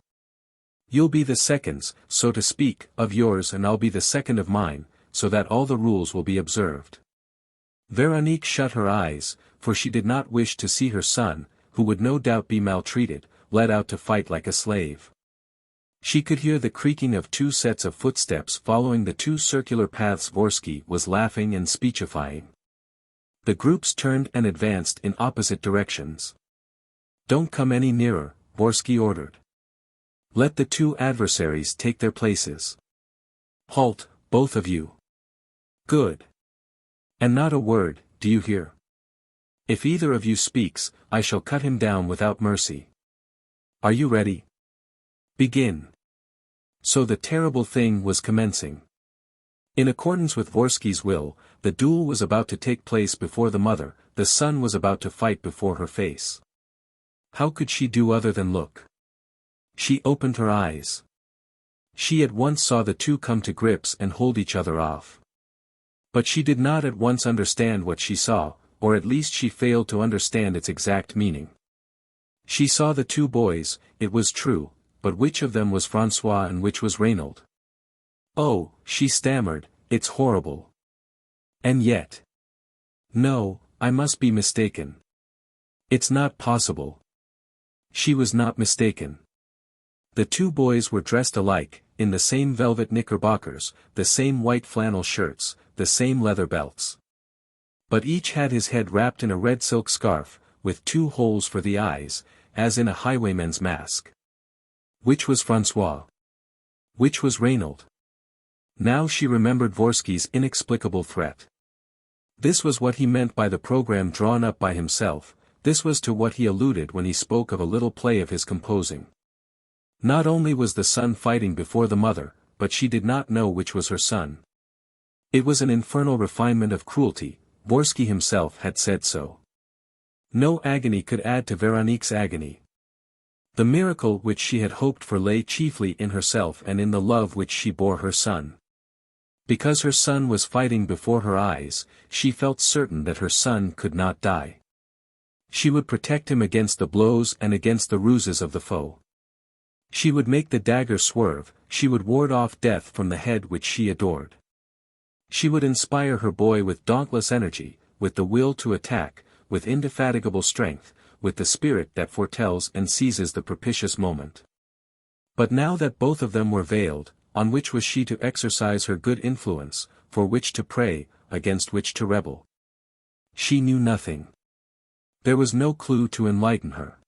You'll be the seconds, so to speak, of yours and I'll be the second of mine, so that all the rules will be observed. Veronique shut her eyes, for she did not wish to see her son, who would no doubt be maltreated, led out to fight like a slave. She could hear the creaking of 2 sets of footsteps following the 2 circular paths. Vorski was laughing and speechifying. The groups turned and advanced in opposite directions. "Don't come any nearer," Vorski ordered. "Let the 2 adversaries take their places. Halt, both of you. Good. And not a word, do you hear? If either of you speaks, I shall cut him down without mercy. Are you ready? Begin." So the terrible thing was commencing. In accordance with Vorski's will, the duel was about to take place before the mother. The son was about to fight before her face. How could she do other than look? She opened her eyes. She at once saw the 2 come to grips and hold each other off. But she did not at once understand what she saw, or at least she failed to understand its exact meaning. She saw the 2 boys, it was true, but which of them was François and which was Reynold? "Oh," she stammered, "it's horrible. And yet. No, I must be mistaken. It's not possible." She was not mistaken. The 2 boys were dressed alike, in the same velvet knickerbockers, the same white flannel shirts, the same leather belts. But each had his head wrapped in a red silk scarf, with 2 holes for the eyes, as in a highwayman's mask. Which was François? Which was Reynold? Now she remembered Vorski's inexplicable threat. This was what he meant by the program drawn up by himself, this was to what he alluded when he spoke of a little play of his composing. Not only was the son fighting before the mother, but she did not know which was her son. It was an infernal refinement of cruelty, Vorski himself had said so. No agony could add to Veronique's agony. The miracle which she had hoped for lay chiefly in herself and in the love which she bore her son. Because her son was fighting before her eyes, she felt certain that her son could not die. She would protect him against the blows and against the ruses of the foe. She would make the dagger swerve, she would ward off death from the head which she adored. She would inspire her boy with dauntless energy, with the will to attack, with indefatigable strength, with the spirit that foretells and seizes the propitious moment. But now that both of them were veiled, on which was she to exercise her good influence, for which to pray, against which to rebel? She knew nothing. There was no clue to enlighten her.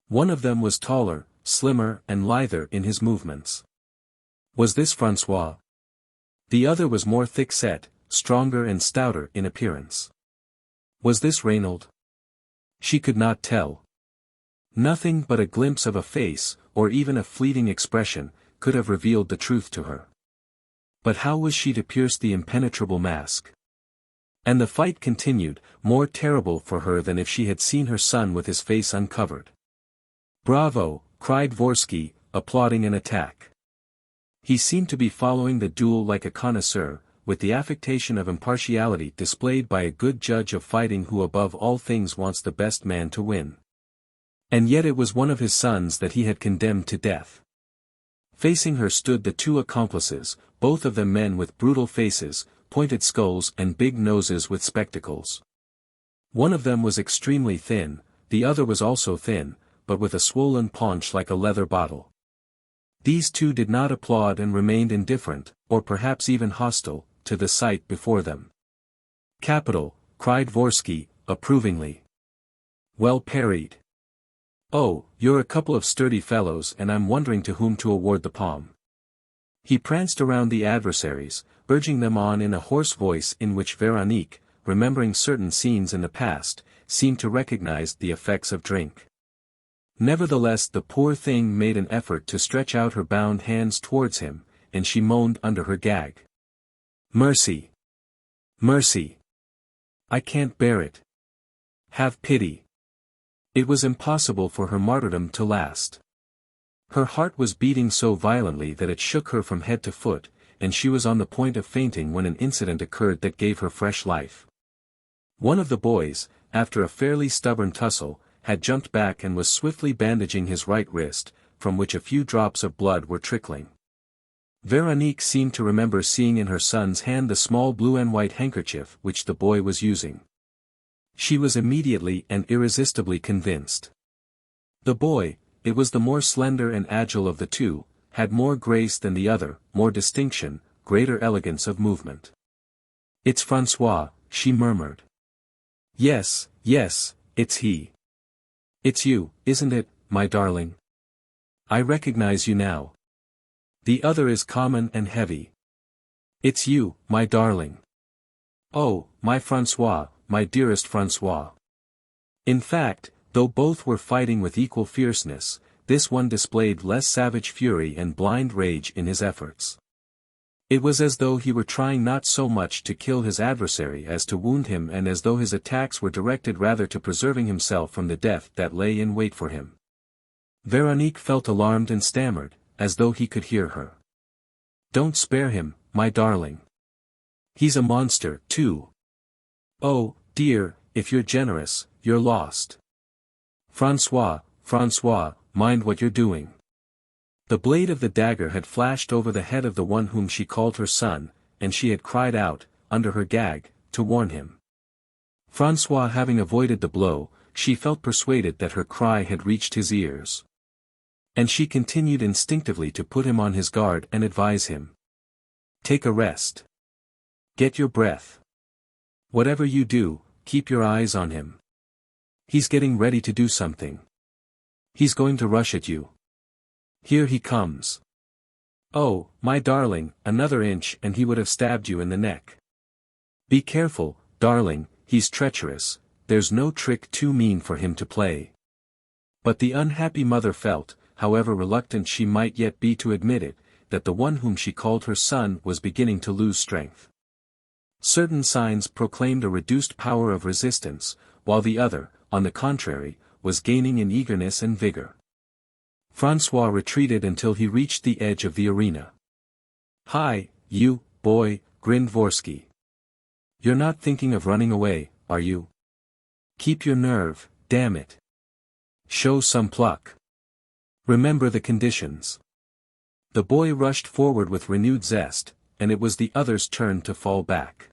One of them was taller, slimmer and lither in his movements. Was this François? The other was more thick-set, stronger and stouter in appearance. Was this Reynold? She could not tell. Nothing but a glimpse of a face, or even a fleeting expression, could have revealed the truth to her. But how was she to pierce the impenetrable mask? And the fight continued, more terrible for her than if she had seen her son with his face uncovered. "Bravo!" cried Vorski, applauding an attack. He seemed to be following the duel like a connoisseur, with the affectation of impartiality displayed by a good judge of fighting who above all things wants the best man to win. And yet it was one of his sons that he had condemned to death. Facing her stood the 2 accomplices, both of them men with brutal faces, pointed skulls and big noses with spectacles. One of them was extremely thin, the other was also thin, but with a swollen paunch like a leather bottle. These 2 did not applaud and remained indifferent, or perhaps even hostile, to the sight before them. "Capital," cried Vorski, approvingly. "Well parried. Oh, you're a couple of sturdy fellows and I'm wondering to whom to award the palm." He pranced around the adversaries, urging them on in a hoarse voice in which Veronique, remembering certain scenes in the past, seemed to recognize the effects of drink. Nevertheless the poor thing made an effort to stretch out her bound hands towards him, and she moaned under her gag. "Mercy! Mercy! I can't bear it. Have pity." It was impossible for her martyrdom to last. Her heart was beating so violently that it shook her from head to foot, and she was on the point of fainting when an incident occurred that gave her fresh life. One of the boys, after a fairly stubborn tussle, had jumped back and was swiftly bandaging his right wrist, from which a few drops of blood were trickling. Veronique seemed to remember seeing in her son's hand the small blue and white handkerchief which the boy was using. She was immediately and irresistibly convinced. The boy, it was the more slender and agile of the two, had more grace than the other, more distinction, greater elegance of movement. "It's François," she murmured. Yes, it's he. It's you, isn't it, my darling? I recognize you now. The other is common and heavy. It's you, my darling. Oh, my François, my dearest François." In fact, though both were fighting with equal fierceness, this one displayed less savage fury and blind rage in his efforts. It was as though he were trying not so much to kill his adversary as to wound him, and as though his attacks were directed rather to preserving himself from the death that lay in wait for him. Veronique felt alarmed and stammered, as though he could hear her. "Don't spare him, my darling. He's a monster, too. Oh, dear, if you're generous, you're lost. François, mind what you're doing." The blade of the dagger had flashed over the head of the one whom she called her son, and she had cried out, under her gag, to warn him. François having avoided the blow, she felt persuaded that her cry had reached his ears. And she continued instinctively to put him on his guard and advise him. "Take a rest. Get your breath. Whatever you do, keep your eyes on him. He's getting ready to do something. He's going to rush at you. Here he comes. Oh, my darling, another inch and he would have stabbed you in the neck. Be careful, darling, he's treacherous, there's no trick too mean for him to play." But the unhappy mother felt, however reluctant she might yet be to admit it, that the one whom she called her son was beginning to lose strength. Certain signs proclaimed a reduced power of resistance, while the other, on the contrary, was gaining in eagerness and vigor. François retreated until he reached the edge of the arena. "Hi, you, boy," grinned Vorski. "You're not thinking of running away, are you? Keep your nerve, damn it. Show some pluck. Remember the conditions." The boy rushed forward with renewed zest, and it was the other's turn to fall back.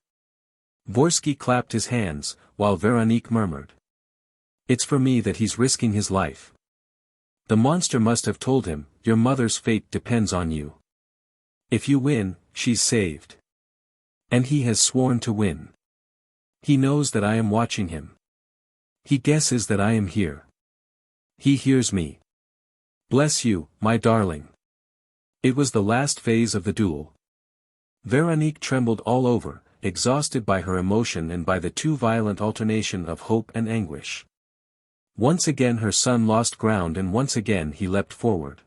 Vorski clapped his hands, while Veronique murmured. "It's for me that he's risking his life. The monster must have told him, your mother's fate depends on you. If you win, she's saved. And he has sworn to win. He knows that I am watching him. He guesses that I am here. He hears me. Bless you, my darling." It was the last phase of the duel. Veronique trembled all over, exhausted by her emotion and by the too violent alternation of hope and anguish. Once again her son lost ground and once again he leapt forward.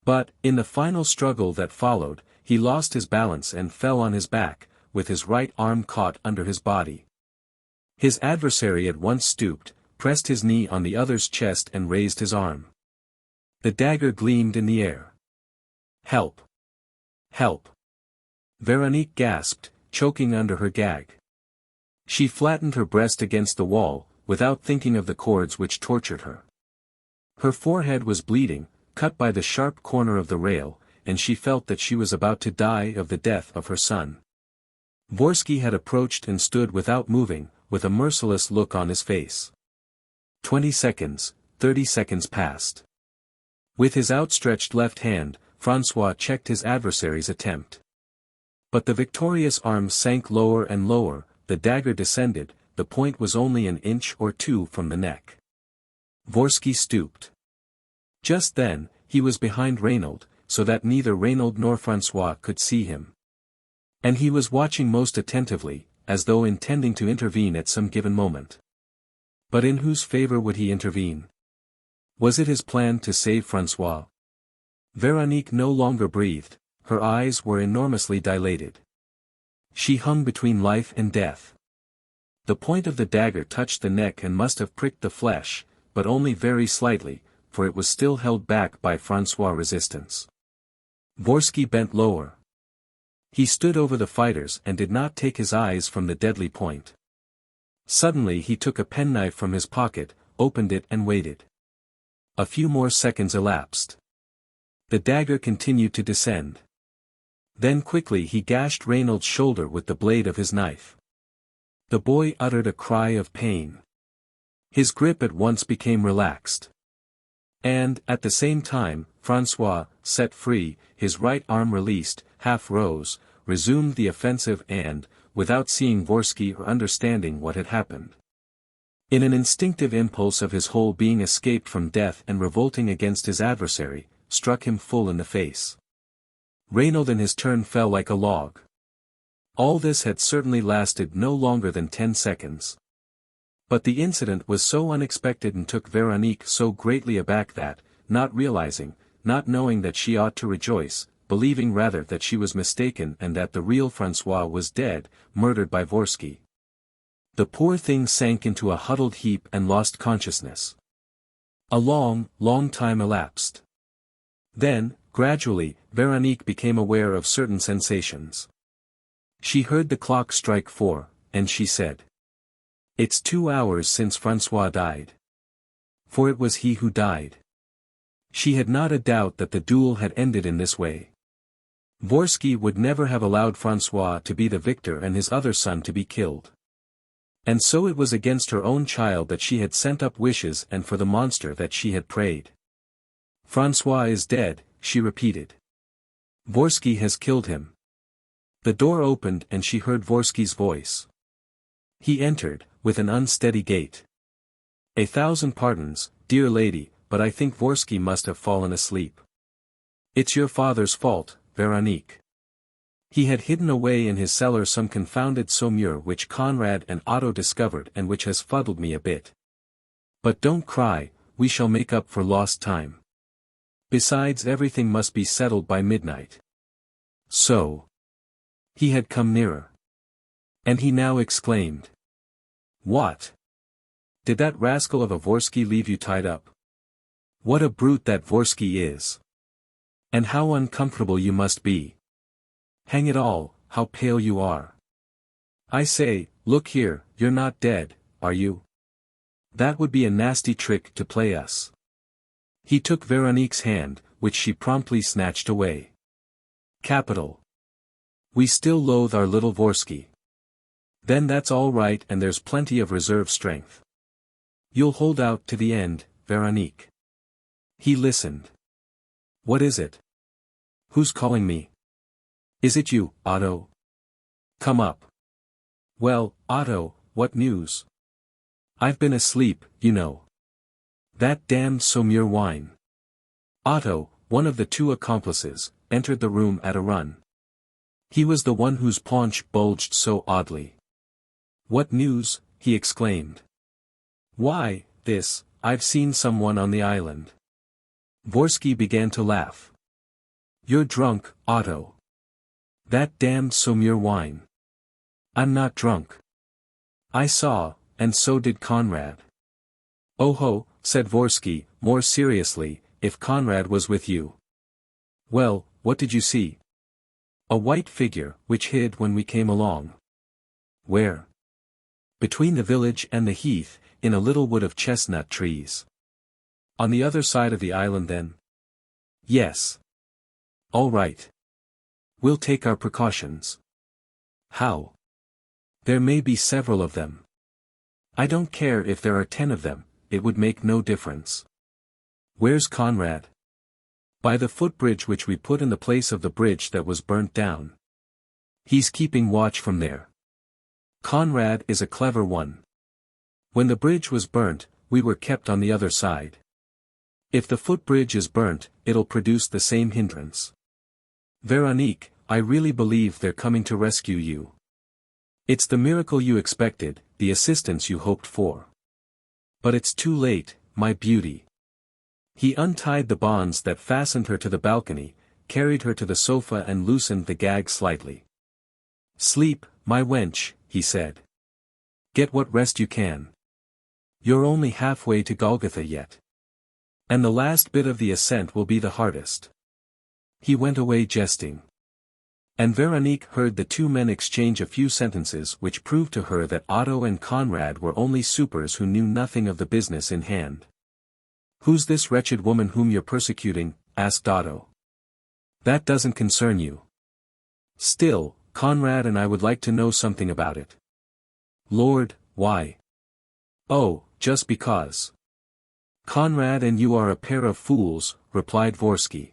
But, in the final struggle that followed, he lost his balance and fell on his back, with his right arm caught under his body. His adversary at once stooped, pressed his knee on the other's chest and raised his arm. The dagger gleamed in the air. "Help! Help!" Veronique gasped, choking under her gag. She flattened her breast against the wall, without thinking of the cords which tortured her. Her forehead was bleeding, cut by the sharp corner of the rail, and she felt that she was about to die of the death of her son. Vorski had approached and stood without moving, with a merciless look on his face. 20 seconds, 30 seconds passed. With his outstretched left hand, François checked his adversary's attempt. But the victorious arm sank lower and lower, the dagger descended, the point was only an inch or two from the neck. Vorski stooped. Just then, he was behind Reynaud, so that neither Reynaud nor François could see him. And he was watching most attentively, as though intending to intervene at some given moment. But in whose favor would he intervene? Was it his plan to save François? Veronique no longer breathed, her eyes were enormously dilated. She hung between life and death. The point of the dagger touched the neck and must have pricked the flesh, but only very slightly, for it was still held back by François' resistance. Vorski bent lower. He stood over the fighters and did not take his eyes from the deadly point. Suddenly he took a penknife from his pocket, opened it and waited. A few more seconds elapsed. The dagger continued to descend. Then quickly he gashed Reynolds' shoulder with the blade of his knife. The boy uttered a cry of pain. His grip at once became relaxed. And, at the same time, François, set free, his right arm released, half rose, resumed the offensive and, without seeing Vorski or understanding what had happened, in an instinctive impulse of his whole being escaped from death and revolting against his adversary, struck him full in the face. Reynolds in his turn fell like a log. All this had certainly lasted no longer than 10 seconds. But the incident was so unexpected and took Veronique so greatly aback that, not realizing, not knowing that she ought to rejoice, believing rather that she was mistaken and that the real François was dead, murdered by Vorski, the poor thing sank into a huddled heap and lost consciousness. A long, long time elapsed. Then, gradually, Veronique became aware of certain sensations. She heard the clock strike 4, and she said, "It's 2 hours since François died." For it was he who died. She had not a doubt that the duel had ended in this way. Vorski would never have allowed François to be the victor and his other son to be killed. And so it was against her own child that she had sent up wishes and for the monster that she had prayed. "François is dead," she repeated. "Vorski has killed him." The door opened and she heard Vorski's voice. He entered, with an unsteady gait. "1,000 pardons, dear lady, but I think Vorski must have fallen asleep." "It's your father's fault, Veronique. He had hidden away in his cellar some confounded saumure which Conrad and Otto discovered and which has fuddled me a bit. But don't cry, we shall make up for lost time. Besides, everything must be settled by midnight." So. He had come nearer. And he now exclaimed. "What? Did that rascal of a Vorski leave you tied up? What a brute that Vorski is! And how uncomfortable you must be. Hang it all, how pale you are. I say, look here, you're not dead, are you? That would be a nasty trick to play us." He took Veronique's hand, which she promptly snatched away. "Capital. We still loathe our little Vorski. Then that's all right and there's plenty of reserve strength. You'll hold out to the end, Veronique." He listened. "What is it? Who's calling me? Is it you, Otto? Come up." "Well, Otto, what news?" "I've been asleep, you know. That damned saumure wine." Otto, one of the 2 accomplices, entered the room at a run. He was the one whose paunch bulged so oddly. "What news?" he exclaimed. "Why, this, I've seen someone on the island." Vorski began to laugh. "You're drunk, Otto. That damned saumure wine." "I'm not drunk. I saw, and so did Conrad." "Oh ho," said Vorski, more seriously, "if Conrad was with you." "Well, what did you see?" "A white figure, which hid when we came along." "Where?" "Between the village and the heath, in a little wood of chestnut trees." "On the other side of the island then?" "Yes." "All right. We'll take our precautions." "How?" "There may be several of them." "I don't care if there are 10 of them, it would make no difference." "Where's Conrad?" "By the footbridge which we put in the place of the bridge that was burnt down. He's keeping watch from there. Conrad is a clever one. When the bridge was burnt, we were kept on the other side. If the footbridge is burnt, it'll produce the same hindrance. Veronique, I really believe they're coming to rescue you. It's the miracle you expected, the assistance you hoped for. But it's too late, my beauty." He untied the bonds that fastened her to the balcony, carried her to the sofa and loosened the gag slightly. "Sleep, my wench," he said. "Get what rest you can. You're only halfway to Golgotha yet. And the last bit of the ascent will be the hardest." He went away jesting. And Veronique heard the 2 men exchange a few sentences which proved to her that Otto and Conrad were only supers who knew nothing of the business in hand. "Who's this wretched woman whom you're persecuting?" asked Otto. "That doesn't concern you." Still, Conrad and I would like to know something about it. Lord, why? Oh, just because. Conrad and you are a pair of fools, replied Vorski.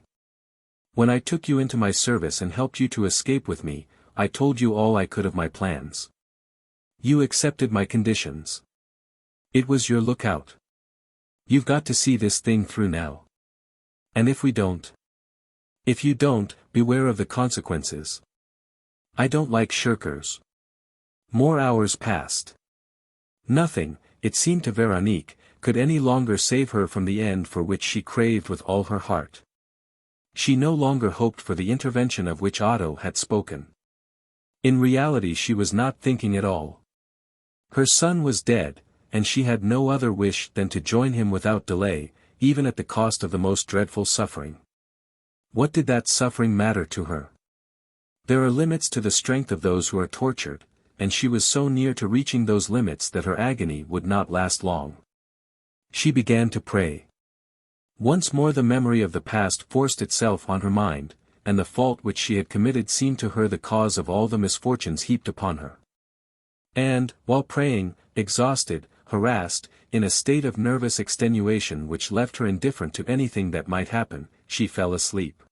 When I took you into my service and helped you to escape with me, I told you all I could of my plans. You accepted my conditions. It was your lookout. You've got to see this thing through now. And if we don't? If you don't, beware of the consequences. I don't like shirkers. More hours passed. Nothing, it seemed to Veronique, could any longer save her from the end for which she craved with all her heart. She no longer hoped for the intervention of which Otto had spoken. In reality she was not thinking at all. Her son was dead, and she had no other wish than to join him without delay, even at the cost of the most dreadful suffering. What did that suffering matter to her? There are limits to the strength of those who are tortured, and she was so near to reaching those limits that her agony would not last long. She began to pray. Once more the memory of the past forced itself on her mind, and the fault which she had committed seemed to her the cause of all the misfortunes heaped upon her. And, while praying, exhausted, harassed, in a state of nervous extenuation which left her indifferent to anything that might happen, she fell asleep.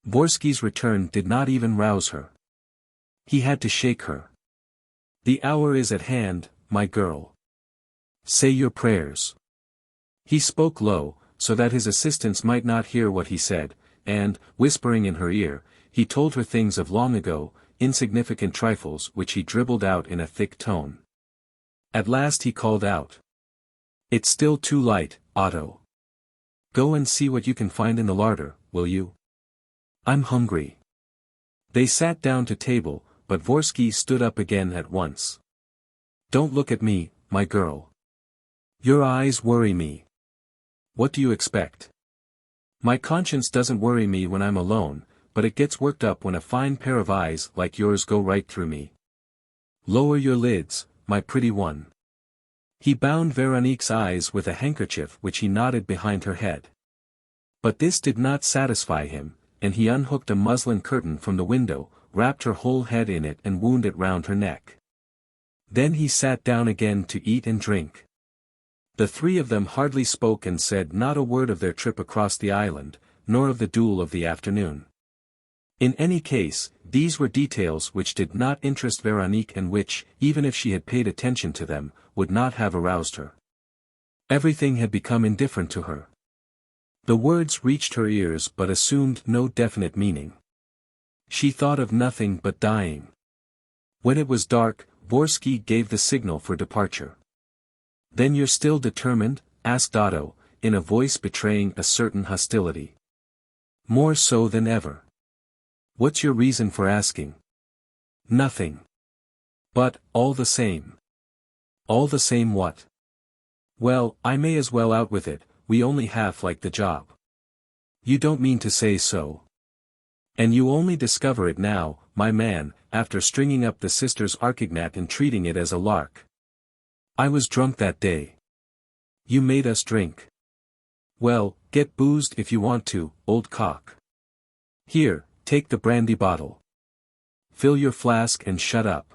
Vorski's return did not even rouse her. He had to shake her. The hour is at hand, my girl. Say your prayers. He spoke low, so that his assistants might not hear what he said, and, whispering in her ear, he told her things of long ago, insignificant trifles which he dribbled out in a thick tone. At last he called out. It's still too light, Otto. Go and see what you can find in the larder, will you? I'm hungry. They sat down to table, but Vorski stood up again at once. Don't look at me, my girl. Your eyes worry me. What do you expect? My conscience doesn't worry me when I'm alone, but it gets worked up when a fine pair of eyes like yours go right through me. Lower your lids, my pretty one. He bound Veronique's eyes with a handkerchief which he knotted behind her head. But this did not satisfy him, and he unhooked a muslin curtain from the window, wrapped her whole head in it and wound it round her neck. Then he sat down again to eat and drink. The three of them hardly spoke and said not a word of their trip across the island, nor of the duel of the afternoon. In any case, these were details which did not interest Veronique and which, even if she had paid attention to them, would not have aroused her. Everything had become indifferent to her. The words reached her ears but assumed no definite meaning. She thought of nothing but dying. When it was dark, Vorski gave the signal for departure. Then you're still determined? Asked Otto, in a voice betraying a certain hostility. More so than ever. What's your reason for asking? Nothing. But, all the same. All the same what? Well, I may as well out with it, we only half like the job. You don't mean to say so. And you only discover it now, my man, after stringing up the sister's archignat and treating it as a lark. I was drunk that day. You made us drink. Well, get boozed if you want to, old cock. Here, take the brandy bottle. Fill your flask and shut up.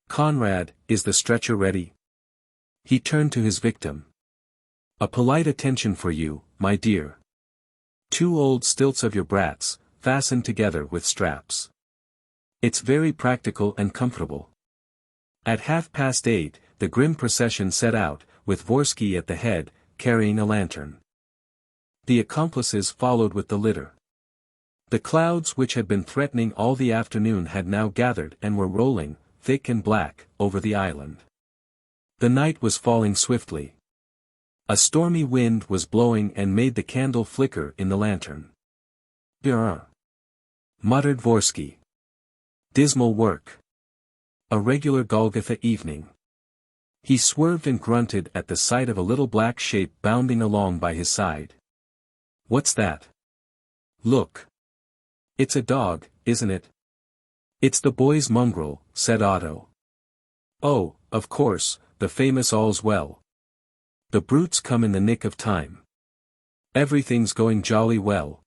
Conrad, is the stretcher ready? He turned to his victim. A polite attention for you, my dear. 2 old stilts of your brats, fastened together with straps. It's very practical and comfortable. At 8:30, the grim procession set out, with Vorski at the head, carrying a lantern. The accomplices followed with the litter. The clouds which had been threatening all the afternoon had now gathered and were rolling, thick and black, over the island. The night was falling swiftly. A stormy wind was blowing and made the candle flicker in the lantern. "Brr," muttered Vorski. "Dismal work. A regular Golgotha evening." He swerved and grunted at the sight of a little black shape bounding along by his side. "What's that?" "Look. It's a dog, isn't it?" "It's the boy's mongrel," said Otto. "Oh, of course, the famous All's Well. The brute's come in the nick of time. Everything's going jolly well.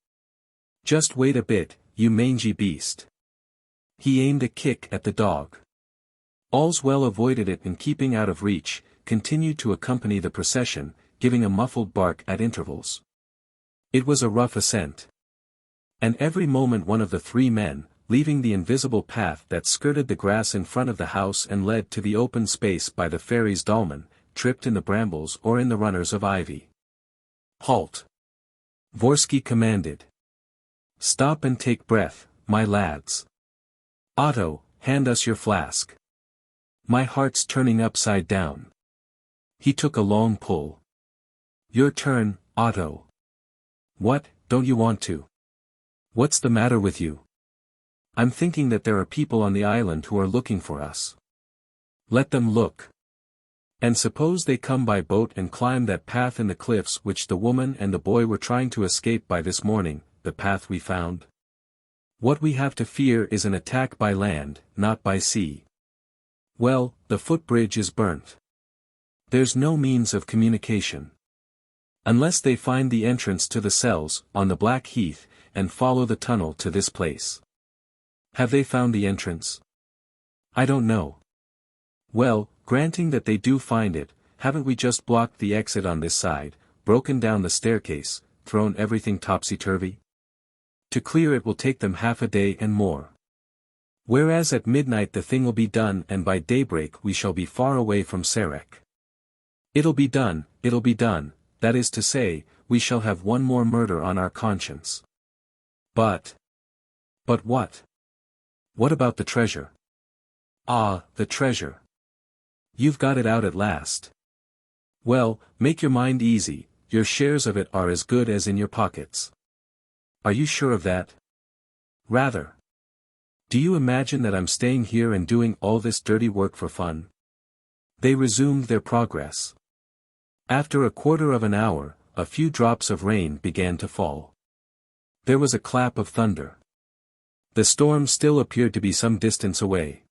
Just wait a bit, you mangy beast. He aimed a kick at the dog. Allswell avoided it and keeping out of reach, continued to accompany the procession, giving a muffled bark at intervals. It was a rough ascent. And every moment one of the three men, leaving the invisible path that skirted the grass in front of the house and led to the open space by the fairy's dolmen, tripped in the brambles or in the runners of ivy. "Halt!" Vorski commanded. "Stop and take breath, my lads. Otto, hand us your flask. My heart's turning upside down." He took a long pull. "Your turn, Otto." "What, don't you want to? What's the matter with you?" "I'm thinking that there are people on the island who are looking for us." "Let them look. And suppose they come by boat and climb that path in the cliffs which the woman and the boy were trying to escape by this morning, the path we found? What we have to fear is an attack by land, not by sea. Well, the footbridge is burnt. There's no means of communication. Unless they find the entrance to the cells, on the Black Heath, and follow the tunnel to this place." "Have they found the entrance?" "I don't know." "Well, granting that they do find it, haven't we just blocked the exit on this side, broken down the staircase, thrown everything topsy-turvy? To clear it will take them half a day and more. Whereas at midnight the thing will be done and by daybreak we shall be far away from Sarek. It'll be done, that is to say, we shall have one more murder on our conscience." But what? What about the treasure?" "Ah, the treasure. You've got it out at last. Well, make your mind easy, your shares of it are as good as in your pockets." "Are you sure of that?" "Rather. Do you imagine that I'm staying here and doing all this dirty work for fun?" They resumed their progress. After a quarter of an hour, a few drops of rain began to fall. There was a clap of thunder. The storm still appeared to be some distance away.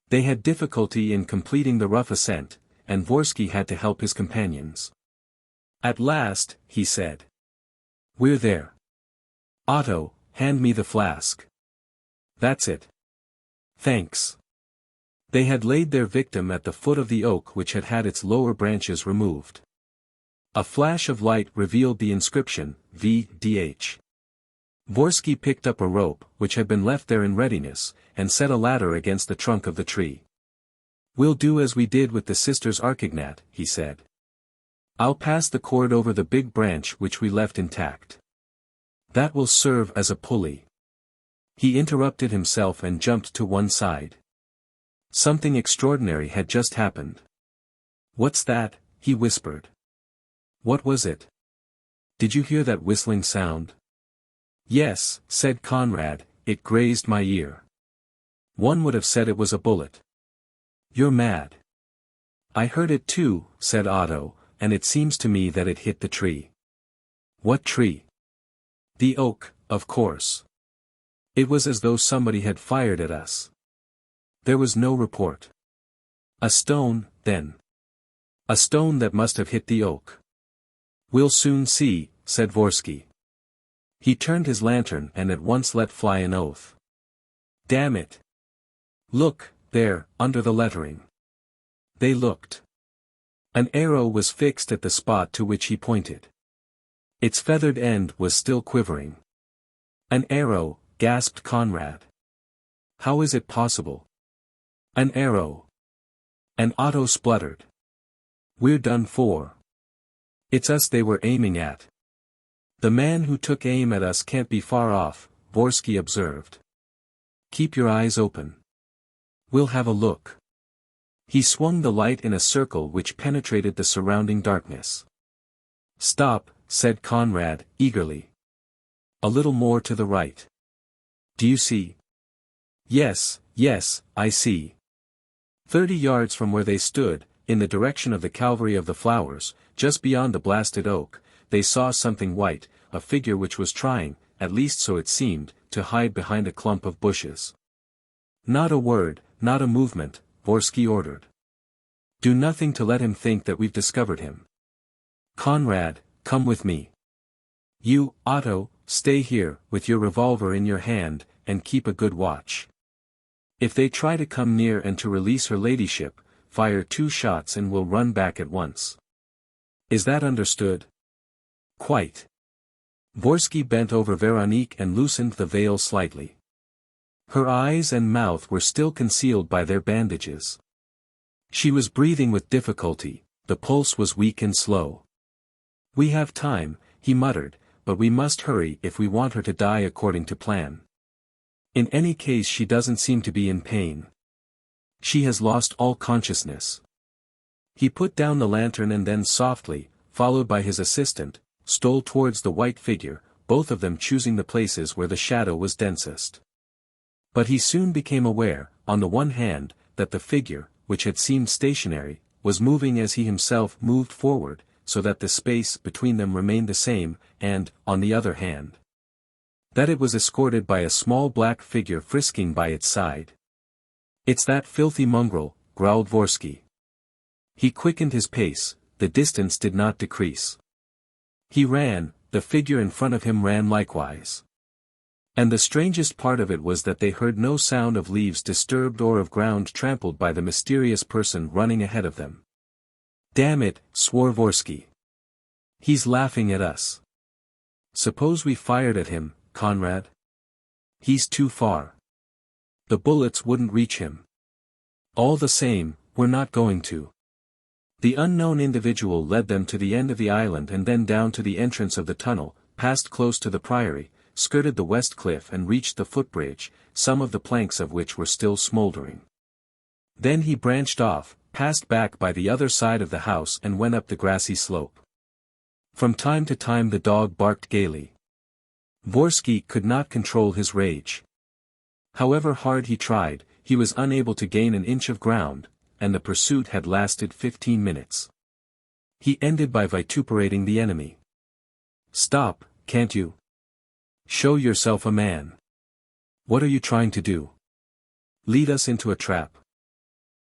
They had difficulty in completing the rough ascent, and Vorski had to help his companions. At last, he said. "We're there. Otto, hand me the flask." "That's it." "Thanks." They had laid their victim at the foot of the oak which had had its lower branches removed. A flash of light revealed the inscription, VIII. Vorski picked up a rope, which had been left there in readiness, and set a ladder against the trunk of the tree. "We'll do as we did with the sisters Archignat," he said. "I'll pass the cord over the big branch which we left intact. That will serve as a pulley." He interrupted himself and jumped to one side. Something extraordinary had just happened. "What's that?" he whispered. "What was it? Did you hear that whistling sound?" "Yes," said Conrad, "it grazed my ear. One would have said it was a bullet." "You're mad." "I heard it too," said Otto, "and it seems to me that it hit the tree." "What tree?" "The oak, of course. It was as though somebody had fired at us." There was no report. "A stone, then." "A stone that must have hit the oak." "We'll soon see," said Vorski. He turned his lantern and at once let fly an oath. "Damn it! Look, there, under the lettering." They looked. An arrow was fixed at the spot to which he pointed. Its feathered end was still quivering. "An arrow," gasped Conrad. "How is it possible?" "An arrow." And Otto spluttered. "We're done for. It's us they were aiming at." "The man who took aim at us can't be far off," Vorski observed. "Keep your eyes open. We'll have a look." He swung the light in a circle which penetrated the surrounding darkness. "Stop," said Conrad, eagerly. "A little more to the right. Do you see?" Yes, I see." 30 yards from where they stood, in the direction of the Calvary of the Flowers, just beyond the blasted oak, they saw something white, a figure which was trying, at least so it seemed, to hide behind a clump of bushes. "Not a word, not a movement," Vorski ordered. "Do nothing to let him think that we've discovered him. Conrad, come with me. You, Otto, stay here, with your revolver in your hand, and keep a good watch. If they try to come near and to release her ladyship, fire 2 shots and we'll run back at once. Is that understood? Quite. Vorski bent over Veronique and loosened the veil slightly. Her eyes and mouth were still concealed by their bandages. She was breathing with difficulty, the pulse was weak and slow. We have time, he muttered, but we must hurry if we want her to die according to plan. In any case she doesn't seem to be in pain. She has lost all consciousness. He put down the lantern and then softly, followed by his assistant, stole towards the white figure, both of them choosing the places where the shadow was densest. But he soon became aware, on the one hand, that the figure, which had seemed stationary, was moving as he himself moved forward, so that the space between them remained the same, and, on the other hand, that it was escorted by a small black figure frisking by its side. "It's that filthy mongrel," growled Vorski. He quickened his pace, the distance did not decrease. He ran, the figure in front of him ran likewise. And the strangest part of it was that they heard no sound of leaves disturbed or of ground trampled by the mysterious person running ahead of them. "Damn it," swore Vorski. "He's laughing at us. Suppose we fired at him, Conrad? He's too far. The bullets wouldn't reach him. All the same, we're not going to." The unknown individual led them to the end of the island and then down to the entrance of the tunnel, passed close to the priory, skirted the west cliff and reached the footbridge, some of the planks of which were still smoldering. Then he branched off, passed back by the other side of the house and went up the grassy slope. From time to time the dog barked gaily. Vorski could not control his rage. However hard he tried, he was unable to gain an inch of ground, and the pursuit had lasted 15 minutes. He ended by vituperating the enemy. "Stop, can't you? Show yourself a man. What are you trying to do? Lead us into a trap?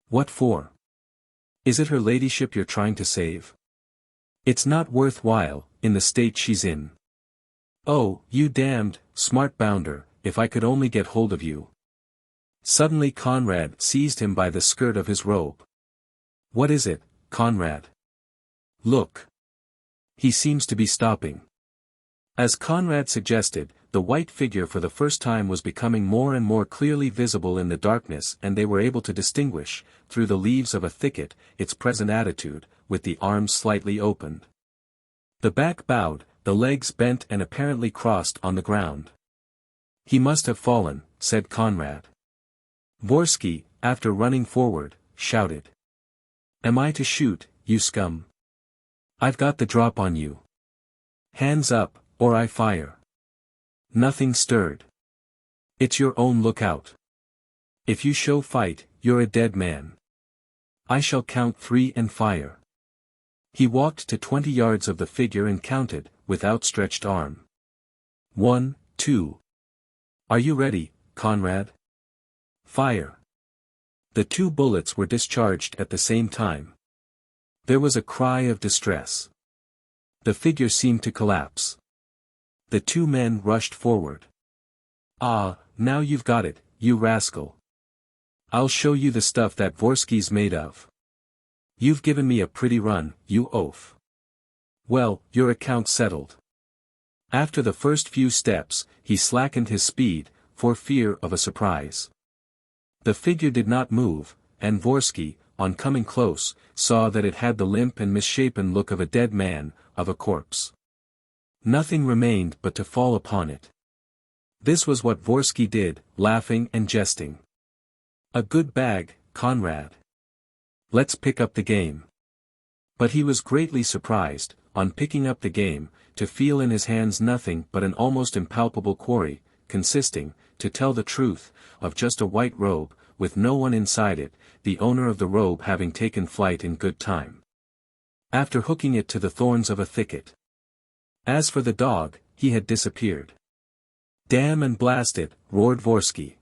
What for? Is it her ladyship you're trying to save? It's not worthwhile, in the state she's in. Oh, you damned, smart bounder, if I could only get hold of you." Suddenly Conrad seized him by the skirt of his robe. "What is it, Conrad? Look. He seems to be stopping." As Conrad suggested, the white figure for the first time was becoming more and more clearly visible in the darkness and they were able to distinguish, through the leaves of a thicket, its present attitude, with the arms slightly opened. The back bowed, the legs bent and apparently crossed on the ground. "He must have fallen," said Conrad. Vorski, after running forward, shouted. "Am I to shoot, you scum? I've got the drop on you. Hands up, or I fire." Nothing stirred. "It's your own lookout. If you show fight, you're a dead man. I shall count 3 and fire." He walked to 20 yards of the figure and counted, with outstretched arm. 1, 2. "Are you ready, Conrad? Fire." The 2 bullets were discharged at the same time. There was a cry of distress. The figure seemed to collapse. The 2 men rushed forward. "Ah, now you've got it, you rascal. I'll show you the stuff that Vorski's made of. You've given me a pretty run, you oaf. Well, your account's settled." After the first few steps, he slackened his speed, for fear of a surprise. The figure did not move, and Vorski, on coming close, saw that it had the limp and misshapen look of a dead man, of a corpse. Nothing remained but to fall upon it. This was what Vorski did, laughing and jesting. "A good bag, Conrad. Let's pick up the game." But he was greatly surprised, on picking up the game, to feel in his hands nothing but an almost impalpable quarry, consisting, to tell the truth, of just a white robe, with no one inside it, the owner of the robe having taken flight in good time, after hooking it to the thorns of a thicket. As for the dog, he had disappeared. "Damn and blast it," roared Vorski.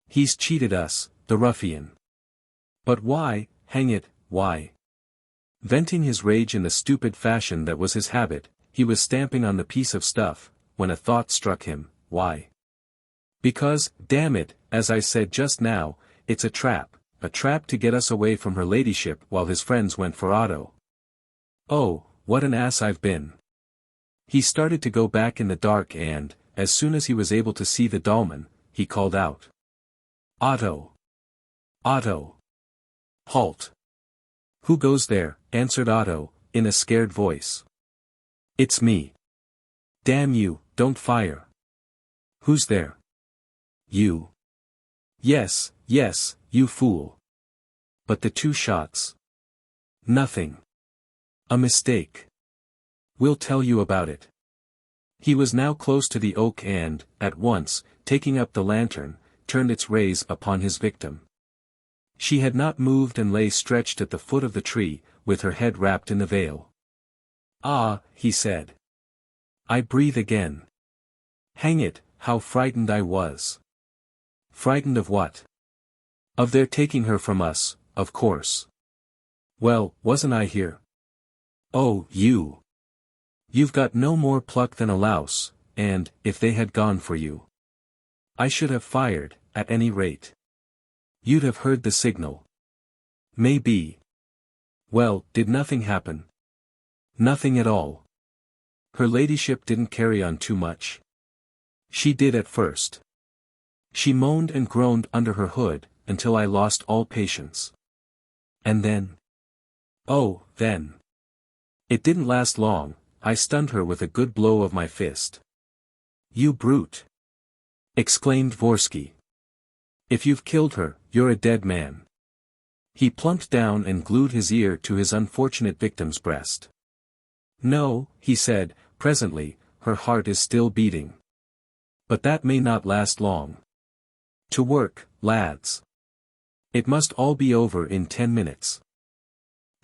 "He's cheated us, the ruffian. But why, hang it, why?" Venting his rage in the stupid fashion that was his habit, he was stamping on the piece of stuff, when a thought struck him, "Why? Because, damn it, as I said just now, it's a trap to get us away from her ladyship while his friends went for Otto. Oh, what an ass I've been. He started to go back in the dark and, as soon as he was able to see the dolman, he called out. Otto! Otto! Halt! Who goes there? Answered Otto, in a scared voice. It's me. Damn you, don't fire. Who's there? You. Yes, you fool. But the 2 shots. Nothing. A mistake. We'll tell you about it. He was now close to the oak and, at once, taking up the lantern, turned its rays upon his victim. She had not moved and lay stretched at the foot of the tree, with her head wrapped in the veil. Ah, he said. I breathe again. Hang it, how frightened I was. Frightened of what? Of their taking her from us, of course. Well, wasn't I here? Oh, you. You've got no more pluck than a louse, and, if they had gone for you, I should have fired, at any rate. You'd have heard the signal. Maybe. Well, did nothing happen? Nothing at all. Her ladyship didn't carry on too much. She did at first. She moaned and groaned under her hood, until I lost all patience. And then? Oh, then. It didn't last long, I stunned her with a good blow of my fist. You brute! Exclaimed Vorski. If you've killed her, you're a dead man. He plumped down and glued his ear to his unfortunate victim's breast. No, he said, presently, her heart is still beating. But that may not last long. To work, lads. It must all be over in 10 minutes.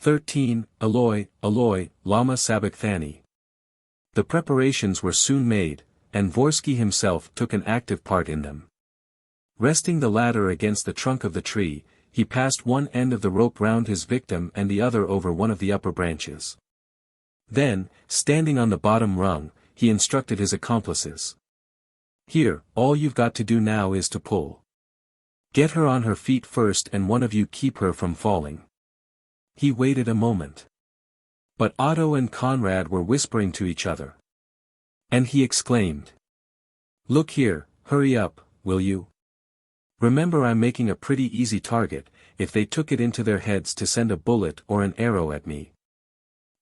13, Eloi, Lama Sabachthani. The preparations were soon made, and Vorski himself took an active part in them. Resting the ladder against the trunk of the tree, he passed one end of the rope round his victim and the other over one of the upper branches. Then, standing on the bottom rung, he instructed his accomplices. Here, all you've got to do now is to pull. Get her on her feet first and one of you keep her from falling. He waited a moment. But Otto and Conrad were whispering to each other. And he exclaimed. Look here, hurry up, will you? Remember I'm making a pretty easy target, if they took it into their heads to send a bullet or an arrow at me.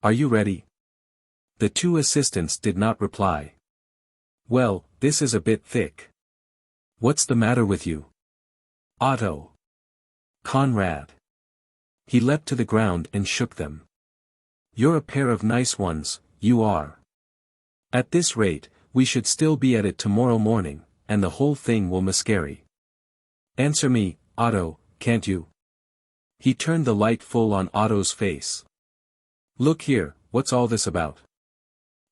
Are you ready? The 2 assistants did not reply. Well, this is a bit thick. What's the matter with you? Otto. Conrad. He leapt to the ground and shook them. You're a pair of nice ones, you are. At this rate, we should still be at it tomorrow morning, and the whole thing will miscarry. Answer me, Otto, can't you? He turned the light full on Otto's face. Look here, what's all this about?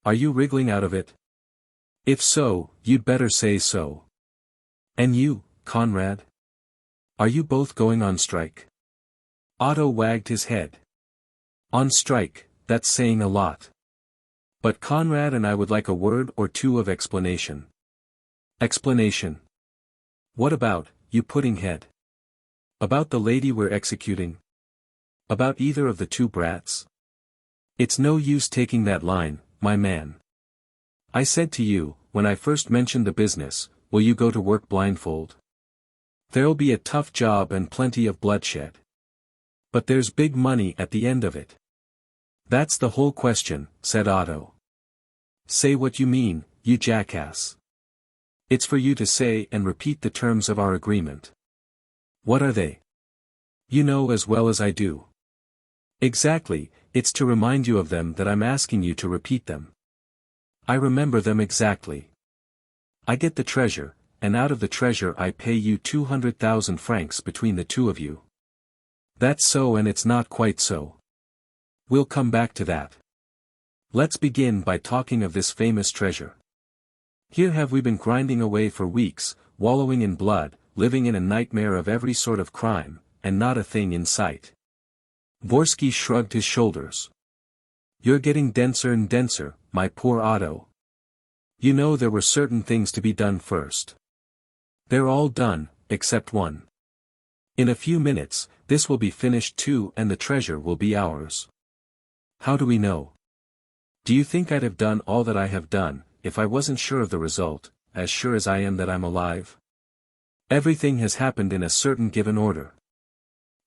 Are you wriggling out of it? If so, you'd better say so. And you, Conrad? Are you both going on strike? Otto wagged his head. On strike, that's saying a lot. But Conrad and I would like a word or two of explanation. Explanation? What about, you pudding head? About the lady we're executing? About either of the 2 brats? It's no use taking that line, my man. I said to you, when I first mentioned the business, will you go to work blindfold? There'll be a tough job and plenty of bloodshed. But there's big money at the end of it. That's the whole question, said Otto. Say what you mean, you jackass. It's for you to say and repeat the terms of our agreement. What are they? You know as well as I do. Exactly, it's to remind you of them that I'm asking you to repeat them. I remember them exactly. I get the treasure, and out of the treasure I pay you 200,000 francs between the 2 of you. That's so and it's not quite so. We'll come back to that. Let's begin by talking of this famous treasure. Here have we been grinding away for weeks, wallowing in blood, living in a nightmare of every sort of crime, and not a thing in sight. Vorski shrugged his shoulders. You're getting denser and denser, my poor Otto. You know there were certain things to be done first. They're all done, except one. In a few minutes, this will be finished too and the treasure will be ours. How do we know? Do you think I'd have done all that I have done, if I wasn't sure of the result, as sure as I am that I'm alive? Everything has happened in a certain given order.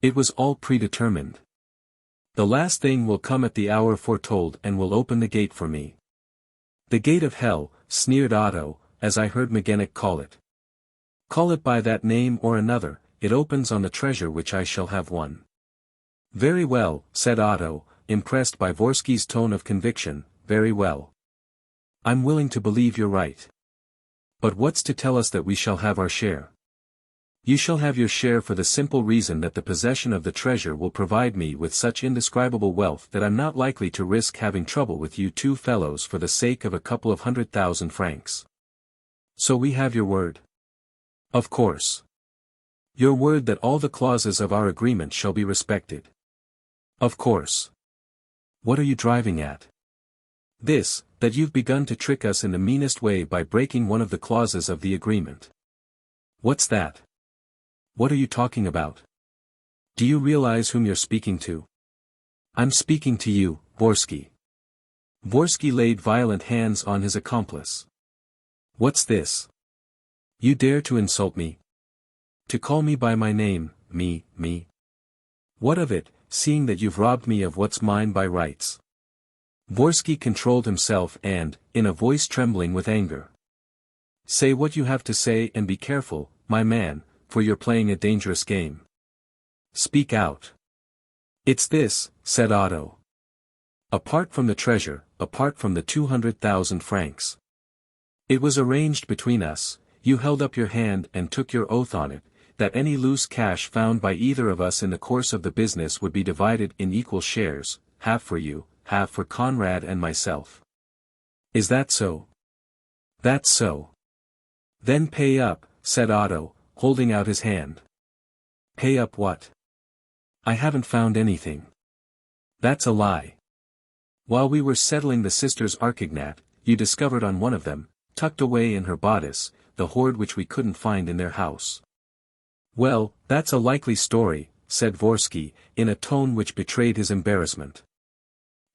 It was all predetermined. The last thing will come at the hour foretold and will open the gate for me. The gate of hell, sneered Otto, as I heard Magennic call it. Call it by that name or another, it opens on the treasure which I shall have won. Very well, said Otto, impressed by Vorski's tone of conviction, very well. I'm willing to believe you're right. But what's to tell us that we shall have our share? You shall have your share for the simple reason that the possession of the treasure will provide me with such indescribable wealth that I'm not likely to risk having trouble with you two fellows for the sake of a couple of 100,000 francs. So we have your word? Of course. Your word that all the clauses of our agreement shall be respected? Of course. What are you driving at? This, that you've begun to trick us in the meanest way by breaking one of the clauses of the agreement. What's that? What are you talking about? Do you realize whom you're speaking to? I'm speaking to you, Vorski. Vorski laid violent hands on his accomplice. What's this? You dare to insult me? To call me by my name, me? What of it, seeing that you've robbed me of what's mine by rights? Vorski controlled himself and, in a voice trembling with anger. Say what you have to say and be careful, my man, for you're playing a dangerous game. Speak out. It's this, said Otto. Apart from the treasure, apart from the 200,000 francs. It was arranged between us, you held up your hand and took your oath on it, that any loose cash found by either of us in the course of the business would be divided in equal shares, half for you, half for Conrad and myself. Is that so? That's so. Then pay up, said Otto, holding out his hand. Pay up what? I haven't found anything. That's a lie. While we were settling the sisters Archignat, you discovered on one of them, tucked away in her bodice, the hoard which we couldn't find in their house. Well, that's a likely story, said Vorski, in a tone which betrayed his embarrassment.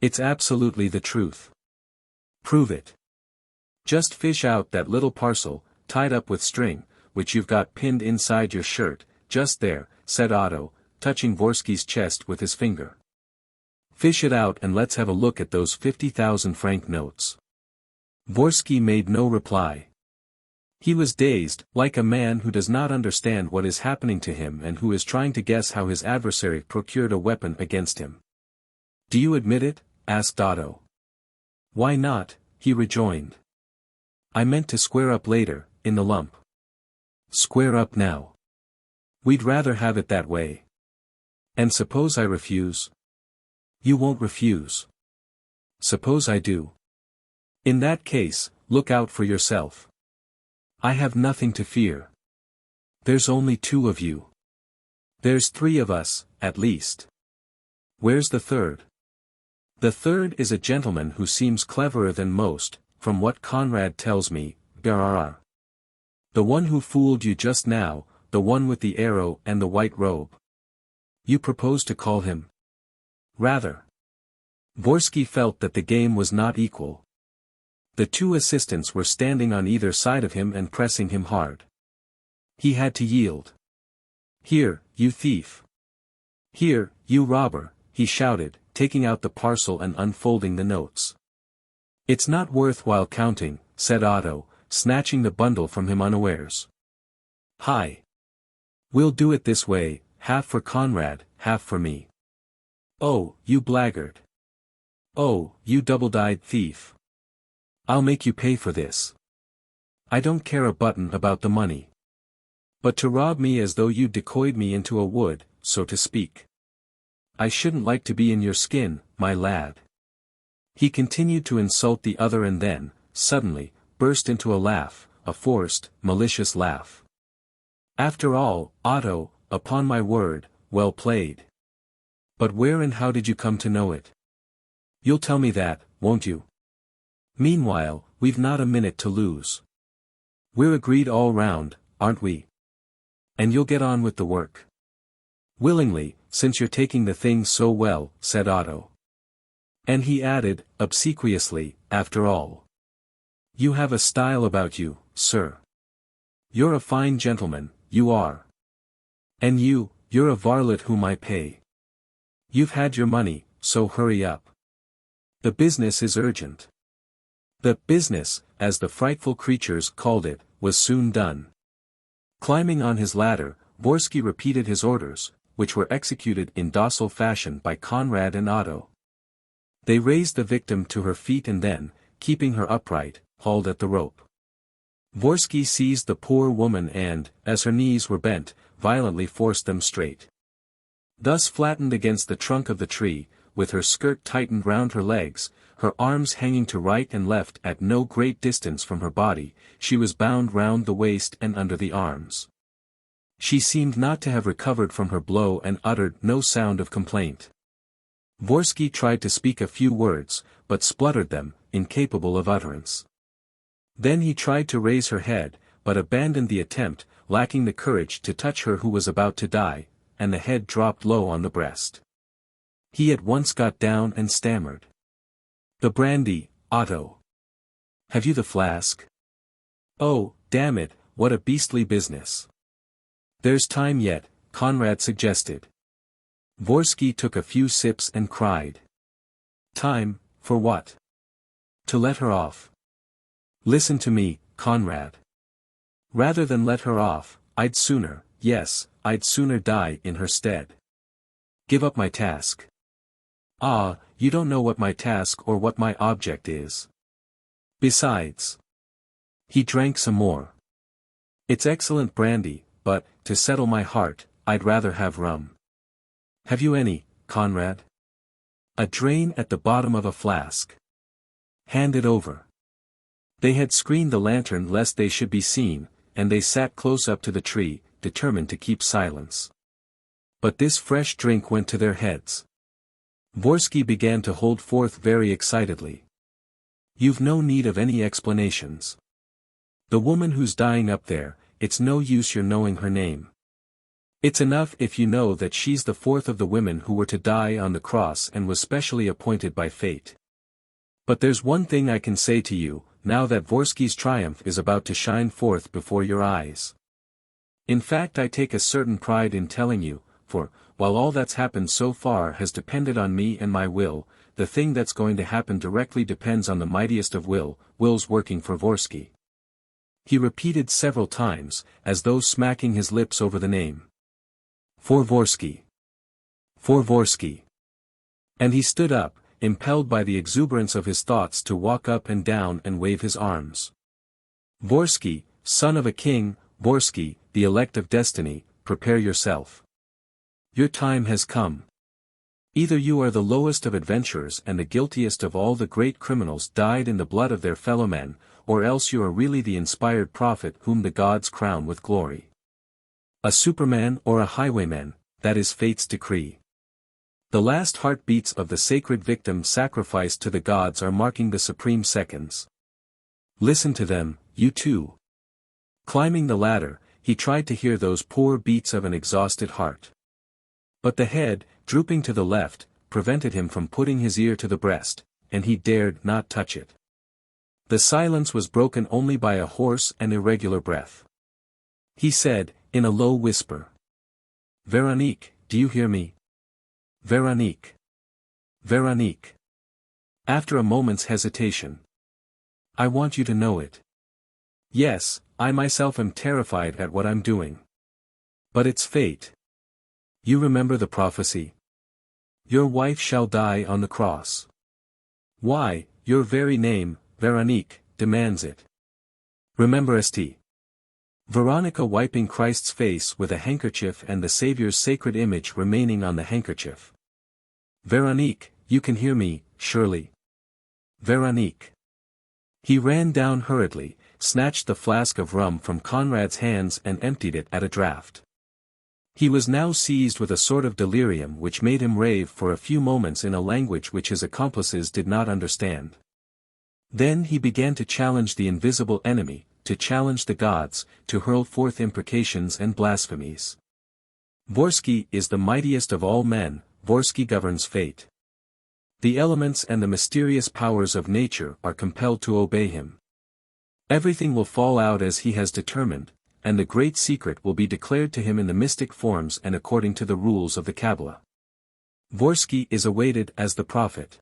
It's absolutely the truth. Prove it. Just fish out that little parcel, tied up with string, which you've got pinned inside your shirt, just there, said Otto, touching Vorski's chest with his finger. Fish it out and let's have a look at those 50,000 franc notes. Vorski made no reply. He was dazed, like a man who does not understand what is happening to him and who is trying to guess how his adversary procured a weapon against him. Do you admit it? Asked Otto. Why not? He rejoined. I meant to square up later, in the lump. Square up now. We'd rather have it that way. And suppose I refuse? You won't refuse. Suppose I do. In that case, look out for yourself. I have nothing to fear. There's only two of you. There's three of us, at least. Where's the third? The third is a gentleman who seems cleverer than most, from what Conrad tells me, Berrar. The one who fooled you just now, the one with the arrow and the white robe. You propose to call him? Rather. Vorski felt that the game was not equal. The two assistants were standing on either side of him and pressing him hard. He had to yield. Here, you thief. Here, you robber, he shouted, taking out the parcel and unfolding the notes. It's not worth while counting, said Otto, snatching the bundle from him unawares. Hi. We'll do it this way, half for Conrad, half for me. Oh, you blackguard. Oh, you double-dyed thief. I'll make you pay for this. I don't care a button about the money. But to rob me as though you decoyed me into a wood, so to speak. I shouldn't like to be in your skin, my lad. He continued to insult the other and then, suddenly, burst into a laugh, a forced, malicious laugh. After all, Otto, upon my word, well played. But where and how did you come to know it? You'll tell me that, won't you? Meanwhile, we've not a minute to lose. We're agreed all round, aren't we? And you'll get on with the work. Willingly, since you're taking the thing so well, said Otto. And he added, obsequiously, after all. You have a style about you, sir. You're a fine gentleman, you are. And you're a varlet whom I pay. You've had your money, so hurry up. The business is urgent. The business, as the frightful creatures called it, was soon done. Climbing on his ladder, Vorski repeated his orders, which were executed in docile fashion by Conrad and Otto. They raised the victim to her feet and then, keeping her upright, hauled at the rope. Vorski seized the poor woman and, as her knees were bent, violently forced them straight. Thus flattened against the trunk of the tree, with her skirt tightened round her legs, her arms hanging to right and left at no great distance from her body, she was bound round the waist and under the arms. She seemed not to have recovered from her blow and uttered no sound of complaint. Vorski tried to speak a few words, but spluttered them, incapable of utterance. Then he tried to raise her head, but abandoned the attempt, lacking the courage to touch her who was about to die, and the head dropped low on the breast. He at once got down and stammered. The brandy, Otto. Have you the flask? Oh, damn it, what a beastly business. There's time yet, Conrad suggested. Vorski took a few sips and cried. Time, for what? To let her off. Listen to me, Conrad. Rather than let her off, I'd sooner die in her stead. Give up my task. Ah, you don't know what my task or what my object is. Besides. He drank some more. It's excellent brandy, but, to settle my heart, I'd rather have rum. Have you any, Conrad? A drain at the bottom of a flask. Hand it over. They had screened the lantern lest they should be seen, and they sat close up to the tree, determined to keep silence. But this fresh drink went to their heads. Vorski began to hold forth very excitedly. You've no need of any explanations. The woman who's dying up there, it's no use your knowing her name. It's enough if you know that she's the fourth of the women who were to die on the cross and was specially appointed by fate. But there's one thing I can say to you, now that Vorski's triumph is about to shine forth before your eyes. In fact, I take a certain pride in telling you, for, while all that's happened so far has depended on me and my will, the thing that's going to happen directly depends on the mightiest of wills working for Vorski. He repeated several times, as though smacking his lips over the name. For Vorski. For Vorski. And he stood up, impelled by the exuberance of his thoughts to walk up and down and wave his arms. Vorski, son of a king, Vorski, the elect of destiny, prepare yourself. Your time has come. Either you are the lowest of adventurers and the guiltiest of all the great criminals died in the blood of their fellow men, or else you are really the inspired prophet whom the gods crown with glory. A superman or a highwayman, that is fate's decree. The last heartbeats of the sacred victim sacrificed to the gods are marking the supreme seconds. Listen to them, you too. Climbing the ladder, he tried to hear those poor beats of an exhausted heart. But the head, drooping to the left, prevented him from putting his ear to the breast, and he dared not touch it. The silence was broken only by a hoarse and irregular breath. He said, in a low whisper. Veronique, do you hear me? Veronique. Veronique. After a moment's hesitation. I want you to know it. Yes, I myself am terrified at what I'm doing. But it's fate. You remember the prophecy? Your wife shall die on the cross. Why, your very name, Veronique, demands it. Remember St. Veronica wiping Christ's face with a handkerchief and the Saviour's sacred image remaining on the handkerchief. Veronique, you can hear me, surely. Veronique. He ran down hurriedly, snatched the flask of rum from Conrad's hands and emptied it at a draught. He was now seized with a sort of delirium which made him rave for a few moments in a language which his accomplices did not understand. Then he began to challenge the invisible enemy, to challenge the gods, to hurl forth imprecations and blasphemies. Vorski is the mightiest of all men, Vorski governs fate. The elements and the mysterious powers of nature are compelled to obey him. Everything will fall out as he has determined, and the great secret will be declared to him in the mystic forms and according to the rules of the Kabbalah. Vorski is awaited as the prophet.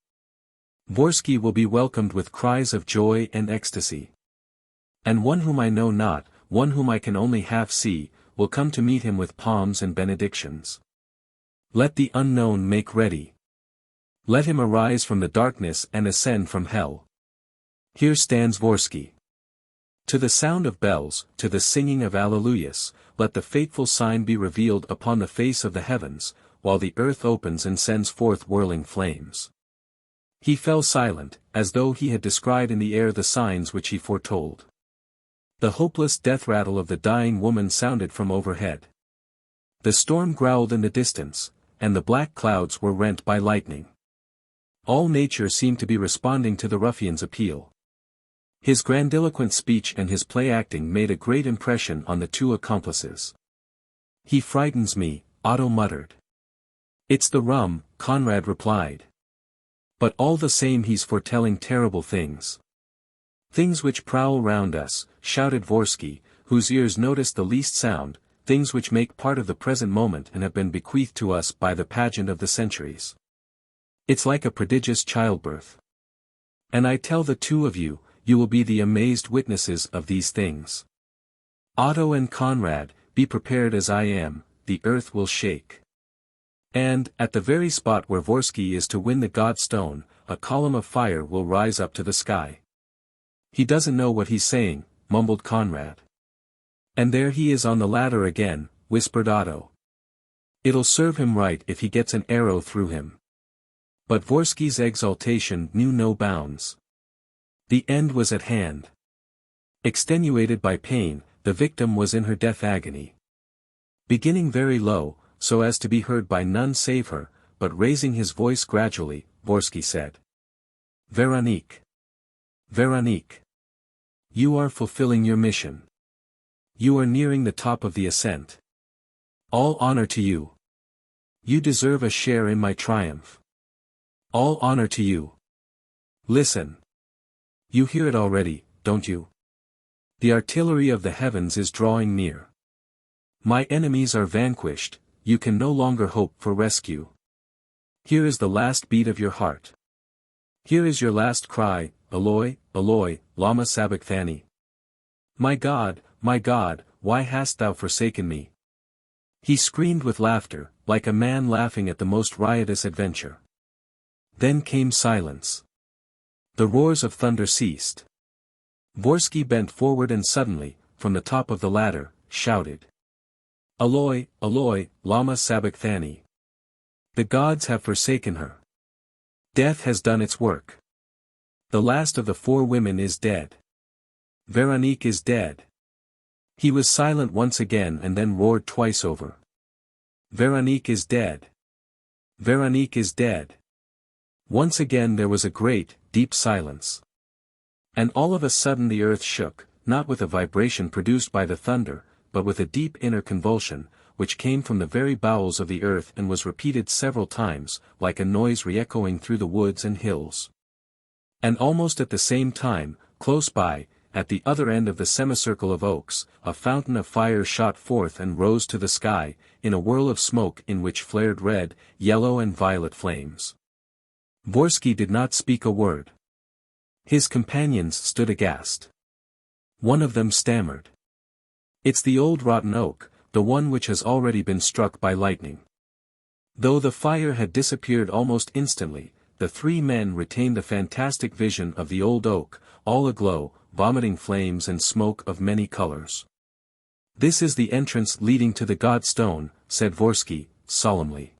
Vorski will be welcomed with cries of joy and ecstasy. And one whom I know not, one whom I can only half see, will come to meet him with palms and benedictions. Let the unknown make ready. Let him arise from the darkness and ascend from hell. Here stands Vorski. To the sound of bells, to the singing of alleluias, let the fateful sign be revealed upon the face of the heavens, while the earth opens and sends forth whirling flames. He fell silent, as though he had descried in the air the signs which he foretold. The hopeless death rattle of the dying woman sounded from overhead. The storm growled in the distance, and the black clouds were rent by lightning. All nature seemed to be responding to the ruffian's appeal. His grandiloquent speech and his play-acting made a great impression on the two accomplices. "He frightens me," Otto muttered. "It's the rum," Conrad replied. "But all the same he's foretelling terrible things." "Things which prowl round us," shouted Vorski, whose ears noticed the least sound, "things which make part of the present moment and have been bequeathed to us by the pageant of the centuries. It's like a prodigious childbirth. And I tell the two of you, you will be the amazed witnesses of these things. Otto and Conrad, be prepared as I am, the earth will shake. And, at the very spot where Vorski is to win the God Stone, a column of fire will rise up to the sky." "He doesn't know what he's saying," mumbled Conrad. "And there he is on the ladder again," whispered Otto. "It'll serve him right if he gets an arrow through him." But Vorski's exultation knew no bounds. The end was at hand. Extenuated by pain, the victim was in her death agony. Beginning very low, so as to be heard by none save her, but raising his voice gradually, Vorski said, "Veronique. Veronique. You are fulfilling your mission. You are nearing the top of the ascent. All honor to you. You deserve a share in my triumph. All honor to you. Listen. You hear it already, don't you? The artillery of the heavens is drawing near. My enemies are vanquished, you can no longer hope for rescue. Here is the last beat of your heart. Here is your last cry, Eloi, Eloi, Lama Sabachthani. My God, why hast thou forsaken me?" He screamed with laughter, like a man laughing at the most riotous adventure. Then came silence. The roars of thunder ceased. Vorski bent forward and suddenly, from the top of the ladder, shouted, "Eloi, Eloi, Lama Sabachthani. The gods have forsaken her. Death has done its work. The last of the four women is dead. Veronique is dead." He was silent once again and then roared twice over. "Veronique is dead. Veronique is dead." Once again there was a great, deep silence. And all of a sudden the earth shook, not with a vibration produced by the thunder, but with a deep inner convulsion, which came from the very bowels of the earth and was repeated several times, like a noise re-echoing through the woods and hills. And almost at the same time, close by, at the other end of the semicircle of oaks, a fountain of fire shot forth and rose to the sky, in a whirl of smoke in which flared red, yellow and violet flames. Vorski did not speak a word. His companions stood aghast. One of them stammered. "It's the old rotten oak, the one which has already been struck by lightning." Though the fire had disappeared almost instantly, the three men retained the fantastic vision of the old oak, all aglow, vomiting flames and smoke of many colors. "This is the entrance leading to the God Stone," said Vorski, solemnly.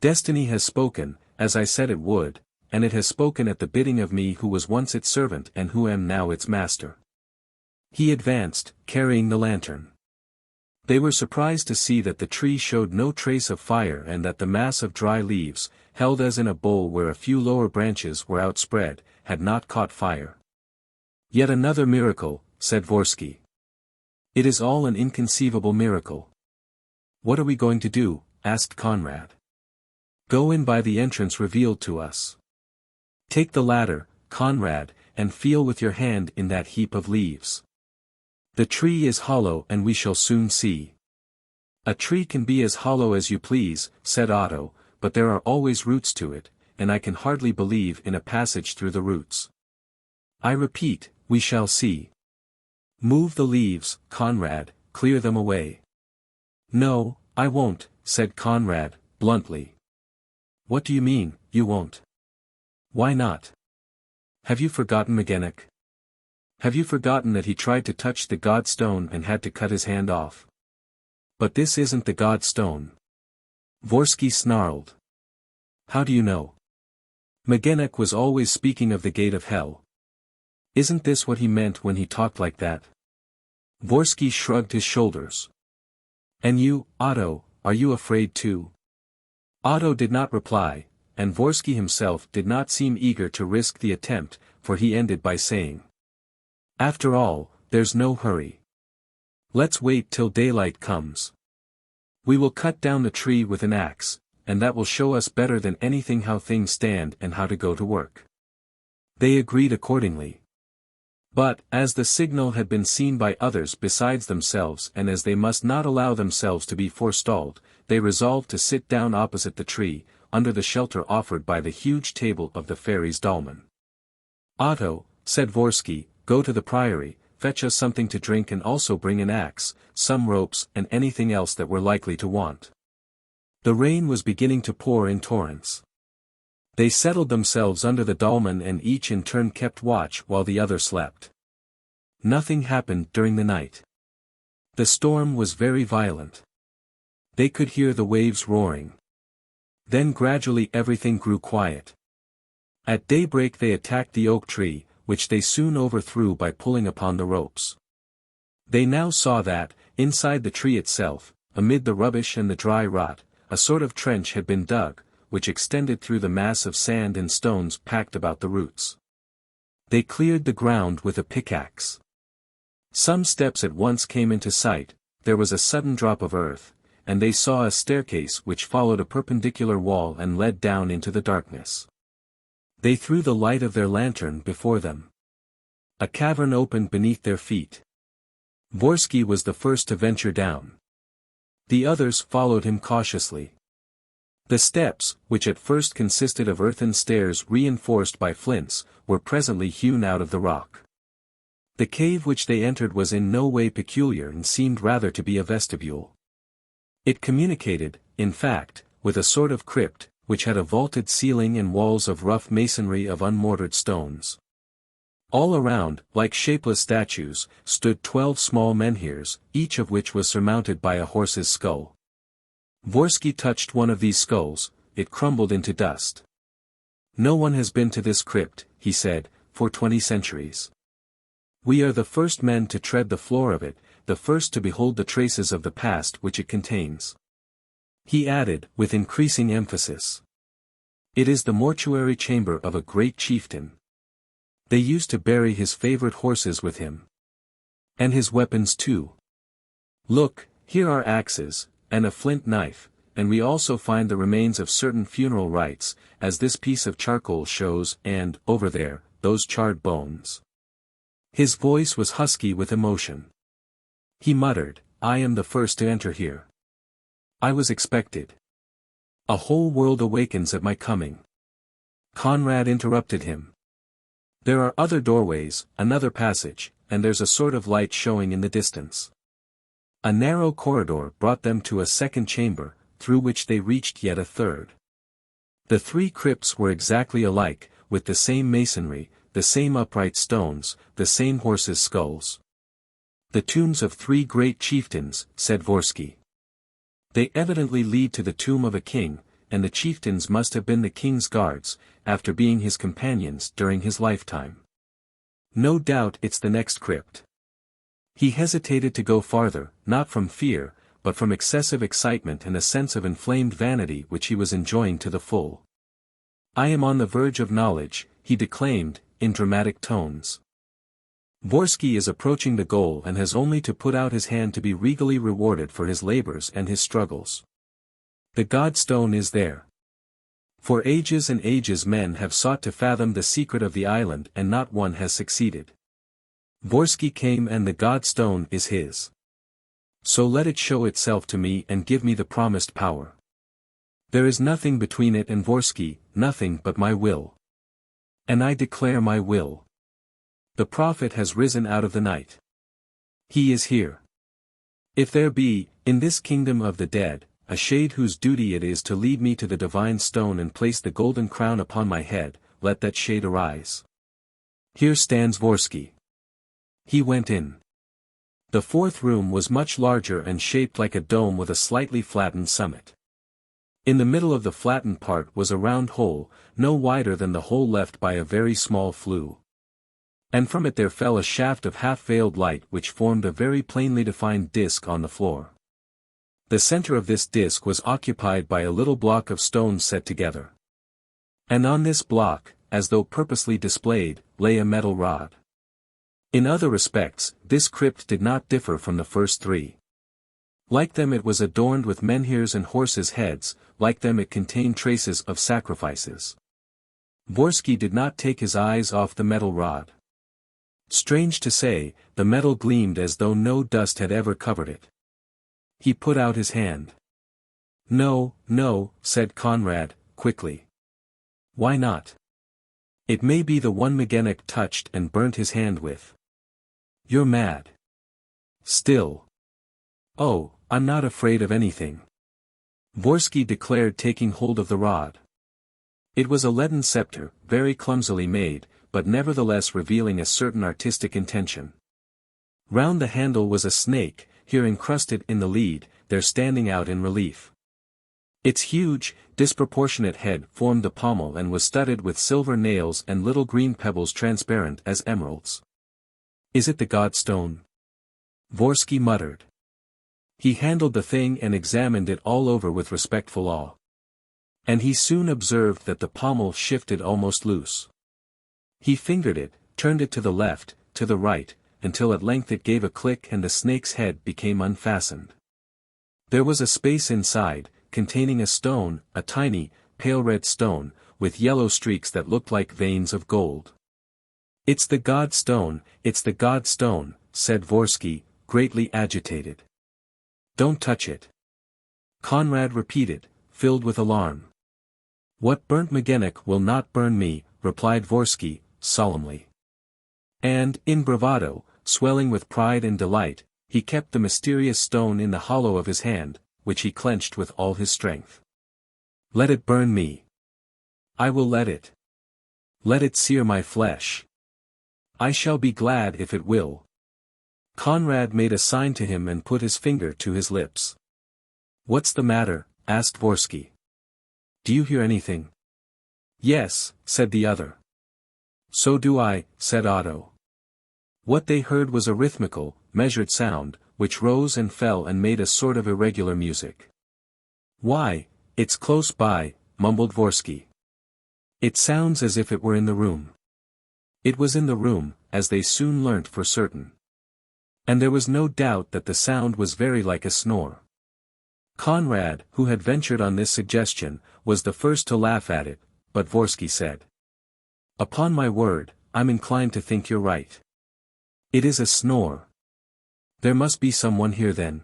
"Destiny has spoken, as I said it would, and it has spoken at the bidding of me who was once its servant and who am now its master." He advanced, carrying the lantern. They were surprised to see that the tree showed no trace of fire and that the mass of dry leaves, held as in a bowl where a few lower branches were outspread, had not caught fire. "Yet another miracle," said Vorski. It is all an inconceivable miracle. What are we going to do? Asked Conrad. Go in by the entrance revealed to us. Take the ladder, Conrad, and feel with your hand in that heap of leaves. The tree is hollow and we shall soon see. A tree can be as hollow as you please, said Otto, but there are always roots to it, and I can hardly believe in a passage through the roots. I repeat, we shall see. Move the leaves, Conrad, clear them away. No, I won't, said Conrad, bluntly. What do you mean, you won't? Why not? Have you forgotten Magenik? Have you forgotten that he tried to touch the god stone and had to cut his hand off? But this isn't the god stone. Vorski snarled. How do you know? Magenik was always speaking of the gate of hell. Isn't this what he meant when he talked like that? Vorski shrugged his shoulders. And you, Otto, are you afraid too? Otto did not reply, and Vorski himself did not seem eager to risk the attempt, for he ended by saying. After all, there's no hurry. Let's wait till daylight comes. We will cut down the tree with an axe, and that will show us better than anything how things stand and how to go to work. They agreed accordingly. But, as the signal had been seen by others besides themselves and as they must not allow themselves to be forestalled, they resolved to sit down opposite the tree, under the shelter offered by the huge table of the fairy's dolmen. Otto, said Vorski, go to the priory, fetch us something to drink and also bring an axe, some ropes and anything else that we're likely to want. The rain was beginning to pour in torrents. They settled themselves under the dolmen and each in turn kept watch while the other slept. Nothing happened during the night. The storm was very violent. They could hear the waves roaring. Then gradually everything grew quiet. At daybreak they attacked the oak tree, which they soon overthrew by pulling upon the ropes. They now saw that, inside the tree itself, amid the rubbish and the dry rot, a sort of trench had been dug, which extended through the mass of sand and stones packed about the roots. They cleared the ground with a pickaxe. Some steps at once came into sight, there was a sudden drop of earth, and they saw a staircase which followed a perpendicular wall and led down into the darkness. They threw the light of their lantern before them. A cavern opened beneath their feet. Vorski was the first to venture down. The others followed him cautiously. The steps, which at first consisted of earthen stairs reinforced by flints, were presently hewn out of the rock. The cave which they entered was in no way peculiar and seemed rather to be a vestibule. It communicated, in fact, with a sort of crypt, which had a vaulted ceiling and walls of rough masonry of unmortared stones. All around, like shapeless statues, stood 12 small menhirs, each of which was surmounted by a horse's skull. Vorski touched one of these skulls, it crumbled into dust. No one has been to this crypt, he said, for 20 centuries. We are the first men to tread the floor of it, the first to behold the traces of the past which it contains. He added, with increasing emphasis. It is the mortuary chamber of a great chieftain. They used to bury his favorite horses with him. And his weapons too. Look, here are axes, and a flint knife, and we also find the remains of certain funeral rites, as this piece of charcoal shows, and, over there, those charred bones. His voice was husky with emotion. He muttered, I am the first to enter here. I was expected. A whole world awakens at my coming. Conrad interrupted him. There are other doorways, another passage, and there's a sort of light showing in the distance. A narrow corridor brought them to a second chamber, through which they reached yet a third. The 3 crypts were exactly alike, with the same masonry, the same upright stones, the same horses' skulls. The tombs of 3 great chieftains, said Vorski. They evidently lead to the tomb of a king, and the chieftains must have been the king's guards, after being his companions during his lifetime. No doubt it's the next crypt. He hesitated to go farther, not from fear, but from excessive excitement and a sense of inflamed vanity which he was enjoying to the full. I am on the verge of knowledge, he declaimed, in dramatic tones. Vorski is approaching the goal and has only to put out his hand to be regally rewarded for his labors and his struggles. The Godstone is there. For ages and ages men have sought to fathom the secret of the island and not one has succeeded. Vorski came and the Godstone is his. So let it show itself to me and give me the promised power. There is nothing between it and Vorski, nothing but my will. And I declare my will. The prophet has risen out of the night. He is here. If there be, in this kingdom of the dead, a shade whose duty it is to lead me to the divine stone and place the golden crown upon my head, let that shade arise. Here stands Vorski. He went in. The fourth room was much larger and shaped like a dome with a slightly flattened summit. In the middle of the flattened part was a round hole, no wider than the hole left by a very small flue. And from it there fell a shaft of half-veiled light which formed a very plainly defined disk on the floor. The center of this disk was occupied by a little block of stone set together. And on this block, as though purposely displayed, lay a metal rod. In other respects, this crypt did not differ from the first three. Like them it was adorned with menhirs and horses' heads, like them it contained traces of sacrifices. Vorski did not take his eyes off the metal rod. Strange to say, the metal gleamed as though no dust had ever covered it. He put out his hand. No, no, said Conrad, quickly. Why not? It may be the one Megenik touched and burnt his hand with. You're mad. Still. Oh, I'm not afraid of anything. Vorski declared, taking hold of the rod. It was a leaden scepter, very clumsily made, but nevertheless revealing a certain artistic intention. Round the handle was a snake, here encrusted in the lead, there standing out in relief. Its huge, disproportionate head formed the pommel and was studded with silver nails and little green pebbles transparent as emeralds. Is it the Godstone? Vorski muttered. He handled the thing and examined it all over with respectful awe. And he soon observed that the pommel shifted almost loose. He fingered it, turned it to the left, to the right, until at length it gave a click and the snake's head became unfastened. There was a space inside, containing a stone, a tiny, pale red stone, with yellow streaks that looked like veins of gold. It's the Godstone, it's the Godstone, said Vorski, greatly agitated. Don't touch it. Conrad repeated, filled with alarm. What burnt Megenik will not burn me, replied Vorski, solemnly. And, in bravado, swelling with pride and delight, he kept the mysterious stone in the hollow of his hand, which he clenched with all his strength. Let it burn me. I will let it. Let it sear my flesh. I shall be glad if it will. Conrad made a sign to him and put his finger to his lips. What's the matter? Asked Vorski. Do you hear anything? Yes, said the other. So do I, said Otto. What they heard was a rhythmical, measured sound, which rose and fell and made a sort of irregular music. Why, it's close by, mumbled Vorski. It sounds as if it were in the room. It was in the room, as they soon learnt for certain. And there was no doubt that the sound was very like a snore. Conrad, who had ventured on this suggestion, was the first to laugh at it, but Vorski said. Upon my word, I'm inclined to think you're right. It is a snore. There must be someone here then.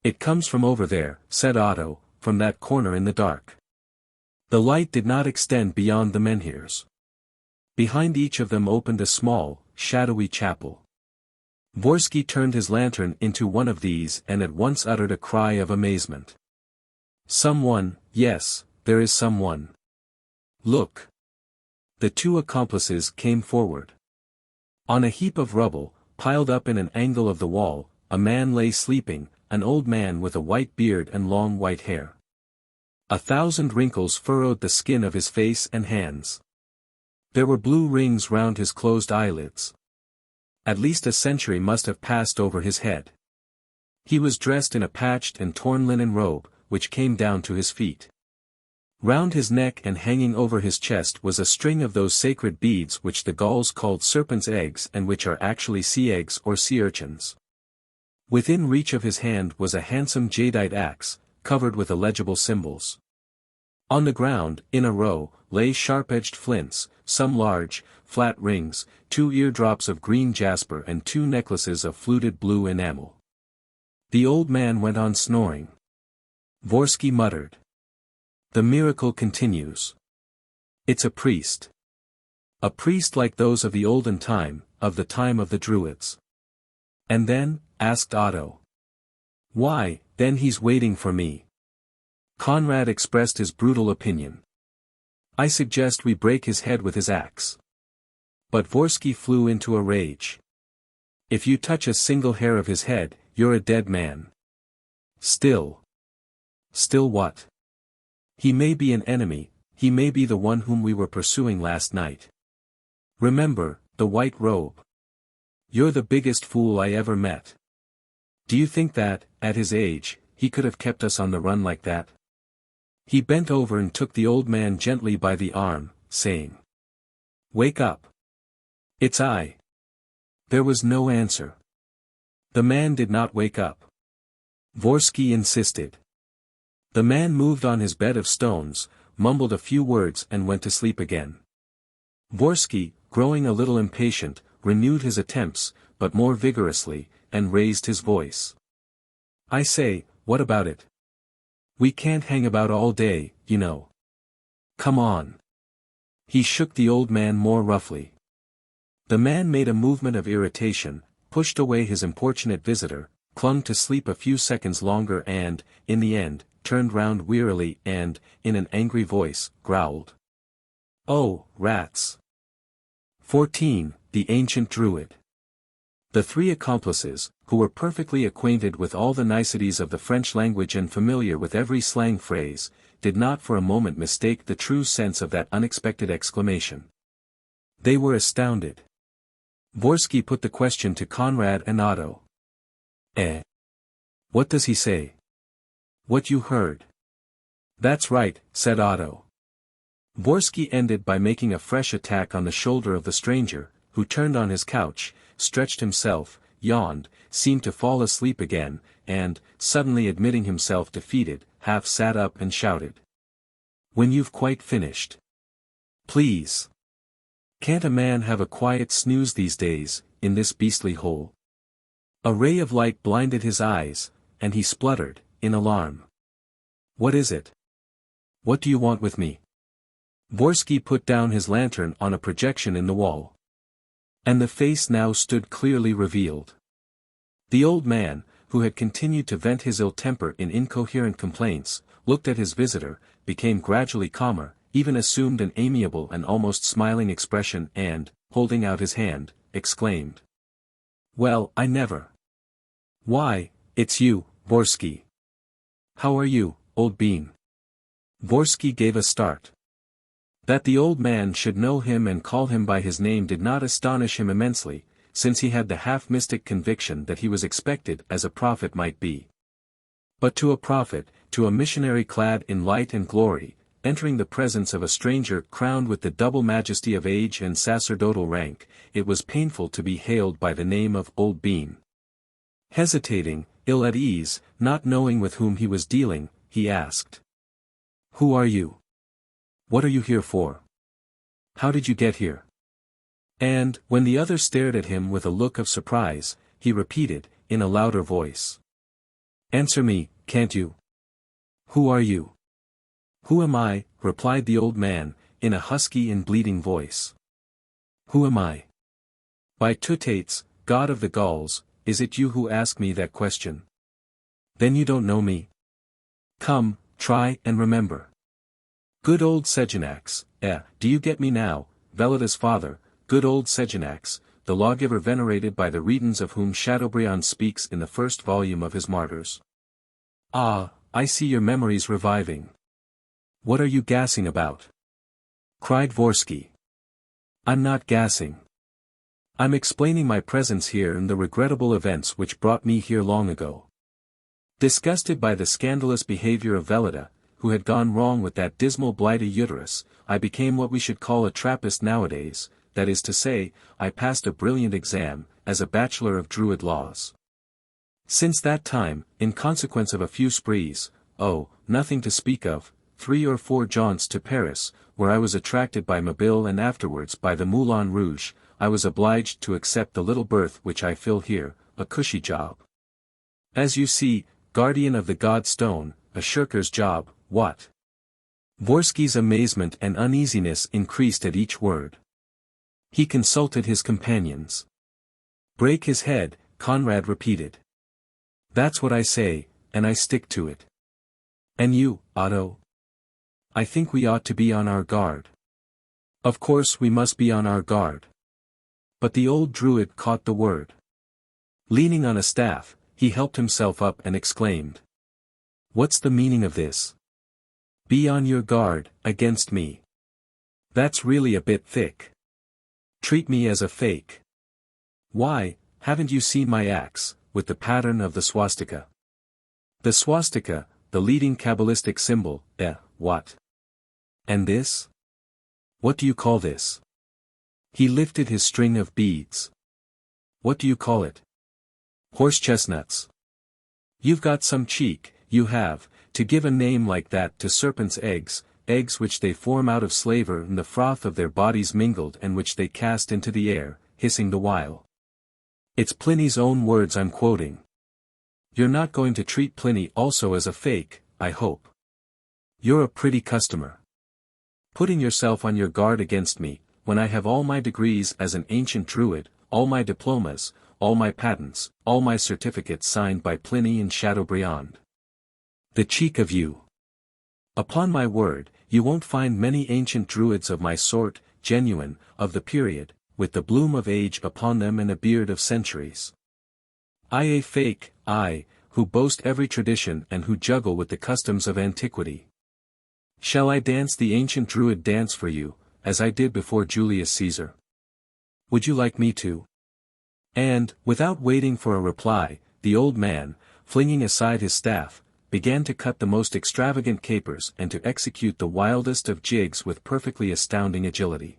It comes from over there, said Otto, from that corner in the dark. The light did not extend beyond the menhirs. Behind each of them opened a small, shadowy chapel. Vorski turned his lantern into one of these and at once uttered a cry of amazement. Someone, yes, there is someone. Look. The two accomplices came forward. On a heap of rubble, piled up in an angle of the wall, a man lay sleeping, an old man with a white beard and long white hair. 1,000 wrinkles furrowed the skin of his face and hands. There were blue rings round his closed eyelids. At least a century must have passed over his head. He was dressed in a patched and torn linen robe, which came down to his feet. Round his neck and hanging over his chest was a string of those sacred beads which the Gauls called serpents' eggs and which are actually sea eggs or sea urchins. Within reach of his hand was a handsome jadeite axe, covered with illegible symbols. On the ground, in a row, lay sharp-edged flints, some large, flat rings, 2 eardrops of green jasper and 2 necklaces of fluted blue enamel. The old man went on snoring. Vorski muttered. The miracle continues. It's a priest. A priest like those of the olden time, of the time of the Druids. And then, asked Otto. Why, then he's waiting for me. Conrad expressed his brutal opinion. I suggest we break his head with his axe. But Vorski flew into a rage. If you touch a single hair of his head, you're a dead man. Still. Still what? He may be an enemy, he may be the one whom we were pursuing last night. Remember, the white robe. You're the biggest fool I ever met. Do you think that, at his age, he could have kept us on the run like that? He bent over and took the old man gently by the arm, saying. Wake up. It's I. There was no answer. The man did not wake up. Vorski insisted. The man moved on his bed of stones, mumbled a few words and went to sleep again. Vorski, growing a little impatient, renewed his attempts, but more vigorously, and raised his voice. I say, what about it? We can't hang about all day, you know. Come on. He shook the old man more roughly. The man made a movement of irritation, pushed away his importunate visitor, clung to sleep a few seconds longer and, in the end, turned round wearily and, in an angry voice, growled. Oh, rats. 14. The Ancient Druid. The 3 accomplices, who were perfectly acquainted with all the niceties of the French language and familiar with every slang phrase, did not for a moment mistake the true sense of that unexpected exclamation. They were astounded. Vorski put the question to Conrad and Otto. What does he say? What you heard. That's right, said Otto. Vorski ended by making a fresh attack on the shoulder of the stranger, who turned on his couch, stretched himself, yawned, seemed to fall asleep again, and, suddenly admitting himself defeated, half sat up and shouted. When you've quite finished. Please. Can't a man have a quiet snooze these days, in this beastly hole? A ray of light blinded his eyes, and he spluttered, in alarm. What is it? What do you want with me? Vorski put down his lantern on a projection in the wall. And the face now stood clearly revealed. The old man, who had continued to vent his ill temper in incoherent complaints, looked at his visitor, became gradually calmer, even assumed an amiable and almost smiling expression and, holding out his hand, exclaimed. Well, I never. Why, it's you, Vorski. How are you, old bean? Vorski gave a start. That the old man should know him and call him by his name did not astonish him immensely, since he had the half-mystic conviction that he was expected as a prophet might be. But to a prophet, to a missionary clad in light and glory, entering the presence of a stranger crowned with the double majesty of age and sacerdotal rank, it was painful to be hailed by the name of Old Bean. Hesitating, ill at ease, not knowing with whom he was dealing, he asked. Who are you? What are you here for? How did you get here? And, when the other stared at him with a look of surprise, he repeated, in a louder voice. Answer me, can't you? Who are you? Who am I? Replied the old man, in a husky and bleeding voice. Who am I? By Tutates, god of the Gauls, is it you who ask me that question? Then you don't know me. Come, try and remember. Good old Segenax, do you get me now, Velita's father, good old Segenax, the lawgiver venerated by the Redans of whom Chateaubriand speaks in the first volume of his Martyrs. Ah, I see your memories reviving. What are you gassing about? Cried Vorski. I'm not gassing. I'm explaining my presence here and the regrettable events which brought me here long ago. Disgusted by the scandalous behavior of Velita, who had gone wrong with that dismal blighty uterus, I became what we should call a Trappist nowadays, that is to say, I passed a brilliant exam, as a Bachelor of Druid Laws. Since that time, in consequence of a few sprees, nothing to speak of, 3 or 4 jaunts to Paris, where I was attracted by Mabille and afterwards by the Moulin Rouge, I was obliged to accept the little berth which I fill here, a cushy job. As you see, guardian of the god stone, a shirker's job, what? Vorski's amazement and uneasiness increased at each word. He consulted his companions. Break his head, Conrad repeated. That's what I say, and I stick to it. And you, Otto? I think we ought to be on our guard. Of course we must be on our guard. But the old druid caught the word. Leaning on a staff, he helped himself up and exclaimed. What's the meaning of this? Be on your guard, against me. That's really a bit thick. Treat me as a fake. Why, haven't you seen my axe, with the pattern of the swastika? The swastika, the leading Kabbalistic symbol, what? And this? What do you call this? He lifted his string of beads. What do you call it? Horse chestnuts. You've got some cheek, you have, to give a name like that to serpents' eggs, eggs which they form out of slaver and the froth of their bodies mingled and which they cast into the air, hissing the while. It's Pliny's own words I'm quoting. You're not going to treat Pliny also as a fake, I hope. You're a pretty customer. Putting yourself on your guard against me, when I have all my degrees as an ancient druid, all my diplomas, all my patents, all my certificates signed by Pliny and Chateaubriand. The cheek of you. Upon my word, you won't find many ancient druids of my sort, genuine, of the period, with the bloom of age upon them and a beard of centuries. I a fake, I, who boast every tradition and who juggle with the customs of antiquity. Shall I dance the ancient druid dance for you, as I did before Julius Caesar? Would you like me to? And, without waiting for a reply, the old man, flinging aside his staff, began to cut the most extravagant capers and to execute the wildest of jigs with perfectly astounding agility.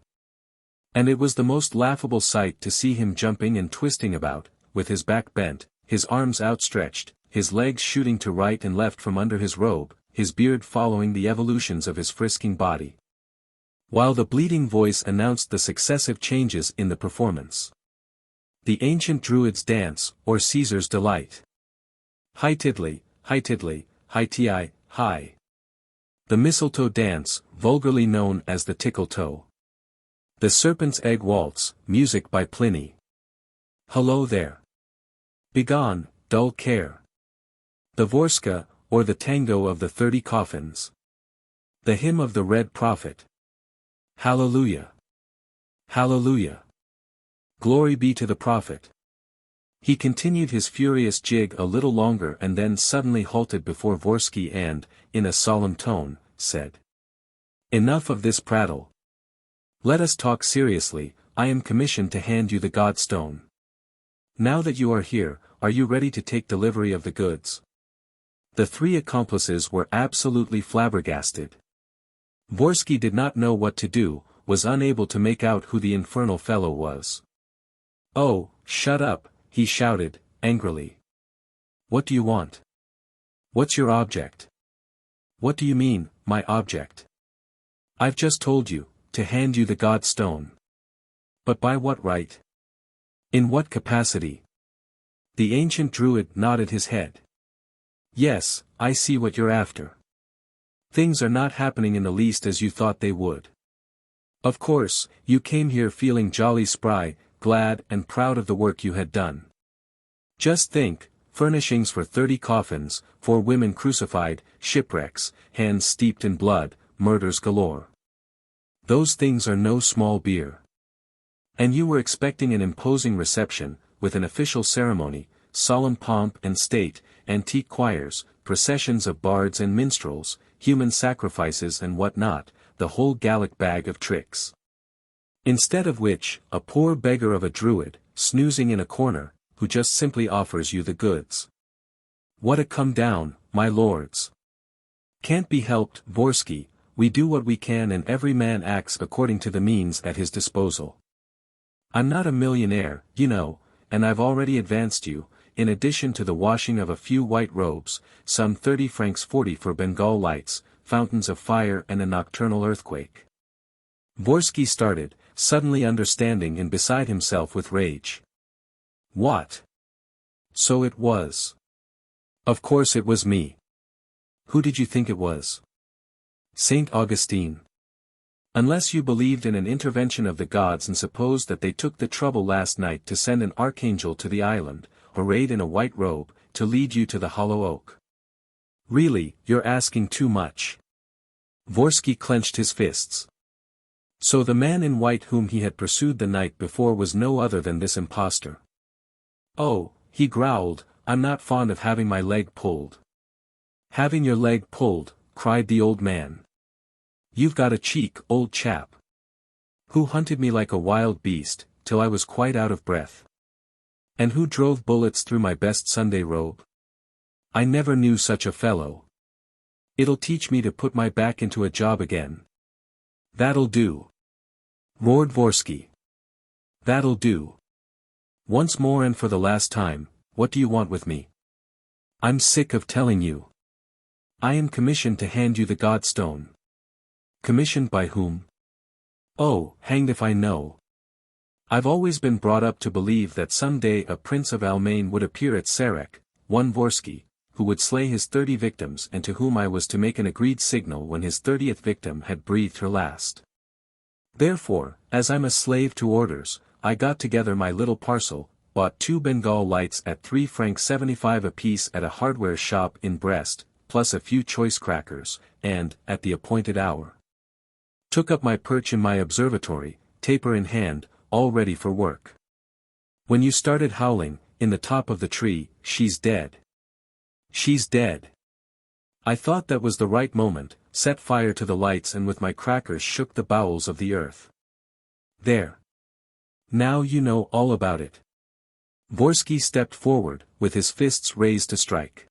And it was the most laughable sight to see him jumping and twisting about, with his back bent, his arms outstretched, his legs shooting to right and left from under his robe, his beard following the evolutions of his frisking body. While the bleating voice announced the successive changes in the performance. The ancient druid's dance, or Caesar's delight. High tiddly, high tiddly, high ti, high. The mistletoe dance, vulgarly known as the tickle-toe. The serpent's egg waltz, music by Pliny. Hello there. Begone, dull care. The Vorska, or the tango of the 30 coffins. The hymn of the Red Prophet. Hallelujah. Hallelujah. Glory be to the Prophet. He continued his furious jig a little longer and then suddenly halted before Vorski and, in a solemn tone, said. Enough of this prattle. Let us talk seriously. I am commissioned to hand you the Godstone. Now that you are here, are you ready to take delivery of the goods? The 3 accomplices were absolutely flabbergasted. Vorski did not know what to do, was unable to make out who the infernal fellow was. Oh, shut up, he shouted, angrily. What do you want? What's your object? What do you mean, my object? I've just told you, to hand you the Godstone. But by what right? In what capacity? The ancient druid nodded his head. Yes, I see what you're after. Things are not happening in the least as you thought they would. Of course, you came here feeling jolly spry, glad and proud of the work you had done. Just think, furnishings for 30 coffins, 4 women crucified, shipwrecks, hands steeped in blood, murders galore. Those things are no small beer. And you were expecting an imposing reception, with an official ceremony, solemn pomp and state, antique choirs, processions of bards and minstrels, human sacrifices and what not, the whole Gallic bag of tricks. Instead of which, a poor beggar of a druid, snoozing in a corner, who just simply offers you the goods. What a come down, my lords. Can't be helped, Vorski, we do what we can and every man acts according to the means at his disposal. I'm not a millionaire, you know, and I've already advanced you, in addition to the washing of a few white robes, some 30 francs 40 for Bengal lights, fountains of fire and a nocturnal earthquake. Vorski started, suddenly understanding and beside himself with rage. What? So it was. Of course it was me. Who did you think it was? Saint Augustine. Unless you believed in an intervention of the gods and supposed that they took the trouble last night to send an archangel to the island, arrayed in a white robe, to lead you to the hollow oak. Really, you're asking too much. Vorski clenched his fists. So the man in white whom he had pursued the night before was no other than this impostor. Oh, he growled, I'm not fond of having my leg pulled. Having your leg pulled, cried the old man. You've got a cheek, old chap. Who hunted me like a wild beast, till I was quite out of breath? And who drove bullets through my best Sunday robe? I never knew such a fellow. It'll teach me to put my back into a job again. That'll do. Roared Vorski. That'll do. Once more and for the last time, what do you want with me? I'm sick of telling you. I am commissioned to hand you the Godstone. Commissioned by whom? Oh, hanged if I know. I've always been brought up to believe that someday a prince of Almain would appear at Sarek, one Vorski, who would slay his 30 victims and to whom I was to make an agreed signal when his 30th victim had breathed her last. Therefore, as I'm a slave to orders, I got together my little parcel, bought 2 Bengal lights at 3 francs 75 apiece at a hardware shop in Brest, plus a few choice crackers, and, at the appointed hour, took up my perch in my observatory, taper in hand, all ready for work. When you started howling, in the top of the tree, she's dead. She's dead. I thought that was the right moment, set fire to the lights and with my crackers shook the bowels of the earth. There. Now you know all about it. Vorski stepped forward, with his fists raised to strike.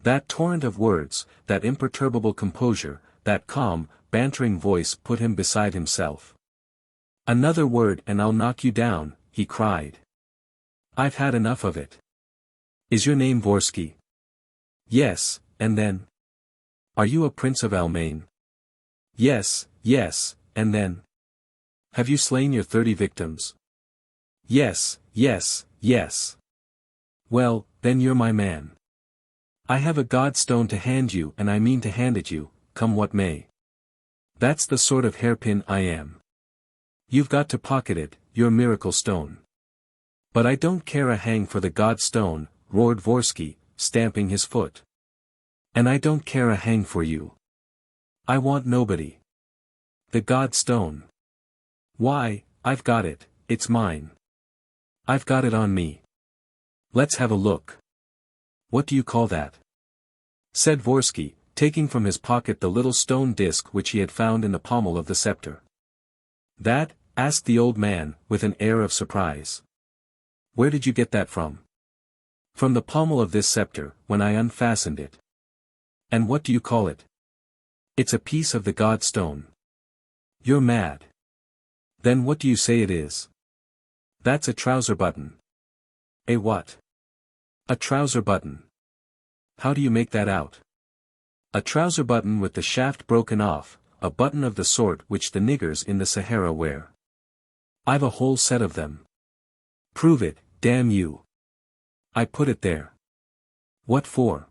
That torrent of words, that imperturbable composure, that calm, bantering voice put him beside himself. Another word and I'll knock you down, he cried. I've had enough of it. Is your name Vorski? Yes, and then? Are you a prince of Almain? Yes, yes, and then? Have you slain your 30 victims? Yes, yes, yes. Well, then you're my man. I have a Godstone to hand you and I mean to hand it you, come what may. That's the sort of hairpin I am. You've got to pocket it, your miracle stone. But I don't care a hang for the Godstone, roared Vorski, stamping his foot. And I don't care a hang for you. I want nobody. The Godstone. Why, I've got it, it's mine. I've got it on me. Let's have a look. What do you call that? Said Vorski, taking from his pocket the little stone disc which he had found in the pommel of the scepter. That? Asked the old man, with an air of surprise. Where did you get that from? From the pommel of this scepter, when I unfastened it. And what do you call it? It's a piece of the Godstone. You're mad. Then what do you say it is? That's a trouser button. A what? A trouser button. How do you make that out? A trouser button with the shaft broken off, a button of the sort which the niggers in the Sahara wear. I've a whole set of them. Prove it, damn you. I put it there. What for?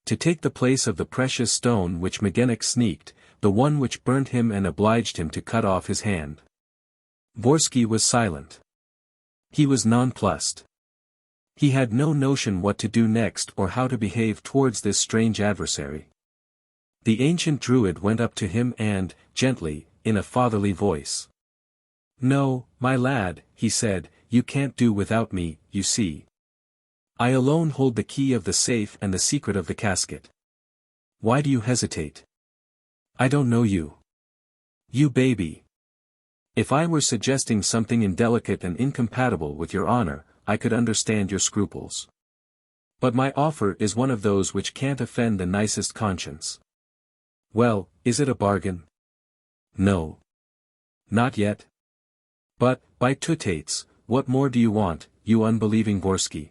To take the place of the precious stone which Magenik sneaked, the one which burnt him and obliged him to cut off his hand. Vorski was silent. He was nonplussed. He had no notion what to do next or how to behave towards this strange adversary. The ancient Druid went up to him and, gently, in a fatherly voice. No, my lad, he said, you can't do without me, you see. I alone hold the key of the safe and the secret of the casket. Why do you hesitate? I don't know you. You baby. If I were suggesting something indelicate and incompatible with your honor, I could understand your scruples. But my offer is one of those which can't offend the nicest conscience. Well, is it a bargain? No. Not yet. But, by tutates, what more do you want, you unbelieving Vorski?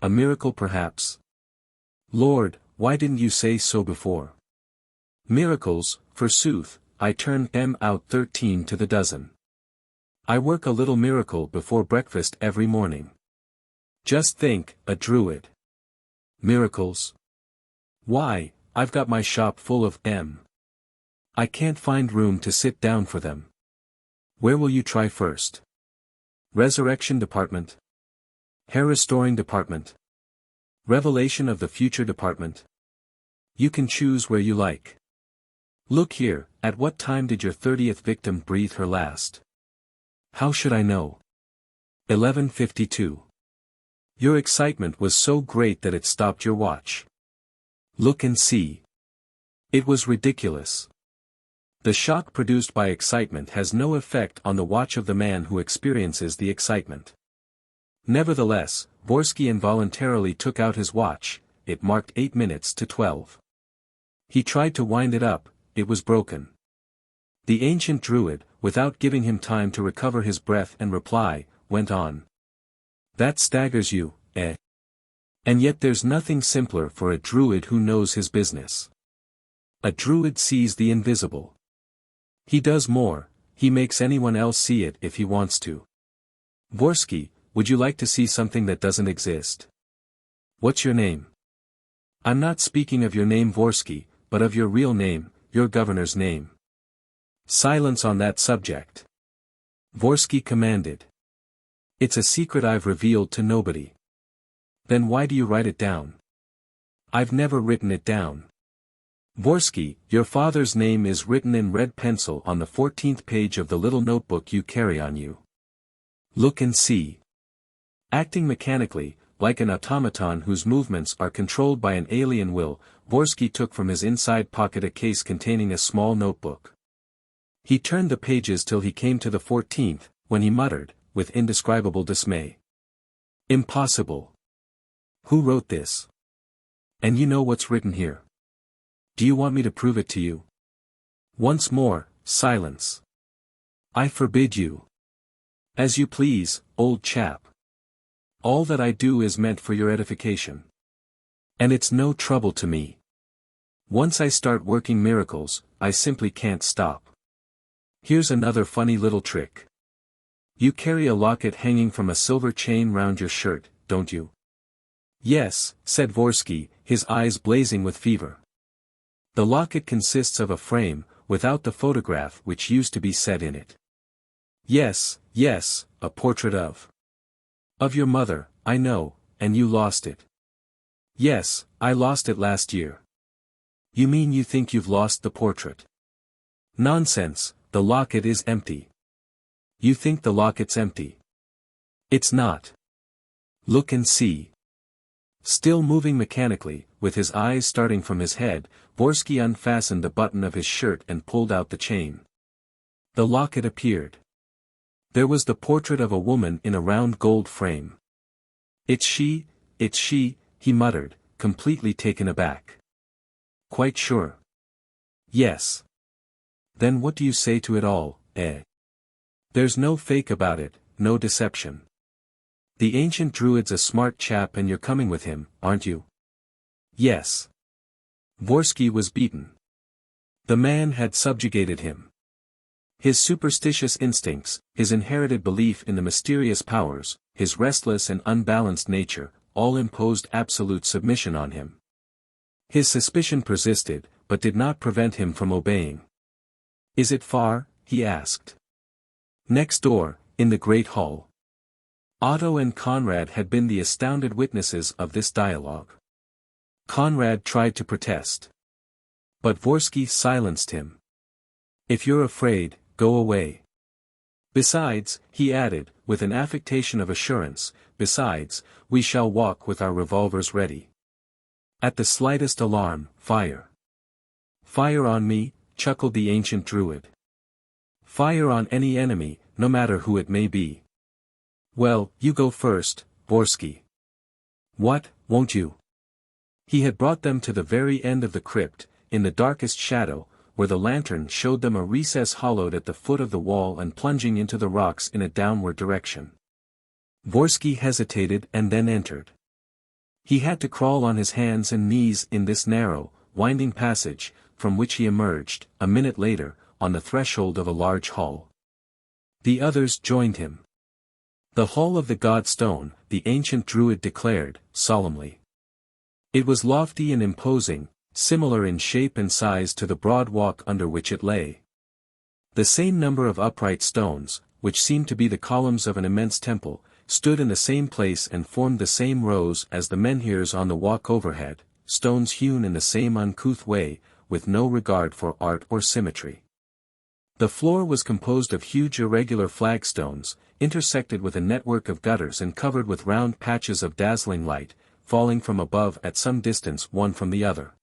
A miracle perhaps? Lord, why didn't you say so before? Miracles, forsooth, I turn them out 13 to the dozen. I work a little miracle before breakfast every morning. Just think, a druid. Miracles? Why, I've got my shop full of them. I can't find room to sit down for them. Where will you try first? Resurrection Department? Hair Restoring Department? Revelation of the Future Department? You can choose where you like. Look here, at what time did your 30th victim breathe her last? How should I know? 11:52. Your excitement was so great that it stopped your watch. Look and see. It was ridiculous. The shock produced by excitement has no effect on the watch of the man who experiences the excitement. Nevertheless, Vorski involuntarily took out his watch. It marked 8 minutes to 12. He tried to wind it up, it was broken. The ancient druid, without giving him time to recover his breath and reply, went on. That staggers you, eh? And yet there's nothing simpler for a druid who knows his business. A druid sees the invisible. He does more, he makes anyone else see it if he wants to. Vorski, would you like to see something that doesn't exist? What's your name? I'm not speaking of your name Vorski, but of your real name, your governor's name. Silence on that subject. Vorski commanded. It's a secret I've revealed to nobody. Then why do you write it down? I've never written it down. Vorski, your father's name is written in red pencil on the 14th page of the little notebook you carry on you. Look and see. Acting mechanically, like an automaton whose movements are controlled by an alien will, Vorski took from his inside pocket a case containing a small notebook. He turned the pages till he came to the 14th, when he muttered, with indescribable dismay. Impossible. Who wrote this? And you know what's written here. Do you want me to prove it to you? Once more, silence. I forbid you. As you please, old chap. All that I do is meant for your edification. And it's no trouble to me. Once I start working miracles, I simply can't stop. Here's another funny little trick. You carry a locket hanging from a silver chain round your shirt, don't you? Yes, said Vorski, his eyes blazing with fever. The locket consists of a frame, without the photograph which used to be set in it. Yes, yes, a portrait of your mother, I know, and you lost it. Yes, I lost it last year. You mean you think you've lost the portrait? Nonsense, the locket is empty. You think the locket's empty? It's not. Look and see. Still moving mechanically, with his eyes starting from his head, Vorski unfastened a button of his shirt and pulled out the chain. The locket appeared. There was the portrait of a woman in a round gold frame. It's she, he muttered, completely taken aback. Quite sure? Yes. Then what do you say to it all, eh? There's no fake about it, no deception. The ancient druid's a smart chap and you're coming with him, aren't you? Yes. Vorski was beaten. The man had subjugated him. His superstitious instincts, his inherited belief in the mysterious powers, his restless and unbalanced nature, all imposed absolute submission on him. His suspicion persisted, but did not prevent him from obeying. Is it far? He asked. Next door, in the great hall. Otto and Conrad had been the astounded witnesses of this dialogue. Conrad tried to protest. But Vorski silenced him. If you're afraid, go away. Besides, he added, with an affectation of assurance, besides, we shall walk with our revolvers ready. At the slightest alarm, fire. Fire on me, chuckled the ancient druid. Fire on any enemy, no matter who it may be. Well, you go first, Vorski. What, won't you?" He had brought them to the very end of the crypt, in the darkest shadow, where the lantern showed them a recess hollowed at the foot of the wall and plunging into the rocks in a downward direction. Vorski hesitated and then entered. He had to crawl on his hands and knees in this narrow, winding passage, from which he emerged, a minute later, on the threshold of a large hall. The others joined him. "The Hall of the God-Stone," the ancient Druid declared, solemnly. It was lofty and imposing, similar in shape and size to the broad walk under which it lay. The same number of upright stones, which seemed to be the columns of an immense temple, stood in the same place and formed the same rows as the menhirs on the walk overhead, stones hewn in the same uncouth way, with no regard for art or symmetry. The floor was composed of huge irregular flagstones, intersected with a network of gutters and covered with round patches of dazzling light, falling from above at some distance one from the other.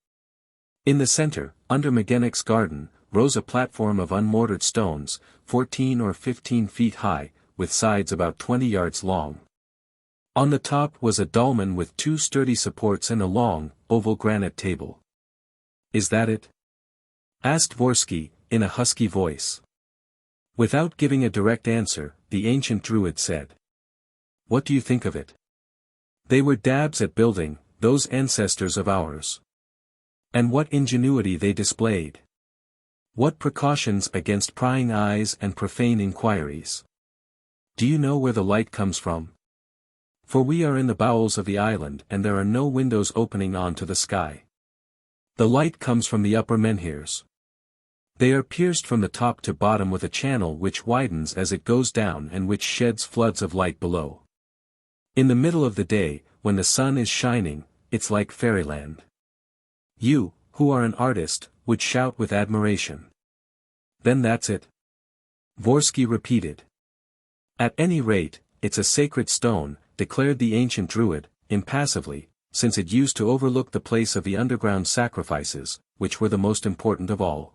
In the center, under Magenic's garden, rose a platform of unmortared stones, 14 or 15 feet high, with sides about 20 yards long. On the top was a dolmen with 2 sturdy supports and a long, oval granite table. "Is that it?" asked Vorski, in a husky voice. Without giving a direct answer, the ancient Druid said, "What do you think of it?" They were dabs at building, those ancestors of ours. And what ingenuity they displayed! What precautions against prying eyes and profane inquiries! "Do you know where the light comes from? For we are in the bowels of the island and there are no windows opening onto the sky. The light comes from the upper menhirs. They are pierced from the top to bottom with a channel which widens as it goes down and which sheds floods of light below. In the middle of the day, when the sun is shining, it's like fairyland. You, who are an artist, would shout with admiration." "Then that's it?" Vorski repeated. "At any rate, it's a sacred stone," declared the ancient Druid, impassively, since it used to overlook the place of the underground sacrifices, which were the most important of all.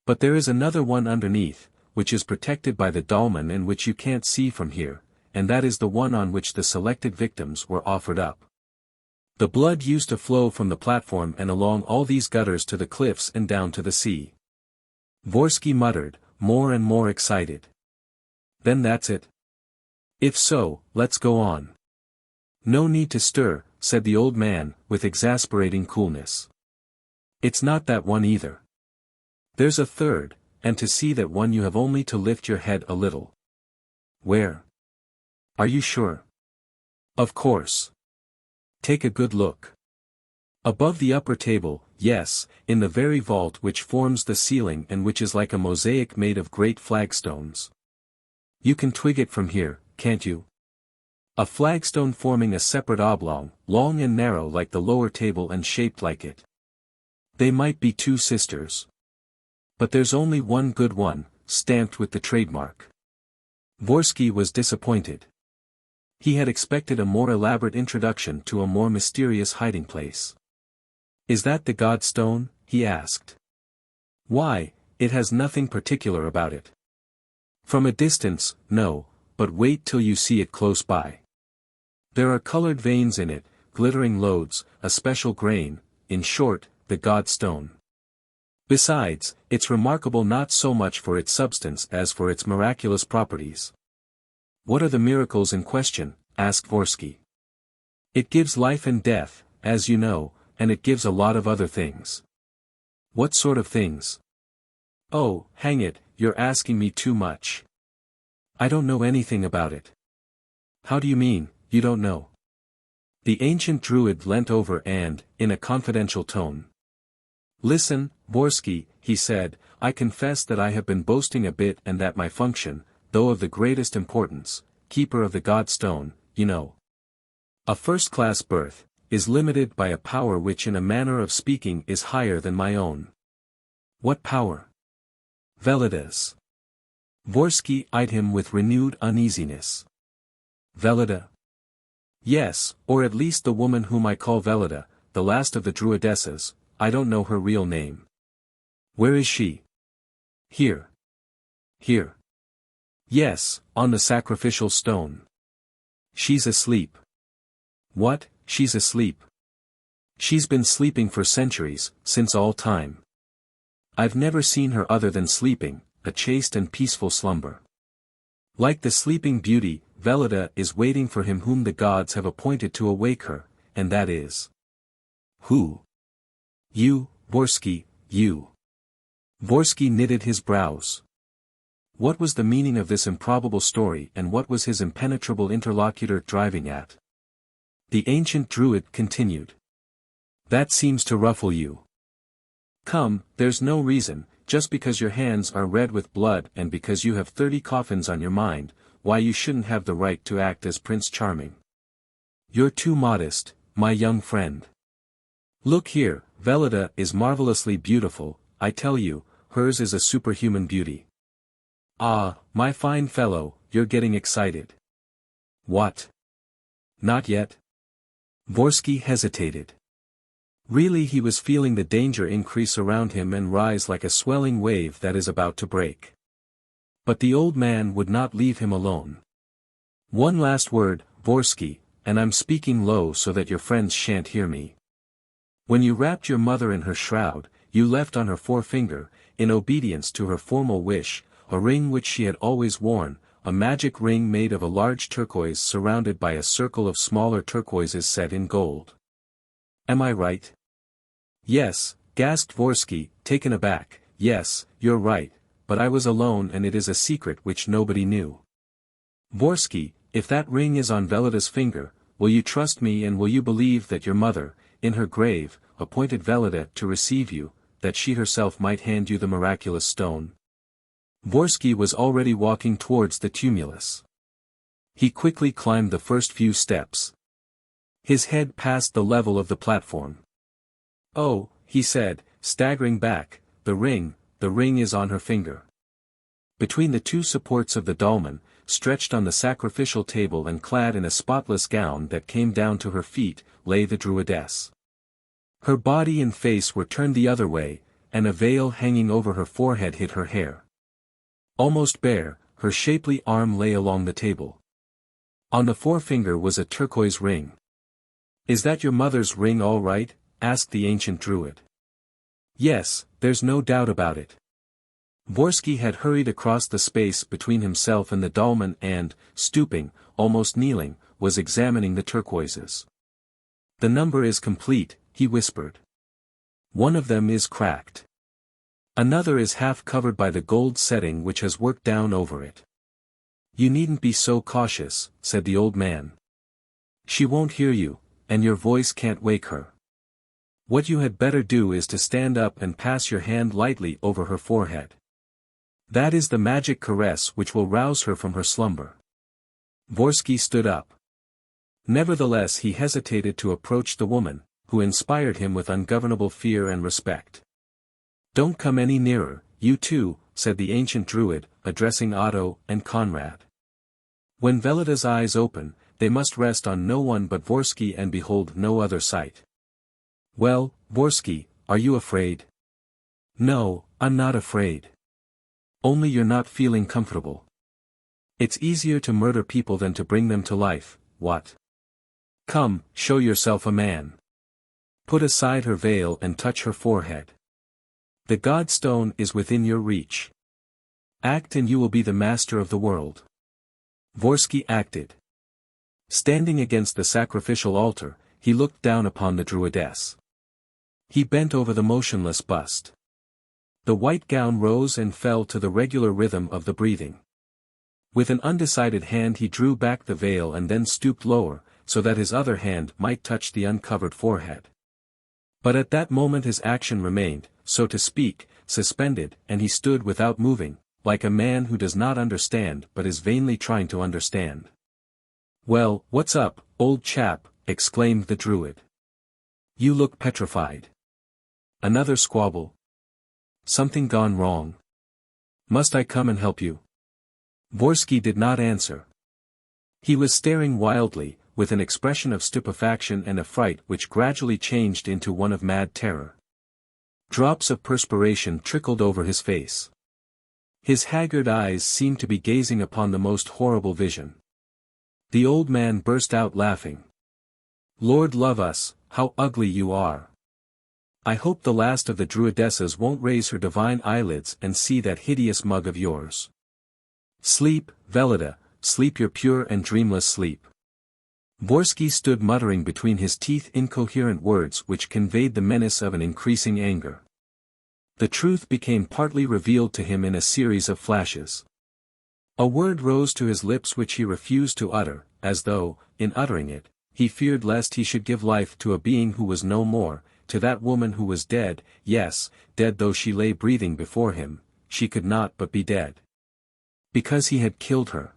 "But there is another one underneath, which is protected by the dolmen and which you can't see from here, and that is the one on which the selected victims were offered up. The blood used to flow from the platform and along all these gutters to the cliffs and down to the sea." Vorski muttered, more and more excited. "Then that's it? If so, let's go on." "No need to stir," said the old man, with exasperating coolness. "It's not that one either. There's a third, and to see that one you have only to lift your head a little." "Where? Are you sure?" "Of course. Take a good look. Above the upper table, yes, in the very vault which forms the ceiling and which is like a mosaic made of great flagstones. You can twig it from here, can't you? A flagstone forming a separate oblong, long and narrow like the lower table and shaped like it. They might be 2 sisters. But there's only one good one, stamped with the trademark." Vorski was disappointed. He had expected a more elaborate introduction to a more mysterious hiding place. "Is that the God-Stone?" he asked. "Why, it has nothing particular about it. From a distance, no, but wait till you see it close by. There are colored veins in it, glittering lodes, a special grain, in short, the God-Stone. Besides, it's remarkable not so much for its substance as for its miraculous properties." "What are the miracles in question?" asked Vorski. "It gives life and death, as you know, and it gives a lot of other things." "What sort of things?" "Oh, hang it, you're asking me too much. I don't know anything about it." "How do you mean, you don't know?" The ancient Druid leant over and, in a confidential tone. "Listen, Vorski," he said, "I confess that I have been boasting a bit and that my function, though of the greatest importance, keeper of the God-Stone, you know. A first-class birth, is limited by a power which in a manner of speaking is higher than my own." "What power?" "Velida's." Vorski eyed him with renewed uneasiness. "Velida?" "Yes, or at least the woman whom I call Velida, the last of the Druidesses. I don't know her real name." "Where is she?" "Here." "Here?" "Yes, on the sacrificial stone." "She's asleep." "What, she's asleep. She's been sleeping for centuries, since all time. I've never seen her other than sleeping, a chaste and peaceful slumber. Like the sleeping beauty, Velida is waiting for him whom the gods have appointed to awake her, and that is... Who? You, Vorski, you. Vorski knitted his brows. What was the meaning of this improbable story and what was his impenetrable interlocutor driving at? The ancient druid continued. That seems to ruffle you. Come, there's no reason, just because your hands are red with blood and because you have 30 coffins on your mind, why you shouldn't have the right to act as Prince Charming. You're too modest, my young friend. Look here, Velida is marvelously beautiful, I tell you, hers is a superhuman beauty. Ah, my fine fellow, you're getting excited. What? Not yet? Vorski hesitated. Really he was feeling the danger increase around him and rise like a swelling wave that is about to break. But the old man would not leave him alone. One last word, Vorski, and I'm speaking low so that your friends shan't hear me. When you wrapped your mother in her shroud, you left on her forefinger, in obedience to her formal wish, a ring which she had always worn, a magic ring made of a large turquoise surrounded by a circle of smaller turquoises set in gold. Am I right? Yes, gasped Vorski, taken aback, yes, you're right, but I was alone and it is a secret which nobody knew. Vorski, if that ring is on Velida's finger, will you trust me and will you believe that your mother, in her grave, appointed Velida to receive you, that she herself might hand you the miraculous stone? Vorski was already walking towards the tumulus. He quickly climbed the first few steps. His head passed the level of the platform. Oh, he said, staggering back, the ring is on her finger. Between the two supports of the dolmen, stretched on the sacrificial table and clad in a spotless gown that came down to her feet, lay the druidess. Her body and face were turned the other way, and a veil hanging over her forehead hid her hair. Almost bare, her shapely arm lay along the table. On the forefinger was a turquoise ring. Is that your mother's ring all right? Asked the ancient druid. Yes, there's no doubt about it. Vorski had hurried across the space between himself and the dolmen and, stooping, almost kneeling, was examining the turquoises. The number is complete, he whispered. One of them is cracked. Another is half covered by the gold setting which has worked down over it. You needn't be so cautious, said the old man. She won't hear you, and your voice can't wake her. What you had better do is to stand up and pass your hand lightly over her forehead. That is the magic caress which will rouse her from her slumber. Vorski stood up. Nevertheless he hesitated to approach the woman, who inspired him with ungovernable fear and respect. Don't come any nearer, you two, said the ancient druid, addressing Otto and Conrad. When Velida's eyes open, they must rest on no one but Vorski and behold no other sight. Well, Vorski, are you afraid? No, I'm not afraid. Only you're not feeling comfortable. It's easier to murder people than to bring them to life, what? Come, show yourself a man. Put aside her veil and touch her forehead. The Godstone is within your reach. Act and you will be the master of the world. Vorski acted. Standing against the sacrificial altar, he looked down upon the druidess. He bent over the motionless bust. The white gown rose and fell to the regular rhythm of the breathing. With an undecided hand he drew back the veil and then stooped lower, so that his other hand might touch the uncovered forehead. But at that moment his action remained, so to speak, suspended, and he stood without moving, like a man who does not understand but is vainly trying to understand. Well, what's up, old chap? Exclaimed the druid. You look petrified. Another squabble? Something gone wrong? Must I come and help you? Vorski did not answer. He was staring wildly, with an expression of stupefaction and affright which gradually changed into one of mad terror. Drops of perspiration trickled over his face. His haggard eyes seemed to be gazing upon the most horrible vision. The old man burst out laughing. Lord love us, how ugly you are. I hope the last of the druidesses won't raise her divine eyelids and see that hideous mug of yours. Sleep, Velida, sleep your pure and dreamless sleep. Vorski stood muttering between his teeth incoherent words which conveyed the menace of an increasing anger. The truth became partly revealed to him in a series of flashes. A word rose to his lips which he refused to utter, as though, in uttering it, he feared lest he should give life to a being who was no more, to that woman who was dead, yes, dead though she lay breathing before him, she could not but be dead. Because he had killed her.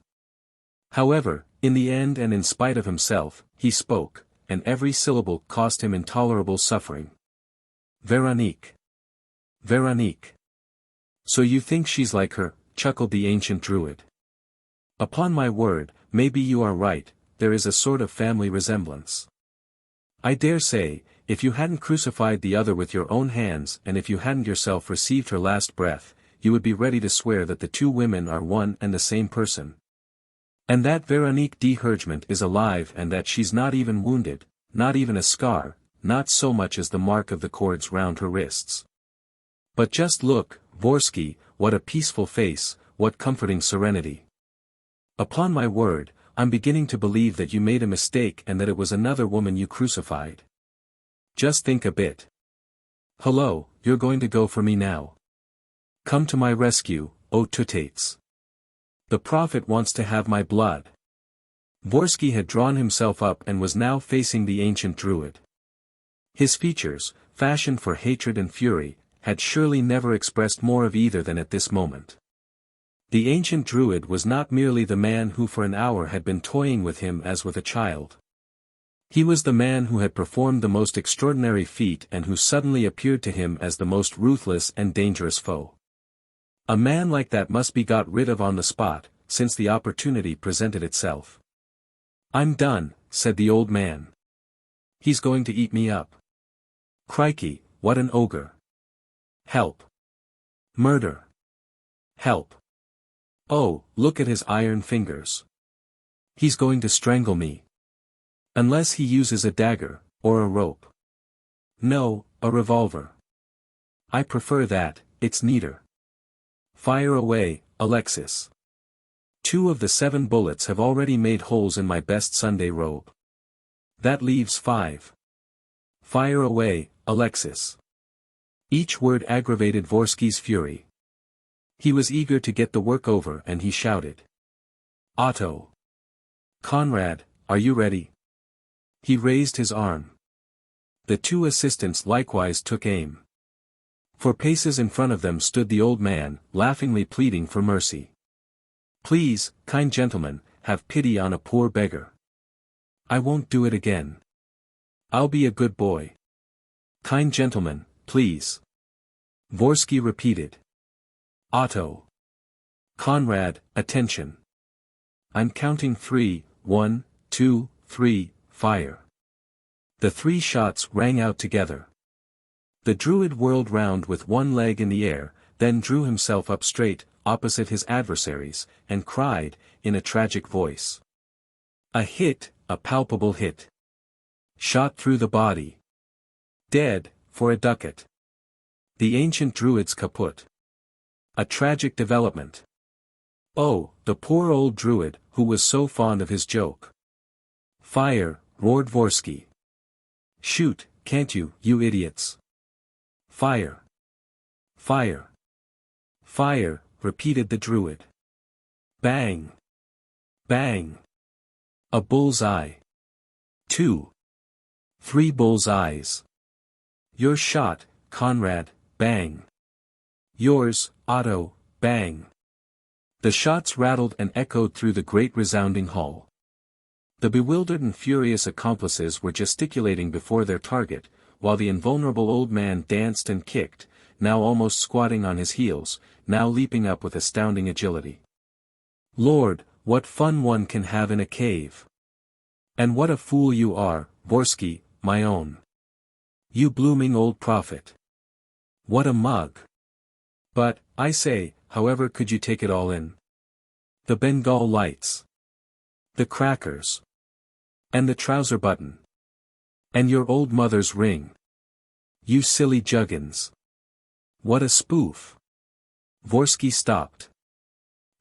However, in the end and in spite of himself, he spoke, and every syllable cost him intolerable suffering. Veronique. Veronique. So you think she's like her, chuckled the ancient druid. Upon my word, maybe you are right, there is a sort of family resemblance. I dare say, if you hadn't crucified the other with your own hands and if you hadn't yourself received her last breath, you would be ready to swear that the two women are one and the same person. And that Veronique de Hergement is alive and that she's not even wounded, not even a scar, not so much as the mark of the cords round her wrists. But just look, Vorski, what a peaceful face, what comforting serenity. Upon my word, I'm beginning to believe that you made a mistake and that it was another woman you crucified. Just think a bit. Hello, you're going to go for me now. Come to my rescue, O Tutates. The prophet wants to have my blood. Vorski had drawn himself up and was now facing the ancient druid. His features, fashioned for hatred and fury, had surely never expressed more of either than at this moment. The ancient druid was not merely the man who for an hour had been toying with him as with a child. He was the man who had performed the most extraordinary feat and who suddenly appeared to him as the most ruthless and dangerous foe. A man like that must be got rid of on the spot, since the opportunity presented itself. I'm done, said the old man. He's going to eat me up. Crikey, what an ogre. Help. Murder. Help. Oh, look at his iron fingers. He's going to strangle me. Unless he uses a dagger, or a rope. No, a revolver. I prefer that, it's neater. Fire away, Alexis. 2 of the 7 bullets have already made holes in my best Sunday robe. That leaves 5. Fire away, Alexis. Each word aggravated Vorski's fury. He was eager to get the work over and he shouted. Otto. Conrad, are you ready? He raised his arm. The 2 assistants likewise took aim. For paces in front of them stood the old man, laughingly pleading for mercy. Please, kind gentlemen, have pity on a poor beggar. I won't do it again. I'll be a good boy. Kind gentlemen, please. Vorski repeated. Otto. Conrad, attention. I'm counting 3, 1, 2, 3, fire. The 3 shots rang out together. The druid whirled round with one leg in the air, then drew himself up straight, opposite his adversaries, and cried, in a tragic voice. A hit, a palpable hit. Shot through the body. Dead, for a ducat. The ancient druid's kaput. A tragic development. Oh, the poor old druid, who was so fond of his joke. Fire, roared Vorski. Shoot, can't you, you idiots. Fire. Fire. Fire, repeated the druid. Bang. Bang. A bull's eye. 2. 3 bull's eyes. Your shot, Conrad, bang. Yours, Otto, bang. The shots rattled and echoed through the great resounding hall. The bewildered and furious accomplices were gesticulating before their target, while the invulnerable old man danced and kicked, now almost squatting on his heels, now leaping up with astounding agility. Lord, what fun one can have in a cave! And what a fool you are, Vorski, my own. You blooming old prophet. What a mug! But, I say, however could you take it all in? The Bengal lights. The crackers. And the trouser button. And your old mother's ring. You silly juggins. What a spoof. Vorski stopped.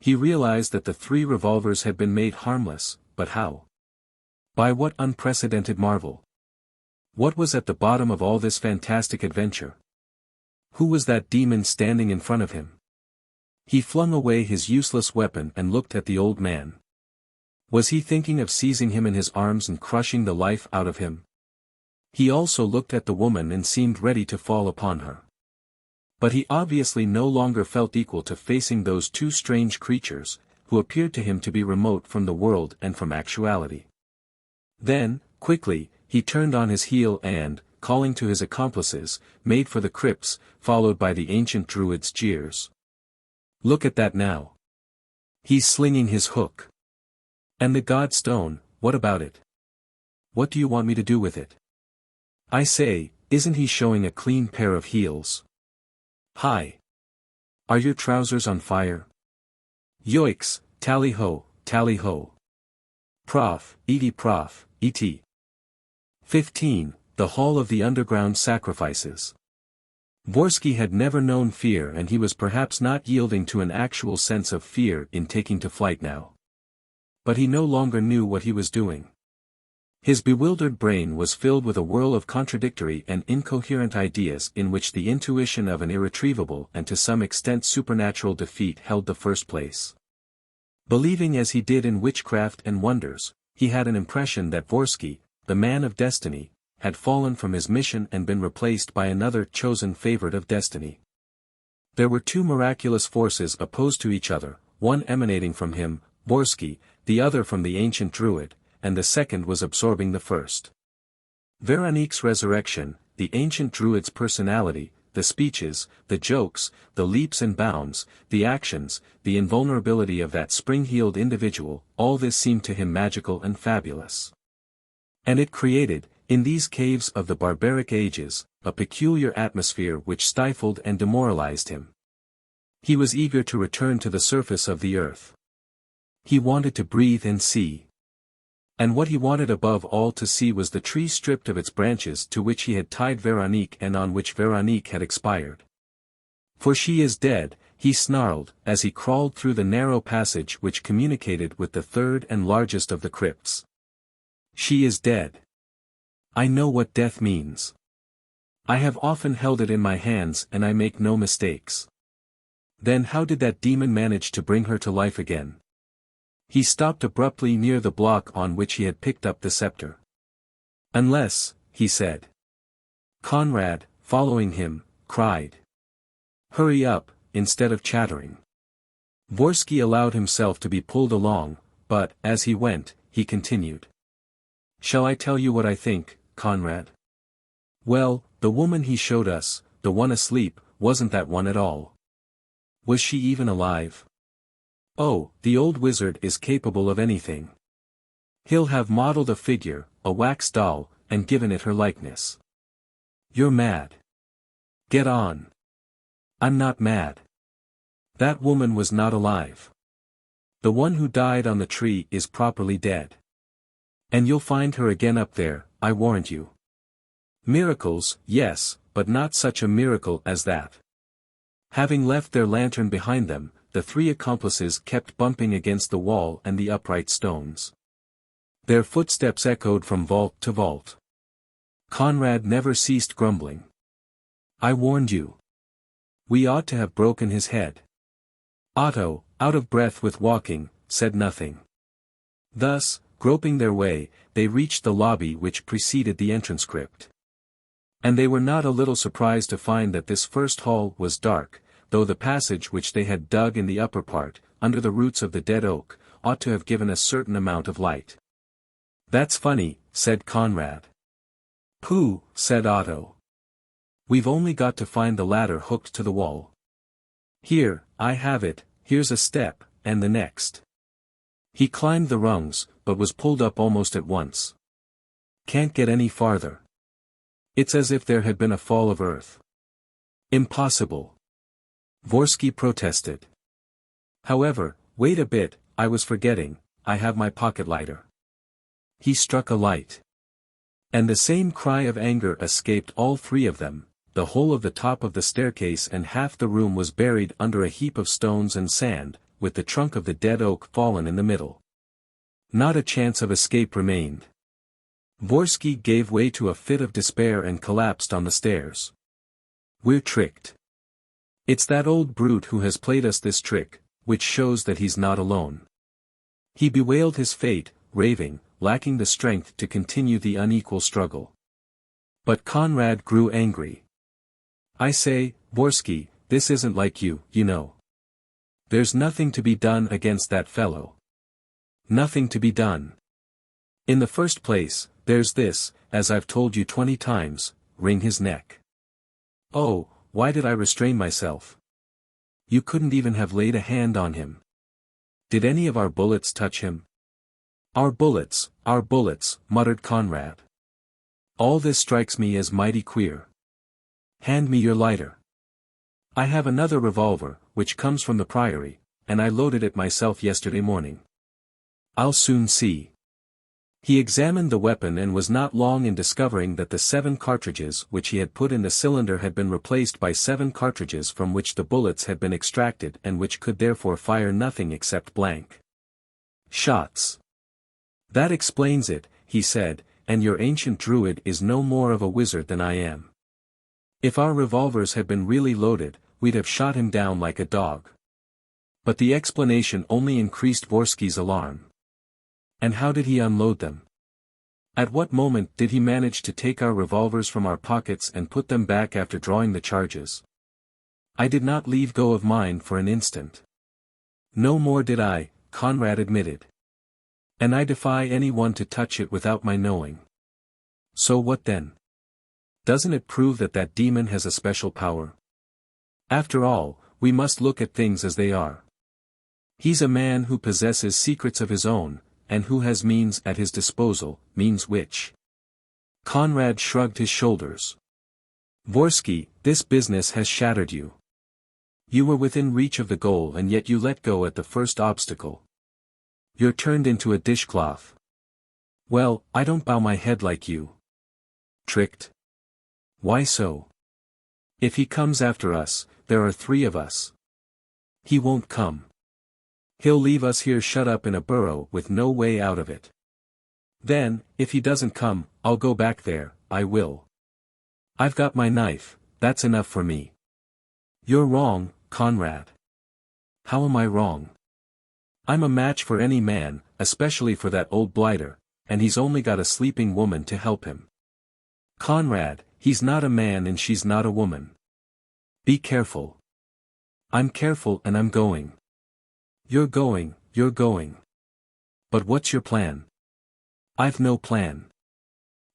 He realized that the 3 revolvers had been made harmless, but how? By what unprecedented marvel? What was at the bottom of all this fantastic adventure? Who was that demon standing in front of him? He flung away his useless weapon and looked at the old man. Was he thinking of seizing him in his arms and crushing the life out of him? He also looked at the woman and seemed ready to fall upon her. But he obviously no longer felt equal to facing those 2 strange creatures, who appeared to him to be remote from the world and from actuality. Then, quickly, he turned on his heel and, calling to his accomplices, made for the crypts, followed by the Ancient Druid's jeers. Look at that now. He's slinging his hook. And the God Stone, what about it? What do you want me to do with it? I say, isn't he showing a clean pair of heels? Hi. Are your trousers on fire? Yoicks, tally-ho, tally-ho. Prof, et. 15, The Hall of the Underground Sacrifices. Vorski had never known fear, and he was perhaps not yielding to an actual sense of fear in taking to flight now. But he no longer knew what he was doing. His bewildered brain was filled with a whirl of contradictory and incoherent ideas in which the intuition of an irretrievable and to some extent supernatural defeat held the first place. Believing as he did in witchcraft and wonders, he had an impression that Vorski, the man of destiny, had fallen from his mission and been replaced by another chosen favorite of destiny. There were 2 miraculous forces opposed to each other, one emanating from him, Vorski, the other from the Ancient Druid, and the second was absorbing the first. Veronique's resurrection, the Ancient Druid's personality, the speeches, the jokes, the leaps and bounds, the actions, the invulnerability of that spring-heeled individual, all this seemed to him magical and fabulous. And it created, in these caves of the barbaric ages, a peculiar atmosphere which stifled and demoralized him. He was eager to return to the surface of the earth. He wanted to breathe and see. And what he wanted above all to see was the tree stripped of its branches to which he had tied Veronique and on which Veronique had expired. For she is dead, he snarled, as he crawled through the narrow passage which communicated with the 3rd and largest of the crypts. She is dead. I know what death means. I have often held it in my hands and I make no mistakes. Then how did that demon manage to bring her to life again? He stopped abruptly near the block on which he had picked up the scepter. Unless, he said. Conrad, following him, cried. Hurry up, instead of chattering. Vorski allowed himself to be pulled along, but, as he went, he continued. Shall I tell you what I think, Conrad? Well, the woman he showed us, the one asleep, wasn't that one at all. Was she even alive? Oh, the old wizard is capable of anything. He'll have modeled a figure, a wax doll, and given it her likeness. You're mad. Get on. I'm not mad. That woman was not alive. The one who died on the tree is properly dead. And you'll find her again up there, I warrant you. Miracles, yes, but not such a miracle as that. Having left their lantern behind them, the 3 accomplices kept bumping against the wall and the upright stones. Their footsteps echoed from vault to vault. Conrad never ceased grumbling. I warned you. We ought to have broken his head. Otto, out of breath with walking, said nothing. Thus, groping their way, they reached the lobby which preceded the entrance crypt. And they were not a little surprised to find that this first hall was dark, though the passage which they had dug in the upper part, under the roots of the dead oak, ought to have given a certain amount of light. That's funny, said Conrad. Pooh, said Otto. We've only got to find the ladder hooked to the wall. Here, I have it, here's a step, and the next. He climbed the rungs, but was pulled up almost at once. Can't get any farther. It's as if there had been a fall of earth. Impossible. Vorski protested. However, wait a bit, I was forgetting, I have my pocket lighter. He struck a light. And the same cry of anger escaped all three of them. The whole of the top of the staircase and half the room was buried under a heap of stones and sand, with the trunk of the dead oak fallen in the middle. Not a chance of escape remained. Vorski gave way to a fit of despair and collapsed on the stairs. We're tricked. It's that old brute who has played us this trick, which shows that he's not alone. He bewailed his fate, raving, lacking the strength to continue the unequal struggle. But Conrad grew angry. I say, Vorski, this isn't like you, you know. There's nothing to be done against that fellow. Nothing to be done. In the first place, there's this, as I've told you 20 times, wring his neck. Oh, why did I restrain myself? You couldn't even have laid a hand on him. Did any of our bullets touch him? Our bullets, muttered Conrad. All this strikes me as mighty queer. Hand me your lighter. I have another revolver, which comes from the priory, and I loaded it myself yesterday morning. I'll soon see. He examined the weapon and was not long in discovering that the 7 cartridges which he had put in the cylinder had been replaced by 7 cartridges from which the bullets had been extracted and which could therefore fire nothing except blank shots. That explains it, he said, and your ancient druid is no more of a wizard than I am. If our revolvers had been really loaded, we'd have shot him down like a dog. But the explanation only increased Vorski's alarm. And how did he unload them? At what moment did he manage to take our revolvers from our pockets and put them back after drawing the charges? I did not leave go of mine for an instant. No more did I, Conrad admitted. And I defy anyone to touch it without my knowing. So what then? Doesn't it prove that that demon has a special power? After all, we must look at things as they are. He's a man who possesses secrets of his own, and who has means at his disposal, means which. Conrad shrugged his shoulders. Vorski, this business has shattered you. You were within reach of the goal and yet you let go at the first obstacle. You're turned into a dishcloth. Well, I don't bow my head like you. Tricked? Why so? If he comes after us, there are 3 of us. He won't come. He'll leave us here shut up in a burrow with no way out of it. Then, if he doesn't come, I'll go back there, I will. I've got my knife, that's enough for me. You're wrong, Conrad. How am I wrong? I'm a match for any man, especially for that old blighter, and he's only got a sleeping woman to help him. Conrad, he's not a man and she's not a woman. Be careful. I'm careful and I'm going. You're going. But what's your plan? I've no plan.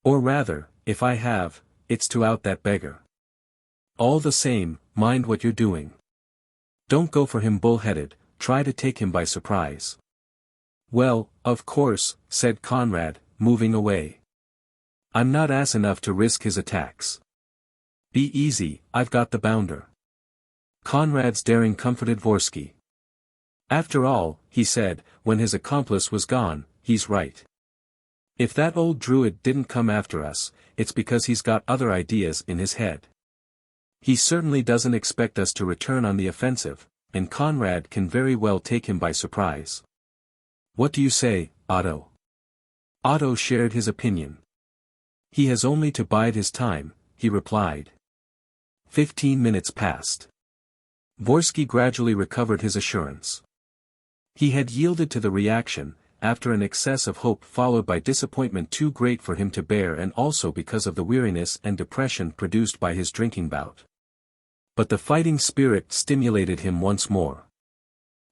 Or rather, if I have, it's to out that beggar. All the same, mind what you're doing. Don't go for him bull-headed, try to take him by surprise. Well, of course, said Conrad, moving away. I'm not ass enough to risk his attacks. Be easy, I've got the bounder. Conrad's daring comforted Vorski. After all, he said, when his accomplice was gone, he's right. If that old druid didn't come after us, it's because he's got other ideas in his head. He certainly doesn't expect us to return on the offensive, and Conrad can very well take him by surprise. What do you say, Otto? Otto shared his opinion. He has only to bide his time, he replied. 15 minutes passed. Vorski gradually recovered his assurance. He had yielded to the reaction, after an excess of hope followed by disappointment too great for him to bear and also because of the weariness and depression produced by his drinking bout. But the fighting spirit stimulated him once more.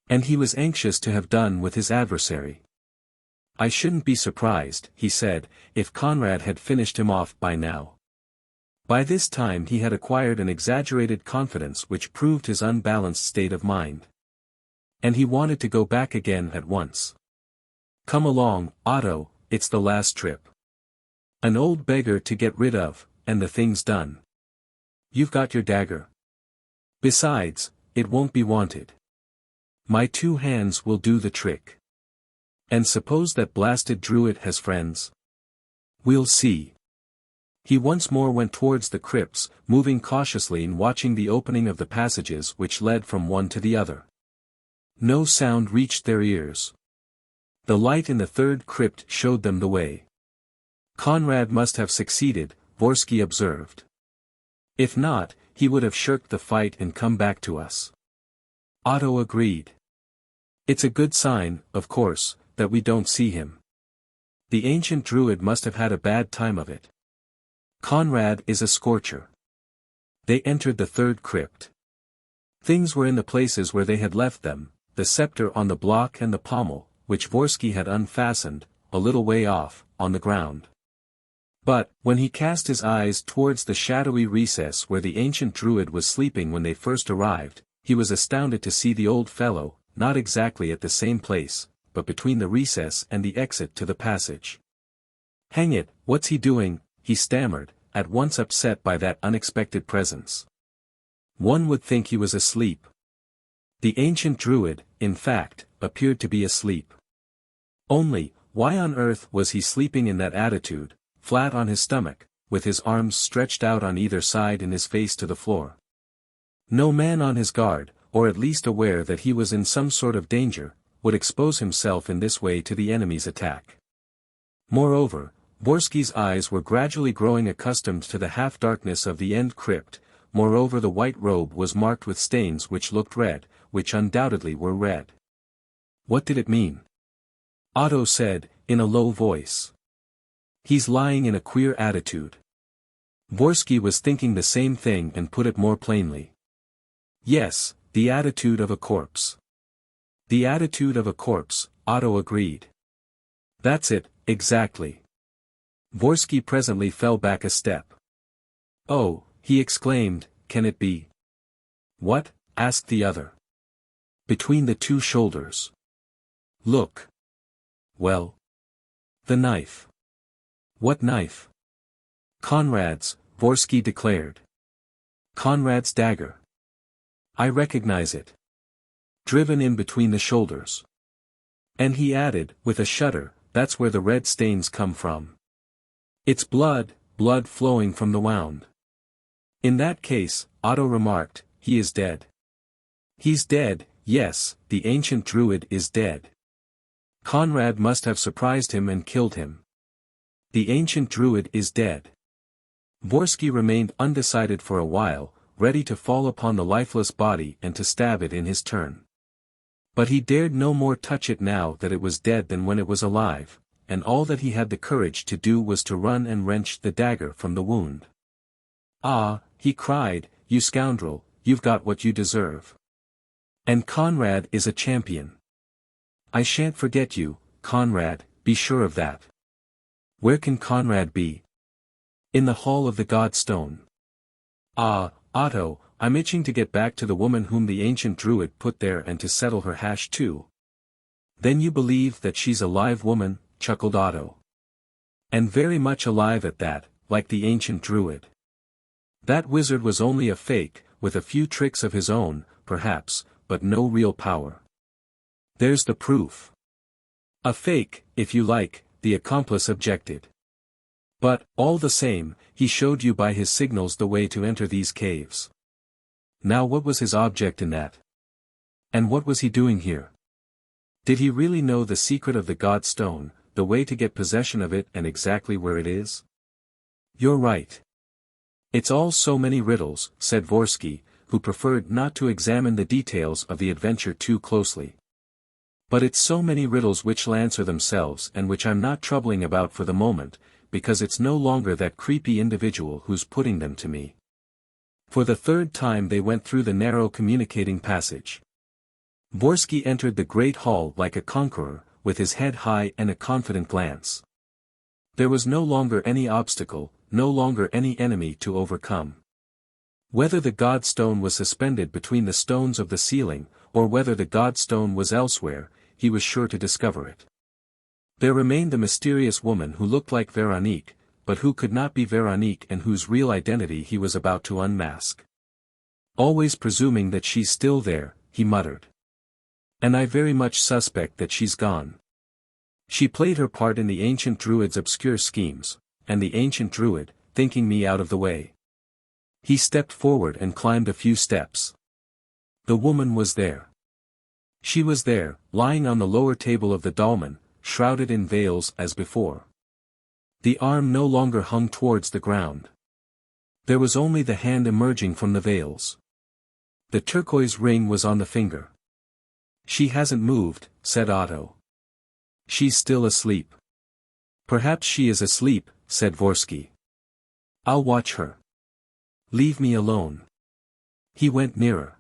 And he was anxious to have done with his adversary. I shouldn't be surprised, he said, if Conrad had finished him off by now. By this time he had acquired an exaggerated confidence which proved his unbalanced state of mind. And he wanted to go back again at once. Come along, Otto, it's the last trip. An old beggar to get rid of, and the thing's done. You've got your dagger. Besides, it won't be wanted. My 2 hands will do the trick. And suppose that blasted druid has friends? We'll see. He once more went towards the crypts, moving cautiously and watching the opening of the passages which led from one to the other. No sound reached their ears. The light in the third crypt showed them the way. Conrad must have succeeded, Vorski observed. If not, he would have shirked the fight and come back to us. Otto agreed. It's a good sign, of course, that we don't see him. The ancient druid must have had a bad time of it. Conrad is a scorcher. They entered the third crypt. Things were in the places where they had left them, the scepter on the block and the pommel, which Vorski had unfastened, a little way off, on the ground. But, when he cast his eyes towards the shadowy recess where the ancient druid was sleeping when they first arrived, he was astounded to see the old fellow, not exactly at the same place, but between the recess and the exit to the passage. "Hang it, what's he doing?" he stammered, at once upset by that unexpected presence. One would think he was asleep. The ancient druid, in fact, appeared to be asleep. Only, why on earth was he sleeping in that attitude, flat on his stomach, with his arms stretched out on either side and his face to the floor? No man on his guard, or at least aware that he was in some sort of danger, would expose himself in this way to the enemy's attack. Moreover, Vorski's eyes were gradually growing accustomed to the half-darkness of the end crypt. Moreover, the white robe was marked with stains which looked red, which undoubtedly were red. What did it mean? Otto said, in a low voice. He's lying in a queer attitude. Vorski was thinking the same thing and put it more plainly. Yes, the attitude of a corpse. The attitude of a corpse, Otto agreed. That's it, exactly. Vorski presently fell back a step. "Oh," he exclaimed, "can it be?" "What?" asked the other. "Between the two shoulders. Look." "Well?" "The knife." "What knife?" "Conrad's," Vorski declared. "Conrad's dagger. I recognize it. Driven in between the shoulders." And he added, with a shudder, "That's where the red stains come from. It's blood, blood flowing from the wound." "In that case," Otto remarked, "he is dead." "He's dead, yes, the ancient druid is dead. Conrad must have surprised him and killed him. The ancient druid is dead." Vorski remained undecided for a while, ready to fall upon the lifeless body and to stab it in his turn. But he dared no more touch it now that it was dead than when it was alive, and all that he had the courage to do was to run and wrench the dagger from the wound. "Ah," he cried, "you scoundrel, you've got what you deserve. And Conrad is a champion. I shan't forget you, Conrad, be sure of that." "Where can Conrad be?" "In the Hall of the Godstone." "Ah, Otto, I'm itching to get back to the woman whom the ancient druid put there and to settle her hash too." "Then you believe that she's a live woman?" chuckled Otto. "And very much alive at that, like the ancient druid. That wizard was only a fake, with a few tricks of his own, perhaps, but no real power." "There's the proof." "A fake, if you like," the accomplice objected. "But, all the same, he showed you by his signals the way to enter these caves. Now what was his object in that? And what was he doing here? Did he really know the secret of the Godstone, the way to get possession of it and exactly where it is?" "You're right. It's all so many riddles," said Vorski, who preferred not to examine the details of the adventure too closely. "But it's so many riddles which answer themselves and which I'm not troubling about for the moment, because it's no longer that creepy individual who's putting them to me." For the third time they went through the narrow communicating passage. Vorski entered the great hall like a conqueror, with his head high and a confident glance. There was no longer any obstacle, no longer any enemy to overcome. Whether the Godstone was suspended between the stones of the ceiling, or whether the Godstone was elsewhere, he was sure to discover it. There remained the mysterious woman who looked like Veronique, but who could not be Veronique and whose real identity he was about to unmask. "Always presuming that she's still there," he muttered. "And I very much suspect that she's gone. She played her part in the ancient druid's obscure schemes, and the ancient druid, thinking me out of the way. He stepped forward and climbed a few steps. The woman was there. She was there, lying on the lower table of the dolmen, shrouded in veils as before. The arm no longer hung towards the ground. There was only the hand emerging from the veils. The turquoise ring was on the finger. "She hasn't moved," said Otto. "She's still asleep." "Perhaps she is asleep," said Vorski. "I'll watch her. Leave me alone." He went nearer.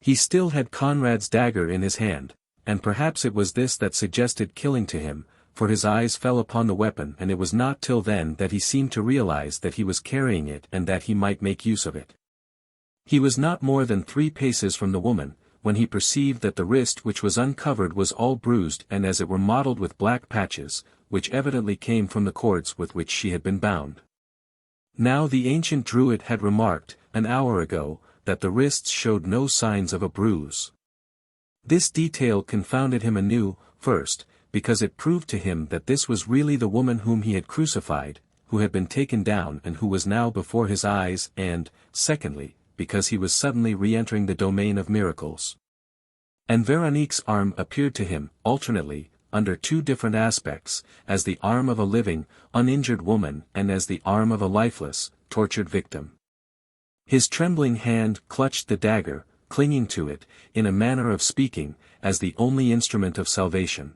He still had Conrad's dagger in his hand, and perhaps it was this that suggested killing to him, for his eyes fell upon the weapon, and it was not till then that he seemed to realize that he was carrying it and that he might make use of it. He was not more than 3 paces from the woman, when he perceived that the wrist which was uncovered was all bruised and as it were mottled with black patches, which evidently came from the cords with which she had been bound. Now the ancient Druid had remarked, an hour ago, that the wrists showed no signs of a bruise. This detail confounded him anew, first, because it proved to him that this was really the woman whom he had crucified, who had been taken down and who was now before his eyes, and, secondly, because he was suddenly re-entering the domain of miracles. And Veronique's arm appeared to him, alternately, under 2 different aspects, as the arm of a living, uninjured woman and as the arm of a lifeless, tortured victim. His trembling hand clutched the dagger, clinging to it, in a manner of speaking, as the only instrument of salvation.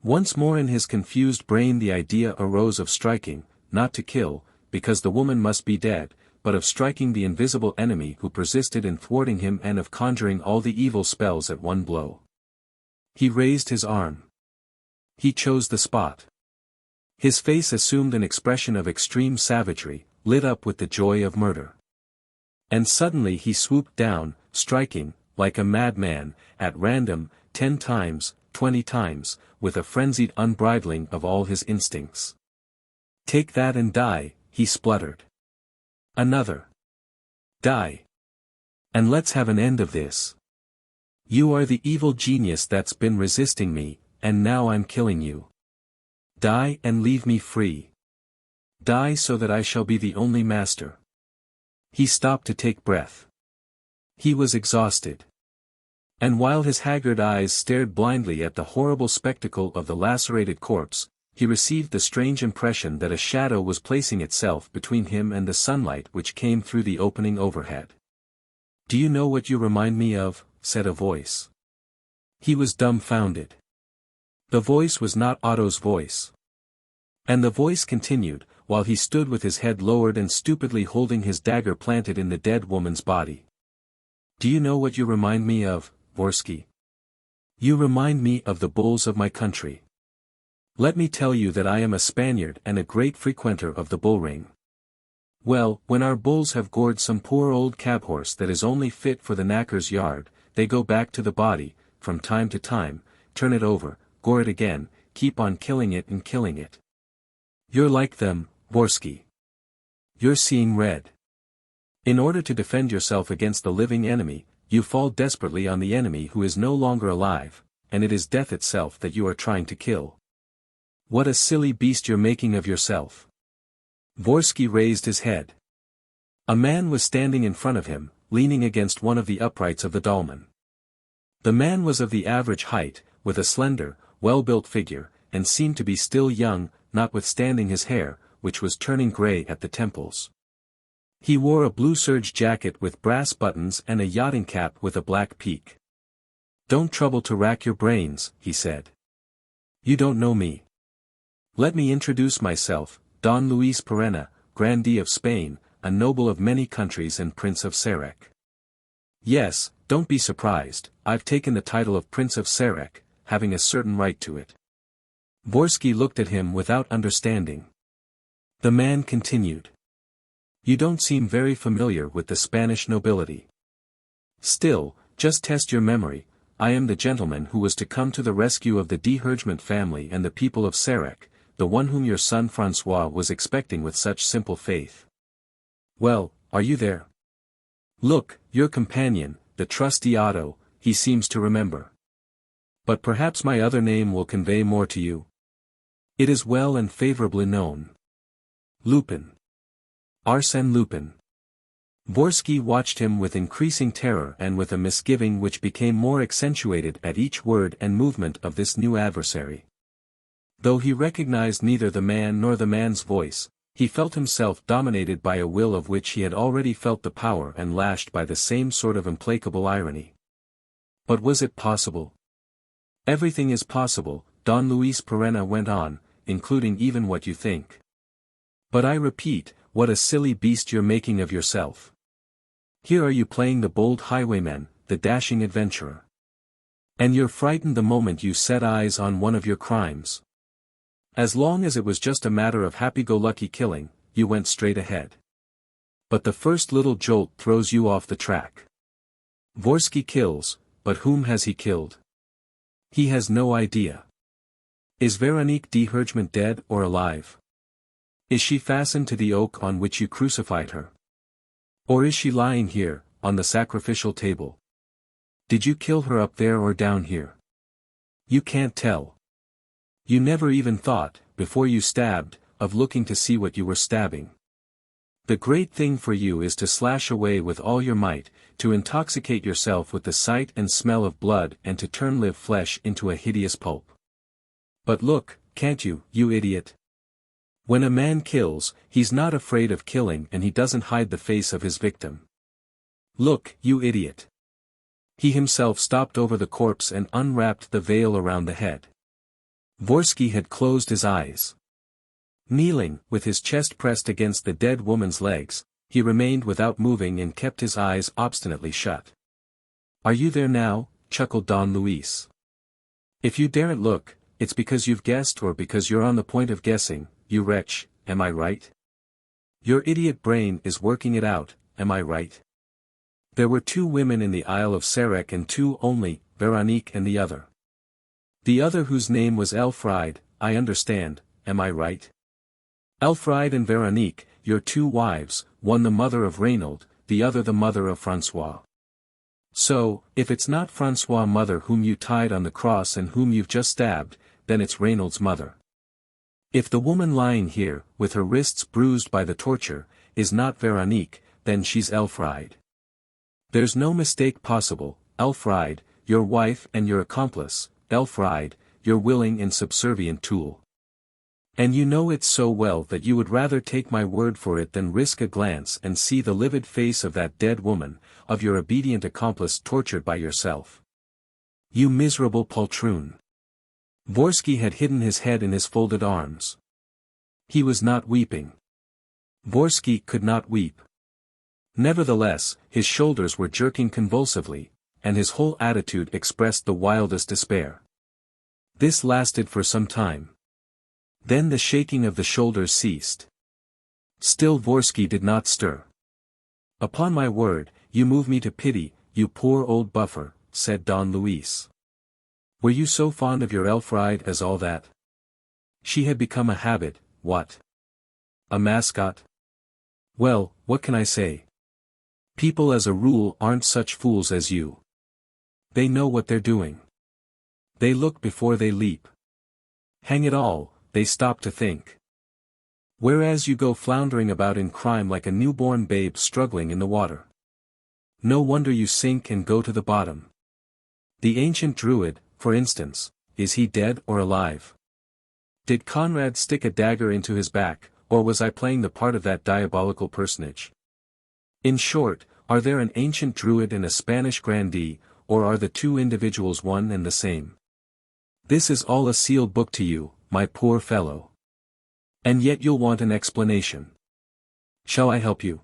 Once more in his confused brain the idea arose of striking, not to kill, because the woman must be dead, but of striking the invisible enemy who persisted in thwarting him and of conjuring all the evil spells at one blow. He raised his arm. He chose the spot. His face assumed an expression of extreme savagery, lit up with the joy of murder. And suddenly he swooped down, striking, like a madman, at random, 10 times, 20 times, with a frenzied unbridling of all his instincts. "Take that and die," he spluttered. "Another. Die. And let's have an end of this. You are the evil genius that's been resisting me, and now I'm killing you. Die and leave me free. Die so that I shall be the only master." He stopped to take breath. He was exhausted. And while his haggard eyes stared blindly at the horrible spectacle of the lacerated corpse, he received the strange impression that a shadow was placing itself between him and the sunlight which came through the opening overhead. "Do you know what you remind me of?" said a voice. He was dumbfounded. The voice was not Otto's voice. And the voice continued, while he stood with his head lowered and stupidly holding his dagger planted in the dead woman's body. "Do you know what you remind me of, Vorski? You remind me of the bulls of my country. Let me tell you that I am a Spaniard and a great frequenter of the bullring. Well, when our bulls have gored some poor old cab-horse that is only fit for the knacker's yard, they go back to the body, from time to time, turn it over, gore it again, keep on killing it and killing it. You're like them, Vorski. You're seeing red. In order to defend yourself against the living enemy, you fall desperately on the enemy who is no longer alive, and it is death itself that you are trying to kill. What a silly beast you're making of yourself." Vorski raised his head. A man was standing in front of him, leaning against one of the uprights of the dolmen. The man was of the average height, with a slender, well-built figure, and seemed to be still young, notwithstanding his hair, which was turning grey at the temples. He wore a blue serge jacket with brass buttons and a yachting cap with a black peak. "Don't trouble to rack your brains," he said. "You don't know me. Let me introduce myself, Don Luis Perena, Grandee of Spain, a noble of many countries and Prince of Sarek. Yes, don't be surprised, I've taken the title of Prince of Sarek, having a certain right to it." Vorski looked at him without understanding. The man continued. "You don't seem very familiar with the Spanish nobility. Still, just test your memory. I am the gentleman who was to come to the rescue of the de Hergement family and the people of Sarek, the one whom your son François was expecting with such simple faith. Well, are you there? Look, your companion, the trusty Otto, he seems to remember. But perhaps my other name will convey more to you. It is well and favorably known. Lupin. Arsène Lupin. Vorski watched him with increasing terror and with a misgiving which became more accentuated at each word and movement of this new adversary. Though he recognized neither the man nor the man's voice, he felt himself dominated by a will of which he had already felt the power and lashed by the same sort of implacable irony. But was it possible? Everything is possible, Don Luis Perenna went on, including even what you think. But I repeat, what a silly beast you're making of yourself. Here are you playing the bold highwayman, the dashing adventurer. And you're frightened the moment you set eyes on one of your crimes. As long as it was just a matter of happy-go-lucky killing, you went straight ahead. But the first little jolt throws you off the track. Vorski kills, but whom has he killed? He has no idea. Is Veronique de Hergement dead or alive? Is she fastened to the oak on which you crucified her? Or is she lying here, on the sacrificial table? Did you kill her up there or down here? You can't tell. You never even thought, before you stabbed, of looking to see what you were stabbing. The great thing for you is to slash away with all your might, to intoxicate yourself with the sight and smell of blood and to turn live flesh into a hideous pulp. But look, can't you, you idiot? When a man kills, he's not afraid of killing and he doesn't hide the face of his victim. Look, you idiot. He himself stopped over the corpse and unwrapped the veil around the head. Vorski had closed his eyes. Kneeling, with his chest pressed against the dead woman's legs, he remained without moving and kept his eyes obstinately shut. Are you there now? Chuckled Don Luis. If you daren't look, it's because you've guessed or because you're on the point of guessing, you wretch, am I right? Your idiot brain is working it out, am I right? There were 2 women in the Isle of Sarek and 2 only, Veronique and the other. The other whose name was Elfriede, I understand, am I right? Elfriede and Veronique, your 2 wives, one the mother of Reynold, the other the mother of François. So, if it's not François' mother whom you tied on the cross and whom you've just stabbed, then it's Reynold's mother. If the woman lying here, with her wrists bruised by the torture, is not Veronique, then she's Elfriede. There's no mistake possible, Elfriede, your wife and your accomplice, Elfriede, your willing and subservient tool. And you know it so well that you would rather take my word for it than risk a glance and see the livid face of that dead woman, of your obedient accomplice tortured by yourself. You miserable poltroon. Vorski had hidden his head in his folded arms. He was not weeping. Vorski could not weep. Nevertheless, his shoulders were jerking convulsively, and his whole attitude expressed the wildest despair. This lasted for some time. Then the shaking of the shoulders ceased. Still Vorski did not stir. Upon my word, you move me to pity, you poor old buffer, said Don Luis. Were you so fond of your Elfriede as all that? She had become a habit, what? A mascot? Well, what can I say? People as a rule aren't such fools as you. They know what they're doing. They look before they leap. Hang it all, they stop to think. Whereas you go floundering about in crime like a newborn babe struggling in the water. No wonder you sink and go to the bottom. The ancient Druid, for instance, is he dead or alive? Did Conrad stick a dagger into his back, or was I playing the part of that diabolical personage? In short, are there an ancient Druid and a Spanish grandee, or are the 2 individuals one and the same? This is all a sealed book to you, my poor fellow. And yet you'll want an explanation. Shall I help you?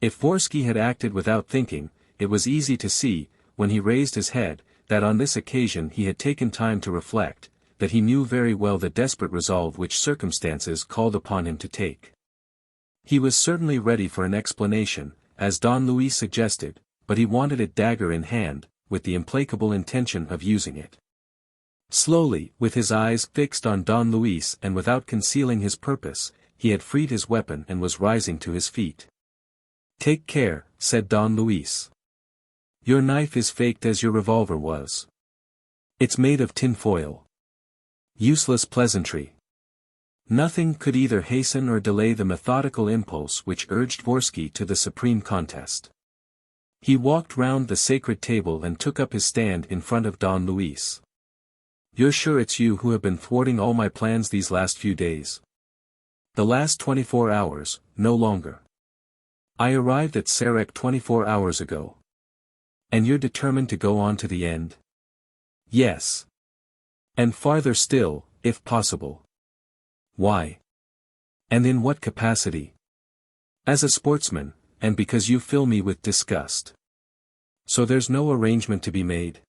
If Vorski had acted without thinking, it was easy to see, when he raised his head, that on this occasion he had taken time to reflect, that he knew very well the desperate resolve which circumstances called upon him to take. He was certainly ready for an explanation, as Don Luis suggested, but he wanted it dagger in hand, with the implacable intention of using it. Slowly, with his eyes fixed on Don Luis and without concealing his purpose, he had freed his weapon and was rising to his feet. Take care, said Don Luis. Your knife is faked as your revolver was. It's made of tin foil. Useless pleasantry. Nothing could either hasten or delay the methodical impulse which urged Vorski to the supreme contest. He walked round the sacred table and took up his stand in front of Don Luis. "You're sure it's you who have been thwarting all my plans these last few days?" "The last 24 hours, no longer. I arrived at Sarek 24 hours ago." "And you're determined to go on to the end?" "Yes. And farther still, if possible." "Why? And in what capacity?" "As a sportsman, and because you fill me with disgust." "So there's no arrangement to be made?"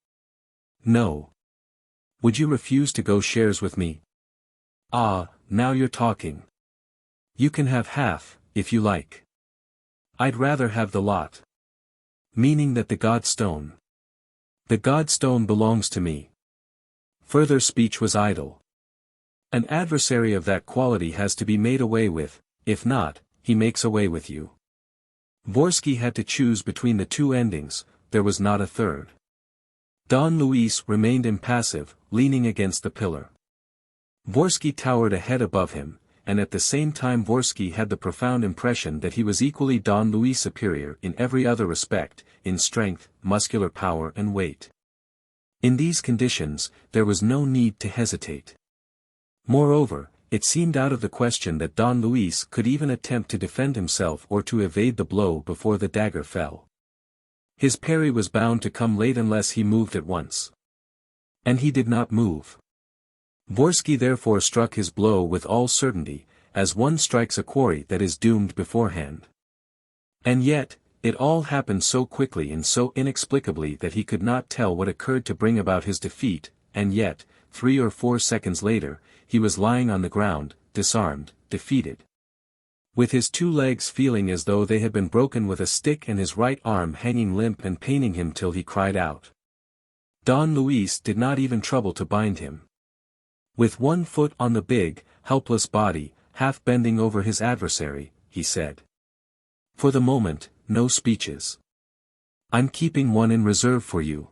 "No." "Would you refuse to go shares with me?" "Ah, now you're talking. You can have half, if you like." "I'd rather have the lot." "Meaning that the God Stone?" "The God Stone belongs to me." Further speech was idle. An adversary of that quality has to be made away with, if not, he makes away with you. Vorski had to choose between the two endings, there was not a third. Don Luis remained impassive, leaning against the pillar. Vorski towered a head above him, and at the same time Vorski had the profound impression that he was equally Don Luis superior in every other respect, in strength, muscular power and weight. In these conditions, there was no need to hesitate. Moreover, it seemed out of the question that Don Luis could even attempt to defend himself or to evade the blow before the dagger fell. His parry was bound to come late unless he moved at once. And he did not move. Vorski therefore struck his blow with all certainty, as one strikes a quarry that is doomed beforehand. And yet, it all happened so quickly and so inexplicably that he could not tell what occurred to bring about his defeat, and yet, 3 or 4 seconds later, he was lying on the ground, disarmed, defeated. With his 2 legs feeling as though they had been broken with a stick and his right arm hanging limp and paining him till he cried out. Don Luis did not even trouble to bind him. With one foot on the big, helpless body, half bending over his adversary, he said. "For the moment, no speeches. I'm keeping one in reserve for you.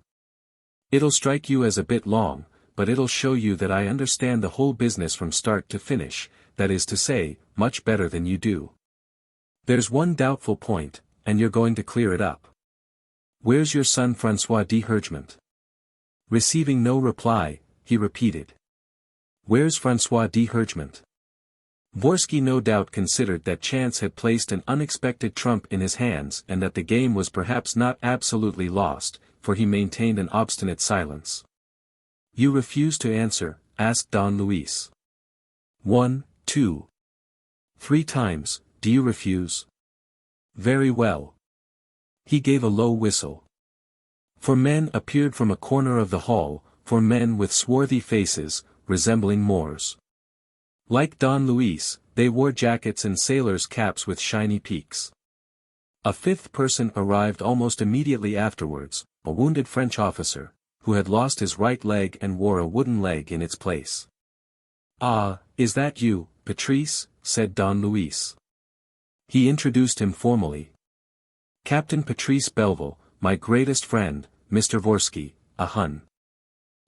It'll strike you as a bit long, but it'll show you that I understand the whole business from start to finish, that is to say, much better than you do. There's one doubtful point, and you're going to clear it up. Where's your son François d'Hergement?" Receiving no reply, he repeated. "Where's François d'Hergement?" Vorski no doubt considered that chance had placed an unexpected trump in his hands and that the game was perhaps not absolutely lost, for he maintained an obstinate silence. "You refuse to answer?" asked Don Luis. 1, 2, 3 times, do you refuse? Very well." He gave a low whistle. 4 men appeared from a corner of the hall, 4 men with swarthy faces, resembling Moors. Like Don Luis, they wore jackets and sailors' caps with shiny peaks. A 5th person arrived almost immediately afterwards, a wounded French officer, who had lost his right leg and wore a wooden leg in its place. "Ah, is that you, Patrice?" said Don Luis. He introduced him formally. "Captain Patrice Belleville, my greatest friend, Mr. Vorski, a Hun."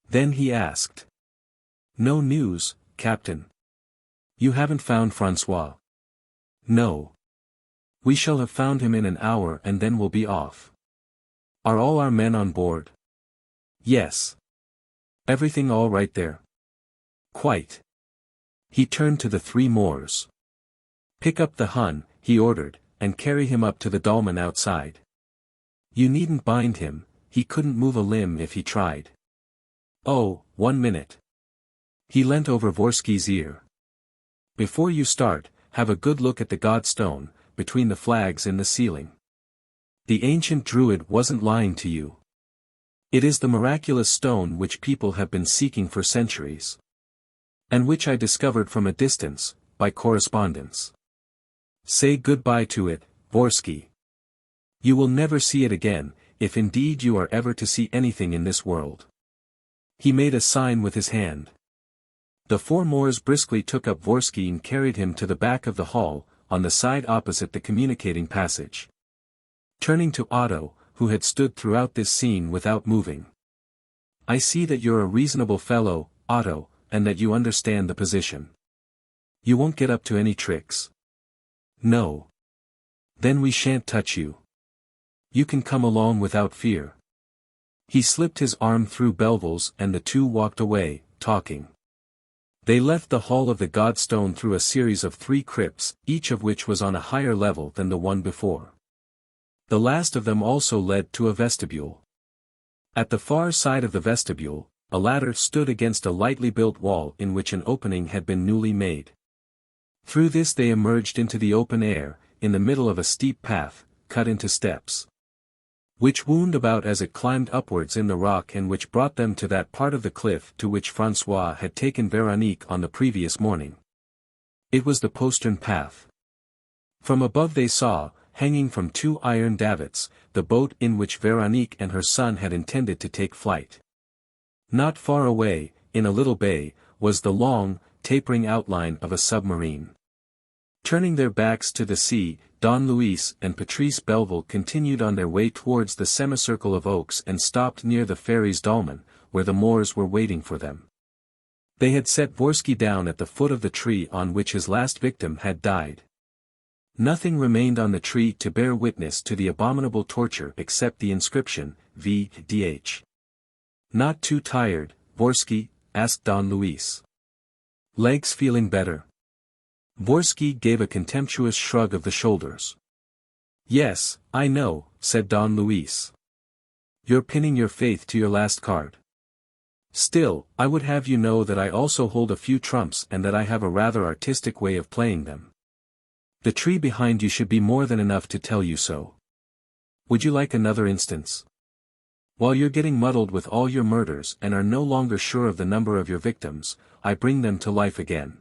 Then he asked. "No news, Captain? You haven't found François?" "No. We shall have found him in an hour and then we'll be off." "Are all our men on board?" "Yes." "Everything all right there?" "Quite." He turned to the 3 Moors. "Pick up the Hun," he ordered, "and carry him up to the dolmen outside. You needn't bind him, he couldn't move a limb if he tried." "Oh, 1 minute." He leant over Vorski's ear. "Before you start, have a good look at the God Stone, between the flags in the ceiling. The Ancient Druid wasn't lying to you. It is the miraculous stone which people have been seeking for centuries. And which I discovered from a distance, by correspondence. Say goodbye to it, Vorski. You will never see it again, if indeed you are ever to see anything in this world." He made a sign with his hand. The 4 Moors briskly took up Vorski and carried him to the back of the hall, on the side opposite the communicating passage. Turning to Otto, who had stood throughout this scene without moving. "I see that you're a reasonable fellow, Otto, and that you understand the position. You won't get up to any tricks. No. Then we shan't touch you. You can come along without fear. He slipped his arm through Belville's and the two walked away, talking. They left the Hall of the Godstone through a series of 3 crypts, each of which was on a higher level than the one before. The last of them also led to a vestibule. At the far side of the vestibule, a ladder stood against a lightly built wall in which an opening had been newly made. Through this they emerged into the open air, in the middle of a steep path, cut into steps, which wound about as it climbed upwards in the rock and which brought them to that part of the cliff to which François had taken Véronique on the previous morning. It was the postern path. From above they saw, hanging from 2 iron davits, the boat in which Véronique and her son had intended to take flight. Not far away, in a little bay, was the long, tapering outline of a submarine. Turning their backs to the sea, Don Luis and Patrice Belville continued on their way towards the semicircle of oaks and stopped near the ferry's dolmen, where the Moors were waiting for them. They had set Vorski down at the foot of the tree on which his last victim had died. Nothing remained on the tree to bear witness to the abominable torture except the inscription, VIII. Not too tired, Vorski? Asked Don Luis. Legs feeling better? Vorski gave a contemptuous shrug of the shoulders. Yes, I know, said Don Luis. You're pinning your faith to your last card. Still, I would have you know that I also hold a few trumps and that I have a rather artistic way of playing them. The tree behind you should be more than enough to tell you so. Would you like another instance? While you're getting muddled with all your murders and are no longer sure of the number of your victims, I bring them to life again.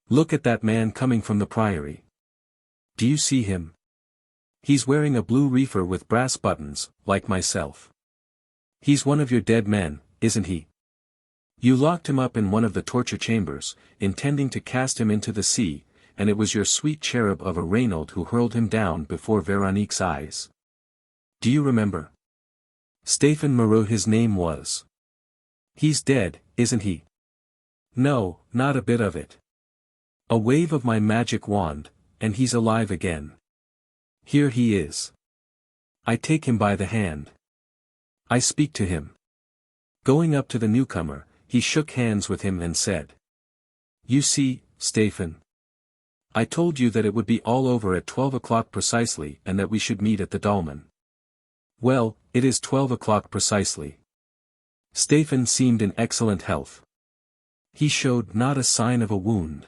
Look at that man coming from the priory. Do you see him? He's wearing a blue reefer with brass buttons, like myself. He's one of your dead men, isn't he? You locked him up in one of the torture chambers, intending to cast him into the sea, and it was your sweet cherub of a Reynold who hurled him down before Véronique's eyes. Do you remember? Stéphane Moreau his name was. He's dead, isn't he? No, not a bit of it. A wave of my magic wand, and he's alive again. Here he is. I take him by the hand. I speak to him. Going up to the newcomer, he shook hands with him and said. You see, Stéphane. I told you that it would be all over at 12 o'clock precisely and that we should meet at the dolmen. Well, it is 12 o'clock precisely. Stéphane seemed in excellent health. He showed not a sign of a wound.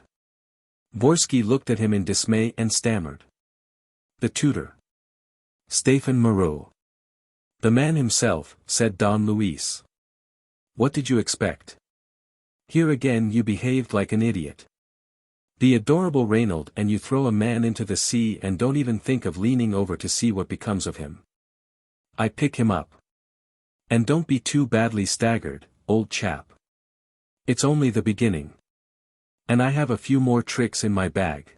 Vorski looked at him in dismay and stammered. The tutor. Stéphane Moreau. The man himself, said Don Luis. What did you expect? Here again you behaved like an idiot. The adorable Reynold and you throw a man into the sea and don't even think of leaning over to see what becomes of him. I pick him up. And don't be too badly staggered, old chap. It's only the beginning. And I have a few more tricks in my bag.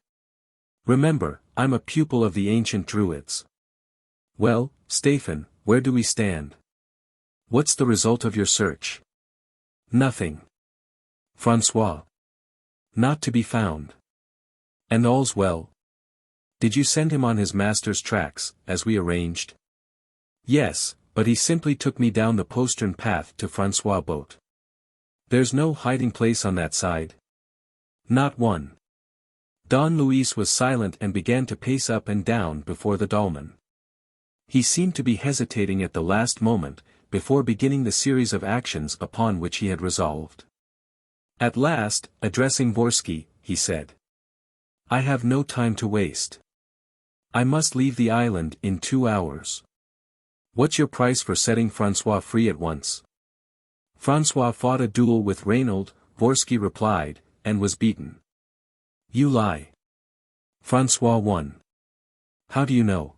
Remember, I'm a pupil of the Ancient Druids. Well, Stéphane, where do we stand? What's the result of your search? Nothing. François. Not to be found. And all's well. Did you send him on his master's tracks, as we arranged? Yes, but he simply took me down the postern path to François' boat. There's no hiding place on that side. Not one. Don Luis was silent and began to pace up and down before the dolmen. He seemed to be hesitating at the last moment, before beginning the series of actions upon which he had resolved. At last, addressing Vorski, he said. I have no time to waste. I must leave the island in 2 hours. What's your price for setting François free at once? François fought a duel with Reynold, Vorski replied, and was beaten. You lie. François won. How do you know?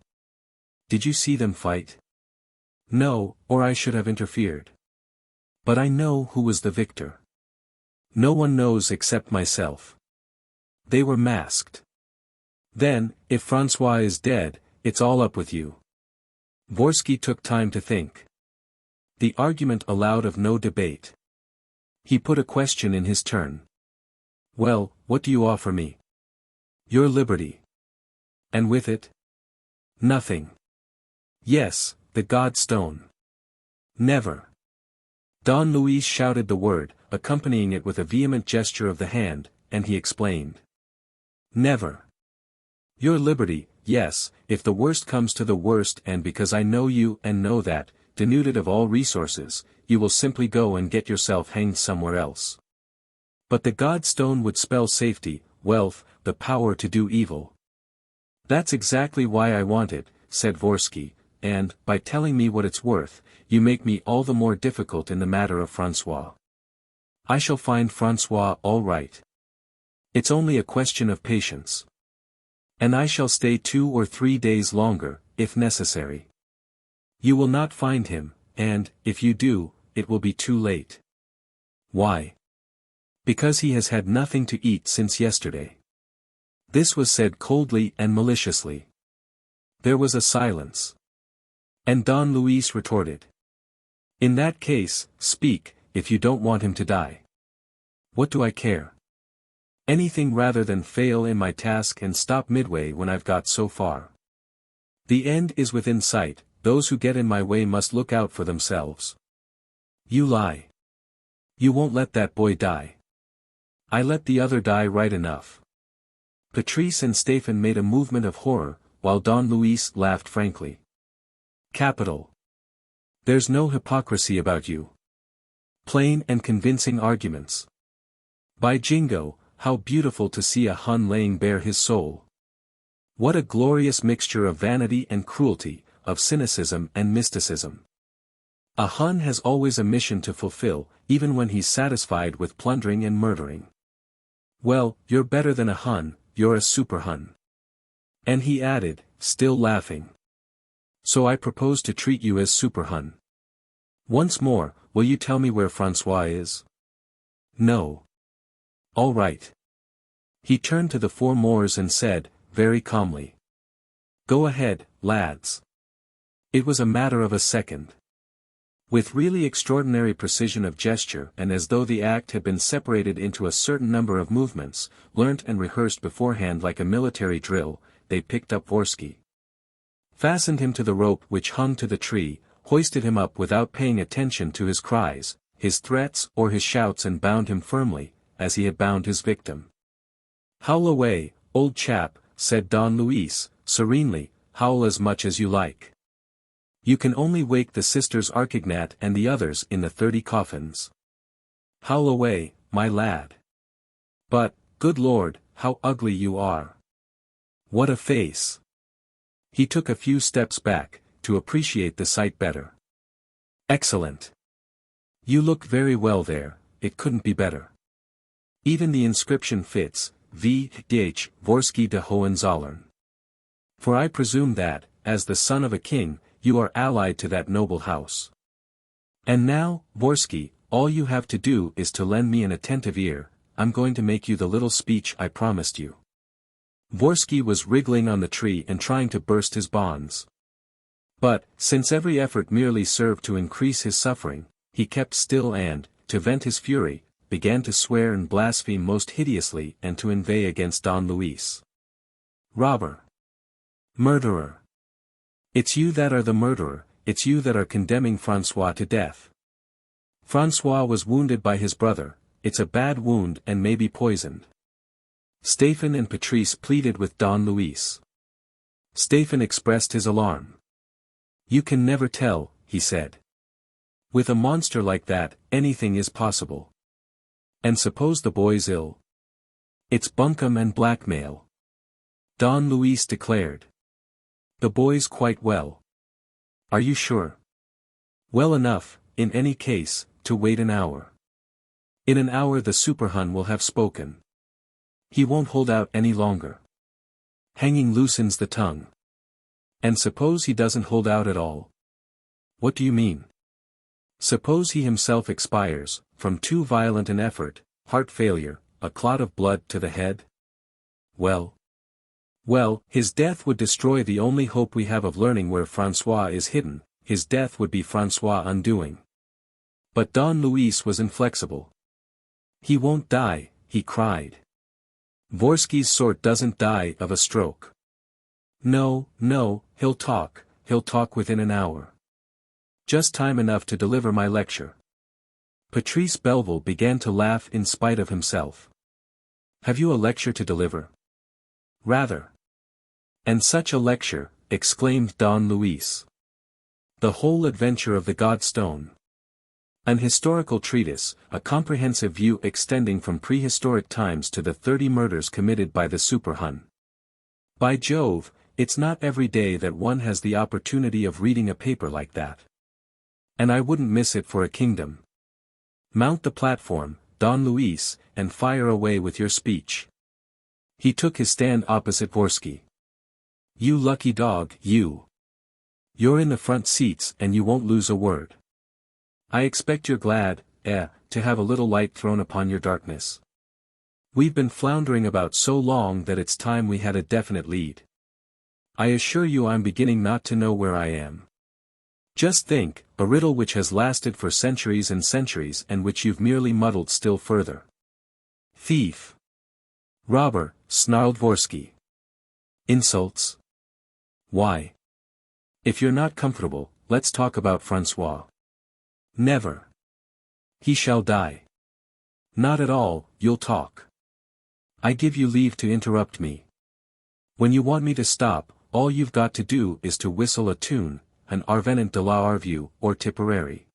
Did you see them fight? No, or I should have interfered. But I know who was the victor. No one knows except myself. They were masked. Then, if François is dead, it's all up with you. Vorski took time to think. The argument allowed of no debate. He put a question in his turn. Well, what do you offer me? Your liberty. And with it? Nothing. Yes, the God Stone. Never. Don Luis shouted the word, accompanying it with a vehement gesture of the hand, and he explained. Never. Your liberty, yes, if the worst comes to the worst, and because I know you and know that, denuded of all resources, you will simply go and get yourself hanged somewhere else. But the God Stone would spell safety, wealth, the power to do evil. That's exactly why I want it, said Vorski, and, by telling me what it's worth, you make me all the more difficult in the matter of François. I shall find François all right. It's only a question of patience. And I shall stay 2 or 3 days longer, if necessary. You will not find him, and, if you do, it will be too late. Why? Because he has had nothing to eat since yesterday. This was said coldly and maliciously. There was a silence. And Don Luis retorted. In that case, speak, if you don't want him to die. What do I care? Anything rather than fail in my task and stop midway when I've got so far. The end is within sight, those who get in my way must look out for themselves. You lie. You won't let that boy die. I let the other die right enough. Patrice and Stéphane made a movement of horror, while Don Luis laughed frankly. Capital. There's no hypocrisy about you. Plain and convincing arguments. By Jingo, how beautiful to see a Hun laying bare his soul. What a glorious mixture of vanity and cruelty, of cynicism and mysticism. A Hun has always a mission to fulfill, even when he's satisfied with plundering and murdering. Well, you're better than a Hun, you're a super Hun. And he added, still laughing. So I propose to treat you as super Hun. Once more, will you tell me where François is? No. All right. He turned to the 4 Moors and said, very calmly. Go ahead, lads. It was a matter of a second. With really extraordinary precision of gesture and as though the act had been separated into a certain number of movements, learnt and rehearsed beforehand like a military drill, they picked up Vorski. Fastened him to the rope which hung to the tree, hoisted him up without paying attention to his cries, his threats or his shouts and bound him firmly, as he had bound his victim. Howl away, old chap, said Don Luis, serenely, howl as much as you like. You can only wake the sisters Archignat and the others in the 30 coffins. Howl away, my lad. But, good Lord, how ugly you are. What a face. He took a few steps back, to appreciate the sight better. Excellent. You look very well there, it couldn't be better. Even the inscription fits, VIII, Vorski de Hohenzollern. For I presume that, as the son of a king, you are allied to that noble house. And now, Vorski, all you have to do is to lend me an attentive ear, I'm going to make you the little speech I promised you. Vorski was wriggling on the tree and trying to burst his bonds. But, since every effort merely served to increase his suffering, he kept still and, to vent his fury, began to swear and blaspheme most hideously and to inveigh against Don Luis. Robber! Murderer! It's you that are the murderer, it's you that are condemning François to death. François was wounded by his brother, it's a bad wound and may be poisoned. Stéphane and Patrice pleaded with Don Luis. Stéphane expressed his alarm. You can never tell, he said. With a monster like that, anything is possible. And suppose the boy's ill? It's bunkum and blackmail. Don Luis declared. The boy's quite well. Are you sure? Well enough, in any case, to wait an hour. In an hour the Super-Hun will have spoken. He won't hold out any longer. Hanging loosens the tongue. And suppose he doesn't hold out at all? What do you mean? Suppose he himself expires, from too violent an effort, heart failure, a clot of blood to the head? Well, his death would destroy the only hope we have of learning where François is hidden, his death would be François' undoing. But Don Luis was inflexible. He won't die, he cried. Vorski's sort doesn't die of a stroke. No, he'll talk within an hour. Just time enough to deliver my lecture. Patrice Belville began to laugh in spite of himself. Have you a lecture to deliver? Rather. And such a lecture, exclaimed Don Luis. The whole adventure of the Godstone. An historical treatise, a comprehensive view extending from prehistoric times to the 30 murders committed by the Super Hun. By Jove, it's not every day that one has the opportunity of reading a paper like that. And I wouldn't miss it for a kingdom. Mount the platform, Don Luis, and fire away with your speech. He took his stand opposite Vorski. You lucky dog, you. You're in the front seats and you won't lose a word. I expect you're glad, to have a little light thrown upon your darkness. We've been floundering about so long that it's time we had a definite lead. I assure you I'm beginning not to know where I am. Just think, a riddle which has lasted for centuries and centuries and which you've merely muddled still further. Thief. Robber, snarled Vorski. Insults? Why? If you're not comfortable, let's talk about François. Never. He shall die. Not at all, you'll talk. I give you leave to interrupt me. When you want me to stop, all you've got to do is to whistle a tune, an Arvenant de la Arvue, or Tipperary.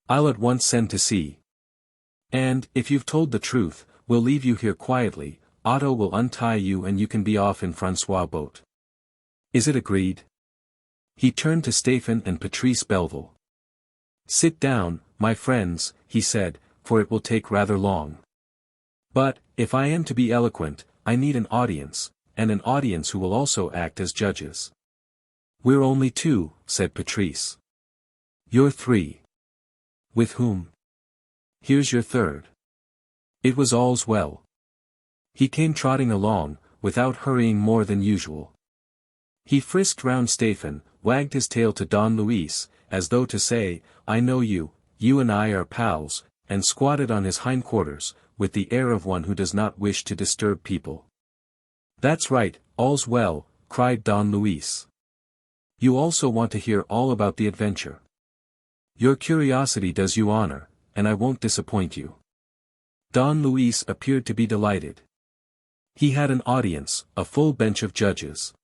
I'll at once send to see. And, if you've told the truth, we'll leave you here quietly, Otto will untie you and you can be off in François' boat. Is it agreed? He turned to Stéphane and Patrice Belville. Sit down, my friends, he said, for it will take rather long. But, if I am to be eloquent, I need an audience, and an audience who will also act as judges. We're only two, said Patrice. You're three. With whom? Here's your third. It was all's well. He came trotting along, without hurrying more than usual. He frisked round Stéphane, wagged his tail to Don Luis, as though to say, I know you and I are pals, and squatted on his hindquarters, with the air of one who does not wish to disturb people. That's right, all's well, cried Don Luis. You also want to hear all about the adventure. Your curiosity does you honor, and I won't disappoint you. Don Luis appeared to be delighted. He had an audience, a full bench of judges.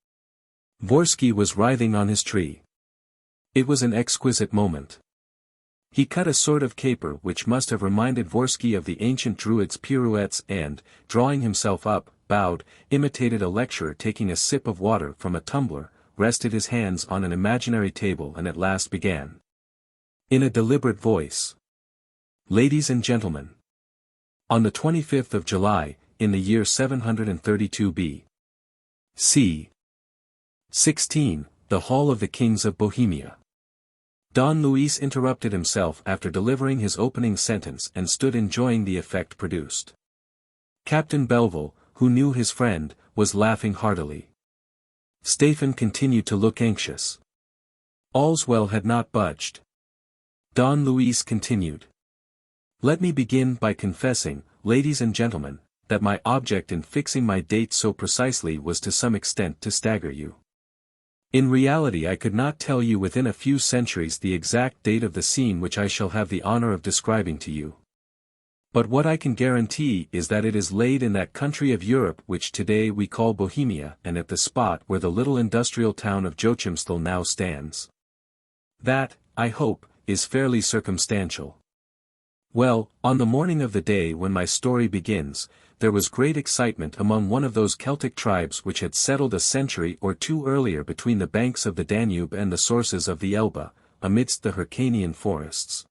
Vorski was writhing on his tree. It was an exquisite moment. He cut a sort of caper which must have reminded Vorski of the ancient Druid's pirouettes and, drawing himself up, bowed, imitated a lecturer taking a sip of water from a tumbler, rested his hands on an imaginary table and at last began. In a deliberate voice. Ladies and gentlemen. On the 25th of July, in the year 732 B.C. 16, the Hall of the Kings of Bohemia. Don Luis interrupted himself after delivering his opening sentence and stood enjoying the effect produced. Captain Belville, who knew his friend, was laughing heartily. Stéphane continued to look anxious. All's well had not budged. Don Luis continued. Let me begin by confessing, ladies and gentlemen, that my object in fixing my date so precisely was to some extent to stagger you. In reality I could not tell you within a few centuries the exact date of the scene which I shall have the honor of describing to you. But what I can guarantee is that it is laid in that country of Europe which today we call Bohemia and at the spot where the little industrial town of Joachimsthal now stands. That, I hope, is fairly circumstantial. Well, on the morning of the day when my story begins, there was great excitement among one of those Celtic tribes which had settled a century or two earlier between the banks of the Danube and the sources of the Elbe, amidst the Hyrcanian forests.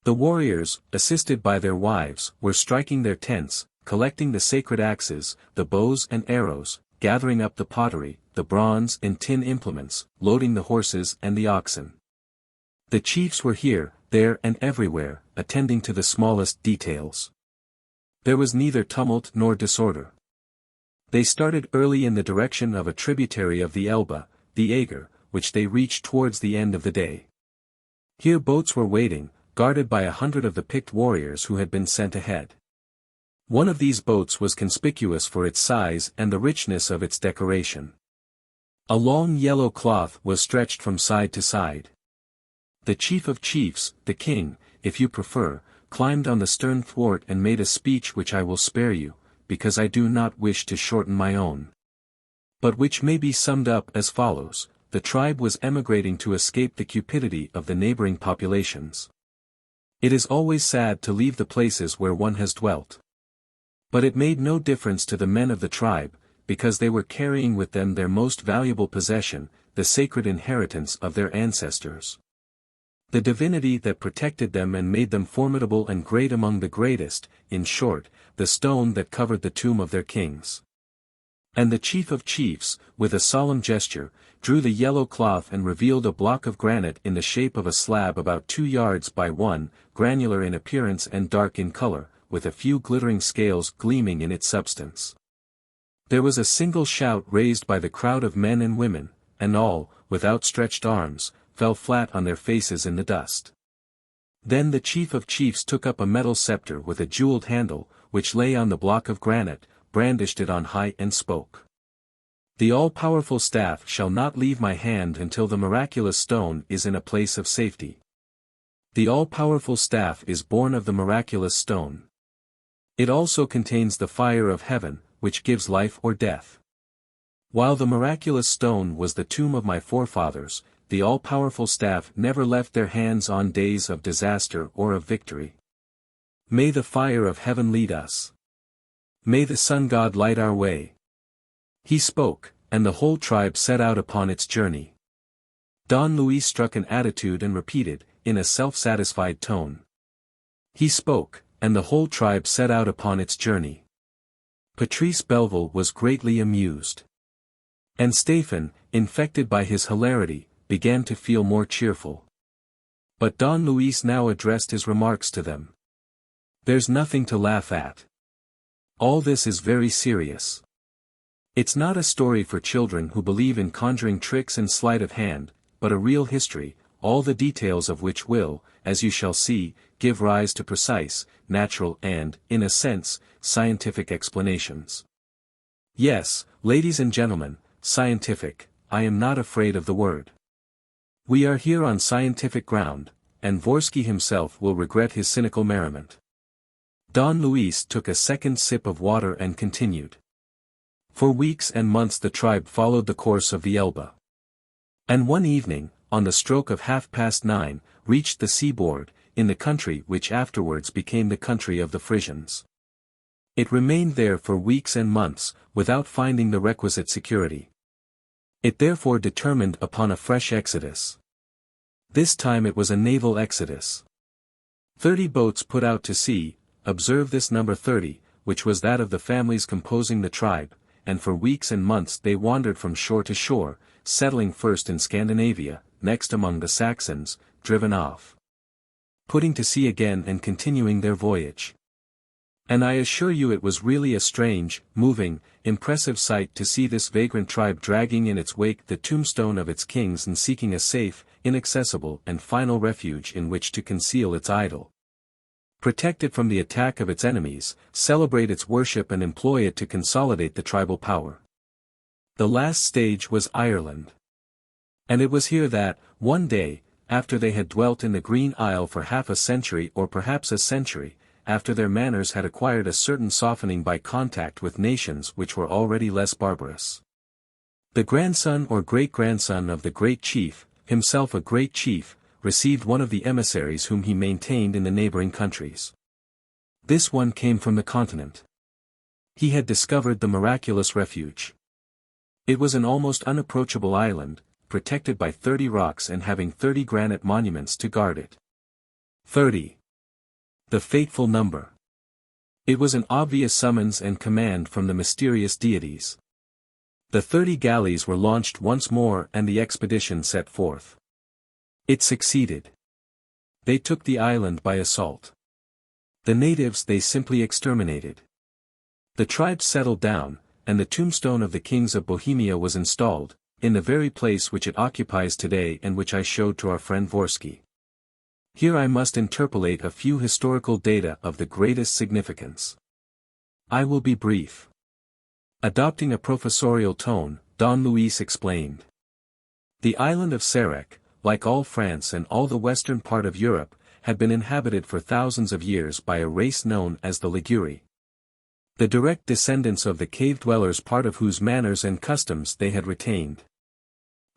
The warriors, assisted by their wives, were striking their tents, collecting the sacred axes, the bows and arrows, gathering up the pottery, the bronze and tin implements, loading the horses and the oxen. The chiefs were here, there and everywhere, attending to the smallest details. There was neither tumult nor disorder. They started early in the direction of a tributary of the Elbe, the Eger, which they reached towards the end of the day. Here boats were waiting, guarded by 100 of the picked warriors who had been sent ahead. One of these boats was conspicuous for its size and the richness of its decoration. A long yellow cloth was stretched from side to side. The chief of chiefs, the king, if you prefer, climbed on the stern thwart and made a speech which I will spare you, because I do not wish to shorten my own. But which may be summed up as follows: the tribe was emigrating to escape the cupidity of the neighboring populations. It is always sad to leave the places where one has dwelt. But it made no difference to the men of the tribe, because they were carrying with them their most valuable possession, the sacred inheritance of their ancestors. The divinity that protected them and made them formidable and great among the greatest, in short, the stone that covered the tomb of their kings. And the chief of chiefs, with a solemn gesture, drew the yellow cloth and revealed a block of granite in the shape of a slab about 2 yards by 1, granular in appearance and dark in color, with a few glittering scales gleaming in its substance. There was a single shout raised by the crowd of men and women, and all, with outstretched arms, fell flat on their faces in the dust. Then the chief of chiefs took up a metal scepter with a jeweled handle, which lay on the block of granite, brandished it on high and spoke. The all-powerful staff shall not leave my hand until the miraculous stone is in a place of safety. The all-powerful staff is born of the miraculous stone. It also contains the fire of heaven, which gives life or death. While the miraculous stone was the tomb of my forefathers, the all-powerful staff never left their hands on days of disaster or of victory. May the fire of heaven lead us. May the sun god light our way. He spoke, and the whole tribe set out upon its journey. Don Luis struck an attitude and repeated, in a self-satisfied tone. He spoke, and the whole tribe set out upon its journey. Patrice Belleville was greatly amused. And Stéphane, infected by his hilarity, began to feel more cheerful. But Don Luis now addressed his remarks to them. There's nothing to laugh at. All this is very serious. It's not a story for children who believe in conjuring tricks and sleight of hand, but a real history, all the details of which will, as you shall see, give rise to precise, natural and, in a sense, scientific explanations. Yes, ladies and gentlemen, scientific, I am not afraid of the word. We are here on scientific ground, and Vorski himself will regret his cynical merriment. Don Luis took a second sip of water and continued. For weeks and months the tribe followed the course of the Elbe. And one evening, on the stroke of 9:30, reached the seaboard, in the country which afterwards became the country of the Frisians. It remained there for weeks and months, without finding the requisite security. It therefore determined upon a fresh exodus. This time it was a naval exodus. 30 boats put out to sea, observe this number 30, which was that of the families composing the tribe, and for weeks and months they wandered from shore to shore, settling first in Scandinavia, next among the Saxons, driven off, putting to sea again and continuing their voyage. And I assure you it was really a strange, moving, impressive sight to see this vagrant tribe dragging in its wake the tombstone of its kings and seeking a safe, inaccessible and final refuge in which to conceal its idol. Protect it from the attack of its enemies, celebrate its worship and employ it to consolidate the tribal power. The last stage was Ireland. And it was here that, one day, after they had dwelt in the Green Isle for half a century or perhaps a century, after their manners had acquired a certain softening by contact with nations which were already less barbarous, the grandson or great-grandson of the great chief, himself a great chief, received one of the emissaries whom he maintained in the neighboring countries. This one came from the continent. He had discovered the miraculous refuge. It was an almost unapproachable island, protected by 30 rocks and having 30 granite monuments to guard it. 30. The fateful number. It was an obvious summons and command from the mysterious deities. The 30 galleys were launched once more and the expedition set forth. It succeeded. They took the island by assault. The natives they simply exterminated. The tribe settled down, and the tombstone of the kings of Bohemia was installed, in the very place which it occupies today and which I showed to our friend Vorski. Here I must interpolate a few historical data of the greatest significance. I will be brief. Adopting a professorial tone, Don Luis explained. The island of Sarek, like all France and all the western part of Europe, had been inhabited for thousands of years by a race known as the Liguri. The direct descendants of the cave dwellers, part of whose manners and customs they had retained.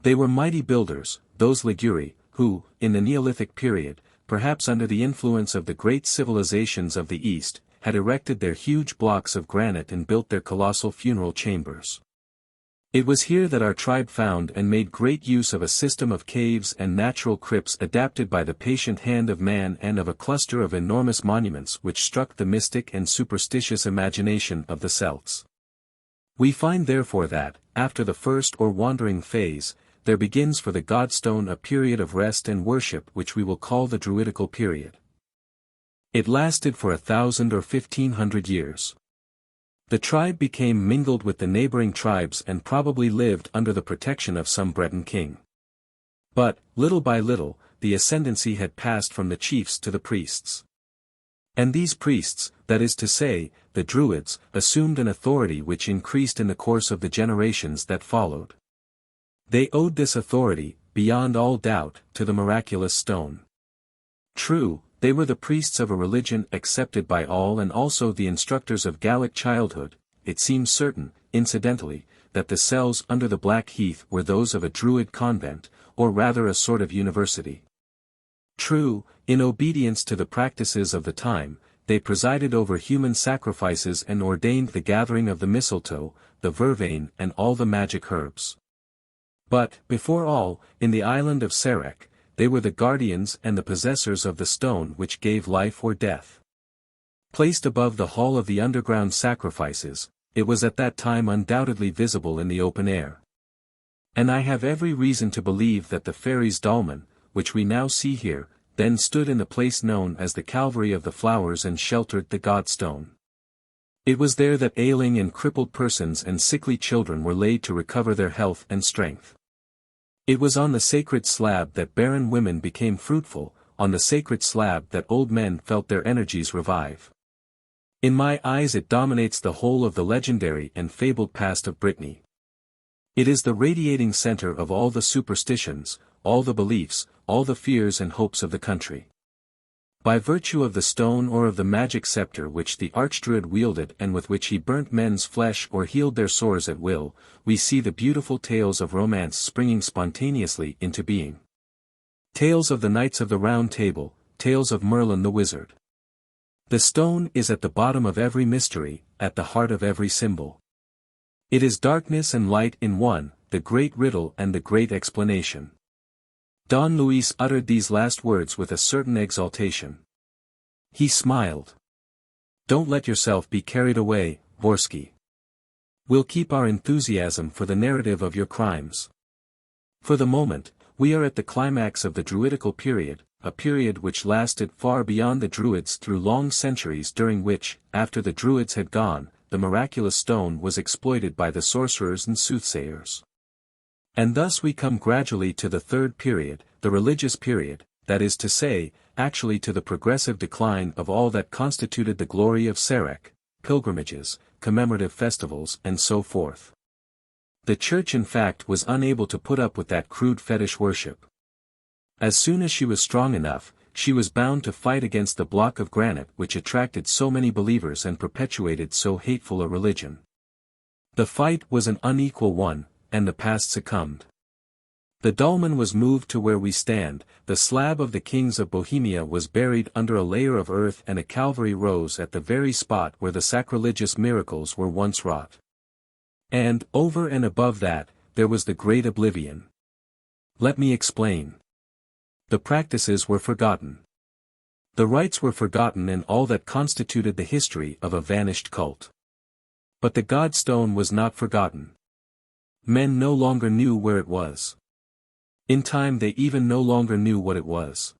They were mighty builders, those Liguri, who, in the Neolithic period, perhaps under the influence of the great civilizations of the East, had erected their huge blocks of granite and built their colossal funeral chambers. It was here that our tribe found and made great use of a system of caves and natural crypts adapted by the patient hand of man, and of a cluster of enormous monuments which struck the mystic and superstitious imagination of the Celts. We find therefore that, after the first or wandering phase, there begins for the Godstone a period of rest and worship which we will call the Druidical period. It lasted for 1,000 or 1,500 years. The tribe became mingled with the neighboring tribes and probably lived under the protection of some Breton king. But, little by little, the ascendancy had passed from the chiefs to the priests. And these priests, that is to say, the Druids, assumed an authority which increased in the course of the generations that followed. They owed this authority, beyond all doubt, to the miraculous stone. True, they were the priests of a religion accepted by all and also the instructors of Gallic childhood. It seems certain, incidentally, that the cells under the Black Heath were those of a Druid convent, or rather a sort of university. True, in obedience to the practices of the time, they presided over human sacrifices and ordained the gathering of the mistletoe, the vervain and all the magic herbs. But, before all, in the island of Sarek, they were the guardians and the possessors of the stone which gave life or death. Placed above the hall of the underground sacrifices, it was at that time undoubtedly visible in the open air. And I have every reason to believe that the fairies' dolmen, which we now see here, then stood in the place known as the Calvary of the Flowers and sheltered the Godstone. It was there that ailing and crippled persons and sickly children were laid to recover their health and strength. It was on the sacred slab that barren women became fruitful, on the sacred slab that old men felt their energies revive. In my eyes it dominates the whole of the legendary and fabled past of Brittany. It is the radiating center of all the superstitions, all the beliefs, all the fears and hopes of the country. By virtue of the stone or of the magic scepter which the archdruid wielded and with which he burnt men's flesh or healed their sores at will, we see the beautiful tales of romance springing spontaneously into being. Tales of the Knights of the Round Table, tales of Merlin the Wizard. The stone is at the bottom of every mystery, at the heart of every symbol. It is darkness and light in one, the great riddle and the great explanation. Don Luis uttered these last words with a certain exaltation. He smiled. Don't let yourself be carried away, Vorski. We'll keep our enthusiasm for the narrative of your crimes. For the moment, we are at the climax of the Druidical period, a period which lasted far beyond the Druids through long centuries, during which, after the Druids had gone, the miraculous stone was exploited by the sorcerers and soothsayers. And thus we come gradually to the third period, the religious period, that is to say, actually to the progressive decline of all that constituted the glory of Sarek, pilgrimages, commemorative festivals and so forth. The Church in fact was unable to put up with that crude fetish worship. As soon as she was strong enough, she was bound to fight against the block of granite which attracted so many believers and perpetuated so hateful a religion. The fight was an unequal one, and the past succumbed. The dolmen was moved to where we stand, the slab of the kings of Bohemia was buried under a layer of earth, and a Calvary rose at the very spot where the sacrilegious miracles were once wrought. And, over and above that, there was the great oblivion. Let me explain. The practices were forgotten. The rites were forgotten and all that constituted the history of a vanished cult. But the Godstone was not forgotten. Men no longer knew where it was. In time they even no longer knew what it was.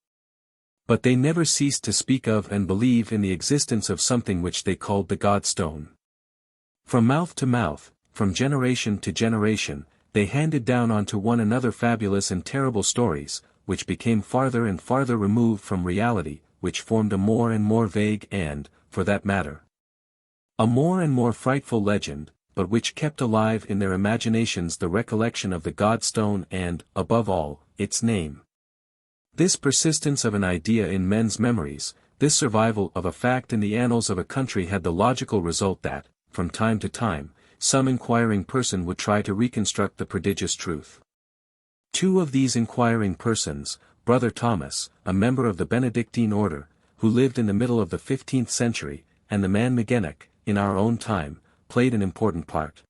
But they never ceased to speak of and believe in the existence of something which they called the Godstone. From mouth to mouth, from generation to generation, they handed down onto one another fabulous and terrible stories, which became farther and farther removed from reality, which formed a more and more vague and, for that matter, A more and more frightful legend, but which kept alive in their imaginations the recollection of the Godstone and, above all, its name. This persistence of an idea in men's memories, this survival of a fact in the annals of a country had the logical result that, from time to time, some inquiring person would try to reconstruct the prodigious truth. Two of these inquiring persons, Brother Thomas, a member of the Benedictine order, who lived in the middle of the 15th century, and the man Magennic, in our own time, played an important part.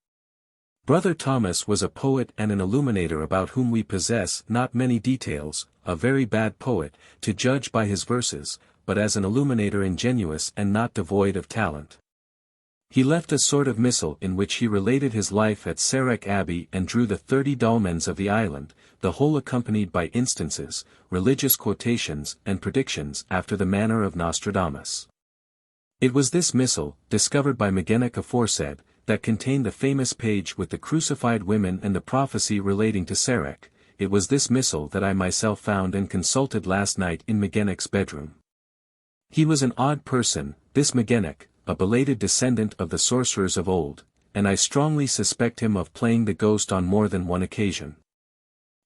Brother Thomas was a poet and an illuminator about whom we possess not many details, a very bad poet, to judge by his verses, but as an illuminator ingenuous and not devoid of talent. He left a sort of missal in which he related his life at Sarek Abbey and drew the 30 dolmens of the island, the whole accompanied by instances, religious quotations and predictions after the manner of Nostradamus. It was this missal, discovered by Magennic aforesaid, that contained the famous page with the crucified women and the prophecy relating to Sarek. It was this missal that I myself found and consulted last night in Magennic's bedroom. He was an odd person, this Magennic, a belated descendant of the sorcerers of old, and I strongly suspect him of playing the ghost on more than one occasion.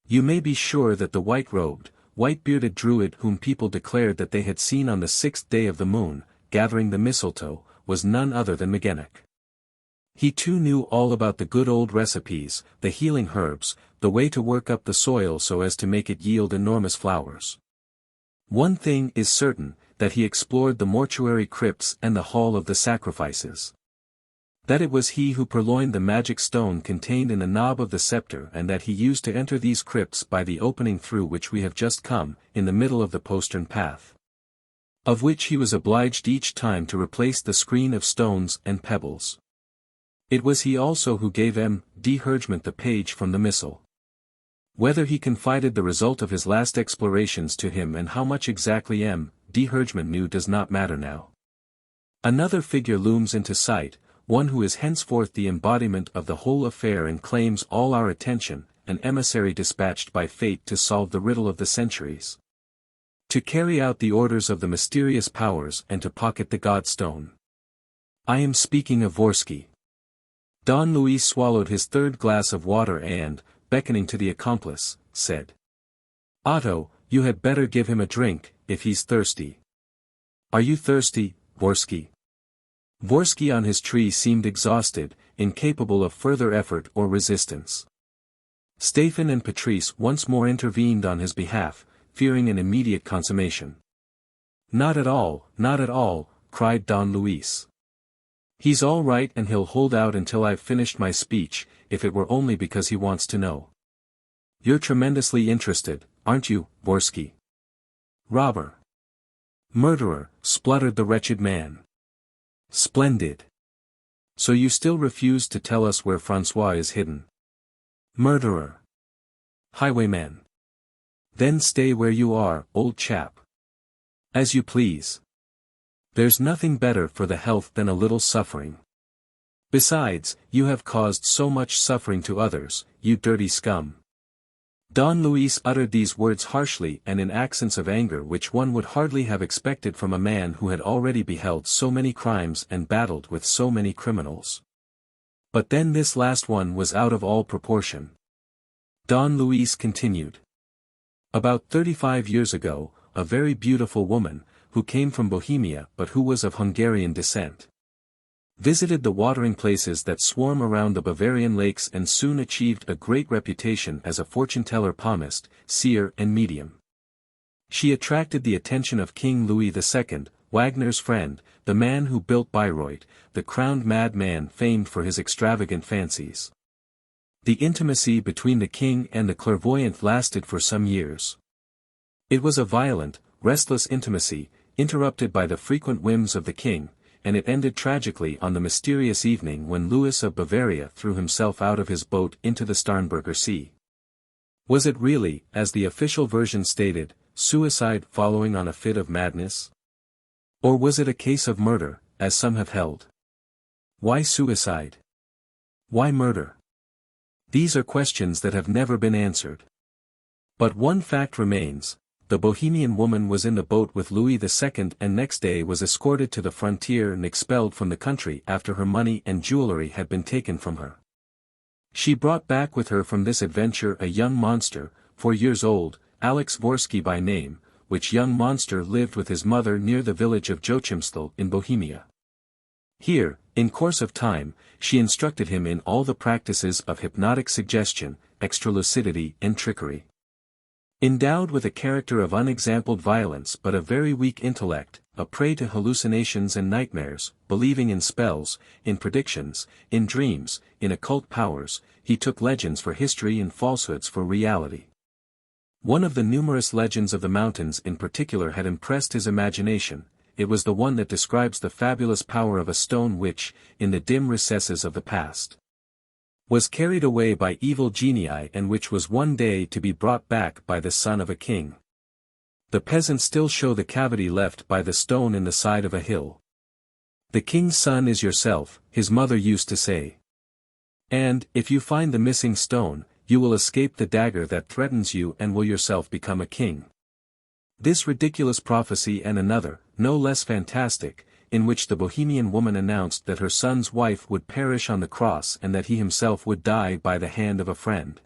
You may be sure that the white-robed, white-bearded druid whom people declared that they had seen on the 6th day of the moon, gathering the mistletoe, was none other than Magennic. He too knew all about the good old recipes, the healing herbs, the way to work up the soil so as to make it yield enormous flowers. One thing is certain, that he explored the mortuary crypts and the hall of the sacrifices. That it was he who purloined the magic stone contained in the knob of the scepter and that he used to enter these crypts by the opening through which we have just come, in the middle of the postern path. Of which he was obliged each time to replace the screen of stones and pebbles. It was he also who gave M.D. Hergement the page from the missal. Whether he confided the result of his last explorations to him and how much exactly M.D. Hergement knew does not matter now. Another figure looms into sight, one who is henceforth the embodiment of the whole affair and claims all our attention, an emissary dispatched by fate to solve the riddle of the centuries. To carry out the orders of the mysterious powers and to pocket the Godstone. I am speaking of Vorski. Don Luis swallowed his third glass of water and, beckoning to the accomplice, said. Otto, you had better give him a drink, if he's thirsty. Are you thirsty, Vorski? Vorski on his tree seemed exhausted, incapable of further effort or resistance. Stéphane and Patrice once more intervened on his behalf, fearing an immediate consummation. Not at all, cried Don Luis. He's all right and he'll hold out until I've finished my speech, if it were only because he wants to know. You're tremendously interested, aren't you, Vorski? Robber. Murderer, spluttered the wretched man. Splendid. So you still refuse to tell us where François is hidden? Murderer. Highwayman. Then stay where you are, old chap. As you please. There's nothing better for the health than a little suffering. Besides, you have caused so much suffering to others, you dirty scum. Don Luis uttered these words harshly and in accents of anger which one would hardly have expected from a man who had already beheld so many crimes and battled with so many criminals. But then this last one was out of all proportion. Don Luis continued. About 35 years ago, a very beautiful woman, who came from Bohemia but who was of Hungarian descent, visited the watering places that swarm around the Bavarian lakes and soon achieved a great reputation as a fortune-teller, palmist, seer and medium. She attracted the attention of King Louis II, Wagner's friend, the man who built Bayreuth, the crowned madman famed for his extravagant fancies. The intimacy between the king and the clairvoyant lasted for some years. It was a violent, restless intimacy, interrupted by the frequent whims of the king, and it ended tragically on the mysterious evening when Louis of Bavaria threw himself out of his boat into the Starnberger Sea. Was it really, as the official version stated, suicide following on a fit of madness? Or was it a case of murder, as some have held? Why suicide? Why murder? These are questions that have never been answered. But one fact remains, the Bohemian woman was in the boat with Louis II and next day was escorted to the frontier and expelled from the country after her money and jewelry had been taken from her. She brought back with her from this adventure a young monster, 4 years old, Alex Vorski by name, which young monster lived with his mother near the village of Joachimsthal in Bohemia. Here, in course of time, she instructed him in all the practices of hypnotic suggestion, extra lucidity and trickery. Endowed with a character of unexampled violence but a very weak intellect, a prey to hallucinations and nightmares, believing in spells, in predictions, in dreams, in occult powers, he took legends for history and falsehoods for reality. One of the numerous legends of the mountains in particular had impressed his imagination. It was the one that describes the fabulous power of a stone which, in the dim recesses of the past, was carried away by evil genii and which was one day to be brought back by the son of a king. The peasants still show the cavity left by the stone in the side of a hill. The king's son is yourself, his mother used to say. And, if you find the missing stone, you will escape the dagger that threatens you and will yourself become a king. This ridiculous prophecy and another, no less fantastic, in which the Bohemian woman announced that her son's wife would perish on the cross and that he himself would die by the hand of a friend,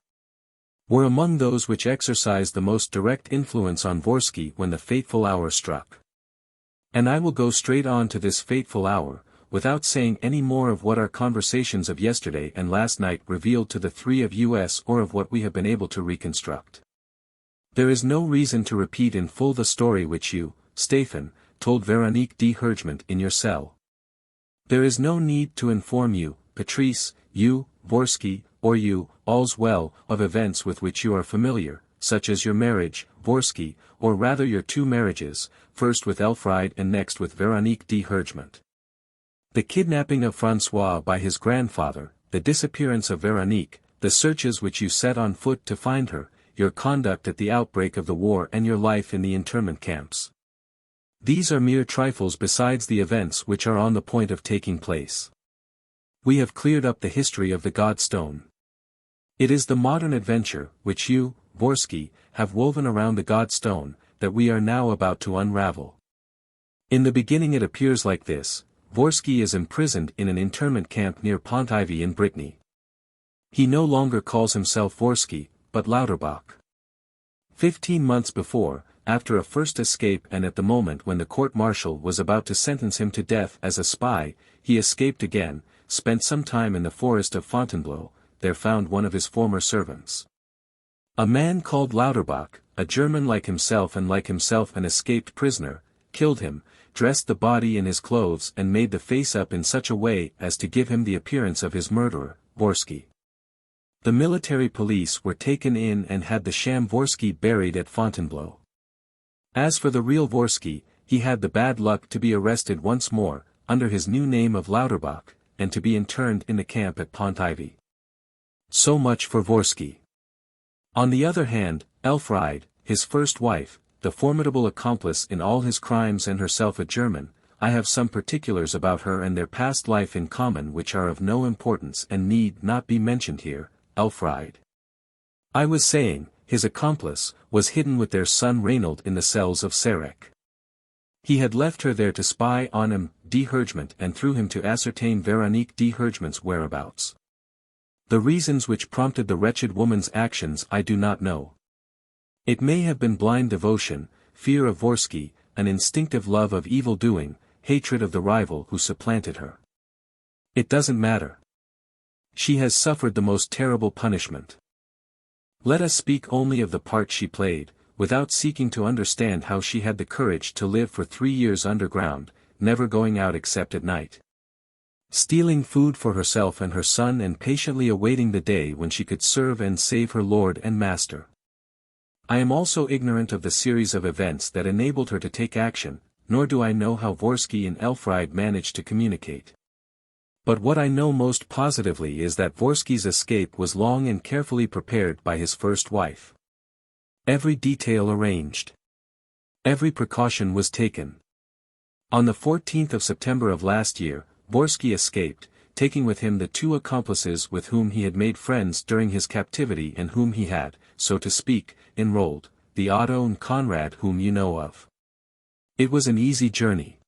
were among those which exercised the most direct influence on Vorski when the fateful hour struck. And I will go straight on to this fateful hour, without saying any more of what our conversations of yesterday and last night revealed to the three of us or of what we have been able to reconstruct. There is no reason to repeat in full the story which you, Stéphane, told Véronique de Hergement in your cell. There is no need to inform you, Patrice, you, Vorski, or you, all's well, of events with which you are familiar, such as your marriage, Vorski, or rather your 2 marriages, first with Elfried and next with Véronique de Hergement. The kidnapping of François by his grandfather, the disappearance of Véronique, the searches which you set on foot to find her, your conduct at the outbreak of the war and your life in the internment camps. These are mere trifles besides the events which are on the point of taking place. We have cleared up the history of the Godstone. It is the modern adventure, which you, Vorski, have woven around the Godstone, that we are now about to unravel. In the beginning it appears like this: Vorski is imprisoned in an internment camp near Pontivy in Brittany. He no longer calls himself Vorski, but Lauterbach. 15 months before, after a first escape and at the moment when the court-martial was about to sentence him to death as a spy, he escaped again, spent some time in the forest of Fontainebleau, there found one of his former servants. A man called Lauterbach, a German like himself and like himself an escaped prisoner, killed him, dressed the body in his clothes and made the face up in such a way as to give him the appearance of his murderer, Vorski. The military police were taken in and had the sham Vorski buried at Fontainebleau. As for the real Vorski, he had the bad luck to be arrested once more, under his new name of Lauterbach, and to be interned in the camp at Pontivy. So much for Vorski. On the other hand, Elfried, his first wife, the formidable accomplice in all his crimes and herself a German, I have some particulars about her and their past life in common which are of no importance and need not be mentioned here. Elfried, I was saying, his accomplice, was hidden with their son Reynold in the cells of Sarek. He had left her there to spy on him, de Hergement, and through him to ascertain Véronique de Hergement's whereabouts. The reasons which prompted the wretched woman's actions I do not know. It may have been blind devotion, fear of Vorski, an instinctive love of evil-doing, hatred of the rival who supplanted her. It doesn't matter. She has suffered the most terrible punishment. Let us speak only of the part she played, without seeking to understand how she had the courage to live for 3 years underground, never going out except at night, stealing food for herself and her son and patiently awaiting the day when she could serve and save her lord and master. I am also ignorant of the series of events that enabled her to take action, nor do I know how Vorski and Elfried managed to communicate. But what I know most positively is that Vorski's escape was long and carefully prepared by his first wife. Every detail arranged. Every precaution was taken. On the 14th of September of last year, Vorski escaped, taking with him the 2 accomplices with whom he had made friends during his captivity and whom he had, so to speak, enrolled, the Otto and Conrad whom you know of. It was an easy journey.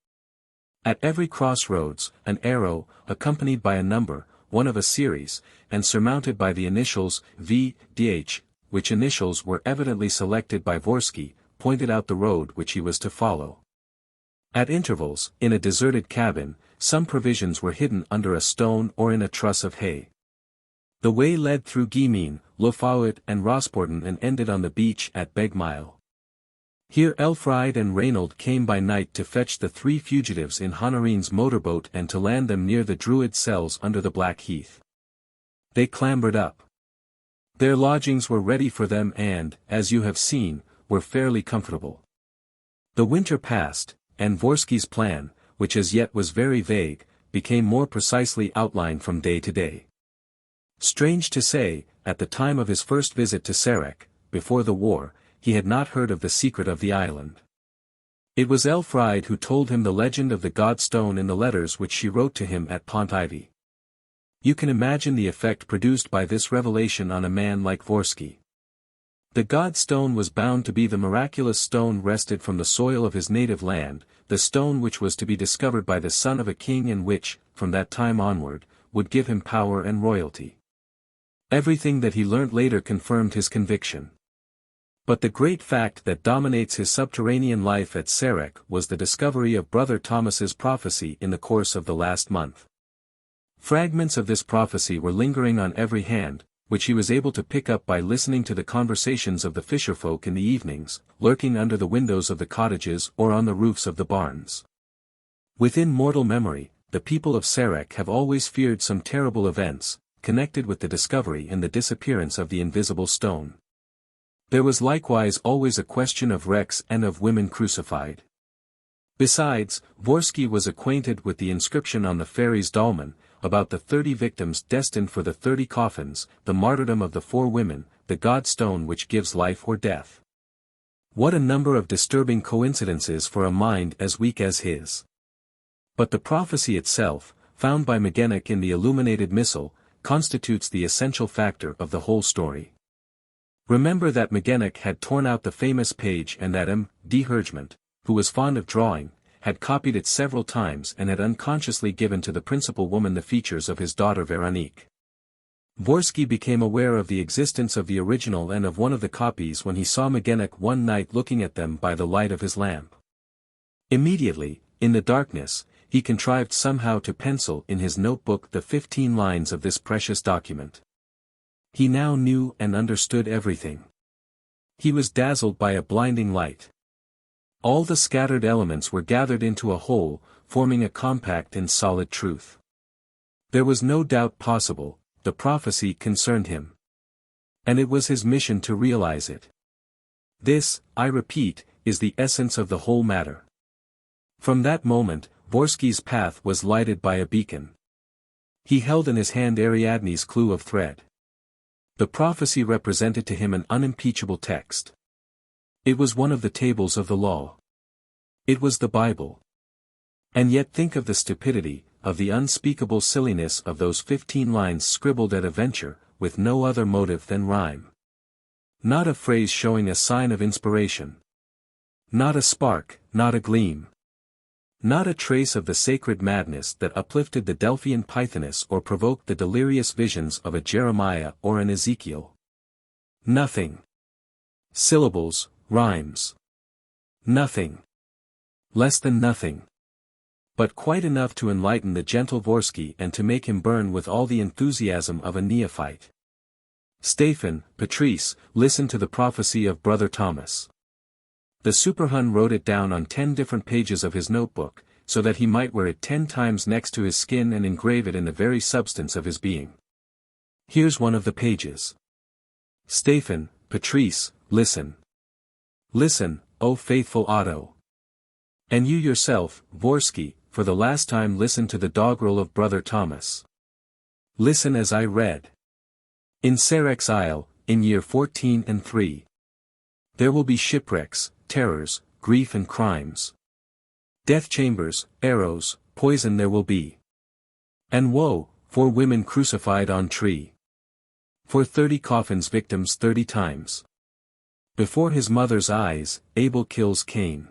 At every crossroads, an arrow, accompanied by a number, one of a series, and surmounted by the initials V.D.H., which initials were evidently selected by Vorski, pointed out the road which he was to follow. At intervals, in a deserted cabin, some provisions were hidden under a stone or in a truss of hay. The way led through Guillemine, Lofauet and Rosporten and ended on the beach at Begmile. Here Elfried and Reynold came by night to fetch the 3 fugitives in Honorine's motorboat and to land them near the Druid cells under the Black Heath. They clambered up. Their lodgings were ready for them and, as you have seen, were fairly comfortable. The winter passed, and Vorski's plan, which as yet was very vague, became more precisely outlined from day to day. Strange to say, at the time of his first visit to Sarek, before the war, he had not heard of the secret of the island. It was Elfried who told him the legend of the Godstone in the letters which she wrote to him at Pont-Ivy. You can imagine the effect produced by this revelation on a man like Vorski. The Godstone was bound to be the miraculous stone wrested from the soil of his native land, the stone which was to be discovered by the son of a king and which, from that time onward, would give him power and royalty. Everything that he learnt later confirmed his conviction. But the great fact that dominates his subterranean life at Sarek was the discovery of Brother Thomas's prophecy in the course of the last month. Fragments of this prophecy were lingering on every hand, which he was able to pick up by listening to the conversations of the fisherfolk in the evenings, lurking under the windows of the cottages or on the roofs of the barns. Within mortal memory, the people of Sarek have always feared some terrible events, connected with the discovery and the disappearance of the invisible stone. There was likewise always a question of wrecks and of women crucified. Besides, Vorski was acquainted with the inscription on the ferry's dolman, about the 30 victims destined for the 30 coffins, the martyrdom of the 4 women, the Godstone which gives life or death. What a number of disturbing coincidences for a mind as weak as his. But the prophecy itself, found by Magennic in the illuminated missal, constitutes the essential factor of the whole story. Remember that Magennic had torn out the famous page and that M.D. Hergement, who was fond of drawing, had copied it several times and had unconsciously given to the principal woman the features of his daughter Veronique. Vorski became aware of the existence of the original and of one of the copies when he saw Magennic one night looking at them by the light of his lamp. Immediately, in the darkness, he contrived somehow to pencil in his notebook the 15 lines of this precious document. He now knew and understood everything. He was dazzled by a blinding light. All the scattered elements were gathered into a whole, forming a compact and solid truth. There was no doubt possible, the prophecy concerned him. And it was his mission to realize it. This, I repeat, is the essence of the whole matter. From that moment, Vorski's path was lighted by a beacon. He held in his hand Ariadne's clue of thread. The prophecy represented to him an unimpeachable text. It was one of the tables of the law. It was the Bible. And yet think of the stupidity, of the unspeakable silliness of those 15 lines scribbled at a venture, with no other motive than rhyme. Not a phrase showing a sign of inspiration. Not a spark, not a gleam. Not a trace of the sacred madness that uplifted the Delphian Pythoness or provoked the delirious visions of a Jeremiah or an Ezekiel. Nothing. Syllables, rhymes. Nothing. Less than nothing. But quite enough to enlighten the gentle Vorski and to make him burn with all the enthusiasm of a neophyte. Stéphane, Patrice, listened to the prophecy of Brother Thomas. The Superhun wrote it down on 10 different pages of his notebook, so that he might wear it 10 times next to his skin and engrave it in the very substance of his being. Here's one of the pages. Stéphane, Patrice, listen. Listen, O faithful Otto. And you yourself, Vorski, for the last time listen to the doggerel of Brother Thomas. Listen as I read. In Sarek's Isle, in year 14 and 3. There will be shipwrecks, terrors, grief and crimes. Death chambers, arrows, poison there will be. And woe, for women crucified on tree. For 30 coffins victims 30 times. Before his mother's eyes, Abel kills Cain.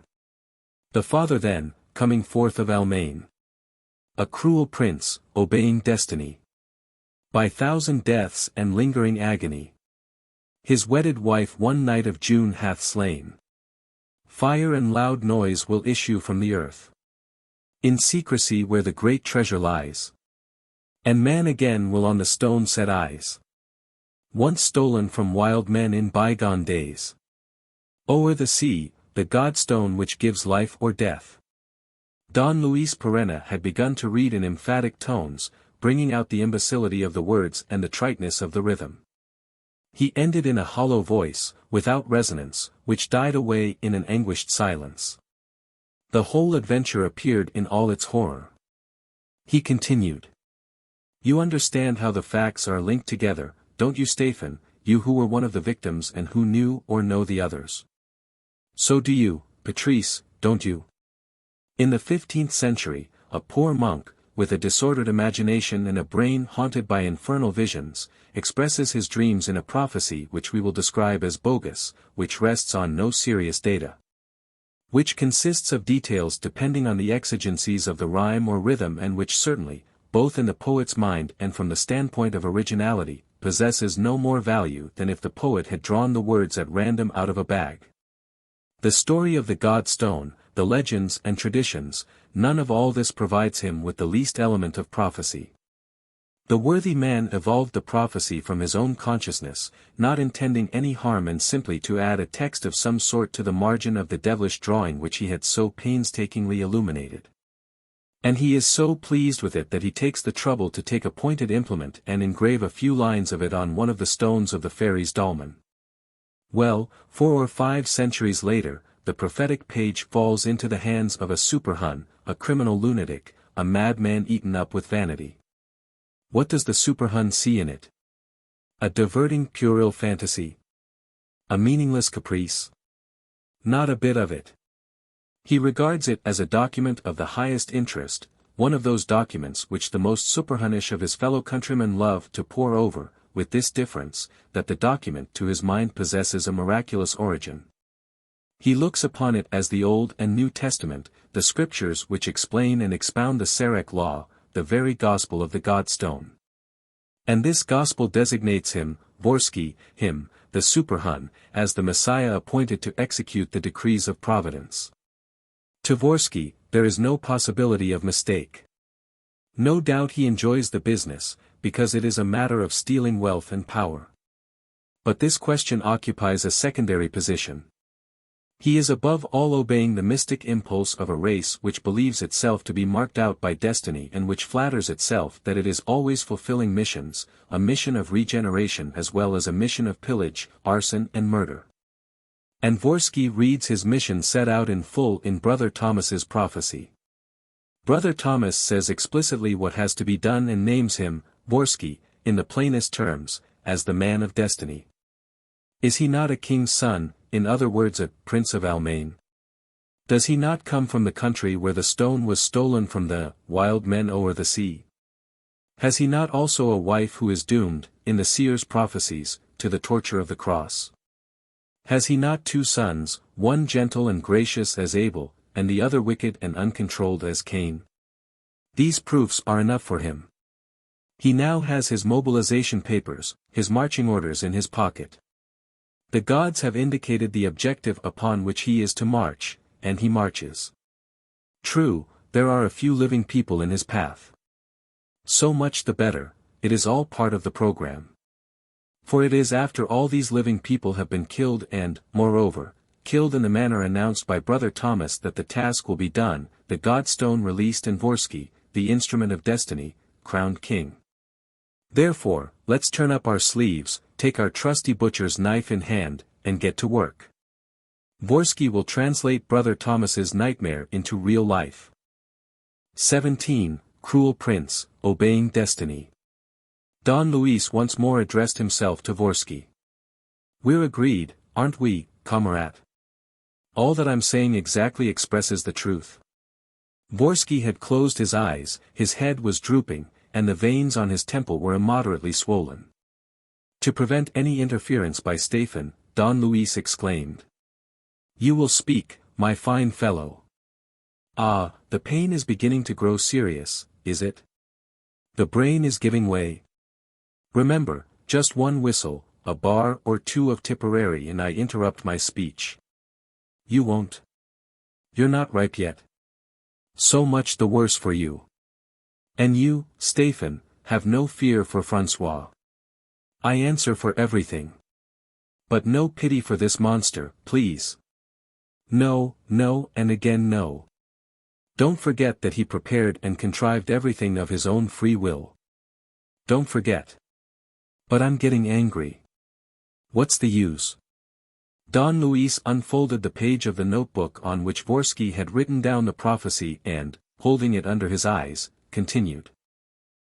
The father then, coming forth of Almain. A cruel prince, obeying destiny. By thousand deaths and lingering agony. His wedded wife one night of June hath slain. Fire and loud noise will issue from the earth. In secrecy where the great treasure lies. And man again will on the stone set eyes. Once stolen from wild men in bygone days. O'er the sea, the godstone which gives life or death. Don Luis Pereira had begun to read in emphatic tones, bringing out the imbecility of the words and the triteness of the rhythm. He ended in a hollow voice, without resonance, which died away in an anguished silence. The whole adventure appeared in all its horror. He continued. You understand how the facts are linked together, don't you, Stéphane, you who were one of the victims and who knew or know the others? So do you, Patrice, don't you? In the 15th century, a poor monk, with a disordered imagination and a brain haunted by infernal visions, expresses his dreams in a prophecy which we will describe as bogus, which rests on no serious data. Which consists of details depending on the exigencies of the rhyme or rhythm and which certainly, both in the poet's mind and from the standpoint of originality, possesses no more value than if the poet had drawn the words at random out of a bag. The story of the god stone, the legends and traditions, none of all this provides him with the least element of prophecy. The worthy man evolved the prophecy from his own consciousness, not intending any harm and simply to add a text of some sort to the margin of the devilish drawing which he had so painstakingly illuminated. And he is so pleased with it that he takes the trouble to take a pointed implement and engrave a few lines of it on one of the stones of the fairy's dolmen. Well, 4 or 5 centuries later, the prophetic page falls into the hands of a superhun, a criminal lunatic, a madman eaten up with vanity. What does the superhun see in it? A diverting puerile fantasy? A meaningless caprice? Not a bit of it. He regards it as a document of the highest interest, one of those documents which the most superhunish of his fellow countrymen love to pore over, with this difference, that the document to his mind possesses a miraculous origin. He looks upon it as the Old and New Testament, the scriptures which explain and expound the Sarek law, the very gospel of the Godstone. And this gospel designates him, Vorski, him, the superhun, as the Messiah appointed to execute the decrees of providence. To Vorski, there is no possibility of mistake. No doubt he enjoys the business, because it is a matter of stealing wealth and power. But this question occupies a secondary position. He is above all obeying the mystic impulse of a race which believes itself to be marked out by destiny and which flatters itself that it is always fulfilling missions, a mission of regeneration as well as a mission of pillage, arson and murder. And Vorski reads his mission set out in full in Brother Thomas's prophecy. Brother Thomas says explicitly what has to be done and names him, Vorski, in the plainest terms, as the man of destiny. Is he not a king's son, in other words a prince of Almain? Does he not come from the country where the stone was stolen from the wild men o'er the sea? Has he not also a wife who is doomed, in the seer's prophecies, to the torture of the cross? Has he not 2 sons, one gentle and gracious as Abel, and the other wicked and uncontrolled as Cain? These proofs are enough for him. He now has his mobilization papers, his marching orders in his pocket. The gods have indicated the objective upon which he is to march, and he marches. True, there are a few living people in his path. So much the better, it is all part of the program. For it is after all these living people have been killed and, moreover, killed in the manner announced by Brother Thomas that the task will be done, the Godstone released and Vorski, the instrument of destiny, crowned king. Therefore, let's turn up our sleeves, take our trusty butcher's knife in hand, and get to work. Vorski will translate Brother Thomas's nightmare into real life. 17. Cruel Prince, Obeying Destiny. Don Luis once more addressed himself to Vorski. We're agreed, aren't we, comrade? All that I'm saying exactly expresses the truth. Vorski had closed his eyes, his head was drooping, and the veins on his temple were immoderately swollen. To prevent any interference by Stéphane, Don Luis exclaimed. "You will speak, my fine fellow. Ah, the pain is beginning to grow serious, is it? The brain is giving way. Remember, just one whistle, a bar or two of Tipperary and I interrupt my speech. You won't? You're not ripe yet. So much the worse for you. And you, Stéphane, have no fear for François. I answer for everything. But no pity for this monster, please. No, no, and again no. Don't forget that he prepared and contrived everything of his own free will. Don't forget. But I'm getting angry. What's the use?" Don Luis unfolded the page of the notebook on which Vorski had written down the prophecy and, holding it under his eyes, continued.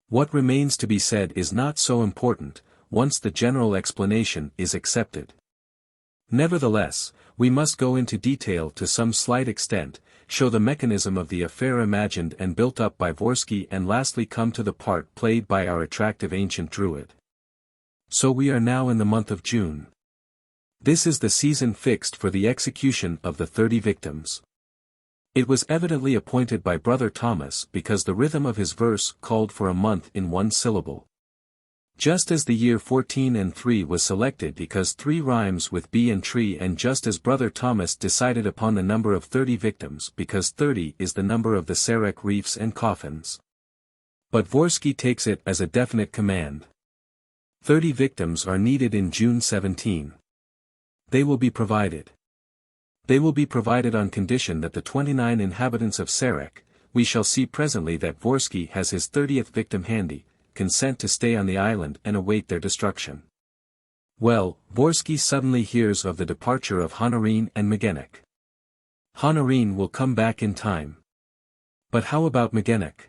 "What remains to be said is not so important, once the general explanation is accepted. Nevertheless, we must go into detail to some slight extent, show the mechanism of the affair imagined and built up by Vorski and lastly come to the part played by our attractive ancient druid. So we are now in the month of June. This is the season fixed for the execution of the 30 victims. It was evidently appointed by Brother Thomas because the rhythm of his verse called for a month in one syllable. Just as the year 14 and 3 was selected because 3 rhymes with B and tree, and just as Brother Thomas decided upon the number of 30 victims because 30 is the number of the Sarek reefs and coffins. But Vorski takes it as a definite command. 30 victims are needed in June 17. They will be provided. They will be provided on condition that the 29 inhabitants of Sarek, we shall see presently that Vorski has his 30th victim handy, consent to stay on the island and await their destruction. Well, Vorski suddenly hears of the departure of Honorine and Magenik. Honorine will come back in time. But how about Magenik?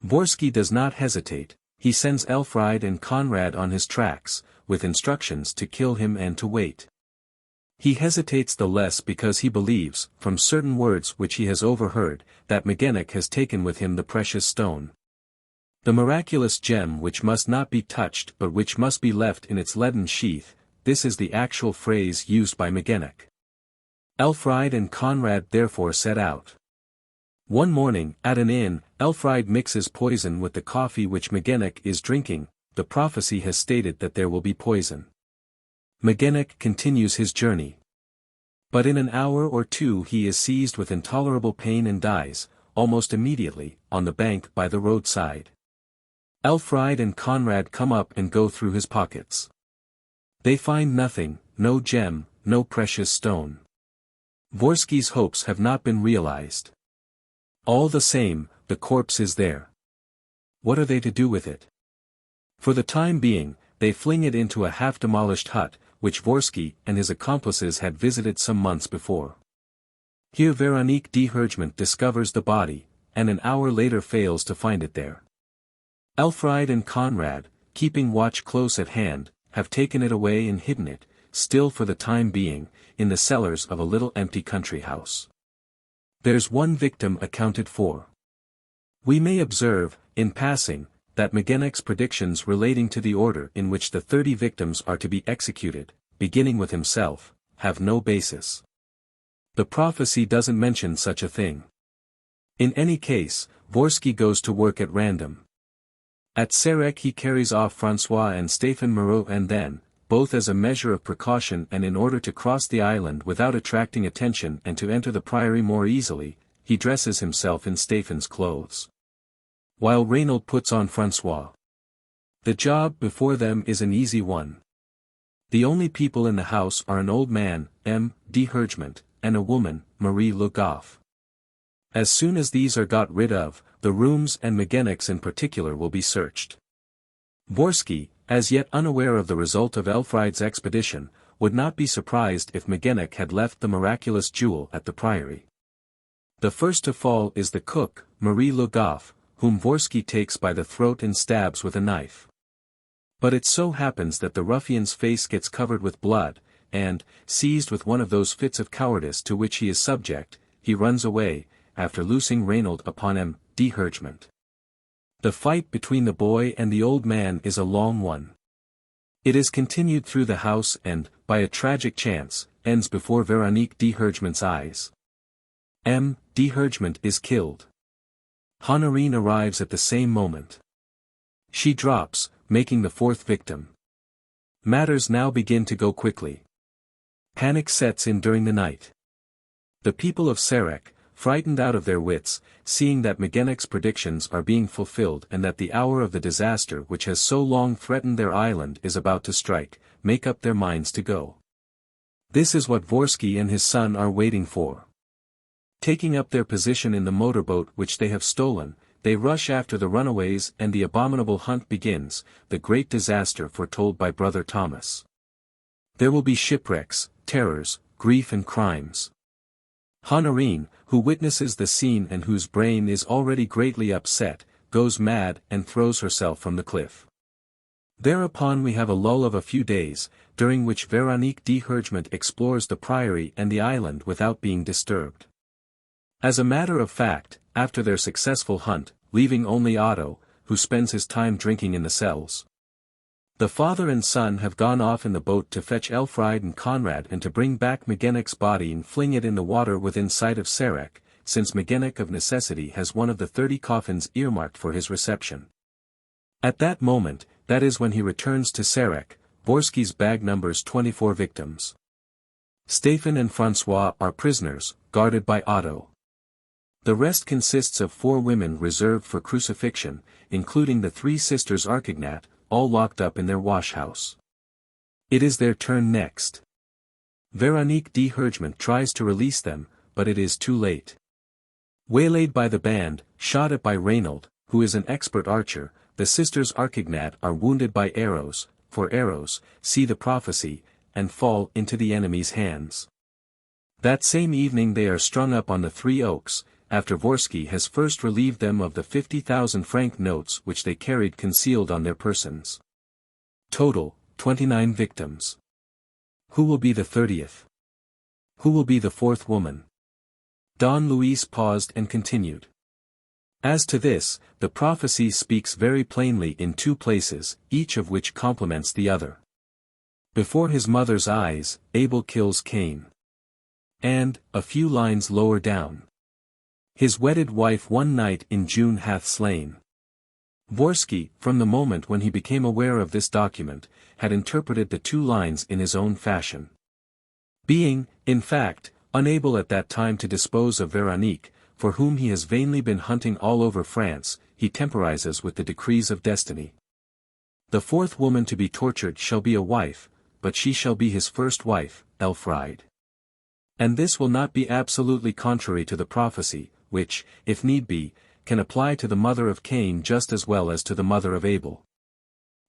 Vorski does not hesitate. He sends Elfried and Conrad on his tracks, with instructions to kill him and to wait. He hesitates the less because he believes, from certain words which he has overheard, that Magenik has taken with him the precious stone. The miraculous gem which must not be touched but which must be left in its leaden sheath, this is the actual phrase used by Magenik. Elfried and Conrad therefore set out. One morning, at an inn, Elfried mixes poison with the coffee which Magenik is drinking. The prophecy has stated that there will be poison. Magenik continues his journey. But in an hour or two he is seized with intolerable pain and dies, almost immediately, on the bank by the roadside. Elfried and Conrad come up and go through his pockets. They find nothing, no gem, no precious stone. Vorski's hopes have not been realized. All the same, the corpse is there. What are they to do with it? For the time being, they fling it into a half-demolished hut, which Vorski and his accomplices had visited some months before. Here Veronique d'Hergement discovers the body, and an hour later fails to find it there. Elfried and Conrad, keeping watch close at hand, have taken it away and hidden it, still for the time being, in the cellars of a little empty country house. There's one victim accounted for. We may observe, in passing, that Magenik's predictions relating to the order in which the 30 victims are to be executed, beginning with himself, have no basis. The prophecy doesn't mention such a thing. In any case, Vorski goes to work at random. At Sarek he carries off François and Stéphane Moreau and then, both as a measure of precaution and in order to cross the island without attracting attention and to enter the priory more easily, he dresses himself in Stéphane's clothes. While Reynaud puts on François. The job before them is an easy one. The only people in the house are an old man, M. d'Hergement, and a woman, Marie Leblanc. As soon as these are got rid of, the rooms and Magenik's in particular will be searched. Vorski, as yet unaware of the result of Elfried's expedition, would not be surprised if Magenik had left the miraculous jewel at the priory. The first to fall is the cook, Marie Leblanc, whom Vorski takes by the throat and stabs with a knife. But it so happens that the ruffian's face gets covered with blood, and, seized with one of those fits of cowardice to which he is subject, he runs away, after loosing Reynaud upon M. d'Hergement. The fight between the boy and the old man is a long one. It is continued through the house and, by a tragic chance, ends before Veronique de Hergement's eyes. De Hergement is killed. Honorine arrives at the same moment. She drops, making the fourth victim. Matters now begin to go quickly. Panic sets in during the night. The people of Sarek, frightened out of their wits, seeing that Magenec's predictions are being fulfilled and that the hour of the disaster which has so long threatened their island is about to strike, make up their minds to go. This is what Vorski and his son are waiting for. Taking up their position in the motorboat which they have stolen, they rush after the runaways and the abominable hunt begins, the great disaster foretold by Brother Thomas. There will be shipwrecks, terrors, grief and crimes. Honorine, who witnesses the scene and whose brain is already greatly upset, goes mad and throws herself from the cliff. Thereupon we have a lull of a few days, during which Veronique de Hergement explores the priory and the island without being disturbed. As a matter of fact, after their successful hunt, leaving only Otto, who spends his time drinking in the cells. The father and son have gone off in the boat to fetch Elfried and Conrad and to bring back Magenec's body and fling it in the water within sight of Sarek, since Magenec of necessity has one of the 30 coffins earmarked for his reception. At that moment, that is when he returns to Sarek, Vorski's bag numbers 24 victims. Stéphane and François are prisoners, guarded by Otto. The rest consists of 4 women reserved for crucifixion, including the 3 sisters Archignat, all locked up in their wash-house. It is their turn next. Veronique de Hergement tries to release them, but it is too late. Waylaid by the band, shot at by Reynold, who is an expert archer, the sisters Archignat are wounded by arrows, for arrows, see the prophecy, and fall into the enemy's hands. That same evening they are strung up on the 3 oaks, after Vorski has first relieved them of the 50,000 franc notes which they carried concealed on their persons. Total, 29 victims. Who will be the 30th? Who will be the 4th woman? Don Luis paused and continued. As to this, the prophecy speaks very plainly in 2 places, each of which complements the other. Before his mother's eyes, Abel kills Cain. And, a few lines lower down, his wedded wife one night in June hath slain. Vorski, from the moment when he became aware of this document, had interpreted the 2 lines in his own fashion. Being, in fact, unable at that time to dispose of Veronique, for whom he has vainly been hunting all over France, he temporizes with the decrees of destiny. The 4th woman to be tortured shall be a wife, but she shall be his first wife, Elfried. And this will not be absolutely contrary to the prophecy, which, if need be, can apply to the mother of Cain just as well as to the mother of Abel.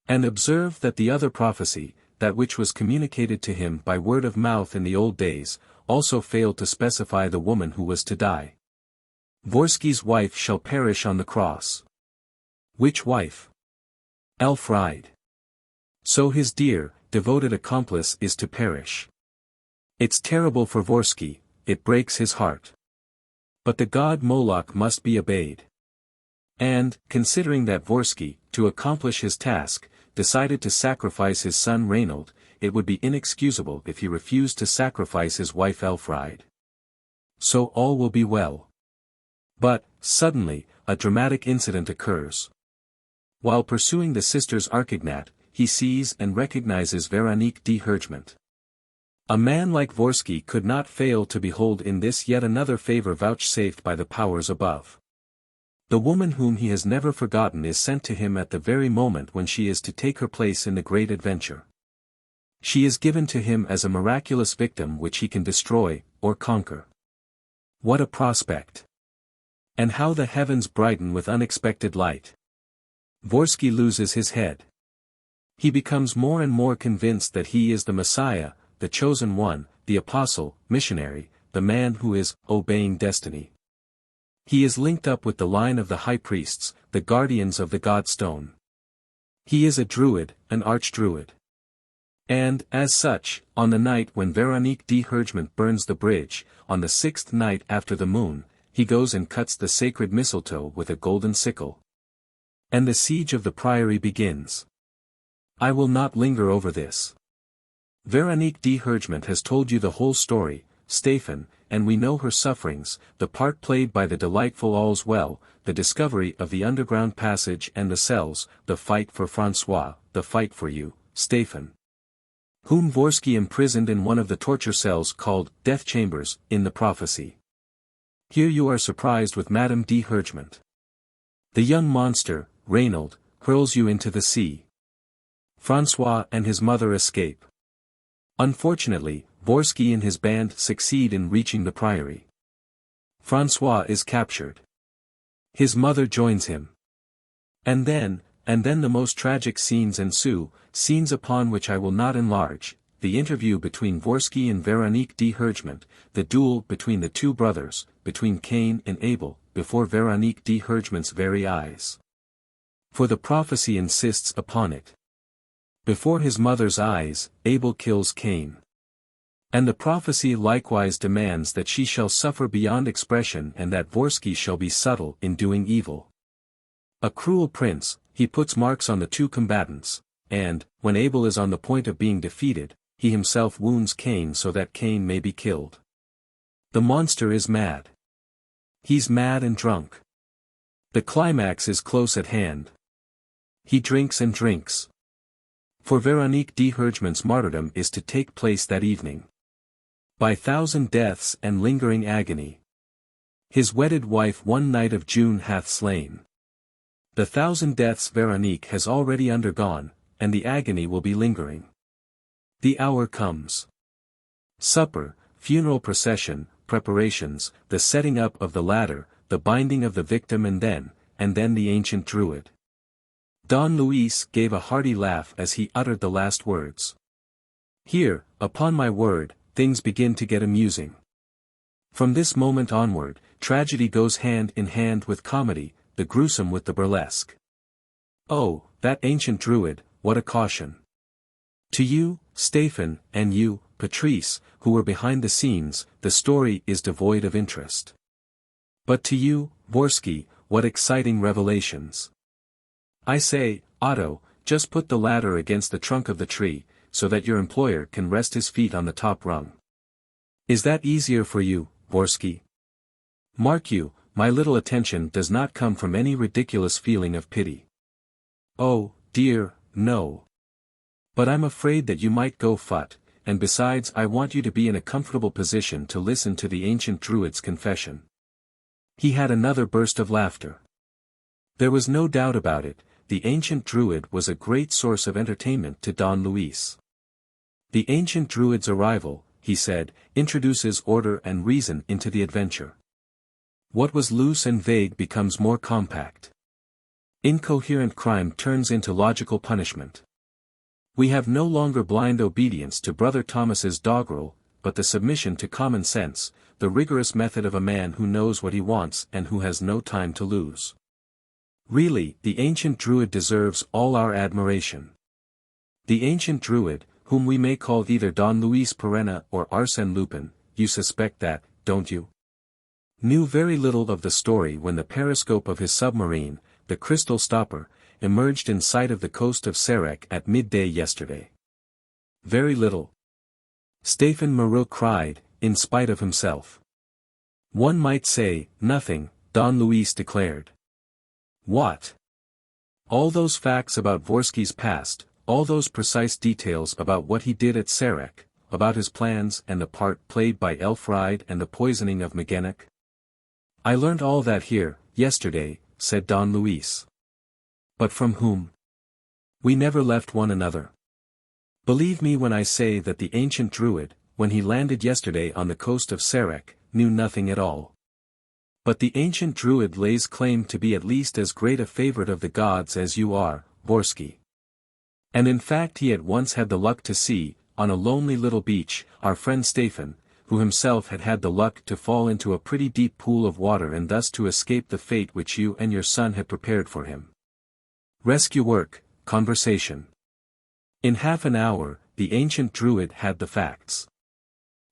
And observe that the other prophecy, that which was communicated to him by word of mouth in the old days, also failed to specify the woman who was to die. Vorski's wife shall perish on the cross. Which wife? Elfried. So his dear, devoted accomplice is to perish. It's terrible for Vorski, it breaks his heart. But the god Moloch must be obeyed. And, considering that Vorski, to accomplish his task, decided to sacrifice his son Reynold, it would be inexcusable if he refused to sacrifice his wife Elfried. So all will be well. But, suddenly, a dramatic incident occurs. While pursuing the sisters Archignat, he sees and recognizes Veronique de Hergement. A man like Vorski could not fail to behold in this yet another favor vouchsafed by the powers above. The woman whom he has never forgotten is sent to him at the very moment when she is to take her place in the great adventure. She is given to him as a miraculous victim which he can destroy, or conquer. What a prospect! And how the heavens brighten with unexpected light! Vorski loses his head. He becomes more and more convinced that he is the Messiah, the chosen one, the apostle, missionary, the man who is obeying destiny. He is linked up with the line of the high priests, the guardians of the Godstone. He is a druid, an archdruid. And, as such, on the night when Veronique de Hergement burns the bridge, on the 6th night after the moon, he goes and cuts the sacred mistletoe with a golden sickle. And the siege of the priory begins. I will not linger over this. Veronique de Hergement has told you the whole story, Stéphane, and we know her sufferings, the part played by the delightful All's Well, the discovery of the underground passage and the cells, the fight for François, the fight for you, Stéphane, whom Vorski imprisoned in one of the torture cells called death chambers, in the prophecy. Here you are surprised with Madame de Hergement. The young monster, Reynaud, hurls you into the sea. François and his mother escape. Unfortunately, Vorski and his band succeed in reaching the priory. François is captured. His mother joins him. And then the most tragic scenes ensue, scenes upon which I will not enlarge, the interview between Vorski and Veronique de Hergement, the duel between the two brothers, between Cain and Abel, before Veronique de Hergement's very eyes. For the prophecy insists upon it. Before his mother's eyes, Abel kills Cain. And the prophecy likewise demands that she shall suffer beyond expression and that Vorski shall be subtle in doing evil. A cruel prince, he puts marks on the two combatants, and, when Abel is on the point of being defeated, he himself wounds Cain so that Cain may be killed. The monster is mad. He's mad and drunk. The climax is close at hand. He drinks and drinks. For Veronique de Hergement's martyrdom is to take place that evening. By 1,000 deaths and lingering agony. His wedded wife one night of June hath slain. The 1,000 deaths Veronique has already undergone, and the agony will be lingering. The hour comes. Supper, funeral procession, preparations, the setting up of the ladder, the binding of the victim and then the ancient Druid. Don Luis gave a hearty laugh as he uttered the last words. Here, upon my word, things begin to get amusing. From this moment onward, tragedy goes hand in hand with comedy, the gruesome with the burlesque. Oh, that ancient Druid, what a caution! To you, Stéphane, and you, Patrice, who were behind the scenes, the story is devoid of interest. But to you, Vorski, what exciting revelations! I say, Otto, just put the ladder against the trunk of the tree, so that your employer can rest his feet on the top rung. Is that easier for you, Vorski? Mark you, my little attention does not come from any ridiculous feeling of pity. Oh, dear, no. But I'm afraid that you might go fut, and besides I want you to be in a comfortable position to listen to the ancient Druid's confession. He had another burst of laughter. There was no doubt about it, the ancient Druid was a great source of entertainment to Don Luis. The ancient Druid's arrival, he said, introduces order and reason into the adventure. What was loose and vague becomes more compact. Incoherent crime turns into logical punishment. We have no longer blind obedience to Brother Thomas's doggerel, but the submission to common sense, the rigorous method of a man who knows what he wants and who has no time to lose. Really, the ancient Druid deserves all our admiration. The ancient Druid, whom we may call either Don Luis Perenna or Arsène Lupin, you suspect that, don't you? Knew very little of the story when the periscope of his submarine, the Crystal Stopper, emerged in sight of the coast of Sarek at midday yesterday. Very little. Stéphane Moreau cried, in spite of himself. One might say, nothing, Don Luis declared. What? All those facts about Vorski's past, all those precise details about what he did at Sarek, about his plans and the part played by Elfried and the poisoning of Magennik? I learnt all that here, yesterday, said Don Luis. But from whom? We never left one another. Believe me when I say that the ancient Druid, when he landed yesterday on the coast of Sarek, knew nothing at all. But the ancient Druid lays claim to be at least as great a favorite of the gods as you are, Vorski. And in fact he at once had the luck to see, on a lonely little beach, our friend Stéphane, who himself had had the luck to fall into a pretty deep pool of water and thus to escape the fate which you and your son had prepared for him. Rescue work, conversation. In half an hour, the ancient Druid had the facts.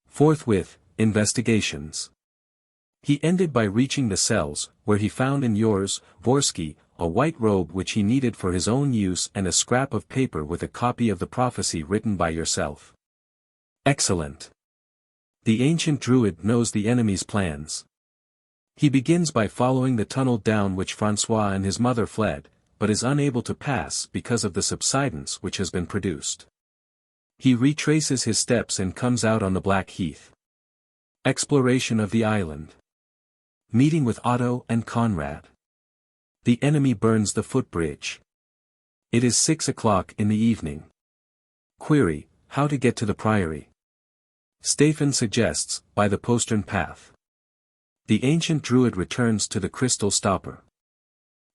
Forthwith, investigations. He ended by reaching the cells, where he found in yours, Vorski, a white robe which he needed for his own use and a scrap of paper with a copy of the prophecy written by yourself. Excellent. The ancient druid knows the enemy's plans. He begins by following the tunnel down which François and his mother fled, but is unable to pass because of the subsidence which has been produced. He retraces his steps and comes out on the Black Heath. Exploration of the island. Meeting with Otto and Conrad. The enemy burns the footbridge. It is 6 o'clock in the evening. Query, how to get to the priory? Stéphane suggests, by the postern path. The ancient druid returns to the crystal stopper.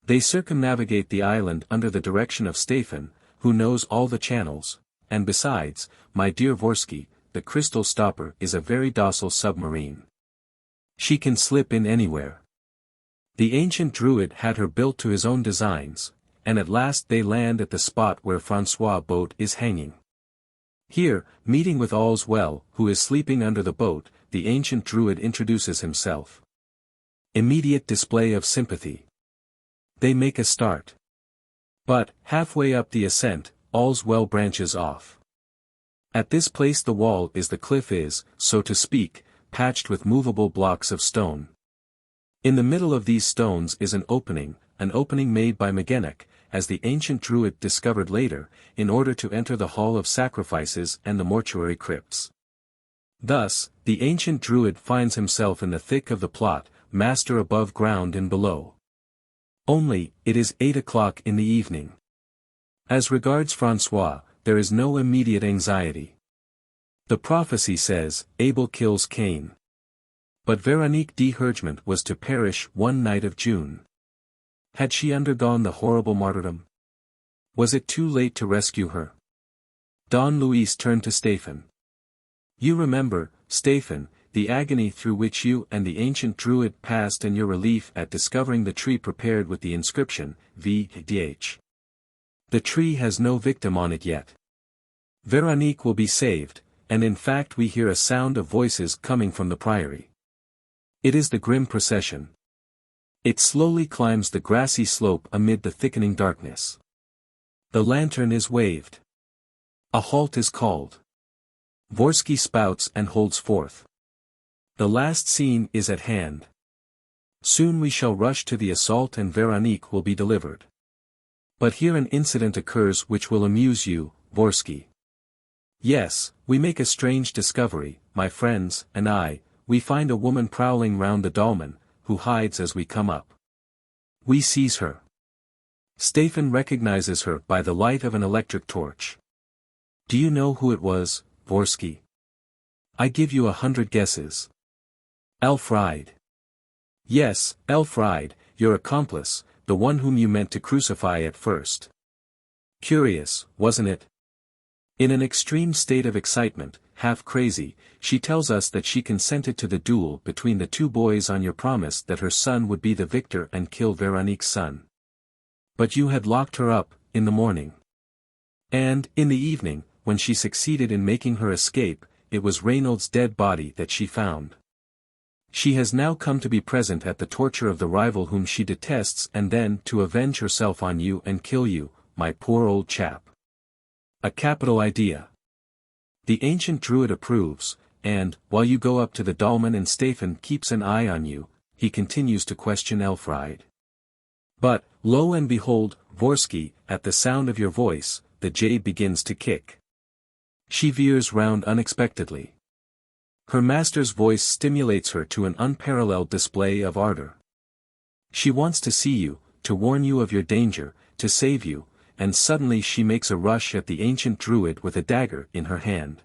They circumnavigate the island under the direction of Stéphane, who knows all the channels, and besides, my dear Vorski, the crystal stopper is a very docile submarine. She can slip in anywhere. The ancient druid had her built to his own designs, and at last they land at the spot where François' boat is hanging. Here, meeting with All's Well, who is sleeping under the boat, the ancient druid introduces himself. Immediate display of sympathy. They make a start. But, halfway up the ascent, All's Well branches off. At this place the wall is the cliff is, so to speak, patched with movable blocks of stone. In the middle of these stones is an opening made by Magennik, as the ancient druid discovered later, in order to enter the hall of sacrifices and the mortuary crypts. Thus, the ancient druid finds himself in the thick of the plot, master above ground and below. Only, it is 8 o'clock in the evening. As regards François, there is no immediate anxiety. The prophecy says, Abel kills Cain. But Véronique d'Hergement was to perish one night of June. Had she undergone the horrible martyrdom? Was it too late to rescue her? Don Luis turned to Stéphane. You remember, Stéphane, the agony through which you and the ancient druid passed and your relief at discovering the tree prepared with the inscription, VIII. The tree has no victim on it yet. Véronique will be saved, and in fact we hear a sound of voices coming from the priory. It is the grim procession. It slowly climbs the grassy slope amid the thickening darkness. The lantern is waved. A halt is called. Vorski spouts and holds forth. The last scene is at hand. Soon we shall rush to the assault and Véronique will be delivered. But here an incident occurs which will amuse you, Vorski. Yes, we make a strange discovery, my friends and I, we find a woman prowling round the dolmen, who hides as we come up. We seize her. Stéphane recognizes her by the light of an electric torch. Do you know who it was, Vorski? I give you 100 guesses. Elfriede. Yes, Elfriede, your accomplice, the one whom you meant to crucify at first. Curious, wasn't it? In an extreme state of excitement, half crazy, she tells us that she consented to the duel between the two boys on your promise that her son would be the victor and kill Véronique's son. But you had locked her up, in the morning. And, in the evening, when she succeeded in making her escape, it was Reynolds' dead body that she found. She has now come to be present at the torture of the rival whom she detests and then to avenge herself on you and kill you, my poor old chap. A capital idea. The ancient druid approves, and, while you go up to the dolmen and Stéphane keeps an eye on you, he continues to question Elfriede. But, lo and behold, Vorski, at the sound of your voice, the jade begins to kick. She veers round unexpectedly. Her master's voice stimulates her to an unparalleled display of ardor. She wants to see you, to warn you of your danger, to save you, and suddenly she makes a rush at the ancient druid with a dagger in her hand.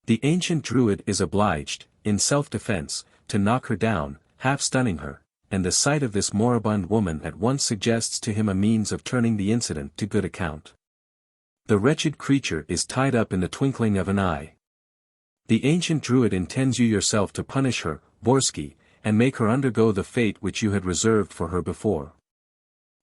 The ancient druid is obliged, in self-defense, to knock her down, half stunning her, and the sight of this moribund woman at once suggests to him a means of turning the incident to good account. The wretched creature is tied up in the twinkling of an eye. The ancient druid intends you yourself to punish her, Vorski, and make her undergo the fate which you had reserved for her before.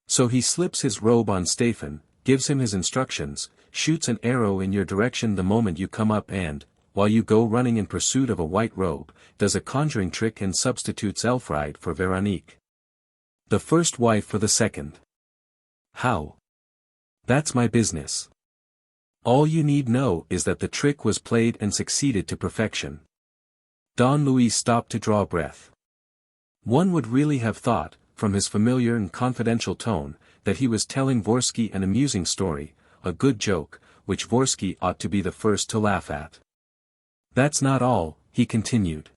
So he slips his robe on Stéphane, gives him his instructions, shoots an arrow in your direction the moment you come up and, while you go running in pursuit of a white robe, does a conjuring trick and substitutes Elfriede for Véronique. The first wife for the second. How? That's my business. All you need know is that the trick was played and succeeded to perfection. Don Luis stopped to draw breath. One would really have thought, from his familiar and confidential tone, that he was telling Vorski an amusing story, a good joke, which Vorski ought to be the first to laugh at. That's not all, he continued.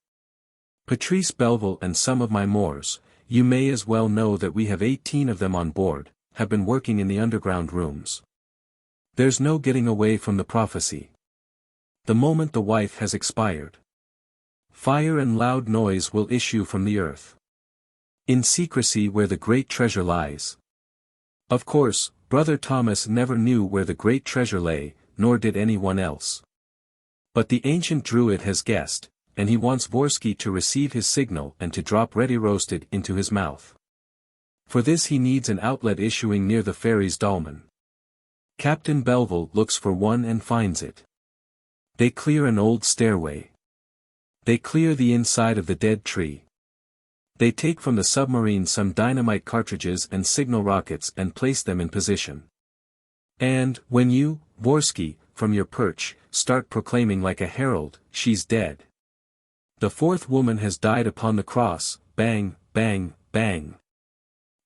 Patrice Belleville and some of my Moors, you may as well know that we have 18 of them on board, have been working in the underground rooms. There's no getting away from the prophecy. The moment the wife has expired, fire and loud noise will issue from the earth. In secrecy where the great treasure lies. Of course, Brother Thomas never knew where the great treasure lay, nor did anyone else. But the ancient Druid has guessed, and he wants Vorski to receive his signal and to drop ready roasted into his mouth. For this he needs an outlet issuing near the fairy's dolmen. Captain Belleville looks for one and finds it. They clear an old stairway. They clear the inside of the dead tree. They take from the submarine some dynamite cartridges and signal rockets and place them in position. And, when you, Vorski, from your perch, start proclaiming like a herald, she's dead. The fourth woman has died upon the cross, bang, bang, bang.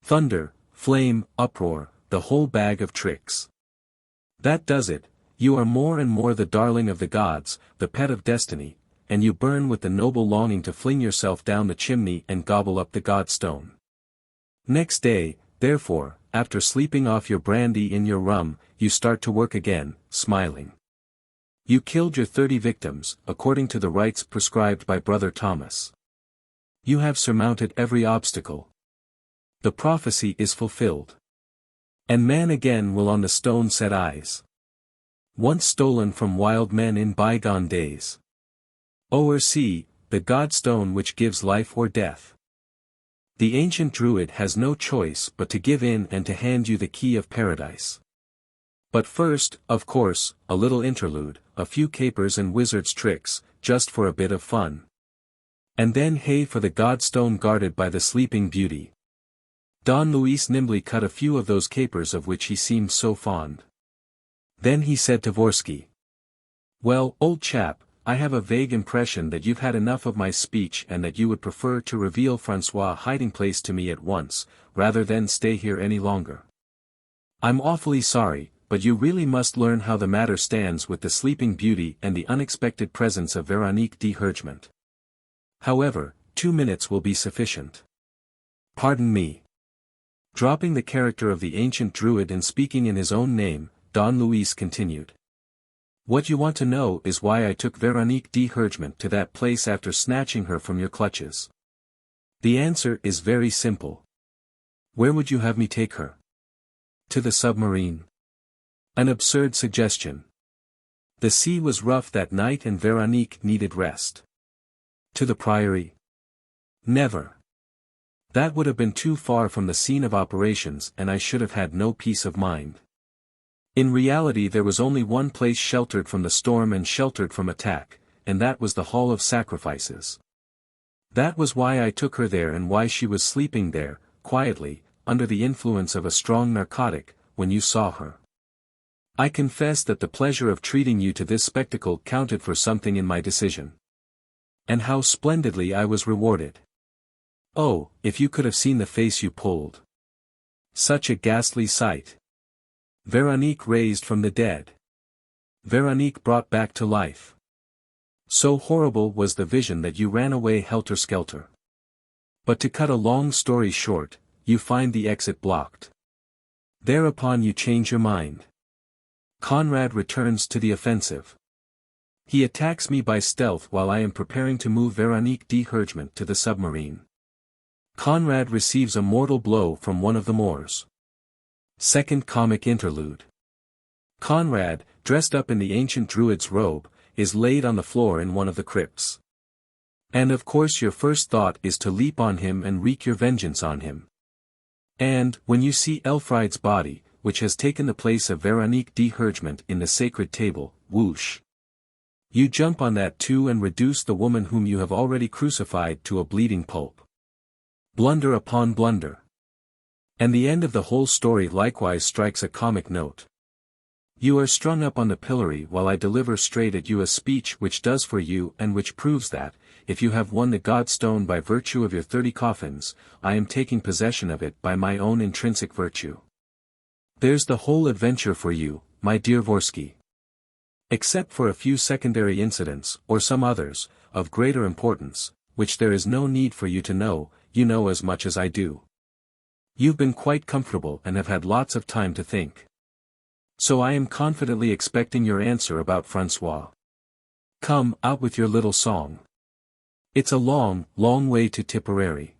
Thunder, flame, uproar, the whole bag of tricks. That does it, you are more and more the darling of the gods, the pet of destiny, and you burn with the noble longing to fling yourself down the chimney and gobble up the godstone. Next day, therefore, after sleeping off your brandy in your rum, you start to work again, smiling. You killed your 30 victims, according to the rites prescribed by Brother Thomas. You have surmounted every obstacle. The prophecy is fulfilled. And man again will on the stone set eyes. Once stolen from wild men in bygone days. Or see, the godstone which gives life or death. The ancient Druid has no choice but to give in and to hand you the key of paradise. But first, of course, a little interlude, a few capers and wizard's tricks, just for a bit of fun. And then hey for the godstone guarded by the sleeping beauty. Don Luis nimbly cut a few of those capers of which he seemed so fond. Then he said to Vorski. Well, old chap, I have a vague impression that you've had enough of my speech and that you would prefer to reveal François' hiding place to me at once, rather than stay here any longer. I'm awfully sorry, but you really must learn how the matter stands with the sleeping beauty and the unexpected presence of Véronique de Hergement. However, 2 minutes will be sufficient. Pardon me. Dropping the character of the ancient Druid and speaking in his own name, Don Luis continued. What you want to know is why I took Véronique de Hergement to that place after snatching her from your clutches. The answer is very simple. Where would you have me take her? To the submarine. An absurd suggestion. The sea was rough that night and Véronique needed rest. To the Priory? Never. That would have been too far from the scene of operations and I should have had no peace of mind. In reality there was only one place sheltered from the storm and sheltered from attack, and that was the Hall of Sacrifices. That was why I took her there and why she was sleeping there, quietly, under the influence of a strong narcotic, when you saw her. I confess that the pleasure of treating you to this spectacle counted for something in my decision. And how splendidly I was rewarded. Oh, if you could have seen the face you pulled. Such a ghastly sight. Véronique raised from the dead. Véronique brought back to life. So horrible was the vision that you ran away helter-skelter. But to cut a long story short, you find the exit blocked. Thereupon you change your mind. Conrad returns to the offensive. He attacks me by stealth while I am preparing to move Véronique de Hergement to the submarine. Conrad receives a mortal blow from one of the Moors. Second comic interlude. Conrad, dressed up in the ancient Druid's robe, is laid on the floor in one of the crypts. And of course your first thought is to leap on him and wreak your vengeance on him. And, when you see Elfried's body, which has taken the place of Véronique de Hergement in the sacred table, whoosh. You jump on that too and reduce the woman whom you have already crucified to a bleeding pulp. Blunder upon blunder. And the end of the whole story likewise strikes a comic note. You are strung up on the pillory while I deliver straight at you a speech which does for you and which proves that, if you have won the Godstone by virtue of your 30 coffins, I am taking possession of it by my own intrinsic virtue. There's the whole adventure for you, my dear Vorski. Except for a few secondary incidents, or some others, of greater importance, which there is no need for you to know, you know as much as I do. You've been quite comfortable and have had lots of time to think. So I am confidently expecting your answer about François. Come, out with your little song. It's a long, long way to Tipperary.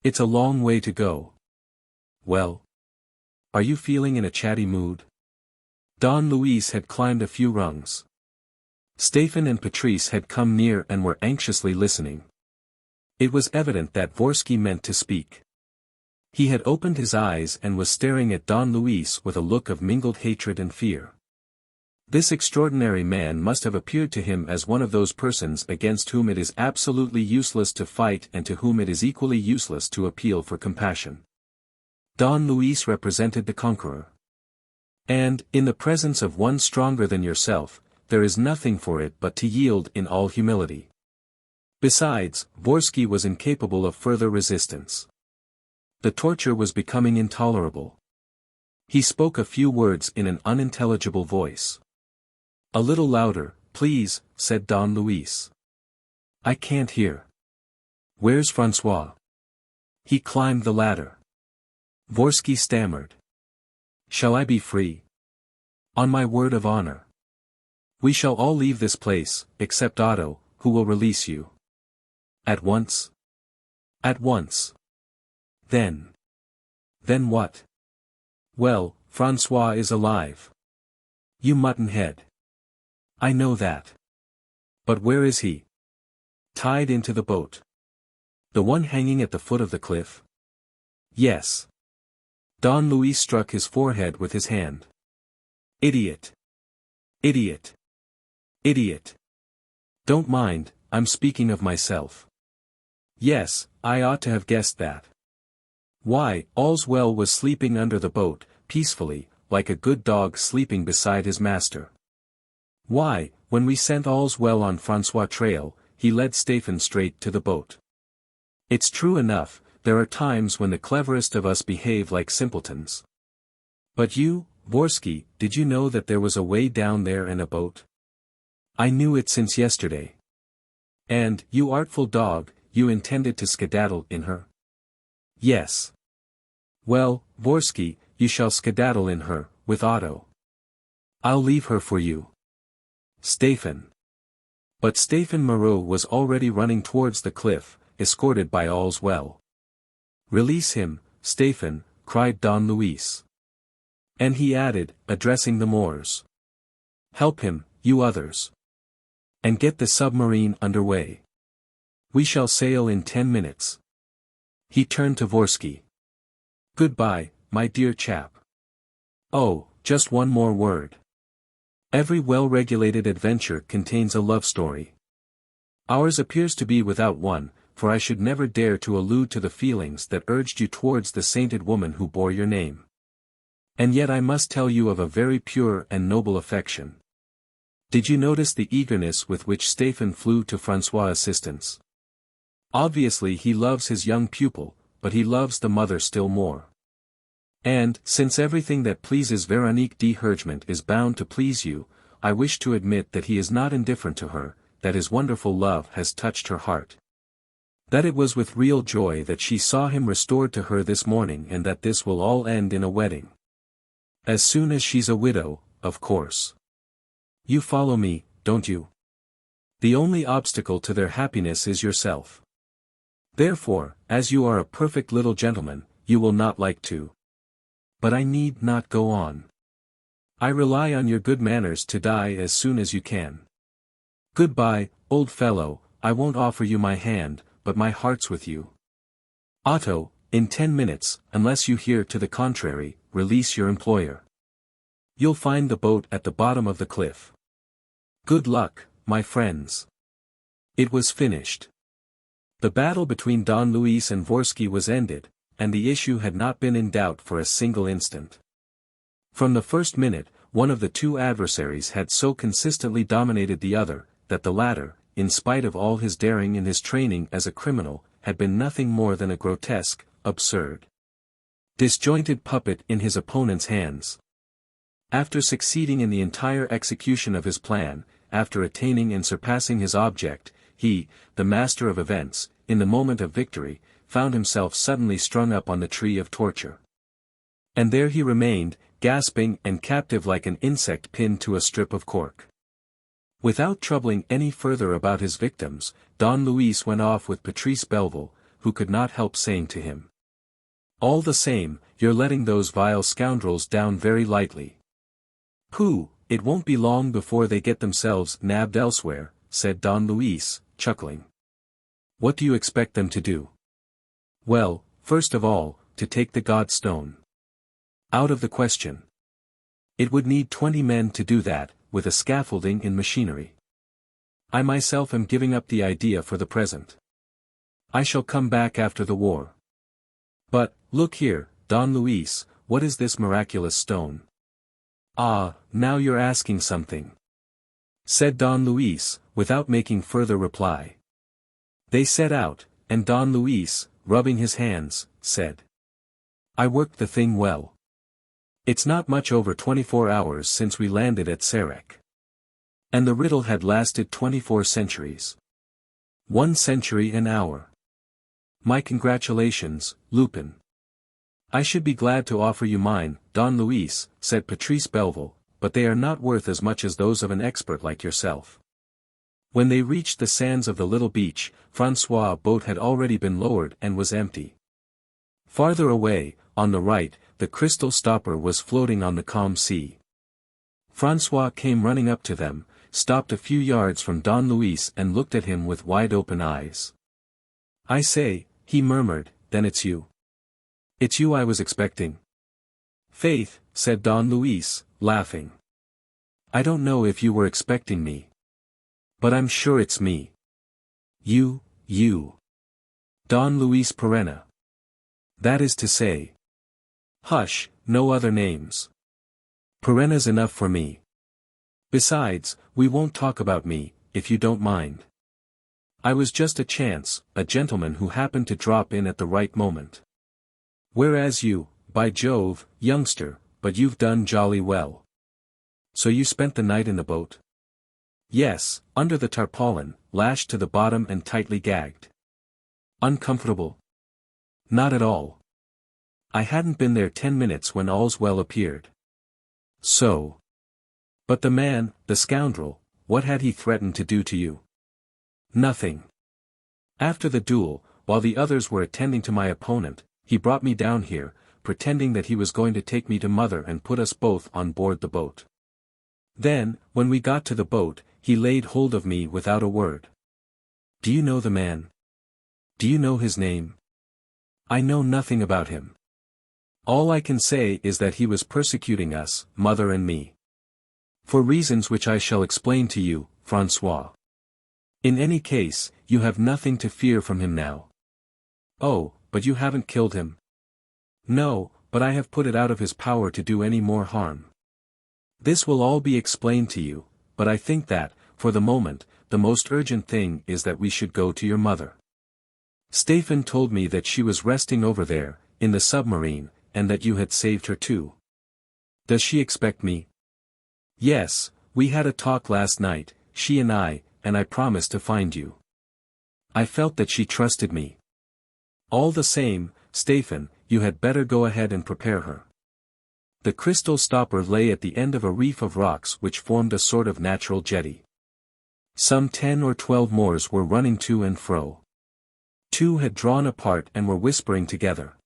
It's a long way to go. Well? Are you feeling in a chatty mood? Don Luis had climbed a few rungs. Stéphane and Patrice had come near and were anxiously listening. It was evident that Vorski meant to speak. He had opened his eyes and was staring at Don Luis with a look of mingled hatred and fear. This extraordinary man must have appeared to him as one of those persons against whom it is absolutely useless to fight and to whom it is equally useless to appeal for compassion. Don Luis represented the conqueror. And, in the presence of one stronger than yourself, there is nothing for it but to yield in all humility. Besides, Vorski was incapable of further resistance. The torture was becoming intolerable. He spoke a few words in an unintelligible voice. A little louder, please, said Don Luis. I can't hear. Where's François? He climbed the ladder. Vorski stammered. Shall I be free? On my word of honor. We shall all leave this place, except Otto, who will release you. At once? At once. Then. Then what? Well, François is alive. You mutton-head. I know that. But where is he? Tied into the boat. The one hanging at the foot of the cliff? Yes. Don Luis struck his forehead with his hand. Idiot. Idiot. Idiot. Don't mind, I'm speaking of myself. Yes, I ought to have guessed that. Why, All's Well was sleeping under the boat, peacefully, like a good dog sleeping beside his master. Why, when we sent All's Well on François' trail, he led Stéphane straight to the boat. It's true enough, there are times when the cleverest of us behave like simpletons. But you, Vorski, did you know that there was a way down there and a boat? I knew it since yesterday. And, you artful dog, you intended to skedaddle in her? Yes. Well, Vorski, you shall skedaddle in her, with Otto. I'll leave her for you. Stéphane. But Stéphane Moreau was already running towards the cliff, escorted by All's Well. Release him, Stéphane, cried Don Luis. And he added, addressing the Moors. Help him, you others. And get the submarine underway. We shall sail in 10 minutes. He turned to Vorski. Goodbye, my dear chap. Oh, just one more word. Every well-regulated adventure contains a love story. Ours appears to be without one, for I should never dare to allude to the feelings that urged you towards the sainted woman who bore your name. And yet I must tell you of a very pure and noble affection. Did you notice the eagerness with which Stéphane flew to François' assistance? Obviously he loves his young pupil, but he loves the mother still more. And, since everything that pleases Véronique de Hergement is bound to please you, I wish to admit that he is not indifferent to her, that his wonderful love has touched her heart. That it was with real joy that she saw him restored to her this morning and that this will all end in a wedding. As soon as she's a widow, of course. You follow me, don't you? The only obstacle to their happiness is yourself. Therefore, as you are a perfect little gentleman, you will not like to. But I need not go on. I rely on your good manners to die as soon as you can. Goodbye, old fellow, I won't offer you my hand, but my heart's with you. Otto, in 10 minutes, unless you hear to the contrary, release your employer. You'll find the boat at the bottom of the cliff. Good luck, my friends. It was finished. The battle between Don Luis and Vorski was ended, and the issue had not been in doubt for a single instant. From the first minute, one of the two adversaries had so consistently dominated the other, that the latter, in spite of all his daring and his training as a criminal, had been nothing more than a grotesque, absurd, disjointed puppet in his opponent's hands. After succeeding in the entire execution of his plan, after attaining and surpassing his object, he, the master of events, in the moment of victory, found himself suddenly strung up on the tree of torture. And there he remained, gasping and captive like an insect pinned to a strip of cork. Without troubling any further about his victims, Don Luis went off with Patrice Belleville, who could not help saying to him, "All the same, you're letting those vile scoundrels down very lightly." "Pooh, it won't be long before they get themselves nabbed elsewhere," said Don Luis, chuckling. "What do you expect them to do?" "Well, first of all, to take the God Stone." "Out of the question. It would need 20 men to do that, with a scaffolding and machinery. I myself am giving up the idea for the present. I shall come back after the war. But, look here, Don Luis, what is this miraculous stone?" "Ah, now you're asking something," said Don Luis, without making further reply. They set out, and Don Luis, rubbing his hands, said, "I worked the thing well. It's not much over 24 hours since we landed at Sarek. And the riddle had lasted 24 centuries. 1 century an hour. My congratulations, Lupin." "I should be glad to offer you mine, Don Luis," said Patrice Belleville, "but they are not worth as much as those of an expert like yourself." When they reached the sands of the little beach, François' boat had already been lowered and was empty. Farther away, on the right, the crystal stopper was floating on the calm sea. François came running up to them, stopped a few yards from Don Luis and looked at him with wide-open eyes. "I say," he murmured, "then it's you. It's you I was expecting." "Faith," said Don Luis, laughing. "I don't know if you were expecting me. But I'm sure it's me. You. Don Luis Perena. That is to say. Hush, no other names. Perena's enough for me. Besides, we won't talk about me, if you don't mind. I was just a chance, a gentleman who happened to drop in at the right moment. Whereas you, by Jove, youngster, but you've done jolly well. So you spent the night in the boat?" "Yes, under the tarpaulin, lashed to the bottom and tightly gagged." "Uncomfortable?" "Not at all. I hadn't been there 10 minutes when all's well appeared." "So. But the man, the scoundrel, what had he threatened to do to you?" "Nothing. After the duel, while the others were attending to my opponent, he brought me down here, pretending that he was going to take me to Mother and put us both on board the boat. Then, when we got to the boat, he laid hold of me without a word." "Do you know the man? Do you know his name?" "I know nothing about him. All I can say is that he was persecuting us, Mother and me. For reasons which I shall explain to you, François. In any case, you have nothing to fear from him now." "Oh, but you haven't killed him?" "No, but I have put it out of his power to do any more harm. This will all be explained to you, but I think that, for the moment, the most urgent thing is that we should go to your mother. Stéphane told me that she was resting over there, in the submarine, and that you had saved her too. Does she expect me?" "Yes, we had a talk last night, she and I promised to find you. I felt that she trusted me. All the same, Stéphane, you had better go ahead and prepare her." The crystal stopper lay at the end of a reef of rocks which formed a sort of natural jetty. Some 10 or 12 Moors were running to and fro. 2 had drawn apart and were whispering together.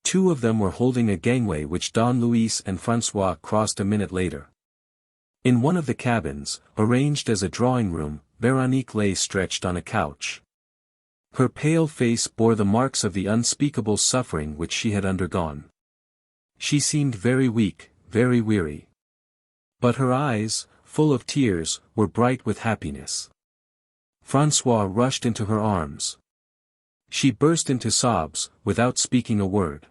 2 of them were holding a gangway which Don Luis and François crossed a minute later. In one of the cabins, arranged as a drawing room, Veronique lay stretched on a couch. Her pale face bore the marks of the unspeakable suffering which she had undergone. She seemed very weak, very weary. But her eyes, full of tears, were bright with happiness. François rushed into her arms. She burst into sobs, without speaking a word.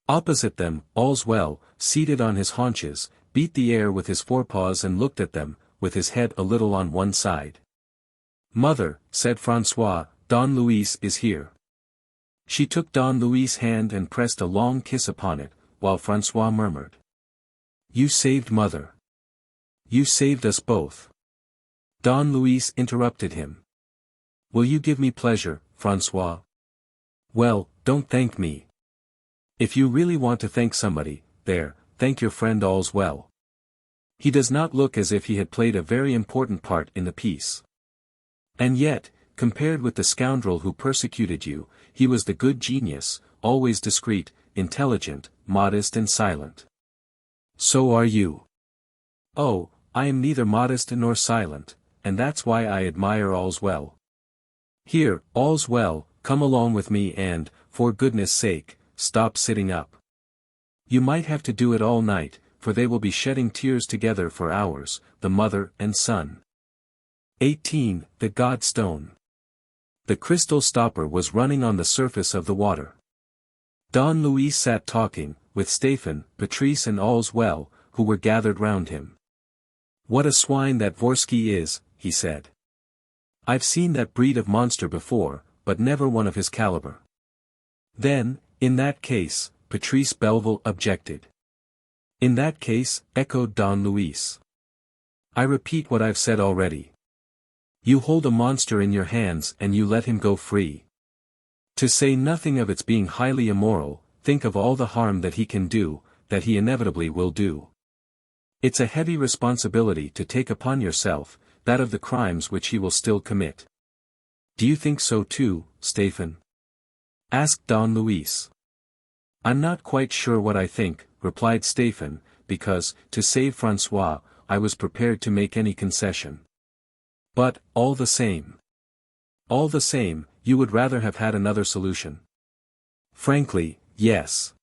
Opposite them, All's Well, seated on his haunches, beat the air with his forepaws and looked at them, with his head a little on one side. "Mother," said François, "Don Luis is here." She took Don Luis' hand and pressed a long kiss upon it, while François murmured, "You saved mother. You saved us both." Don Luis interrupted him. "Will you give me pleasure, François?" "Well, don't thank me. If you really want to thank somebody, there, thank your friend All's Well. He does not look as if he had played a very important part in the piece. And yet, compared with the scoundrel who persecuted you, he was the good genius, always discreet, intelligent, modest and silent. So are you." "Oh, I am neither modest nor silent, and that's why I admire All's Well. Here, All's Well, come along with me and, for goodness sake, stop sitting up. You might have to do it all night, for they will be shedding tears together for hours, the mother and son." 18. The God Stone. The crystal stopper was running on the surface of the water. Don Luis sat talking, with Stéphane, Patrice and All's Well, who were gathered round him. "What a swine that Vorski is," he said. "I've seen that breed of monster before, but never one of his caliber." "Then, in that case," Patrice Belleville objected. "In that case," echoed Don Luis. "I repeat what I've said already. You hold a monster in your hands and you let him go free. To say nothing of its being highly immoral, think of all the harm that he can do, that he inevitably will do. It's a heavy responsibility to take upon yourself, that of the crimes which he will still commit." "Do you think so too, Stéphane?" asked Don Luis. "I'm not quite sure what I think," replied Stéphane, "because, to save François, I was prepared to make any concession. But, all the same, you would rather have had another solution." "Frankly, yes.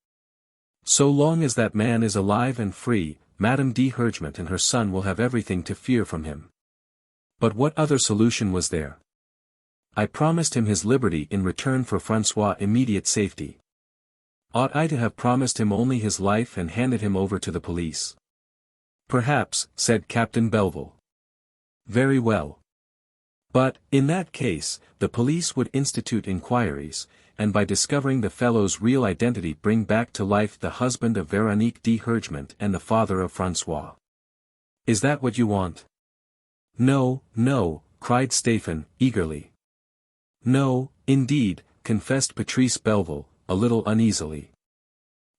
So long as that man is alive and free, Madame de Hergement and her son will have everything to fear from him. But what other solution was there? I promised him his liberty in return for François' immediate safety. Ought I to have promised him only his life and handed him over to the police?" "Perhaps," said Captain Belleville. "Very well. But, in that case, the police would institute inquiries, and by discovering the fellow's real identity bring back to life the husband of Véronique de Hergement and the father of François. Is that what you want?" "No, no," cried Stéphane, eagerly. "No, indeed," confessed Patrice Belleville, a little uneasily.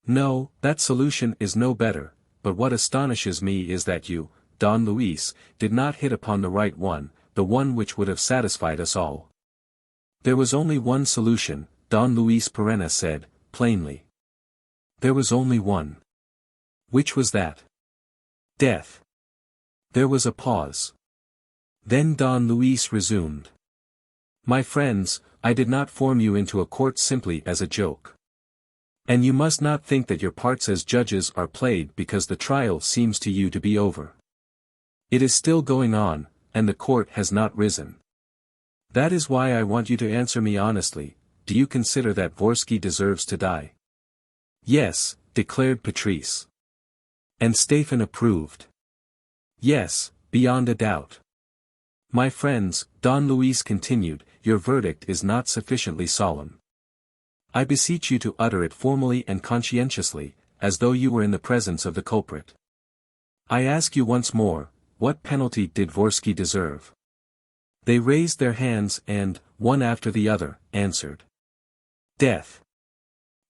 "No, that solution is no better, but what astonishes me is that you, Don Luis, did not hit upon the right one, the one which would have satisfied us all." "There was only one solution," Don Luis Perenna said, plainly. "There was only one." "Which was that?" "Death." There was a pause. Then Don Luis resumed. "My friends, I did not form you into a court simply as a joke. And you must not think that your parts as judges are played because the trial seems to you to be over. It is still going on, and the court has not risen. That is why I want you to answer me honestly. Do you consider that Vorski deserves to die?" "Yes," declared Patrice. And Stéphane approved. "Yes, beyond a doubt." "My friends," Don Luis continued, "your verdict is not sufficiently solemn. I beseech you to utter it formally and conscientiously, as though you were in the presence of the culprit. I ask you once more, what penalty did Vorski deserve?" They raised their hands and, one after the other, answered. "Death."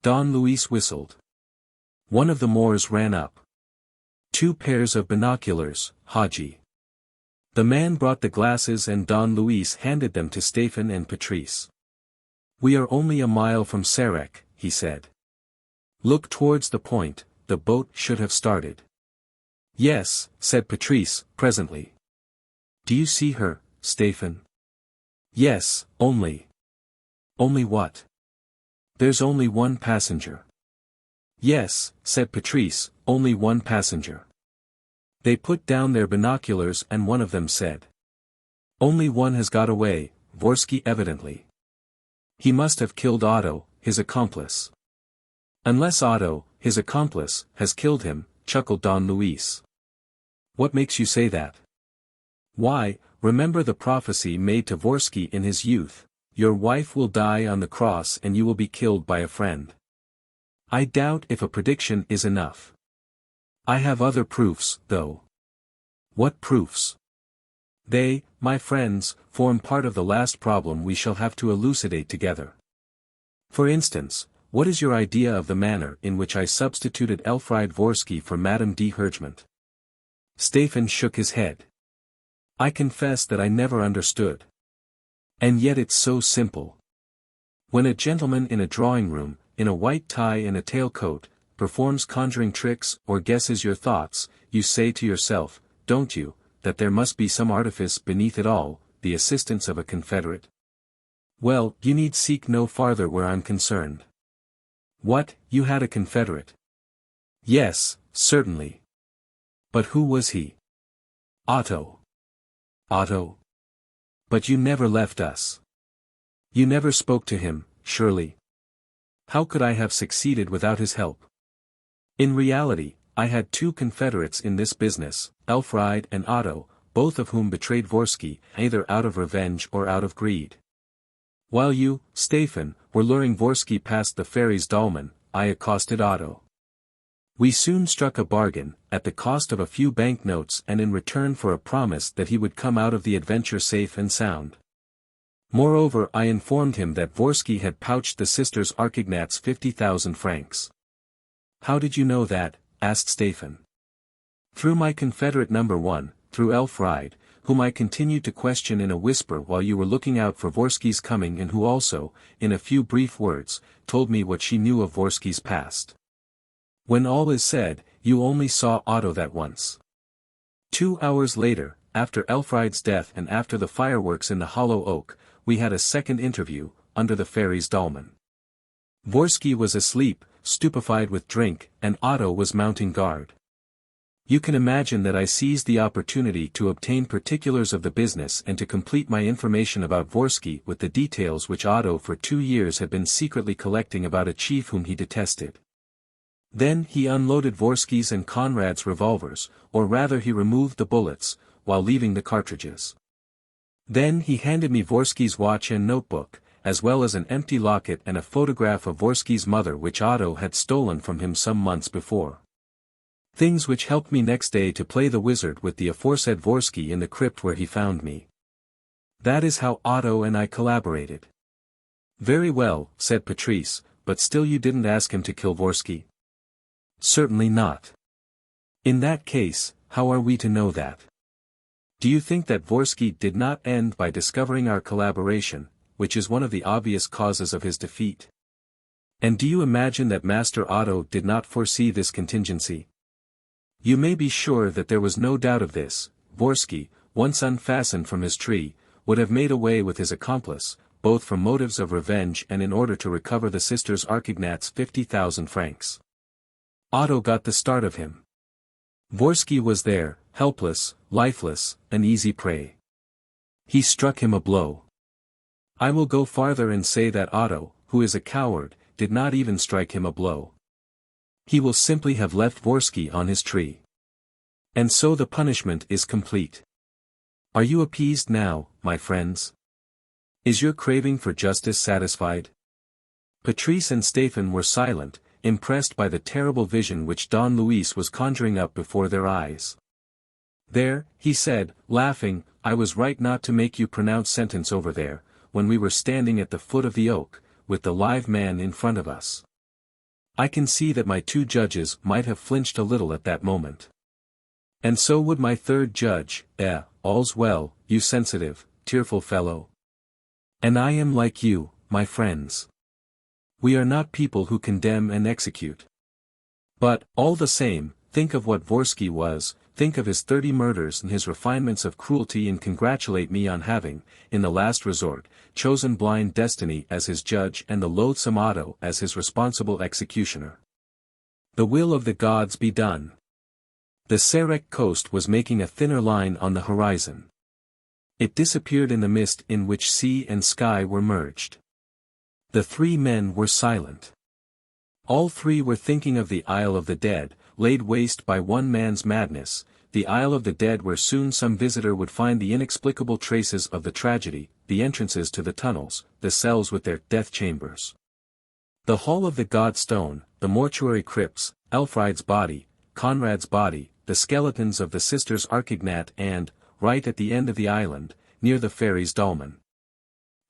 Don Luis whistled. One of the Moors ran up. "2 pairs of binoculars, Haji." The man brought the glasses and Don Luis handed them to Stéphane and Patrice. "We are only a mile from Sarek," he said. "Look towards the point, the boat should have started." "Yes," said Patrice, presently. "Do you see her, Stéphane?" "Yes, only." "Only what?" "There's only one passenger." "Yes," said Patrice, "only one passenger." They put down their binoculars and one of them said. "Only one has got away, Vorski evidently." He must have killed Otto, his accomplice. Unless Otto, his accomplice, has killed him, chuckled Don Luis. What makes you say that? Why, remember the prophecy made to Vorski in his youth, your wife will die on the cross and you will be killed by a friend. I doubt if a prediction is enough. I have other proofs, though. What proofs? They, my friends, form part of the last problem we shall have to elucidate together. For instance, what is your idea of the manner in which I substituted Elfriede Vorski for Madame de Hergement? Stéphane shook his head. I confess that I never understood. And yet it's so simple. When a gentleman in a drawing room, in a white tie and a tailcoat, performs conjuring tricks or guesses your thoughts, you say to yourself, don't you, that there must be some artifice beneath it all, the assistance of a confederate? Well, you need seek no farther where I'm concerned. What, you had a confederate? Yes, certainly. But who was he? Otto. Otto? But you never left us. You never spoke to him, surely. How could I have succeeded without his help? In reality, I had two confederates in this business, Elfriede and Otto, both of whom betrayed Vorski, either out of revenge or out of greed. While you, Stéphane, were luring Vorski past the ferry's dolmen, I accosted Otto. We soon struck a bargain, at the cost of a few banknotes and in return for a promise that he would come out of the adventure safe and sound. Moreover, I informed him that Vorski had pouched the sisters Archignat's 50,000 francs. How did you know that? Asked Stéphane. Through my confederate number one, through Elfriede, whom I continued to question in a whisper while you were looking out for Vorski's coming and who also, in a few brief words, told me what she knew of Vorski's past. When all is said, you only saw Otto that once. 2 hours later, after Elfriede's death and after the fireworks in the hollow oak, we had a second interview, under the ferry's dolmen. Vorski was asleep, stupefied with drink, and Otto was mounting guard. You can imagine that I seized the opportunity to obtain particulars of the business and to complete my information about Vorski with the details which Otto for 2 years had been secretly collecting about a chief whom he detested. Then he unloaded Vorski's and Conrad's revolvers, or rather he removed the bullets, while leaving the cartridges. Then he handed me Vorski's watch and notebook, as well as an empty locket and a photograph of Vorski's mother which Otto had stolen from him some months before. Things which helped me next day to play the wizard with the aforesaid Vorski in the crypt where he found me. That is how Otto and I collaborated. Very well, said Patrice, but still you didn't ask him to kill Vorski? Certainly not. In that case, how are we to know that? Do you think that Vorski did not end by discovering our collaboration, which is one of the obvious causes of his defeat? And do you imagine that Master Otto did not foresee this contingency? You may be sure that there was no doubt of this. Vorski, once unfastened from his tree, would have made away with his accomplice, both from motives of revenge and in order to recover the sisters Archignat's 50,000 francs. Otto got the start of him. Vorski was there, helpless, lifeless, an easy prey. He struck him a blow. I will go farther and say that Otto, who is a coward, did not even strike him a blow. He will simply have left Vorski on his tree. And so the punishment is complete. Are you appeased now, my friends? Is your craving for justice satisfied? Patrice and Stéphane were silent, impressed by the terrible vision which Don Luis was conjuring up before their eyes. There, he said, laughing, I was right not to make you pronounce sentence over there, when we were standing at the foot of the oak, with the live man in front of us. I can see that my 2 judges might have flinched a little at that moment. And so would my 3rd judge, all's well, you sensitive, tearful fellow. And I am like you, my friends. We are not people who condemn and execute. But, all the same, think of what Vorski was, think of his 30 murders and his refinements of cruelty and congratulate me on having, in the last resort, chosen blind destiny as his judge and the loathsome Otto as his responsible executioner. The will of the gods be done. The Sarek coast was making a thinner line on the horizon. It disappeared in the mist in which sea and sky were merged. The three men were silent. All three were thinking of the Isle of the Dead, laid waste by one man's madness, the Isle of the Dead where soon some visitor would find the inexplicable traces of the tragedy, the entrances to the tunnels, the cells with their death chambers. The Hall of the God Stone, the mortuary crypts, Elfried's body, Conrad's body, the skeletons of the sisters Archignat and, right at the end of the island, near the fairies' dolmen,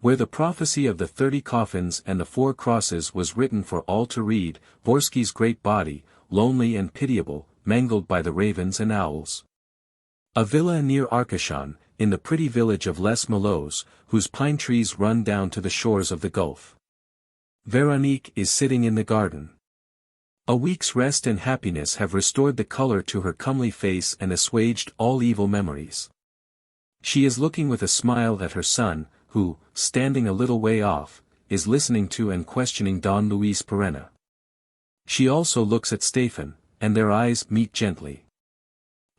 where the prophecy of the 30 coffins and the 4 crosses was written for all to read, Vorski's great body, lonely and pitiable, mangled by the ravens and owls. A villa near Arcachon, in the pretty village of Les Mallots, whose pine trees run down to the shores of the gulf. Veronique is sitting in the garden. A week's rest and happiness have restored the color to her comely face and assuaged all evil memories. She is looking with a smile at her son, who, standing a little way off, is listening to and questioning Don Luis Perenna. She also looks at Stéphane, and their eyes meet gently.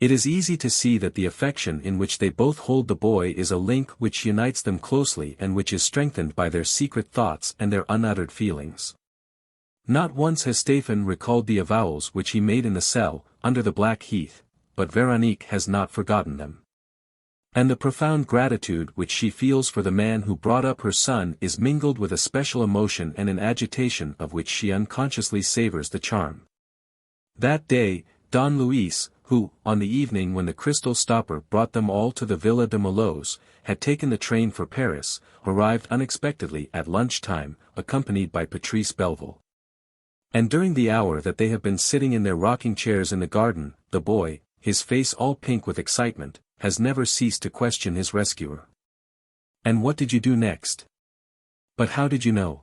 It is easy to see that the affection in which they both hold the boy is a link which unites them closely and which is strengthened by their secret thoughts and their unuttered feelings. Not once has Stéphane recalled the avowals which he made in the cell, under the black heath, but Veronique has not forgotten them. And the profound gratitude which she feels for the man who brought up her son is mingled with a special emotion and an agitation of which she unconsciously savors the charm. That day, Don Luis, who, on the evening when the crystal stopper brought them all to the Villa de Mallots, had taken the train for Paris, arrived unexpectedly at lunchtime, accompanied by Patrice Belleville. And during the hour that they have been sitting in their rocking chairs in the garden, the boy, his face all pink with excitement, has never ceased to question his rescuer. "And what did you do next? But how did you know?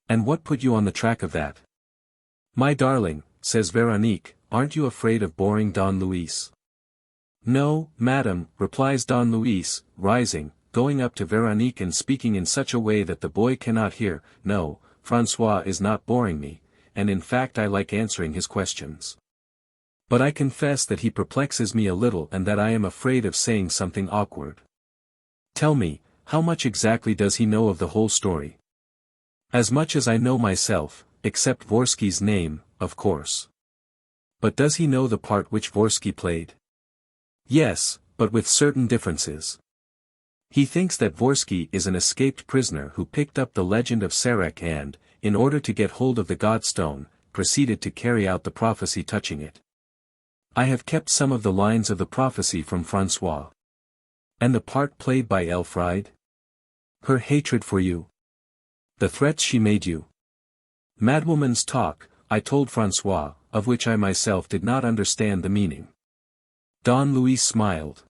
And what put you on the track of that?" "My darling," says Veronique, "aren't you afraid of boring Don Luis?" "No, madam," replies Don Luis, rising, going up to Veronique and speaking in such a way that the boy cannot hear. "No, François is not boring me, and in fact I like answering his questions. But I confess that he perplexes me a little and that I am afraid of saying something awkward." "Tell me, how much exactly does he know of the whole story?" "As much as I know myself, except Vorski's name, of course." "But does he know the part which Vorski played?" "Yes, but with certain differences. He thinks that Vorski is an escaped prisoner who picked up the legend of Sarek and, in order to get hold of the Godstone, proceeded to carry out the prophecy touching it. I have kept some of the lines of the prophecy from François." "And the part played by Elfried?" "Her hatred for you. The threats she made you." "Madwoman's talk, I told François, of which I myself did not understand the meaning." Don Luis smiled.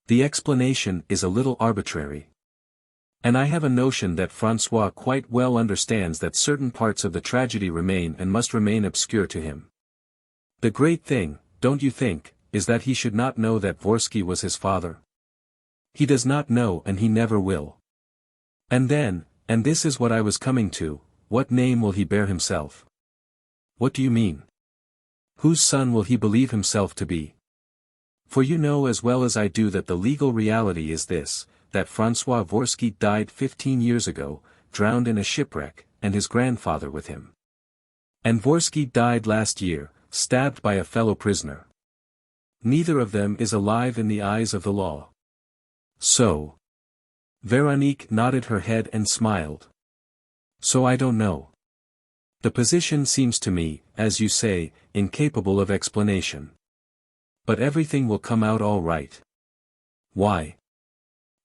"The explanation is a little arbitrary. And I have a notion that François quite well understands that certain parts of the tragedy remain and must remain obscure to him. The great thing, don't you think, is that he should not know that Vorski was his father? He does not know and he never will. And then, and this is what I was coming to, what name will he bear himself?" "What do you mean? Whose son will he believe himself to be? For you know as well as I do that the legal reality is this, that François Vorski died 15 years ago, drowned in a shipwreck, and his grandfather with him. And Vorski died last year, stabbed by a fellow prisoner. Neither of them is alive in the eyes of the law. So." Veronique nodded her head and smiled. "So I don't know. The position seems to me, as you say, incapable of explanation. But everything will come out all right." "Why?"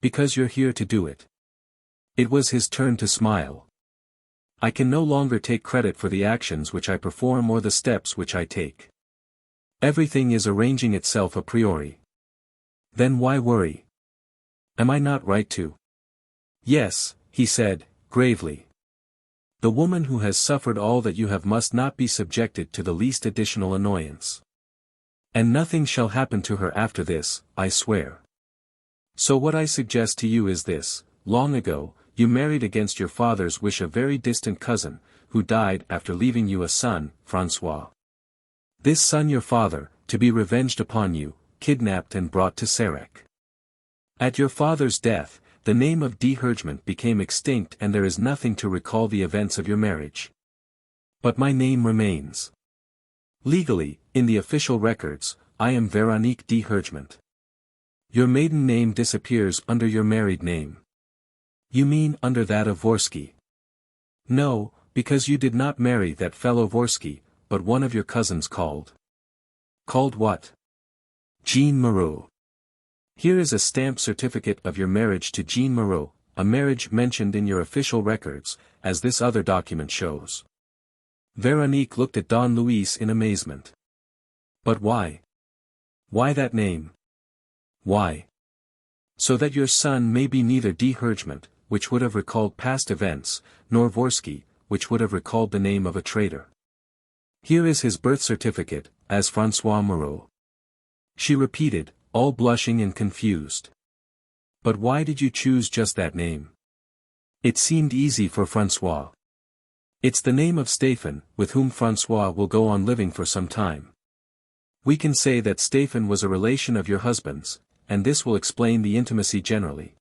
"Because you're here to do it." It was his turn to smile. "I can no longer take credit for the actions which I perform or the steps which I take. Everything is arranging itself a priori. Then why worry? Am I not right to?" "Yes," he said, gravely. "The woman who has suffered all that you have must not be subjected to the least additional annoyance. And nothing shall happen to her after this, I swear. So what I suggest to you is this: long ago, you married against your father's wish a very distant cousin, who died after leaving you a son, François. This son your father, to be revenged upon you, kidnapped and brought to Sarek. At your father's death, the name of de Hergement became extinct and there is nothing to recall the events of your marriage. But my name remains. Legally, in the official records, I am Veronique de Hergement. Your maiden name disappears under your married name. You mean under that of Vorski? No, because you did not marry that fellow Vorski, but one of your cousins called. Called what? Jean Moreau. Here is a stamped certificate of your marriage to Jean Moreau, a marriage mentioned in your official records, as this other document shows. Veronique looked at Don Luis in amazement. But why? Why that name? Why? So that your son may be neither de Hergement, which would have recalled past events, nor Vorski, which would have recalled the name of a traitor. Here is his birth certificate, as François Moreau. She repeated, all blushing and confused. But why did you choose just that name? It seemed easy for François. It's the name of Stéphane, with whom François will go on living for some time. We can say that Stéphane was a relation of your husband's, and this will explain the intimacy generally.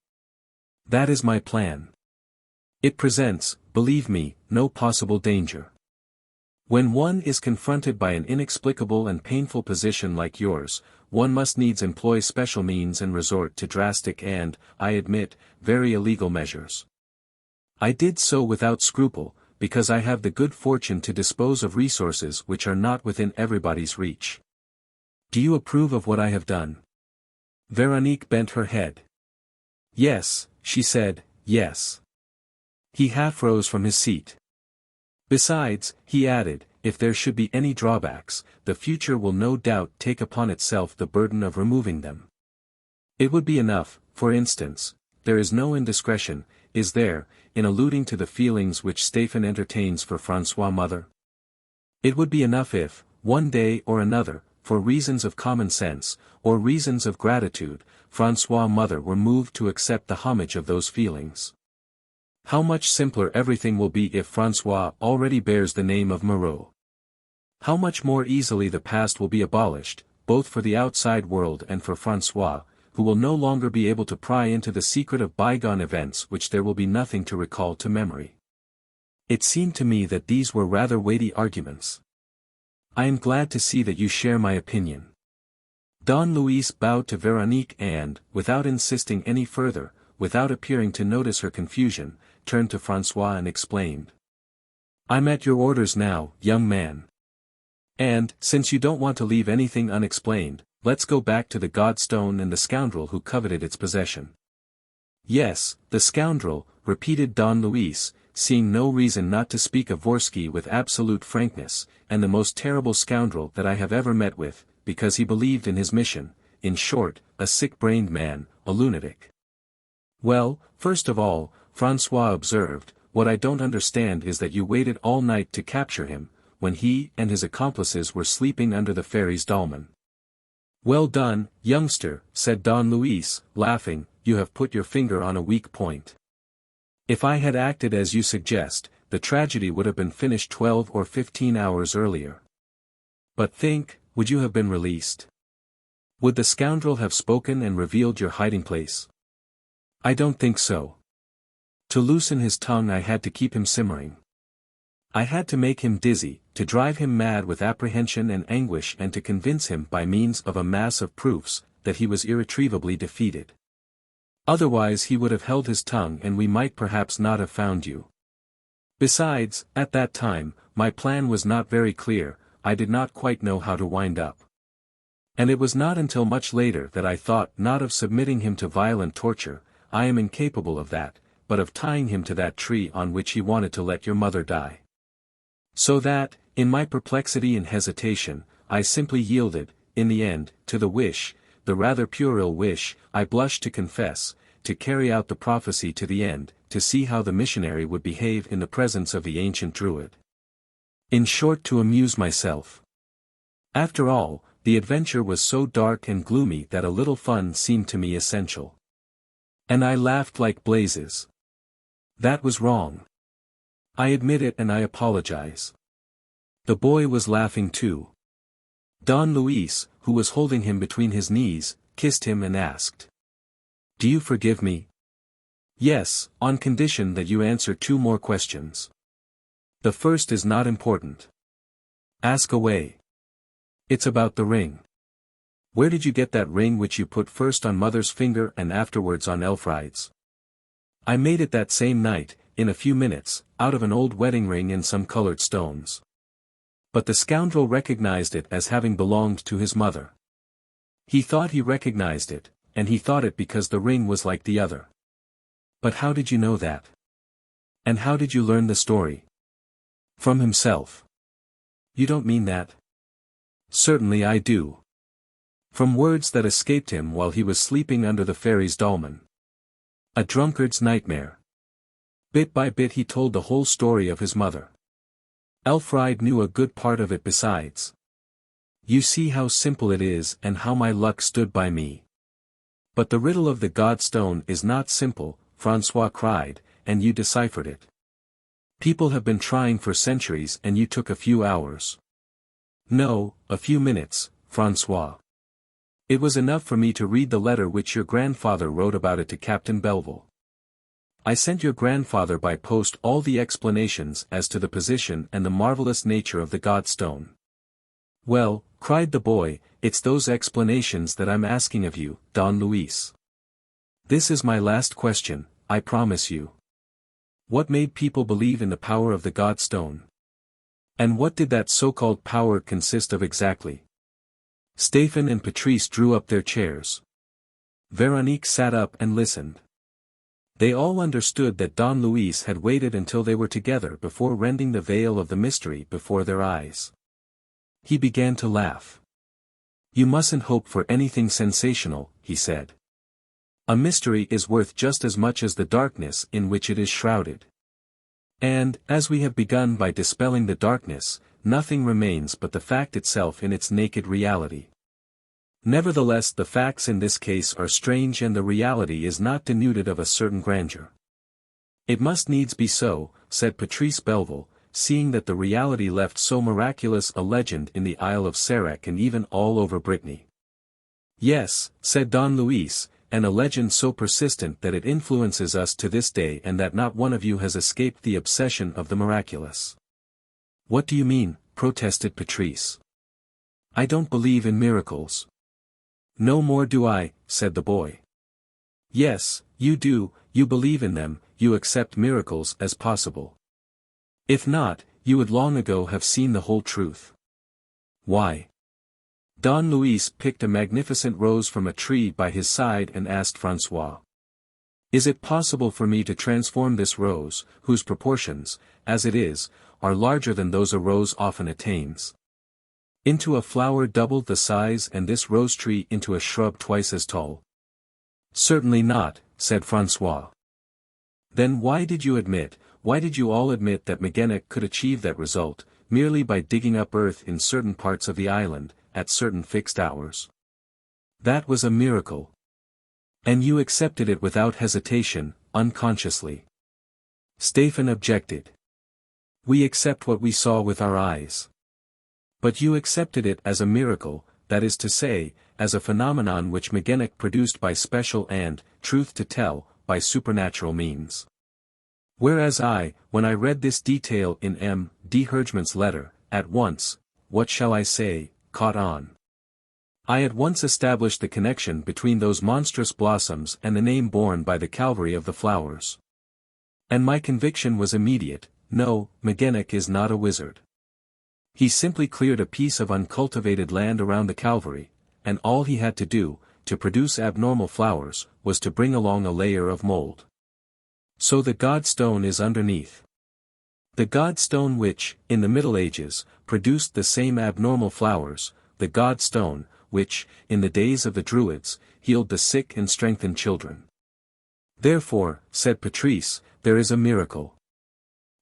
That is my plan. It presents, believe me, no possible danger. When one is confronted by an inexplicable and painful position like yours, one must needs employ special means and resort to drastic and, I admit, very illegal measures. I did so without scruple, because I have the good fortune to dispose of resources which are not within everybody's reach. Do you approve of what I have done? Veronique bent her head. Yes, she said, yes. He half rose from his seat. Besides, he added, if there should be any drawbacks, the future will no doubt take upon itself the burden of removing them. It would be enough, for instance, there is no indiscretion, is there, in alluding to the feelings which Stéphane entertains for François' mother? It would be enough if, one day or another, for reasons of common sense, or reasons of gratitude, François' mother were moved to accept the homage of those feelings. How much simpler everything will be if François already bears the name of Moreau. How much more easily the past will be abolished, both for the outside world and for François, who will no longer be able to pry into the secret of bygone events which there will be nothing to recall to memory. It seemed to me that these were rather weighty arguments. I am glad to see that you share my opinion. Don Luis bowed to Veronique and, without insisting any further, without appearing to notice her confusion, turned to François and exclaimed. I'm at your orders now, young man. And, since you don't want to leave anything unexplained, let's go back to the Godstone and the scoundrel who coveted its possession. Yes, the scoundrel, repeated Don Luis, seeing no reason not to speak of Vorski with absolute frankness, and the most terrible scoundrel that I have ever met with, because he believed in his mission, in short, a sick-brained man, a lunatic. Well, first of all, François observed, what I don't understand is that you waited all night to capture him, when he and his accomplices were sleeping under the fairy's dolmen. Well done, youngster, said Don Luis, laughing, you have put your finger on a weak point. If I had acted as you suggest, the tragedy would have been finished 12 or 15 hours earlier. But think, would you have been released? Would the scoundrel have spoken and revealed your hiding place? I don't think so. To loosen his tongue I had to keep him simmering. I had to make him dizzy, to drive him mad with apprehension and anguish and to convince him by means of a mass of proofs, that he was irretrievably defeated. Otherwise he would have held his tongue and we might perhaps not have found you. Besides, at that time, my plan was not very clear, I did not quite know how to wind up. And it was not until much later that I thought not of submitting him to violent torture, I am incapable of that, but of tying him to that tree on which he wanted to let your mother die. So that, in my perplexity and hesitation, I simply yielded, in the end, to the wish, the rather puerile wish, I blush to confess, to carry out the prophecy to the end, to see how the missionary would behave in the presence of the ancient Druid. In short, to amuse myself. After all, the adventure was so dark and gloomy that a little fun seemed to me essential. And I laughed like blazes. That was wrong. I admit it and I apologize. The boy was laughing too. Don Luis, who was holding him between his knees, kissed him and asked. Do you forgive me? Yes, on condition that you answer 2 more questions. The first is not important. Ask away. It's about the ring. Where did you get that ring which you put first on mother's finger and afterwards on Elfride's? I made it that same night, in a few minutes, out of an old wedding ring and some colored stones. But the scoundrel recognized it as having belonged to his mother. He thought he recognized it, and he thought it because the ring was like the other. But how did you know that? And how did you learn the story? From himself. You don't mean that? Certainly I do. From words that escaped him while he was sleeping under the fairy's dolmen. A drunkard's nightmare. Bit by bit he told the whole story of his mother. Elfride knew a good part of it besides. You see how simple it is and how my luck stood by me. But the riddle of the Godstone is not simple, François cried, and you deciphered it. People have been trying for centuries and you took a few hours. No, a few minutes, François. It was enough for me to read the letter which your grandfather wrote about it to Captain Belleville. I sent your grandfather by post all the explanations as to the position and the marvelous nature of the Godstone. Well, cried the boy, it's those explanations that I'm asking of you, Don Luis. This is my last question, I promise you. What made people believe in the power of the Godstone? And what did that so-called power consist of exactly? Stéphane and Patrice drew up their chairs. Veronique sat up and listened. They all understood that Don Luis had waited until they were together before rending the veil of the mystery before their eyes. He began to laugh. You mustn't hope for anything sensational, he said. A mystery is worth just as much as the darkness in which it is shrouded. And, as we have begun by dispelling the darkness, nothing remains but the fact itself in its naked reality. Nevertheless the facts in this case are strange and the reality is not denuded of a certain grandeur. It must needs be so, said Patrice Belleville, seeing that the reality left so miraculous a legend in the Isle of Sarek and even all over Brittany. Yes, said Don Luis, and a legend so persistent that it influences us to this day and that not one of you has escaped the obsession of the miraculous. What do you mean? Protested Patrice. I don't believe in miracles. No more do I, said the boy. Yes, you do, you believe in them, you accept miracles as possible. If not, you would long ago have seen the whole truth. Why? Don Luis picked a magnificent rose from a tree by his side and asked François. Is it possible for me to transform this rose, whose proportions, as it is, are larger than those a rose often attains, into a flower double the size and this rose tree into a shrub twice as tall? Certainly not, said François. Then why did you all admit that Magenec could achieve that result, merely by digging up earth in certain parts of the island, at certain fixed hours? That was a miracle. And you accepted it without hesitation, unconsciously. Stéphane objected. We accept what we saw with our eyes. But you accepted it as a miracle, that is to say, as a phenomenon which Magenec produced by special and, truth to tell, by supernatural means. Whereas I, when I read this detail in M. D. Hergeman's letter, at once, what shall I say, caught on. I at once established the connection between those monstrous blossoms and the name borne by the Calvary of the flowers. And my conviction was immediate, no, Magenec is not a wizard. He simply cleared a piece of uncultivated land around the Calvary, and all he had to do, to produce abnormal flowers, was to bring along a layer of mold. So the Godstone is underneath. The Godstone which, in the Middle Ages, produced the same abnormal flowers, the Godstone, which, in the days of the Druids, healed the sick and strengthened children. Therefore, said Patrice, there is a miracle.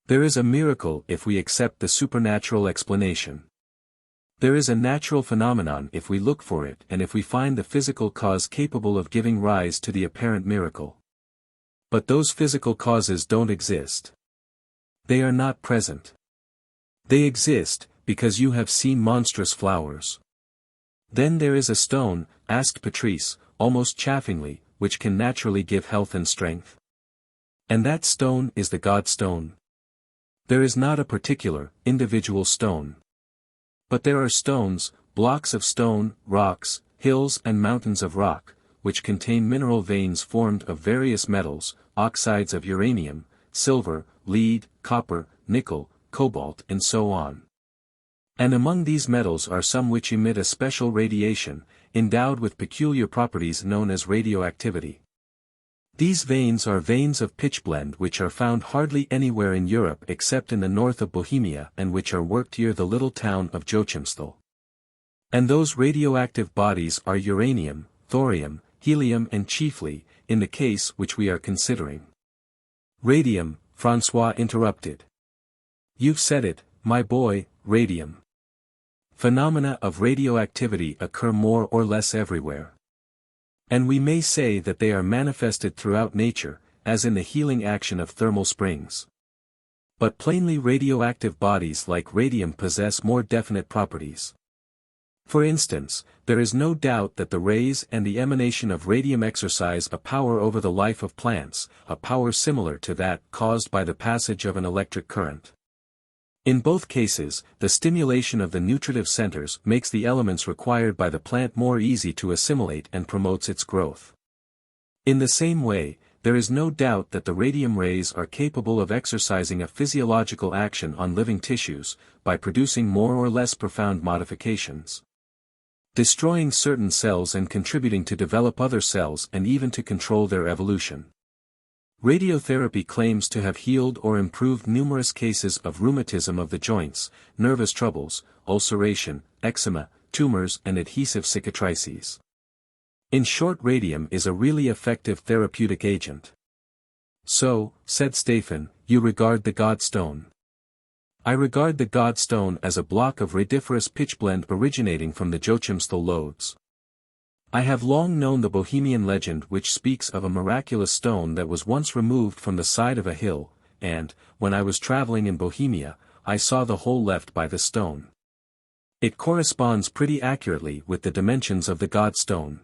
There is a miracle if we accept the supernatural explanation. There is a natural phenomenon if we look for it and if we find the physical cause capable of giving rise to the apparent miracle. But those physical causes don't exist. They are not present. They exist, because you have seen monstrous flowers. Then there is a stone, asked Patrice, almost chaffingly, which can naturally give health and strength. And that stone is the God stone. There is not a particular, individual stone. But there are stones, blocks of stone, rocks, hills and mountains of rock, which contain mineral veins formed of various metals, oxides of uranium, silver, lead, copper, nickel, cobalt and so on. And among these metals are some which emit a special radiation, endowed with peculiar properties known as radioactivity. These veins are veins of pitchblende which are found hardly anywhere in Europe except in the north of Bohemia and which are worked near the little town of Joachimsthal. And those radioactive bodies are uranium, thorium, helium and chiefly, in the case which we are considering. Radium, François interrupted. You've said it, my boy, radium. Phenomena of radioactivity occur more or less everywhere. And we may say that they are manifested throughout nature, as in the healing action of thermal springs. But plainly radioactive bodies like radium possess more definite properties. For instance, there is no doubt that the rays and the emanation of radium exercise a power over the life of plants, a power similar to that caused by the passage of an electric current. In both cases, the stimulation of the nutritive centers makes the elements required by the plant more easy to assimilate and promotes its growth. In the same way, there is no doubt that the radium rays are capable of exercising a physiological action on living tissues, by producing more or less profound modifications. Destroying certain cells and contributing to develop other cells and even to control their evolution. Radiotherapy claims to have healed or improved numerous cases of rheumatism of the joints, nervous troubles, ulceration, eczema, tumors and adhesive cicatrices. In short, radium is a really effective therapeutic agent. So, said Stéphane, you regard the God stone. I regard the God stone as a block of radiferous pitchblende originating from the Joachimsthal lodes. I have long known the Bohemian legend which speaks of a miraculous stone that was once removed from the side of a hill, and, when I was traveling in Bohemia, I saw the hole left by the stone. It corresponds pretty accurately with the dimensions of the God stone.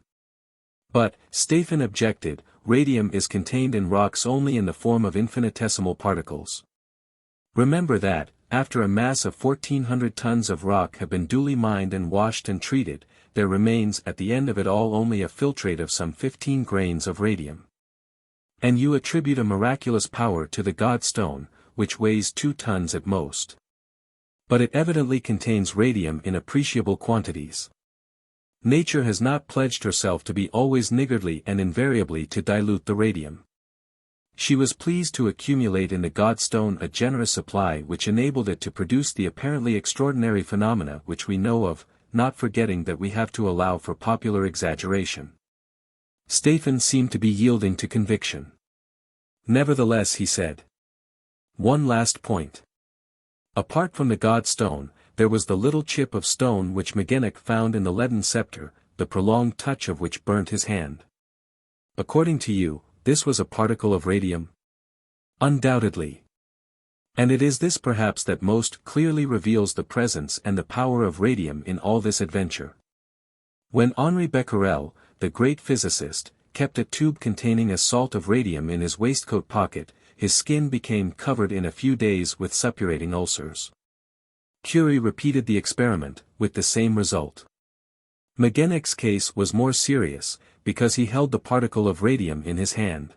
But, Stéphane objected, radium is contained in rocks only in the form of infinitesimal particles. Remember that, after a mass of 1,400 tons of rock have been duly mined and washed and treated, there remains at the end of it all only a filtrate of some 15 grains of radium. And you attribute a miraculous power to the God stone, which weighs 2 tons at most. But it evidently contains radium in appreciable quantities. Nature has not pledged herself to be always niggardly and invariably to dilute the radium. She was pleased to accumulate in the God stone a generous supply which enabled it to produce the apparently extraordinary phenomena which we know of, not forgetting that we have to allow for popular exaggeration. Stéphane seemed to be yielding to conviction. Nevertheless, he said. One last point. Apart from the God stone, there was the little chip of stone which Magenec found in the leaden scepter, the prolonged touch of which burnt his hand. According to you, this was a particle of radium? Undoubtedly. And it is this perhaps that most clearly reveals the presence and the power of radium in all this adventure. When Henri Becquerel, the great physicist, kept a tube containing a salt of radium in his waistcoat pocket, his skin became covered in a few days with suppurating ulcers. Curie repeated the experiment, with the same result. Magenec's case was more serious, because he held the particle of radium in his hand.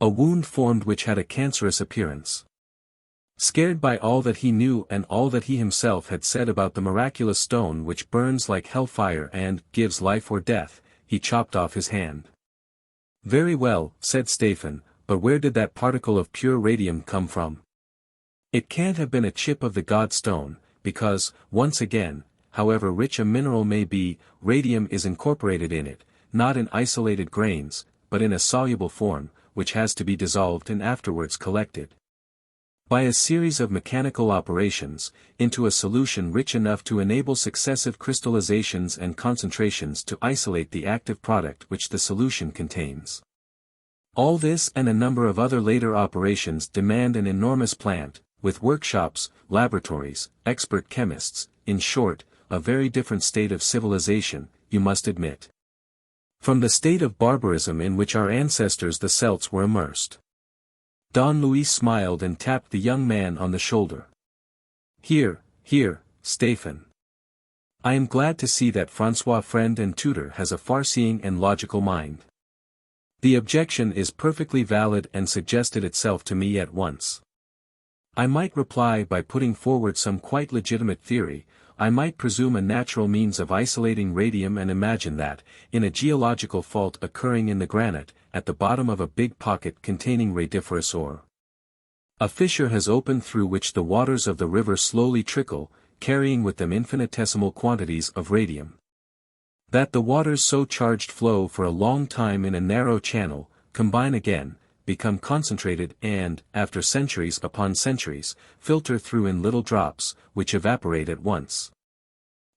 A wound formed which had a cancerous appearance. Scared by all that he knew and all that he himself had said about the miraculous stone which burns like hellfire and gives life or death, he chopped off his hand. Very well, said Stéphane, but where did that particle of pure radium come from? It can't have been a chip of the God stone, because, once again, however rich a mineral may be, radium is incorporated in it, not in isolated grains, but in a soluble form, which has to be dissolved and afterwards collected by a series of mechanical operations, into a solution rich enough to enable successive crystallizations and concentrations to isolate the active product which the solution contains. All this and a number of other later operations demand an enormous plant, with workshops, laboratories, expert chemists, in short, a very different state of civilization, you must admit, from the state of barbarism in which our ancestors the Celts were immersed. Don Luis smiled and tapped the young man on the shoulder. Here, Stéphane. I am glad to see that François friend and tutor has a far-seeing and logical mind. The objection is perfectly valid and suggested itself to me at once. I might reply by putting forward some quite legitimate theory. I might presume a natural means of isolating radium and imagine that, in a geological fault occurring in the granite, at the bottom of a big pocket containing radiferous ore, a fissure has opened through which the waters of the river slowly trickle, carrying with them infinitesimal quantities of radium. That the waters so charged flow for a long time in a narrow channel, combine again, become concentrated and, after centuries upon centuries, filter through in little drops, which evaporate at once,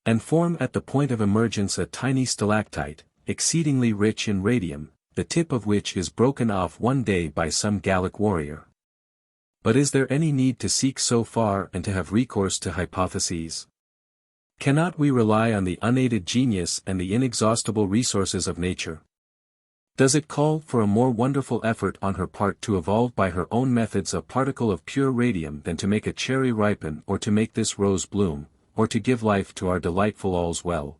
and form at the point of emergence a tiny stalactite, exceedingly rich in radium, the tip of which is broken off one day by some Gallic warrior. But is there any need to seek so far and to have recourse to hypotheses? Cannot we rely on the unaided genius and the inexhaustible resources of nature? Does it call for a more wonderful effort on her part to evolve by her own methods a particle of pure radium than to make a cherry ripen or to make this rose bloom, or to give life to our delightful all's well?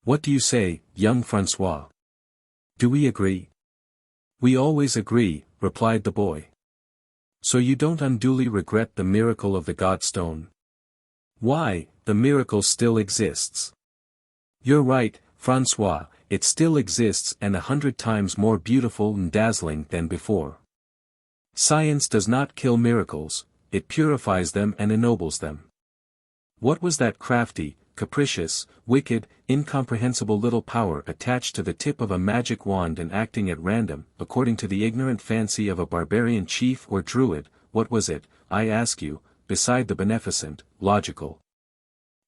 What do you say, young François? Do we agree? We always agree, replied the boy. So you don't unduly regret the miracle of the Godstone? Why, the miracle still exists. You're right, François, it still exists and 100 times more beautiful and dazzling than before. Science does not kill miracles, it purifies them and ennobles them. What was that crafty, capricious, wicked, incomprehensible little power attached to the tip of a magic wand and acting at random, according to the ignorant fancy of a barbarian chief or druid? What was it, I ask you, beside the beneficent, logical,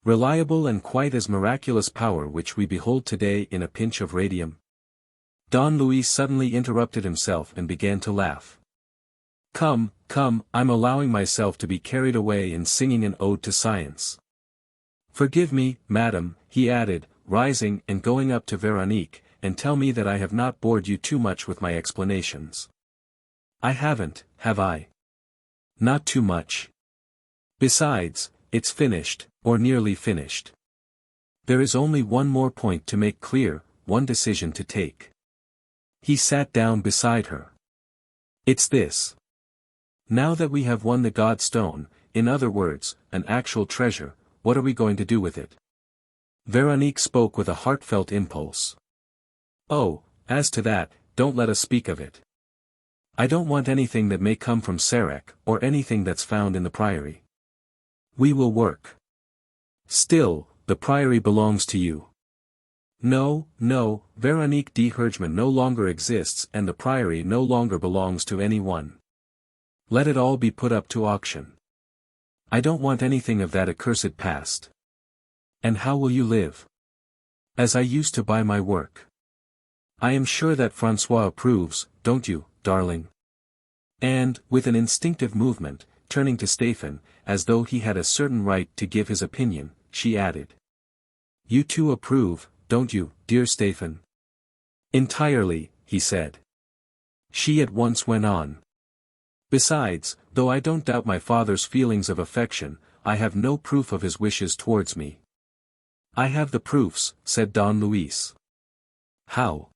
reliable and quite as miraculous power which we behold today in a pinch of radium? Don Luis suddenly interrupted himself and began to laugh. Come, I'm allowing myself to be carried away in singing an ode to science. Forgive me, madam, he added, rising and going up to Veronique, and tell me that I have not bored you too much with my explanations. I haven't, have I? Not too much. Besides, it's finished, or nearly finished. There is only one more point to make clear, one decision to take. He sat down beside her. It's this. Now that we have won the Godstone, in other words, an actual treasure, what are we going to do with it? Veronique spoke with a heartfelt impulse. Oh, as to that, don't let us speak of it. I don't want anything that may come from Sarek, or anything that's found in the priory. We will work. Still, the priory belongs to you. No, Veronique de Hergman no longer exists and the priory no longer belongs to anyone. Let it all be put up to auction. I don't want anything of that accursed past. And how will you live? As I used to by my work. I am sure that François approves, don't you, darling? And, with an instinctive movement, turning to Stéphane, as though he had a certain right to give his opinion, she added. You too approve, don't you, dear Stéphane? Entirely, he said. She at once went on. Besides, though I don't doubt my father's feelings of affection, I have no proof of his wishes towards me. I have the proofs, said Don Luis. How?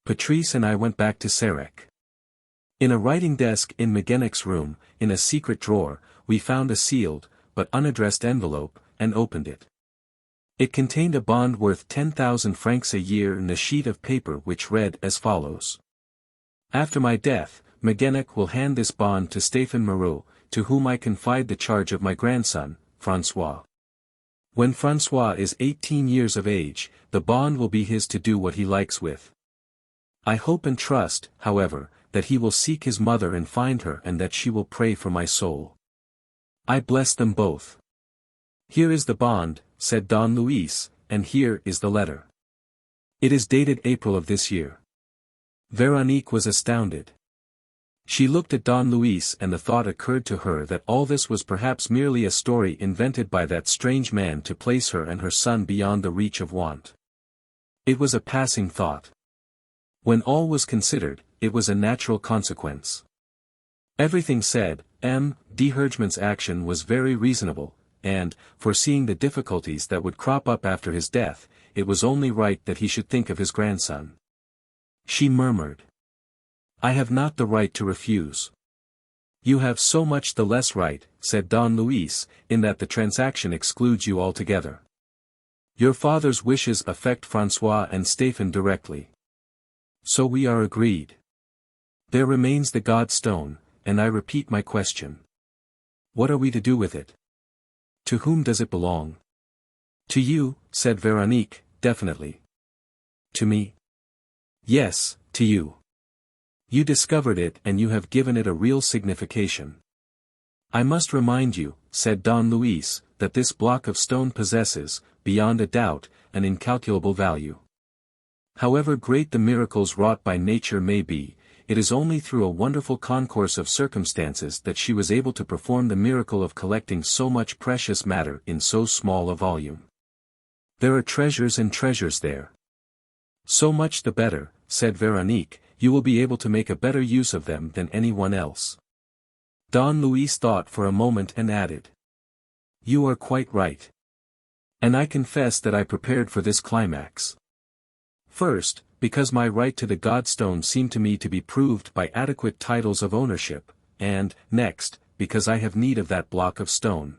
Patrice and I went back to Sarek. In a writing desk in Magenek's room, in a secret drawer, we found a sealed, but unaddressed envelope, and opened it. It contained a bond worth 10,000 francs a year in a sheet of paper which read as follows. After my death, Magenek will hand this bond to Stéphane Moreau, to whom I confide the charge of my grandson, François. When François is 18 years of age, the bond will be his to do what he likes with. I hope and trust, however, that he will seek his mother and find her and that she will pray for my soul. I bless them both. Here is the bond, said Don Luis, and here is the letter. It is dated April of this year. Veronique was astounded. She looked at Don Luis and the thought occurred to her that all this was perhaps merely a story invented by that strange man to place her and her son beyond the reach of want. It was a passing thought. When all was considered, it was a natural consequence. Everything said, D. Hergeman's action was very reasonable, and, foreseeing the difficulties that would crop up after his death, it was only right that he should think of his grandson. She murmured. I have not the right to refuse. You have so much the less right, said Don Luis, in that the transaction excludes you altogether. Your father's wishes affect François and Stéphane directly. So we are agreed. There remains the God Stone, and I repeat my question. What are we to do with it? To whom does it belong? To you, said Veronique, definitely. To me? Yes, to you. You discovered it and you have given it a real signification. I must remind you, said Don Luis, that this block of stone possesses, beyond a doubt, an incalculable value. However great the miracles wrought by nature may be, it is only through a wonderful concourse of circumstances that she was able to perform the miracle of collecting so much precious matter in so small a volume. There are treasures and treasures there. So much the better, said Veronique, you will be able to make a better use of them than anyone else. Don Luis thought for a moment and added. You are quite right. And I confess that I prepared for this climax. First, because my right to the Godstone seemed to me to be proved by adequate titles of ownership, and, next, because I have need of that block of stone.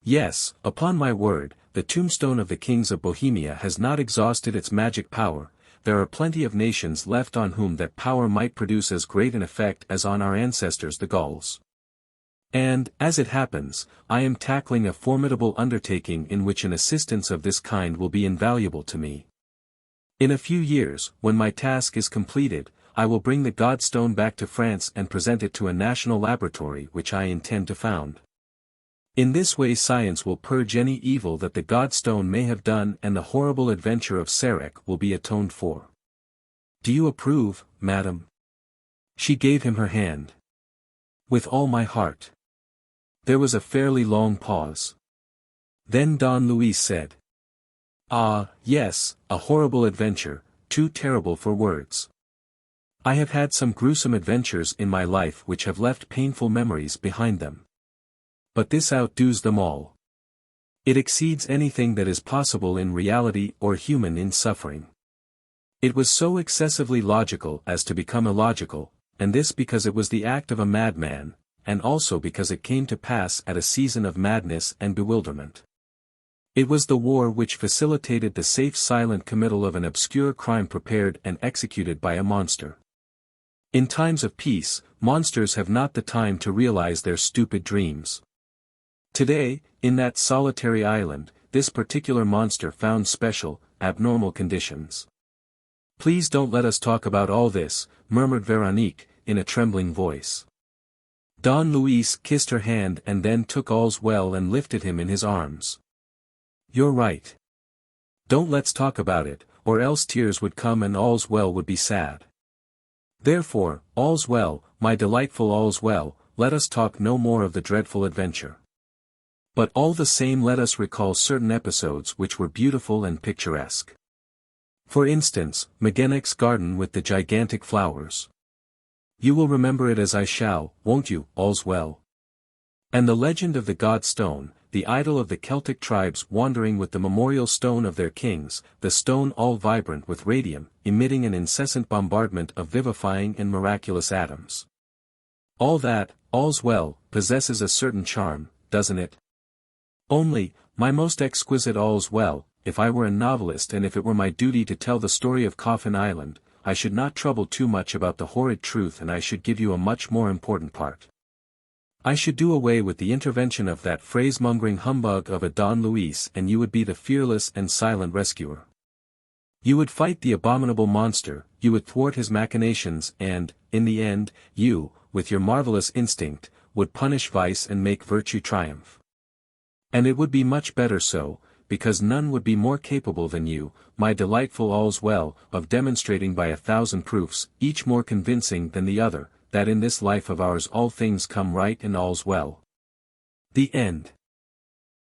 Yes, upon my word, the tombstone of the kings of Bohemia has not exhausted its magic power. There are plenty of nations left on whom that power might produce as great an effect as on our ancestors the Gauls. And, as it happens, I am tackling a formidable undertaking in which an assistance of this kind will be invaluable to me. In a few years, when my task is completed, I will bring the Godstone back to France and present it to a national laboratory which I intend to found. In this way science will purge any evil that the Godstone may have done and the horrible adventure of Sarek will be atoned for. Do you approve, madam? She gave him her hand. With all my heart. There was a fairly long pause. Then Don Luis said. Ah, yes, a horrible adventure, too terrible for words. I have had some gruesome adventures in my life which have left painful memories behind them. But this outdoes them all. It exceeds anything that is possible in reality or human in suffering. It was so excessively logical as to become illogical, and this because it was the act of a madman, and also because it came to pass at a season of madness and bewilderment. It was the war which facilitated the safe silent committal of an obscure crime prepared and executed by a monster. In times of peace, monsters have not the time to realize their stupid dreams. Today, in that solitary island, this particular monster found special, abnormal conditions. Please don't let us talk about all this, murmured Veronique, in a trembling voice. Don Luis kissed her hand and then took All's Well and lifted him in his arms. You're right. Don't let's talk about it, or else tears would come and All's Well would be sad. Therefore, All's Well, my delightful All's Well, let us talk no more of the dreadful adventure. But all the same let us recall certain episodes which were beautiful and picturesque. For instance, Magennic's garden with the gigantic flowers. You will remember it as I shall, won't you, All's Well? And the legend of the God Stone, the idol of the Celtic tribes wandering with the memorial stone of their kings, the stone all vibrant with radium, emitting an incessant bombardment of vivifying and miraculous atoms. All that, All's Well, possesses a certain charm, doesn't it? Only, my most exquisite All's Well, if I were a novelist and if it were my duty to tell the story of Coffin Island, I should not trouble too much about the horrid truth and I should give you a much more important part. I should do away with the intervention of that phrase-mongering humbug of a Don Luis and you would be the fearless and silent rescuer. You would fight the abominable monster, you would thwart his machinations and, in the end, you, with your marvelous instinct, would punish vice and make virtue triumph. And it would be much better so, because none would be more capable than you, my delightful All's Well, of demonstrating by 1,000 proofs, each more convincing than the other, that in this life of ours all things come right and all's well. The end.